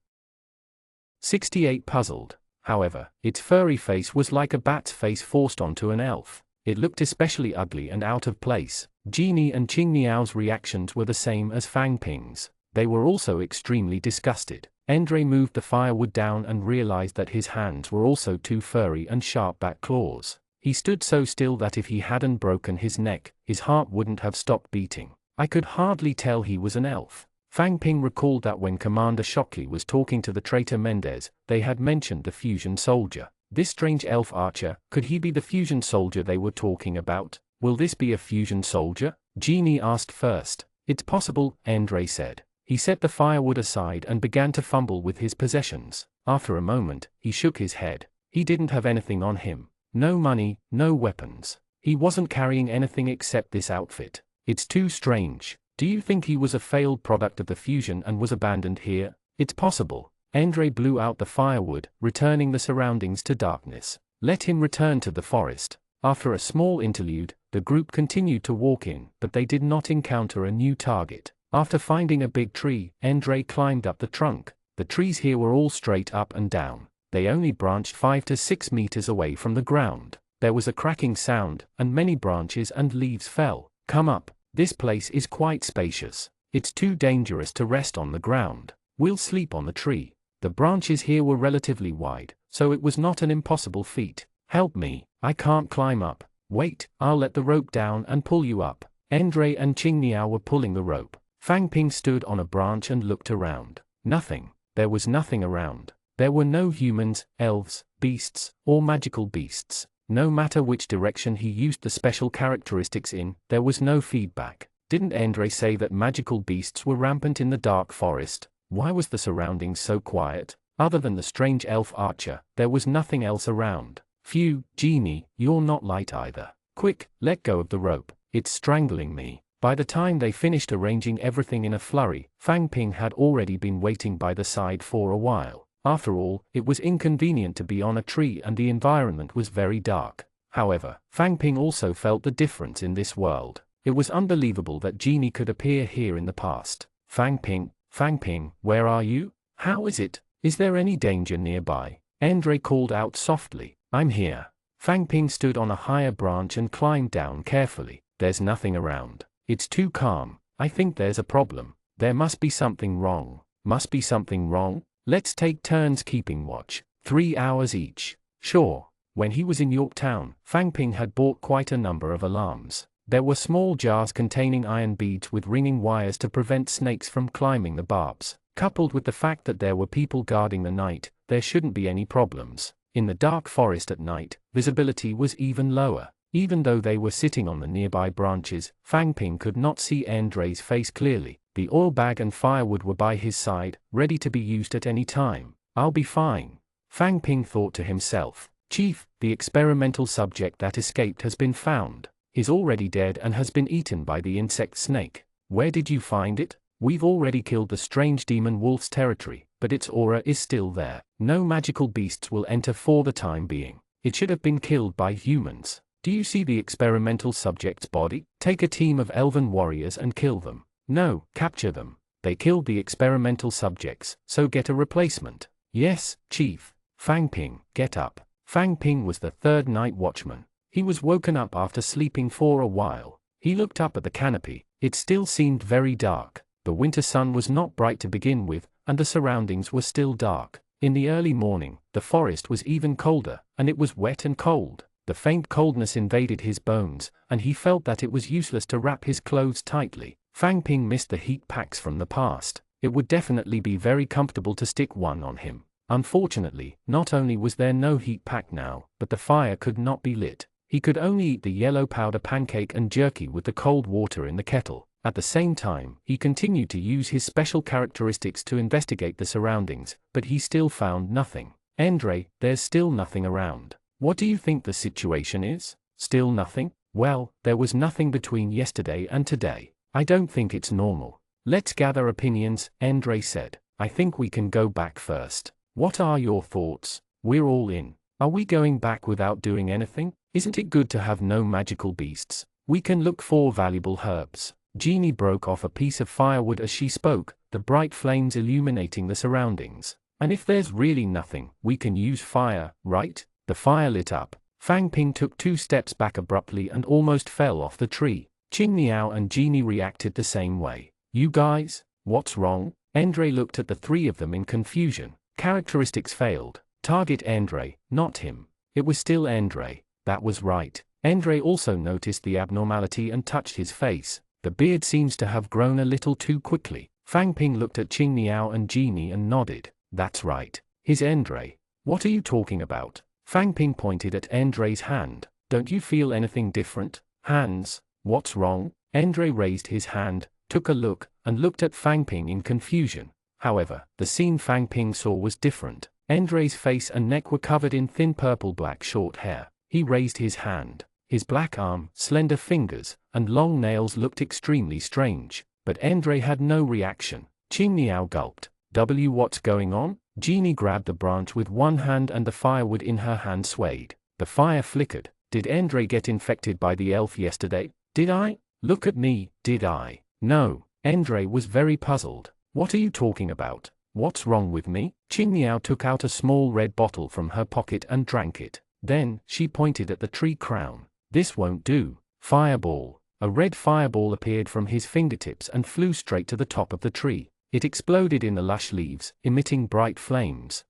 68 puzzled. However, its furry face was like a bat's face forced onto an elf. It looked especially ugly and out of place. Genie and Qingniao's reactions were the same as Fang Ping's. They were also extremely disgusted. Andre moved the firewood down and realized that his hands were also 2 furry and sharp back claws. He stood so still that if he hadn't broken his neck, his heart wouldn't have stopped beating. I could hardly tell he was an elf. Fang Ping recalled that when Commander Shockley was talking to the traitor Mendez, they had mentioned the fusion soldier. This strange elf archer, could he be the fusion soldier they were talking about? Will this be a fusion soldier? Genie asked first. It's possible, Andre said. He set the firewood aside and began to fumble with his possessions. After a moment, he shook his head. He didn't have anything on him. No money, no weapons. He wasn't carrying anything except this outfit. It's too strange. Do you think he was a failed product of the fusion and was abandoned here? It's possible. Andre blew out the firewood, returning the surroundings to darkness. Let him return to the forest. After a small interlude, the group continued to walk in, but they did not encounter a new target. After finding a big tree, Andre climbed up the trunk. The trees here were all straight up and down. They only branched 5 to 6 meters away from the ground. There was a cracking sound, and many branches and leaves fell. Come up. This place is quite spacious. It's too dangerous to rest on the ground. We'll sleep on the tree. The branches here were relatively wide, so it was not an impossible feat. Help me. I can't climb up. Wait, I'll let the rope down and pull you up. Andre and Qingniao were pulling the rope. Fang Ping stood on a branch and looked around. Nothing. There was nothing around. There were no humans, elves, beasts, or magical beasts. No matter which direction he used the special characteristics in, there was no feedback. Didn't Andre say that magical beasts were rampant in the dark forest? Why was the surroundings so quiet? Other than the strange elf archer, there was nothing else around. Phew, Genie, you're not light either. Quick, let go of the rope. It's strangling me. By the time they finished arranging everything in a flurry, Fang Ping had already been waiting by the side for a while. After all, it was inconvenient to be on a tree and the environment was very dark. However, Fang Ping also felt the difference in this world. It was unbelievable that Genie could appear here in the past. Fang Ping, where are you? How is it? Is there any danger nearby? Andre called out softly. I'm here. Fang Ping stood on a higher branch and climbed down carefully. There's nothing around. It's too calm. I think there's a problem. There must be something wrong. Must be something wrong? Let's take turns keeping watch. 3 hours each. Sure. When he was in Yorktown, Fang Ping had bought quite a number of alarms. There were small jars containing iron beads with ringing wires to prevent snakes from climbing the barbs. Coupled with the fact that there were people guarding the night, there shouldn't be any problems. In the dark forest at night, visibility was even lower. Even though they were sitting on the nearby branches, Fang Ping could not see Andre's face clearly. The oil bag and firewood were by his side, ready to be used at any time. I'll be fine. Fang Ping thought to himself. Chief, the experimental subject that escaped has been found. He's already dead and has been eaten by the insect snake. Where did you find it? We've already killed the strange demon wolf's territory, but its aura is still there. No magical beasts will enter for the time being. It should have been killed by humans. Do you see the experimental subject's body? Take a team of elven warriors and kill them. No, capture them. They killed the experimental subjects, so get a replacement. Yes, Chief. Fang Ping, get up. Fang Ping was the third night watchman. He was woken up after sleeping for a while. He looked up at the canopy. It still seemed very dark. The winter sun was not bright to begin with, and the surroundings were still dark. In the early morning, the forest was even colder, and it was wet and cold. The faint coldness invaded his bones, and he felt that it was useless to wrap his clothes tightly. Fang Ping missed the heat packs from the past. It would definitely be very comfortable to stick one on him. Unfortunately, not only was there no heat pack now, but the fire could not be lit. He could only eat the yellow powder pancake and jerky with the cold water in the kettle. At the same time, he continued to use his special characteristics to investigate the surroundings, but he still found nothing. Andre, there's still nothing around. What do you think the situation is? Still nothing? Well, there was nothing between yesterday and today. I don't think it's normal. Let's gather opinions, Andre said. I think we can go back first. What are your thoughts? We're all in. Are we going back without doing anything? Isn't it good to have no magical beasts? We can look for valuable herbs. Genie broke off a piece of firewood as she spoke, the bright flames illuminating the surroundings. And if there's really nothing, we can use fire, right? The fire lit up. Fang Ping took 2 steps back abruptly and almost fell off the tree. Qingniao and Genie reacted the same way. You guys? What's wrong? Andre looked at the 3 of them in confusion. Characteristics failed. Target Andre, not him. It was still Andre. That was right. Andre also noticed the abnormality and touched his face. The beard seems to have grown a little too quickly. Fang Ping looked at Qingniao and Genie and nodded. That's right. He's Andre. What are you talking about? Fang Ping pointed at Andre's hand. Don't you feel anything different? Hands? What's wrong? Andre raised his hand, took a look, and looked at Fang Ping in confusion. However, the scene Fang Ping saw was different. Andre's face and neck were covered in thin purple-black short hair. He raised his hand. His black arm, slender fingers, and long nails looked extremely strange. But Andre had no reaction. Qingniao gulped. What's going on? Genie grabbed the branch with one hand and the firewood in her hand swayed. The fire flickered. Did Andre get infected by the elf yesterday? Did I? Look at me, did I? No. Andre was very puzzled. What are you talking about? What's wrong with me? Qingniao took out a small red bottle from her pocket and drank it. Then, she pointed at the tree crown. This won't do. Fireball. A red fireball appeared from his fingertips and flew straight to the top of the tree. It exploded in the lush leaves, emitting bright flames.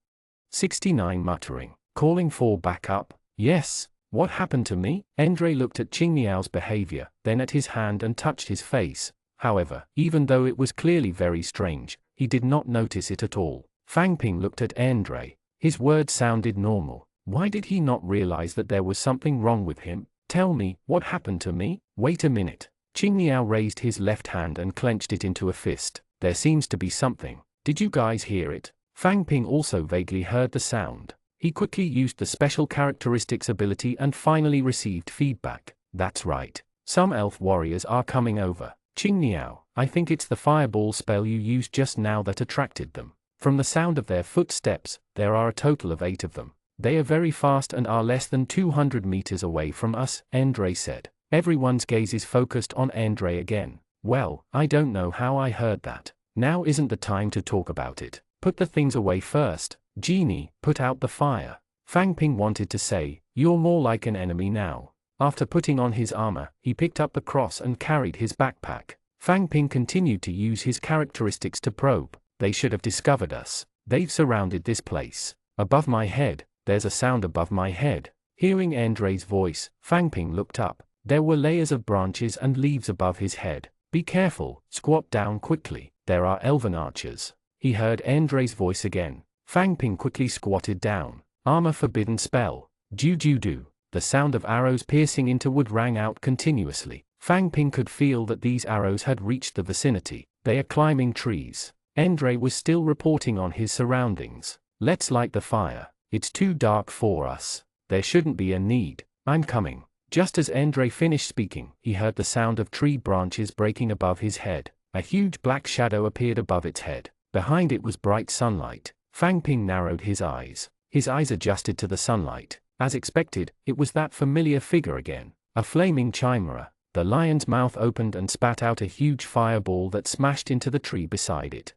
69 muttering. Calling for backup? Yes. What happened to me? Andre looked at Qingniao's behavior, then at his hand and touched his face. However, even though it was clearly very strange, he did not notice it at all. Fang Ping looked at Andre. His words sounded normal. Why did he not realize that there was something wrong with him? Tell me, what happened to me? Wait a minute. Qingniao raised his left hand and clenched it into a fist. There seems to be something. Did you guys hear it? Fang Ping also vaguely heard the sound. He quickly used the special characteristics ability and finally received feedback. That's right. Some elf warriors are coming over. Qingniao, I think it's the fireball spell you used just now that attracted them. From the sound of their footsteps, there are a total of 8 of them. They are very fast and are less than 200 meters away from us, Andre said. Everyone's gaze is focused on Andre again. Well, I don't know how I heard that. Now isn't the time to talk about it. Put the things away first. Genie, put out the fire. Fang Ping wanted to say, you're more like an enemy now. After putting on his armor, he picked up the cross and carried his backpack. Fang Ping continued to use his characteristics to probe. They should have discovered us. They've surrounded this place. Above my head, there's a sound above my head. Hearing Andre's voice, Fang Ping looked up. There were layers of branches and leaves above his head. Be careful, squat down quickly. There are elven archers. He heard Andre's voice again. Fang Ping quickly squatted down. Armor forbidden spell. Do. The sound of arrows piercing into wood rang out continuously. Fang Ping could feel that these arrows had reached the vicinity. They are climbing trees. Andre was still reporting on his surroundings. Let's light the fire. It's too dark for us. There shouldn't be a need. I'm coming. Just as Andre finished speaking, he heard the sound of tree branches breaking above his head. A huge black shadow appeared above its head. Behind it was bright sunlight. Fang Ping narrowed his eyes. His eyes adjusted to the sunlight. As expected, it was that familiar figure again. A flaming chimera. The lion's mouth opened and spat out a huge fireball that smashed into the tree beside it.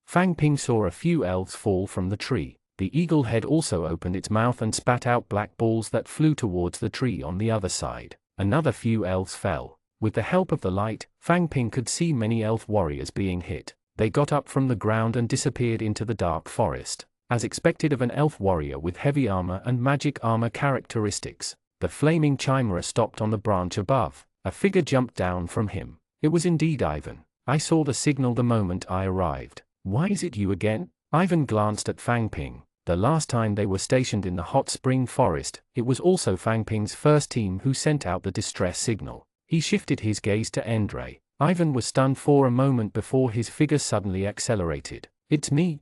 Fang Ping saw a few elves fall from the tree. The eagle head also opened its mouth and spat out black balls that flew towards the tree on the other side. Another few elves fell. With the help of the light, Fang Ping could see many elf warriors being hit. They got up from the ground and disappeared into the dark forest. As expected of an elf warrior with heavy armor and magic armor characteristics, the flaming chimera stopped on the branch above. A figure jumped down from him. It was indeed Ivan. I saw the signal the moment I arrived. Why is it you again? Ivan glanced at Fang Ping. The last time they were stationed in the hot spring forest, it was also Fang Ping's first team who sent out the distress signal. He shifted his gaze to Andre. Ivan was stunned for a moment before his figure suddenly accelerated. It's me.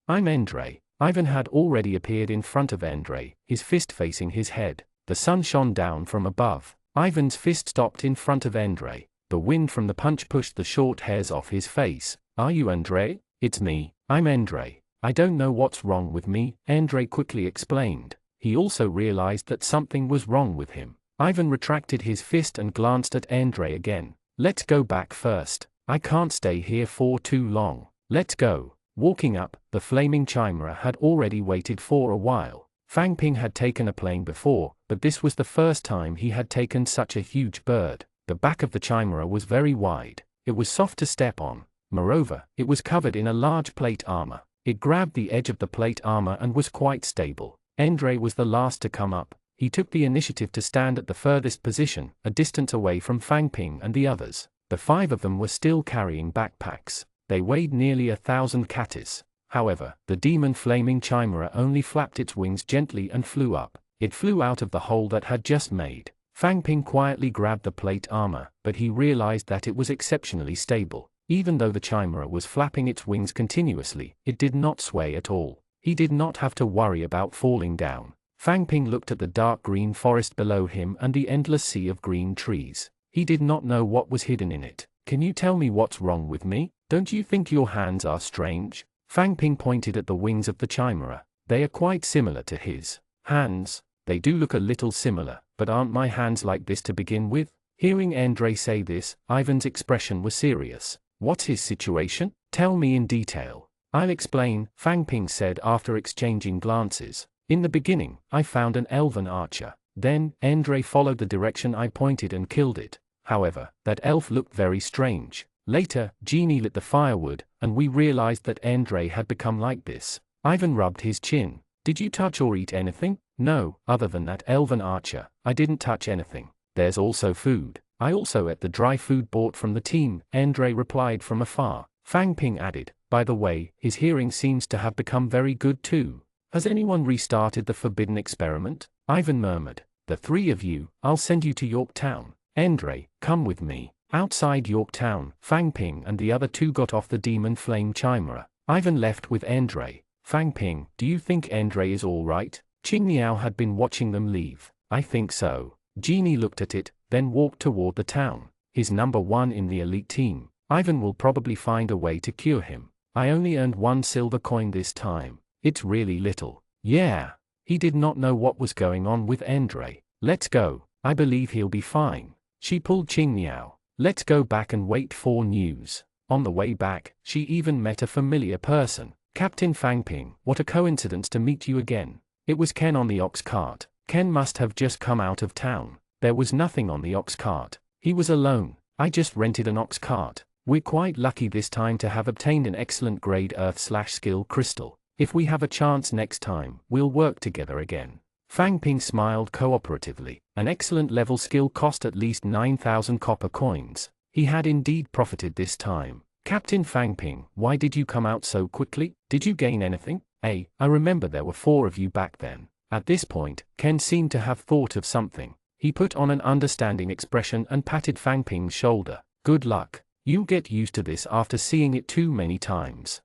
I'm Andre. Ivan had already appeared in front of Andre, his fist facing his head. The sun shone down from above. Ivan's fist stopped in front of Andre. The wind from the punch pushed the short hairs off his face. Are you Andre? It's me. I'm Andre. I don't know what's wrong with me, Andre quickly explained. He also realized that something was wrong with him. Ivan retracted his fist and glanced at Andre again. Let's go back first. I can't stay here for too long. Let's go. Walking up, the flaming chimera had already waited for a while. Fang Ping had taken a plane before, but this was the first time he had taken such a huge bird. The back of the chimera was very wide. It was soft to step on. Moreover, it was covered in a large plate armor. It grabbed the edge of the plate armor and was quite stable. Andre was the last to come up. He took the initiative to stand at the furthest position, a distance away from Fang Ping and the others. The 5 of them were still carrying backpacks. They weighed nearly 1,000 katis. However, the demon flaming chimera only flapped its wings gently and flew up. It flew out of the hole that had just made. Fang Ping quietly grabbed the plate armor, but he realized that it was exceptionally stable. Even though the chimera was flapping its wings continuously, it did not sway at all. He did not have to worry about falling down. Fang Ping looked at the dark green forest below him and the endless sea of green trees. He did not know what was hidden in it. Can you tell me what's wrong with me? Don't you think your hands are strange? Fang Ping pointed at the wings of the chimera. They are quite similar to his hands. They do look a little similar, but aren't my hands like this to begin with? Hearing Andre say this, Ivan's expression was serious. What's his situation? Tell me in detail. I'll explain, Fang Ping said after exchanging glances. In the beginning, I found an elven archer. Then, Andre followed the direction I pointed and killed it. However, that elf looked very strange. Later, Genie lit the firewood, and we realized that Andre had become like this. Ivan rubbed his chin. Did you touch or eat anything? No, other than that elven archer, I didn't touch anything. There's also food. I also ate the dry food bought from the team, Andre replied from afar. Fang Ping added, by the way, his hearing seems to have become very good too. Has anyone restarted the forbidden experiment? Ivan murmured. The three of you, I'll send you to Yorktown. Andre, come with me. Outside Yorktown, Fang Ping and the other two got off the demon flame chimera. Ivan left with Andre. Fang Ping, do you think Andre is all right? Qing Niao had been watching them leave. I think so. Genie looked at it, then walked toward the town. He's number one in the elite team. Ivan will probably find a way to cure him. I only earned 1 silver coin this time. It's really little. Yeah. He did not know what was going on with Andre. Let's go. I believe he'll be fine. She pulled Qing Niao. Let's go back and wait for news. On the way back, she even met a familiar person. Captain Fang Ping, what a coincidence to meet you again. It was Ken on the ox cart. Ken must have just come out of town. There was nothing on the ox cart. He was alone. I just rented an ox cart. We're quite lucky this time to have obtained an excellent grade Earth/skill crystal. If we have a chance next time, we'll work together again. Fang Ping smiled cooperatively. An excellent level skill cost at least 9,000 copper coins. He had indeed profited this time. Captain Fang Ping, why did you come out so quickly? Did you gain anything? I remember there were 4 of you back then. At this point, Ken seemed to have thought of something. He put on an understanding expression and patted Fang Ping's shoulder. Good luck. You'll get used to this after seeing it too many times.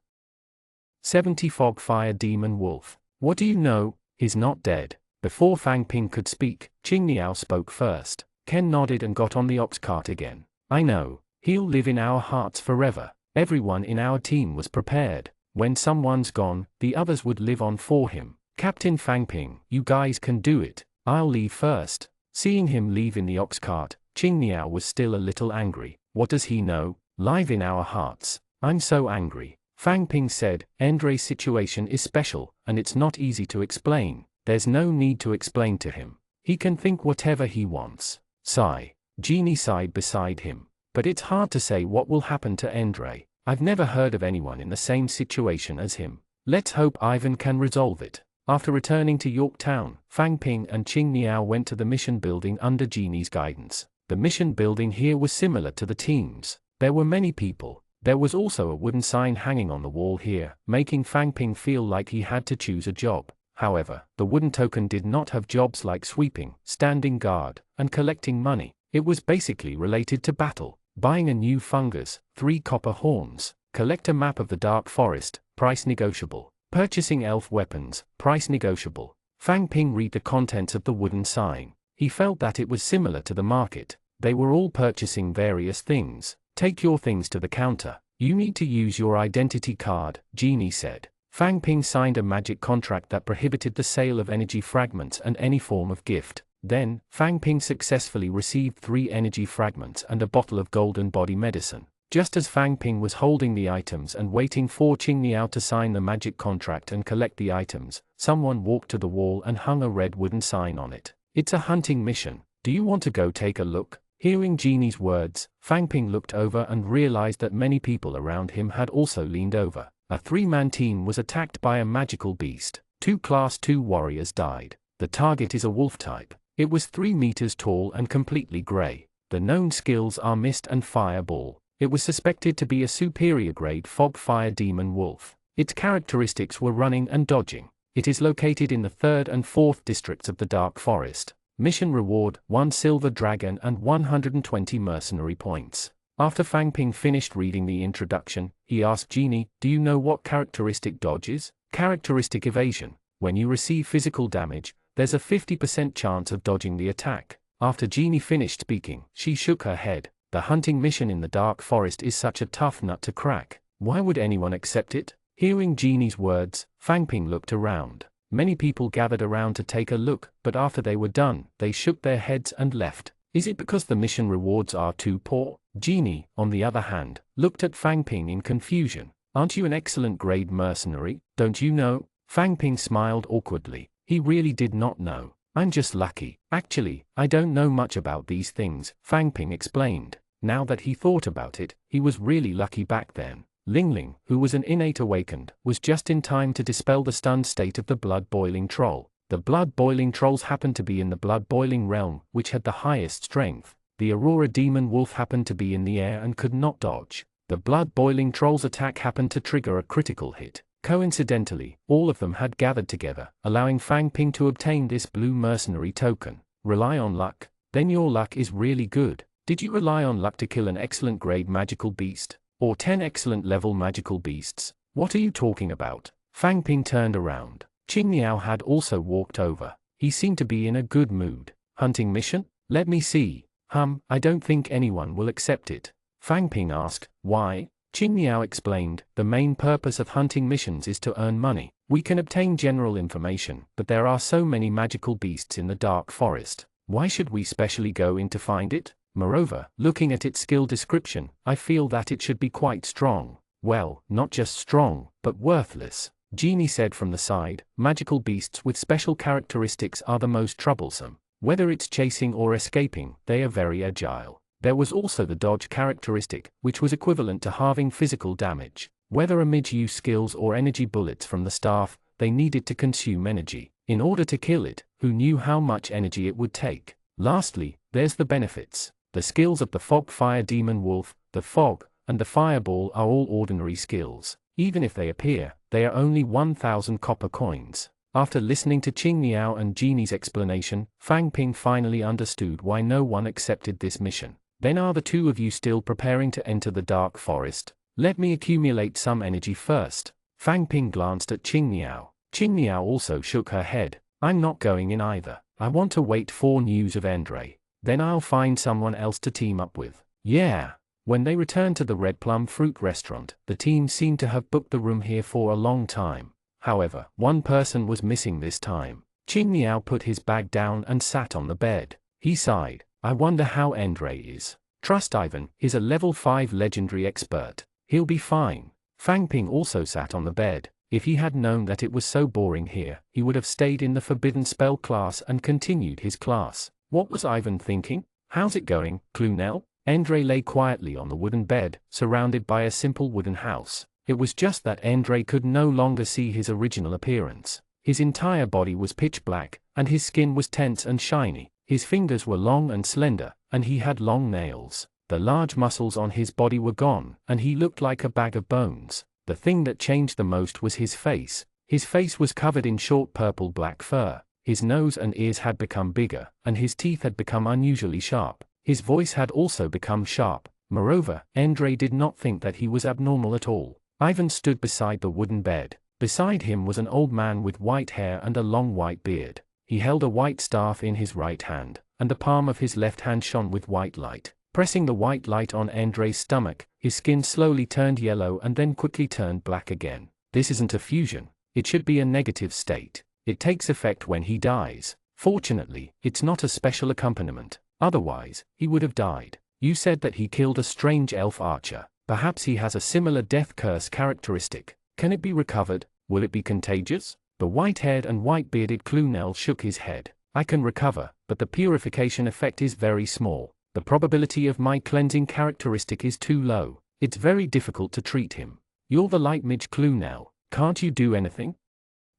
70 Fogfire Demon Wolf. What do you know? He's not dead. Before Fang Ping could speak, Qing Niao spoke first. Ken nodded and got on the ox cart again. I know. He'll live in our hearts forever. Everyone in our team was prepared. When someone's gone, the others would live on for him. Captain Fang Ping, you guys can do it. I'll leave first. Seeing him leave in the ox cart, Qing Niao was still a little angry. What does he know? Live in our hearts. I'm so angry. Fang Ping said, Andre's situation is special, and it's not easy to explain. There's no need to explain to him. He can think whatever he wants. Sigh. Genie sighed beside him. But it's hard to say what will happen to Andre. I've never heard of anyone in the same situation as him. Let's hope Ivan can resolve it. After returning to Yorktown, Fang Ping and Qing Niao went to the mission building under Genie's guidance. The mission building here was similar to the team's. There were many people. There was also a wooden sign hanging on the wall here, making Fang Ping feel like he had to choose a job. However, the wooden token did not have jobs like sweeping, standing guard, and collecting money. It was basically related to battle. Buying a new fungus, 3 copper horns. Collect a map of the dark forest, price negotiable. Purchasing elf weapons, price negotiable. Fang Ping read the contents of the wooden sign. He felt that it was similar to the market. They were all purchasing various things. Take your things to the counter. You need to use your identity card, Genie said. Fang Ping signed a magic contract that prohibited the sale of energy fragments and any form of gift. Then, Fang Ping successfully received 3 energy fragments and a bottle of golden body medicine. Just as Fang Ping was holding the items and waiting for Qing Niao to sign the magic contract and collect the items, someone walked to the wall and hung a red wooden sign on it. It's a hunting mission. Do you want to go take a look? Hearing Genie's words, Fang Ping looked over and realized that many people around him had also leaned over. A 3-man team was attacked by a magical beast. 2 Class 2 warriors died. The target is a wolf type. It was 3 meters tall and completely gray. The known skills are Mist and Fireball. It was suspected to be a superior grade Fogfire Demon Wolf. Its characteristics were running and dodging. It is located in the 3rd and 4th districts of the Dark Forest. Mission reward, 1 silver dragon and 120 mercenary points. After Fang Ping finished reading the introduction, he asked Genie, do you know what characteristic dodge is? Characteristic evasion. When you receive physical damage, there's a 50% chance of dodging the attack. After Genie finished speaking, she shook her head. The hunting mission in the Dark Forest is such a tough nut to crack. Why would anyone accept it? Hearing Genie's words, Fang Ping looked around. Many people gathered around to take a look, but after they were done, they shook their heads and left. Is it because the mission rewards are too poor? Genie, on the other hand, looked at Fang Ping in confusion. Aren't you an excellent grade mercenary, don't you know? Fang Ping smiled awkwardly. He really did not know. I'm just lucky. Actually, I don't know much about these things, Fang Ping explained. Now that he thought about it, he was really lucky back then. Ling Ling, who was an innate awakened, was just in time to dispel the stunned state of the blood-boiling troll. The blood-boiling trolls happened to be in the blood-boiling realm, which had the highest strength. The Aurora Demon Wolf happened to be in the air and could not dodge. The blood-boiling troll's attack happened to trigger a critical hit. Coincidentally, all of them had gathered together, allowing Fang Ping to obtain this blue mercenary token. Rely on luck? Then your luck is really good. Did you rely on luck to kill an excellent grade magical beast? Or 10 excellent level magical beasts? What are you talking about? Fang Ping turned around. Qing Niao had also walked over. He seemed to be in a good mood. Hunting mission? Let me see. I don't think anyone will accept it. Fang Ping asked, why? Qing Niao explained, the main purpose of hunting missions is to earn money. We can obtain general information, but there are so many magical beasts in the dark forest. Why should we specially go in to find it? Moreover, looking at its skill description, I feel that it should be quite strong. Well, not just strong, but worthless. Genie said from the side, magical beasts with special characteristics are the most troublesome. Whether it's chasing or escaping, they are very agile. There was also the dodge characteristic, which was equivalent to halving physical damage. Whether a mage used skills or energy bullets from the staff, they needed to consume energy. In order to kill it, who knew how much energy it would take? Lastly, there's the benefits. The skills of the Fog Fire Demon Wolf, the Fog, and the Fireball are all ordinary skills. Even if they appear, they are only 1,000 copper coins. After listening to Qing Niao and Genie's explanation, Fang Ping finally understood why no one accepted this mission. Then are the two of you still preparing to enter the dark forest? Let me accumulate some energy first. Fang Ping glanced at Qing Niao. Qing Niao also shook her head. I'm not going in either. I want to wait for news of Andre. Then I'll find someone else to team up with. Yeah. When they returned to the Red Plum Fruit restaurant, the team seemed to have booked the room here for a long time. However, one person was missing this time. Qing Niao put his bag down and sat on the bed. He sighed. I wonder how Andre is. Trust Ivan, he's a level 5 legendary expert. He'll be fine. Fang Ping also sat on the bed. If he had known that it was so boring here, he would have stayed in the forbidden spell class and continued his class. What was Ivan thinking? How's it going, Clunell? Andre lay quietly on the wooden bed, surrounded by a simple wooden house. It was just that Andre could no longer see his original appearance. His entire body was pitch black, and his skin was tense and shiny. His fingers were long and slender, and he had long nails. The large muscles on his body were gone, and he looked like a bag of bones. The thing that changed the most was his face. His face was covered in short purple-black fur. His nose and ears had become bigger, and his teeth had become unusually sharp. His voice had also become sharp. Moreover, Andre did not think that he was abnormal at all. Ivan stood beside the wooden bed. Beside him was an old man with white hair and a long white beard. He held a white staff in his right hand, and the palm of his left hand shone with white light. Pressing the white light on Andre's stomach, his skin slowly turned yellow and then quickly turned black again. This isn't a fusion. It should be a negative state. It takes effect when he dies. Fortunately, it's not a special accompaniment. Otherwise, he would have died. You said that he killed a strange elf archer. Perhaps he has a similar death curse characteristic. Can it be recovered? Will it be contagious? The white-haired and white-bearded Clunell shook his head. I can recover, but the purification effect is very small. The probability of my cleansing characteristic is too low. It's very difficult to treat him. You're the light mage Clunell. Can't you do anything?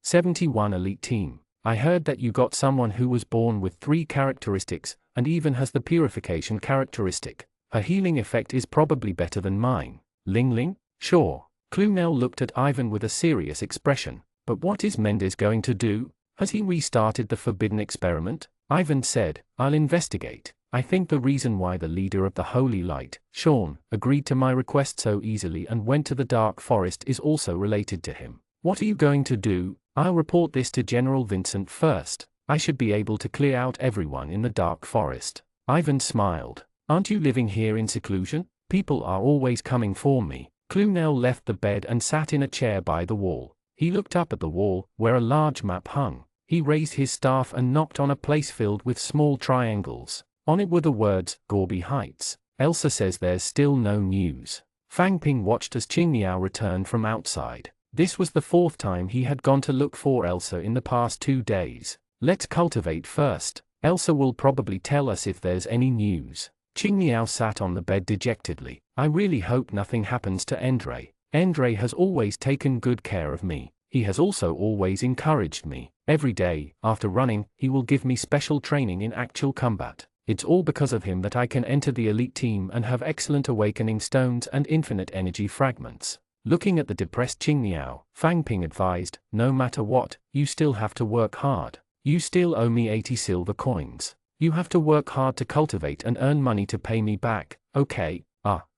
71 Elite Team. I heard that you got someone who was born with 3 characteristics, and even has the purification characteristic. Her healing effect is probably better than mine. Ling Ling? Sure. Clunell looked at Ivan with a serious expression. But what is Mendes going to do? Has he restarted the forbidden experiment? Ivan said, I'll investigate. I think the reason why the leader of the Holy Light, Sean, agreed to my request so easily and went to the Dark Forest is also related to him. What are you going to do? I'll report this to General Vincent first. I should be able to clear out everyone in the Dark Forest. Ivan smiled. Aren't you living here in seclusion? People are always coming for me. Clunell left the bed and sat in a chair by the wall. He looked up at the wall, where a large map hung. He raised his staff and knocked on a place filled with small triangles. On it were the words, Gorby Heights. Elsa says there's still no news. Fang Ping watched as Qing Niao returned from outside. This was the 4th time he had gone to look for Elsa in the past 2 days. Let's cultivate first. Elsa will probably tell us if there's any news. Qing Niao sat on the bed dejectedly. I really hope nothing happens to Andre. Andre has always taken good care of me. He has also always encouraged me. Every day, after running, he will give me special training in actual combat. It's all because of him that I can enter the elite team and have excellent awakening stones and infinite energy fragments. Looking at the depressed Qing Niao, Fang Ping advised, no matter what, you still have to work hard. You still owe me 80 silver coins. You have to work hard to cultivate and earn money to pay me back, okay?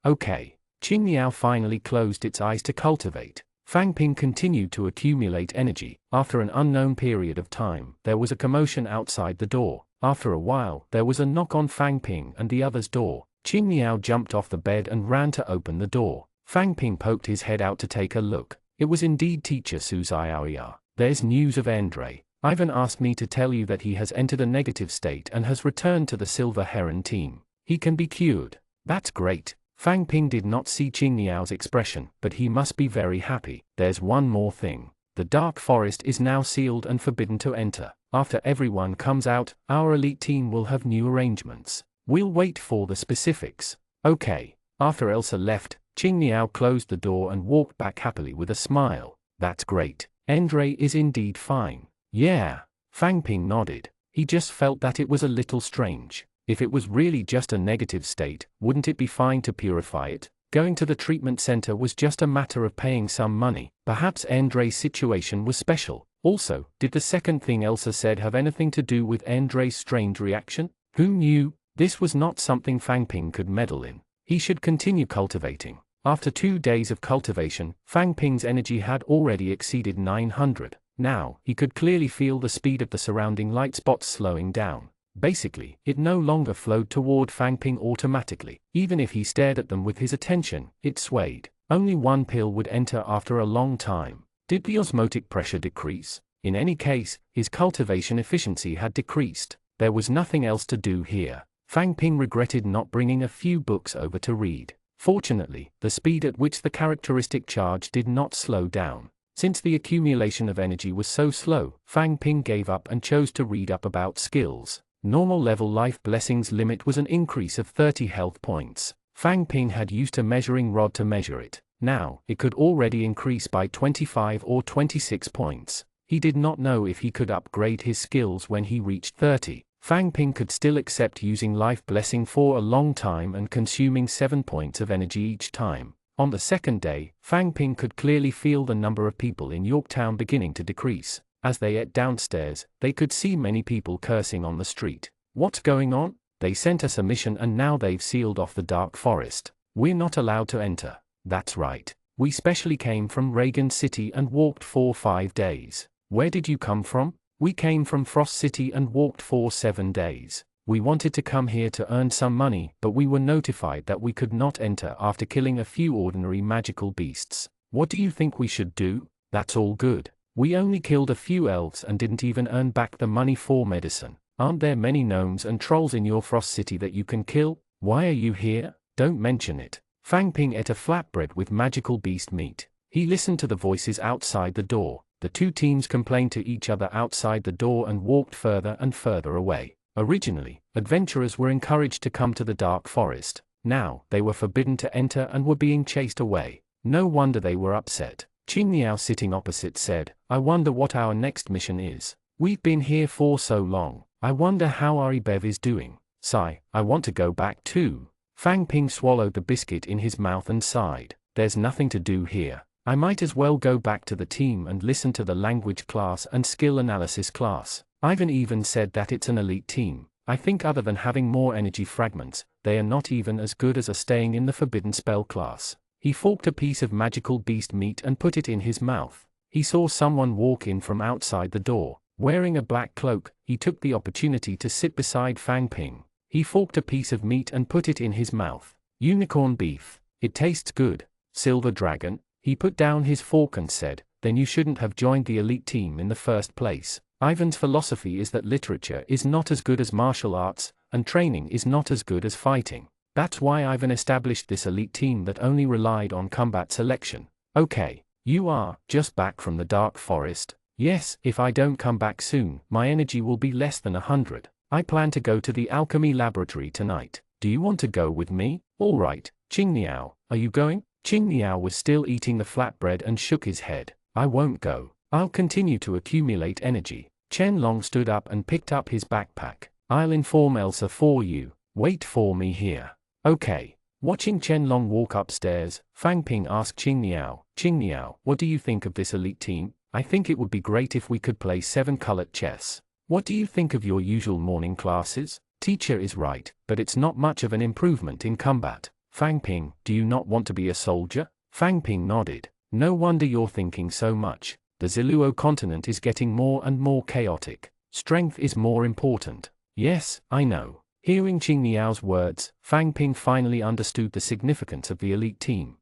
Okay. Qing Niao finally closed its eyes to cultivate. Fang Ping continued to accumulate energy. After an unknown period of time, there was a commotion outside the door. After a while, there was a knock on Fang Ping and the other's door. Qing Niao jumped off the bed and ran to open the door. Fang Ping poked his head out to take a look. It was indeed teacher Su Xiaoya. There's news of Andre. Ivan asked me to tell you that he has entered a negative state and has returned to the Silver Heron team. He can be cured. That's great. Fang Ping did not see Qing Niao's expression, but he must be very happy. There's one more thing. The Dark Forest is now sealed and forbidden to enter. After everyone comes out, our elite team will have new arrangements. We'll wait for the specifics. Okay. After Elsa left, Qing Niao closed the door and walked back happily with a smile. That's great. Andre is indeed fine. Yeah. Fang Ping nodded. He just felt that it was a little strange. If it was really just a negative state, wouldn't it be fine to purify it? Going to the treatment center was just a matter of paying some money. Perhaps Andre's situation was special. Also, did the second thing Elsa said have anything to do with Andre's strange reaction? Who knew? This was not something Fang Ping could meddle in. He should continue cultivating. After 2 days of cultivation, Fang Ping's energy had already exceeded 900. Now, he could clearly feel the speed of the surrounding light spots slowing down. Basically, it no longer flowed toward Fang Ping automatically. Even if he stared at them with his attention, it swayed. Only one pill would enter after a long time. Did the osmotic pressure decrease? In any case, his cultivation efficiency had decreased. There was nothing else to do here. Fang Ping regretted not bringing a few books over to read. Fortunately, the speed at which the characteristic charge did not slow down. Since the accumulation of energy was so slow, Fang Ping gave up and chose to read up about skills. Normal level life blessings limit was an increase of 30 health points. Fang Ping had used a measuring rod to measure it. Now, it could already increase by 25 or 26 points. He did not know if he could upgrade his skills when he reached 30. Fang Ping could still accept using life blessing for a long time and consuming 7 points of energy each time. On the second day, Fang Ping could clearly feel the number of people in Yorktown beginning to decrease. As they ate downstairs, they could see many people cursing on the street. What's going on? They sent us a mission and now they've sealed off the Dark Forest. We're not allowed to enter. That's right. We specially came from Reagan City and walked for 5 days. Where did you come from? We came from Frost City and walked for 7 days. We wanted to come here to earn some money, but we were notified that we could not enter after killing a few ordinary magical beasts. What do you think we should do? That's all good. We only killed a few elves and didn't even earn back the money for medicine. Aren't there many gnomes and trolls in your Frost City that you can kill? Why are you here? Don't mention it. Fang Ping ate a flatbread with magical beast meat. He listened to the voices outside the door. The two teams complained to each other outside the door and walked further and further away. Originally, adventurers were encouraged to come to the Dark Forest. Now, they were forbidden to enter and were being chased away. No wonder they were upset. Qing Niao sitting opposite said, I wonder what our next mission is. We've been here for so long. I wonder how Ari Bev is doing. Sigh, I want to go back too. Fang Ping swallowed the biscuit in his mouth and sighed. There's nothing to do here. I might as well go back to the team and listen to the language class and skill analysis class. Ivan even said that it's an elite team. I think other than having more energy fragments, they are not even as good as staying in the forbidden spell class. He forked a piece of magical beast meat and put it in his mouth. He saw someone walk in from outside the door. Wearing a black cloak, he took the opportunity to sit beside Fang Ping. He forked a piece of meat and put it in his mouth. Unicorn beef. It tastes good. Silver dragon. He put down his fork and said, then you shouldn't have joined the elite team in the first place. Ivan's philosophy is that literature is not as good as martial arts, and training is not as good as fighting. That's why I've established this elite team that only relied on combat selection. Okay, you are just back from the dark forest? Yes, if I don't come back soon, my energy will be less than 100. I plan to go to the alchemy laboratory tonight. Do you want to go with me? All right, Qingniao, are you going? Qingniao was still eating the flatbread and shook his head. I won't go. I'll continue to accumulate energy. Qianlong stood up and picked up his backpack. I'll inform Elsa for you. Wait for me here. Okay. Watching Qianlong walk upstairs, Fang Ping asked Qingniao, what do you think of this elite team? I think it would be great if we could play 7-colored chess. What do you think of your usual morning classes? Teacher is right, but it's not much of an improvement in combat. Fang Ping, do you not want to be a soldier? Fang Ping nodded. No wonder you're thinking so much. The Ziluo continent is getting more and more chaotic. Strength is more important. Yes, I know. Hearing Qingniao's words, Fang Ping finally understood the significance of the elite team.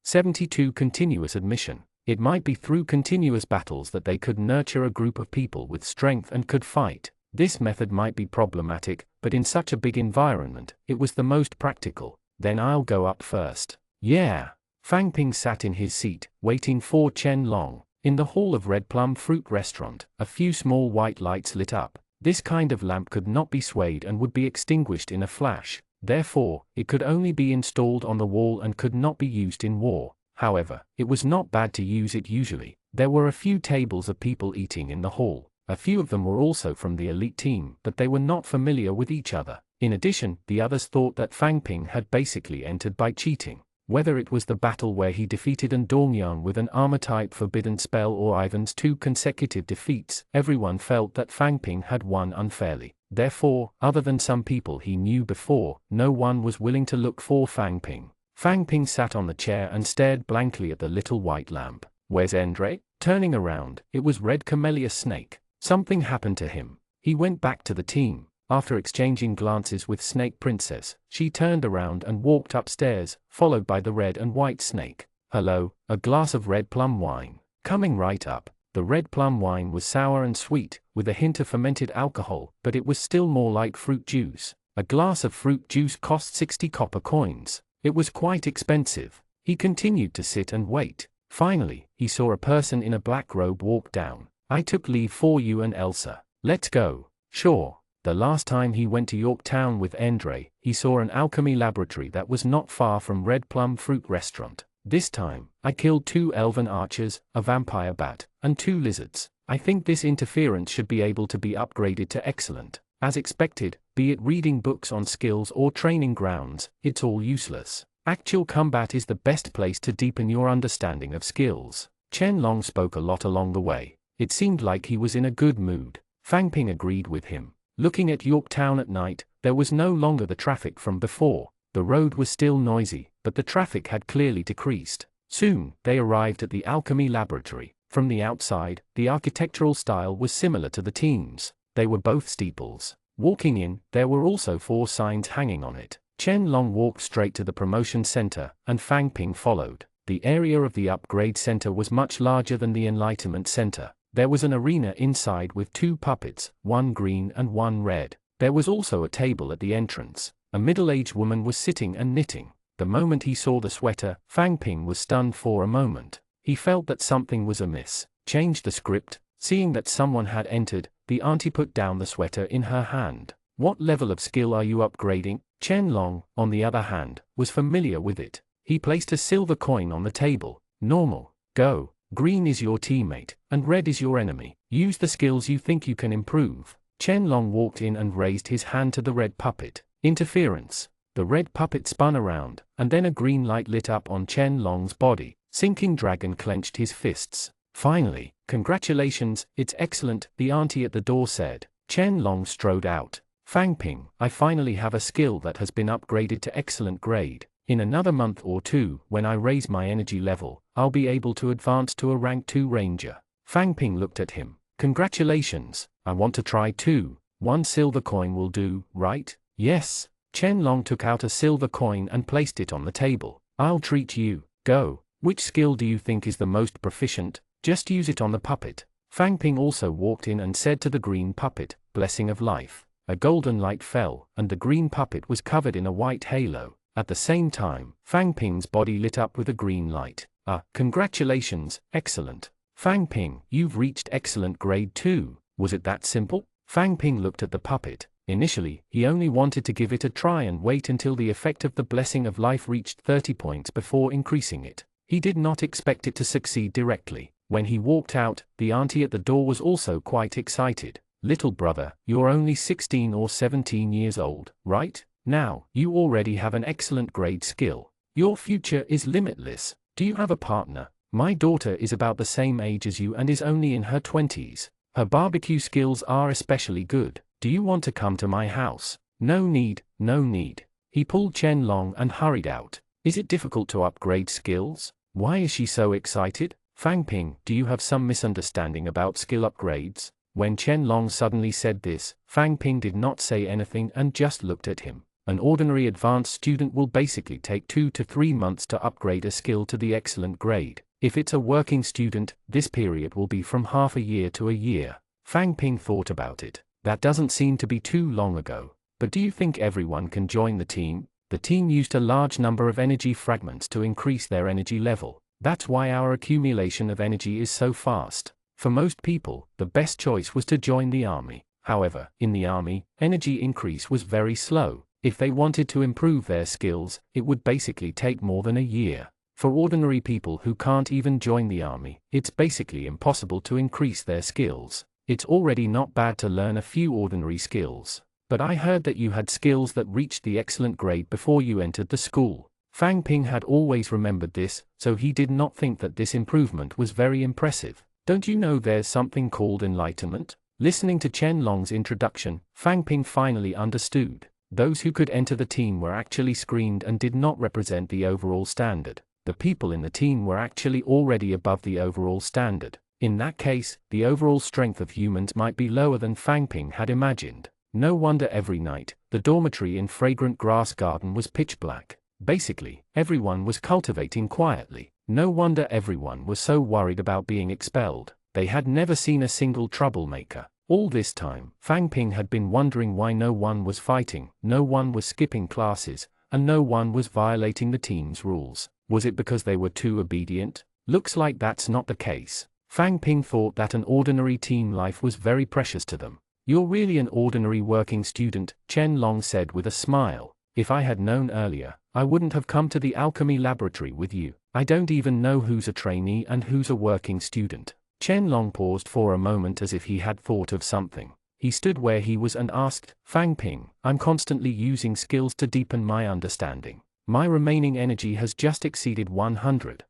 72 Continuous admission. It might be through continuous battles that they could nurture a group of people with strength and could fight. This method might be problematic, but in such a big environment, it was the most practical. Then I'll go up first. Yeah. Fang Ping sat in his seat, waiting for Qianlong. In the hall of Red Plum Fruit Restaurant, a few small white lights lit up. This kind of lamp could not be swayed and would be extinguished in a flash. Therefore, it could only be installed on the wall and could not be used in war. However, it was not bad to use it usually. There were a few tables of people eating in the hall. A few of them were also from the elite team, but they were not familiar with each other. In addition, the others thought that Fang Ping had basically entered by cheating. Whether it was the battle where he defeated Dongyan with an armor-type forbidden spell or Ivan's 2 consecutive defeats, everyone felt that Fang Ping had won unfairly. Therefore, other than some people he knew before, no one was willing to look for Fang Ping. Fang Ping sat on the chair and stared blankly at the little white lamp. Where's Andre? Turning around, it was Red Camellia Snake. Something happened to him. He went back to the team. After exchanging glances with Snake Princess, she turned around and walked upstairs, followed by the red and white snake. Hello, a glass of red plum wine. Coming right up. The red plum wine was sour and sweet, with a hint of fermented alcohol, but it was still more like fruit juice. A glass of fruit juice cost 60 copper coins. It was quite expensive. He continued to sit and wait. Finally, he saw a person in a black robe walk down. I took leave for you and Elsa. Let's go. Sure. The last time he went to Yorktown with Andre, he saw an alchemy laboratory that was not far from Red Plum Fruit Restaurant. This time, I killed 2 elven archers, a vampire bat, and 2 lizards. I think this interference should be able to be upgraded to excellent. As expected, be it reading books on skills or training grounds, it's all useless. Actual combat is the best place to deepen your understanding of skills. Qianlong spoke a lot along the way. It seemed like he was in a good mood. Fang Ping agreed with him. Looking at Yorktown at night, there was no longer the traffic from before. The road was still noisy, but the traffic had clearly decreased. Soon, they arrived at the alchemy laboratory. From the outside, the architectural style was similar to the team's. They were both steeples. Walking in, there were also 4 signs hanging on it. Qianlong walked straight to the promotion center, and Fang Ping followed. The area of the upgrade center was much larger than the enlightenment center. There was an arena inside with 2 puppets, 1 green and 1 red. There was also a table at the entrance. A middle-aged woman was sitting and knitting. The moment he saw the sweater, Fang Ping was stunned for a moment. He felt that something was amiss. Changed the script. Seeing that someone had entered, the auntie put down the sweater in her hand. What level of skill are you upgrading? Qianlong, on the other hand, was familiar with it. He placed a silver coin on the table. Normal. Go. Green is your teammate, and red is your enemy. Use the skills you think you can improve. Qianlong walked in and raised his hand to the red puppet. Interference. The red puppet spun around, and then a green light lit up on Qianlong's body. Sinking Dragon clenched his fists. Finally, congratulations, it's excellent, the auntie at the door said. Qianlong strode out. Fang Ping, I finally have a skill that has been upgraded to excellent grade. In another month or 2, when I raise my energy level, I'll be able to advance to a rank 2 ranger. Fang Ping looked at him. Congratulations, I want to try too. 1 silver coin will do, right? Yes. Qianlong took out a silver coin and placed it on the table. I'll treat you. Go. Which skill do you think is the most proficient? Just use it on the puppet. Fang Ping also walked in and said to the green puppet, Blessing of Life. a golden light fell, and the green puppet was covered in a white halo. At the same time, Fang Ping's body lit up with a green light. Congratulations, excellent. Fang Ping, you've reached excellent grade 2. Was it that simple? Fang Ping looked at the puppet. Initially, he only wanted to give it a try and wait until the effect of the blessing of life reached 30 points before increasing it. He did not expect it to succeed directly. When he walked out, the auntie at the door was also quite excited. Little brother, you're only 16 or 17 years old, right? Now, you already have an excellent grade skill. Your future is limitless. Do you have a partner? My daughter is about the same age as you and is only in her 20s. Her barbecue skills are especially good. Do you want to come to my house? No need, no need. He pulled Chen Long and hurried out. Is it difficult to upgrade skills? Why is she so excited? Fang Ping, do you have some misunderstanding about skill upgrades? When Chen Long suddenly said this, Fang Ping did not say anything and just looked at him. An ordinary advanced student will basically take 2 to 3 months to upgrade a skill to the excellent grade. If it's a working student, this period will be from half a year to a year. Fang Ping thought about it. That doesn't seem to be too long ago. But do you think everyone can join the team? The team used a large number of energy fragments to increase their energy level. That's why our accumulation of energy is so fast. For most people, the best choice was to join the army. However, in the army, energy increase was very slow. If they wanted to improve their skills, it would basically take more than a year. For ordinary people who can't even join the army, it's basically impossible to increase their skills. It's already not bad to learn a few ordinary skills. But I heard that you had skills that reached the excellent grade before you entered the school. Fang Ping had always remembered this, so he did not think that this improvement was very impressive. Don't you know there's something called enlightenment? Listening to Chen Long's introduction, Fang Ping finally understood. Those who could enter the team were actually screened and did not represent the overall standard. The people in the team were actually already above the overall standard. In that case, the overall strength of humans might be lower than Fang Ping had imagined. No wonder every night, the dormitory in Fragrant Grass Garden was pitch black. Basically, everyone was cultivating quietly. No wonder everyone was so worried about being expelled. They had never seen a single troublemaker. All this time, Fang Ping had been wondering why no one was fighting, no one was skipping classes, and no one was violating the team's rules. Was it because they were too obedient? Looks like that's not the case. Fang Ping thought that an ordinary team life was very precious to them. You're really an ordinary working student, Chen Long said with a smile. If I had known earlier, I wouldn't have come to the alchemy laboratory with you. I don't even know who's a trainee and who's a working student. Chen Long paused for a moment as if he had thought of something. He stood where he was and asked, Fang Ping, I'm constantly using skills to deepen my understanding. My remaining energy has just exceeded 100.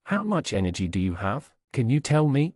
How much energy do you have? Can you tell me?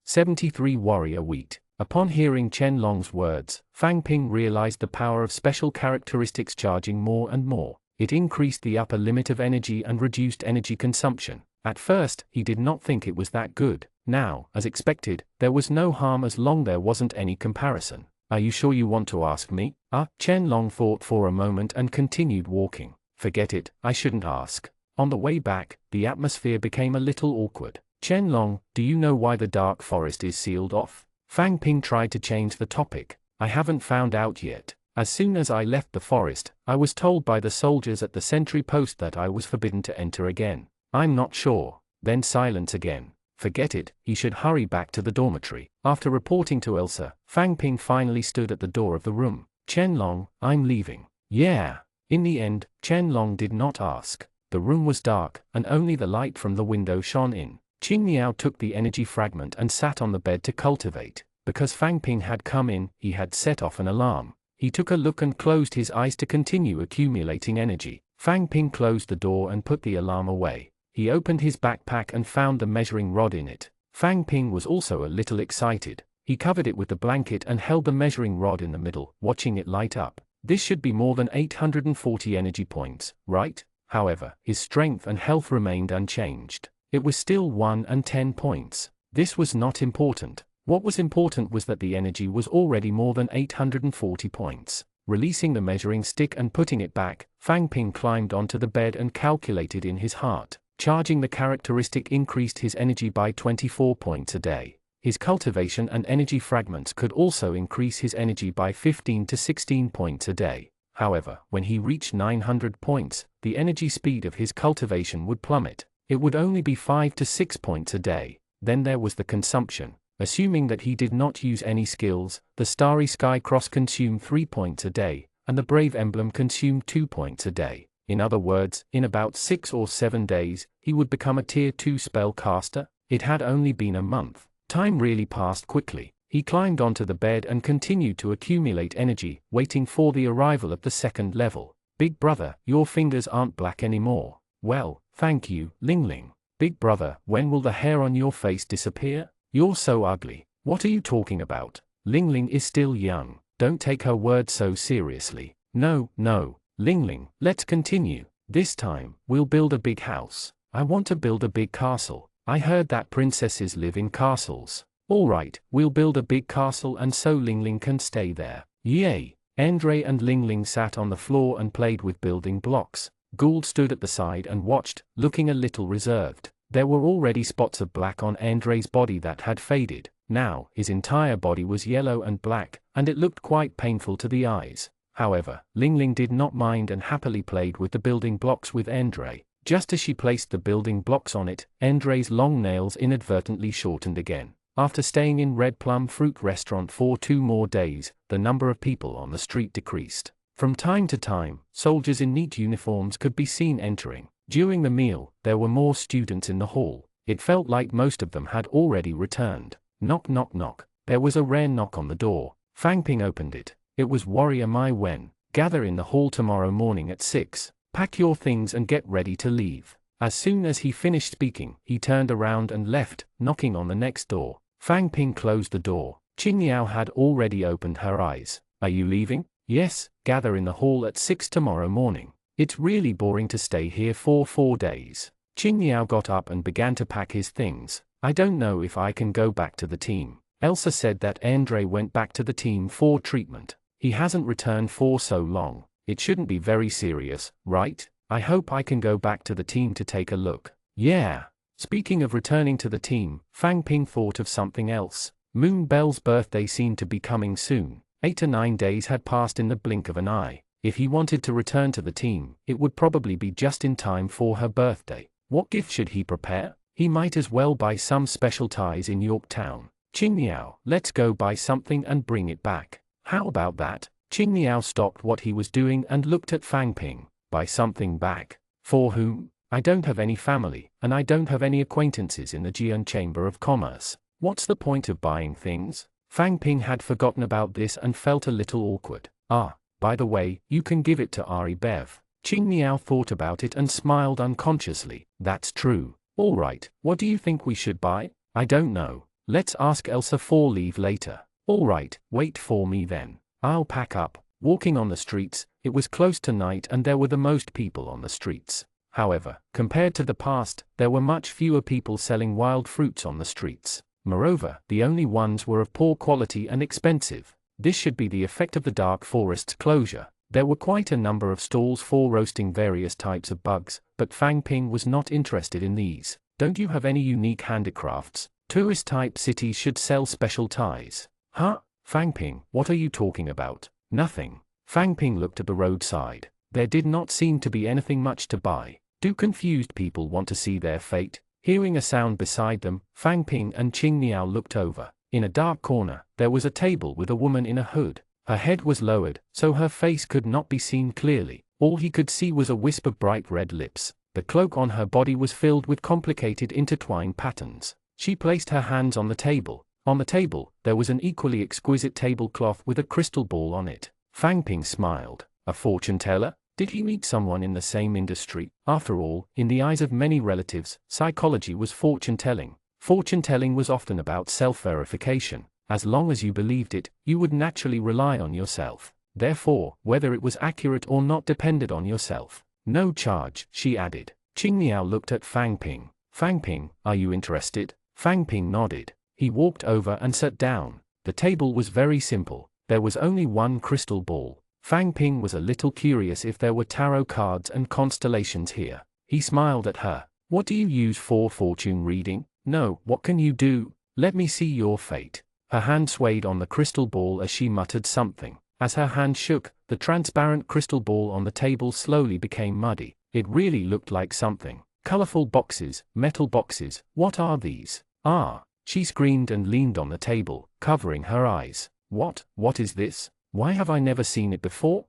73 Warrior Wheat. Upon hearing Chen Long's words, Fang Ping realized the power of special characteristics charging more and more. It increased the upper limit of energy and reduced energy consumption. At first, he did not think it was that good. Now, as expected, there was no harm as long there wasn't any comparison. Are you sure you want to ask me? Chen Long thought for a moment and continued walking. Forget it, I shouldn't ask. On the way back, the atmosphere became a little awkward. Chen Long, do you know why the dark forest is sealed off? Fang Ping tried to change the topic. I haven't found out yet. As soon as I left the forest, I was told by the soldiers at the sentry post that I was forbidden to enter again. I'm not sure. Then silence again. Forget it, he should hurry back to the dormitory. After reporting to Elsa, Fang Ping finally stood at the door of the room. Chen Long, I'm leaving. Yeah. In the end, Chen Long did not ask. The room was dark, and only the light from the window shone in. Qing Niao took the energy fragment and sat on the bed to cultivate. Because Fang Ping had come in, he had set off an alarm. He took a look and closed his eyes to continue accumulating energy. Fang Ping closed the door and put the alarm away. He opened his backpack and found the measuring rod in it. Fang Ping was also a little excited. He covered it with the blanket and held the measuring rod in the middle, watching it light up. This should be more than 840 energy points, right? However, his strength and health remained unchanged. It was still 1 and 10 points. This was not important. What was important was that the energy was already more than 840 points. Releasing the measuring stick and putting it back, Fang Ping climbed onto the bed and calculated in his heart. Charging the characteristic increased his energy by 24 points a day. His cultivation and energy fragments could also increase his energy by 15 to 16 points a day. However, when he reached 900 points, the energy speed of his cultivation would plummet. It would only be 5 to 6 points a day. Then there was the consumption. Assuming that he did not use any skills, the Starry Sky Cross consumed 3 points a day, and the Brave Emblem consumed 2 points a day. In other words, in about 6 or 7 days, he would become a Tier 2 spell caster. It had only been a month. Time really passed quickly. He climbed onto the bed and continued to accumulate energy, waiting for the arrival of the second level. Big brother, your fingers aren't black anymore. Well, thank you, Ling Ling. Big brother, when will the hair on your face disappear? You're so ugly. What are you talking about? Ling Ling is still young. Don't take her words so seriously. No, Ling Ling, let's continue. This time, we'll build a big house. I want to build a big castle. I heard that princesses live in castles. Alright, we'll build a big castle and so Ling Ling can stay there. Yay! Andre and Ling Ling sat on the floor and played with building blocks. Gould stood at the side and watched, looking a little reserved. There were already spots of black on Andre's body that had faded. Now, his entire body was yellow and black, and it looked quite painful to the eyes. However, Ling Ling did not mind and happily played with the building blocks with Andre. Just as she placed the building blocks on it, Andre's long nails inadvertently shortened again. After staying in Red Plum Fruit Restaurant for 2 more days, the number of people on the street decreased. From time to time, soldiers in neat uniforms could be seen entering. During the meal, there were more students in the hall. It felt like most of them had already returned. Knock knock knock. There was a rare knock on the door. Fang Ping opened it. It was Warrior Mai Wen. Gather in the hall tomorrow morning at 6. Pack your things and get ready to leave. As soon as he finished speaking, he turned around and left, knocking on the next door. Fang Ping closed the door. Qing Yao had already opened her eyes. Are you leaving? Yes, gather in the hall at 6 tomorrow morning. It's really boring to stay here for 4 days. Qing Yao got up and began to pack his things. I don't know if I can go back to the team. Elsa said that Andre went back to the team for treatment. He hasn't returned for so long. It shouldn't be very serious, right? I hope I can go back to the team to take a look. Yeah. Speaking of returning to the team, Fang Ping thought of something else. Moon Bell's birthday seemed to be coming soon. 8 to 9 days had passed in the blink of an eye. If he wanted to return to the team, it would probably be just in time for her birthday. What gift should he prepare? He might as well buy some special ties in Yorktown. Qing Yao, let's go buy something and bring it back. How about that? Qing Yao stopped what he was doing and looked at Fang Ping. Buy something back? For whom? I don't have any family, and I don't have any acquaintances in the Jian Chamber of Commerce. What's the point of buying things? Fang Ping had forgotten about this and felt a little awkward. By the way, you can give it to Ari Bev. Qing Yao thought about it and smiled unconsciously. That's true. Alright, what do you think we should buy? I don't know. Let's ask Elsa for leave later. Alright, wait for me then. I'll pack up. Walking on the streets, it was close to night and there were the most people on the streets. However, compared to the past, there were much fewer people selling wild fruits on the streets. Moreover, the only ones were of poor quality and expensive. This should be the effect of the dark forest's closure. There were quite a number of stalls for roasting various types of bugs, but Fang Ping was not interested in these. Don't you have any unique handicrafts? Tourist-type cities should sell special ties. Huh? Fang Ping, what are you talking about? Nothing. Fang Ping looked at the roadside. There did not seem to be anything much to buy. Do confused people want to see their fate? Hearing a sound beside them, Fang Ping and Qing Niao looked over. In a dark corner, there was a table with a woman in a hood. Her head was lowered, so her face could not be seen clearly. All he could see was a wisp of bright red lips. The cloak on her body was filled with complicated intertwined patterns. She placed her hands on the table. On the table, there was an equally exquisite tablecloth with a crystal ball on it. Fang Ping smiled. A fortune teller? Did he meet someone in the same industry? After all, in the eyes of many relatives, psychology was fortune-telling. Fortune-telling was often about self-verification. As long as you believed it, you would naturally rely on yourself. Therefore, whether it was accurate or not depended on yourself. No charge, she added. Qing Niao looked at Fang Ping. Fang Ping, are you interested? Fang Ping nodded. He walked over and sat down. The table was very simple. There was only one crystal ball. Fang Ping was a little curious if there were tarot cards and constellations here. He smiled at her. What do you use for fortune reading? No, what can you do? Let me see your fate. Her hand swayed on the crystal ball as she muttered something. As her hand shook, the transparent crystal ball on the table slowly became muddy. It really looked like something. Colorful boxes, metal boxes, what are these? Ah! She screamed and leaned on the table, covering her eyes. What is this? Why have I never seen it before?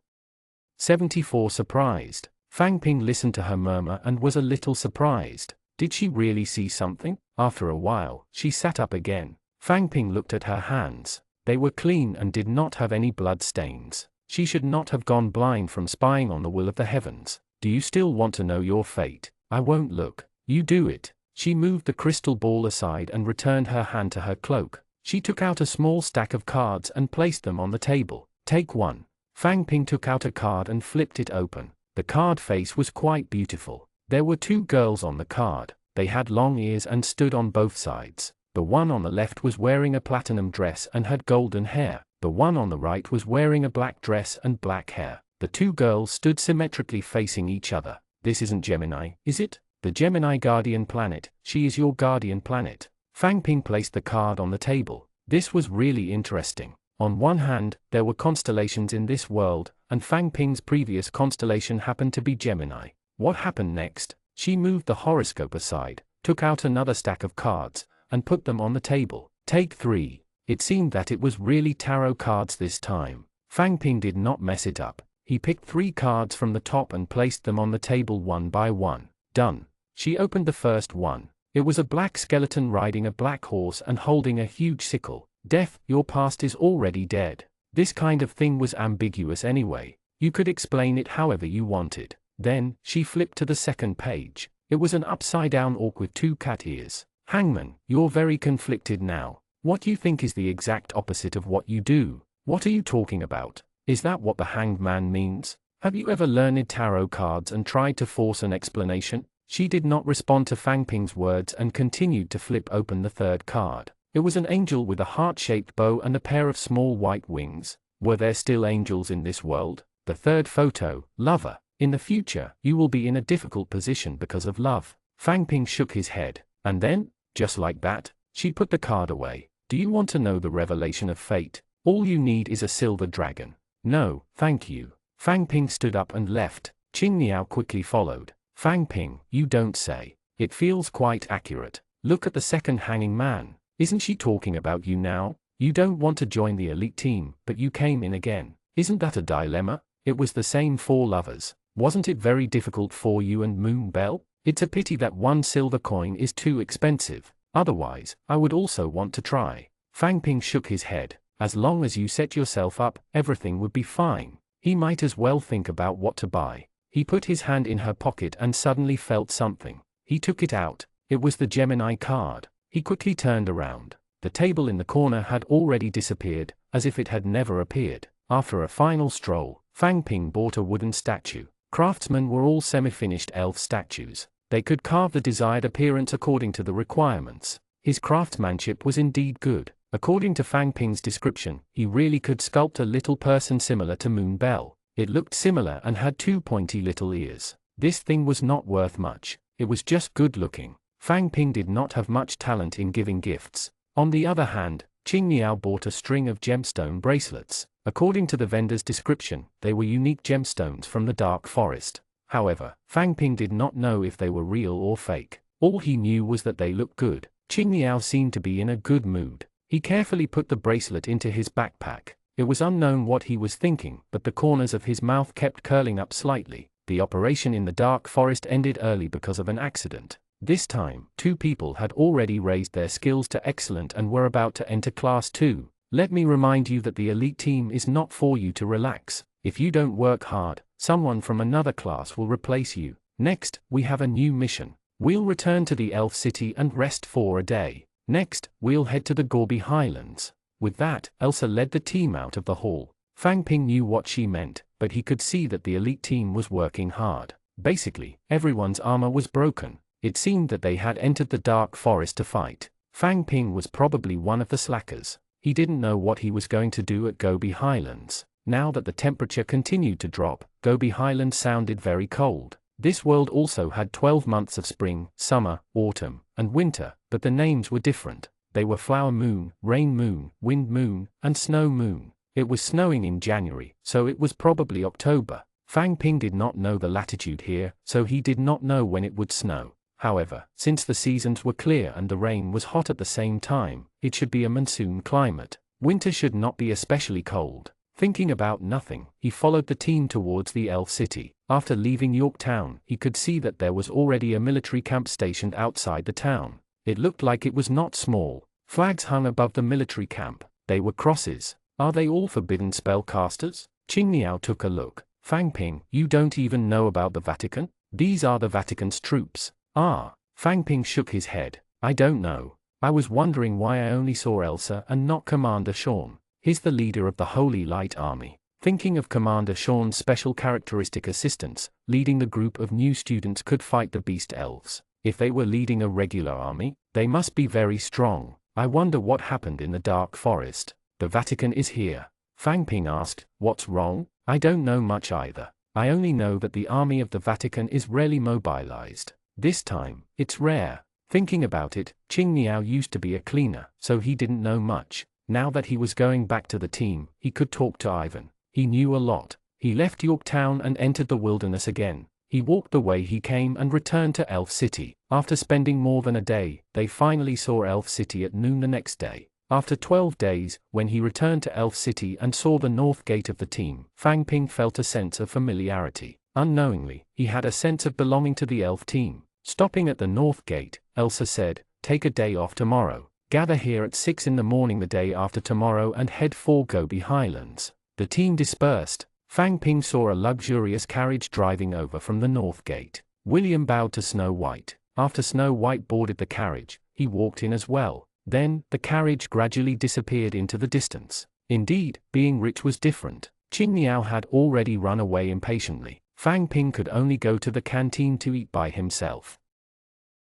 74 surprised. Fang Ping listened to her murmur and was a little surprised. Did she really see something? After a while, she sat up again. Fang Ping looked at her hands. They were clean and did not have any blood stains. She should not have gone blind from spying on the will of the heavens. Do you still want to know your fate? I won't look. You do it. She moved the crystal ball aside and returned her hand to her cloak. She took out a small stack of cards and placed them on the table. Take one. Fang Ping took out a card and flipped it open. The card face was quite beautiful. There were two girls on the card. They had long ears and stood on both sides. The one on the left was wearing a platinum dress and had golden hair. The one on the right was wearing a black dress and black hair. The two girls stood symmetrically facing each other. This isn't Gemini, is it? The Gemini guardian planet. She is your guardian planet. Fang Ping placed the card on the table. This was really interesting. On one hand, there were constellations in this world, and Fang Ping's previous constellation happened to be Gemini. What happened next? She moved the horoscope aside, took out another stack of cards, and put them on the table. Take 3. It seemed that it was really tarot cards this time. Fang Ping did not mess it up. He picked 3 cards from the top and placed them on the table one by one. Done. She opened the first one. It was a black skeleton riding a black horse and holding a huge sickle. Death, your past is already dead. This kind of thing was ambiguous anyway. You could explain it however you wanted. Then, she flipped to the second page. It was an upside-down orc with 2 cat ears. Hangman, you're very conflicted now. What you think is the exact opposite of what you do. What are you talking about? Is that what the hanged man means? Have you ever learned tarot cards and tried to force an explanation? She did not respond to Fang Ping's words and continued to flip open the third card. It was an angel with a heart-shaped bow and a pair of small white wings. Were there still angels in this world? The third photo, lover. In the future, you will be in a difficult position because of love. Fang Ping shook his head. And then, just like that, she put the card away. Do you want to know the revelation of fate? All you need is a silver dragon. No, thank you. Fang Ping stood up and left. Qing Niao quickly followed. Fang Ping, you don't say. It feels quite accurate. Look at the second hanging man. Isn't she talking about you now? You don't want to join the elite team, but you came in again. Isn't that a dilemma? It was the same for lovers. Wasn't it very difficult for you and Moon Bell? It's a pity that 1 silver coin is too expensive. Otherwise, I would also want to try. Fang Ping shook his head. As long as you set yourself up, everything would be fine. He might as well think about what to buy. He put his hand in her pocket and suddenly felt something. He took it out. It was the Gemini card. He quickly turned around. The table in the corner had already disappeared, as if it had never appeared. After a final stroll, Fang Ping bought a wooden statue. Craftsmen were all semi-finished elf statues. They could carve the desired appearance according to the requirements. His craftsmanship was indeed good. According to Fang Ping's description, he really could sculpt a little person similar to Moon Bell. It looked similar and had 2 pointy little ears. This thing was not worth much. It was just good looking. Fang Ping did not have much talent in giving gifts. On the other hand, Qing Niao bought a string of gemstone bracelets. According to the vendor's description, they were unique gemstones from the dark forest. However, Fang Ping did not know if they were real or fake. All he knew was that they looked good. Qing Niao seemed to be in a good mood. He carefully put the bracelet into his backpack. It was unknown what he was thinking, but the corners of his mouth kept curling up slightly. The operation in the dark forest ended early because of an accident. This time, 2 people had already raised their skills to excellent and were about to enter Class 2. Let me remind you that the elite team is not for you to relax. If you don't work hard, someone from another class will replace you. Next, we have a new mission. We'll return to the Elf City and rest for a day. Next, we'll head to the Gobi Highlands. With that, Elsa led the team out of the hall. Fang Ping knew what she meant, but he could see that the elite team was working hard. Basically, everyone's armor was broken. It seemed that they had entered the dark forest to fight. Fang Ping was probably one of the slackers. He didn't know what he was going to do at Gobi Highlands. Now that the temperature continued to drop, Gobi Highlands sounded very cold. This world also had 12 months of spring, summer, autumn, and winter, but the names were different. They were flower moon, rain moon, wind moon, and snow moon. It was snowing in January, so it was probably October. Fang Ping did not know the latitude here, so he did not know when it would snow. However, since the seasons were clear and the rain was hot at the same time, it should be a monsoon climate. Winter should not be especially cold. Thinking about nothing, he followed the team towards the Elf City. After leaving Yorktown, he could see that there was already a military camp stationed outside the town. It looked like it was not small. Flags hung above the military camp. They were crosses. Are they all forbidden spellcasters? Qingniao took a look. Fang Ping, you don't even know about the Vatican? These are the Vatican's troops. Ah. Fang Ping shook his head. I don't know. I was wondering why I only saw Elsa and not Commander Sean. He's the leader of the Holy Light Army. Thinking of Commander Sean's special characteristic assistants, leading the group of new students could fight the beast elves. If they were leading a regular army, they must be very strong. I wonder what happened in the dark forest. The Vatican is here. Fang Ping asked, what's wrong? I don't know much either. I only know that the army of the Vatican is rarely mobilized. This time, it's rare. Thinking about it, Qingniao used to be a cleaner, so he didn't know much. Now that he was going back to the team, he could talk to Ivan. He knew a lot. He left Yorktown and entered the wilderness again. He walked the way he came and returned to Elf City. After spending more than a day, they finally saw Elf City at noon the next day. After 12 days, when he returned to Elf City and saw the north gate of the team, Fang Ping felt a sense of familiarity. Unknowingly, he had a sense of belonging to the elf team. Stopping at the north gate, Elsa said, take a day off tomorrow. Gather here at 6 in the morning the day after tomorrow and head for Gobi Highlands. The team dispersed. Fang Ping saw a luxurious carriage driving over from the north gate. William bowed to Snow White. After Snow White boarded the carriage, he walked in as well. Then, the carriage gradually disappeared into the distance. Indeed, being rich was different. Qingniao had already run away impatiently. Fang Ping could only go to the canteen to eat by himself.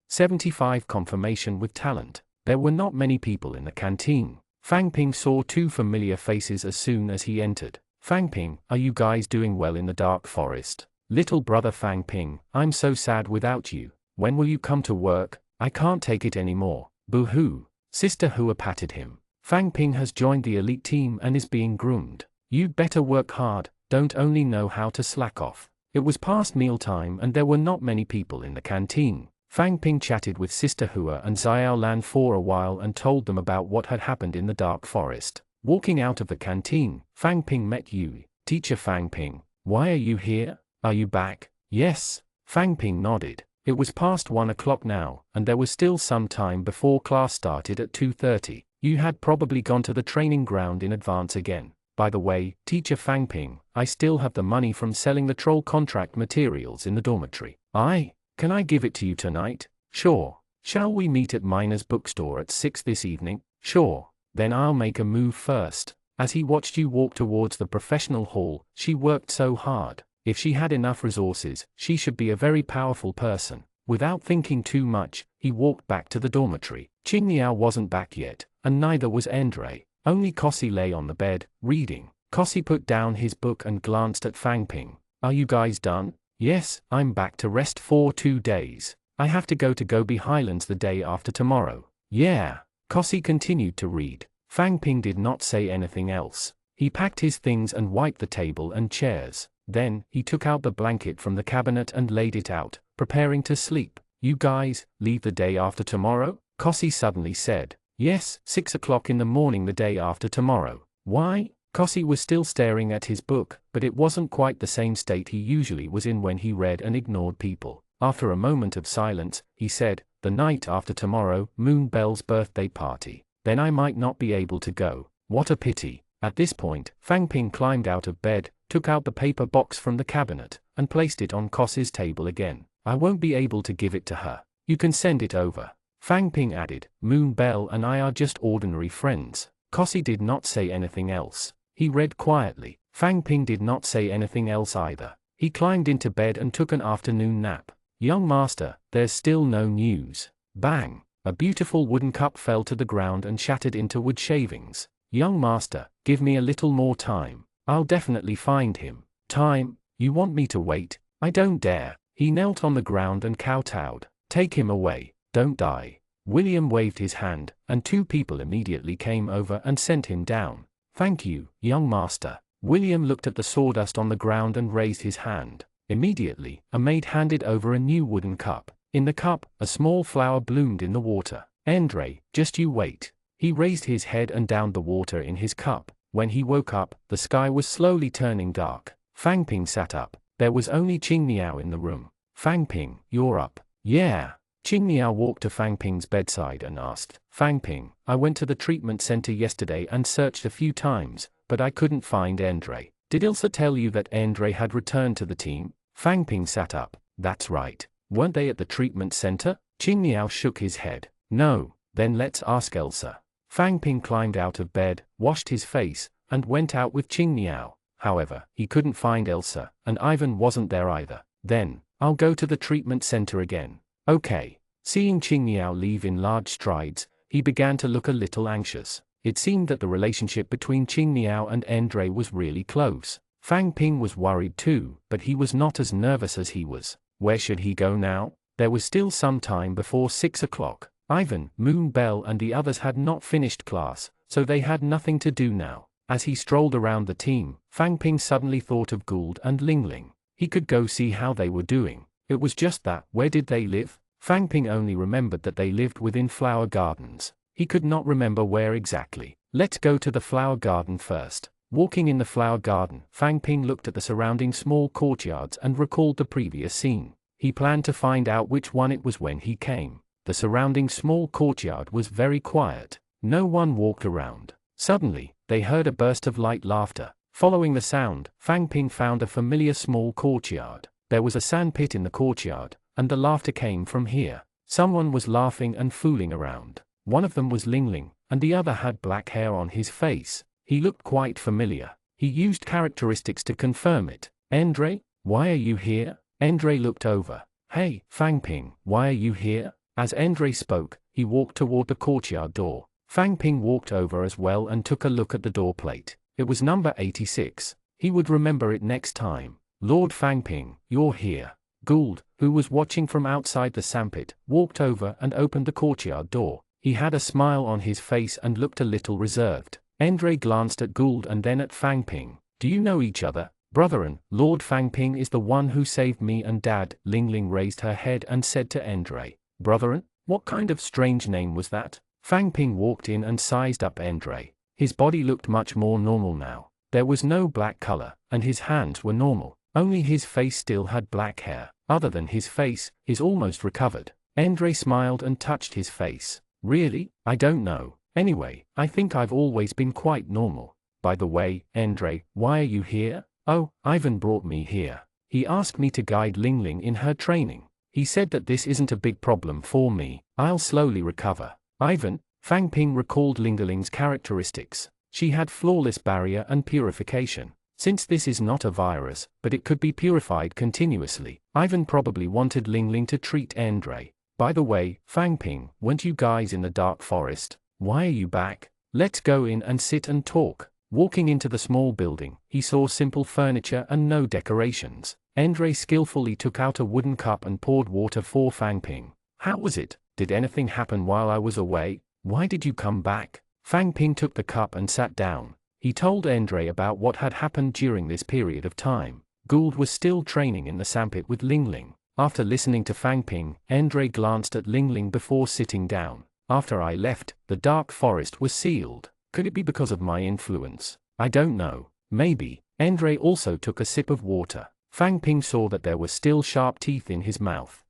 75 Confirmation with talent. There were not many people in the canteen. Fang Ping saw two familiar faces as soon as he entered. Fang Ping, are you guys doing well in the dark forest? Little brother Fang Ping, I'm so sad without you. When will you come to work? I can't take it anymore. Boo-hoo. Sister Hua patted him. Fang Ping has joined the elite team and is being groomed. You'd better work hard, don't only know how to slack off. It was past mealtime and there were not many people in the canteen. Fang Ping chatted with Sister Hua and Xiao Lan for a while and told them about what had happened in the dark forest. Walking out of the canteen, Fang Ping met Yui. Teacher Fang Ping, why are you here? Are you back? Yes. Fang Ping nodded. It was past 1 o'clock now, and there was still some time before class started at 2:30. You had probably gone to the training ground in advance again. By the way, Teacher Fang Ping, I still have the money from selling the troll contract materials in the dormitory. Can I give it to you tonight? Sure. Shall we meet at Miner's bookstore at 6 this evening? Sure. Then I'll make a move first. As he watched you walk towards the professional hall, she worked so hard. If she had enough resources, she should be a very powerful person. Without thinking too much, he walked back to the dormitory. Qingniao wasn't back yet, and neither was Andre. Only Kossi lay on the bed, reading. Kossi put down his book and glanced at Fang Ping. Are you guys done? Yes, I'm back to rest for 2 days. I have to go to Gobi Highlands the day after tomorrow. Yeah. Kossi continued to read. Fang Ping did not say anything else. He packed his things and wiped the table and chairs. Then, he took out the blanket from the cabinet and laid it out, preparing to sleep. You guys, leave the day after tomorrow? Kossi suddenly said. Yes, 6 o'clock in the morning the day after tomorrow. Why? Kossi was still staring at his book, but it wasn't quite the same state he usually was in when he read and ignored people. After a moment of silence, he said, the night after tomorrow, Moon Bell's birthday party. Then I might not be able to go. What a pity. At this point, Fang Ping climbed out of bed, took out the paper box from the cabinet, and placed it on Kossi's table again. I won't be able to give it to her. You can send it over. Fang Ping added, Moon Bell and I are just ordinary friends. Kossi did not say anything else. He read quietly. Fang Ping did not say anything else either. He climbed into bed and took an afternoon nap. Young master, there's still no news. Bang! A beautiful wooden cup fell to the ground and shattered into wood shavings. Young master, give me a little more time. I'll definitely find him. Time? You want me to wait? I don't dare. He knelt on the ground and kowtowed. Take him away. Don't die. William waved his hand, and 2 people immediately came over and sent him down. "Thank you, young master." William looked at the sawdust on the ground and raised his hand. Immediately, a maid handed over a new wooden cup. In the cup, a small flower bloomed in the water. "Andre, just you wait." He raised his head and downed the water in his cup. When he woke up, the sky was slowly turning dark. Fang Ping sat up. There was only Qing Niao in the room. "Fang Ping, you're up." "Yeah." Qing Niao walked to Fang Ping's bedside and asked, "Fang Ping, I went to the treatment center yesterday and searched a few times, but I couldn't find Andre. Did Ilsa tell you that Andre had returned to the team?" Fang Ping sat up. "That's right. Weren't they at the treatment center?" Qing Niao shook his head. "No." "Then let's ask Elsa." Fang Ping climbed out of bed, washed his face, and went out with Qing Niao. However, he couldn't find Elsa, and Ivan wasn't there either. "Then, I'll go to the treatment center again." "Okay." Seeing Qing Niao leave in large strides, he began to look a little anxious. It seemed that the relationship between Qing Niao and Andre was really close. Fang Ping was worried too, but he was not as nervous as he was. Where should he go now? There was still some time before 6 o'clock. Ivan, Moon Bell and the others had not finished class, so they had nothing to do now. As he strolled around the team, Fang Ping suddenly thought of Gould and Ling Ling. He could go see how they were doing. It was just that, where did they live? Fang Ping only remembered that they lived within flower gardens. He could not remember where exactly. Let's go to the flower garden first. Walking in the flower garden, Fang Ping looked at the surrounding small courtyards and recalled the previous scene. He planned to find out which one it was when he came. The surrounding small courtyard was very quiet. No one walked around. Suddenly, they heard a burst of light laughter. Following the sound, Fang Ping found a familiar small courtyard. There was a sand pit in the courtyard, and the laughter came from here. Someone was laughing and fooling around. One of them was Ling Ling, and the other had black hair on his face. He looked quite familiar. He used characteristics to confirm it. "Andre, why are you here?" Andre looked over. "Hey, Fang Ping, why are you here?" As Andre spoke, he walked toward the courtyard door. Fang Ping walked over as well and took a look at the door plate. It was number 86. He would remember it next time. "Lord Fang Ping, you're here." Gould, who was watching from outside the sandpit, walked over and opened the courtyard door. He had a smile on his face and looked a little reserved. Andre glanced at Gould and then at Fang Ping. "Do you know each other?" "Brethren, Lord Fang Ping is the one who saved me and Dad." Ling Ling raised her head and said to Andre. "Brethren? What kind of strange name was that?" Fang Ping walked in and sized up Andre. His body looked much more normal now. There was no black color, and his hands were normal. Only his face still had black hair. Other than his face, he's almost recovered. Andre smiled and touched his face. "Really? I don't know. Anyway, I think I've always been quite normal. By the way, Andre, why are you here?" "Oh, Ivan brought me here. He asked me to guide Ling Ling in her training. He said that this isn't a big problem for me. I'll slowly recover." "Ivan?" Fang Ping recalled Ling Ling's characteristics. She had flawless barrier and purification. Since this is not a virus, but it could be purified continuously, Ivan probably wanted Ling Ling to treat Andre. "By the way, Fang Ping, weren't you guys in the dark forest? Why are you back? Let's go in and sit and talk." Walking into the small building, he saw simple furniture and no decorations. Andre skillfully took out a wooden cup and poured water for Fang Ping. "How was it? Did anything happen while I was away? Why did you come back?" Fang Ping took the cup and sat down. He told Andre about what had happened during this period of time. Gould was still training in the sandpit with Ling Ling. After listening to Fang Ping, Andre glanced at Ling Ling before sitting down. "After I left, the dark forest was sealed. Could it be because of my influence? I don't know. Maybe." Andre also took a sip of water. Fang Ping saw that there were still sharp teeth in his mouth.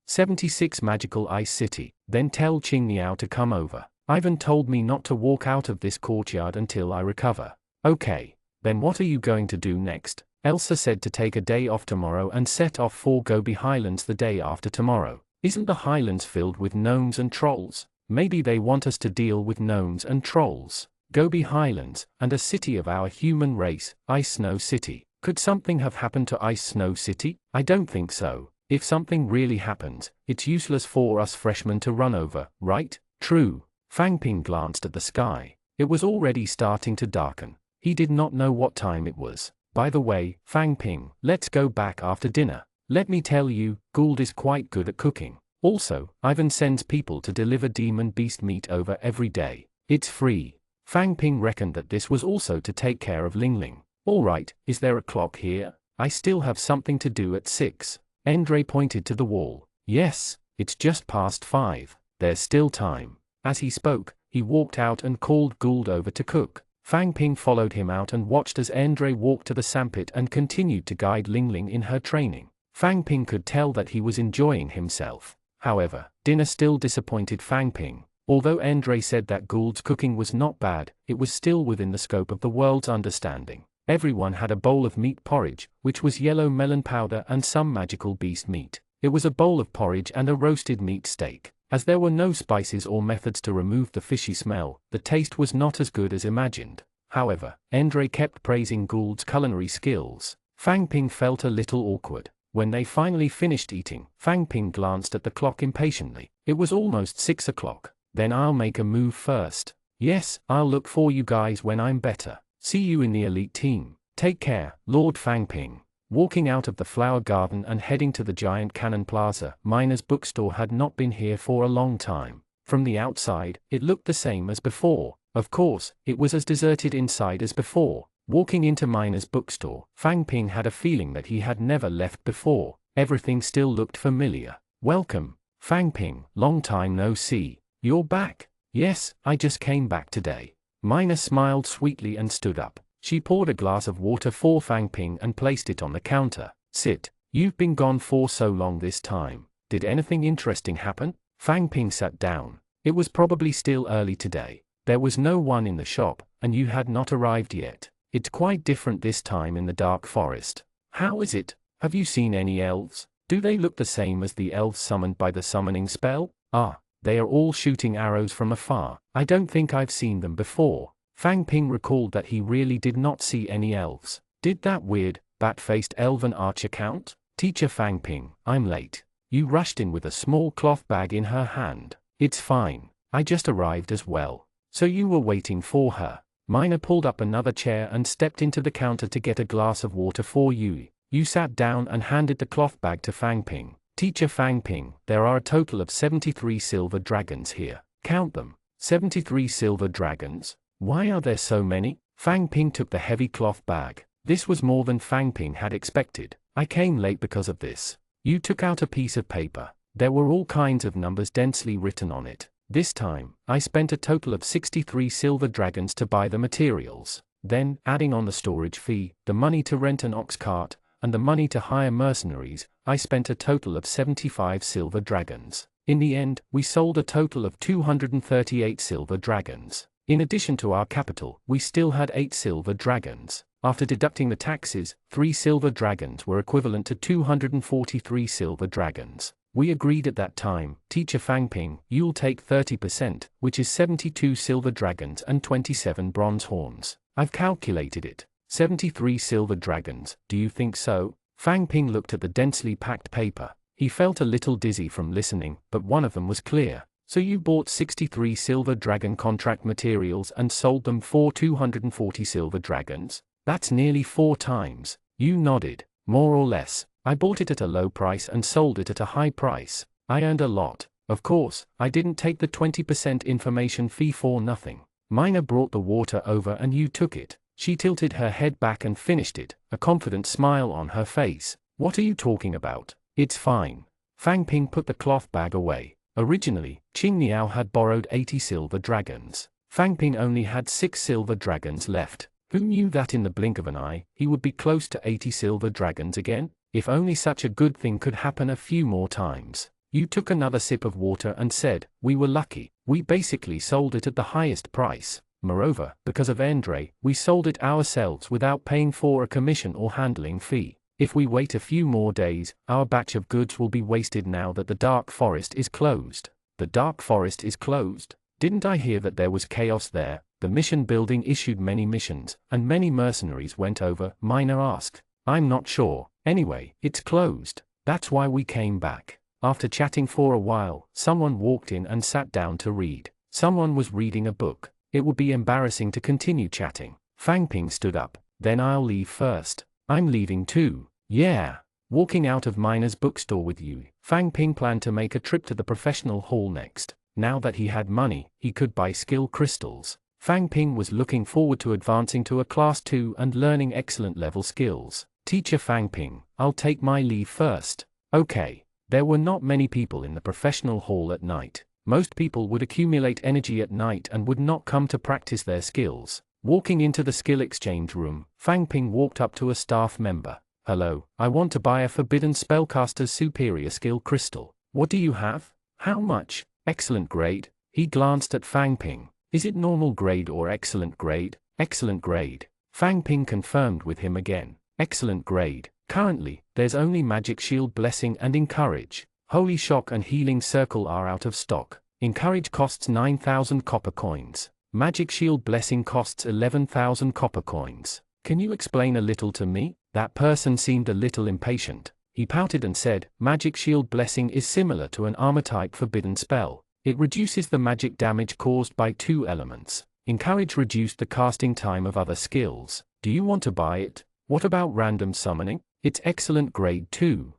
76 Magical Ice City. "Then tell Qing Niao to come over. Ivan told me not to walk out of this courtyard until I recover." "Okay. Then what are you going to do next?" "Elsa said to take a day off tomorrow and set off for Gobi Highlands the day after tomorrow." "Isn't the highlands filled with gnomes and trolls?" "Maybe they want us to deal with gnomes and trolls." "Gobi Highlands, and a city of our human race, Ice Snow City. Could something have happened to Ice Snow City?" "I don't think so. If something really happens, it's useless for us freshmen to run over, right?" "True." Fang Ping glanced at the sky. It was already starting to darken. He did not know what time it was. "By the way, Fang Ping, let's go back after dinner. Let me tell you, Gould is quite good at cooking." Also, Ivan sends people to deliver demon beast meat over every day. It's free. Fang Ping reckoned that this was also to take care of Ling Ling. Alright, is there a clock here? I still have something to do at 6. Andre pointed to the wall. Yes, it's just past 5. There's still time. As he spoke, he walked out and called Gould over to cook. Fang Ping followed him out and watched as Andre walked to the sandpit and continued to guide Ling Ling in her training. Fang Ping could tell that he was enjoying himself. However, dinner still disappointed Fang Ping. Although Andre said that Gould's cooking was not bad, it was still within the scope of the world's understanding. Everyone had a bowl of meat porridge, which was yellow melon powder and some magical beast meat. It was a bowl of porridge and a roasted meat steak. As there were no spices or methods to remove the fishy smell, the taste was not as good as imagined. However, Andre kept praising Gould's culinary skills. Fang Ping felt a little awkward. When they finally finished eating, Fang Ping glanced at the clock impatiently. It was almost 6 o'clock. Then I'll make a move first. Yes, I'll look for you guys when I'm better. See you in the elite team. Take care, Lord Fang Ping. Walking out of the flower garden and heading to the giant Cannon Plaza, Miner's bookstore had not been here for a long time. From the outside, it looked the same as before. Of course, it was as deserted inside as before. Walking into Miner's bookstore, Fang Ping had a feeling that he had never left before. Everything still looked familiar. Welcome, Fang Ping, long time no see. You're back? Yes, I just came back today. Miner smiled sweetly and stood up. She poured a glass of water for Fang Ping and placed it on the counter. Sit. You've been gone for so long this time. Did anything interesting happen? Fang Ping sat down. It was probably still early today. There was no one in the shop, and you had not arrived yet. It's quite different this time in the dark forest. How is it? Have you seen any elves? Do they look the same as the elves summoned by the summoning spell? Ah, they are all shooting arrows from afar. I don't think I've seen them before. Fang Ping recalled that he really did not see any elves. Did that weird, bat-faced elven archer count? Teacher Fang Ping, I'm late. You rushed in with a small cloth bag in her hand. It's fine. I just arrived as well. So you were waiting for her. Miner pulled up another chair and stepped into the counter to get a glass of water for Yui. You sat down and handed the cloth bag to Fang Ping. Teacher Fang Ping, there are a total of 73 silver dragons here. Count them. 73 silver dragons? Why are there so many? Fang Ping took the heavy cloth bag. This was more than Fang Ping had expected. I came late because of this. You took out a piece of paper. There were all kinds of numbers densely written on it. This time, I spent a total of 63 silver dragons to buy the materials. Then, adding on the storage fee, the money to rent an ox cart, and the money to hire mercenaries, I spent a total of 75 silver dragons. In the end, we sold a total of 238 silver dragons. In addition to our capital, we still had 8 silver dragons. After deducting the taxes, 3 silver dragons were equivalent to 243 silver dragons. We agreed at that time, Teacher Fang Ping, you'll take 30%, which is 72 silver dragons and 27 bronze horns. I've calculated it. 73 silver dragons, do you think so? Fang Ping looked at the densely packed paper. He felt a little dizzy from listening, but one of them was clear. So you bought 63 silver dragon contract materials and sold them for 240 silver dragons? That's nearly 4 times. You nodded. More or less. I bought it at a low price and sold it at a high price. I earned a lot. Of course, I didn't take the 20% information fee for nothing. Miner brought the water over and you took it. She tilted her head back and finished it, a confident smile on her face. What are you talking about? It's fine. Fang Ping put the cloth bag away. Originally, Qing Niao had borrowed 80 silver dragons. Fang Ping only had 6 silver dragons left. Who knew that in the blink of an eye, he would be close to 80 silver dragons again? If only such a good thing could happen a few more times. You took another sip of water and said, we were lucky. We basically sold it at the highest price. Moreover, because of Andre, we sold it ourselves without paying for a commission or handling fee. If we wait a few more days, our batch of goods will be wasted now that the Dark Forest is closed. The Dark Forest is closed? Didn't I hear that there was chaos there? The mission building issued many missions, and many mercenaries went over, Miner asked. I'm not sure. Anyway, it's closed. That's why we came back. After chatting for a while, someone walked in and sat down to read. Someone was reading a book. It would be embarrassing to continue chatting. Fang Ping stood up. Then I'll leave first. I'm leaving too. Yeah. Walking out of Miner's bookstore with Yu, Fang Ping planned to make a trip to the professional hall next. Now that he had money, he could buy skill crystals. Fang Ping was looking forward to advancing to a Class 2 and learning excellent level skills. Teacher Fang Ping, I'll take my leave first. Okay. There were not many people in the professional hall at night. Most people would accumulate energy at night and would not come to practice their skills. Walking into the skill exchange room, Fang Ping walked up to a staff member. Hello, I want to buy a Forbidden Spellcaster's Superior Skill Crystal. What do you have? How much? Excellent grade. He glanced at Fang Ping. Is it normal grade or excellent grade? Excellent grade. Fang Ping confirmed with him again. Excellent grade. Currently, there's only Magic Shield Blessing and Encourage. Holy Shock and Healing Circle are out of stock. Encourage costs 9,000 copper coins. Magic Shield Blessing costs 11,000 copper coins. Can you explain a little to me? That person seemed a little impatient. He pouted and said, Magic Shield Blessing is similar to an armor-type forbidden spell. It reduces the magic damage caused by 2 elements. Encourage reduced the casting time of other skills. Do you want to buy it? What about random summoning? It's excellent grade too.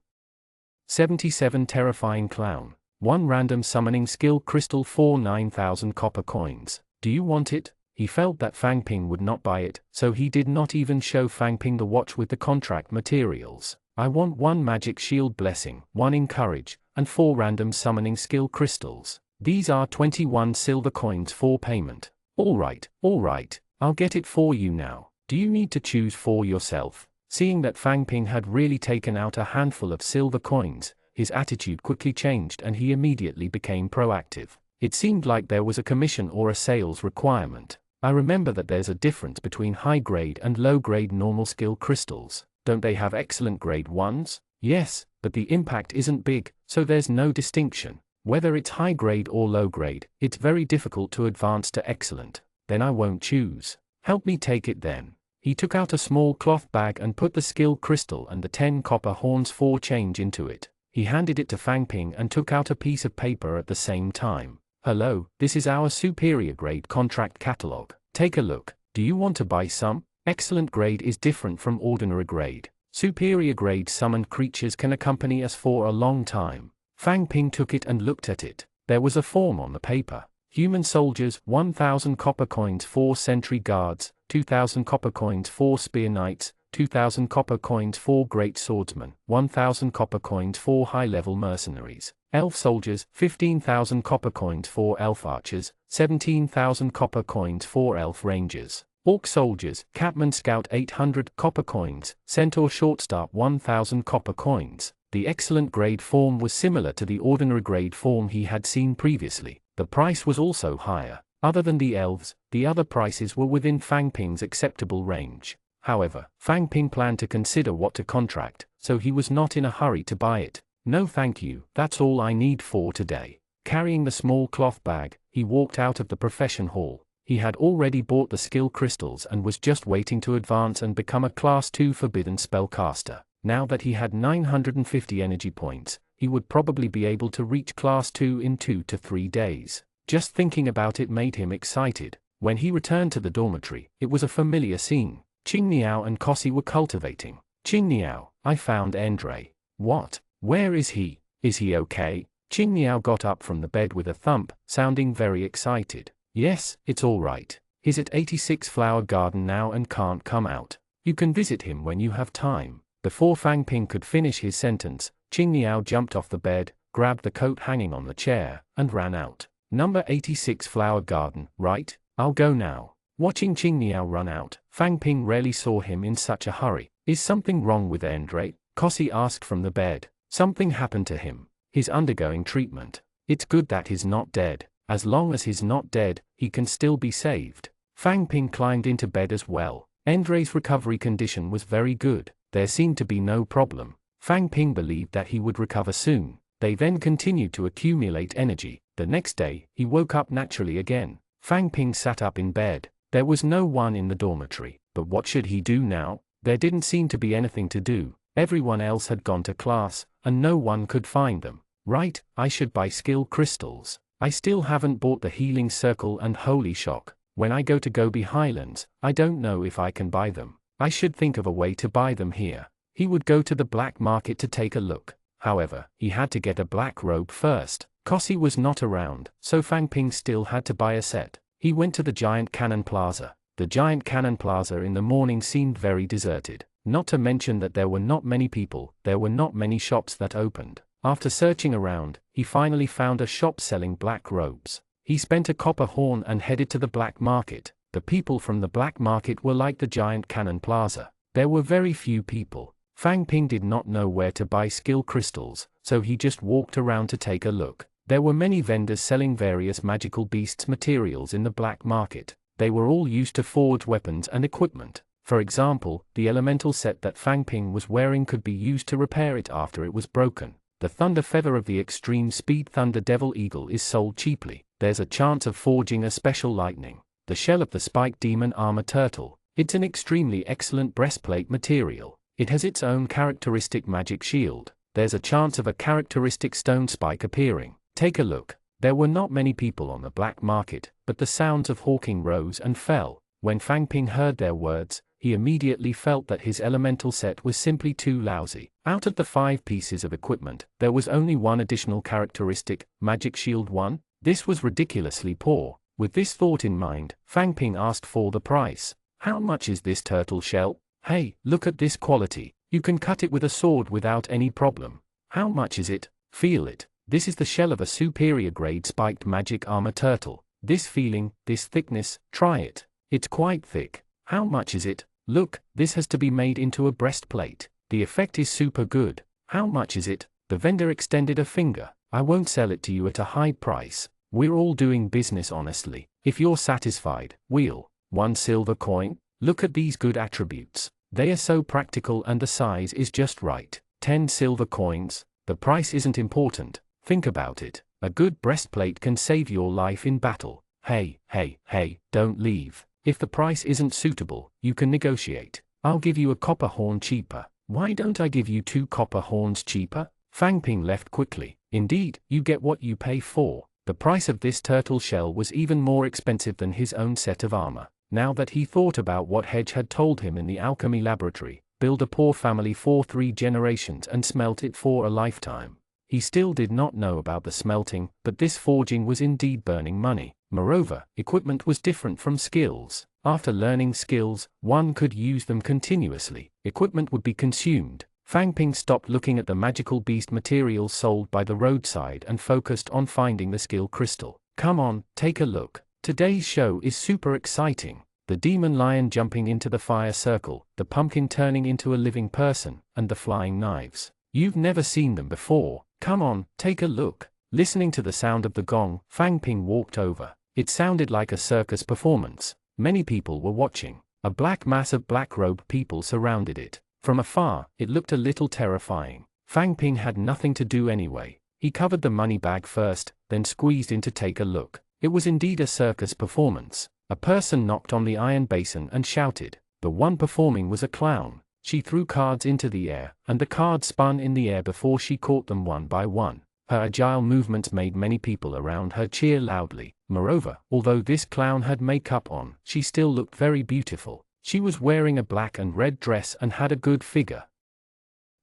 77 Terrifying Clown. 1 random summoning skill crystal for 9,000 copper coins. Do you want it? He felt that Fang Ping would not buy it, so he did not even show Fang Ping the watch with the contract materials. I want 1 Magic Shield Blessing, 1 Encourage, and 4 random summoning skill crystals. These are 21 silver coins for payment. Alright, I'll get it for you now. Do you need to choose for yourself? Seeing that Fang Ping had really taken out a handful of silver coins, his attitude quickly changed and he immediately became proactive. It seemed like there was a commission or a sales requirement. I remember that there's a difference between high-grade and low-grade normal skill crystals. Don't they have excellent grade ones? Yes, but the impact isn't big, so there's no distinction. Whether it's high-grade or low-grade, it's very difficult to advance to excellent. Then I won't choose. Help me take it then. He took out a small cloth bag and put the skill crystal and the 10 copper horns for change into it. He handed it to Fang Ping and took out a piece of paper at the same time. Hello, this is our superior grade contract catalog. Take a look. Do you want to buy some? Excellent grade is different from ordinary grade. Superior grade summoned creatures can accompany us for a long time. Fang Ping took it and looked at it. There was a form on the paper. Human soldiers, 1,000 copper coins for sentry guards, 2,000 copper coins for spear knights, 2,000 copper coins for great swordsmen, 1,000 copper coins for high-level mercenaries. Elf soldiers, 15,000 copper coins for elf archers, 17,000 copper coins for elf rangers. Orc soldiers, Capman Scout 800 copper coins, Centaur Shortstaff 1,000 copper coins. The excellent grade form was similar to the ordinary grade form he had seen previously. The price was also higher. Other than the elves, the other prices were within Fang Ping's acceptable range. However, Fang Ping planned to consider what to contract, so he was not in a hurry to buy it. No thank you, that's all I need for today. Carrying the small cloth bag, he walked out of the profession hall. He had already bought the skill crystals and was just waiting to advance and become a Class 2 Forbidden Spellcaster. Now that he had 950 energy points, he would probably be able to reach Class 2 in 2 to 3 days. Just thinking about it made him excited. When he returned to the dormitory, it was a familiar scene. Qing Niao and Kossi were cultivating. Qing Niao, I found Andre. What? Where is he? Is he okay? Qing Niao got up from the bed with a thump, sounding very excited. Yes, it's all right. He's at 86 Flower Garden now and can't come out. You can visit him when you have time. Before Fang Ping could finish his sentence, Qing Niao jumped off the bed, grabbed the coat hanging on the chair, and ran out. Number 86 Flower Garden, right? I'll go now. Watching Qing Niao run out, Fang Ping rarely saw him in such a hurry. Is something wrong with Andre? Kossi asked from the bed. Something happened to him. He's undergoing treatment. It's good that he's not dead. As long as he's not dead, he can still be saved. Fang Ping climbed into bed as well. Andre's recovery condition was very good. There seemed to be no problem. Fang Ping believed that he would recover soon. They then continued to accumulate energy. The next day, he woke up naturally again. Fang Ping sat up in bed. There was no one in the dormitory. But what should he do now? There didn't seem to be anything to do. Everyone else had gone to class, and no one could find them. Right, I should buy skill crystals. I still haven't bought the healing circle and holy shock. When I go to Gobi Highlands, I don't know if I can buy them. I should think of a way to buy them here. He would go to the black market to take a look. However, he had to get a black robe first. Cossie was not around, so Fang Ping still had to buy a set. He went to the Giant Cannon Plaza. The Giant Cannon Plaza in the morning seemed very deserted. Not to mention that there were not many people, there were not many shops that opened. After searching around, he finally found a shop selling black robes. He spent a copper horn and headed to the black market. The people from the black market were like the Giant Cannon Plaza. There were very few people. Fang Ping did not know where to buy skill crystals, so he just walked around to take a look. There were many vendors selling various magical beasts materials in the black market. They were all used to forge weapons and equipment. For example, the elemental set that Fang Ping was wearing could be used to repair it after it was broken. The thunder feather of the extreme speed Thunder Devil Eagle is sold cheaply. There's a chance of forging a special lightning. The shell of the spiked demon armor turtle. It's an extremely excellent breastplate material. It has its own characteristic magic shield. There's a chance of a characteristic stone spike appearing. Take a look. There were not many people on the black market, but the sounds of hawking rose and fell. When Fang Ping heard their words, he immediately felt that his elemental set was simply too lousy. Out of the 5 pieces of equipment, there was only one additional characteristic, Magic Shield 1. This was ridiculously poor. With this thought in mind, Fang Ping asked for the price. How much is this turtle shell? Hey, look at this quality. You can cut it with a sword without any problem. How much is it? Feel it. This is the shell of a superior grade spiked magic armor turtle. This feeling, this thickness, try it. It's quite thick. How much is it? Look, this has to be made into a breastplate. The effect is super good. How much is it? The vendor extended a finger. I won't sell it to you at a high price. We're all doing business honestly. If you're satisfied, we'll. 1 silver coin? Look at these good attributes. They are so practical and the size is just right. 10 silver coins. The price isn't important. Think about it. A good breastplate can save your life in battle. Hey, don't leave. If the price isn't suitable, you can negotiate. I'll give you a copper horn cheaper. Why don't I give you 2 copper horns cheaper? Fang Ping left quickly. Indeed, you get what you pay for. The price of this turtle shell was even more expensive than his own set of armor. Now that he thought about what Hedge had told him in the alchemy laboratory, build a poor family for 3 generations and smelt it for a lifetime. He still did not know about the smelting, but this forging was indeed burning money. Moreover, equipment was different from skills. After learning skills, one could use them continuously. Equipment would be consumed. Fang Ping stopped looking at the magical beast materials sold by the roadside and focused on finding the skill crystal. Come on, take a look. Today's show is super exciting. The demon lion jumping into the fire circle, the pumpkin turning into a living person, and the flying knives. You've never seen them before. Come on, take a look. Listening to the sound of the gong, Fang Ping walked over. It sounded like a circus performance. Many people were watching. A black mass of black-robed people surrounded it. From afar, it looked a little terrifying. Fang Ping had nothing to do anyway. He covered the money bag first, then squeezed in to take a look. It was indeed a circus performance. A person knocked on the iron basin and shouted. The one performing was a clown. She threw cards into the air, and the cards spun in the air before she caught them one by one. Her agile movements made many people around her cheer loudly. Moreover, although this clown had makeup on, she still looked very beautiful. She was wearing a black and red dress and had a good figure.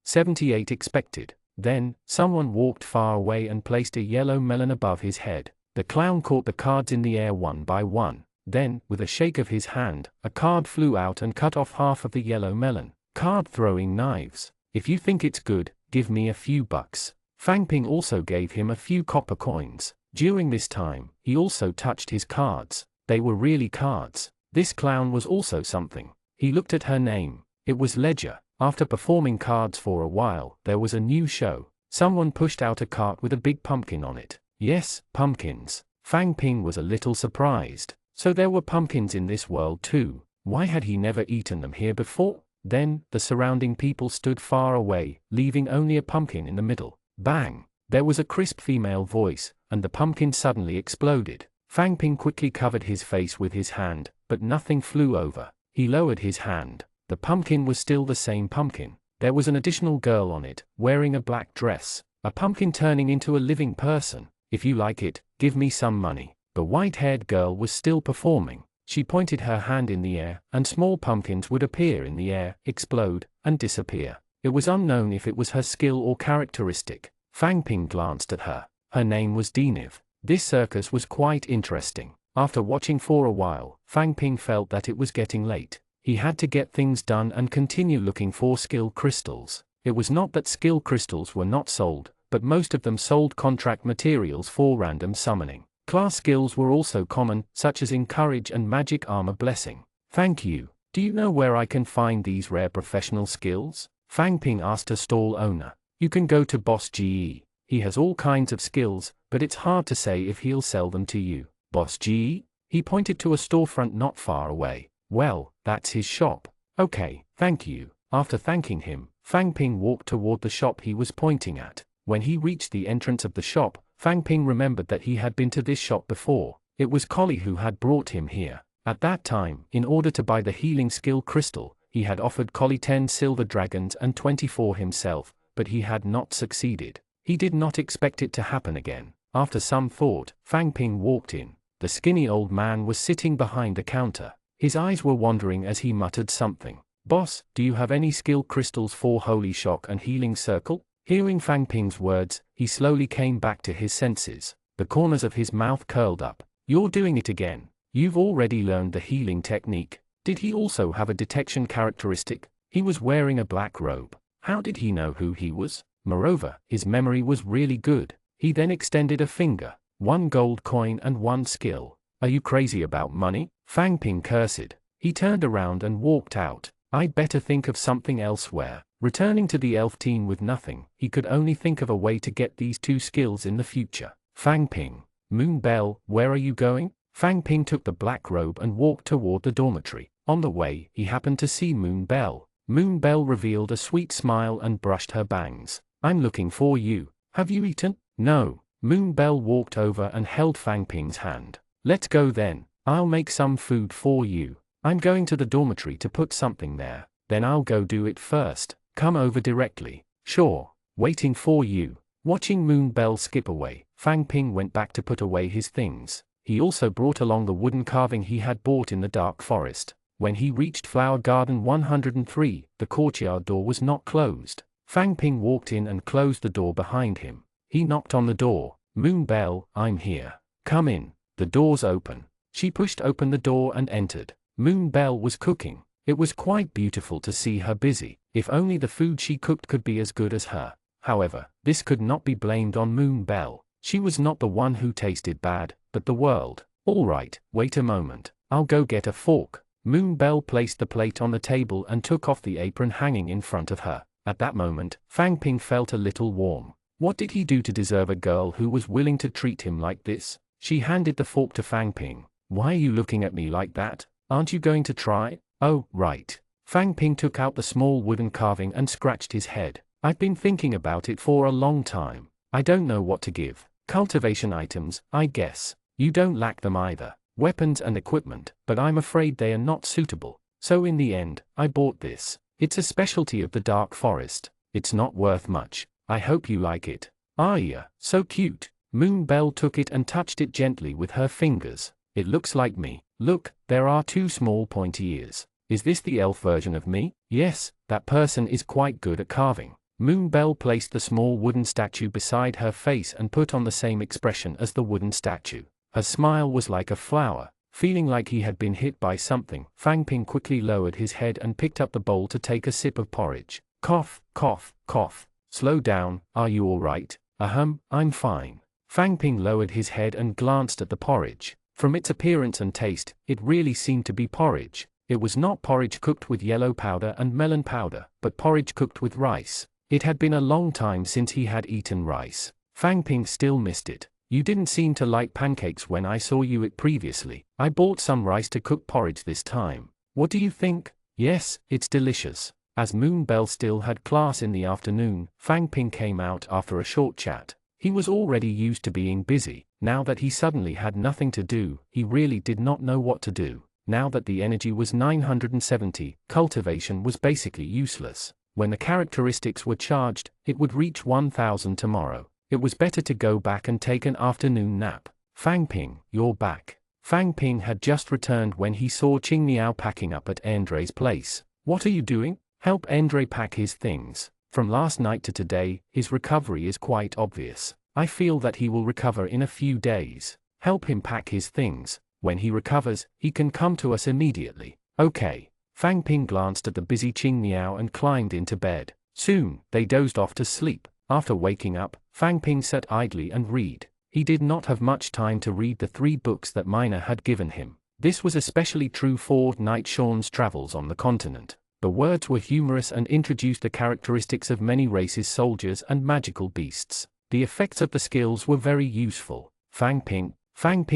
78 expected. Then, someone walked far away and placed a yellow melon above his head. The clown caught the cards in the air one by one. Then, with a shake of his hand, a card flew out and cut off half of the yellow melon. Card throwing knives. If you think it's good, give me a few bucks. Fang Ping also gave him a few copper coins. During this time, he also touched his cards. They were really cards. This clown was also something. He looked at her name. It was Ledger. After performing cards for a while, there was a new show. Someone pushed out a cart with a big pumpkin on it. Yes, pumpkins. Fang Ping was a little surprised. So there were pumpkins in this world too. Why had he never eaten them here before? Then, the surrounding people stood far away, leaving only a pumpkin in the middle. Bang! There was a crisp female voice, and the pumpkin suddenly exploded. Fang Ping quickly covered his face with his hand, but nothing flew over. He lowered his hand. The pumpkin was still the same pumpkin. There was an additional girl on it, wearing a black dress. A pumpkin turning into a living person. If you like it, give me some money. The white-haired girl was still performing. She pointed her hand in the air, and small pumpkins would appear in the air, explode, and disappear. It was unknown if it was her skill or characteristic. Fang Ping glanced at her. Her name was Deniv. This circus was quite interesting. After watching for a while, Fang Ping felt that it was getting late. He had to get things done and continue looking for skill crystals. It was not that skill crystals were not sold, but most of them sold contract materials for random summoning. Class skills were also common, such as Encourage and Magic Armor Blessing. Thank you. Do you know where I can find these rare professional skills? Fang Ping asked a stall owner. You can go to Boss GE. He has all kinds of skills, but it's hard to say if he'll sell them to you. Boss GE? He pointed to a storefront not far away. Well, that's his shop. Okay, thank you. After thanking him, Fang Ping walked toward the shop he was pointing at. When he reached the entrance of the shop, Fang Ping remembered that he had been to this shop before. It was Collie who had brought him here. At that time, in order to buy the healing skill crystal, he had offered Collie 10 silver dragons and 24 himself, but he had not succeeded. He did not expect it to happen again. After some thought, Fang Ping walked in. The skinny old man was sitting behind the counter. His eyes were wandering as he muttered something. Boss, do you have any skill crystals for Holy Shock and Healing Circle? Hearing Fang Ping's words, he slowly came back to his senses. The corners of his mouth curled up. You're doing it again. You've already learned the healing technique. Did he also have a detection characteristic? He was wearing a black robe. How did he know who he was? Moreover, his memory was really good. He then extended a finger. 1 gold coin and 1 skill. Are you crazy about money? Fang Ping cursed. He turned around and walked out. I'd better think of something elsewhere. Returning to the elf team with nothing, he could only think of a way to get these 2 skills in the future. Fang Ping. Moon Bell, where are you going? Fang Ping took the black robe and walked toward the dormitory. On the way, he happened to see Moon Bell. Moon Bell revealed a sweet smile and brushed her bangs. I'm looking for you. Have you eaten? No. Moon Bell walked over and held Fang Ping's hand. Let's go then. I'll make some food for you. I'm going to the dormitory to put something there. Then I'll go do it first. Come over directly. Sure. Waiting for you. Watching Moon Bell skip away, Fang Ping went back to put away his things. He also brought along the wooden carving he had bought in the dark forest. When he reached Flower Garden 103, the courtyard door was not closed. Fang Ping walked in and closed the door behind him. He knocked on the door. Moon Bell, I'm here. Come in. The door's open. She pushed open the door and entered. Moon Bell was cooking. It was quite beautiful to see her busy. If only the food she cooked could be as good as her. However, this could not be blamed on Moon Bell. She was not the one who tasted bad, but the world. All right, wait a moment. I'll go get a fork. Moon Bell placed the plate on the table and took off the apron hanging in front of her. At that moment, Fang Ping felt a little warm. What did he do to deserve a girl who was willing to treat him like this? She handed the fork to Fang Ping. Why are you looking at me like that? Aren't you going to try? Oh, right. Fang Ping took out the small wooden carving and scratched his head. I've been thinking about it for a long time. I don't know what to give. Cultivation items, I guess. You don't lack them either. Weapons and equipment, but I'm afraid they are not suitable. So in the end, I bought this. It's a specialty of the dark forest. It's not worth much. I hope you like it. Ah yeah, so cute. Moon Bell took it and touched it gently with her fingers. It looks like me. Look, there are 2 small pointy ears. Is this the elf version of me? Yes, that person is quite good at carving. Moon Bell placed the small wooden statue beside her face and put on the same expression as the wooden statue. Her smile was like a flower. Feeling like he had been hit by something, Fang Ping quickly lowered his head and picked up the bowl to take a sip of porridge. Cough, cough, cough. Slow down, are you all right? I'm fine. Fang Ping lowered his head and glanced at the porridge. From its appearance and taste, it really seemed to be porridge. It was not porridge cooked with yellow powder and melon powder, but porridge cooked with rice. It had been a long time since he had eaten rice. Fang Ping still missed it. You didn't seem to like pancakes when I saw you it previously. I bought some rice to cook porridge this time. What do you think? Yes, it's delicious. As Moon Bell still had class in the afternoon, Fang Ping came out after a short chat. He was already used to being busy. Now that he suddenly had nothing to do, he really did not know what to do. Now that the energy was 970, cultivation was basically useless. When the characteristics were charged, it would reach 1000 tomorrow. It was better to go back and take an afternoon nap. Fang Ping, you're back. Fang Ping had just returned when he saw Qing Niao packing up at Andre's place. What are you doing? Help Andre pack his things. From last night to today, his recovery is quite obvious. I feel that he will recover in a few days. Help him pack his things. When he recovers, he can come to us immediately. Okay. Fang Ping glanced at the busy Qing Miao and climbed into bed. Soon, they dozed off to sleep. After waking up, Fang Ping sat idly and read. He did not have much time to read the 3 books that Mina had given him. This was especially true for Knight Sean's travels on the continent. The words were humorous and introduced the characteristics of many races, soldiers and magical beasts. The effects of the skills were very useful. Fang Ping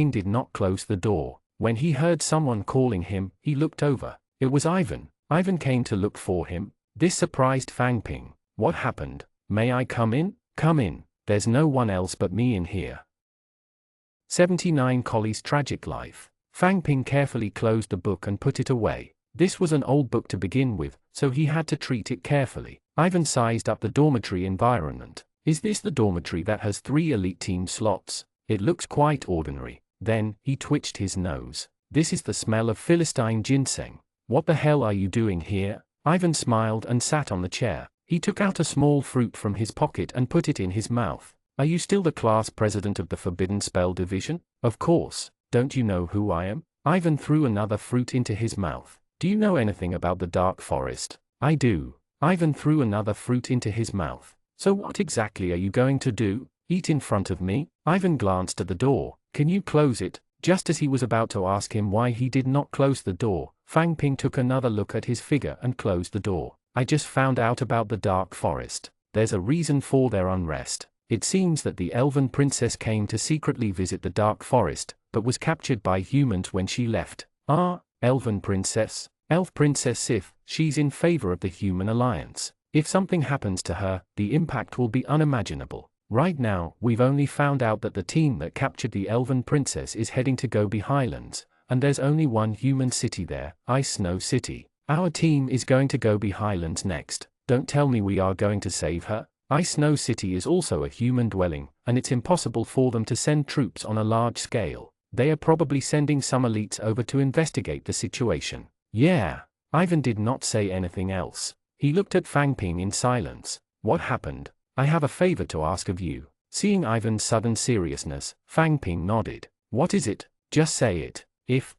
did not close the door. When he heard someone calling him, he looked over. It was Ivan. Ivan came to look for him. This surprised Fang Ping. What happened? May I come in? Come in. There's no one else but me in here. 79 Collie's Tragic Life. Fang Ping carefully closed the book and put it away. This was an old book to begin with, so he had to treat it carefully. Ivan sized up the dormitory environment. Is this the dormitory that has 3 elite team slots? It looks quite ordinary. Then, he twitched his nose. This is the smell of Philistine ginseng. What the hell are you doing here? Ivan smiled and sat on the chair. He took out a small fruit from his pocket and put it in his mouth. Are you still the class president of the Forbidden Spell Division? Of course. Don't you know who I am? Ivan threw another fruit into his mouth. Do you know anything about the Dark Forest? I do. Ivan threw another fruit into his mouth. So what exactly are you going to do? Eat in front of me? Ivan glanced at the door. Can you close it? Just as he was about to ask him why he did not close the door, Fang Ping took another look at his figure and closed the door. I just found out about the Dark Forest. There's a reason for their unrest. It seems that the elven princess came to secretly visit the Dark Forest, but was captured by humans when she left. Ah, elven princess? Elf Princess Sif, she's in favor of the human alliance. If something happens to her, the impact will be unimaginable. Right now, we've only found out that the team that captured the elven princess is heading to Gobi Highlands, and there's only one human city there, Ice Snow City. Our team is going to Gobi Highlands next. Don't tell me we are going to save her. Ice Snow City is also a human dwelling, and it's impossible for them to send troops on a large scale. They are probably sending some elites over to investigate the situation. Yeah. Ivan did not say anything else. He looked at Fang Ping in silence. What happened? I have a favor to ask of you. Seeing Ivan's sudden seriousness, Fang Ping nodded. What is it? Just say it. If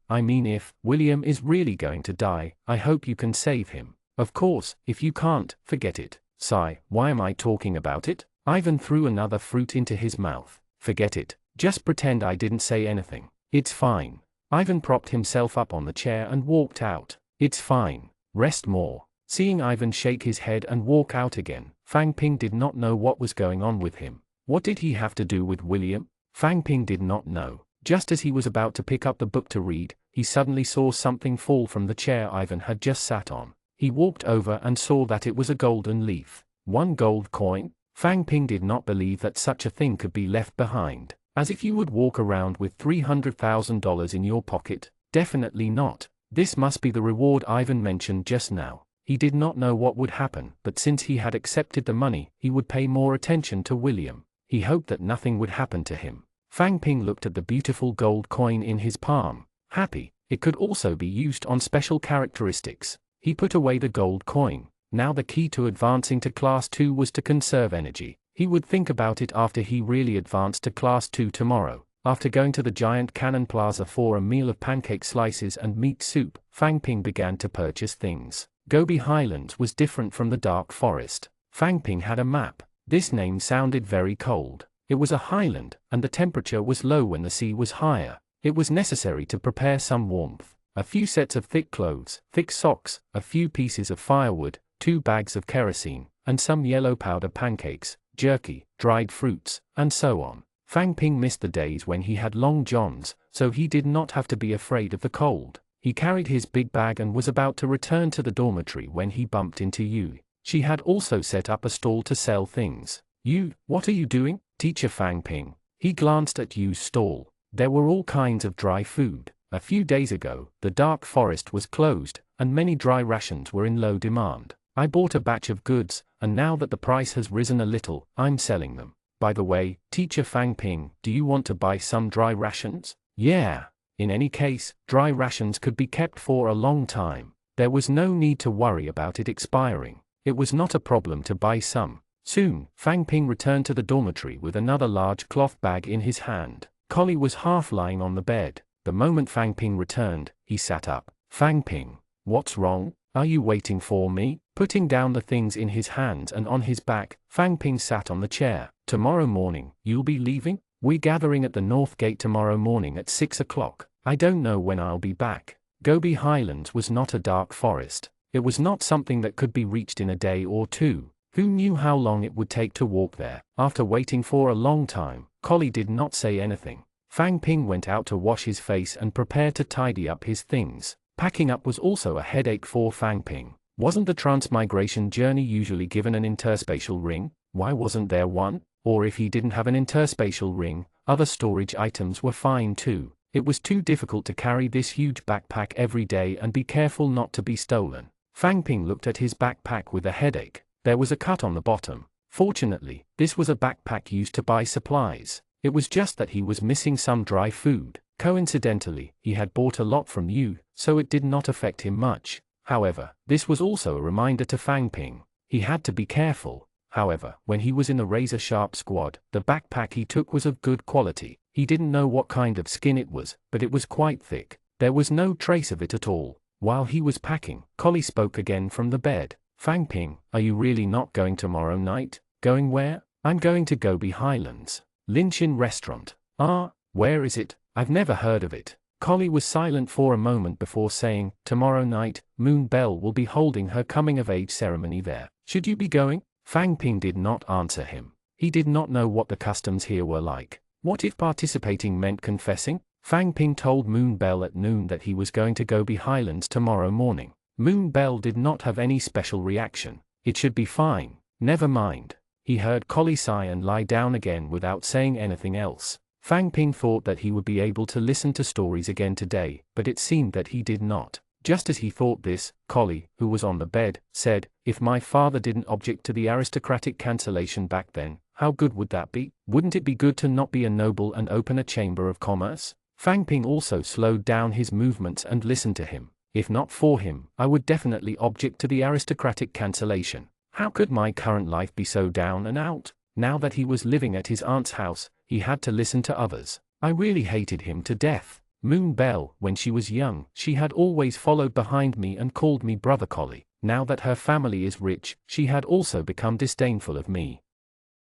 William is really going to die, I hope you can save him. Of course, if you can't, forget it. Sigh, why am I talking about it? Ivan threw another fruit into his mouth. Forget it. Just pretend I didn't say anything. It's fine. Ivan propped himself up on the chair and walked out. It's fine. Rest more. Seeing Ivan shake his head and walk out again, Fang Ping did not know what was going on with him. What did he have to do with William? Fang Ping did not know. Just as he was about to pick up the book to read, he suddenly saw something fall from the chair Ivan had just sat on. He walked over and saw that it was a golden leaf. 1 gold coin? Fang Ping did not believe that such a thing could be left behind. As if you would walk around with $300,000 in your pocket. Definitely not. This must be the reward Ivan mentioned just now. He did not know what would happen, but since he had accepted the money, he would pay more attention to William. He hoped that nothing would happen to him. Fang Ping looked at the beautiful gold coin in his palm. Happy. It could also be used on special characteristics. He put away the gold coin. Now the key to advancing to Class 2 was to conserve energy. He would think about it after he really advanced to Class 2 tomorrow. After going to the giant cannon plaza for a meal of pancake slices and meat soup, Fang Ping began to purchase things. Gobi Highlands was different from the Dark Forest. Fang Ping had a map. This name sounded very cold. It was a highland, and the temperature was low when the sea was higher. It was necessary to prepare some warmth. A few sets of thick clothes, thick socks, a few pieces of firewood, 2 bags of kerosene, and some yellow powder pancakes, jerky, dried fruits, and so on. Fang Ping missed the days when he had long johns, so he did not have to be afraid of the cold. He carried his big bag and was about to return to the dormitory when he bumped into Yu. She had also set up a stall to sell things. Yu, what are you doing? Teacher Fang Ping. He glanced at Yu's stall. There were all kinds of dry food. A few days ago, the Dark Forest was closed, and many dry rations were in low demand. I bought a batch of goods, and now that the price has risen a little, I'm selling them. By the way, Teacher Fang Ping, do you want to buy some dry rations? Yeah. In any case, dry rations could be kept for a long time. There was no need to worry about it expiring. It was not a problem to buy some. Soon, Fang Ping returned to the dormitory with another large cloth bag in his hand. Collie was half lying on the bed. The moment Fang Ping returned, he sat up. Fang Ping, what's wrong? Are you waiting for me? Putting down the things in his hands and on his back, Fang Ping sat on the chair. Tomorrow morning, you'll be leaving? We're gathering at the North Gate tomorrow morning at 6 o'clock. I don't know when I'll be back. Gobi Highlands was not a dark forest. It was not something that could be reached in a day or two. Who knew how long it would take to walk there? After waiting for a long time, Collie did not say anything. Fang Ping went out to wash his face and prepare to tidy up his things. Packing up was also a headache for Fang Ping. Wasn't the transmigration journey usually given an interspatial ring? Why wasn't there one? Or if he didn't have an interspatial ring, other storage items were fine too. It was too difficult to carry this huge backpack every day and be careful not to be stolen. Fang Ping looked at his backpack with a headache. There was a cut on the bottom. Fortunately, this was a backpack used to buy supplies. It was just that he was missing some dry food. Coincidentally, he had bought a lot from you, so it did not affect him much. However, this was also a reminder to Fang Ping. He had to be careful. However, when he was in the razor-sharp squad, the backpack he took was of good quality. He didn't know what kind of skin it was, but it was quite thick. There was no trace of it at all. While he was packing, Collie spoke again from the bed. Fang Ping, are you really not going tomorrow night? Going where? I'm going to Gobi Highlands. Linchin restaurant. Ah, where is it? I've never heard of it. Collie was silent for a moment before saying, tomorrow night, Moon Bell will be holding her coming-of-age ceremony there. Should you be going? Fang Ping did not answer him. He did not know what the customs here were like. What if participating meant confessing? Fang Ping told Moon Bell at noon that he was going to Gobi Highlands tomorrow morning. Moon Bell did not have any special reaction. It should be fine. Never mind. He heard Collie sigh and lie down again without saying anything else. Fang Ping thought that he would be able to listen to stories again today, but it seemed that he did not. Just as he thought this, Collie, who was on the bed, said, if my father didn't object to the aristocratic cancellation back then, how good would that be? Wouldn't it be good to not be a noble and open a chamber of commerce? Fang Ping also slowed down his movements and listened to him. If not for him, I would definitely object to the aristocratic cancellation. How could my current life be so down and out? Now that he was living at his aunt's house, he had to listen to others. I really hated him to death. Moon Bell, when she was young, she had always followed behind me and called me Brother Collie. Now that her family is rich, she had also become disdainful of me.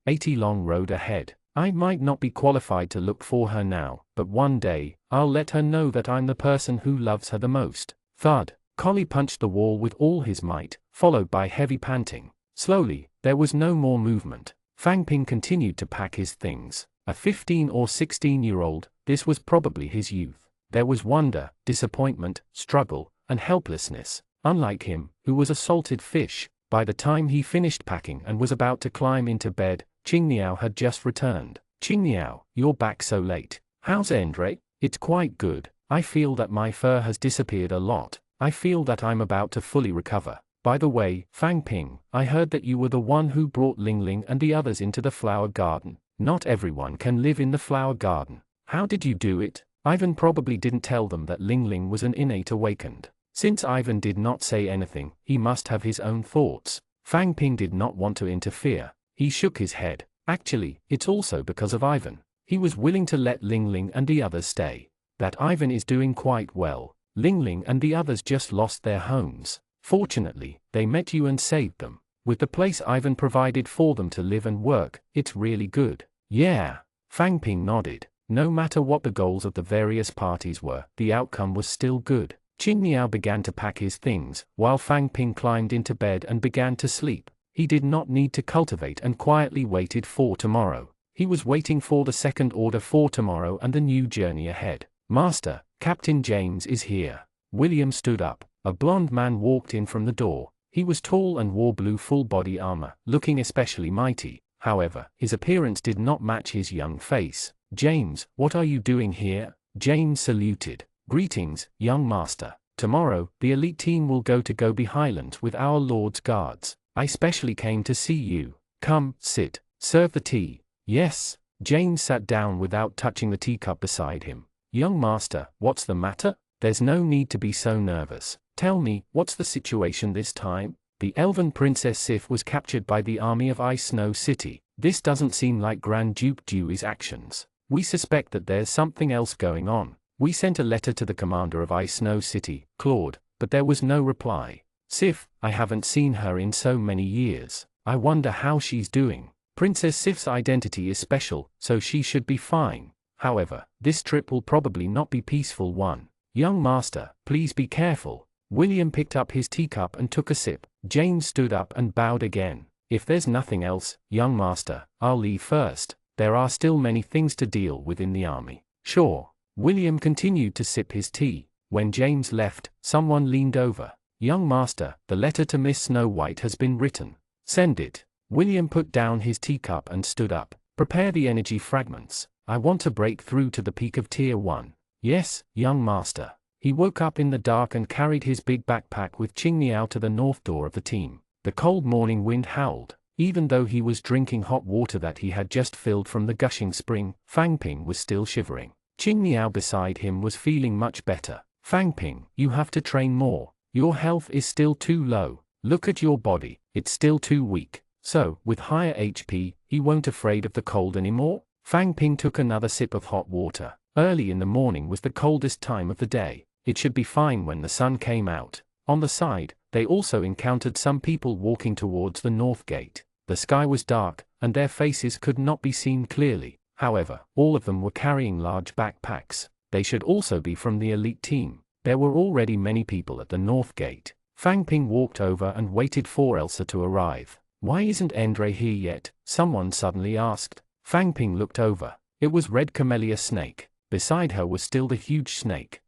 80 long road ahead. I might not be qualified to look for her now, but one day, I'll let her know that I'm the person who loves her the most. Thud. Collie punched the wall with all his might, followed by heavy panting. Slowly, there was no more movement. Fang Ping continued to pack his things. A 15 or 16-year-old, this was probably his youth. There was wonder, disappointment, struggle, and helplessness. Unlike him, who was a salted fish, by the time he finished packing and was about to climb into bed, Qingniao had just returned. Qingniao, you're back so late. How's Andre? It's quite good. I feel that my fur has disappeared a lot. I feel that I'm about to fully recover. By the way, Fang Ping, I heard that you were the one who brought Ling Ling and the others into the flower garden. Not everyone can live in the flower garden. How did you do it? Ivan probably didn't tell them that Ling Ling was an innate awakened. Since Ivan did not say anything, he must have his own thoughts. Fang Ping did not want to interfere. He shook his head. Actually, it's also because of Ivan. He was willing to let Ling Ling and the others stay. That Ivan is doing quite well. Ling Ling and the others just lost their homes. Fortunately, they met you and saved them. With the place Ivan provided for them to live and work, it's really good. Yeah. Fang Ping nodded. No matter what the goals of the various parties were, the outcome was still good. Qingniao began to pack his things, while Fang Ping climbed into bed and began to sleep. He did not need to cultivate and quietly waited for tomorrow. He was waiting for the second order for tomorrow and the new journey ahead. Master, Captain James is here. William stood up. A blond man walked in from the door. He was tall and wore blue full-body armor, looking especially mighty. However, his appearance did not match his young face. James, what are you doing here? James saluted. Greetings, young master. Tomorrow, the elite team will go to Gobi Highlands with our Lord's guards. I specially came to see you. Come, sit. Serve the tea. Yes. James sat down without touching the teacup beside him. Young master, what's the matter? There's no need to be so nervous. Tell me, what's the situation this time? The elven Princess Sif was captured by the army of Ice Snow City. This doesn't seem like Grand Duke Dewey's actions. We suspect that there's something else going on. We sent a letter to the commander of Ice Snow City, Claude, but there was no reply. Sif, I haven't seen her in so many years. I wonder how she's doing. Princess Sif's identity is special, so she should be fine. However, this trip will probably not be peaceful one. Young master, please be careful. William picked up his teacup and took a sip. James stood up and bowed again. If there's nothing else, young master, I'll leave first. There are still many things to deal with in the army. Sure. William continued to sip his tea. When James left, someone leaned over. Young master, the letter to Miss Snow White has been written. Send it. William put down his teacup and stood up. Prepare the energy fragments. I want to break through to the peak of Tier 1. Yes, young master. He woke up in the dark and carried his big backpack with Qingniao to the north door of the team. The cold morning wind howled. Even though he was drinking hot water that he had just filled from the gushing spring, Fang Ping was still shivering. Qingniao beside him was feeling much better. Fang Ping, you have to train more. Your health is still too low. Look at your body, it's still too weak. So, with higher HP, he won't afraid of the cold anymore? Fang Ping took another sip of hot water. Early in the morning was the coldest time of the day. It should be fine when the sun came out. On the side, they also encountered some people walking towards the north gate. The sky was dark, and their faces could not be seen clearly. However, all of them were carrying large backpacks. They should also be from the elite team. There were already many people at the north gate. Fang Ping walked over and waited for Elsa to arrive. Why isn't Endre here yet? Someone suddenly asked. Fang Ping looked over. It was Red Camellia Snake. Beside her was still the huge snake.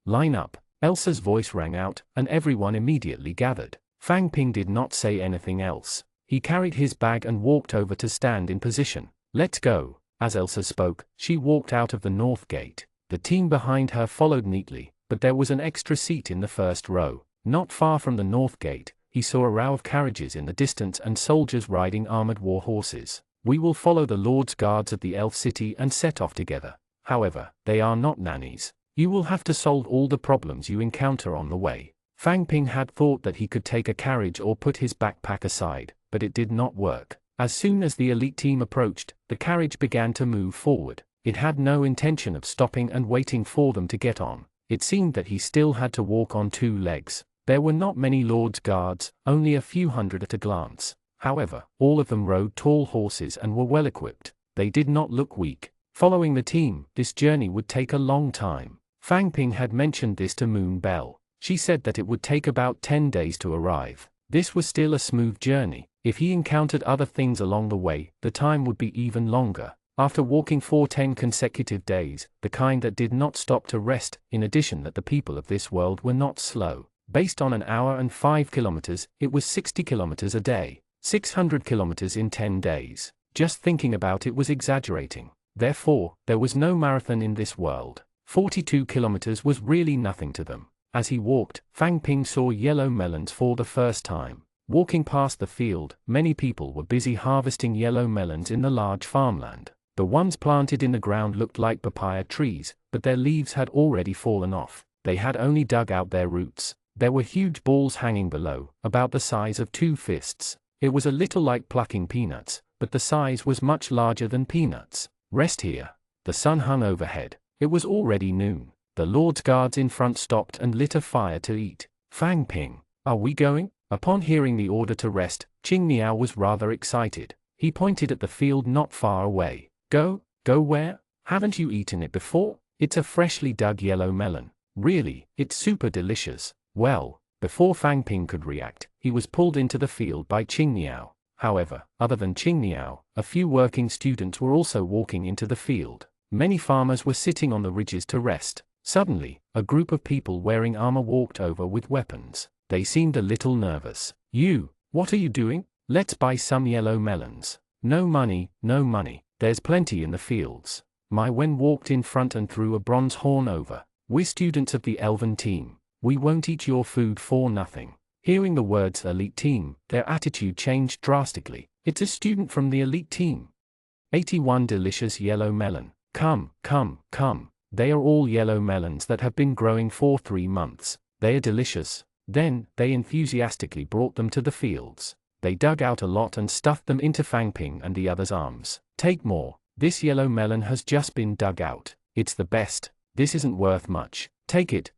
Line up. Elsa's voice rang out, and everyone immediately gathered. Fang Ping did not say anything else. He carried his bag and walked over to stand in position. Let's go. As Elsa spoke, she walked out of the north gate. The team behind her followed neatly, but there was an extra seat in the first row. Not far from the north gate, he saw a row of carriages in the distance and soldiers riding armored war horses. We will follow the Lord's guards at the Elf City and set off together. However, they are not nannies. You will have to solve all the problems you encounter on the way. Fang Ping had thought that he could take a carriage or put his backpack aside, but it did not work. As soon as the elite team approached, the carriage began to move forward. It had no intention of stopping and waiting for them to get on. It seemed that he still had to walk on two legs. There were not many Lord's guards, only a few hundred at a glance. However, all of them rode tall horses and were well equipped. They did not look weak. Following the team, this journey would take a long time. Fang Ping had mentioned this to Moon Bell. She said that it would take about 10 days to arrive. This was still a smooth journey. If he encountered other things along the way, the time would be even longer. After walking for 10 consecutive days, the kind that did not stop to rest, in addition that the people of this world were not slow. Based on an hour and 5 kilometers, it was 60 kilometers a day. 600 kilometers in 10 days. Just thinking about it was exaggerating. Therefore, there was no marathon in this world. 42 kilometers was really nothing to them. As he walked, Fang Ping saw yellow melons for the first time. Walking past the field, many people were busy harvesting yellow melons in the large farmland. The ones planted in the ground looked like papaya trees, but their leaves had already fallen off. They had only dug out their roots. There were huge balls hanging below, about the size of 2 fists. It was a little like plucking peanuts, but the size was much larger than peanuts. Rest here. The sun hung overhead. It was already noon. The Lord's guards in front stopped and lit a fire to eat. Fang Ping, are we going? Upon hearing the order to rest, Qingniao was rather excited. He pointed at the field not far away. Go where? Haven't you eaten it before? It's a freshly dug yellow melon. Really, it's super delicious. Well, before Fang Ping could react, he was pulled into the field by Qingniao. However, other than Qingniao, a few working students were also walking into the field. Many farmers were sitting on the ridges to rest. Suddenly, a group of people wearing armor walked over with weapons. They seemed a little nervous. What are you doing? Let's buy some yellow melons. No money, no money. There's plenty in the fields. My Wen walked in front and threw a bronze horn over. We're students of the elven team. We won't eat your food for nothing. Hearing the words elite team, their attitude changed drastically. It's a student from the elite team. 81 delicious yellow melon. Come. They are all yellow melons that have been growing for 3 months. They are delicious. Then, they enthusiastically brought them to the fields. They dug out a lot and stuffed them into Fang Ping and the others' arms. Take more. This yellow melon has just been dug out. It's the best. This isn't worth much. Take it,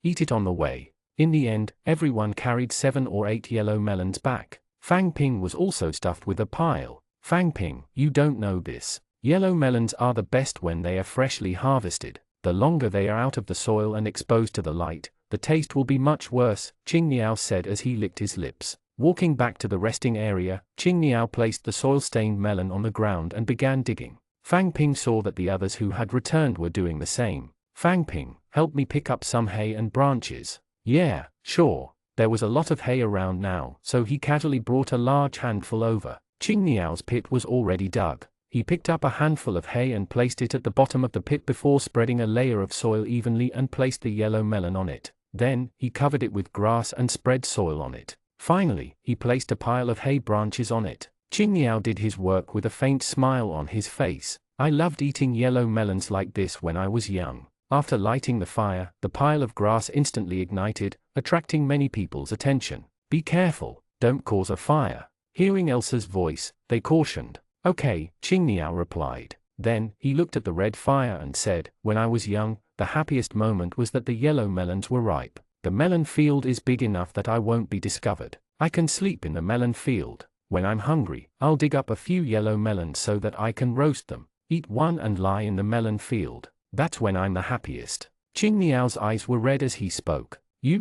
eat it on the way. In the end, everyone carried 7 or 8 yellow melons back. Fang Ping was also stuffed with a pile. Fang Ping, you don't know this. Yellow melons are the best when they are freshly harvested. The longer they are out of the soil and exposed to the light, the taste will be much worse, Qing Niao said as he licked his lips. Walking back to the resting area, Qing Niao placed the soil-stained melon on the ground and began digging. Fang Ping saw that the others who had returned were doing the same. Fang Ping, help me pick up some hay and branches. Yeah, sure. There was a lot of hay around now, so he casually brought a large handful over. Qing Niao's pit was already dug. He picked up a handful of hay and placed it at the bottom of the pit before spreading a layer of soil evenly and placed the yellow melon on it. Then, he covered it with grass and spread soil on it. Finally, he placed a pile of hay branches on it. Qing Niao did his work with a faint smile on his face. I loved eating yellow melons like this when I was young. After lighting the fire, the pile of grass instantly ignited, attracting many people's attention. Be careful, don't cause a fire. Hearing Elsa's voice, they cautioned. Okay, Qing Niao replied. Then, he looked at the red fire and said, when I was young, the happiest moment was that the yellow melons were ripe. The melon field is big enough that I won't be discovered. I can sleep in the melon field. When I'm hungry, I'll dig up a few yellow melons so that I can roast them, eat one and lie in the melon field. That's when I'm the happiest. Qing Niao's eyes were red as he spoke.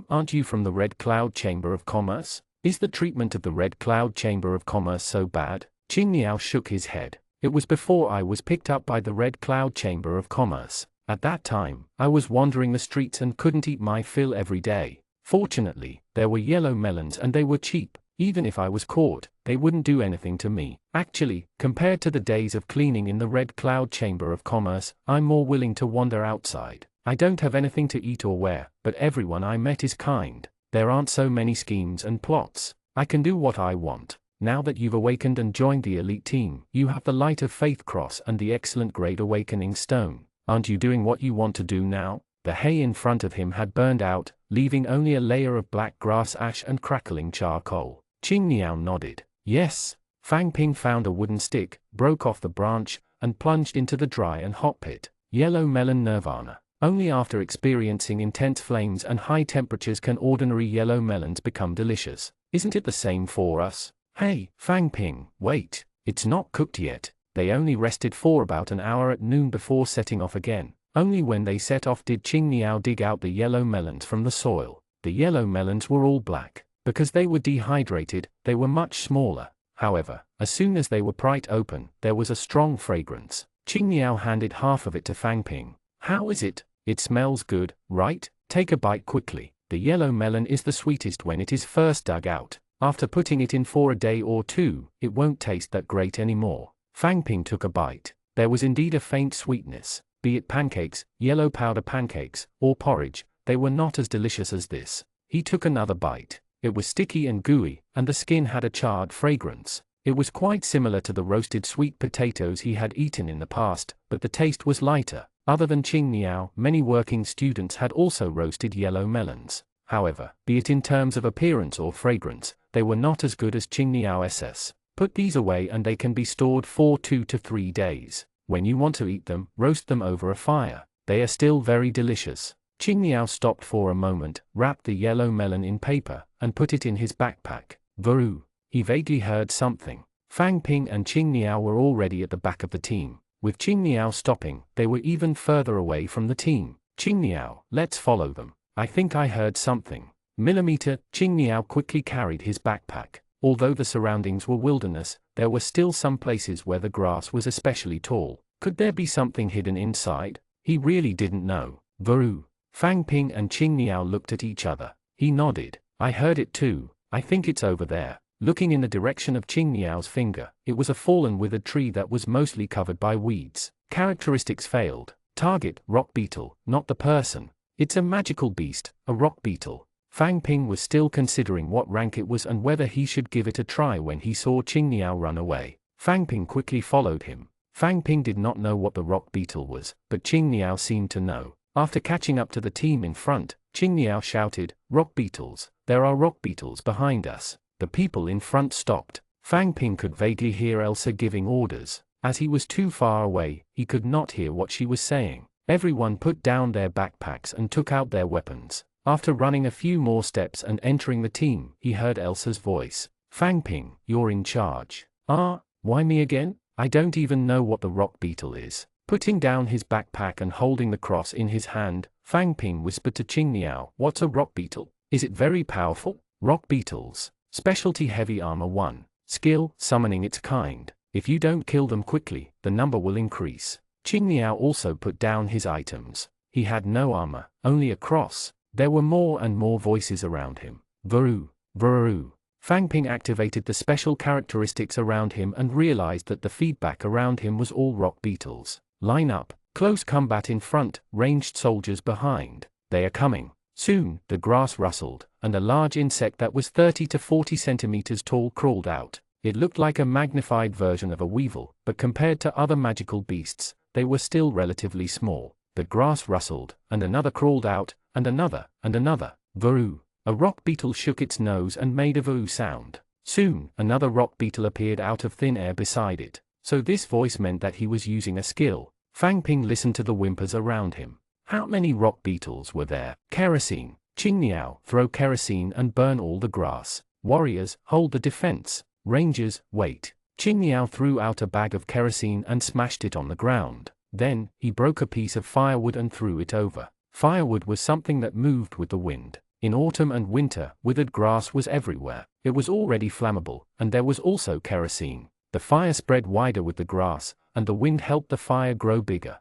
Aren't you from the Red Cloud Chamber of Commerce? Is the treatment of the Red Cloud Chamber of Commerce so bad? Qing Niao shook his head. It was before I was picked up by the Red Cloud Chamber of Commerce. At that time, I was wandering the streets and couldn't eat my fill every day. Fortunately, there were yellow melons and they were cheap. Even if I was caught, they wouldn't do anything to me. Actually, compared to the days of cleaning in the Red Cloud Chamber of Commerce, I'm more willing to wander outside. I don't have anything to eat or wear, but everyone I met is kind. There aren't so many schemes and plots. I can do what I want. Now that you've awakened and joined the elite team, you have the Light of Faith Cross and the excellent Great Awakening Stone. Aren't you doing what you want to do now? The hay in front of him had burned out, leaving only a layer of black grass ash and crackling charcoal. Qing Niao nodded. Yes. Fang Ping found a wooden stick, broke off the branch, and plunged into the dry and hot pit. Yellow melon nirvana. Only after experiencing intense flames and high temperatures can ordinary yellow melons become delicious. Isn't it the same for us? Hey, Fang Ping, wait. It's not cooked yet. They only rested for about an hour at noon before setting off again. Only when they set off did Qing Niao dig out the yellow melons from the soil. The yellow melons were all black. Because they were dehydrated, they were much smaller. However, as soon as they were pried open, there was a strong fragrance. Qing Niao handed half of it to Fang Ping. How is it? It smells good, right? Take a bite quickly. The yellow melon is the sweetest when it is first dug out. After putting it in for a day or two, it won't taste that great anymore. Fang Ping took a bite. There was indeed a faint sweetness. Be it pancakes, yellow powder pancakes, or porridge, they were not as delicious as this. He took another bite. It was sticky and gooey, and the skin had a charred fragrance. It was quite similar to the roasted sweet potatoes he had eaten in the past, but the taste was lighter. Other than Qing Niao, many working students had also roasted yellow melons. However, be it in terms of appearance or fragrance, they were not as good as Qing Niao SS. Put these away and they can be stored for 2 to 3 days. When you want to eat them, roast them over a fire. They are still very delicious. Qing Niao stopped for a moment, wrapped the yellow melon in paper, and put it in his backpack. Varoo. He vaguely heard something. Fang Ping and Qing Niao were already at the back of the team. With Qing Niao stopping, they were even further away from the team. Qing Niao, let's follow them. I think I heard something. Millimeter. Qing Niao quickly carried his backpack. Although the surroundings were wilderness, there were still some places where the grass was especially tall. Could there be something hidden inside? He really didn't know. Varoo. Fang Ping and Qing Niao looked at each other. He nodded. I heard it too. I think it's over there. Looking in the direction of Qing Niao's finger, it was a fallen withered tree that was mostly covered by weeds. Characteristics failed. Target, rock beetle, not the person. It's a magical beast, a rock beetle. Fang Ping was still considering what rank it was and whether he should give it a try when he saw Qing Niao run away. Fang Ping quickly followed him. Fang Ping did not know what the rock beetle was, but Qing Niao seemed to know. After catching up to the team in front, Qing Niao shouted, "Rock beetles! There are rock beetles behind us!" The people in front stopped. Fang Ping could vaguely hear Elsa giving orders. As he was too far away, he could not hear what she was saying. Everyone put down their backpacks and took out their weapons. After running a few more steps and entering the team, he heard Elsa's voice. "Fang Ping, you're in charge." Why me again? I don't even know what the rock beetle is." Putting down his backpack and holding the cross in his hand, Fang Ping whispered to Qing Niao, "What's a rock beetle? Is it very powerful?" Rock beetles. Specialty heavy armor 1. Skill, summoning its kind. If you don't kill them quickly, the number will increase. Qing Niao also put down his items. He had no armor, only a cross. There were more and more voices around him. Varu, varu. Fang Ping activated the special characteristics around him and realized that the feedback around him was all rock beetles. Line up, close combat in front, ranged soldiers behind. They are coming. Soon, the grass rustled, and a large insect that was 30 to 40 centimeters tall crawled out. It looked like a magnified version of a weevil, but compared to other magical beasts, they were still relatively small. The grass rustled, and another crawled out, and another, and another. Varu. A rock beetle shook its nose and made a varu sound. Soon, another rock beetle appeared out of thin air beside it. So this voice meant that he was using a skill. Fang Ping listened to the whimpers around him. How many rock beetles were there? Kerosene. Qing Niao, throw kerosene and burn all the grass. Warriors, hold the defense. Rangers, wait. Qing Niao threw out a bag of kerosene and smashed it on the ground. Then, he broke a piece of firewood and threw it over. Firewood was something that moved with the wind. In autumn and winter, withered grass was everywhere. It was already flammable, and there was also kerosene. The fire spread wider with the grass, and the wind helped the fire grow bigger.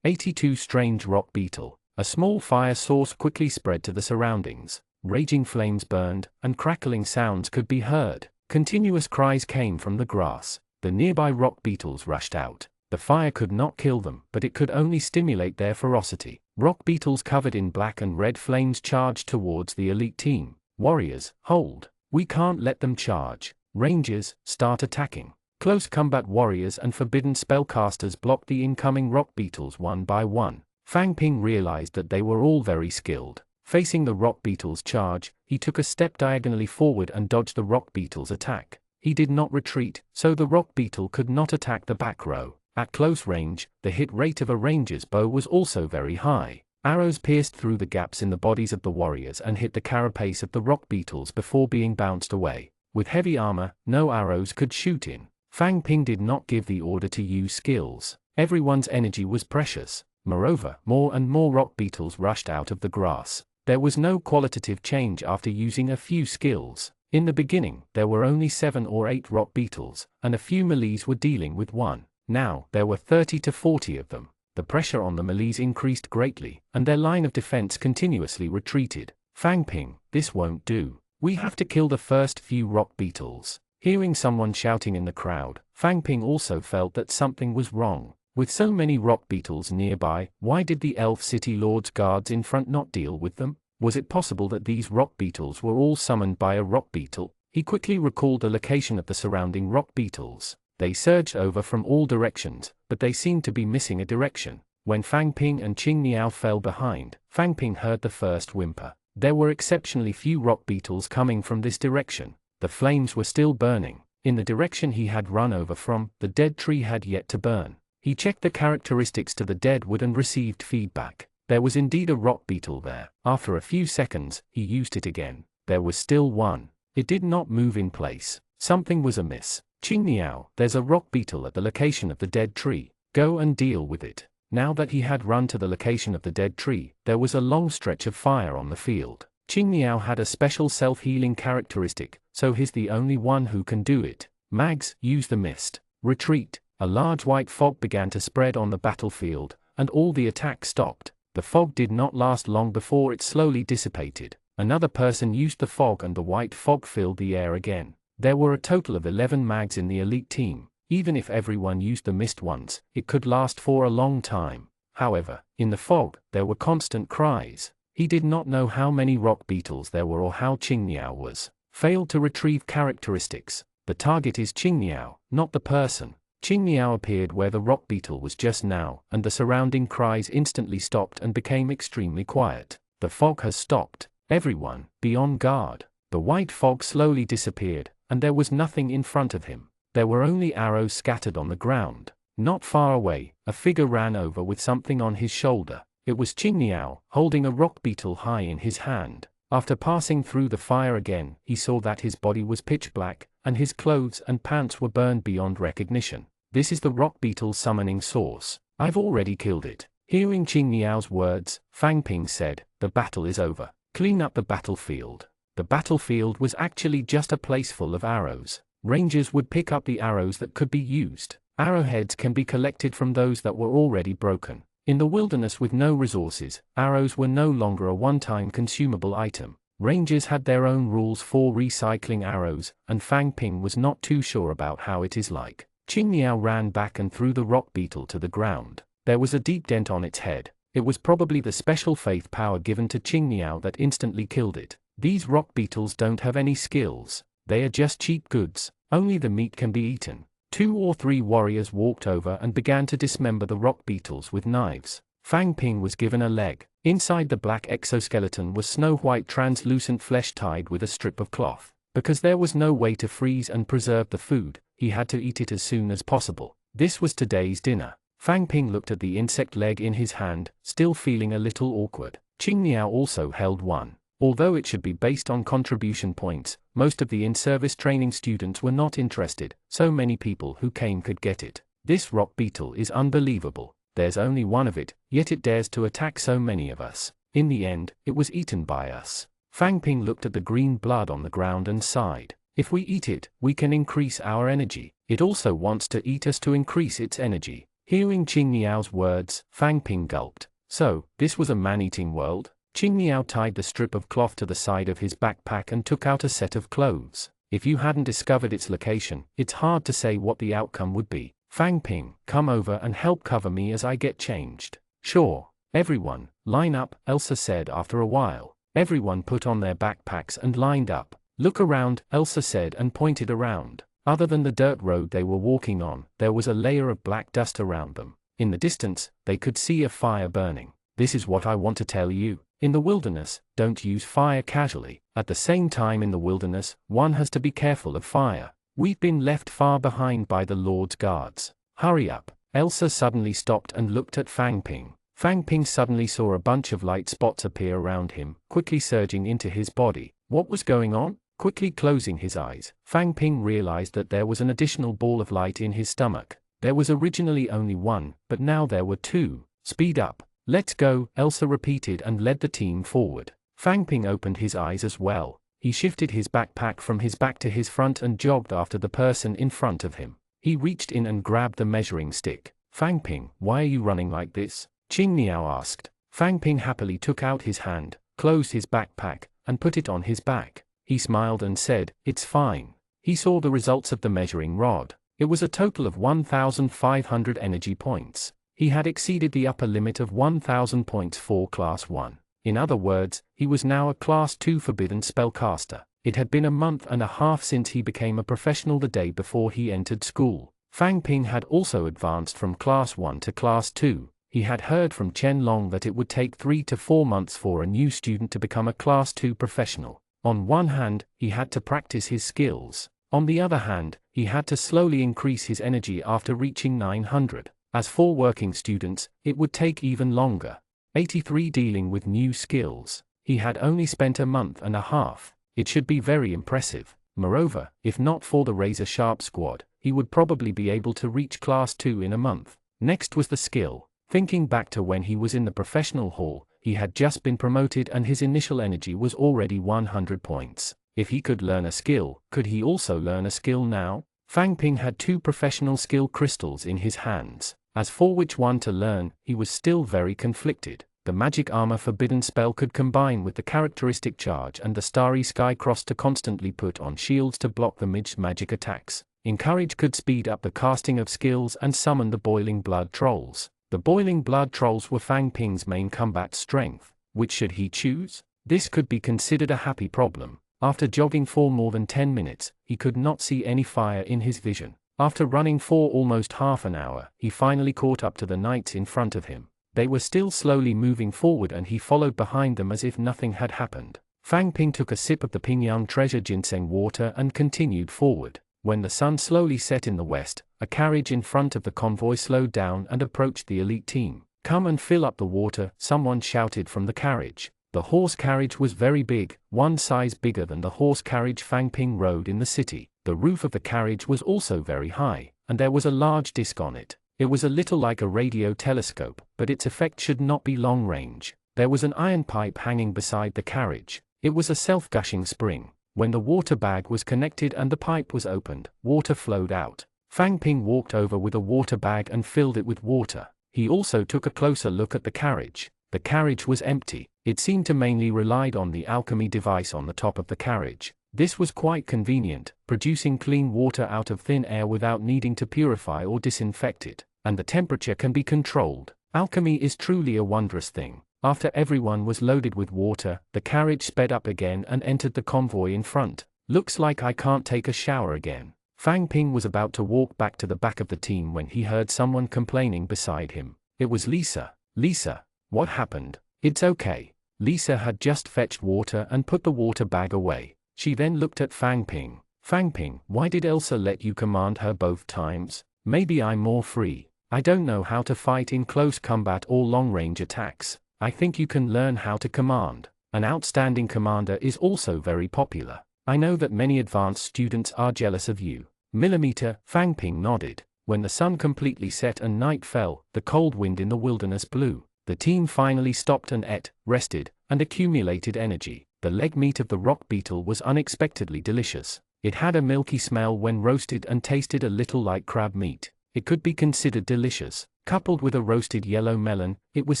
82 Strange rock beetle. A small fire source quickly spread to the surroundings. Raging flames burned, and crackling sounds could be heard. Continuous cries came from the grass. The nearby rock beetles rushed out. The fire could not kill them, but it could only stimulate their ferocity. Rock beetles covered in black and red flames charged towards the elite team. Warriors, hold. We can't let them charge. Rangers, start attacking. Close combat warriors and forbidden spellcasters blocked the incoming rock beetles one by one. Fang Ping realized that they were all very skilled. Facing the rock beetle's charge, he took a step diagonally forward and dodged the rock beetle's attack. He did not retreat, so the rock beetle could not attack the back row. At close range, the hit rate of a ranger's bow was also very high. Arrows pierced through the gaps in the bodies of the warriors and hit the carapace of the rock beetles before being bounced away. With heavy armor, no arrows could shoot in. Fang Ping did not give the order to use skills. Everyone's energy was precious. Moreover, more and more rock beetles rushed out of the grass. There was no qualitative change after using a few skills. In the beginning, there were only 7 or 8 rock beetles, and a few melees were dealing with one. Now, there were 30 to 40 of them. The pressure on the melees increased greatly, and their line of defense continuously retreated. Fang Ping, this won't do. We have to kill the first few rock beetles. Hearing someone shouting in the crowd, Fang Ping also felt that something was wrong. With so many rock beetles nearby, why did the Elf City Lord's guards in front not deal with them? Was it possible that these rock beetles were all summoned by a rock beetle? He quickly recalled the location of the surrounding rock beetles. They surged over from all directions, but they seemed to be missing a direction. When Fang Ping and Qing Niao fell behind, Fang Ping heard the first whimper. There were exceptionally few rock beetles coming from this direction. The flames were still burning. In the direction he had run over from, the dead tree had yet to burn. He checked the characteristics to the dead wood and received feedback. There was indeed a rock beetle there. After a few seconds, he used it again. There was still one. It did not move in place. Something was amiss. Qing Niao, there's a rock beetle at the location of the dead tree. Go and deal with it. Now that he had run to the location of the dead tree, there was a long stretch of fire on the field. Qing Niao had a special self-healing characteristic, so he's the only one who can do it. Mags, use the mist. Retreat. A large white fog began to spread on the battlefield, and all the attack stopped. The fog did not last long before it slowly dissipated. Another person used the fog and the white fog filled the air again. There were a total of 11 mags in the elite team. Even if everyone used the mist once, it could last for a long time. However, in the fog, there were constant cries. He did not know how many rock beetles there were or how Qing Niao was. Failed to retrieve characteristics. The target is Qing Niao, not the person. Qing Niao appeared where the rock beetle was just now, and the surrounding cries instantly stopped and became extremely quiet. The fog has stopped. Everyone, be on guard. The white fog slowly disappeared, and there was nothing in front of him. There were only arrows scattered on the ground. Not far away, a figure ran over with something on his shoulder. It was Qingniao, holding a rock beetle high in his hand. After passing through the fire again, he saw that his body was pitch black, and his clothes and pants were burned beyond recognition. This is the rock beetle's summoning source. I've already killed it. Hearing Qingniao's words, Fang Ping said, the battle is over. Clean up the battlefield. The battlefield was actually just a place full of arrows. Rangers would pick up the arrows that could be used. Arrowheads can be collected from those that were already broken. In the wilderness with no resources, arrows were no longer a one-time consumable item. Rangers had their own rules for recycling arrows, and Fang Ping was not too sure about how it is like. Qingniao ran back and threw the rock beetle to the ground. There was a deep dent on its head. It was probably the special faith power given to Qingniao that instantly killed it. These rock beetles don't have any skills. They are just cheap goods. Only the meat can be eaten. 2 or 3 warriors walked over and began to dismember the rock beetles with knives. Fang Ping was given a leg. Inside the black exoskeleton was snow-white translucent flesh tied with a strip of cloth. Because there was no way to freeze and preserve the food, he had to eat it as soon as possible. This was today's dinner. Fang Ping looked at the insect leg in his hand, still feeling a little awkward. Qingniao also held one. Although it should be based on contribution points, most of the in-service training students were not interested. So many people who came could get it. This rock beetle is unbelievable. There's only one of it, yet it dares to attack so many of us. In the end, it was eaten by us. Fang Ping looked at the green blood on the ground and sighed. If we eat it, we can increase our energy. It also wants to eat us to increase its energy. Hearing Qingniao's words, Fang Ping gulped. So, this was a man-eating world? Qingniao tied the strip of cloth to the side of his backpack and took out a set of clothes. If you hadn't discovered its location, it's hard to say what the outcome would be. Fang Ping, come over and help cover me as I get changed. Sure. Everyone, line up, Elsa said after a while. Everyone put on their backpacks and lined up. Look around, Elsa said and pointed around. Other than the dirt road they were walking on, there was a layer of black dust around them. In the distance, they could see a fire burning. This is what I want to tell you. In the wilderness, don't use fire casually. At the same time in the wilderness, one has to be careful of fire. We've been left far behind by the Lord's guards. Hurry up. Elsa suddenly stopped and looked at Fang Ping. Fang Ping suddenly saw a bunch of light spots appear around him, quickly surging into his body. What was going on? Quickly closing his eyes, Fang Ping realized that there was an additional ball of light in his stomach. There was originally only one, but now there were 2. Speed up. Let's go, Elsa repeated and led the team forward. Fang Ping opened his eyes as well. He shifted his backpack from his back to his front and jogged after the person in front of him. He reached in and grabbed the measuring stick. Fang Ping, why are you running like this? Qingniao asked. Fang Ping happily took out his hand, closed his backpack, and put it on his back. He smiled and said, it's fine. He saw the results of the measuring rod. It was a total of 1,500 energy points. He had exceeded the upper limit of 1,000 points for Class 1. In other words, he was now a Class 2 forbidden spellcaster. It had been a month and a half since he became a professional the day before he entered school. Fang Ping had also advanced from Class 1 to Class 2. He had heard from Chen Long that it would take 3 to 4 months for a new student to become a Class 2 professional. On one hand, he had to practice his skills. On the other hand, he had to slowly increase his energy after reaching 900. As for working students, it would take even longer. 83 dealing with new skills. He had only spent a month and a half. It should be very impressive. Moreover, if not for the razor sharp squad, he would probably be able to reach Class 2 in a month. Next was the skill. Thinking back to when he was in the professional hall, he had just been promoted and his initial energy was already 100 points. If he could learn a skill, could he also learn a skill now? Fang Ping had 2 professional skill crystals in his hands. As for which one to learn, he was still very conflicted. The magic armor forbidden spell could combine with the characteristic charge and the starry sky cross to constantly put on shields to block the mid's magic attacks. Encourage could speed up the casting of skills and summon the boiling blood trolls. The boiling blood trolls were Fang Ping's main combat strength. Which should he choose? This could be considered a happy problem. After jogging for more than 10 minutes, he could not see any fire in his vision. After running for almost half an hour, he finally caught up to the knights in front of him. They were still slowly moving forward and he followed behind them as if nothing had happened. Fang Ping took a sip of the Pingyang treasure ginseng water and continued forward. When the sun slowly set in the west, a carriage in front of the convoy slowed down and approached the elite team. "Come and fill up the water," someone shouted from the carriage. The horse carriage was very big, one size bigger than the horse carriage Fang Ping rode in the city. The roof of the carriage was also very high, and there was a large disc on it. It was a little like a radio telescope, but its effect should not be long range. There was an iron pipe hanging beside the carriage. It was a self-gushing spring. When the water bag was connected and the pipe was opened, water flowed out. Fang Ping walked over with a water bag and filled it with water. He also took a closer look at the carriage. The carriage was empty. It seemed to mainly relied on the alchemy device on the top of the carriage. This was quite convenient, producing clean water out of thin air without needing to purify or disinfect it, and the temperature can be controlled. Alchemy is truly a wondrous thing. After everyone was loaded with water, the carriage sped up again and entered the convoy in front. "Looks like I can't take a shower again." Fang Ping was about to walk back to the back of the team when he heard someone complaining beside him. It was Lisa. "Lisa, what happened?" "It's okay." Lisa had just fetched water and put the water bag away. She then looked at Fang Ping. "Fang Ping, why did Elsa let you command her both times? Maybe I'm more free. I don't know how to fight in close combat or long-range attacks. I think you can learn how to command. An outstanding commander is also very popular. I know that many advanced students are jealous of you." Millimeter, Fang Ping nodded. When the sun completely set and night fell, the cold wind in the wilderness blew. The team finally stopped and ate, rested, and accumulated energy. The leg meat of the rock beetle was unexpectedly delicious. It had a milky smell when roasted and tasted a little like crab meat. It could be considered delicious. Coupled with a roasted yellow melon, it was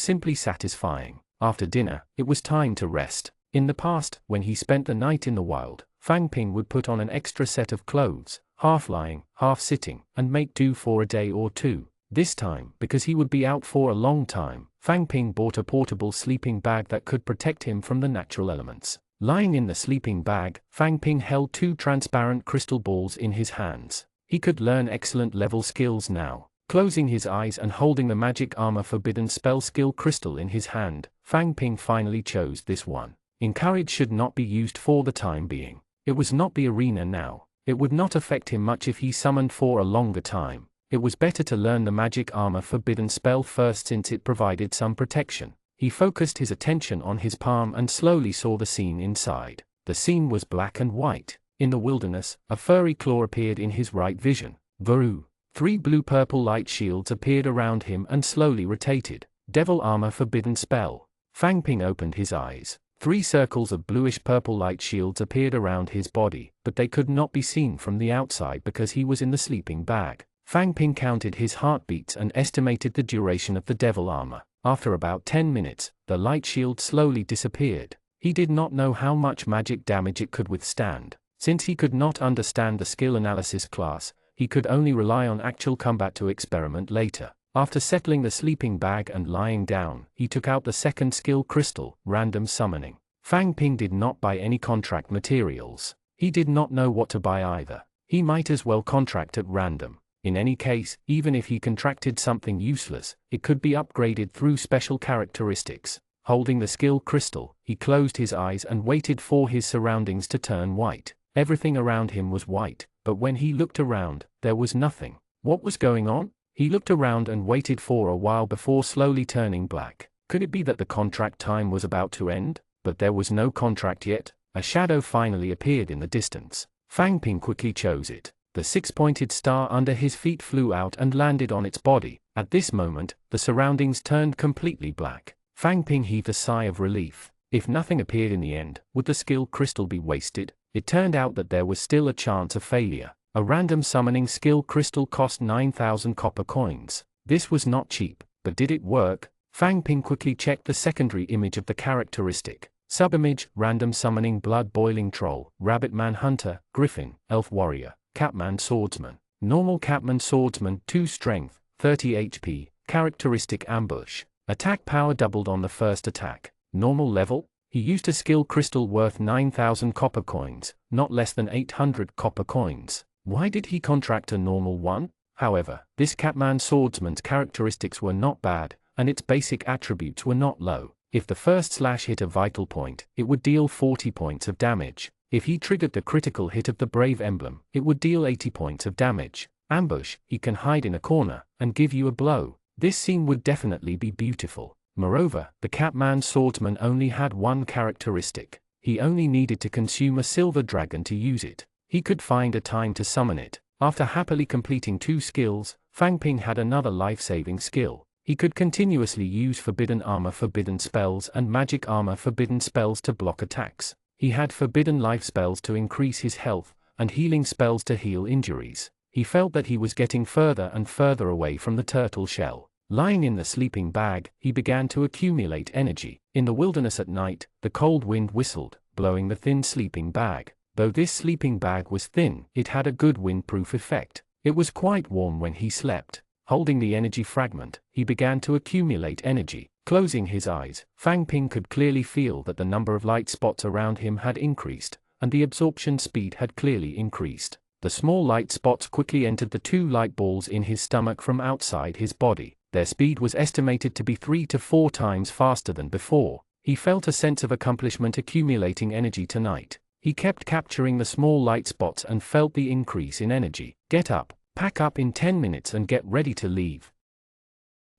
simply satisfying. After dinner, it was time to rest. In the past, when he spent the night in the wild, Fang Ping would put on an extra set of clothes, half lying, half sitting, and make do for a day or two. This time, because he would be out for a long time, Fang Ping bought a portable sleeping bag that could protect him from the natural elements. Lying in the sleeping bag, Fang Ping held 2 transparent crystal balls in his hands. He could learn excellent level skills now. Closing his eyes and holding the magic armor forbidden spell skill crystal in his hand, Fang Ping finally chose this one. Encourage should not be used for the time being. It was not the arena now. It would not affect him much if he summoned for a longer time. It was better to learn the magic armor forbidden spell first since it provided some protection. He focused his attention on his palm and slowly saw the scene inside. The scene was black and white. In the wilderness, a furry claw appeared in his right vision. Varoo. 3 blue-purple light shields appeared around him and slowly rotated. Devil armor forbidden spell. Fang Ping opened his eyes. 3 circles of bluish-purple light shields appeared around his body, but they could not be seen from the outside because he was in the sleeping bag. Fang Ping counted his heartbeats and estimated the duration of the devil armor. After about 10 minutes, the light shield slowly disappeared. He did not know how much magic damage it could withstand. Since he could not understand the skill analysis class, he could only rely on actual combat to experiment later. After settling the sleeping bag and lying down, he took out the second skill crystal, random summoning. Fang Ping did not buy any contract materials. He did not know what to buy either. He might as well contract at random. In any case, even if he contracted something useless, it could be upgraded through special characteristics. Holding the skill crystal, he closed his eyes and waited for his surroundings to turn white. Everything around him was white, but when he looked around, there was nothing. What was going on? He looked around and waited for a while before slowly turning black. Could it be that the contract time was about to end? But there was no contract yet. A shadow finally appeared in the distance. Fang Ping quickly chose it. The 6-pointed star under his feet flew out and landed on its body. At this moment, the surroundings turned completely black. Fang Ping heaved a sigh of relief. If nothing appeared in the end, would the skill crystal be wasted? It turned out that there was still a chance of failure. A random summoning skill crystal cost 9,000 copper coins. This was not cheap, but did it work? Fang Ping quickly checked the secondary image of the characteristic. Subimage, random summoning blood boiling troll, rabbit man hunter, griffin, elf warrior, catman swordsman. Normal catman swordsman 2 strength, 30 HP, characteristic ambush. Attack power doubled on the first attack. Normal level? He used a skill crystal worth 9,000 copper coins, not less than 800 copper coins. Why did he contract a normal one? However, this catman swordsman's characteristics were not bad, and its basic attributes were not low. If the first slash hit a vital point, it would deal 40 points of damage. If he triggered the critical hit of the Brave emblem, it would deal 80 points of damage. Ambush, he can hide in a corner and give you a blow. This scene would definitely be beautiful. Moreover, the Catman swordsman only had one characteristic. He only needed to consume a silver dragon to use it. He could find a time to summon it. After happily completing 2 skills, Fang Ping had another life-saving skill. He could continuously use forbidden armor forbidden spells and magic armor forbidden spells to block attacks. He had forbidden life spells to increase his health, and healing spells to heal injuries. He felt that he was getting further and further away from the turtle shell. Lying in the sleeping bag, he began to accumulate energy. In the wilderness at night, the cold wind whistled, blowing the thin sleeping bag. Though this sleeping bag was thin, it had a good windproof effect. It was quite warm when he slept. Holding the energy fragment, he began to accumulate energy. Closing his eyes, Fang Ping could clearly feel that the number of light spots around him had increased, and the absorption speed had clearly increased. The small light spots quickly entered the 2 light balls in his stomach from outside his body. Their speed was estimated to be 3 to 4 times faster than before. He felt a sense of accomplishment accumulating energy tonight. He kept capturing the small light spots and felt the increase in energy. Get up, pack up in 10 minutes and get ready to leave.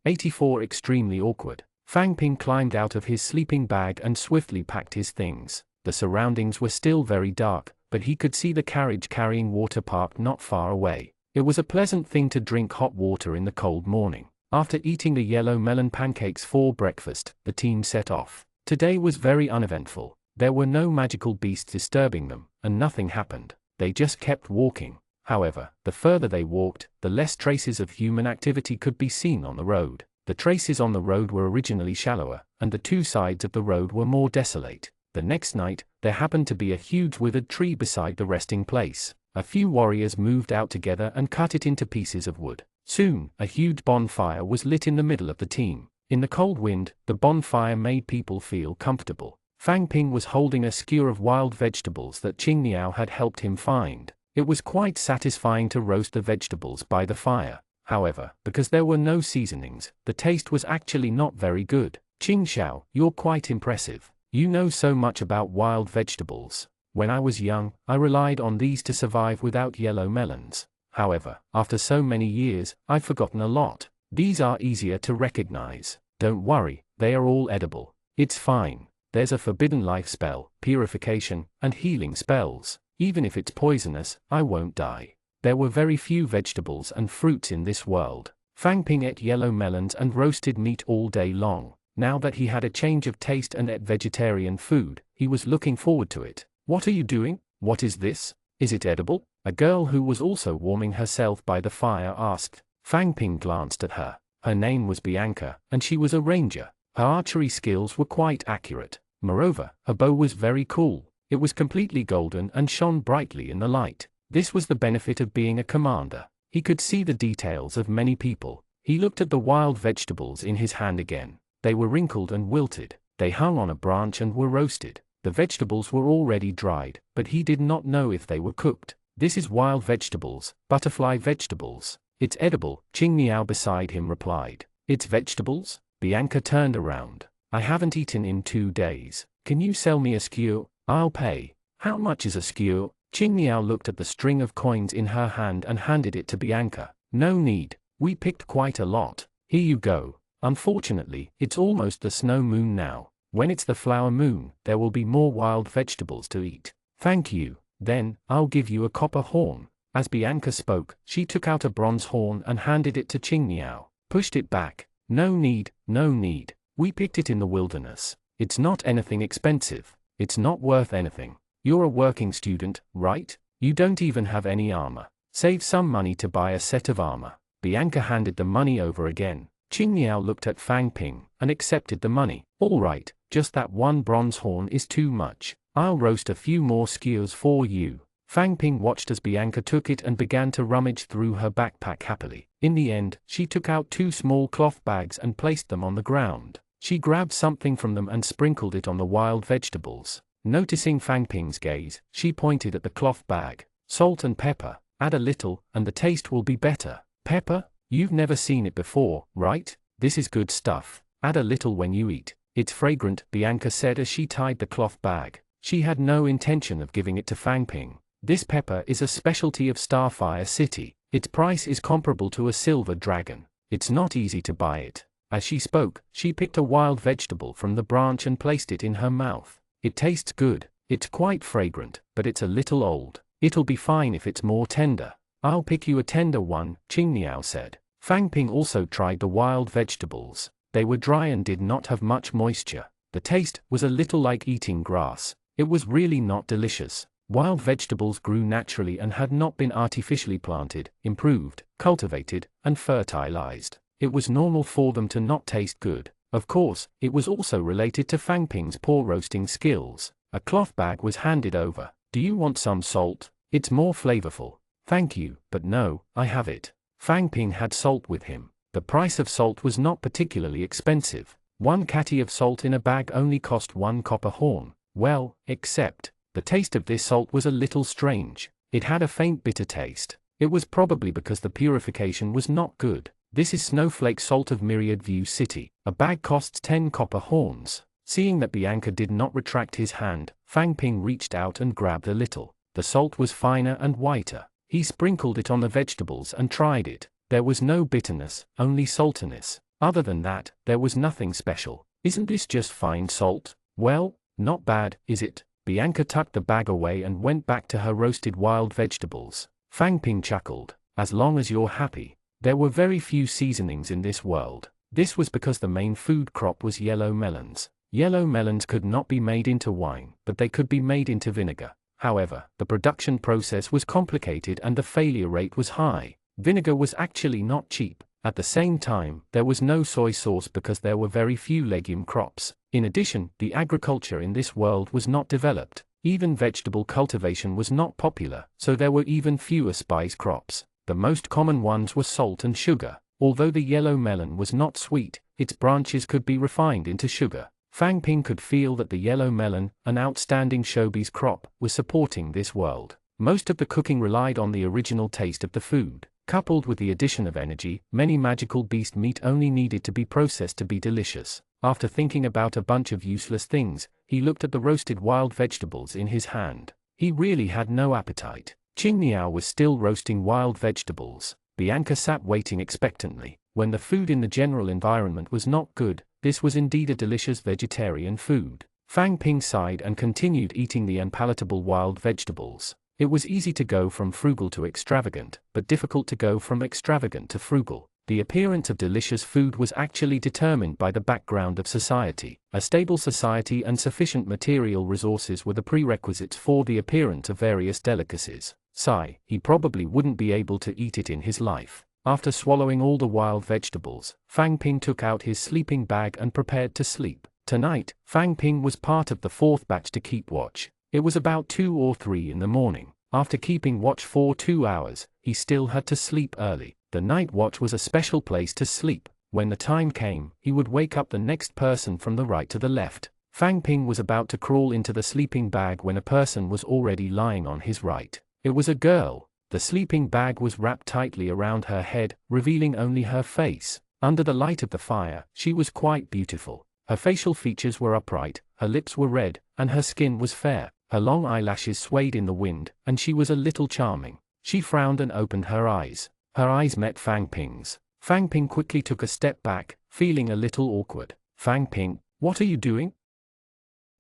84 Extremely awkward. Fang Ping climbed out of his sleeping bag and swiftly packed his things. The surroundings were still very dark, but he could see the carriage carrying water parked not far away. It was a pleasant thing to drink hot water in the cold morning. After eating the yellow melon pancakes for breakfast, the team set off. Today was very uneventful. There were no magical beasts disturbing them, and nothing happened. They just kept walking. However, the further they walked, the less traces of human activity could be seen on the road. The traces on the road were originally shallower, and the 2 sides of the road were more desolate. The next night, there happened to be a huge withered tree beside the resting place. A few warriors moved out together and cut it into pieces of wood. Soon, a huge bonfire was lit in the middle of the team. In the cold wind, the bonfire made people feel comfortable. Fang Ping was holding a skewer of wild vegetables that Qing Niao had helped him find. It was quite satisfying to roast the vegetables by the fire. However, because there were no seasonings, the taste was actually not very good. Qing Xiao, you're quite impressive. You know so much about wild vegetables. When I was young, I relied on these to survive without yellow melons. However, after so many years, I've forgotten a lot. These are easier to recognize. Don't worry, they are all edible. It's fine. There's a forbidden life spell, purification, and healing spells. Even if it's poisonous, I won't die. There were very few vegetables and fruits in this world. Fang Ping ate yellow melons and roasted meat all day long. Now that he had a change of taste and ate vegetarian food, he was looking forward to it. What are you doing? What is this? Is it edible? A girl who was also warming herself by the fire asked. Fang Ping glanced at her. Her name was Bianca, and she was a ranger. Her archery skills were quite accurate. Moreover, her bow was very cool. It was completely golden and shone brightly in the light. This was the benefit of being a commander. He could see the details of many people. He looked at the wild vegetables in his hand again. They were wrinkled and wilted. They hung on a branch and were roasted. The vegetables were already dried, but he did not know if they were cooked. This is wild vegetables, butterfly vegetables. It's edible, Qing Niao beside him replied. It's vegetables? Bianca turned around. I haven't eaten in 2 days. Can you sell me a skewer? I'll pay. How much is a skewer? Qing Niao looked at the string of coins in her hand and handed it to Bianca. No need. We picked quite a lot. Here you go. Unfortunately, it's almost the snow moon now. When it's the flower moon, there will be more wild vegetables to eat. Thank you. Then, I'll give you a copper horn. As Bianca spoke, she took out a bronze horn and handed it to Qing Niao. Pushed it back. No need, no need. We picked it in the wilderness. It's not anything expensive. It's not worth anything. You're a working student, right? You don't even have any armor. Save some money to buy a set of armor. Bianca handed the money over again. Qing Niao looked at Fang Ping and accepted the money. All right, just that one bronze horn is too much. I'll roast a few more skewers for you. Fang Ping watched as Bianca took it and began to rummage through her backpack happily. In the end, she took out 2 small cloth bags and placed them on the ground. She grabbed something from them and sprinkled it on the wild vegetables. Noticing Fang Ping's gaze, she pointed at the cloth bag. Salt and pepper. Add a little, and the taste will be better. Pepper? You've never seen it before, right? This is good stuff. Add a little when you eat. It's fragrant, Bianca said as she tied the cloth bag. She had no intention of giving it to Fang Ping. This pepper is a specialty of Starfire City. Its price is comparable to a silver dragon. It's not easy to buy it. As she spoke, she picked a wild vegetable from the branch and placed it in her mouth. It tastes good. It's quite fragrant, but it's a little old. It'll be fine if it's more tender. I'll pick you a tender one, Qingniao said. Fang Ping also tried the wild vegetables. They were dry and did not have much moisture. The taste was a little like eating grass. It was really not delicious. Wild vegetables grew naturally and had not been artificially planted, improved, cultivated, and fertilized. It was normal for them to not taste good. Of course, it was also related to Fang Ping's poor roasting skills. A cloth bag was handed over. Do you want some salt? It's more flavorful. Thank you, but no, I have it. Fang Ping had salt with him. The price of salt was not particularly expensive. 1 catty of salt in a bag only cost 1 copper horn. Well, except, the taste of this salt was a little strange. It had a faint bitter taste. It was probably because the purification was not good. This is snowflake salt of Myriad View City. A bag costs 10 copper horns. Seeing that Bianca did not retract his hand, Fang Ping reached out and grabbed a little. The salt was finer and whiter. He sprinkled it on the vegetables and tried it. There was no bitterness, only saltiness. Other than that, there was nothing special. Isn't this just fine salt? Well, not bad, is it? Bianca tucked the bag away and went back to her roasted wild vegetables. Fang Ping chuckled. As long as you're happy. There were very few seasonings in this world. This was because the main food crop was yellow melons. Yellow melons could not be made into wine, but they could be made into vinegar. However, the production process was complicated and the failure rate was high. Vinegar was actually not cheap. At the same time, there was no soy sauce because there were very few legume crops. In addition, the agriculture in this world was not developed. Even vegetable cultivation was not popular, so there were even fewer spice crops. The most common ones were salt and sugar. Although the yellow melon was not sweet, its branches could be refined into sugar. Fang Ping could feel that the yellow melon, an outstanding showbiz crop, was supporting this world. Most of the cooking relied on the original taste of the food. Coupled with the addition of energy, many magical beast meat only needed to be processed to be delicious. After thinking about a bunch of useless things, he looked at the roasted wild vegetables in his hand. He really had no appetite. Qingniao was still roasting wild vegetables. Bianca sat waiting expectantly. When the food in the general environment was not good, this was indeed a delicious vegetarian food. Fang Ping sighed and continued eating the unpalatable wild vegetables. It was easy to go from frugal to extravagant, but difficult to go from extravagant to frugal. The appearance of delicious food was actually determined by the background of society. A stable society and sufficient material resources were the prerequisites for the appearance of various delicacies. Sigh, he probably wouldn't be able to eat it in his life. After swallowing all the wild vegetables, Fang Ping took out his sleeping bag and prepared to sleep. Tonight, Fang Ping was part of the 4th batch to keep watch. It was about 2 or 3 in the morning. After keeping watch for 2 hours, he still had to sleep early. The night watch was a special place to sleep. When the time came, he would wake up the next person from the right to the left. Fang Ping was about to crawl into the sleeping bag when a person was already lying on his right. It was a girl. The sleeping bag was wrapped tightly around her head, revealing only her face. Under the light of the fire, she was quite beautiful. Her facial features were upright, her lips were red, and her skin was fair. Her long eyelashes swayed in the wind, and she was a little charming. She frowned and opened her eyes. Her eyes met Fang Ping's. Fang Ping quickly took a step back, feeling a little awkward. Fang Ping, what are you doing?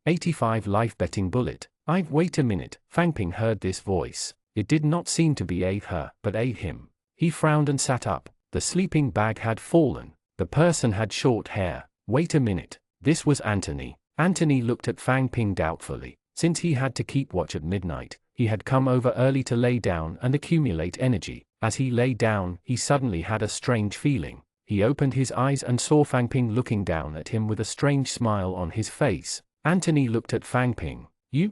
85 life betting bullet. Wait a minute. Fang Ping heard this voice. It did not seem to be her, but him. He frowned and sat up. The sleeping bag had fallen. The person had short hair. Wait a minute. This was Anthony. Anthony looked at Fang Ping doubtfully. Since he had to keep watch at midnight, he had come over early to lay down and accumulate energy. As he lay down, he suddenly had a strange feeling. He opened his eyes and saw Fang Ping looking down at him with a strange smile on his face. Anthony looked at Fang Ping.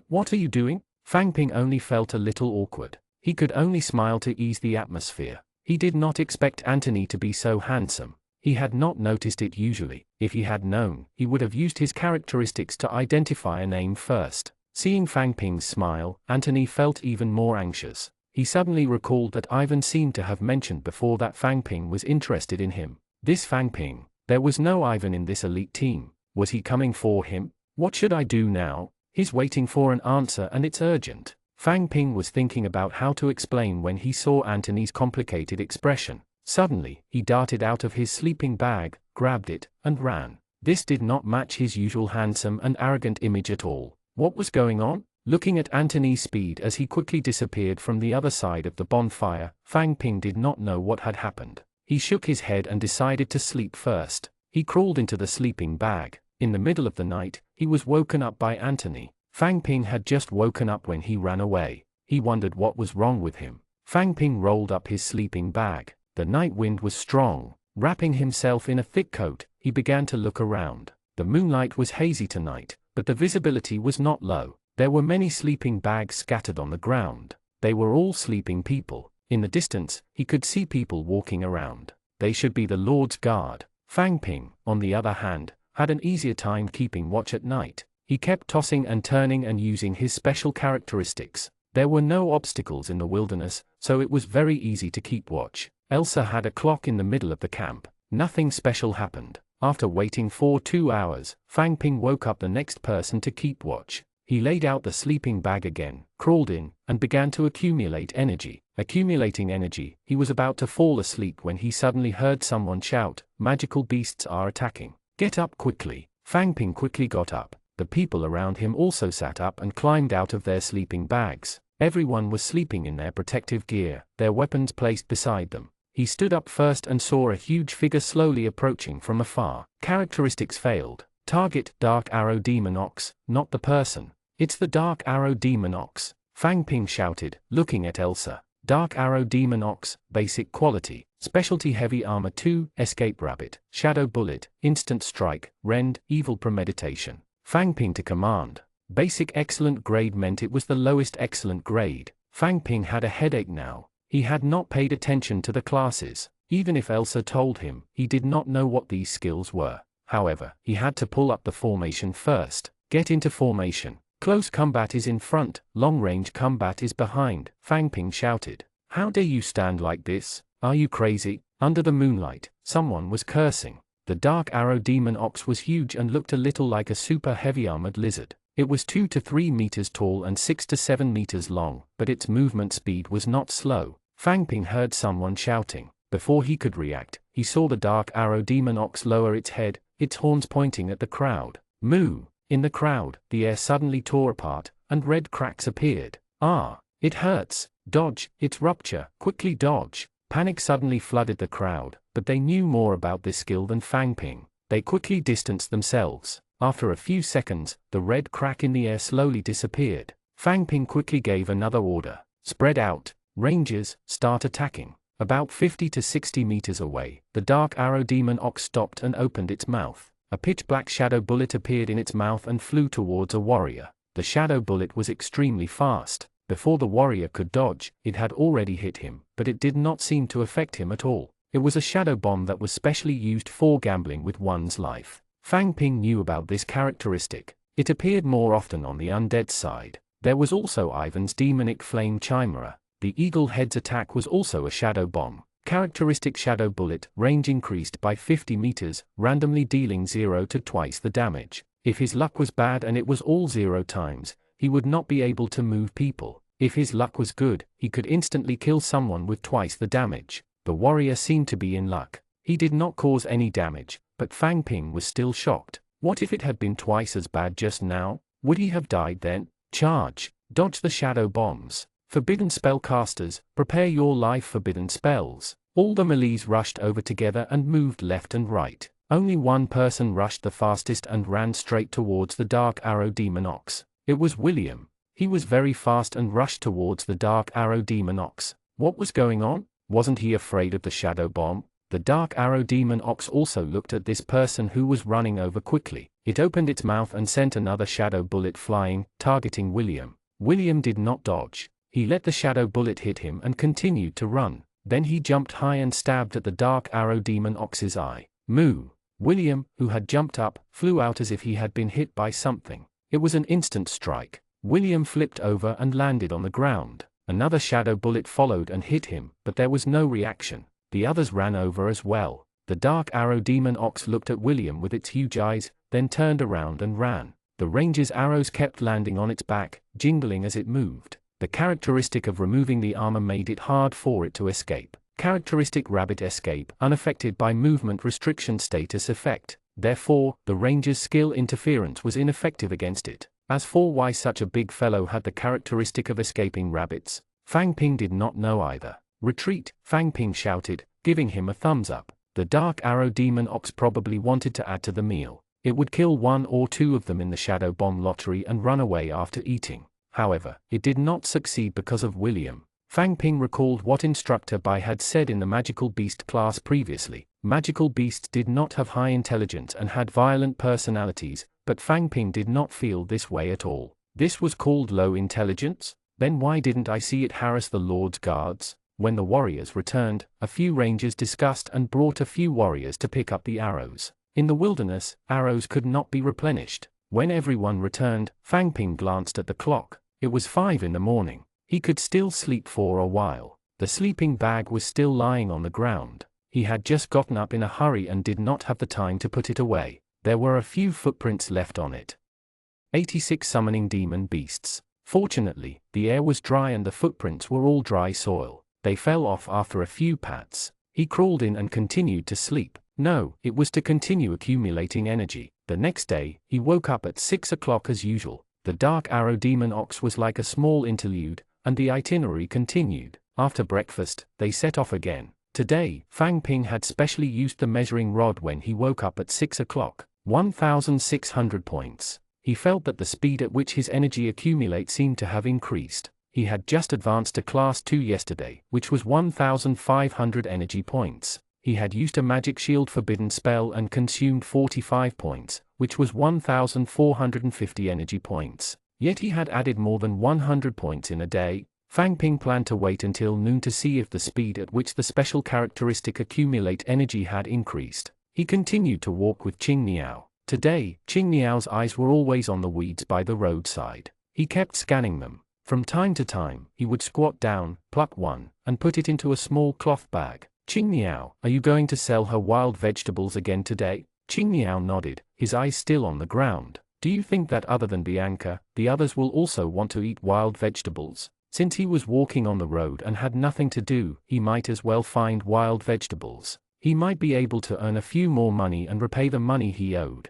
What are you doing? Fang Ping only felt a little awkward. He could only smile to ease the atmosphere. He did not expect Anthony to be so handsome. He had not noticed it usually. If he had known, he would have used his characteristics to identify a name first. Seeing Fang Ping's smile, Anthony felt even more anxious. He suddenly recalled that Ivan seemed to have mentioned before that Fang Ping was interested in him. This Fang Ping, There was no Ivan in this elite team. Was he coming for him? What should I do now? He's waiting for an answer and it's urgent. Fang Ping was thinking about how to explain when he saw Antony's complicated expression. Suddenly, he darted out of his sleeping bag, grabbed it, and ran. This did not match his usual handsome and arrogant image at all. What was going on? Looking at Antony's speed as he quickly disappeared from the other side of the bonfire, Fang Ping did not know what had happened. He shook his head and decided to sleep first. He crawled into the sleeping bag. In the middle of the night, he was woken up by Antony. Fang Ping had just woken up when he ran away. He wondered what was wrong with him. Fang Ping rolled up his sleeping bag. The night wind was strong. Wrapping himself in a thick coat, he began to look around. The moonlight was hazy tonight, but the visibility was not low. There were many sleeping bags scattered on the ground. They were all sleeping people. In the distance, he could see people walking around. They should be the Lord's guard. Fang Ping, on the other hand, had an easier time keeping watch at night. He kept tossing and turning and using his special characteristics. There were no obstacles in the wilderness, so it was very easy to keep watch. Elsa had a clock in the middle of the camp. Nothing special happened. After waiting for 2 hours, Fang Ping woke up the next person to keep watch. He laid out the sleeping bag again, crawled in, and began to accumulate energy. Accumulating energy, he was about to fall asleep when he suddenly heard someone shout, "Magical beasts are attacking. Get up quickly." Fang Ping quickly got up. The people around him also sat up and climbed out of their sleeping bags. Everyone was sleeping in their protective gear, their weapons placed beside them. He stood up first and saw a huge figure slowly approaching from afar. Characteristics failed. Target, Dark Arrow Demon Ox, not the person. It's the Dark Arrow Demon Ox. Fang Ping shouted, looking at Elsa. Dark Arrow Demon Ox, basic quality. Specialty Heavy Armor 2, Escape Rabbit, Shadow Bullet, Instant Strike, Rend, Evil Premeditation. Fang Ping to command. Basic Excellent grade meant it was the lowest excellent grade. Fang Ping had a headache now. He had not paid attention to the classes. Even if Elsa told him, he did not know what these skills were. However, he had to pull up the formation first. Get into formation. Close combat is in front, long-range combat is behind, Fang Ping shouted. How dare you stand like this? Are you crazy? Under the moonlight, someone was cursing. The Dark Arrow Demon Ox was huge and looked a little like a super heavy armored lizard. It was 2 to 3 meters tall and 6 to 7 meters long, but its movement speed was not slow. Fang Ping heard someone shouting. Before he could react, he saw the Dark Arrow Demon Ox lower its head, its horns pointing at the crowd. Moo! In the crowd, the air suddenly tore apart, and red cracks appeared. Ah! It hurts! Dodge! It's rupture! Quickly dodge! Panic suddenly flooded the crowd, but they knew more about this skill than Fang Ping. They quickly distanced themselves. After a few seconds, the red crack in the air slowly disappeared. Fang Ping quickly gave another order. Spread out. Rangers, start attacking. About 50 to 60 meters away, the Dark Arrow Demon Ox stopped and opened its mouth. A pitch-black shadow bullet appeared in its mouth and flew towards a warrior. The shadow bullet was extremely fast. Before the warrior could dodge, it had already hit him, but it did not seem to affect him at all. It was a shadow bomb that was specially used for gambling with one's life. Fang Ping knew about this characteristic. It appeared more often on the undead side. There was also Ivan's demonic flame chimera. The eagle head's attack was also a shadow bomb. Characteristic shadow bullet, range increased by 50 meters, randomly dealing 0 to twice the damage. If his luck was bad and it was all 0 times, he would not be able to move people. If his luck was good, he could instantly kill someone with twice the damage. The warrior seemed to be in luck. He did not cause any damage, but Fang Ping was still shocked. What if it had been twice as bad just now? Would he have died then? Charge! Dodge the shadow bombs. Forbidden spellcasters, prepare your life forbidden spells. All the melees rushed over together and moved left and right. Only one person rushed the fastest and ran straight towards the Dark Arrow Demon Ox. It was William. He was very fast and rushed towards the Dark Arrow Demon Ox. What was going on? Wasn't he afraid of the shadow bomb? The Dark Arrow Demon Ox also looked at this person who was running over quickly. It opened its mouth and sent another shadow bullet flying, targeting William. William did not dodge. He let the shadow bullet hit him and continued to run. Then he jumped high and stabbed at the Dark Arrow Demon Ox's eye. Moo! William, who had jumped up, flew out as if he had been hit by something. It was an instant strike. William flipped over and landed on the ground. Another shadow bullet followed and hit him, but there was no reaction. The others ran over as well. The dark arrow demon ox looked at William with its huge eyes, then turned around and ran. The ranger's arrows kept landing on its back, jingling as it moved. The characteristic of removing the armor made it hard for it to escape. Characteristic rabbit escape, unaffected by movement restriction status effect. Therefore, the ranger's skill interference was ineffective against it. As for why such a big fellow had the characteristic of escaping rabbits, Fang Ping did not know either. Retreat, Fang Ping shouted, giving him a thumbs up. The dark arrow demon ox probably wanted to add to the meal. It would kill one or two of them in the shadow bomb lottery and run away after eating. However, it did not succeed because of William. Fang Ping recalled what Instructor Bai had said in the magical beast class previously. Magical beasts did not have high intelligence and had violent personalities, but Fang Ping did not feel this way at all. This was called low intelligence? Then why didn't I see it harass the Lord's guards? When the warriors returned, a few rangers discussed and brought a few warriors to pick up the arrows. In the wilderness, arrows could not be replenished. When everyone returned, Fang Ping glanced at the clock. It was 5 in the morning. He could still sleep for a while. The sleeping bag was still lying on the ground. He had just gotten up in a hurry and did not have the time to put it away. There were a few footprints left on it. 86 summoning demon beasts. Fortunately, the air was dry and the footprints were all dry soil. They fell off after a few pats. He crawled in and continued to sleep. No, it was to continue accumulating energy. The next day, he woke up at 6 o'clock as usual. The dark arrow demon ox was like a small interlude, and the itinerary continued. After breakfast, they set off again. Today, Fang Ping had specially used the measuring rod when he woke up at 6 o'clock. 1,600 points. He felt that the speed at which his energy accumulates seemed to have increased. He had just advanced to Class 2 yesterday, which was 1,500 energy points. He had used a magic shield forbidden spell and consumed 45 points, which was 1,450 energy points. Yet he had added more than 100 points in a day. Fang Ping planned to wait until noon to see if the speed at which the special characteristic accumulate energy had increased. He continued to walk with Qing Niao. Today, Qing Niao's eyes were always on the weeds by the roadside. He kept scanning them. From time to time, he would squat down, pluck one, and put it into a small cloth bag. Qing Niao, are you going to sell her wild vegetables again today? Qing Niao nodded, his eyes still on the ground. Do you think that other than Bianca, the others will also want to eat wild vegetables? Since he was walking on the road and had nothing to do, he might as well find wild vegetables. He might be able to earn a few more money and repay the money he owed.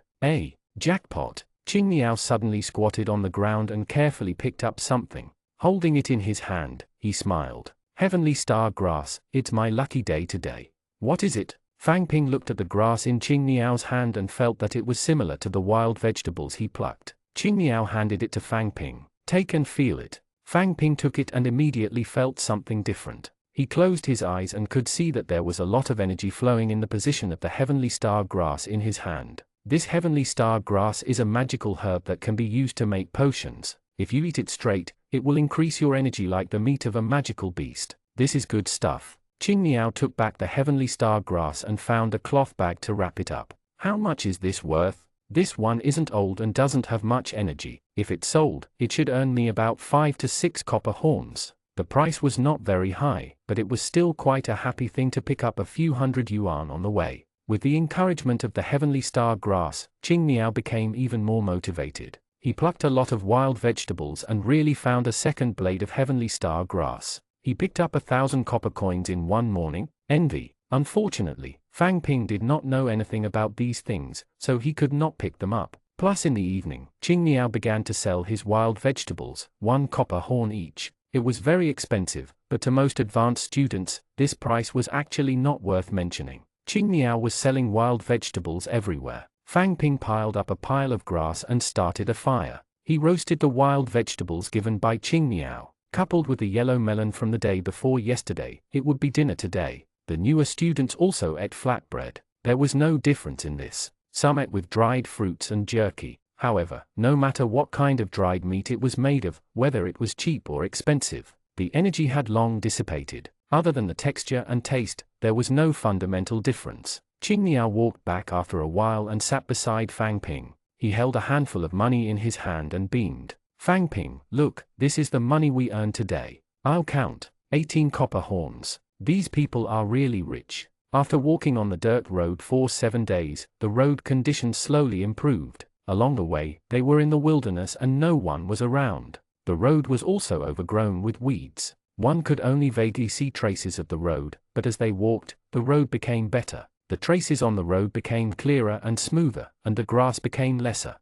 Jackpot! Qing Niao suddenly squatted on the ground and carefully picked up something. Holding it in his hand, he smiled. Heavenly star grass, it's my lucky day today. What is it? Fang Ping looked at the grass in Qing Niao's hand and felt that it was similar to the wild vegetables he plucked. Qing Niao handed it to Fang Ping. Take and feel it. Fang Ping took it and immediately felt something different. He closed his eyes and could see that there was a lot of energy flowing in the position of the heavenly star grass in his hand. This heavenly star grass is a magical herb that can be used to make potions. If you eat it straight, it will increase your energy like the meat of a magical beast. This is good stuff. Qing Niao took back the heavenly star grass and found a cloth bag to wrap it up. How much is this worth? This one isn't old and doesn't have much energy. If it's sold, it should earn me about 5 to 6 copper horns. The price was not very high, but it was still quite a happy thing to pick up a few hundred yuan on the way. With the encouragement of the heavenly star grass, Qing Niao became even more motivated. He plucked a lot of wild vegetables and really found a second blade of heavenly star grass. He picked up 1,000 copper coins in one morning. Envy. Unfortunately, Fang Ping did not know anything about these things, so he could not pick them up. Plus in the evening, Qing Niao began to sell his wild vegetables, 1 copper horn each. It was very expensive, but to most advanced students, this price was actually not worth mentioning. Qing Niao was selling wild vegetables everywhere. Fang Ping piled up a pile of grass and started a fire. He roasted the wild vegetables given by Qing Niao. Coupled with the yellow melon from the day before yesterday, it would be dinner today. The newer students also ate flatbread. There was no difference in this. Some ate with dried fruits and jerky. However, no matter what kind of dried meat it was made of, whether it was cheap or expensive, the energy had long dissipated. Other than the texture and taste, there was no fundamental difference. Qing Niao walked back after a while and sat beside Fang Ping. He held a handful of money in his hand and beamed. Fang Ping, look, this is the money we earned today. I'll count. 18 copper horns. These people are really rich. After walking on the dirt road for 7 days, the road conditions slowly improved. Along the way, they were in the wilderness and no one was around. The road was also overgrown with weeds. One could only vaguely see traces of the road, but as they walked, the road became better. The traces on the road became clearer and smoother, and the grass became lesser.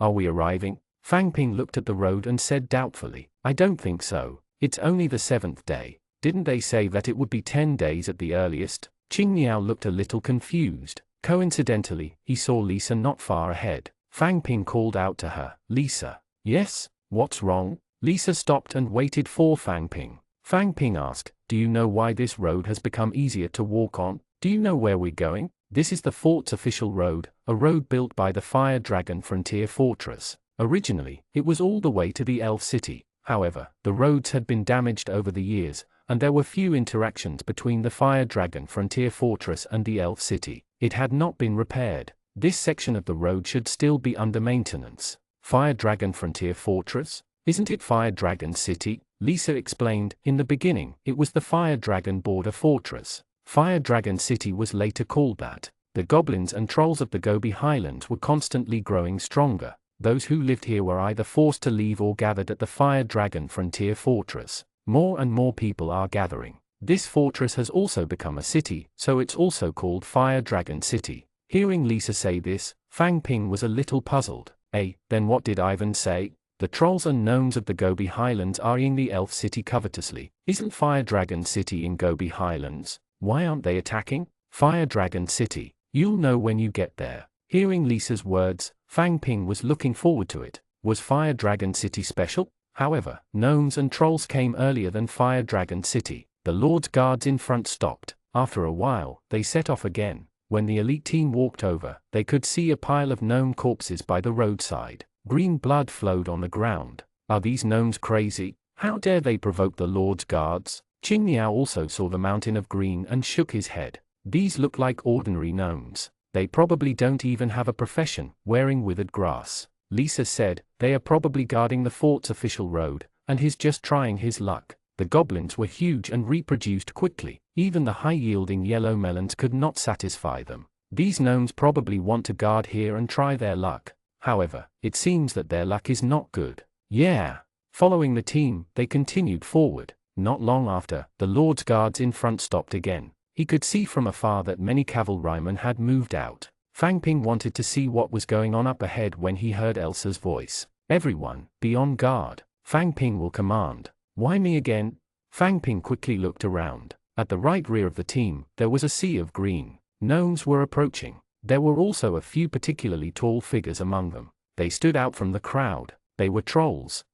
Are we arriving? Fang Ping looked at the road and said doubtfully, I don't think so. It's only the 7th day. Didn't they say that it would be 10 days at the earliest? Qing Niao looked a little confused. Coincidentally, he saw Lisa not far ahead. Fang Ping called out to her, Lisa. Yes? What's wrong? Lisa stopped and waited for Fang Ping. Fang Ping asked, do you know why this road has become easier to walk on? Do you know where we're going? This is the fort's official road, a road built by the Fire Dragon Frontier Fortress. Originally, it was all the way to the Elf City. However, the roads had been damaged over the years, and there were few interactions between the Fire Dragon Frontier Fortress and the Elf City. It had not been repaired. This section of the road should still be under maintenance. Fire Dragon Frontier Fortress? Isn't it Fire Dragon City? Lisa explained, in the beginning, it was the Fire Dragon Border Fortress. Fire Dragon City was later called that. The goblins and trolls of the Gobi Highlands were constantly growing stronger. Those who lived here were either forced to leave or gathered at the Fire Dragon Frontier Fortress. More and more people are gathering. This fortress has also become a city, so it's also called Fire Dragon City. Hearing Lisa say this, Fang Ping was a little puzzled. Then what did Ivan say? The trolls and gnomes of the Gobi Highlands are eyeing the Elf City covetously. Isn't Fire Dragon City in Gobi Highlands? Why aren't they attacking? Fire Dragon City. You'll know when you get there. Hearing Lisa's words, Fang Ping was looking forward to it. Was Fire Dragon City special? However, gnomes and trolls came earlier than Fire Dragon City. The Lord's guards in front stopped. After a while, they set off again. When the elite team walked over, they could see a pile of gnome corpses by the roadside. Green blood flowed on the ground. Are these gnomes crazy? How dare they provoke the Lord's guards? Qing Niao also saw the mountain of green and shook his head. These look like ordinary gnomes. They probably don't even have a profession, wearing withered grass. Lisa said, they are probably guarding the fort's official road, and he's just trying his luck. The goblins were huge and reproduced quickly. Even the high-yielding yellow melons could not satisfy them. These gnomes probably want to guard here and try their luck. However, it seems that their luck is not good. Yeah. Following the team, they continued forward. Not long after, the Lord's guards in front stopped again. He could see from afar that many cavalrymen had moved out. Fang Ping wanted to see what was going on up ahead when he heard Elsa's voice. Everyone, be on guard. Fang Ping will command. Why me again? Fang Ping quickly looked around. At the right rear of the team, there was a sea of green. Gnomes were approaching. There were also a few particularly tall figures among them. They stood out from the crowd. They were trolls.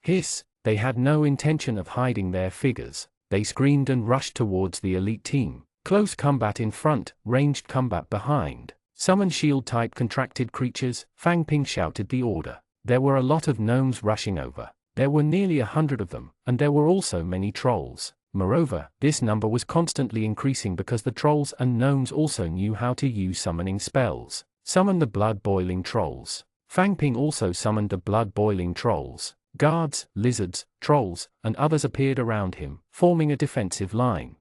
Hiss. They had no intention of hiding their figures. They screamed and rushed towards the elite team. Close combat in front, ranged combat behind. Summon shield-type contracted creatures, Fang Ping shouted the order. There were a lot of gnomes rushing over. There were nearly 100 of them, and there were also many trolls. Moreover, this number was constantly increasing because the trolls and gnomes also knew how to use summoning spells. Summon the blood-boiling trolls. Fang Ping also summoned the blood-boiling trolls. Guards, lizards, trolls, and others appeared around him, forming a defensive line.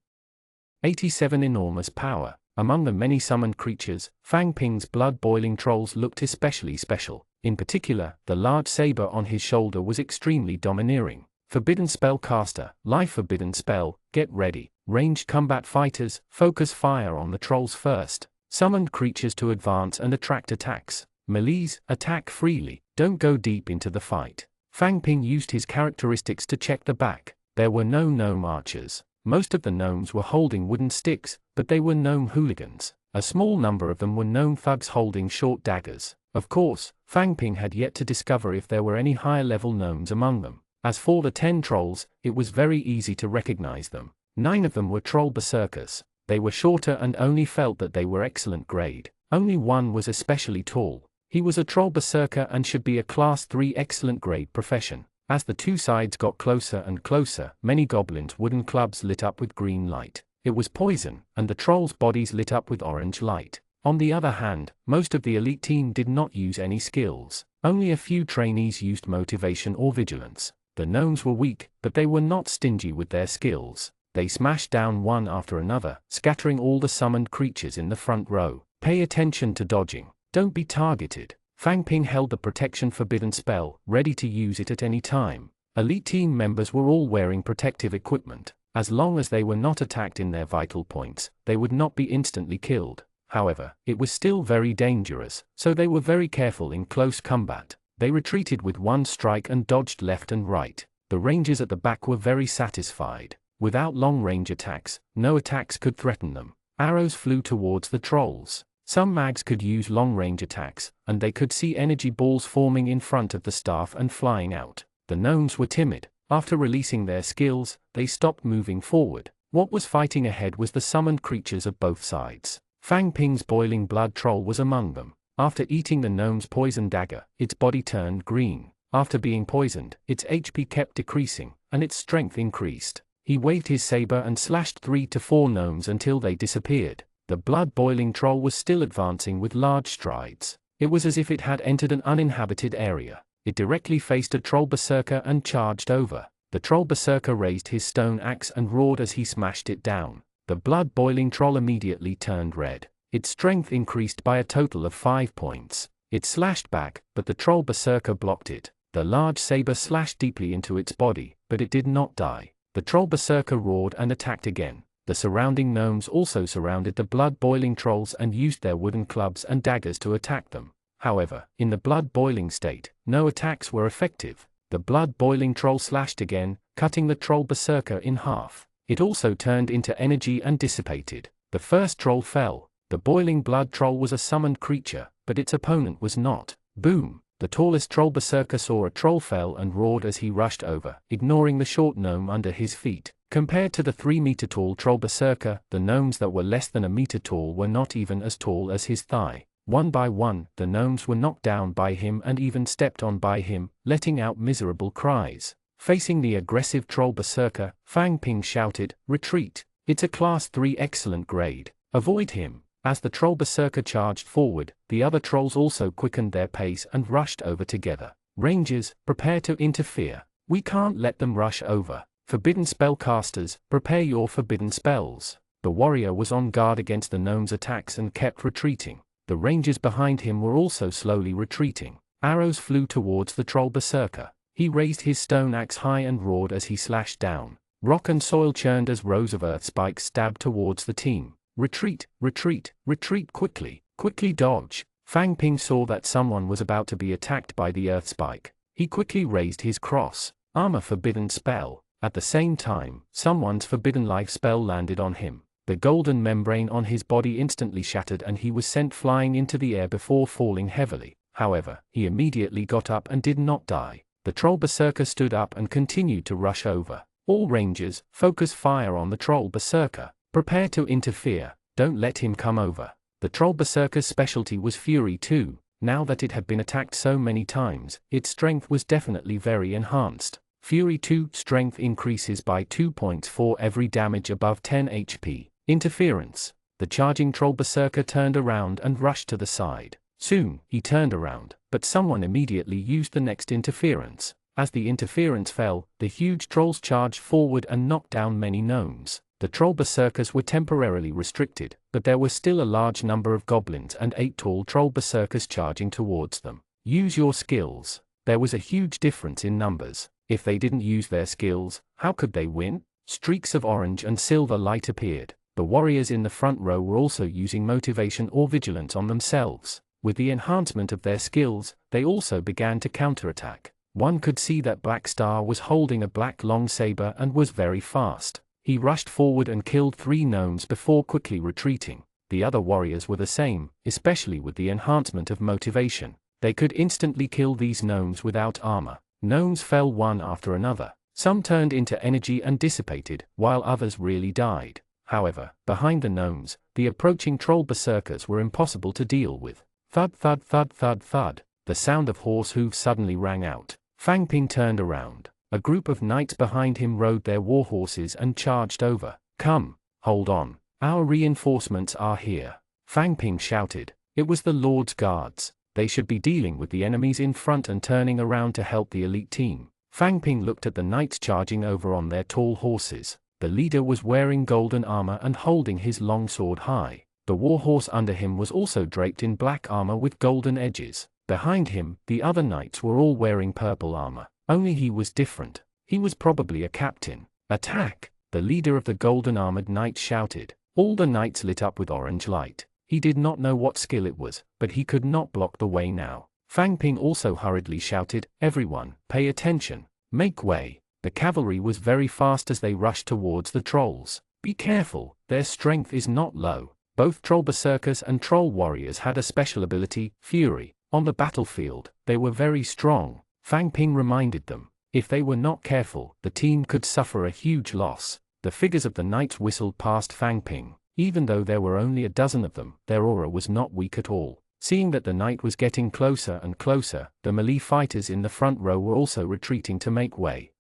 87 enormous power. Among the many summoned creatures, Fang Ping's blood-boiling trolls looked especially special. In particular, the large saber on his shoulder was extremely domineering. Forbidden spell caster, life forbidden spell, get ready. Ranged combat fighters, focus fire on the trolls first. Summoned creatures to advance and attract attacks. Melees, attack freely, don't go deep into the fight. Fang Ping used his characteristics to check the back. There were no gnome archers. Most of the gnomes were holding wooden sticks, but they were gnome hooligans. A small number of them were gnome thugs holding short daggers. Of course, Fang Ping had yet to discover if there were any higher-level gnomes among them. As for the 10 trolls, it was very easy to recognize them. 9 of them were troll berserkers. They were shorter and only felt that they were excellent grade. Only one was especially tall. He was a troll berserker and should be a class 3 excellent grade profession. As the two sides got closer and closer, many goblins' wooden clubs lit up with green light. It was poison, and the trolls' bodies lit up with orange light. On the other hand, most of the elite team did not use any skills. Only a few trainees used motivation or vigilance. The gnomes were weak, but they were not stingy with their skills. They smashed down one after another, scattering all the summoned creatures in the front row. Pay attention to dodging. Don't be targeted. Fang Ping held the protection forbidden spell, ready to use it at any time. Elite team members were all wearing protective equipment. As long as they were not attacked in their vital points, they would not be instantly killed. However, it was still very dangerous, so they were very careful in close combat. They retreated with one strike and dodged left and right. The rangers at the back were very satisfied. Without long-range attacks, no attacks could threaten them. Arrows flew towards the trolls. Some mags could use long-range attacks, and they could see energy balls forming in front of the staff and flying out. The gnomes were timid. After releasing their skills, they stopped moving forward. What was fighting ahead was the summoned creatures of both sides. Fang Ping's boiling blood troll was among them. After eating the gnome's poison dagger, its body turned green. After being poisoned, its HP kept decreasing, and its strength increased. He waved his saber and slashed 3 to 4 gnomes until they disappeared. The blood-boiling troll was still advancing with large strides. It was as if it had entered an uninhabited area. It directly faced a troll berserker and charged over. The troll berserker raised his stone axe and roared as he smashed it down. The blood-boiling troll immediately turned red. Its strength increased by a total of 5 points. It slashed back, but the troll berserker blocked it. The large saber slashed deeply into its body, but it did not die. The troll berserker roared and attacked again. The surrounding gnomes also surrounded the blood-boiling trolls and used their wooden clubs and daggers to attack them. However, in the blood-boiling state, no attacks were effective. The blood-boiling troll slashed again, cutting the troll berserker in half. It also turned into energy and dissipated. The first troll fell. The boiling blood troll was a summoned creature, but its opponent was not. Boom! The tallest troll berserker saw a troll fell and roared as he rushed over, ignoring the short gnome under his feet. Compared to the 3-meter-tall troll berserker, the gnomes that were less than a meter tall were not even as tall as his thigh. One by one, the gnomes were knocked down by him and even stepped on by him, letting out miserable cries. Facing the aggressive troll berserker, Fang Ping shouted, "Retreat! It's a class 3 excellent grade. Avoid him." As the troll berserker charged forward, the other trolls also quickened their pace and rushed over together. Rangers, prepare to interfere. We can't let them rush over. Forbidden spellcasters, prepare your forbidden spells. The warrior was on guard against the gnome's attacks and kept retreating. The rangers behind him were also slowly retreating. Arrows flew towards the troll berserker. He raised his stone axe high and roared as he slashed down. Rock and soil churned as rows of earth spikes stabbed towards the team. Retreat, retreat, retreat quickly, quickly dodge. Fang Ping saw that someone was about to be attacked by the earth spike. He quickly raised his cross. Armor forbidden spell. At the same time, someone's forbidden life spell landed on him. The golden membrane on his body instantly shattered and he was sent flying into the air before falling heavily. However, he immediately got up and did not die. The troll berserker stood up and continued to rush over. All rangers, focus fire on the troll berserker. Prepare to interfere. Don't let him come over. The troll berserker's specialty was fury too. Now that it had been attacked so many times, its strength was definitely very enhanced. Fury 2 strength increases by 2 points for every damage above 10 HP. Interference. The charging troll berserker turned around and rushed to the side. Soon, he turned around, but someone immediately used the next interference. As the interference fell, the huge trolls charged forward and knocked down many gnomes. The troll berserkers were temporarily restricted, but there was still a large number of goblins and 8 tall troll berserkers charging towards them. Use your skills. There was a huge difference in numbers. If they didn't use their skills, how could they win? Streaks of orange and silver light appeared. The warriors in the front row were also using motivation or vigilance on themselves. With the enhancement of their skills, they also began to counterattack. One could see that Black Star was holding a black long saber and was very fast. He rushed forward and killed 3 gnomes before quickly retreating. The other warriors were the same, especially with the enhancement of motivation. They could instantly kill these gnomes without armor. Gnomes fell one after another. Some turned into energy and dissipated, while others really died. However, behind the gnomes, the approaching troll berserkers were impossible to deal with. Thud thud thud thud thud. The sound of horse hooves suddenly rang out. Fang Ping turned around. A group of knights behind him rode their war horses and charged over. Come, hold on. Our reinforcements are here. Fang Ping shouted. It was the Lord's guards. They should be dealing with the enemies in front and turning around to help the elite team. Fang Ping looked at the knights charging over on their tall horses. The leader was wearing golden armor and holding his long sword high. The warhorse under him was also draped in black armor with golden edges. Behind him, the other knights were all wearing purple armor. Only he was different. He was probably a captain. "Attack!" the leader of the golden-armored knights shouted. All the knights lit up with orange light. He did not know what skill it was, but he could not block the way now. Fang Ping also hurriedly shouted, "Everyone, pay attention. Make way." The cavalry was very fast as they rushed towards the trolls. "Be careful, their strength is not low." Both troll berserkers and troll warriors had a special ability, Fury. On the battlefield, they were very strong. Fang Ping reminded them. If they were not careful, the team could suffer a huge loss. The figures of the knights whistled past Fang Ping. Even though there were only a dozen of them, their aura was not weak at all. Seeing that the night was getting closer and closer, the melee fighters in the front row were also retreating to make way.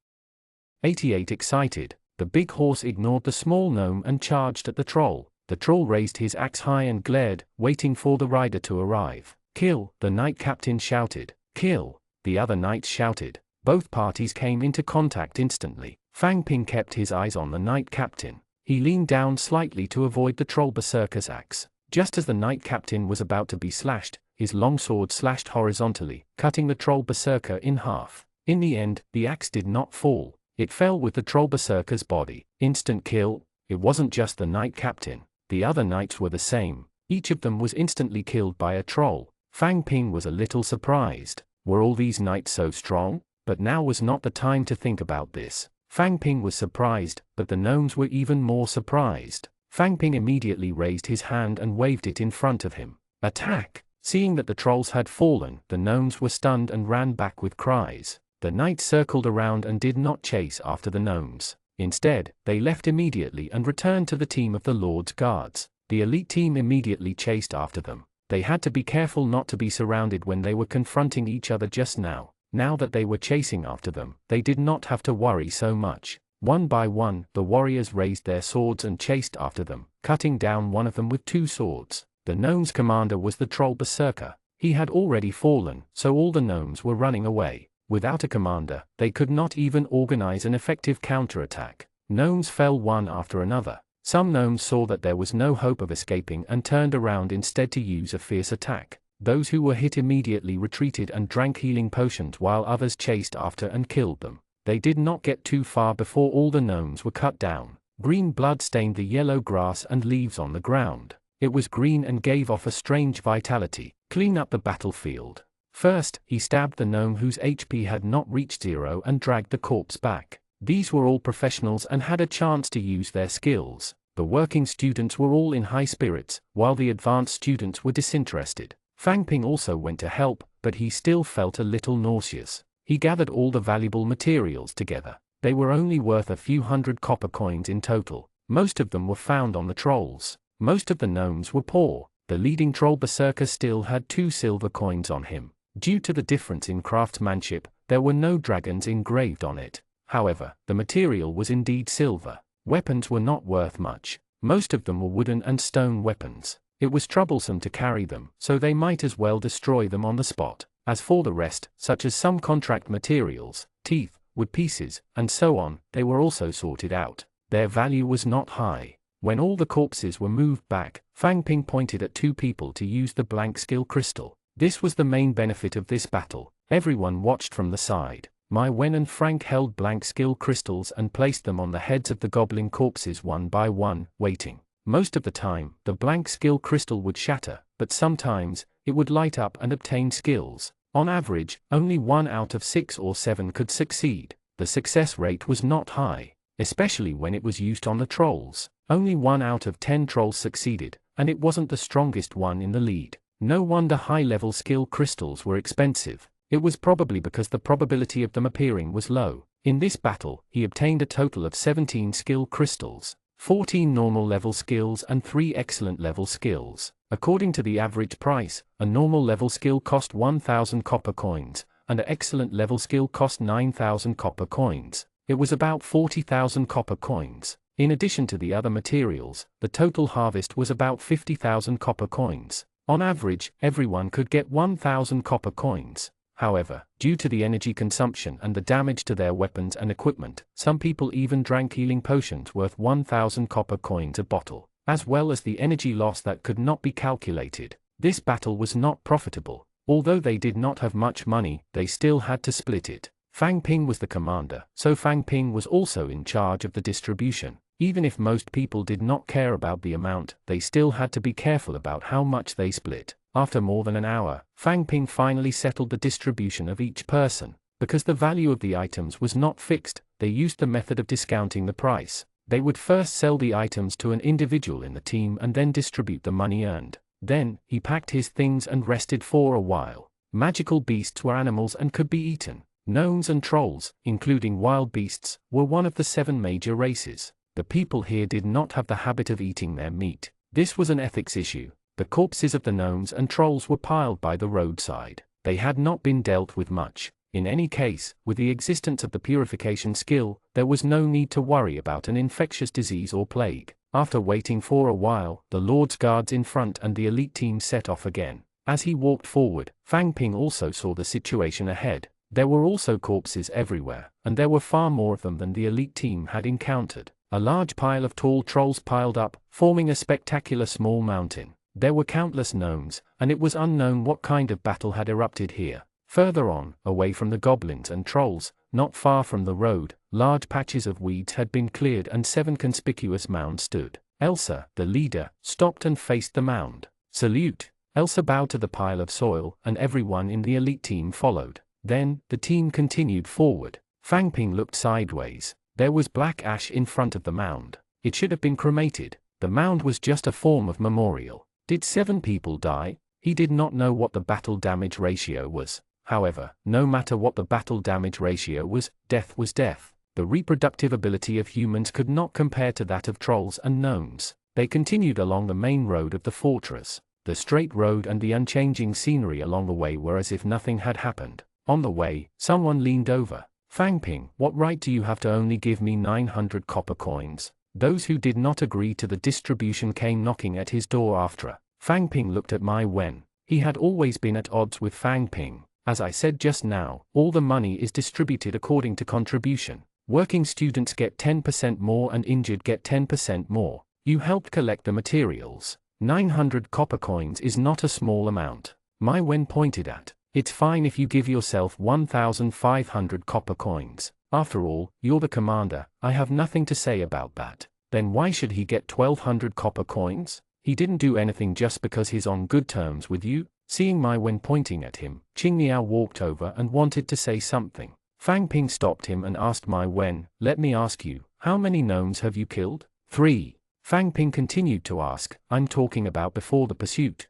88 excited, the big horse ignored the small gnome and charged at the troll. The troll raised his axe high and glared, waiting for the rider to arrive. "Kill!" the knight captain shouted. "Kill!" the other knights shouted. Both parties came into contact instantly. Fang Ping kept his eyes on the knight captain. He leaned down slightly to avoid the troll berserker's axe. Just as the knight captain was about to be slashed, his long sword slashed horizontally, cutting the troll berserker in half. In the end, the axe did not fall. It fell with the troll berserker's body. Instant kill. It wasn't just the knight captain. The other knights were the same. Each of them was instantly killed by a troll. Fang Ping was a little surprised. Were all these knights so strong? But now was not the time to think about this. Fang Ping was surprised, but the gnomes were even more surprised. Fang Ping immediately raised his hand and waved it in front of him. "Attack!" Seeing that the trolls had fallen, the gnomes were stunned and ran back with cries. The knights circled around and did not chase after the gnomes. Instead, they left immediately and returned to the team of the Lord's guards. The elite team immediately chased after them. They had to be careful not to be surrounded when they were confronting each other just now. Now that they were chasing after them, they did not have to worry so much. One by one, the warriors raised their swords and chased after them, cutting down one of them with 2 swords. The gnomes' commander was the troll berserker. He had already fallen, so all the gnomes were running away. Without a commander, they could not even organize an effective counterattack. Gnomes fell one after another. Some gnomes saw that there was no hope of escaping and turned around instead to use a fierce attack. Those who were hit immediately retreated and drank healing potions while others chased after and killed them. They did not get too far before all the gnomes were cut down. Green blood stained the yellow grass and leaves on the ground. It was green and gave off a strange vitality. Clean up the battlefield. First, he stabbed the gnome whose HP had not reached 0 and dragged the corpse back. These were all professionals and had a chance to use their skills. The working students were all in high spirits, while the advanced students were disinterested. Fang Ping also went to help, but he still felt a little nauseous. He gathered all the valuable materials together. They were only worth a few hundred copper coins in total. Most of them were found on the trolls. Most of the gnomes were poor. The leading troll berserker still had 2 silver coins on him. Due to the difference in craftsmanship, there were no dragons engraved on it. However, the material was indeed silver. Weapons were not worth much. Most of them were wooden and stone weapons. It was troublesome to carry them, so they might as well destroy them on the spot. As for the rest, such as some contract materials, teeth, wood pieces, and so on, they were also sorted out. Their value was not high. When all the corpses were moved back, Fang Ping pointed at 2 people to use the blank skill crystal. This was the main benefit of this battle. Everyone watched from the side. Mai Wen and Frank held blank skill crystals and placed them on the heads of the goblin corpses one by one, waiting. Most of the time, the blank skill crystal would shatter, but sometimes, it would light up and obtain skills. On average, only 1 out of 6 or 7 could succeed. The success rate was not high, especially when it was used on the trolls. Only 1 out of 10 trolls succeeded, and it wasn't the strongest one in the lead. No wonder high-level skill crystals were expensive. It was probably because the probability of them appearing was low. In this battle, he obtained a total of 17 skill crystals, 14 normal level skills and 3 excellent level skills. According to the average price, a normal level skill cost 1,000 copper coins, and an excellent level skill cost 9,000 copper coins. It was about 40,000 copper coins. In addition to the other materials, the total harvest was about 50,000 copper coins. On average, everyone could get 1,000 copper coins. However, due to the energy consumption and the damage to their weapons and equipment, some people even drank healing potions worth 1,000 copper coins a bottle, as well as the energy loss that could not be calculated. This battle was not profitable. Although they did not have much money, they still had to split it. Fang Ping was the commander, so Fang Ping was also in charge of the distribution. Even if most people did not care about the amount, they still had to be careful about how much they split. After more than an hour, Fang Ping finally settled the distribution of each person. Because the value of the items was not fixed, they used the method of discounting the price. They would first sell the items to an individual in the team and then distribute the money earned. Then, he packed his things and rested for a while. Magical beasts were animals and could be eaten. Gnomes and trolls, including wild beasts, were one of the 7 major races. The people here did not have the habit of eating their meat. This was an ethics issue. The corpses of the gnomes and trolls were piled by the roadside. They had not been dealt with much. In any case, with the existence of the purification skill, there was no need to worry about an infectious disease or plague. After waiting for a while, the Lord's guards in front and the elite team set off again. As he walked forward, Fang Ping also saw the situation ahead. There were also corpses everywhere, and there were far more of them than the elite team had encountered. A large pile of tall trolls piled up, forming a spectacular small mountain. There were countless gnomes, and it was unknown what kind of battle had erupted here. Further on, away from the goblins and trolls, not far from the road, large patches of weeds had been cleared and 7 conspicuous mounds stood. Elsa, the leader, stopped and faced the mound. "Salute!" Elsa bowed to the pile of soil, and everyone in the elite team followed. Then, the team continued forward. Fang Ping looked sideways. There was black ash in front of the mound. It should have been cremated. The mound was just a form of memorial. Did 7 people die? He did not know what the battle damage ratio was. However, no matter what the battle damage ratio was, death was death. The reproductive ability of humans could not compare to that of trolls and gnomes. They continued along the main road of the fortress. The straight road and the unchanging scenery along the way were as if nothing had happened. On the way, someone leaned over. "Fang Ping, what right do you have to only give me 900 copper coins?" Those who did not agree to the distribution came knocking at his door after. Fang Ping looked at Mai Wen. He had always been at odds with Fang Ping. As I said just now, all the money is distributed according to contribution. Working students get 10% more and injured get 10% more. You helped collect the materials. 900 copper coins is not a small amount. Mai Wen pointed at. "It's fine if you give yourself 1,500 copper coins. After all, you're the commander, I have nothing to say about that." Then why should he get 1,200 copper coins? He didn't do anything just because he's on good terms with you. Seeing Mai Wen pointing at him, Qing Niao walked over and wanted to say something. Fang Ping stopped him and asked Mai Wen, "Let me ask you, how many gnomes have you killed?" 3. Fang Ping continued to ask, "I'm talking about before the pursuit."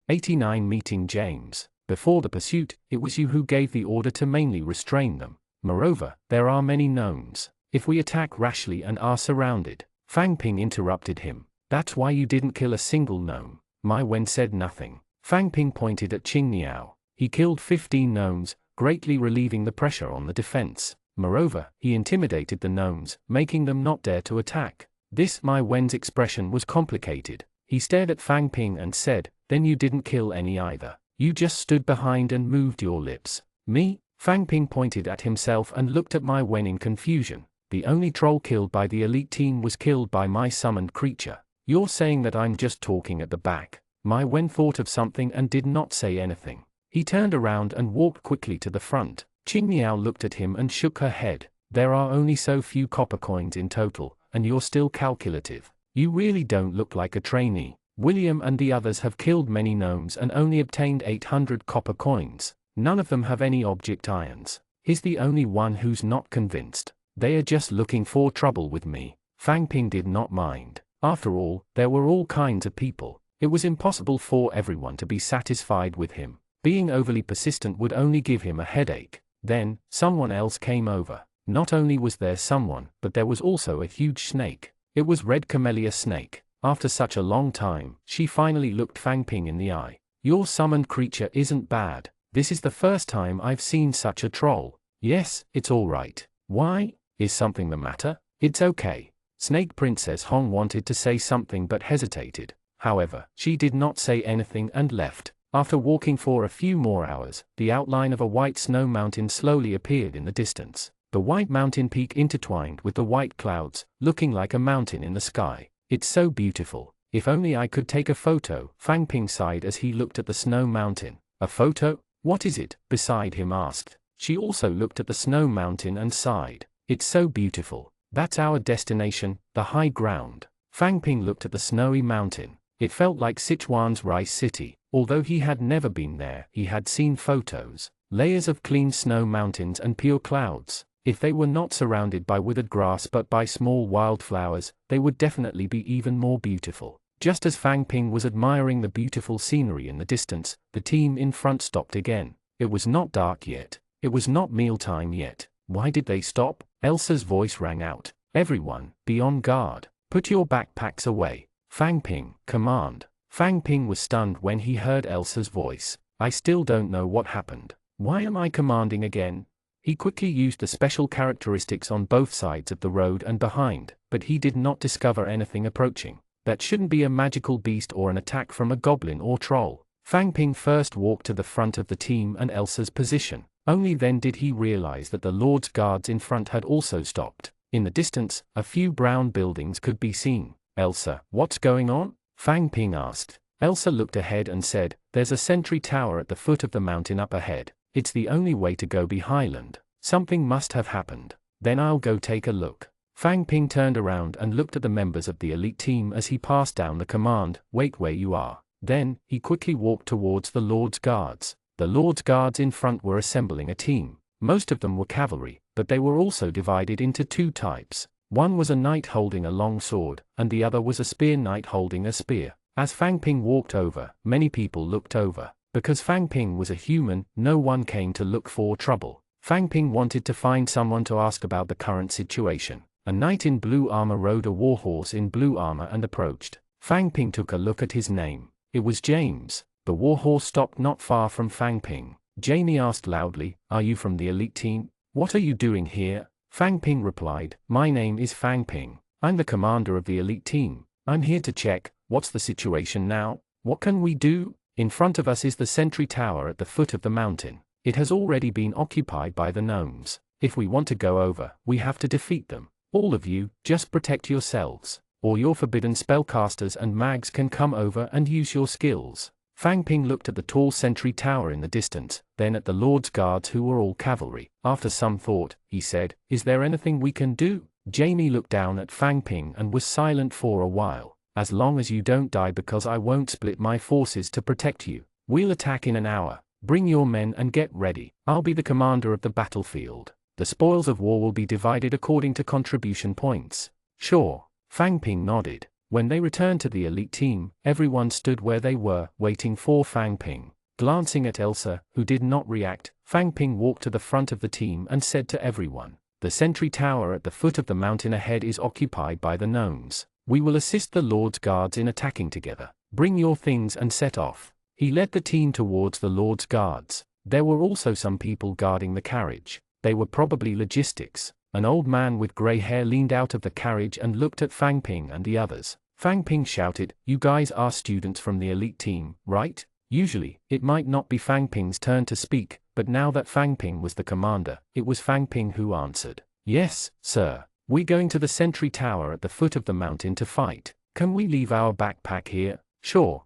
89 Meeting James. Before the pursuit, it was you who gave the order to mainly restrain them. Moreover, there are many gnomes. If we attack rashly and are surrounded. Fang Ping interrupted him. "That's why you didn't kill a single gnome." Mai Wen said nothing. Fang Ping pointed at Qing Niao. "He killed 15 gnomes, greatly relieving the pressure on the defense. Moreover, he intimidated the gnomes, making them not dare to attack." This Mai Wen's expression was complicated. He stared at Fang Ping and said, "Then you didn't kill any either. You just stood behind and moved your lips." "Me?" Fang Ping pointed at himself and looked at Mai Wen in confusion. "The only troll killed by the elite team was killed by my summoned creature. You're saying that I'm just talking at the back." Mai Wen thought of something and did not say anything. He turned around and walked quickly to the front. Qing Niao looked at him and shook her head. "There are only so few copper coins in total, and you're still calculative. You really don't look like a trainee. William and the others have killed many gnomes and only obtained 800 copper coins. None of them have any object irons. He's the only one who's not convinced. They are just looking for trouble with me." Fang Ping did not mind. After all, there were all kinds of people. It was impossible for everyone to be satisfied with him. Being overly persistent would only give him a headache. Then, someone else came over. Not only was there someone, but there was also a huge snake. It was Red Camellia Snake. After such a long time, she finally looked Fang Ping in the eye. "Your summoned creature isn't bad. This is the first time I've seen such a troll." "Yes, it's all right." "Why? Is something the matter?" "It's okay." Snake Princess Hong wanted to say something but hesitated. However, she did not say anything and left. After walking for a few more hours, the outline of a white snow mountain slowly appeared in the distance. The white mountain peak intertwined with the white clouds, looking like a mountain in the sky. It's so beautiful. If only I could take a photo, Fang Ping sighed as he looked at the snow mountain. A photo? What is it? Beside him asked. She also looked at the snow mountain and sighed. It's so beautiful. That's our destination, the high ground. Fang Ping looked at the snowy mountain. It felt like Sichuan's rice city. Although he had never been there, he had seen photos. Layers of clean snow mountains and pure clouds. If they were not surrounded by withered grass but by small wildflowers, they would definitely be even more beautiful. Just as Fang Ping was admiring the beautiful scenery in the distance, the team in front stopped again. It was not dark yet. It was not mealtime yet. Why did they stop? Elsa's voice rang out. Everyone, be on guard. Put your backpacks away. Fang Ping, command. Fang Ping was stunned when he heard Elsa's voice. I still don't know what happened. Why am I commanding again? He quickly used the special characteristics on both sides of the road and behind, but he did not discover anything approaching. That shouldn't be a magical beast or an attack from a goblin or troll. Fang Ping first walked to the front of the team and Elsa's position. Only then did he realize that the Lord's guards in front had also stopped. In the distance, a few brown buildings could be seen. Elsa, what's going on? Fang Ping asked. Elsa looked ahead and said, there's a sentry tower at the foot of the mountain up ahead. It's the only way to go behind. Something must have happened. Then I'll go take a look. Fang Ping turned around and looked at the members of the elite team as he passed down the command, wait where you are. Then, he quickly walked towards the Lord's guards. The Lord's guards in front were assembling a team. Most of them were cavalry, but they were also divided into two types. One was a knight holding a long sword, and the other was a spear knight holding a spear. As Fang Ping walked over, many people looked over. Because Fang Ping was a human, no one came to look for trouble. Fang Ping wanted to find someone to ask about the current situation. A knight in blue armor rode a warhorse in blue armor and approached. Fang Ping took a look at his name. It was James. The warhorse stopped not far from Fang Ping. Jamie asked loudly, are you from the elite team? What are you doing here? Fang Ping replied, my name is Fang Ping. I'm the commander of the elite team. I'm here to check, what's the situation now? What can we do? In front of us is the sentry tower at the foot of the mountain. It has already been occupied by the gnomes. If we want to go over, we have to defeat them. All of you, just protect yourselves. Or your forbidden spellcasters and mags can come over and use your skills. Fang Ping looked at the tall sentry tower in the distance, then at the Lord's guards who were all cavalry. After some thought, he said, is there anything we can do? Jamie looked down at Fang Ping and was silent for a while. As long as you don't die because I won't split my forces to protect you. We'll attack in an hour. Bring your men and get ready. I'll be the commander of the battlefield. The spoils of war will be divided according to contribution points. Sure. Fang Ping nodded. When they returned to the elite team, everyone stood where they were, waiting for Fang Ping. Glancing at Elsa, who did not react, Fang Ping walked to the front of the team and said to everyone, the sentry tower at the foot of the mountain ahead is occupied by the gnomes. We will assist the Lord's guards in attacking together. Bring your things and set off. He led the team towards the Lord's guards. There were also some people guarding the carriage. They were probably logistics. An old man with grey hair leaned out of the carriage and looked at Fang Ping and the others. Fang Ping shouted, you guys are students from the elite team, right? Usually, it might not be Fang Ping's turn to speak, but now that Fang Ping was the commander, it was Fang Ping who answered. Yes, sir. We're going to the sentry tower at the foot of the mountain to fight. Can we leave our backpack here? Sure.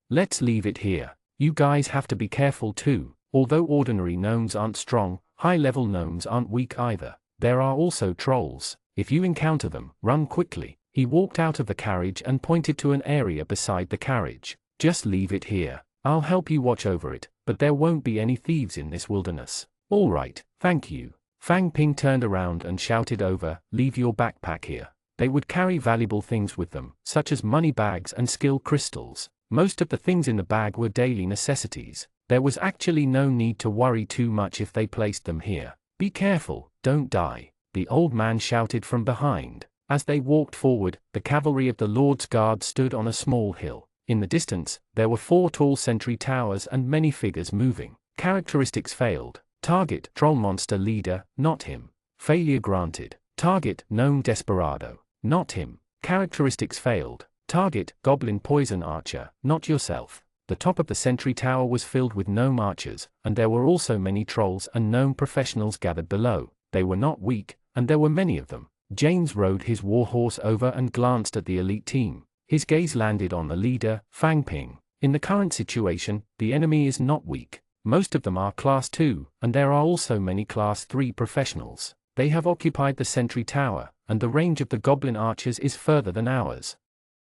Let's leave it here. You guys have to be careful too. Although ordinary gnomes aren't strong, high-level gnomes aren't weak either. There are also trolls. If you encounter them, run quickly. He walked out of the carriage and pointed to an area beside the carriage. Just leave it here. I'll help you watch over it, but there won't be any thieves in this wilderness. All right, thank you. Fang Ping turned around and shouted over, leave your backpack here. They would carry valuable things with them, such as money bags and skill crystals. Most of the things in the bag were daily necessities. There was actually no need to worry too much if they placed them here. Be careful, don't die. The old man shouted from behind. As they walked forward, the cavalry of the Lord's Guard stood on a small hill. In the distance, there were 4 tall sentry towers and many figures moving. Characteristics failed. Target, troll monster leader, not him. Failure granted. Target, gnome desperado, not him. Characteristics failed. Target, goblin poison archer, not yourself. The top of the sentry tower was filled with gnome archers, and there were also many trolls and gnome professionals gathered below. They were not weak, and there were many of them. James rode his warhorse over and glanced at the elite team. His gaze landed on the leader, Fang Ping. In the current situation, the enemy is not weak. Most of them are Class 2, and there are also many Class 3 professionals. They have occupied the sentry tower, and the range of the goblin archers is further than ours.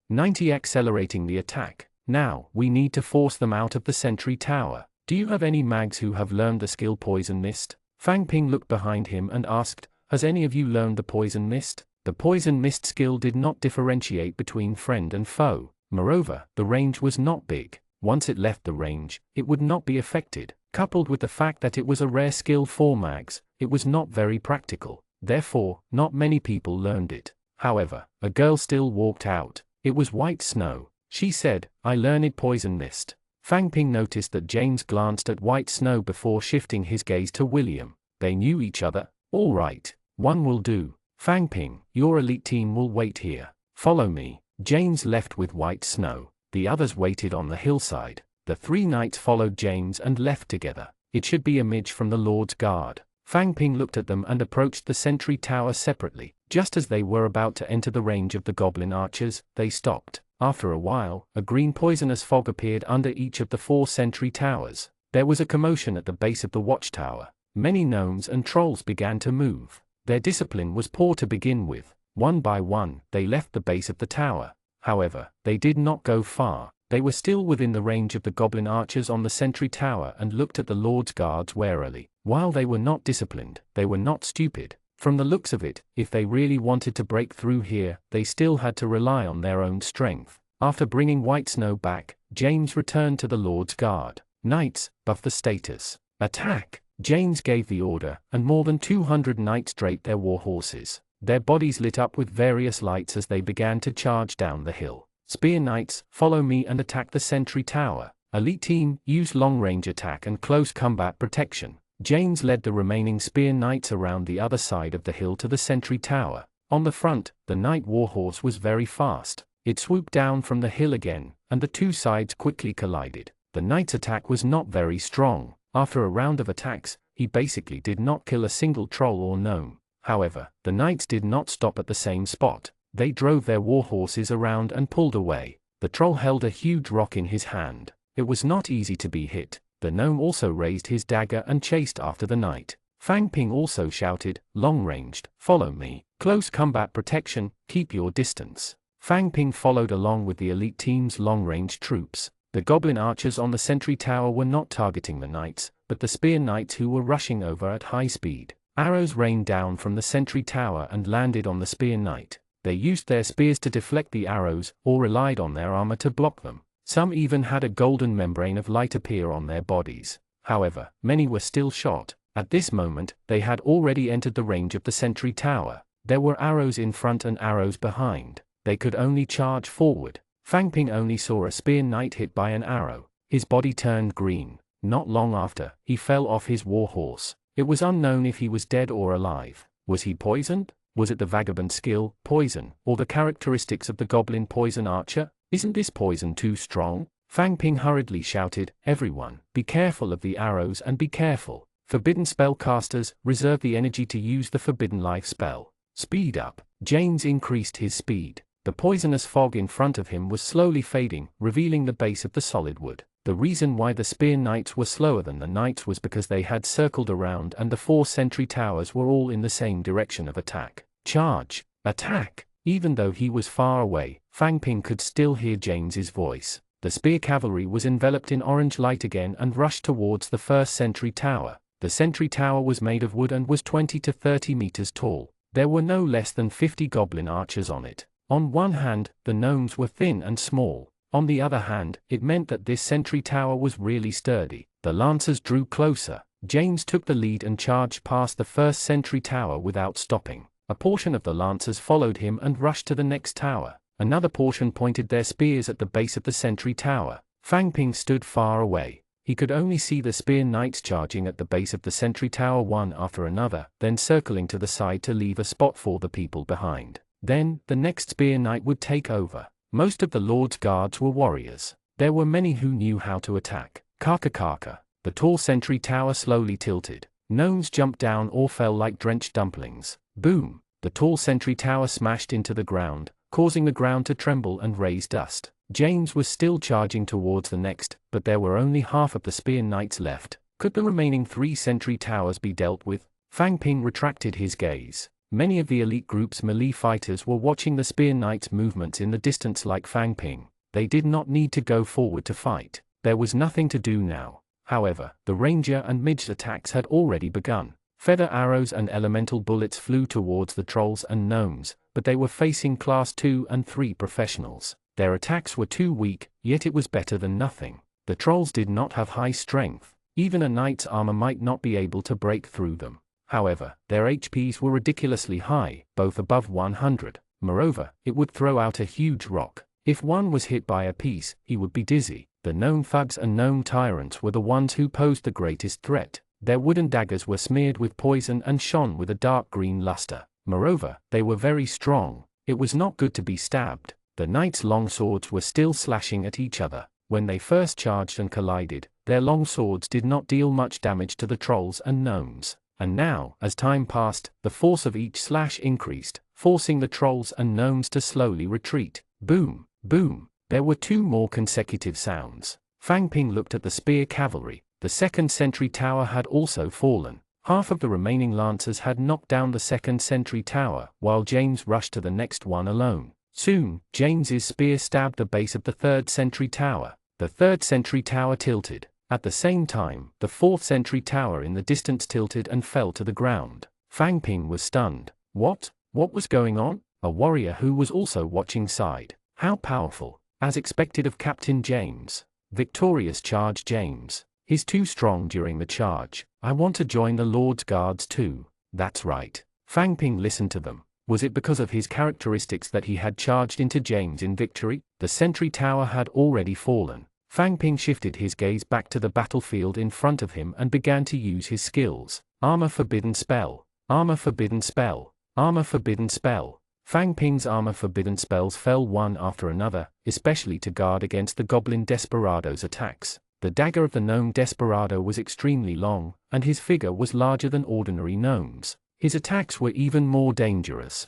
90 accelerating the attack. Now, we need to force them out of the sentry tower. Do you have any mags who have learned the skill Poison Mist? Fang Ping looked behind him and asked, has any of you learned the Poison Mist? The Poison Mist skill did not differentiate between friend and foe. Moreover, the range was not big. Once it left the range, it would not be affected. Coupled with the fact that it was a rare skill for mags, it was not very practical. Therefore, not many people learned it. However, a girl still walked out. It was White Snow. She said, I learned Poison Mist. Fang Ping noticed that James glanced at White Snow before shifting his gaze to William. They knew each other. All right, one will do. Fang Ping, your elite team will wait here. Follow me. James left with White Snow. The others waited on the hillside. The 3 knights followed James and left together. It should be a midge from the Lord's Guard. Fang Ping looked at them and approached the sentry tower separately. Just as they were about to enter the range of the goblin archers, they stopped. After a while, a green poisonous fog appeared under each of the 4 sentry towers. There was a commotion at the base of the watchtower. Many gnomes and trolls began to move. Their discipline was poor to begin with. One by one, they left the base of the tower. However, they did not go far. They were still within the range of the goblin archers on the sentry tower and looked at the Lord's guards warily. While they were not disciplined, they were not stupid. From the looks of it, if they really wanted to break through here, they still had to rely on their own strength. After bringing White Snow back, James returned to the Lord's Guard. Knights, buff the status. Attack! James gave the order, and more than 200 knights draped their war horses. Their bodies lit up with various lights as they began to charge down the hill. Spear Knights, follow me and attack the sentry tower. Elite team, use long-range attack and close combat protection. James led the remaining Spear Knights around the other side of the hill to the sentry tower. On the front, the Knight Warhorse was very fast. It swooped down from the hill again, and the 2 sides quickly collided. The Knight's attack was not very strong. After a round of attacks, he basically did not kill a single troll or gnome. However, the Knights did not stop at the same spot. They drove their warhorses around and pulled away. The troll held a huge rock in his hand. It was not easy to be hit. The gnome also raised his dagger and chased after the knight. Fang Ping also shouted, long-ranged, follow me. Close combat protection, keep your distance. Fang Ping followed along with the elite team's long-range troops. The goblin archers on the sentry tower were not targeting the knights, but the spear knights who were rushing over at high speed. Arrows rained down from the sentry tower and landed on the spear knight. They used their spears to deflect the arrows, or relied on their armor to block them. Some even had a golden membrane of light appear on their bodies. However, many were still shot. At this moment, they had already entered the range of the sentry tower. There were arrows in front and arrows behind. They could only charge forward. Fang Ping only saw a spear knight hit by an arrow. His body turned green. Not long after, he fell off his war horse. It was unknown if he was dead or alive. Was he poisoned? Was it the vagabond skill, poison, or the characteristics of the goblin poison archer? Isn't this poison too strong? Fang Ping hurriedly shouted, everyone, be careful of the arrows and be careful. Forbidden spellcasters, reserve the energy to use the forbidden life spell. Speed up. James increased his speed. The poisonous fog in front of him was slowly fading, revealing the base of the solid wood. The reason why the spear knights were slower than the knights was because they had circled around and the 4 sentry towers were all in the same direction of attack. Charge! Attack! Even though he was far away, Fang Ping could still hear James's voice. The spear cavalry was enveloped in orange light again and rushed towards the first sentry tower. The sentry tower was made of wood and was 20 to 30 meters tall. There were no less than 50 goblin archers on it. On one hand, the gnomes were thin and small. On the other hand, it meant that this sentry tower was really sturdy. The lancers drew closer. James took the lead and charged past the first sentry tower without stopping. A portion of the lancers followed him and rushed to the next tower. Another portion pointed their spears at the base of the sentry tower. Fang Ping stood far away. He could only see the spear knights charging at the base of the sentry tower one after another, then circling to the side to leave a spot for the people behind. Then, the next spear knight would take over. Most of the Lord's guards were warriors. There were many who knew how to attack. Kaka. The tall sentry tower slowly tilted. Gnomes jumped down or fell like drenched dumplings. Boom! The tall sentry tower smashed into the ground, causing the ground to tremble and raise dust. James was still charging towards the next, but there were only half of the spear knights left. Could the remaining 3 sentry towers be dealt with? Fang Ping retracted his gaze. Many of the elite group's melee fighters were watching the spear knights' movements in the distance like Fang Ping. They did not need to go forward to fight. There was nothing to do now. However, the ranger and mage attacks had already begun. Feather arrows and elemental bullets flew towards the trolls and gnomes, but they were facing class 2 and 3 professionals. Their attacks were too weak, yet it was better than nothing. The trolls did not have high strength. Even a knight's armor might not be able to break through them. However, their HPs were ridiculously high, both above 100. Moreover, it would throw out a huge rock. If one was hit by a piece, he would be dizzy. The gnome thugs and gnome tyrants were the ones who posed the greatest threat. Their wooden daggers were smeared with poison and shone with a dark green luster. Moreover, they were very strong. It was not good to be stabbed. The knights' long swords were still slashing at each other. When they first charged and collided, their long swords did not deal much damage to the trolls and gnomes. And now, as time passed, the force of each slash increased, forcing the trolls and gnomes to slowly retreat. Boom, boom. There were 2 more consecutive sounds. Fang Ping looked at the spear cavalry. The second sentry tower had also fallen. Half of the remaining lancers had knocked down the second sentry tower, while James rushed to the next one alone. Soon, James's spear stabbed the base of the third sentry tower. The third sentry tower tilted. At the same time, the fourth sentry tower in the distance tilted and fell to the ground. Fang Ping was stunned. What? What was going on? A warrior who was also watching sighed. How powerful. As expected of Captain James. Victorious charged James. He's too strong during the charge. I want to join the Lord's Guards too. That's right. Fang Ping listened to them. Was it because of his characteristics that he had charged into James in victory? The sentry tower had already fallen. Fang Ping shifted his gaze back to the battlefield in front of him and began to use his skills. Armor forbidden spell. Armor forbidden spell. Armor forbidden spell. Fang Ping's armor forbidden spells fell one after another, especially to guard against the goblin desperado's attacks. The dagger of the gnome desperado was extremely long, and his figure was larger than ordinary gnomes. His attacks were even more dangerous.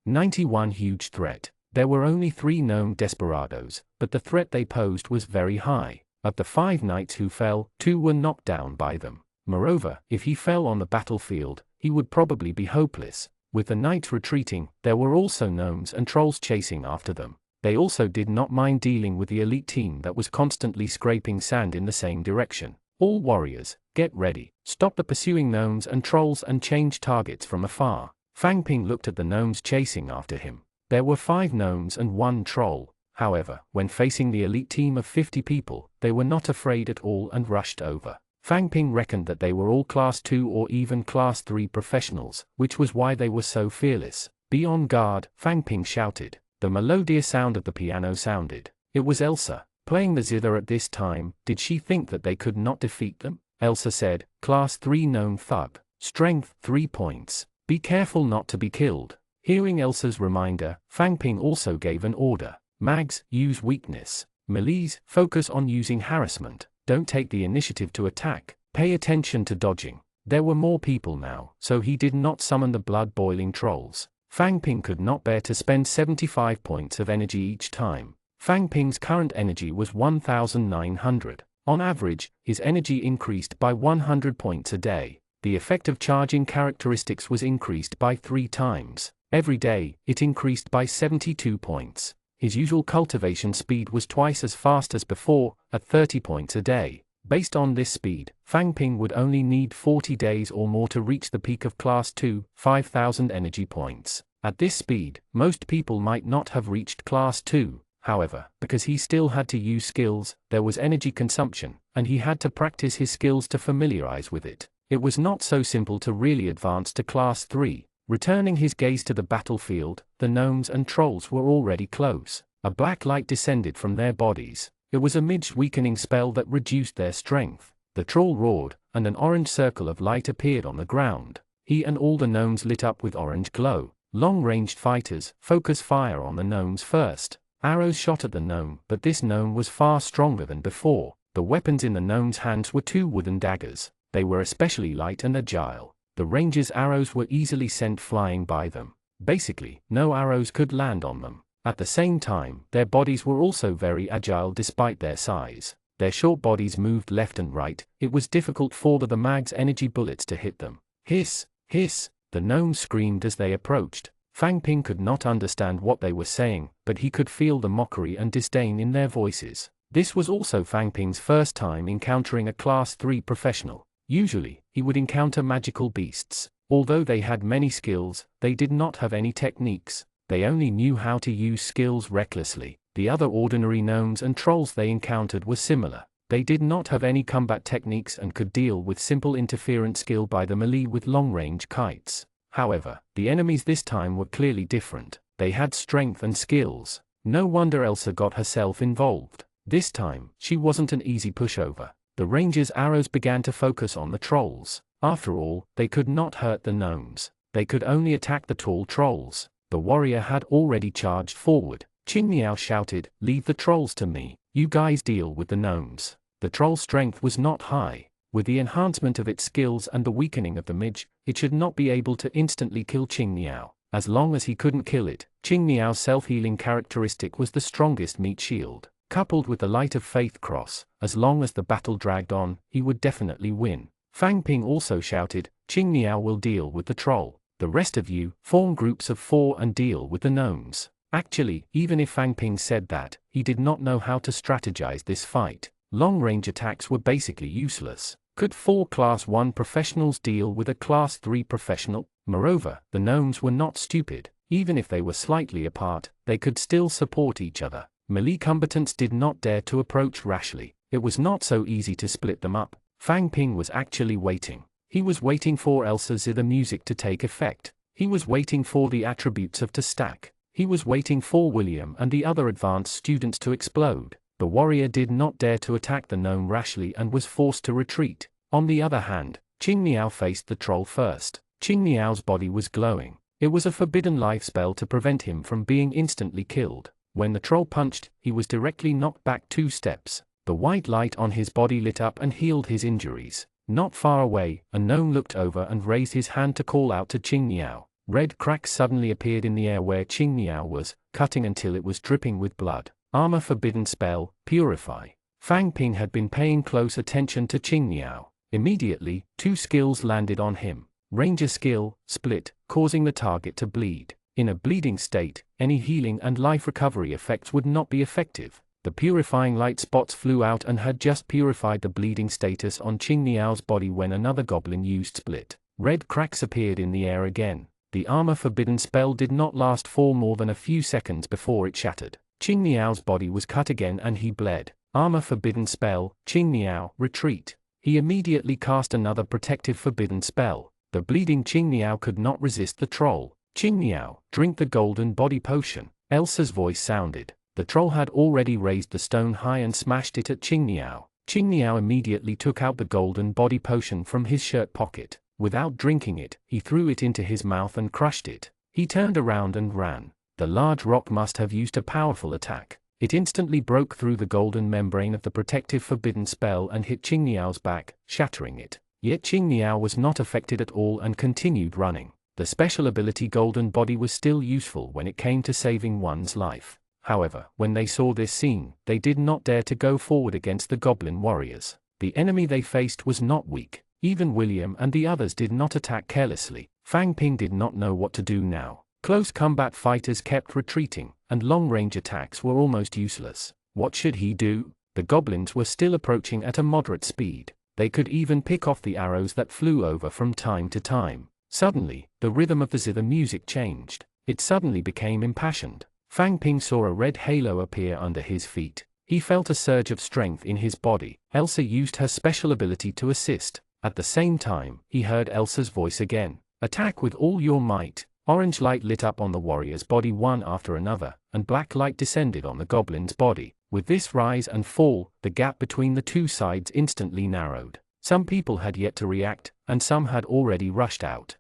91 Huge threat. There were only 3 gnome desperados, but the threat they posed was very high. Of the 5 knights who fell, 2 were knocked down by them. Moreover, if he fell on the battlefield, he would probably be hopeless. With the knights retreating, there were also gnomes and trolls chasing after them. They also did not mind dealing with the elite team that was constantly scraping sand in the same direction. All warriors, get ready. Stop the pursuing gnomes and trolls and change targets from afar. Fang Ping looked at the gnomes chasing after him. There were 5 gnomes and 1 troll. However, when facing the elite team of 50 people, they were not afraid at all and rushed over. Fang Ping reckoned that they were all class 2 or even class 3 professionals, which was why they were so fearless. Be on guard, Fang Ping shouted. The melodious sound of the piano sounded. It was Elsa, playing the zither at this time. Did she think that they could not defeat them? Elsa said, Class 3 gnome thug. Strength, 3 points. Be careful not to be killed. Hearing Elsa's reminder, Fang Ping also gave an order. Mags, use weakness. Melees, focus on using harassment. Don't take the initiative to attack. Pay attention to dodging. There were more people now, so he did not summon the blood-boiling trolls. Fang Ping could not bear to spend 75 points of energy each time. Fang Ping's current energy was 1,900. On average, his energy increased by 100 points a day. The effect of charging characteristics was increased by 3 times. Every day, it increased by 72 points. His usual cultivation speed was twice as fast as before, at 30 points a day. Based on this speed, Fang Ping would only need 40 days or more to reach the peak of Class 2, 5,000 energy points. At this speed, most people might not have reached Class 2. However, because he still had to use skills, there was energy consumption, and he had to practice his skills to familiarize with it. It was not so simple to really advance to Class 3. Returning his gaze to the battlefield, the gnomes and trolls were already close. A black light descended from their bodies. It was a mage-weakening spell that reduced their strength. The troll roared, and an orange circle of light appeared on the ground. He and all the gnomes lit up with orange glow. Long-ranged fighters, focus fire on the gnomes first. Arrows shot at the gnome, but this gnome was far stronger than before. The weapons in the gnome's hands were 2 wooden daggers. They were especially light and agile. The ranger's arrows were easily sent flying by them. Basically, no arrows could land on them. At the same time, their bodies were also very agile despite their size. Their short bodies moved left and right. It was difficult for the mag's energy bullets to hit them. Hiss, hiss, the gnomes screamed as they approached. Fang Ping could not understand what they were saying, but he could feel the mockery and disdain in their voices. This was also Fang Ping's first time encountering a Class 3 professional. Usually, he would encounter magical beasts. Although they had many skills, they did not have any techniques. They only knew how to use skills recklessly. The other ordinary gnomes and trolls they encountered were similar. They did not have any combat techniques and could deal with simple interference skill by the melee with long-range kites. However, the enemies this time were clearly different. They had strength and skills. No wonder Elsa got herself involved. This time, she wasn't an easy pushover. The ranger's arrows began to focus on the trolls. After all, they could not hurt the gnomes. They could only attack the tall trolls. The warrior had already charged forward. Qing Miao shouted, "Leave the trolls to me. You guys deal with the gnomes." The troll's strength was not high. With the enhancement of its skills and the weakening of the midge, it should not be able to instantly kill Qing Miao. As long as he couldn't kill it, Qing Miao's self-healing characteristic was the strongest meat shield. Coupled with the Light of Faith cross, as long as the battle dragged on, he would definitely win. Fang Ping also shouted, "Qing Miao will deal with the troll. The rest of you, form groups of 4 and deal with the gnomes." Actually, even if Fang Ping said that, he did not know how to strategize this fight. Long-range attacks were basically useless. Could 4 Class 1 professionals deal with a Class 3 professional? Moreover, the gnomes were not stupid. Even if they were slightly apart, they could still support each other. Melee combatants did not dare to approach rashly. It was not so easy to split them up. Fang Ping was actually waiting. He was waiting for Elsa's zither music to take effect. He was waiting for the attributes of to stack. He was waiting for William and the other advanced students to explode. The warrior did not dare to attack the gnome rashly and was forced to retreat. On the other hand, Qing Miao faced the troll first. Qing Miao's body was glowing. It was a forbidden life spell to prevent him from being instantly killed. When the troll punched, he was directly knocked back 2 steps. The white light on his body lit up and healed his injuries. Not far away, a gnome looked over and raised his hand to call out to Qing Miao. Red cracks suddenly appeared in the air where Qing Miao was, cutting until it was dripping with blood. Armor forbidden spell, Purify. Fang Ping had been paying close attention to Qing Miao. Immediately, 2 skills landed on him. Ranger skill, Split, causing the target to bleed. In a bleeding state, any healing and life recovery effects would not be effective. The purifying light spots flew out and had just purified the bleeding status on Qing Miao's body when another goblin used Split. Red cracks appeared in the air again. The armor forbidden spell did not last for more than a few seconds before it shattered. Qing Miao's body was cut again and he bled. Armor forbidden spell, Qing Miao, retreat. He immediately cast another protective forbidden spell. The bleeding Qing Miao could not resist the troll. Qing Miao, drink the golden body potion. Elsa's voice sounded. The troll had already raised the stone high and smashed it at Qing Miao. Qing Miao immediately took out the golden body potion from his shirt pocket. Without drinking it, he threw it into his mouth and crushed it. He turned around and ran. The large rock must have used a powerful attack. It instantly broke through the golden membrane of the protective forbidden spell and hit Qing Miao's back, shattering it. Yet Qing Miao was not affected at all and continued running. The special ability Golden Body was still useful when it came to saving one's life. However, when they saw this scene, they did not dare to go forward against the goblin warriors. The enemy they faced was not weak. Even William and the others did not attack carelessly. Fang Ping did not know what to do now. Close combat fighters kept retreating, and long-range attacks were almost useless. What should he do? The goblins were still approaching at a moderate speed. They could even pick off the arrows that flew over from time to time. Suddenly, the rhythm of the zither music changed. It suddenly became impassioned. Fang Ping saw a red halo appear under his feet. He felt a surge of strength in his body. Elsa used her special ability to assist. At the same time, he heard Elsa's voice again. Attack with all your might. Orange light lit up on the warrior's body one after another, and black light descended on the goblin's body. With this rise and fall, the gap between the 2 sides instantly narrowed. Some people had yet to react, and some had already rushed out.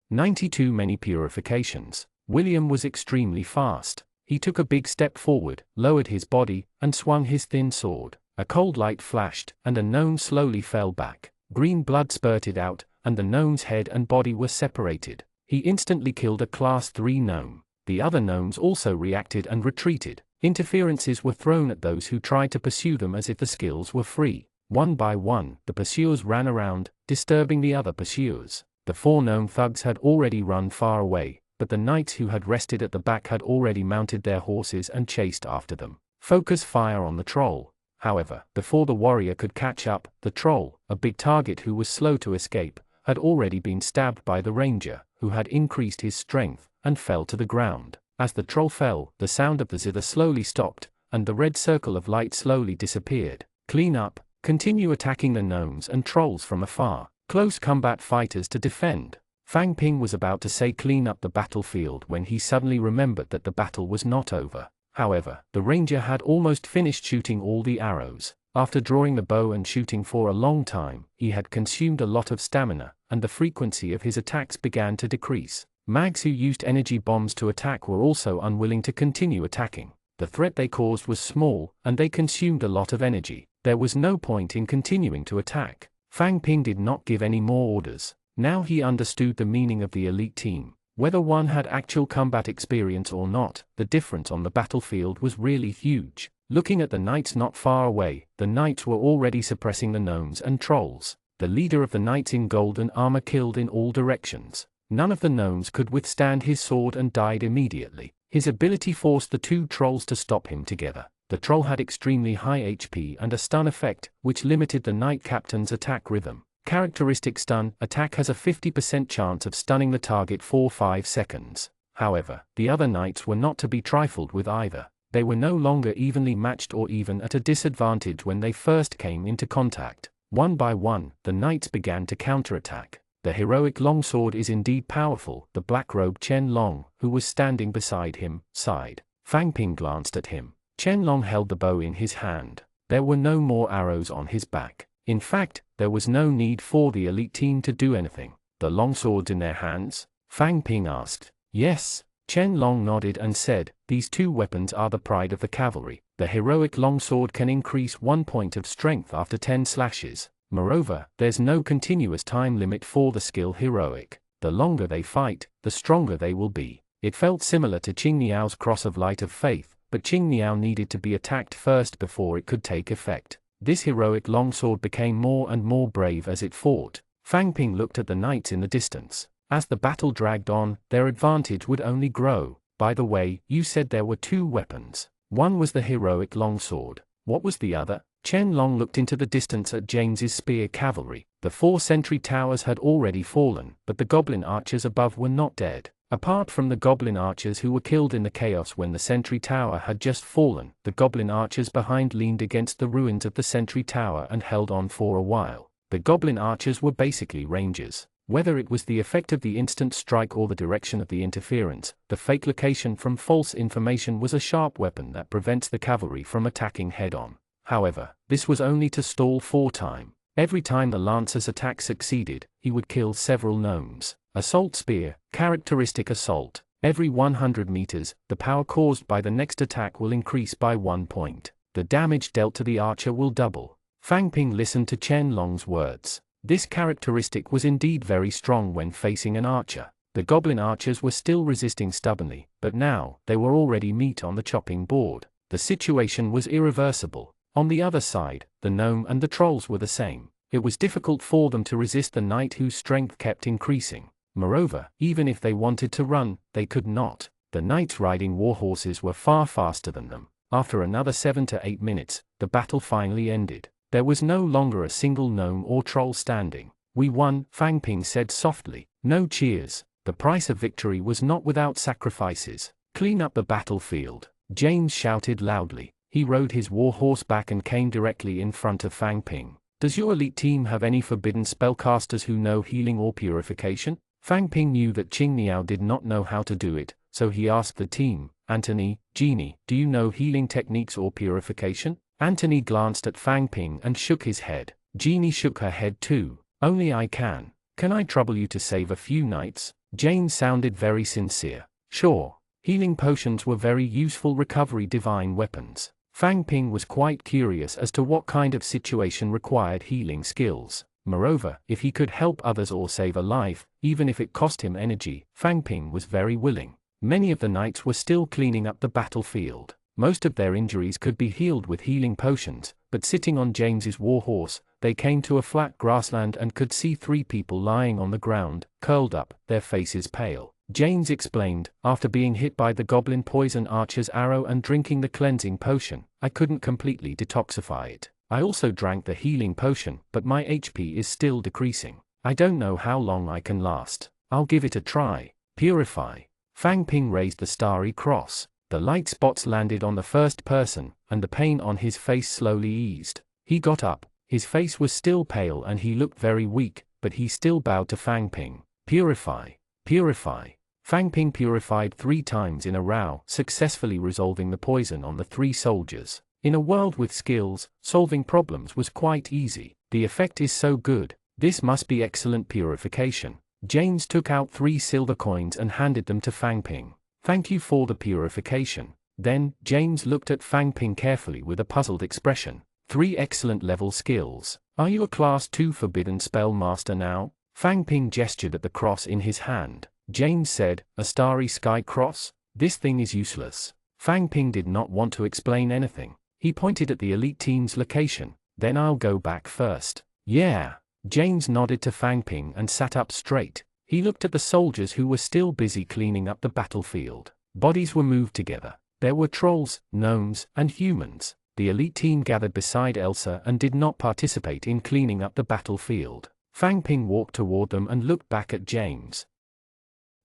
92 many purifications. William was extremely fast. He took a big step forward, lowered his body, and swung his thin sword. A cold light flashed, and the gnome slowly fell back. Green blood spurted out, and the gnome's head and body were separated. He instantly killed a Class 3 gnome. The other gnomes also reacted and retreated. Interferences were thrown at those who tried to pursue them as if the skills were free. One by one, the pursuers ran around, disturbing the other pursuers. The 4 gnome thugs had already run far away, but the knights who had rested at the back had already mounted their horses and chased after them. Focus fire on the troll. However, before the warrior could catch up, the troll, a big target who was slow to escape, had already been stabbed by the ranger, who had increased his strength, and fell to the ground. As the troll fell, the sound of the zither slowly stopped, and the red circle of light slowly disappeared. Clean up. Continue attacking the gnomes and trolls from afar. Close combat fighters to defend. Fang Ping was about to say clean up the battlefield when he suddenly remembered that the battle was not over. However, the ranger had almost finished shooting all the arrows. After drawing the bow and shooting for a long time, he had consumed a lot of stamina, and the frequency of his attacks began to decrease. Mags who used energy bombs to attack were also unwilling to continue attacking. The threat they caused was small, and they consumed a lot of energy. There was no point in continuing to attack. Fang Ping did not give any more orders. Now he understood the meaning of the elite team. Whether one had actual combat experience or not, the difference on the battlefield was really huge. Looking at the knights not far away, the knights were already suppressing the gnomes and trolls. The leader of the knights in golden armor killed in all directions. None of the gnomes could withstand his sword and died immediately. His ability forced the 2 trolls to stop him together. The troll had extremely high HP and a stun effect, which limited the knight captain's attack rhythm. Characteristic stun attack has a 50% chance of stunning the target for 5 seconds. However, the other knights were not to be trifled with either. They were no longer evenly matched or even at a disadvantage when they first came into contact. One by one, the knights began to counterattack. The heroic longsword is indeed powerful, the black-robed Chen Long, who was standing beside him, sighed. Fang Ping glanced at him. Chen Long held the bow in his hand. There were no more arrows on his back. In fact, there was no need for the elite team to do anything. The longswords in their hands? Fang Ping asked. Yes. Chen Long nodded and said, these 2 weapons are the pride of the cavalry. The heroic longsword can increase 1 point of strength after 10 slashes. Moreover, there's no continuous time limit for the skill heroic. The longer they fight, the stronger they will be. It felt similar to Qing Niao's Cross of Light of Faith, but Qing Niao needed to be attacked first before it could take effect. This heroic longsword became more and more brave as it fought. Fang Ping looked at the knights in the distance. As the battle dragged on, their advantage would only grow. By the way, you said there were 2 weapons. One was the heroic longsword. What was the other? Chen Long looked into the distance at James's spear cavalry. The 4 sentry towers had already fallen, but the goblin archers above were not dead. Apart from the goblin archers who were killed in the chaos when the sentry tower had just fallen, the goblin archers behind leaned against the ruins of the sentry tower and held on for a while. The goblin archers were basically rangers. Whether it was the effect of the instant strike or the direction of the interference, the fake location from false information was a sharp weapon that prevents the cavalry from attacking head-on. However, this was only to stall for time. Every time the lancer's attack succeeded, he would kill several gnomes. Assault spear, characteristic assault. Every 100 meters, the power caused by the next attack will increase by 1 point. The damage dealt to the archer will double. Fang Ping listened to Chen Long's words. This characteristic was indeed very strong when facing an archer. The goblin archers were still resisting stubbornly, but now, they were already meat on the chopping board. The situation was irreversible. On the other side, the gnome and the trolls were the same. It was difficult for them to resist the knight whose strength kept increasing. Moreover, even if they wanted to run, they could not. The knights riding warhorses were far faster than them. After another 7 to 8 minutes, the battle finally ended. There was no longer a single gnome or troll standing. We won, Fang Ping said softly. No cheers. The price of victory was not without sacrifices. Clean up the battlefield. James shouted loudly. He rode his warhorse back and came directly in front of Fang Ping. Does your elite team have any forbidden spellcasters who know healing or purification? Fang Ping knew that Qing Niao did not know how to do it, so he asked the team, Anthony, Jeannie, do you know healing techniques or purification? Anthony glanced at Fang Ping and shook his head. Jeannie shook her head too. Only I can. Can I trouble you to save a few knights? James sounded very sincere. Sure. Healing potions were very useful recovery divine weapons. Fang Ping was quite curious as to what kind of situation required healing skills. Moreover, if he could help others or save a life, even if it cost him energy, Fang Ping was very willing. Many of the knights were still cleaning up the battlefield. Most of their injuries could be healed with healing potions, but sitting on James's war horse, they came to a flat grassland and could see 3 people lying on the ground, curled up, their faces pale. James explained, after being hit by the goblin poison archer's arrow and drinking the cleansing potion, I couldn't completely detoxify it. I also drank the healing potion, but my HP is still decreasing. I don't know how long I can last. I'll give it a try. Purify. Fang Ping raised the starry cross. The light spots landed on the first person, and the pain on his face slowly eased. He got up. His face was still pale and he looked very weak, but he still bowed to Fang Ping. Purify. Purify. Fang Ping purified 3 times in a row, successfully resolving the poison on the 3 soldiers. In a world with skills, solving problems was quite easy. The effect is so good. This must be excellent purification. James took out 3 silver coins and handed them to Fang Ping. Thank you for the purification. Then, James looked at Fang Ping carefully with a puzzled expression. 3 excellent level skills. Are you a class 2 forbidden spell master now? Fang Ping gestured at the cross in his hand. James said, a starry sky cross? This thing is useless. Fang Ping did not want to explain anything. He pointed at the elite team's location. Then I'll go back first. Yeah. James nodded to Fang Ping and sat up straight. He looked at the soldiers who were still busy cleaning up the battlefield. Bodies were moved together. There were trolls, gnomes, and humans. The elite team gathered beside Elsa and did not participate in cleaning up the battlefield. Fang Ping walked toward them and looked back at James.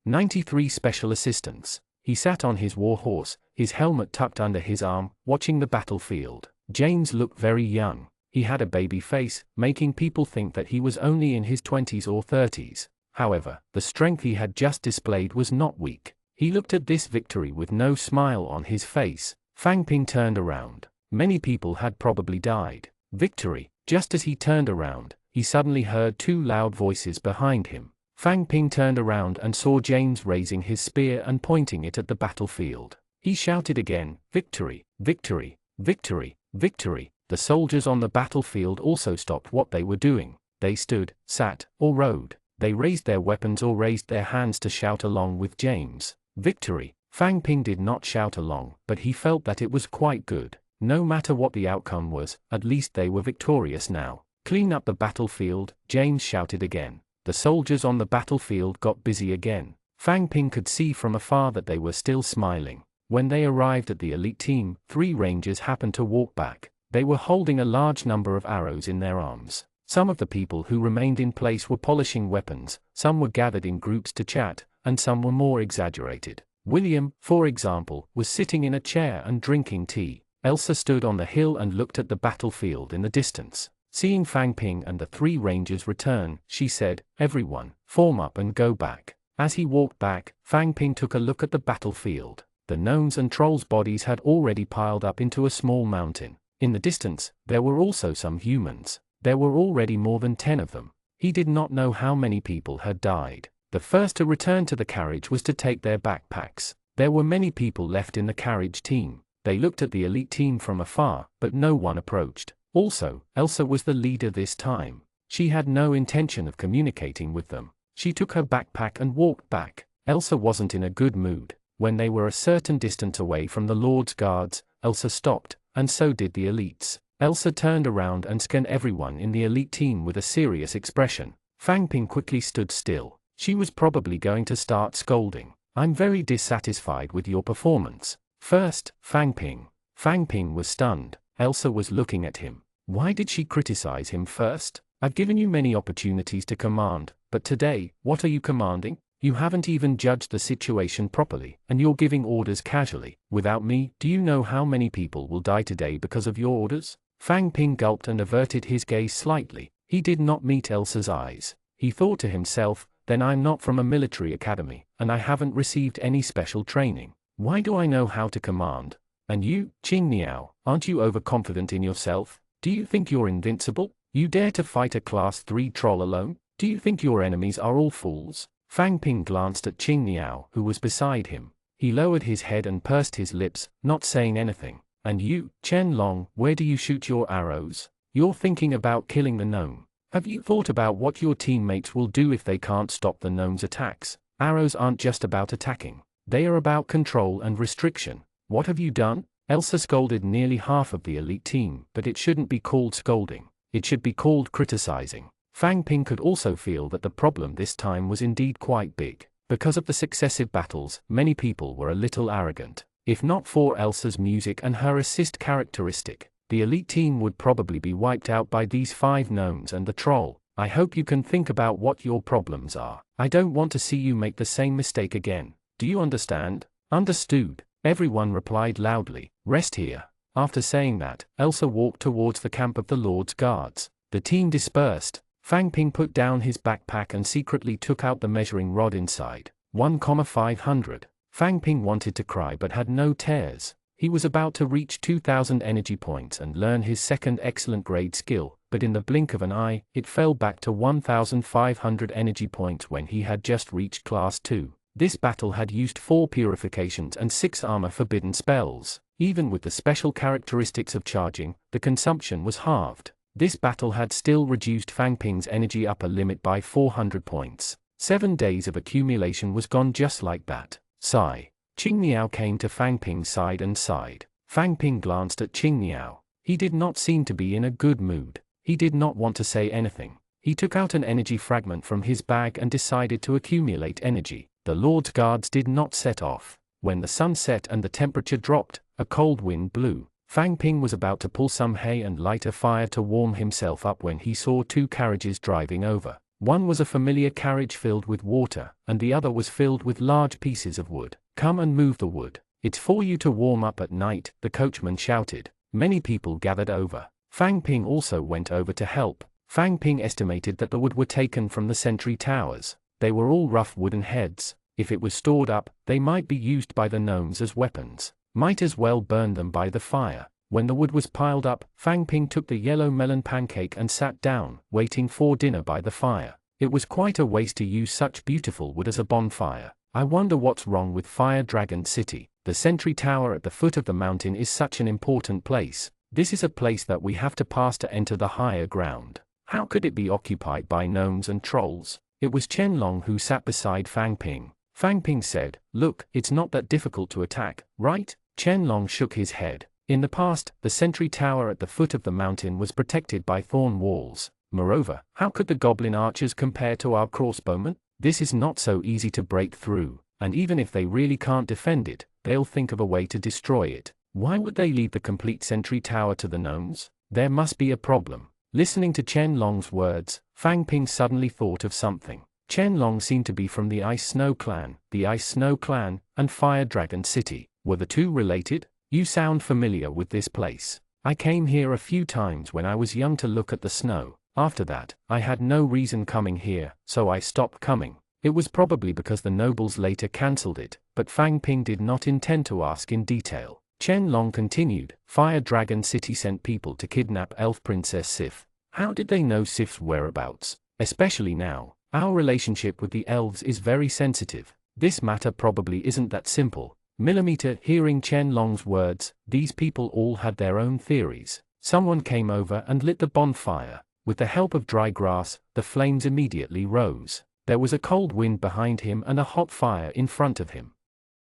93 Special Assistants. He sat on his war horse, his helmet tucked under his arm, watching the battlefield. James looked very young. He had a baby face, making people think that he was only in his 20s or 30s. However, the strength he had just displayed was not weak. He looked at this victory with no smile on his face. Fang Ping turned around. Many people had probably died. Victory. Just as he turned around, he suddenly heard 2 loud voices behind him. Fang Ping turned around and saw James raising his spear and pointing it at the battlefield. He shouted again, victory, victory, victory, victory. The soldiers on the battlefield also stopped what they were doing. They stood, sat, or rode. They raised their weapons or raised their hands to shout along with James. Victory. Fang Ping did not shout along, but he felt that it was quite good. No matter what the outcome was, at least they were victorious now. Clean up the battlefield, James shouted again. The soldiers on the battlefield got busy again. Fang Ping could see from afar that they were still smiling. When they arrived at the elite team, 3 rangers happened to walk back. They were holding a large number of arrows in their arms. Some of the people who remained in place were polishing weapons, some were gathered in groups to chat, and some were more exaggerated. William, for example, was sitting in a chair and drinking tea. Elsa stood on the hill and looked at the battlefield in the distance. Seeing Fang Ping and the 3 rangers return, she said, everyone, form up and go back. As he walked back, Fang Ping took a look at the battlefield. The gnomes and trolls' bodies had already piled up into a small mountain. In the distance, there were also some humans. There were already more than 10 of them. He did not know how many people had died. The first to return to the carriage was to take their backpacks. There were many people left in the carriage team. They looked at the elite team from afar, but no one approached. Also, Elsa was the leader this time. She had no intention of communicating with them. She took her backpack and walked back. Elsa wasn't in a good mood. When they were a certain distance away from the Lord's guards, Elsa stopped, and so did the elites. Elsa turned around and scanned everyone in the elite team with a serious expression. Fang Ping quickly stood still. She was probably going to start scolding. I'm very dissatisfied with your performance. First, Fang Ping. Fang Ping was stunned. Elsa was looking at him. Why did she criticize him first? I've given you many opportunities to command, but today, what are you commanding? You haven't even judged the situation properly, and you're giving orders casually. Without me, do you know how many people will die today because of your orders? Fang Ping gulped and averted his gaze slightly. He did not meet Elsa's eyes. He thought to himself, then I'm not from a military academy, and I haven't received any special training. Why do I know how to command? And you, Qing Niao, aren't you overconfident in yourself? Do you think you're invincible? You dare to fight a class 3 troll alone? Do you think your enemies are all fools? Fang Ping glanced at Qing Niao, who was beside him. He lowered his head and pursed his lips, not saying anything. And you, Chen Long, where do you shoot your arrows? You're thinking about killing the gnome. Have you thought about what your teammates will do if they can't stop the gnome's attacks? Arrows aren't just about attacking. They are about control and restriction. What have you done? Elsa scolded nearly half of the elite team, but it shouldn't be called scolding. It should be called criticizing. Fang Ping could also feel that the problem this time was indeed quite big. Because of the successive battles, many people were a little arrogant. If not for Elsa's music and her assist characteristic, the elite team would probably be wiped out by these 5 gnomes and the troll. I hope you can think about what your problems are. I don't want to see you make the same mistake again. Do you understand? Understood, everyone replied loudly. Rest here. After saying that, Elsa walked towards the camp of the Lord's guards. The team dispersed. Fang Ping put down his backpack and secretly took out the measuring rod inside. 1,500. Fang Ping wanted to cry but had no tears. He was about to reach 2,000 energy points and learn his second excellent grade skill, but in the blink of an eye, it fell back to 1,500 energy points when he had just reached class 2. This battle had used 4 purifications and 6 armor forbidden spells. Even with the special characteristics of charging, the consumption was halved. This battle had still reduced Fang Ping's energy upper limit by 400 points. 7 days of accumulation was gone just like that. Sigh. Qing Niao came to Fang Ping's side and sighed. Fang Ping glanced at Qing Niao. He did not seem to be in a good mood. He did not want to say anything. He took out an energy fragment from his bag and decided to accumulate energy. The Lord's guards did not set off. When the sun set and the temperature dropped, a cold wind blew. Fang Ping was about to pull some hay and light a fire to warm himself up when he saw 2 carriages driving over. One was a familiar carriage filled with water, and the other was filled with large pieces of wood. Come and move the wood. It's for you to warm up at night, the coachman shouted. Many people gathered over. Fang Ping also went over to help. Fang Ping estimated that the wood were taken from the sentry towers. They were all rough wooden heads. If it was stored up, they might be used by the gnomes as weapons. Might as well burn them by the fire. When the wood was piled up, Fang Ping took the yellow melon pancake and sat down, waiting for dinner by the fire. It was quite a waste to use such beautiful wood as a bonfire. I wonder what's wrong with Fire Dragon City. The sentry tower at the foot of the mountain is such an important place. This is a place that we have to pass to enter the higher ground. How could it be occupied by gnomes and trolls? It was Chen Long who sat beside Fang Ping. Fang Ping said, "Look, it's not that difficult to attack, right?" Chen Long shook his head. In the past, the sentry tower at the foot of the mountain was protected by thorn walls. Moreover, how could the goblin archers compare to our crossbowmen? This is not so easy to break through, and even if they really can't defend it, they'll think of a way to destroy it. Why would they leave the complete sentry tower to the gnomes? There must be a problem. Listening to Chen Long's words, Fang Ping suddenly thought of something. Chen Long seemed to be from the Ice Snow Clan. The Ice Snow Clan and Fire Dragon City. Were the two related? You sound familiar with this place. I came here a few times when I was young to look at the snow. After that, I had no reason coming here, so I stopped coming. It was probably because the nobles later cancelled it, but Fang Ping did not intend to ask in detail. Chen Long continued, Fire Dragon City sent people to kidnap Elf Princess Sif. How did they know Sif's whereabouts? Especially now. Our relationship with the elves is very sensitive. This matter probably isn't that simple. Millimeter, hearing Chen Long's words, these people all had their own theories. Someone came over and lit the bonfire. With the help of dry grass, the flames immediately rose. There was a cold wind behind him and a hot fire in front of him.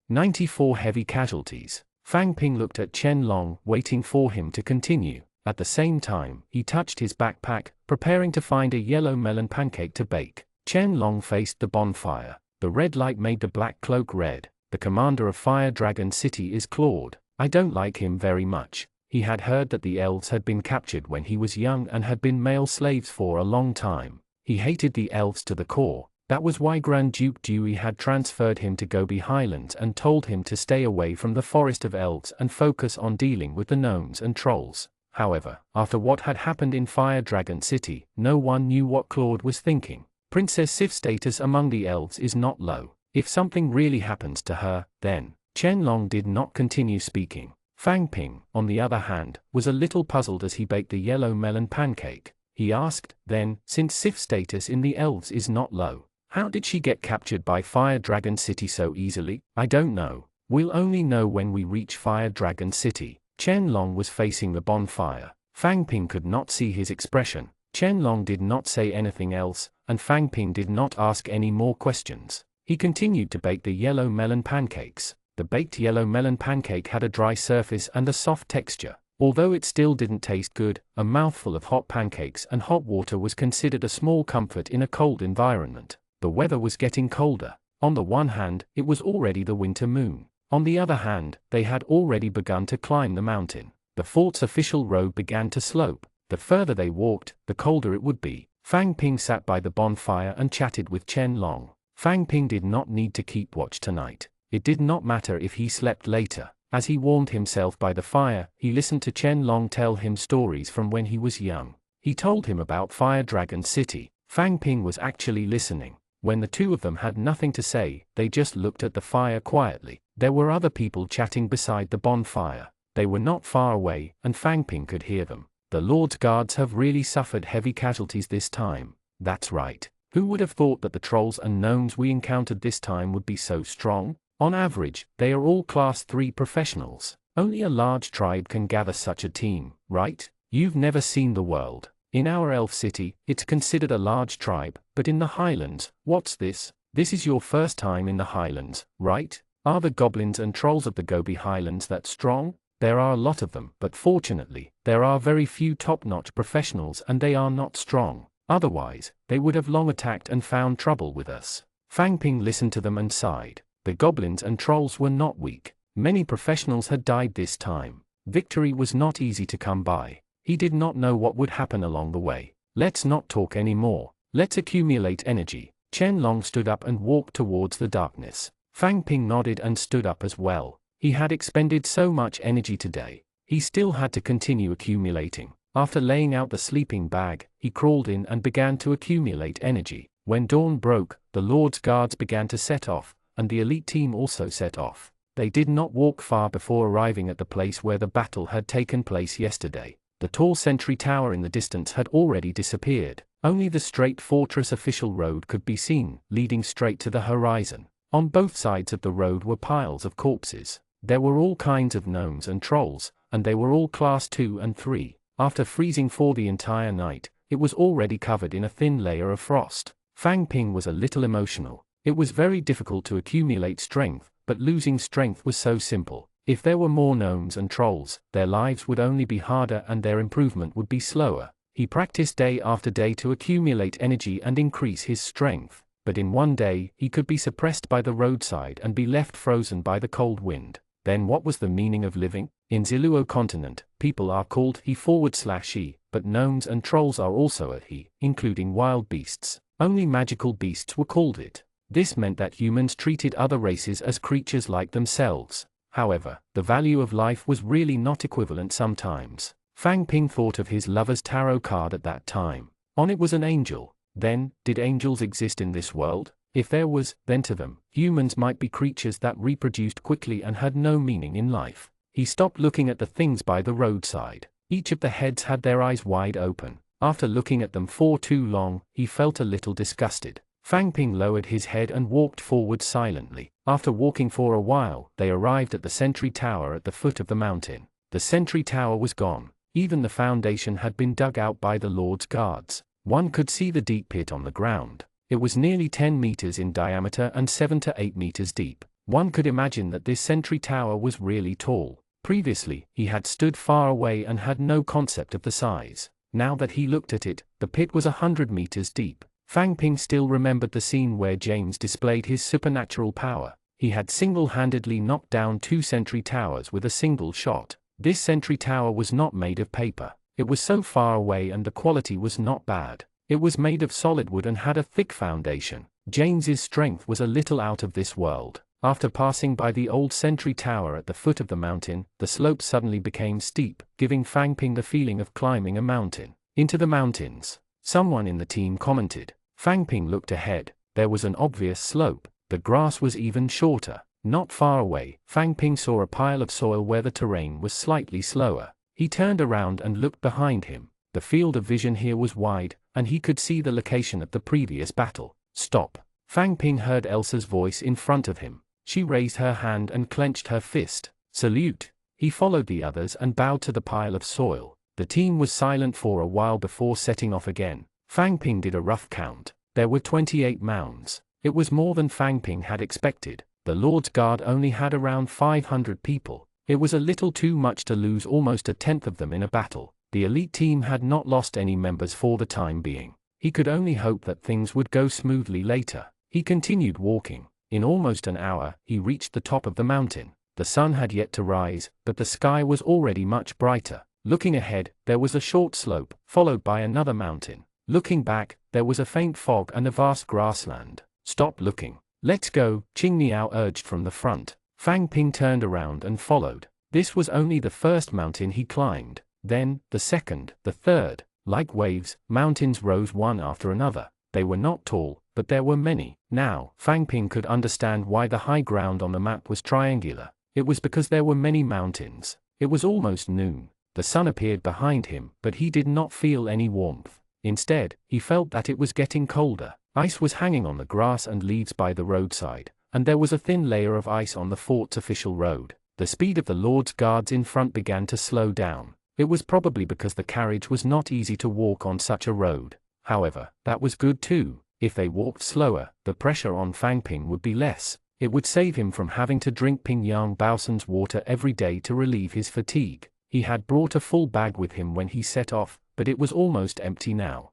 94 heavy casualties. Fang Ping looked at Chen Long, waiting for him to continue. At the same time, he touched his backpack, preparing to find a yellow melon pancake to bake. Chen Long faced the bonfire. The red light made the black cloak red. The commander of Fire Dragon City is Claude. I don't like him very much. He had heard that the elves had been captured when he was young and had been male slaves for a long time. He hated the elves to the core. That was why Grand Duke Dewey had transferred him to Gobi Highlands and told him to stay away from the Forest of Elves and focus on dealing with the gnomes and trolls. However, after what had happened in Fire Dragon City, no one knew what Claude was thinking. Princess Sif's status among the elves is not low. If something really happens to her, then... Chen Long did not continue speaking. Fang Ping, on the other hand, was a little puzzled as he baked the yellow melon pancake. He asked, then, since Sif's status in the elves is not low, how did she get captured by Fire Dragon City so easily? I don't know. We'll only know when we reach Fire Dragon City. Chen Long was facing the bonfire. Fang Ping could not see his expression. Chen Long did not say anything else, and Fang Ping did not ask any more questions. He continued to bake the yellow melon pancakes. The baked yellow melon pancake had a dry surface and a soft texture. Although it still didn't taste good, a mouthful of hot pancakes and hot water was considered a small comfort in a cold environment. The weather was getting colder. On the one hand, it was already the winter moon. On the other hand, they had already begun to climb the mountain. The fort's official road began to slope. The further they walked, the colder it would be. Fang Ping sat by the bonfire and chatted with Chen Long. Fang Ping did not need to keep watch tonight. It did not matter if he slept later. As he warmed himself by the fire, he listened to Chen Long tell him stories from when he was young. He told him about Fire Dragon City. Fang Ping was actually listening. When the two of them had nothing to say, they just looked at the fire quietly. There were other people chatting beside the bonfire. They were not far away, and Fang Ping could hear them. The Lord's guards have really suffered heavy casualties this time. That's right. Who would have thought that the trolls and gnomes we encountered this time would be so strong? On average, they are all Class 3 professionals. Only a large tribe can gather such a team, right? You've never seen the world. In our elf city, it's considered a large tribe, but in the highlands, what's this? This is your first time in the highlands, right? Are the goblins and trolls of the Gobi Highlands that strong? There are a lot of them, but fortunately, there are very few top-notch professionals and they are not strong. Otherwise, they would have long attacked and found trouble with us. Fang Ping listened to them and sighed. The goblins and trolls were not weak. Many professionals had died this time. Victory was not easy to come by. He did not know what would happen along the way. Let's not talk anymore. Let's accumulate energy. Chen Long stood up and walked towards the darkness. Fang Ping nodded and stood up as well. He had expended so much energy today. He still had to continue accumulating. After laying out the sleeping bag, he crawled in and began to accumulate energy. When dawn broke, the Lord's guards began to set off, and the elite team also set off. They did not walk far before arriving at the place where the battle had taken place yesterday. The tall sentry tower in the distance had already disappeared. Only the straight fortress official road could be seen, leading straight to the horizon. On both sides of the road were piles of corpses. There were all kinds of gnomes and trolls, and they were all Class 2 and 3. After freezing for the entire night, it was already covered in a thin layer of frost. Fang Ping was a little emotional. It was very difficult to accumulate strength, but losing strength was so simple. If there were more gnomes and trolls, their lives would only be harder and their improvement would be slower. He practiced day after day to accumulate energy and increase his strength, but in one day, he could be suppressed by the roadside and be left frozen by the cold wind. Then what was the meaning of living? In Ziluo continent, people are called he/e, but gnomes and trolls are also a he, including wild beasts. Only magical beasts were called it. This meant that humans treated other races as creatures like themselves. However, the value of life was really not equivalent sometimes. Fang Ping thought of his lover's tarot card at that time. On it was an angel. Then, did angels exist in this world? If there was, then to them, humans might be creatures that reproduced quickly and had no meaning in life. He stopped looking at the things by the roadside. Each of the heads had their eyes wide open. After looking at them for too long, he felt a little disgusted. Fang Ping lowered his head and walked forward silently. After walking for a while, they arrived at the sentry tower at the foot of the mountain. The sentry tower was gone. Even the foundation had been dug out by the Lord's guards. One could see the deep pit on the ground. It was nearly 10 meters in diameter and 7 to 8 meters deep. One could imagine that this sentry tower was really tall. Previously, he had stood far away and had no concept of the size. Now that he looked at it, the pit was 100 meters deep. Fang Ping still remembered the scene where James displayed his supernatural power. He had single-handedly knocked down 2 sentry towers with a single shot. This sentry tower was not made of paper. It was so far away and the quality was not bad. It was made of solid wood and had a thick foundation. James's strength was a little out of this world. After passing by the old sentry tower at the foot of the mountain, the slope suddenly became steep, giving Fang Ping the feeling of climbing a mountain. Into the mountains. Someone in the team commented. Fang Ping looked ahead. There was an obvious slope. The grass was even shorter. Not far away, Fang Ping saw a pile of soil where the terrain was slightly slower. He turned around and looked behind him. The field of vision here was wide, and he could see the location of the previous battle. Stop. Fang Ping heard Elsa's voice in front of him. She raised her hand and clenched her fist. Salute! He followed the others and bowed to the pile of soil. The team was silent for a while before setting off again. Fang Ping did a rough count. There were 28 mounds. It was more than Fang Ping had expected. The Lord's Guard only had around 500 people. It was a little too much to lose almost a tenth of them in a battle. The elite team had not lost any members for the time being. He could only hope that things would go smoothly later. He continued walking. In almost an hour, he reached the top of the mountain. The sun had yet to rise, but the sky was already much brighter. Looking ahead, there was a short slope, followed by another mountain. Looking back, there was a faint fog and a vast grassland. Stop looking. Let's go, Qing Niao urged from the front. Fang Ping turned around and followed. This was only the first mountain he climbed. Then, the second, the third. Like waves, mountains rose one after another. They were not tall, but there were many. Now, Fang Ping could understand why the high ground on the map was triangular. It was because there were many mountains. It was almost noon. The sun appeared behind him, but he did not feel any warmth. Instead, he felt that it was getting colder. Ice was hanging on the grass and leaves by the roadside, and there was a thin layer of ice on the fort's official road. The speed of the Lord's Guards in front began to slow down. It was probably because the carriage was not easy to walk on such a road. However, that was good too. If they walked slower, the pressure on Fang Ping would be less. It would save him from having to drink Pingyang Baosan's water every day to relieve his fatigue. He had brought a full bag with him when he set off, but it was almost empty now.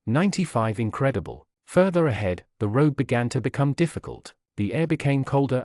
95 Incredible. Further ahead, the road began to become difficult. The air became colder,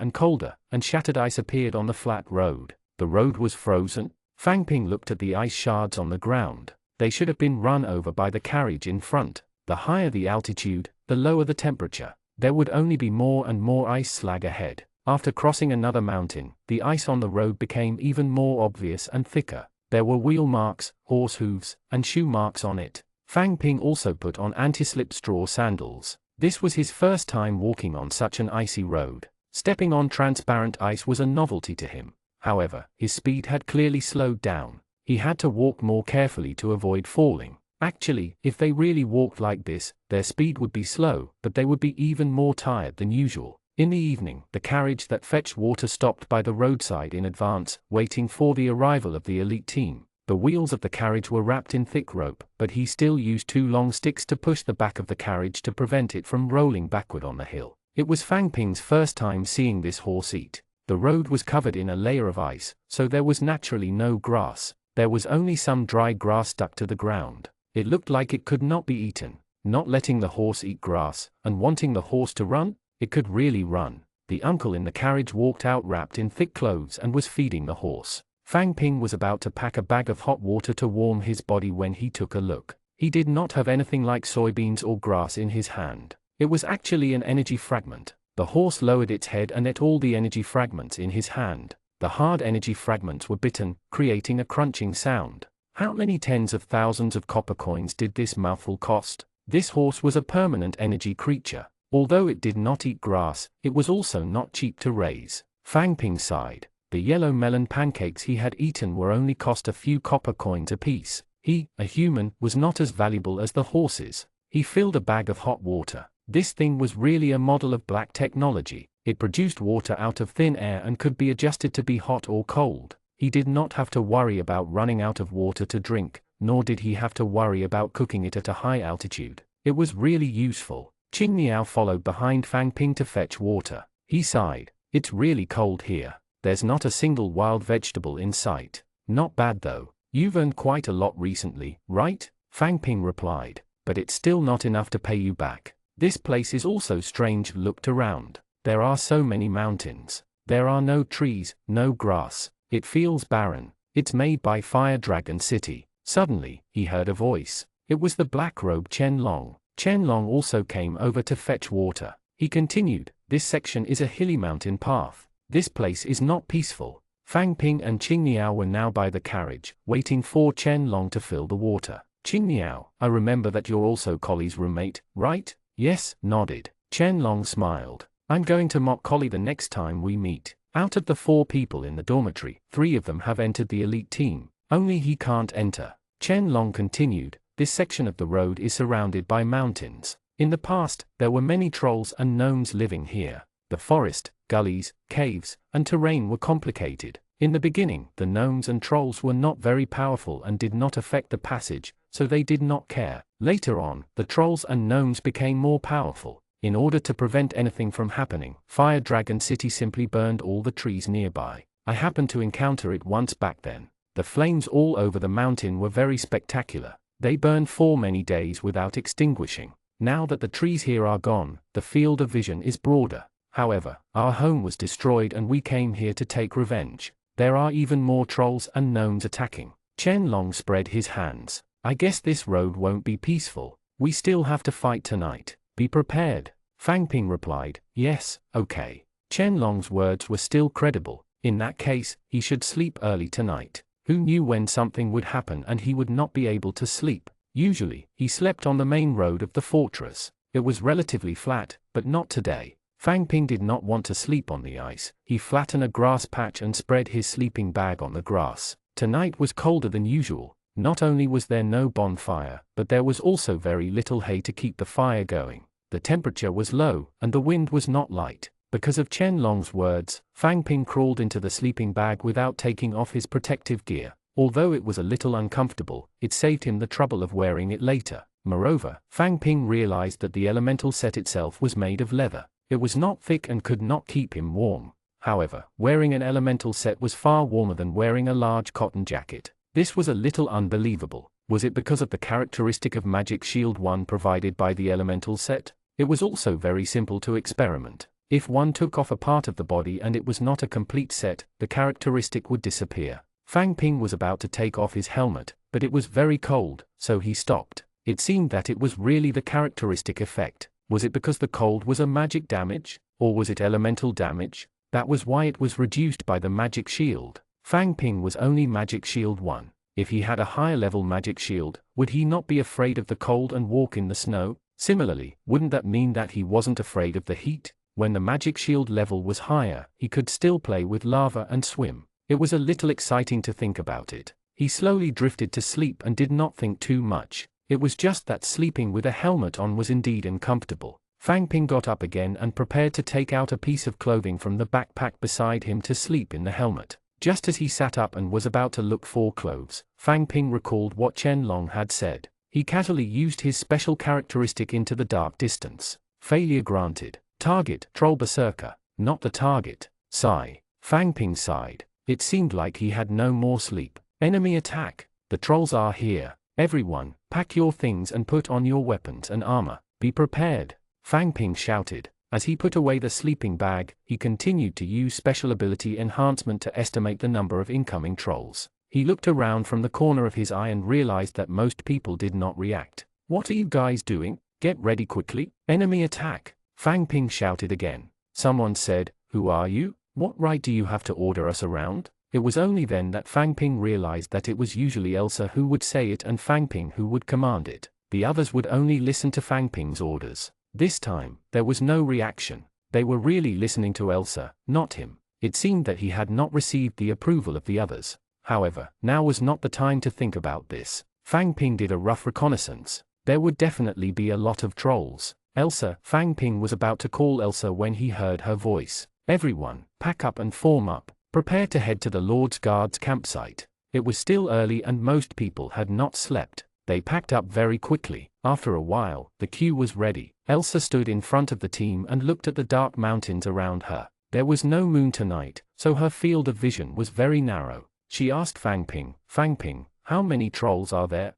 and shattered ice appeared on the flat road. The road was frozen. Fang Ping looked at the ice shards on the ground. They should have been run over by the carriage in front. The higher the altitude, the lower the temperature. There would only be more and more ice slag ahead. After crossing another mountain, the ice on the road became even more obvious and thicker. There were wheel marks, horse hooves, and shoe marks on it. Fang Ping also put on anti-slip straw sandals. This was his first time walking on such an icy road. Stepping on transparent ice was a novelty to him. However, his speed had clearly slowed down. He had to walk more carefully to avoid falling. Actually, if they really walked like this, their speed would be slow, but they would be even more tired than usual. In the evening, the carriage that fetched water stopped by the roadside in advance, waiting for the arrival of the elite team. The wheels of the carriage were wrapped in thick rope, but he still used two long sticks to push the back of the carriage to prevent it from rolling backward on the hill. It was Fang Ping's first time seeing this horse eat. The road was covered in a layer of ice, so there was naturally no grass. There was only some dry grass stuck to the ground. It looked like it could not be eaten. Not letting the horse eat grass, and wanting the horse to run, it could really run. The uncle in the carriage walked out wrapped in thick clothes and was feeding the horse. Fang Ping was about to pack a bag of hot water to warm his body when he took a look. He did not have anything like soybeans or grass in his hand. It was actually an energy fragment. The horse lowered its head and ate all the energy fragments in his hand. The hard energy fragments were bitten, creating a crunching sound. How many tens of thousands of copper coins did this mouthful cost? This horse was a permanent energy creature. Although it did not eat grass, it was also not cheap to raise. Fang Ping sighed. The yellow melon pancakes he had eaten were only cost a few copper coins apiece. He, a human, was not as valuable as the horses. He filled a bag of hot water. This thing was really a model of black technology. It produced water out of thin air and could be adjusted to be hot or cold. He did not have to worry about running out of water to drink, nor did he have to worry about cooking it at a high altitude. It was really useful. Qing Niao followed behind Fang Ping to fetch water. He sighed. It's really cold here. There's not a single wild vegetable in sight. Not bad though. You've earned quite a lot recently, right? Fang Ping replied. But it's still not enough to pay you back. This place is also strange. Looked around. There are so many mountains. There are no trees, no grass. It feels barren. It's made by Fire Dragon City. Suddenly, he heard a voice. It was the black-robed Chen Long. Chen Long also came over to fetch water. He continued, this section is a hilly mountain path. This place is not peaceful. Fang Ping and Qing Niao were now by the carriage, waiting for Chen Long to fill the water. Qing Niao, I remember that you're also Collie's roommate, right? Yes, nodded. Chen Long smiled. I'm going to mock Collie the next time we meet. Out of the 4 people in the dormitory, 3 of them have entered the elite team. Only he can't enter. Chen Long continued, this section of the road is surrounded by mountains. In the past, there were many trolls and gnomes living here. The forest, gullies, caves, and terrain were complicated. In the beginning, the gnomes and trolls were not very powerful and did not affect the passage, so they did not care. Later on, the trolls and gnomes became more powerful. In order to prevent anything from happening, Fire Dragon City simply burned all the trees nearby. I happened to encounter it once back then. The flames all over the mountain were very spectacular. They burned for many days without extinguishing. Now that the trees here are gone, the field of vision is broader. However, our home was destroyed and we came here to take revenge. There are even more trolls and gnomes attacking. Chen Long spread his hands. I guess this road won't be peaceful. We still have to fight tonight. Be prepared. Fang Ping replied, yes, okay. Chen Long's words were still credible. In that case, he should sleep early tonight. Who knew when something would happen and he would not be able to sleep? Usually, he slept on the main road of the fortress. It was relatively flat, but not today. Fang Ping did not want to sleep on the ice. He flattened a grass patch and spread his sleeping bag on the grass. Tonight was colder than usual. Not only was there no bonfire, but there was also very little hay to keep the fire going. The temperature was low, and the wind was not light. Because of Chen Long's words, Fang Ping crawled into the sleeping bag without taking off his protective gear. Although it was a little uncomfortable, it saved him the trouble of wearing it later. Moreover, Fang Ping realized that the elemental set itself was made of leather. It was not thick and could not keep him warm. However, wearing an elemental set was far warmer than wearing a large cotton jacket. This was a little unbelievable. Was it because of the characteristic of Magic Shield 1 provided by the elemental set? It was also very simple to experiment. If one took off a part of the body and it was not a complete set, the characteristic would disappear. Fang Ping was about to take off his helmet, but it was very cold, so he stopped. It seemed that it was really the characteristic effect. Was it because the cold was a magic damage? Or was it elemental damage? That was why it was reduced by the magic shield. Fang Ping was only Magic Shield 1. If he had a higher level magic shield, would he not be afraid of the cold and walk in the snow? Similarly, wouldn't that mean that he wasn't afraid of the heat? When the magic shield level was higher, he could still play with lava and swim. It was a little exciting to think about it. He slowly drifted to sleep and did not think too much. It was just that sleeping with a helmet on was indeed uncomfortable. Fang Ping got up again and prepared to take out a piece of clothing from the backpack beside him to sleep in the helmet. Just as he sat up and was about to look for clothes, Fang Ping recalled what Chen Long had said. He casually used his special characteristic into the dark distance. Failure granted. Target, Troll Berserker. Not the target. Sigh. Fang Ping sighed. It seemed like he had no more sleep. Enemy attack. The trolls are here. Everyone, pack your things and put on your weapons and armor. Be prepared. Fang Ping shouted. As he put away the sleeping bag, he continued to use special ability enhancement to estimate the number of incoming trolls. He looked around from the corner of his eye and realized that most people did not react. What are you guys doing? Get ready quickly. Enemy attack. Fang Ping shouted again. Someone said, who are you? What right do you have to order us around? It was only then that Fang Ping realized that it was usually Elsa who would say it and Fang Ping who would command it. The others would only listen to Fang Ping's orders. This time, there was no reaction. They were really listening to Elsa, not him. It seemed that he had not received the approval of the others. However, now was not the time to think about this. Fang Ping did a rough reconnaissance. There would definitely be a lot of trolls. Elsa, Fang Ping was about to call Elsa when he heard her voice. Everyone, pack up and form up. Prepare to head to the Lord's Guard's campsite. It was still early and most people had not slept. They packed up very quickly. After a while, the queue was ready. Elsa stood in front of the team and looked at the dark mountains around her. There was no moon tonight, so her field of vision was very narrow. She asked Fang Ping, how many trolls are there?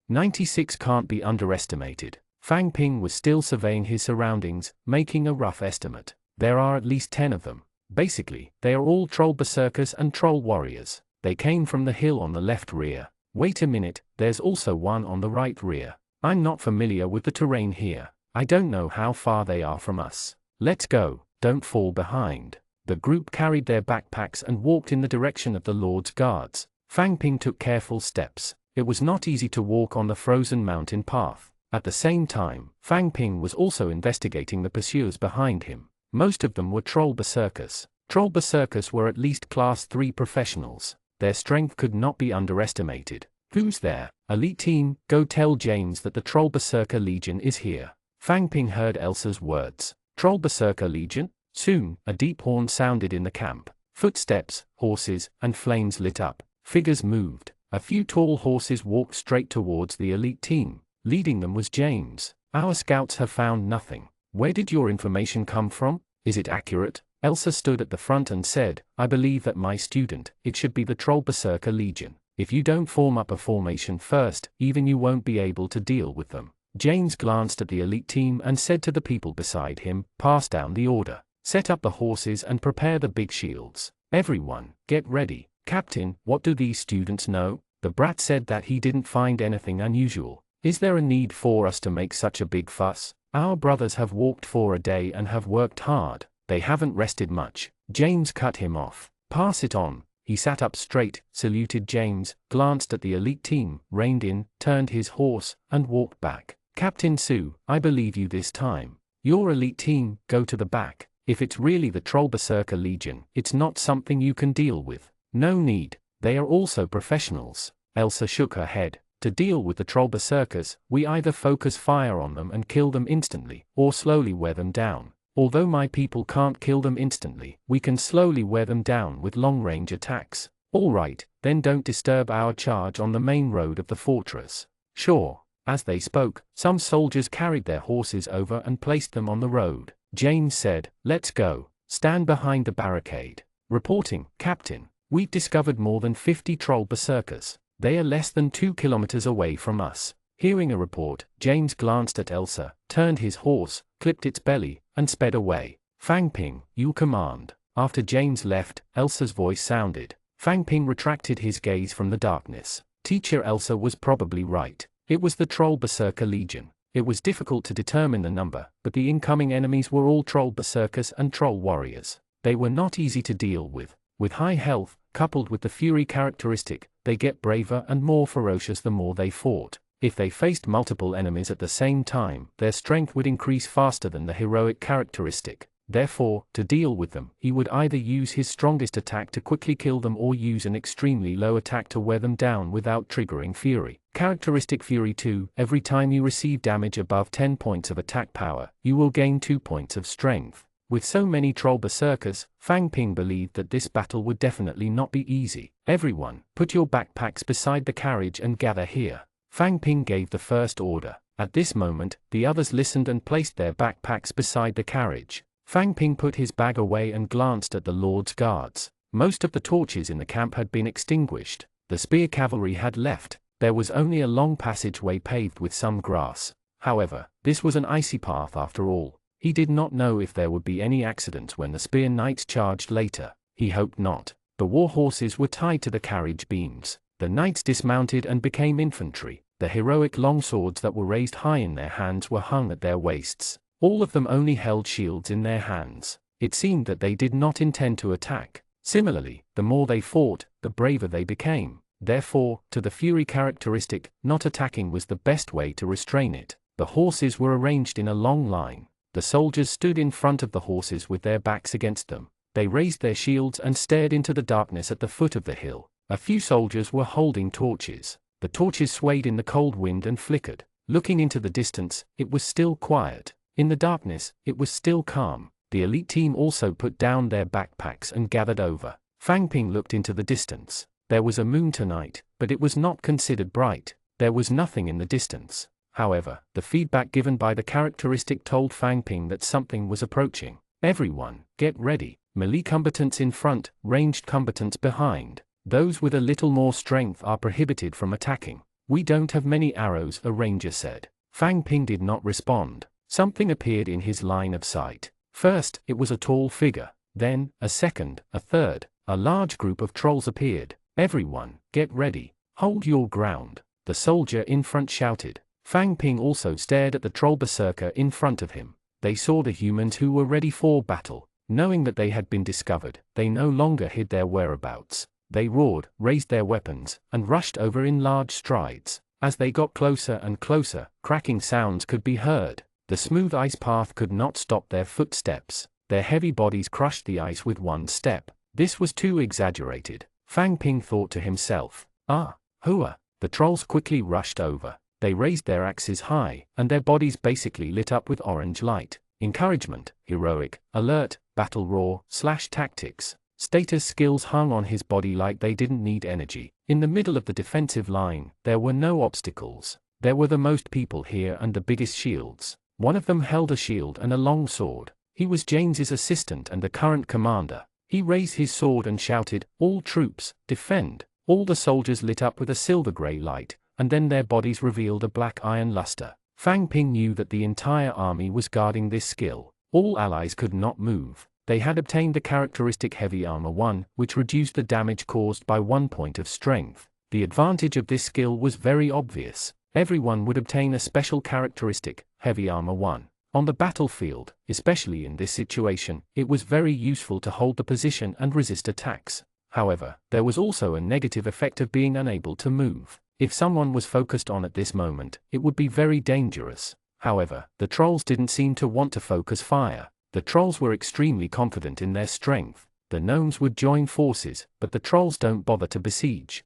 96 can't be underestimated. Fang Ping was still surveying his surroundings, making a rough estimate. There are at least 10 of them. Basically, they are all troll berserkers and troll warriors. They came from the hill on the left rear. Wait a minute, there's also one on the right rear. I'm not familiar with the terrain here. I don't know how far they are from us. Let's go, don't fall behind. The group carried their backpacks and walked in the direction of the Lord's Guards. Fang Ping took careful steps. It was not easy to walk on the frozen mountain path. At the same time, Fang Ping was also investigating the pursuers behind him. Most of them were troll berserkers. Troll berserkers were at least class 3 professionals. Their strength could not be underestimated. Who's there? Elite team, go tell James that the Troll Berserker Legion is here. Fang Ping heard Elsa's words. Troll Berserker Legion? Soon, a deep horn sounded in the camp. Footsteps, horses, and flames lit up. Figures moved. A few tall horses walked straight towards the elite team. Leading them was James. "Our scouts have found nothing. Where did your information come from? Is it accurate?" Elsa stood at the front and said, "I believe that my student, it should be the Troll Berserker Legion. If you don't form up a formation first, even you won't be able to deal with them." James glanced at the elite team and said to the people beside him, "Pass down the order. Set up the horses and prepare the big shields. Everyone, get ready." "Captain, what do these students know?" The brat said that he didn't find anything unusual. "Is there a need for us to make such a big fuss? Our brothers have walked for a day and have worked hard. They haven't rested much." James cut him off. "Pass it on." He sat up straight, saluted James, glanced at the elite team, reined in, turned his horse, and walked back. "Captain Sue, I believe you this time. Your elite team, go to the back. If it's really the Troll Berserker Legion, it's not something you can deal with. No need. They are also professionals." Elsa shook her head. "To deal with the Troll Berserkers, we either focus fire on them and kill them instantly, or slowly wear them down. Although my people can't kill them instantly, we can slowly wear them down with long-range attacks." "All right, then don't disturb our charge on the main road of the fortress." "Sure." As they spoke, some soldiers carried their horses over and placed them on the road. James said, "Let's go. Stand behind the barricade." Reporting, "Captain, we've discovered more than 50 Troll Berserkers. They are less than 2 kilometers away from us." Hearing a report, James glanced at Elsa, turned his horse, clipped its belly, and sped away. "Fang Ping, you command." After James left, Elsa's voice sounded. Fang Ping retracted his gaze from the darkness. Teacher Elsa was probably right. It was the Troll Berserker Legion. It was difficult to determine the number, but the incoming enemies were all Troll Berserkers and Troll Warriors. They were not easy to deal with. With high health, coupled with the fury characteristic, they get braver and more ferocious the more they fought. If they faced multiple enemies at the same time, their strength would increase faster than the heroic characteristic. Therefore, to deal with them, he would either use his strongest attack to quickly kill them or use an extremely low attack to wear them down without triggering Fury. Characteristic Fury 2, every time you receive damage above 10 points of attack power, you will gain 2 points of strength. With so many Troll Berserkers, Fang Ping believed that this battle would definitely not be easy. "Everyone, put your backpacks beside the carriage and gather here." Fang Ping gave the first order. At this moment, the others listened and placed their backpacks beside the carriage. Fang Ping put his bag away and glanced at the Lord's guards. Most of the torches in the camp had been extinguished. The spear cavalry had left. There was only a long passageway paved with some grass. However, this was an icy path after all. He did not know if there would be any accidents when the spear knights charged later. He hoped not. The war horses were tied to the carriage beams. The knights dismounted and became infantry. The heroic long swords that were raised high in their hands were hung at their waists. All of them only held shields in their hands. It seemed that they did not intend to attack. Similarly, the more they fought, the braver they became. Therefore, to the fury characteristic, not attacking was the best way to restrain it. The horses were arranged in a long line. The soldiers stood in front of the horses with their backs against them. They raised their shields and stared into the darkness at the foot of the hill. A few soldiers were holding torches. The torches swayed in the cold wind and flickered. Looking into the distance, it was still quiet. In the darkness, it was still calm. The elite team also put down their backpacks and gathered over. Fang Ping looked into the distance. There was a moon tonight, but it was not considered bright. There was nothing in the distance. However, the feedback given by the characteristic told Fang Ping that something was approaching. "Everyone, get ready. Melee combatants in front, ranged combatants behind. Those with a little more strength are prohibited from attacking." "We don't have many arrows," a ranger said. Fang Ping did not respond. Something appeared in his line of sight. First, it was a tall figure. Then, a second, a third. A large group of trolls appeared. "Everyone, get ready. Hold your ground," the soldier in front shouted. Fang Ping also stared at the Troll Berserker in front of him. They saw the humans who were ready for battle. Knowing that they had been discovered, they no longer hid their whereabouts. They roared, raised their weapons, and rushed over in large strides. As they got closer and closer, cracking sounds could be heard. The smooth ice path could not stop their footsteps. Their heavy bodies crushed the ice with one step. This was too exaggerated. Fang Ping thought to himself. Hua! The trolls quickly rushed over. They raised their axes high, and their bodies basically lit up with orange light. Encouragement, heroic, alert, battle roar/tactics. Status skills hung on his body like they didn't need energy. In the middle of the defensive line, there were no obstacles. There were the most people here and the biggest shields. One of them held a shield and a long sword. He was James's assistant and the current commander. He raised his sword and shouted, "All troops, defend!" All the soldiers lit up with a silver-grey light, and then their bodies revealed a black iron luster. Fang Ping knew that the entire army was guarding this skill. All allies could not move. They had obtained the characteristic Heavy Armor 1, which reduced the damage caused by 1 point of strength. The advantage of this skill was very obvious. Everyone would obtain a special characteristic, Heavy Armor 1. On the battlefield, especially in this situation, it was very useful to hold the position and resist attacks. However, there was also a negative effect of being unable to move. If someone was focused on at this moment, it would be very dangerous. However, the trolls didn't seem to want to focus fire. The trolls were extremely confident in their strength. The gnomes would join forces, but the trolls don't bother to besiege.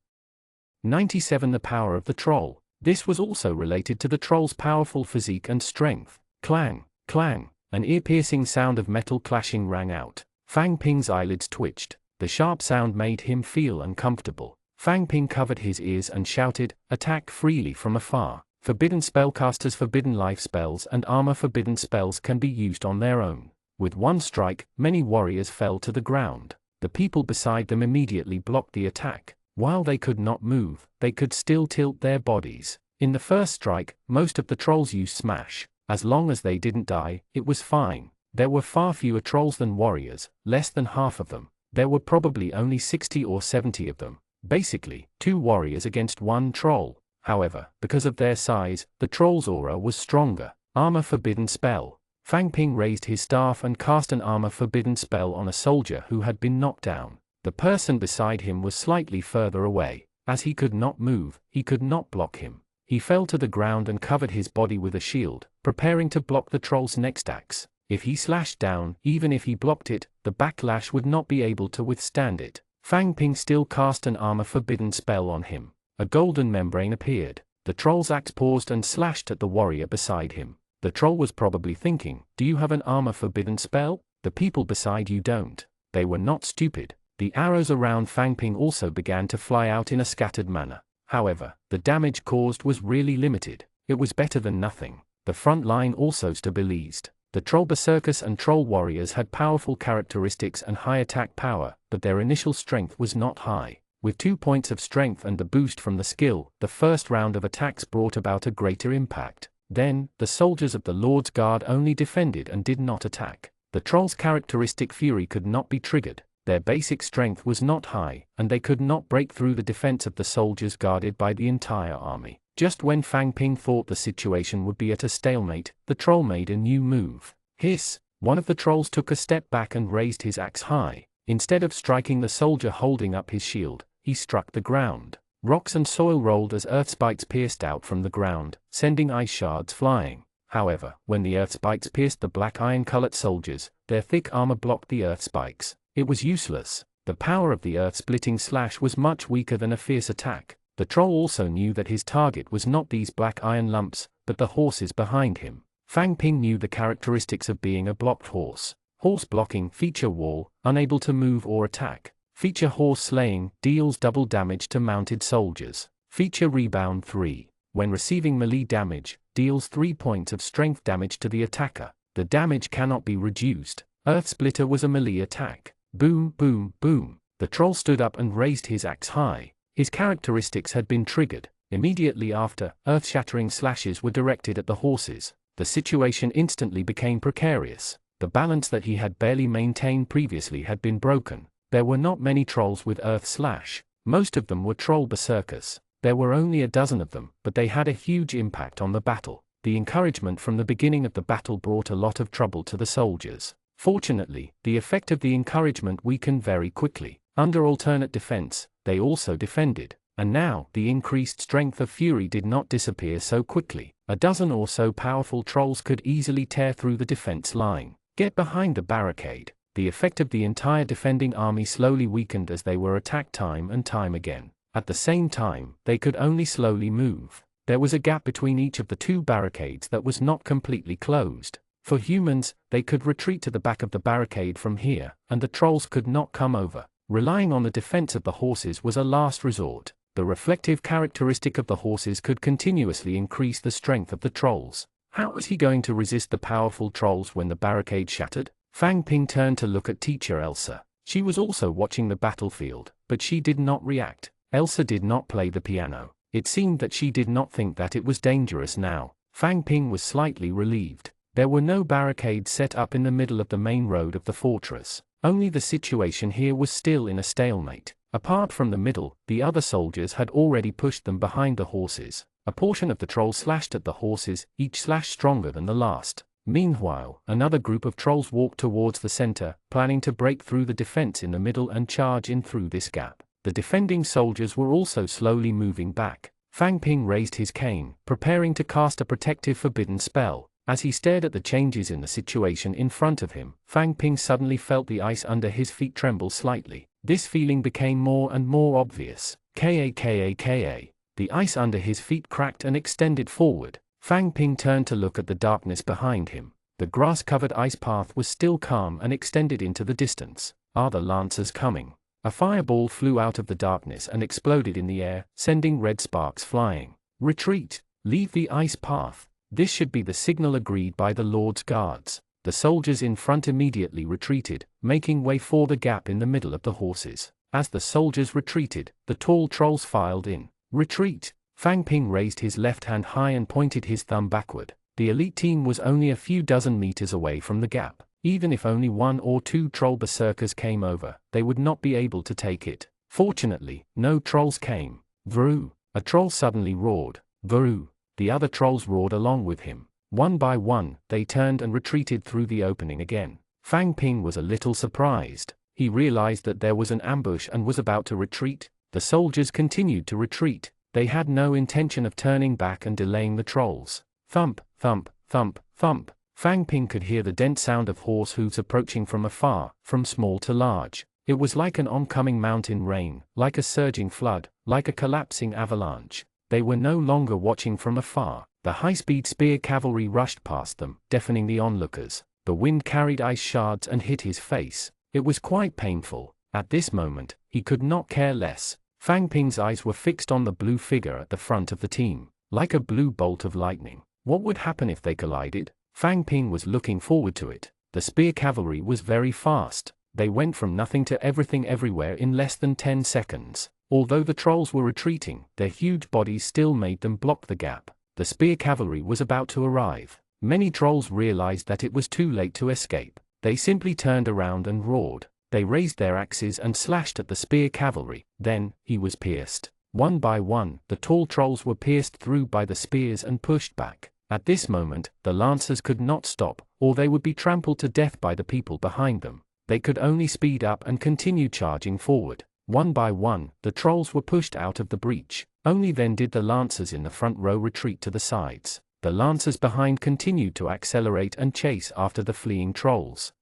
97. The power of the troll. This was also related to the troll's powerful physique and strength. Clang, clang, an ear-piercing sound of metal clashing rang out. Fang Ping's eyelids twitched. The sharp sound made him feel uncomfortable. Fang Ping covered his ears and shouted, "Attack freely from afar." Forbidden spellcasters' forbidden life spells and armor forbidden spells can be used on their own. With one strike, many warriors fell to the ground. The people beside them immediately blocked the attack. While they could not move, they could still tilt their bodies. In the first strike, most of the trolls used smash. As long as they didn't die, it was fine. There were far fewer trolls than warriors, less than half of them. There were probably only 60 or 70 of them. Basically, 2 warriors against 1 troll. However, because of their size, the troll's aura was stronger. Armor forbidden spell. Fang Ping raised his staff and cast an armor forbidden spell on a soldier who had been knocked down. The person beside him was slightly further away. As he could not move, he could not block him. He fell to the ground and covered his body with a shield, preparing to block the troll's next axe. If he slashed down, even if he blocked it, the backlash would not be able to withstand it. Fang Ping still cast an armor forbidden spell on him. A golden membrane appeared. The troll's axe paused and slashed at the warrior beside him. The troll was probably thinking, "Do you have an armor forbidden spell? The people beside you don't." They were not stupid. The arrows around Fang Ping also began to fly out in a scattered manner. However, the damage caused was really limited. It was better than nothing. The front line also stabilized. The troll berserkers and troll warriors had powerful characteristics and high attack power, but their initial strength was not high. With 2 points of strength and the boost from the skill, the first round of attacks brought about a greater impact. Then, the soldiers of the Lord's Guard only defended and did not attack. The troll's characteristic fury could not be triggered. Their basic strength was not high, and they could not break through the defense of the soldiers guarded by the entire army. Just when Fang Ping thought the situation would be at a stalemate, the troll made a new move. Hiss! One of the trolls took a step back and raised his axe high. Instead of striking the soldier holding up his shield, he struck the ground. Rocks and soil rolled as earth spikes pierced out from the ground, sending ice shards flying. However, when the earth spikes pierced the black iron-colored soldiers, their thick armor blocked the earth spikes. It was useless. The power of the earth-splitting slash was much weaker than a fierce attack. The troll also knew that his target was not these black iron lumps, but the horses behind him. Fang Ping knew the characteristics of being a blocked horse. Horse blocking, feature wall, unable to move or attack. Feature horse slaying, deals double damage to mounted soldiers. Feature rebound 3. When receiving melee damage, deals 3 points of strength damage to the attacker. The damage cannot be reduced. Earth Splitter was a melee attack. Boom, boom, boom. The troll stood up and raised his axe high. His characteristics had been triggered. Immediately after, earth-shattering slashes were directed at the horses. The situation instantly became precarious. The balance that he had barely maintained previously had been broken. There were not many trolls with earth slash. Most of them were troll berserkers. There were only a dozen of them, but they had a huge impact on the battle. The encouragement from the beginning of the battle brought a lot of trouble to the soldiers. Fortunately, the effect of the encouragement weakened very quickly. Under alternate defense, they also defended. And now, the increased strength of fury did not disappear so quickly. A dozen or so powerful trolls could easily tear through the defense line. Get behind the barricade. The effect of the entire defending army slowly weakened as they were attacked time and time again. At the same time, they could only slowly move. There was a gap between each of the 2 barricades that was not completely closed. For humans, they could retreat to the back of the barricade from here, and the trolls could not come over. Relying on the defense of the horses was a last resort. The reflective characteristic of the horses could continuously increase the strength of the trolls. How was he going to resist the powerful trolls when the barricade shattered? Fang Ping turned to look at teacher Elsa. She was also watching the battlefield, but she did not react. Elsa did not play the piano. It seemed that she did not think that it was dangerous now. Fang Ping was slightly relieved. There were no barricades set up in the middle of the main road of the fortress. Only the situation here was still in a stalemate. Apart from the middle, the other soldiers had already pushed them behind the horses. A portion of the trolls slashed at the horses, each slash stronger than the last. Meanwhile, another group of trolls walked towards the center, planning to break through the defense in the middle and charge in through this gap. The defending soldiers were also slowly moving back. Fang Ping raised his cane, preparing to cast a protective forbidden spell. As he stared at the changes in the situation in front of him, Fang Ping suddenly felt the ice under his feet tremble slightly. This feeling became more and more obvious. Ka. The ice under his feet cracked and extended forward. Fang Ping turned to look at the darkness behind him. The grass-covered ice path was still calm and extended into the distance. Are the lancers coming? A fireball flew out of the darkness and exploded in the air, sending red sparks flying. Retreat! Leave the ice path! This should be the signal agreed by the Lord's guards. The soldiers in front immediately retreated, making way for the gap in the middle of the horses. As the soldiers retreated, the tall trolls filed in. Retreat! Fang Ping raised his left hand high and pointed his thumb backward. The elite team was only a few dozen meters away from the gap. Even if only 1 or 2 troll berserkers came over, they would not be able to take it. Fortunately, no trolls came. Vroo! A troll suddenly roared. Vroo! The other trolls roared along with him. One by one, they turned and retreated through the opening again. Fang Ping was a little surprised. He realized that there was an ambush and was about to retreat. The soldiers continued to retreat. They had no intention of turning back and delaying the trolls. Thump, thump, thump, thump. Fang Ping could hear the dense sound of horse hooves approaching from afar, from small to large. It was like an oncoming mountain rain, like a surging flood, like a collapsing avalanche. They were no longer watching from afar. The high-speed spear cavalry rushed past them, deafening the onlookers. The wind carried ice shards and hit his face. It was quite painful. At this moment, he could not care less. Fang Ping's eyes were fixed on the blue figure at the front of the team, like a blue bolt of lightning. What would happen if they collided? Fang Ping was looking forward to it. The spear cavalry was very fast. They went from nothing to everything everywhere in less than 10 seconds. Although the trolls were retreating, their huge bodies still made them block the gap. The spear cavalry was about to arrive. Many trolls realized that it was too late to escape. They simply turned around and roared. They raised their axes and slashed at the spear cavalry. Then, he was pierced. One by one, the tall trolls were pierced through by the spears and pushed back. At this moment, the lancers could not stop, or they would be trampled to death by the people behind them. They could only speed up and continue charging forward. One by one, the trolls were pushed out of the breach. Only then did the lancers in the front row retreat to the sides. The lancers behind continued to accelerate and chase after the fleeing trolls.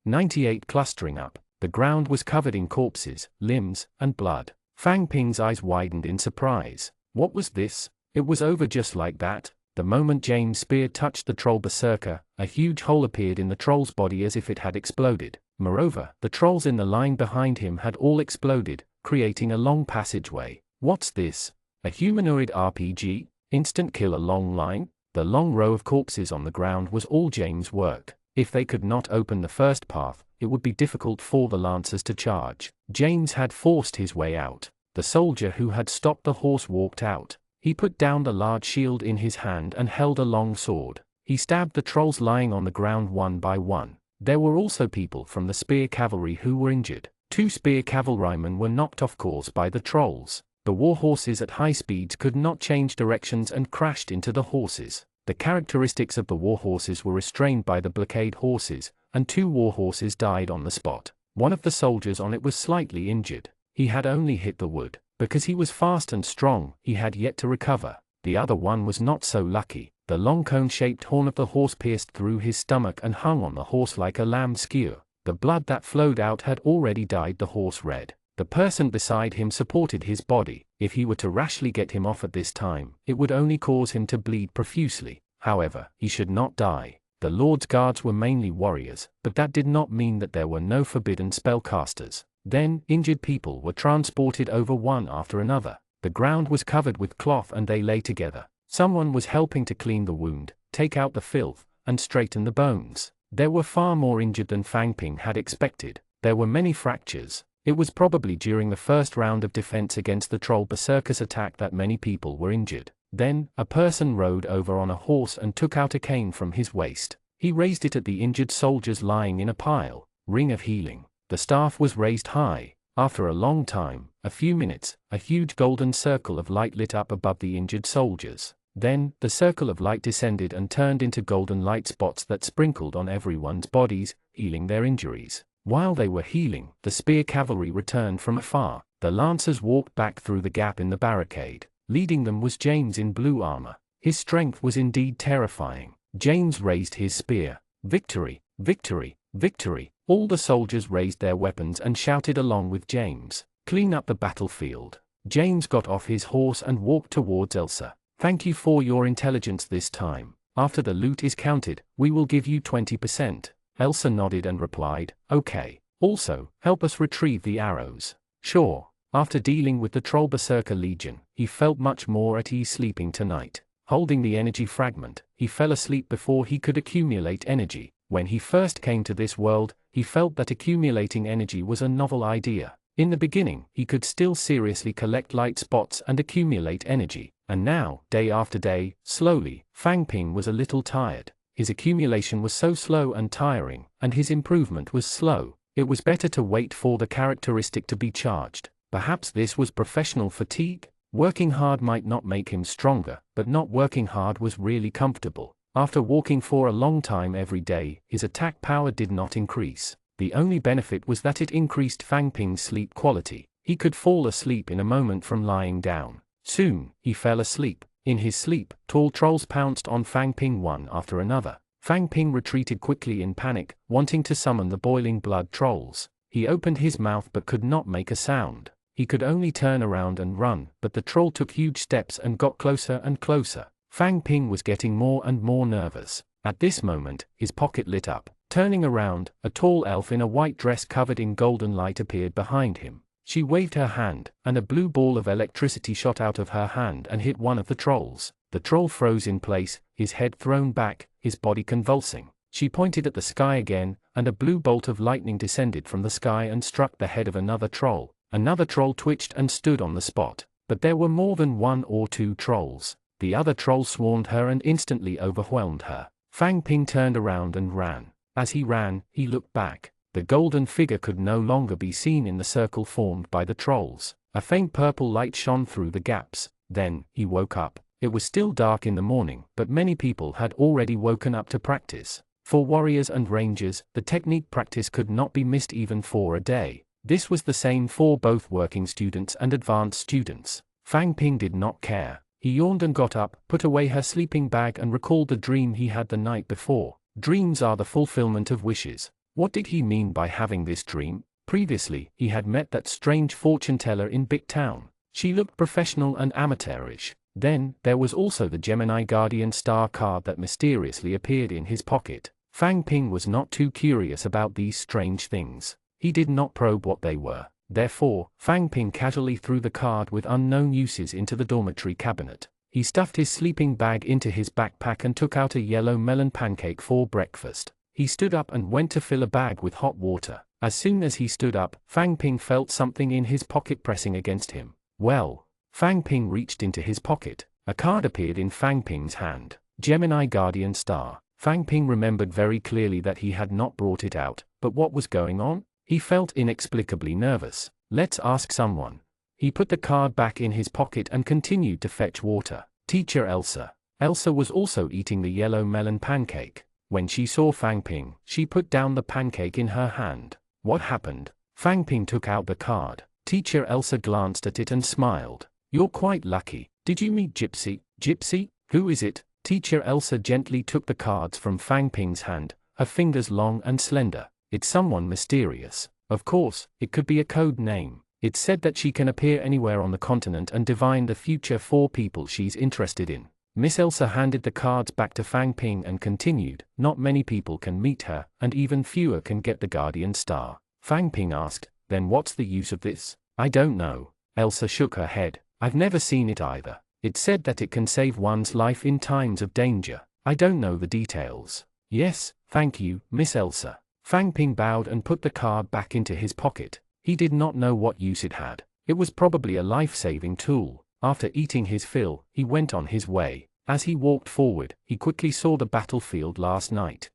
98 Clustering up, the ground was covered in corpses, limbs, and blood. Fang Ping's eyes widened in surprise. What was this? It was over just like that. The moment James' spear touched the troll berserker, a huge hole appeared in the troll's body as if it had exploded. Moreover, the trolls in the line behind him had all exploded, creating a long passageway. What's this? A humanoid RPG? Instant kill along line? The long row of corpses on the ground was all James' work. If they could not open the first path, it would be difficult for the lancers to charge. James had forced his way out. The soldier who had stopped the horse walked out. He put down the large shield in his hand and held a long sword. He stabbed the trolls lying on the ground one by one. There were also people from the spear cavalry who were injured. 2 spear cavalrymen were knocked off course by the trolls. The war horses at high speeds could not change directions and crashed into the horses. The characteristics of the war horses were restrained by the blockade horses, and 2 war horses died on the spot. One of the soldiers on it was slightly injured. He had only hit the wood. Because he was fast and strong, he had yet to recover. The other one was not so lucky. The long cone-shaped horn of the horse pierced through his stomach and hung on the horse like a lamb's skewer. The blood that flowed out had already dyed the horse red. The person beside him supported his body. If he were to rashly get him off at this time, it would only cause him to bleed profusely. However, he should not die. The Lord's guards were mainly warriors, but that did not mean that there were no forbidden spellcasters. Then, injured people were transported over one after another. The ground was covered with cloth and they lay together. Someone was helping to clean the wound, take out the filth, and straighten the bones. There were far more injured than Fang Ping had expected. There were many fractures. It was probably during the first round of defense against the troll berserker's attack that many people were injured. Then, a person rode over on a horse and took out a cane from his waist. He raised it at the injured soldiers lying in a pile. Ring of healing. The staff was raised high. After a long time, a few minutes, a huge golden circle of light lit up above the injured soldiers. Then, the circle of light descended and turned into golden light spots that sprinkled on everyone's bodies, healing their injuries. While they were healing, the spear cavalry returned from afar. The lancers walked back through the gap in the barricade. Leading them was James in blue armor. His strength was indeed terrifying. James raised his spear. Victory! Victory! Victory! All the soldiers raised their weapons and shouted along with James. Clean up the battlefield. James got off his horse and walked towards Elsa. Thank you for your intelligence this time. After the loot is counted, we will give you 20%. Elsa nodded and replied, okay. Also, help us retrieve the arrows. Sure. After dealing with the Troll Berserker Legion, he felt much more at ease sleeping tonight. Holding the energy fragment, he fell asleep before he could accumulate energy. When he first came to this world, he felt that accumulating energy was a novel idea. In the beginning, he could still seriously collect light spots and accumulate energy. And now, day after day, slowly, Fang Ping was a little tired. His accumulation was so slow and tiring, and his improvement was slow. It was better to wait for the characteristic to be charged. Perhaps this was professional fatigue? Working hard might not make him stronger, but not working hard was really comfortable. After walking for a long time every day, his attack power did not increase. The only benefit was that it increased Fang Ping's sleep quality. He could fall asleep in a moment from lying down. Soon, he fell asleep. In his sleep, tall trolls pounced on Fang Ping one after another. Fang Ping retreated quickly in panic, wanting to summon the boiling blood trolls. He opened his mouth but could not make a sound. He could only turn around and run, but the troll took huge steps and got closer and closer. Fang Ping was getting more and more nervous. At this moment, his pocket lit up. Turning around, a tall elf in a white dress covered in golden light appeared behind him. She waved her hand, and a blue ball of electricity shot out of her hand and hit one of the trolls. The troll froze in place, his head thrown back, his body convulsing. She pointed at the sky again, and a blue bolt of lightning descended from the sky and struck the head of another troll. Another troll twitched and stood on the spot. But there were more than one or two trolls. The other troll swarmed her and instantly overwhelmed her. Fang Ping turned around and ran. As he ran, he looked back. The golden figure could no longer be seen in the circle formed by the trolls. A faint purple light shone through the gaps. Then, he woke up. It was still dark in the morning, but many people had already woken up to practice. For warriors and rangers, the technique practice could not be missed even for a day. This was the same for both working students and advanced students. Fang Ping did not care. He yawned and got up, put away her sleeping bag and recalled the dream he had the night before. Dreams are the fulfillment of wishes. What did he mean by having this dream? Previously, he had met that strange fortune teller in Big Town. She looked professional and amateurish. Then, there was also the Gemini Guardian Star card that mysteriously appeared in his pocket. Fang Ping was not too curious about these strange things. He did not probe what they were. Therefore, Fang Ping casually threw the card with unknown uses into the dormitory cabinet. He stuffed his sleeping bag into his backpack and took out a yellow melon pancake for breakfast. He stood up and went to fill a bag with hot water. As soon as he stood up, Fang Ping felt something in his pocket pressing against him. Well, Fang Ping reached into his pocket. A card appeared in Fang Ping's hand. Gemini Guardian Star. Fang Ping remembered very clearly that he had not brought it out, but what was going on? He felt inexplicably nervous. Let's ask someone. He put the card back in his pocket and continued to fetch water. Teacher Elsa. Elsa was also eating the yellow melon pancake. When she saw Fang Ping, she put down the pancake in her hand. What happened? Fang Ping took out the card. Teacher Elsa glanced at it and smiled. You're quite lucky. Did you meet Gypsy? Gypsy? Who is it? Teacher Elsa gently took the cards from Fang Ping's hand, her fingers long and slender. It's someone mysterious. Of course, it could be a code name. It's said that she can appear anywhere on the continent and divine the future for people she's interested in. Miss Elsa handed the cards back to Fang Ping and continued, "Not many people can meet her, and even fewer can get the Guardian Star." Fang Ping asked, "Then what's the use of this?" "I don't know." Elsa shook her head. "I've never seen it either. It said that it can save one's life in times of danger. I don't know the details." "Yes, thank you, Miss Elsa." Fang Ping bowed and put the card back into his pocket. He did not know what use it had. It was probably a life-saving tool. After eating his fill, he went on his way. As he walked forward, he quickly saw the battlefield last night.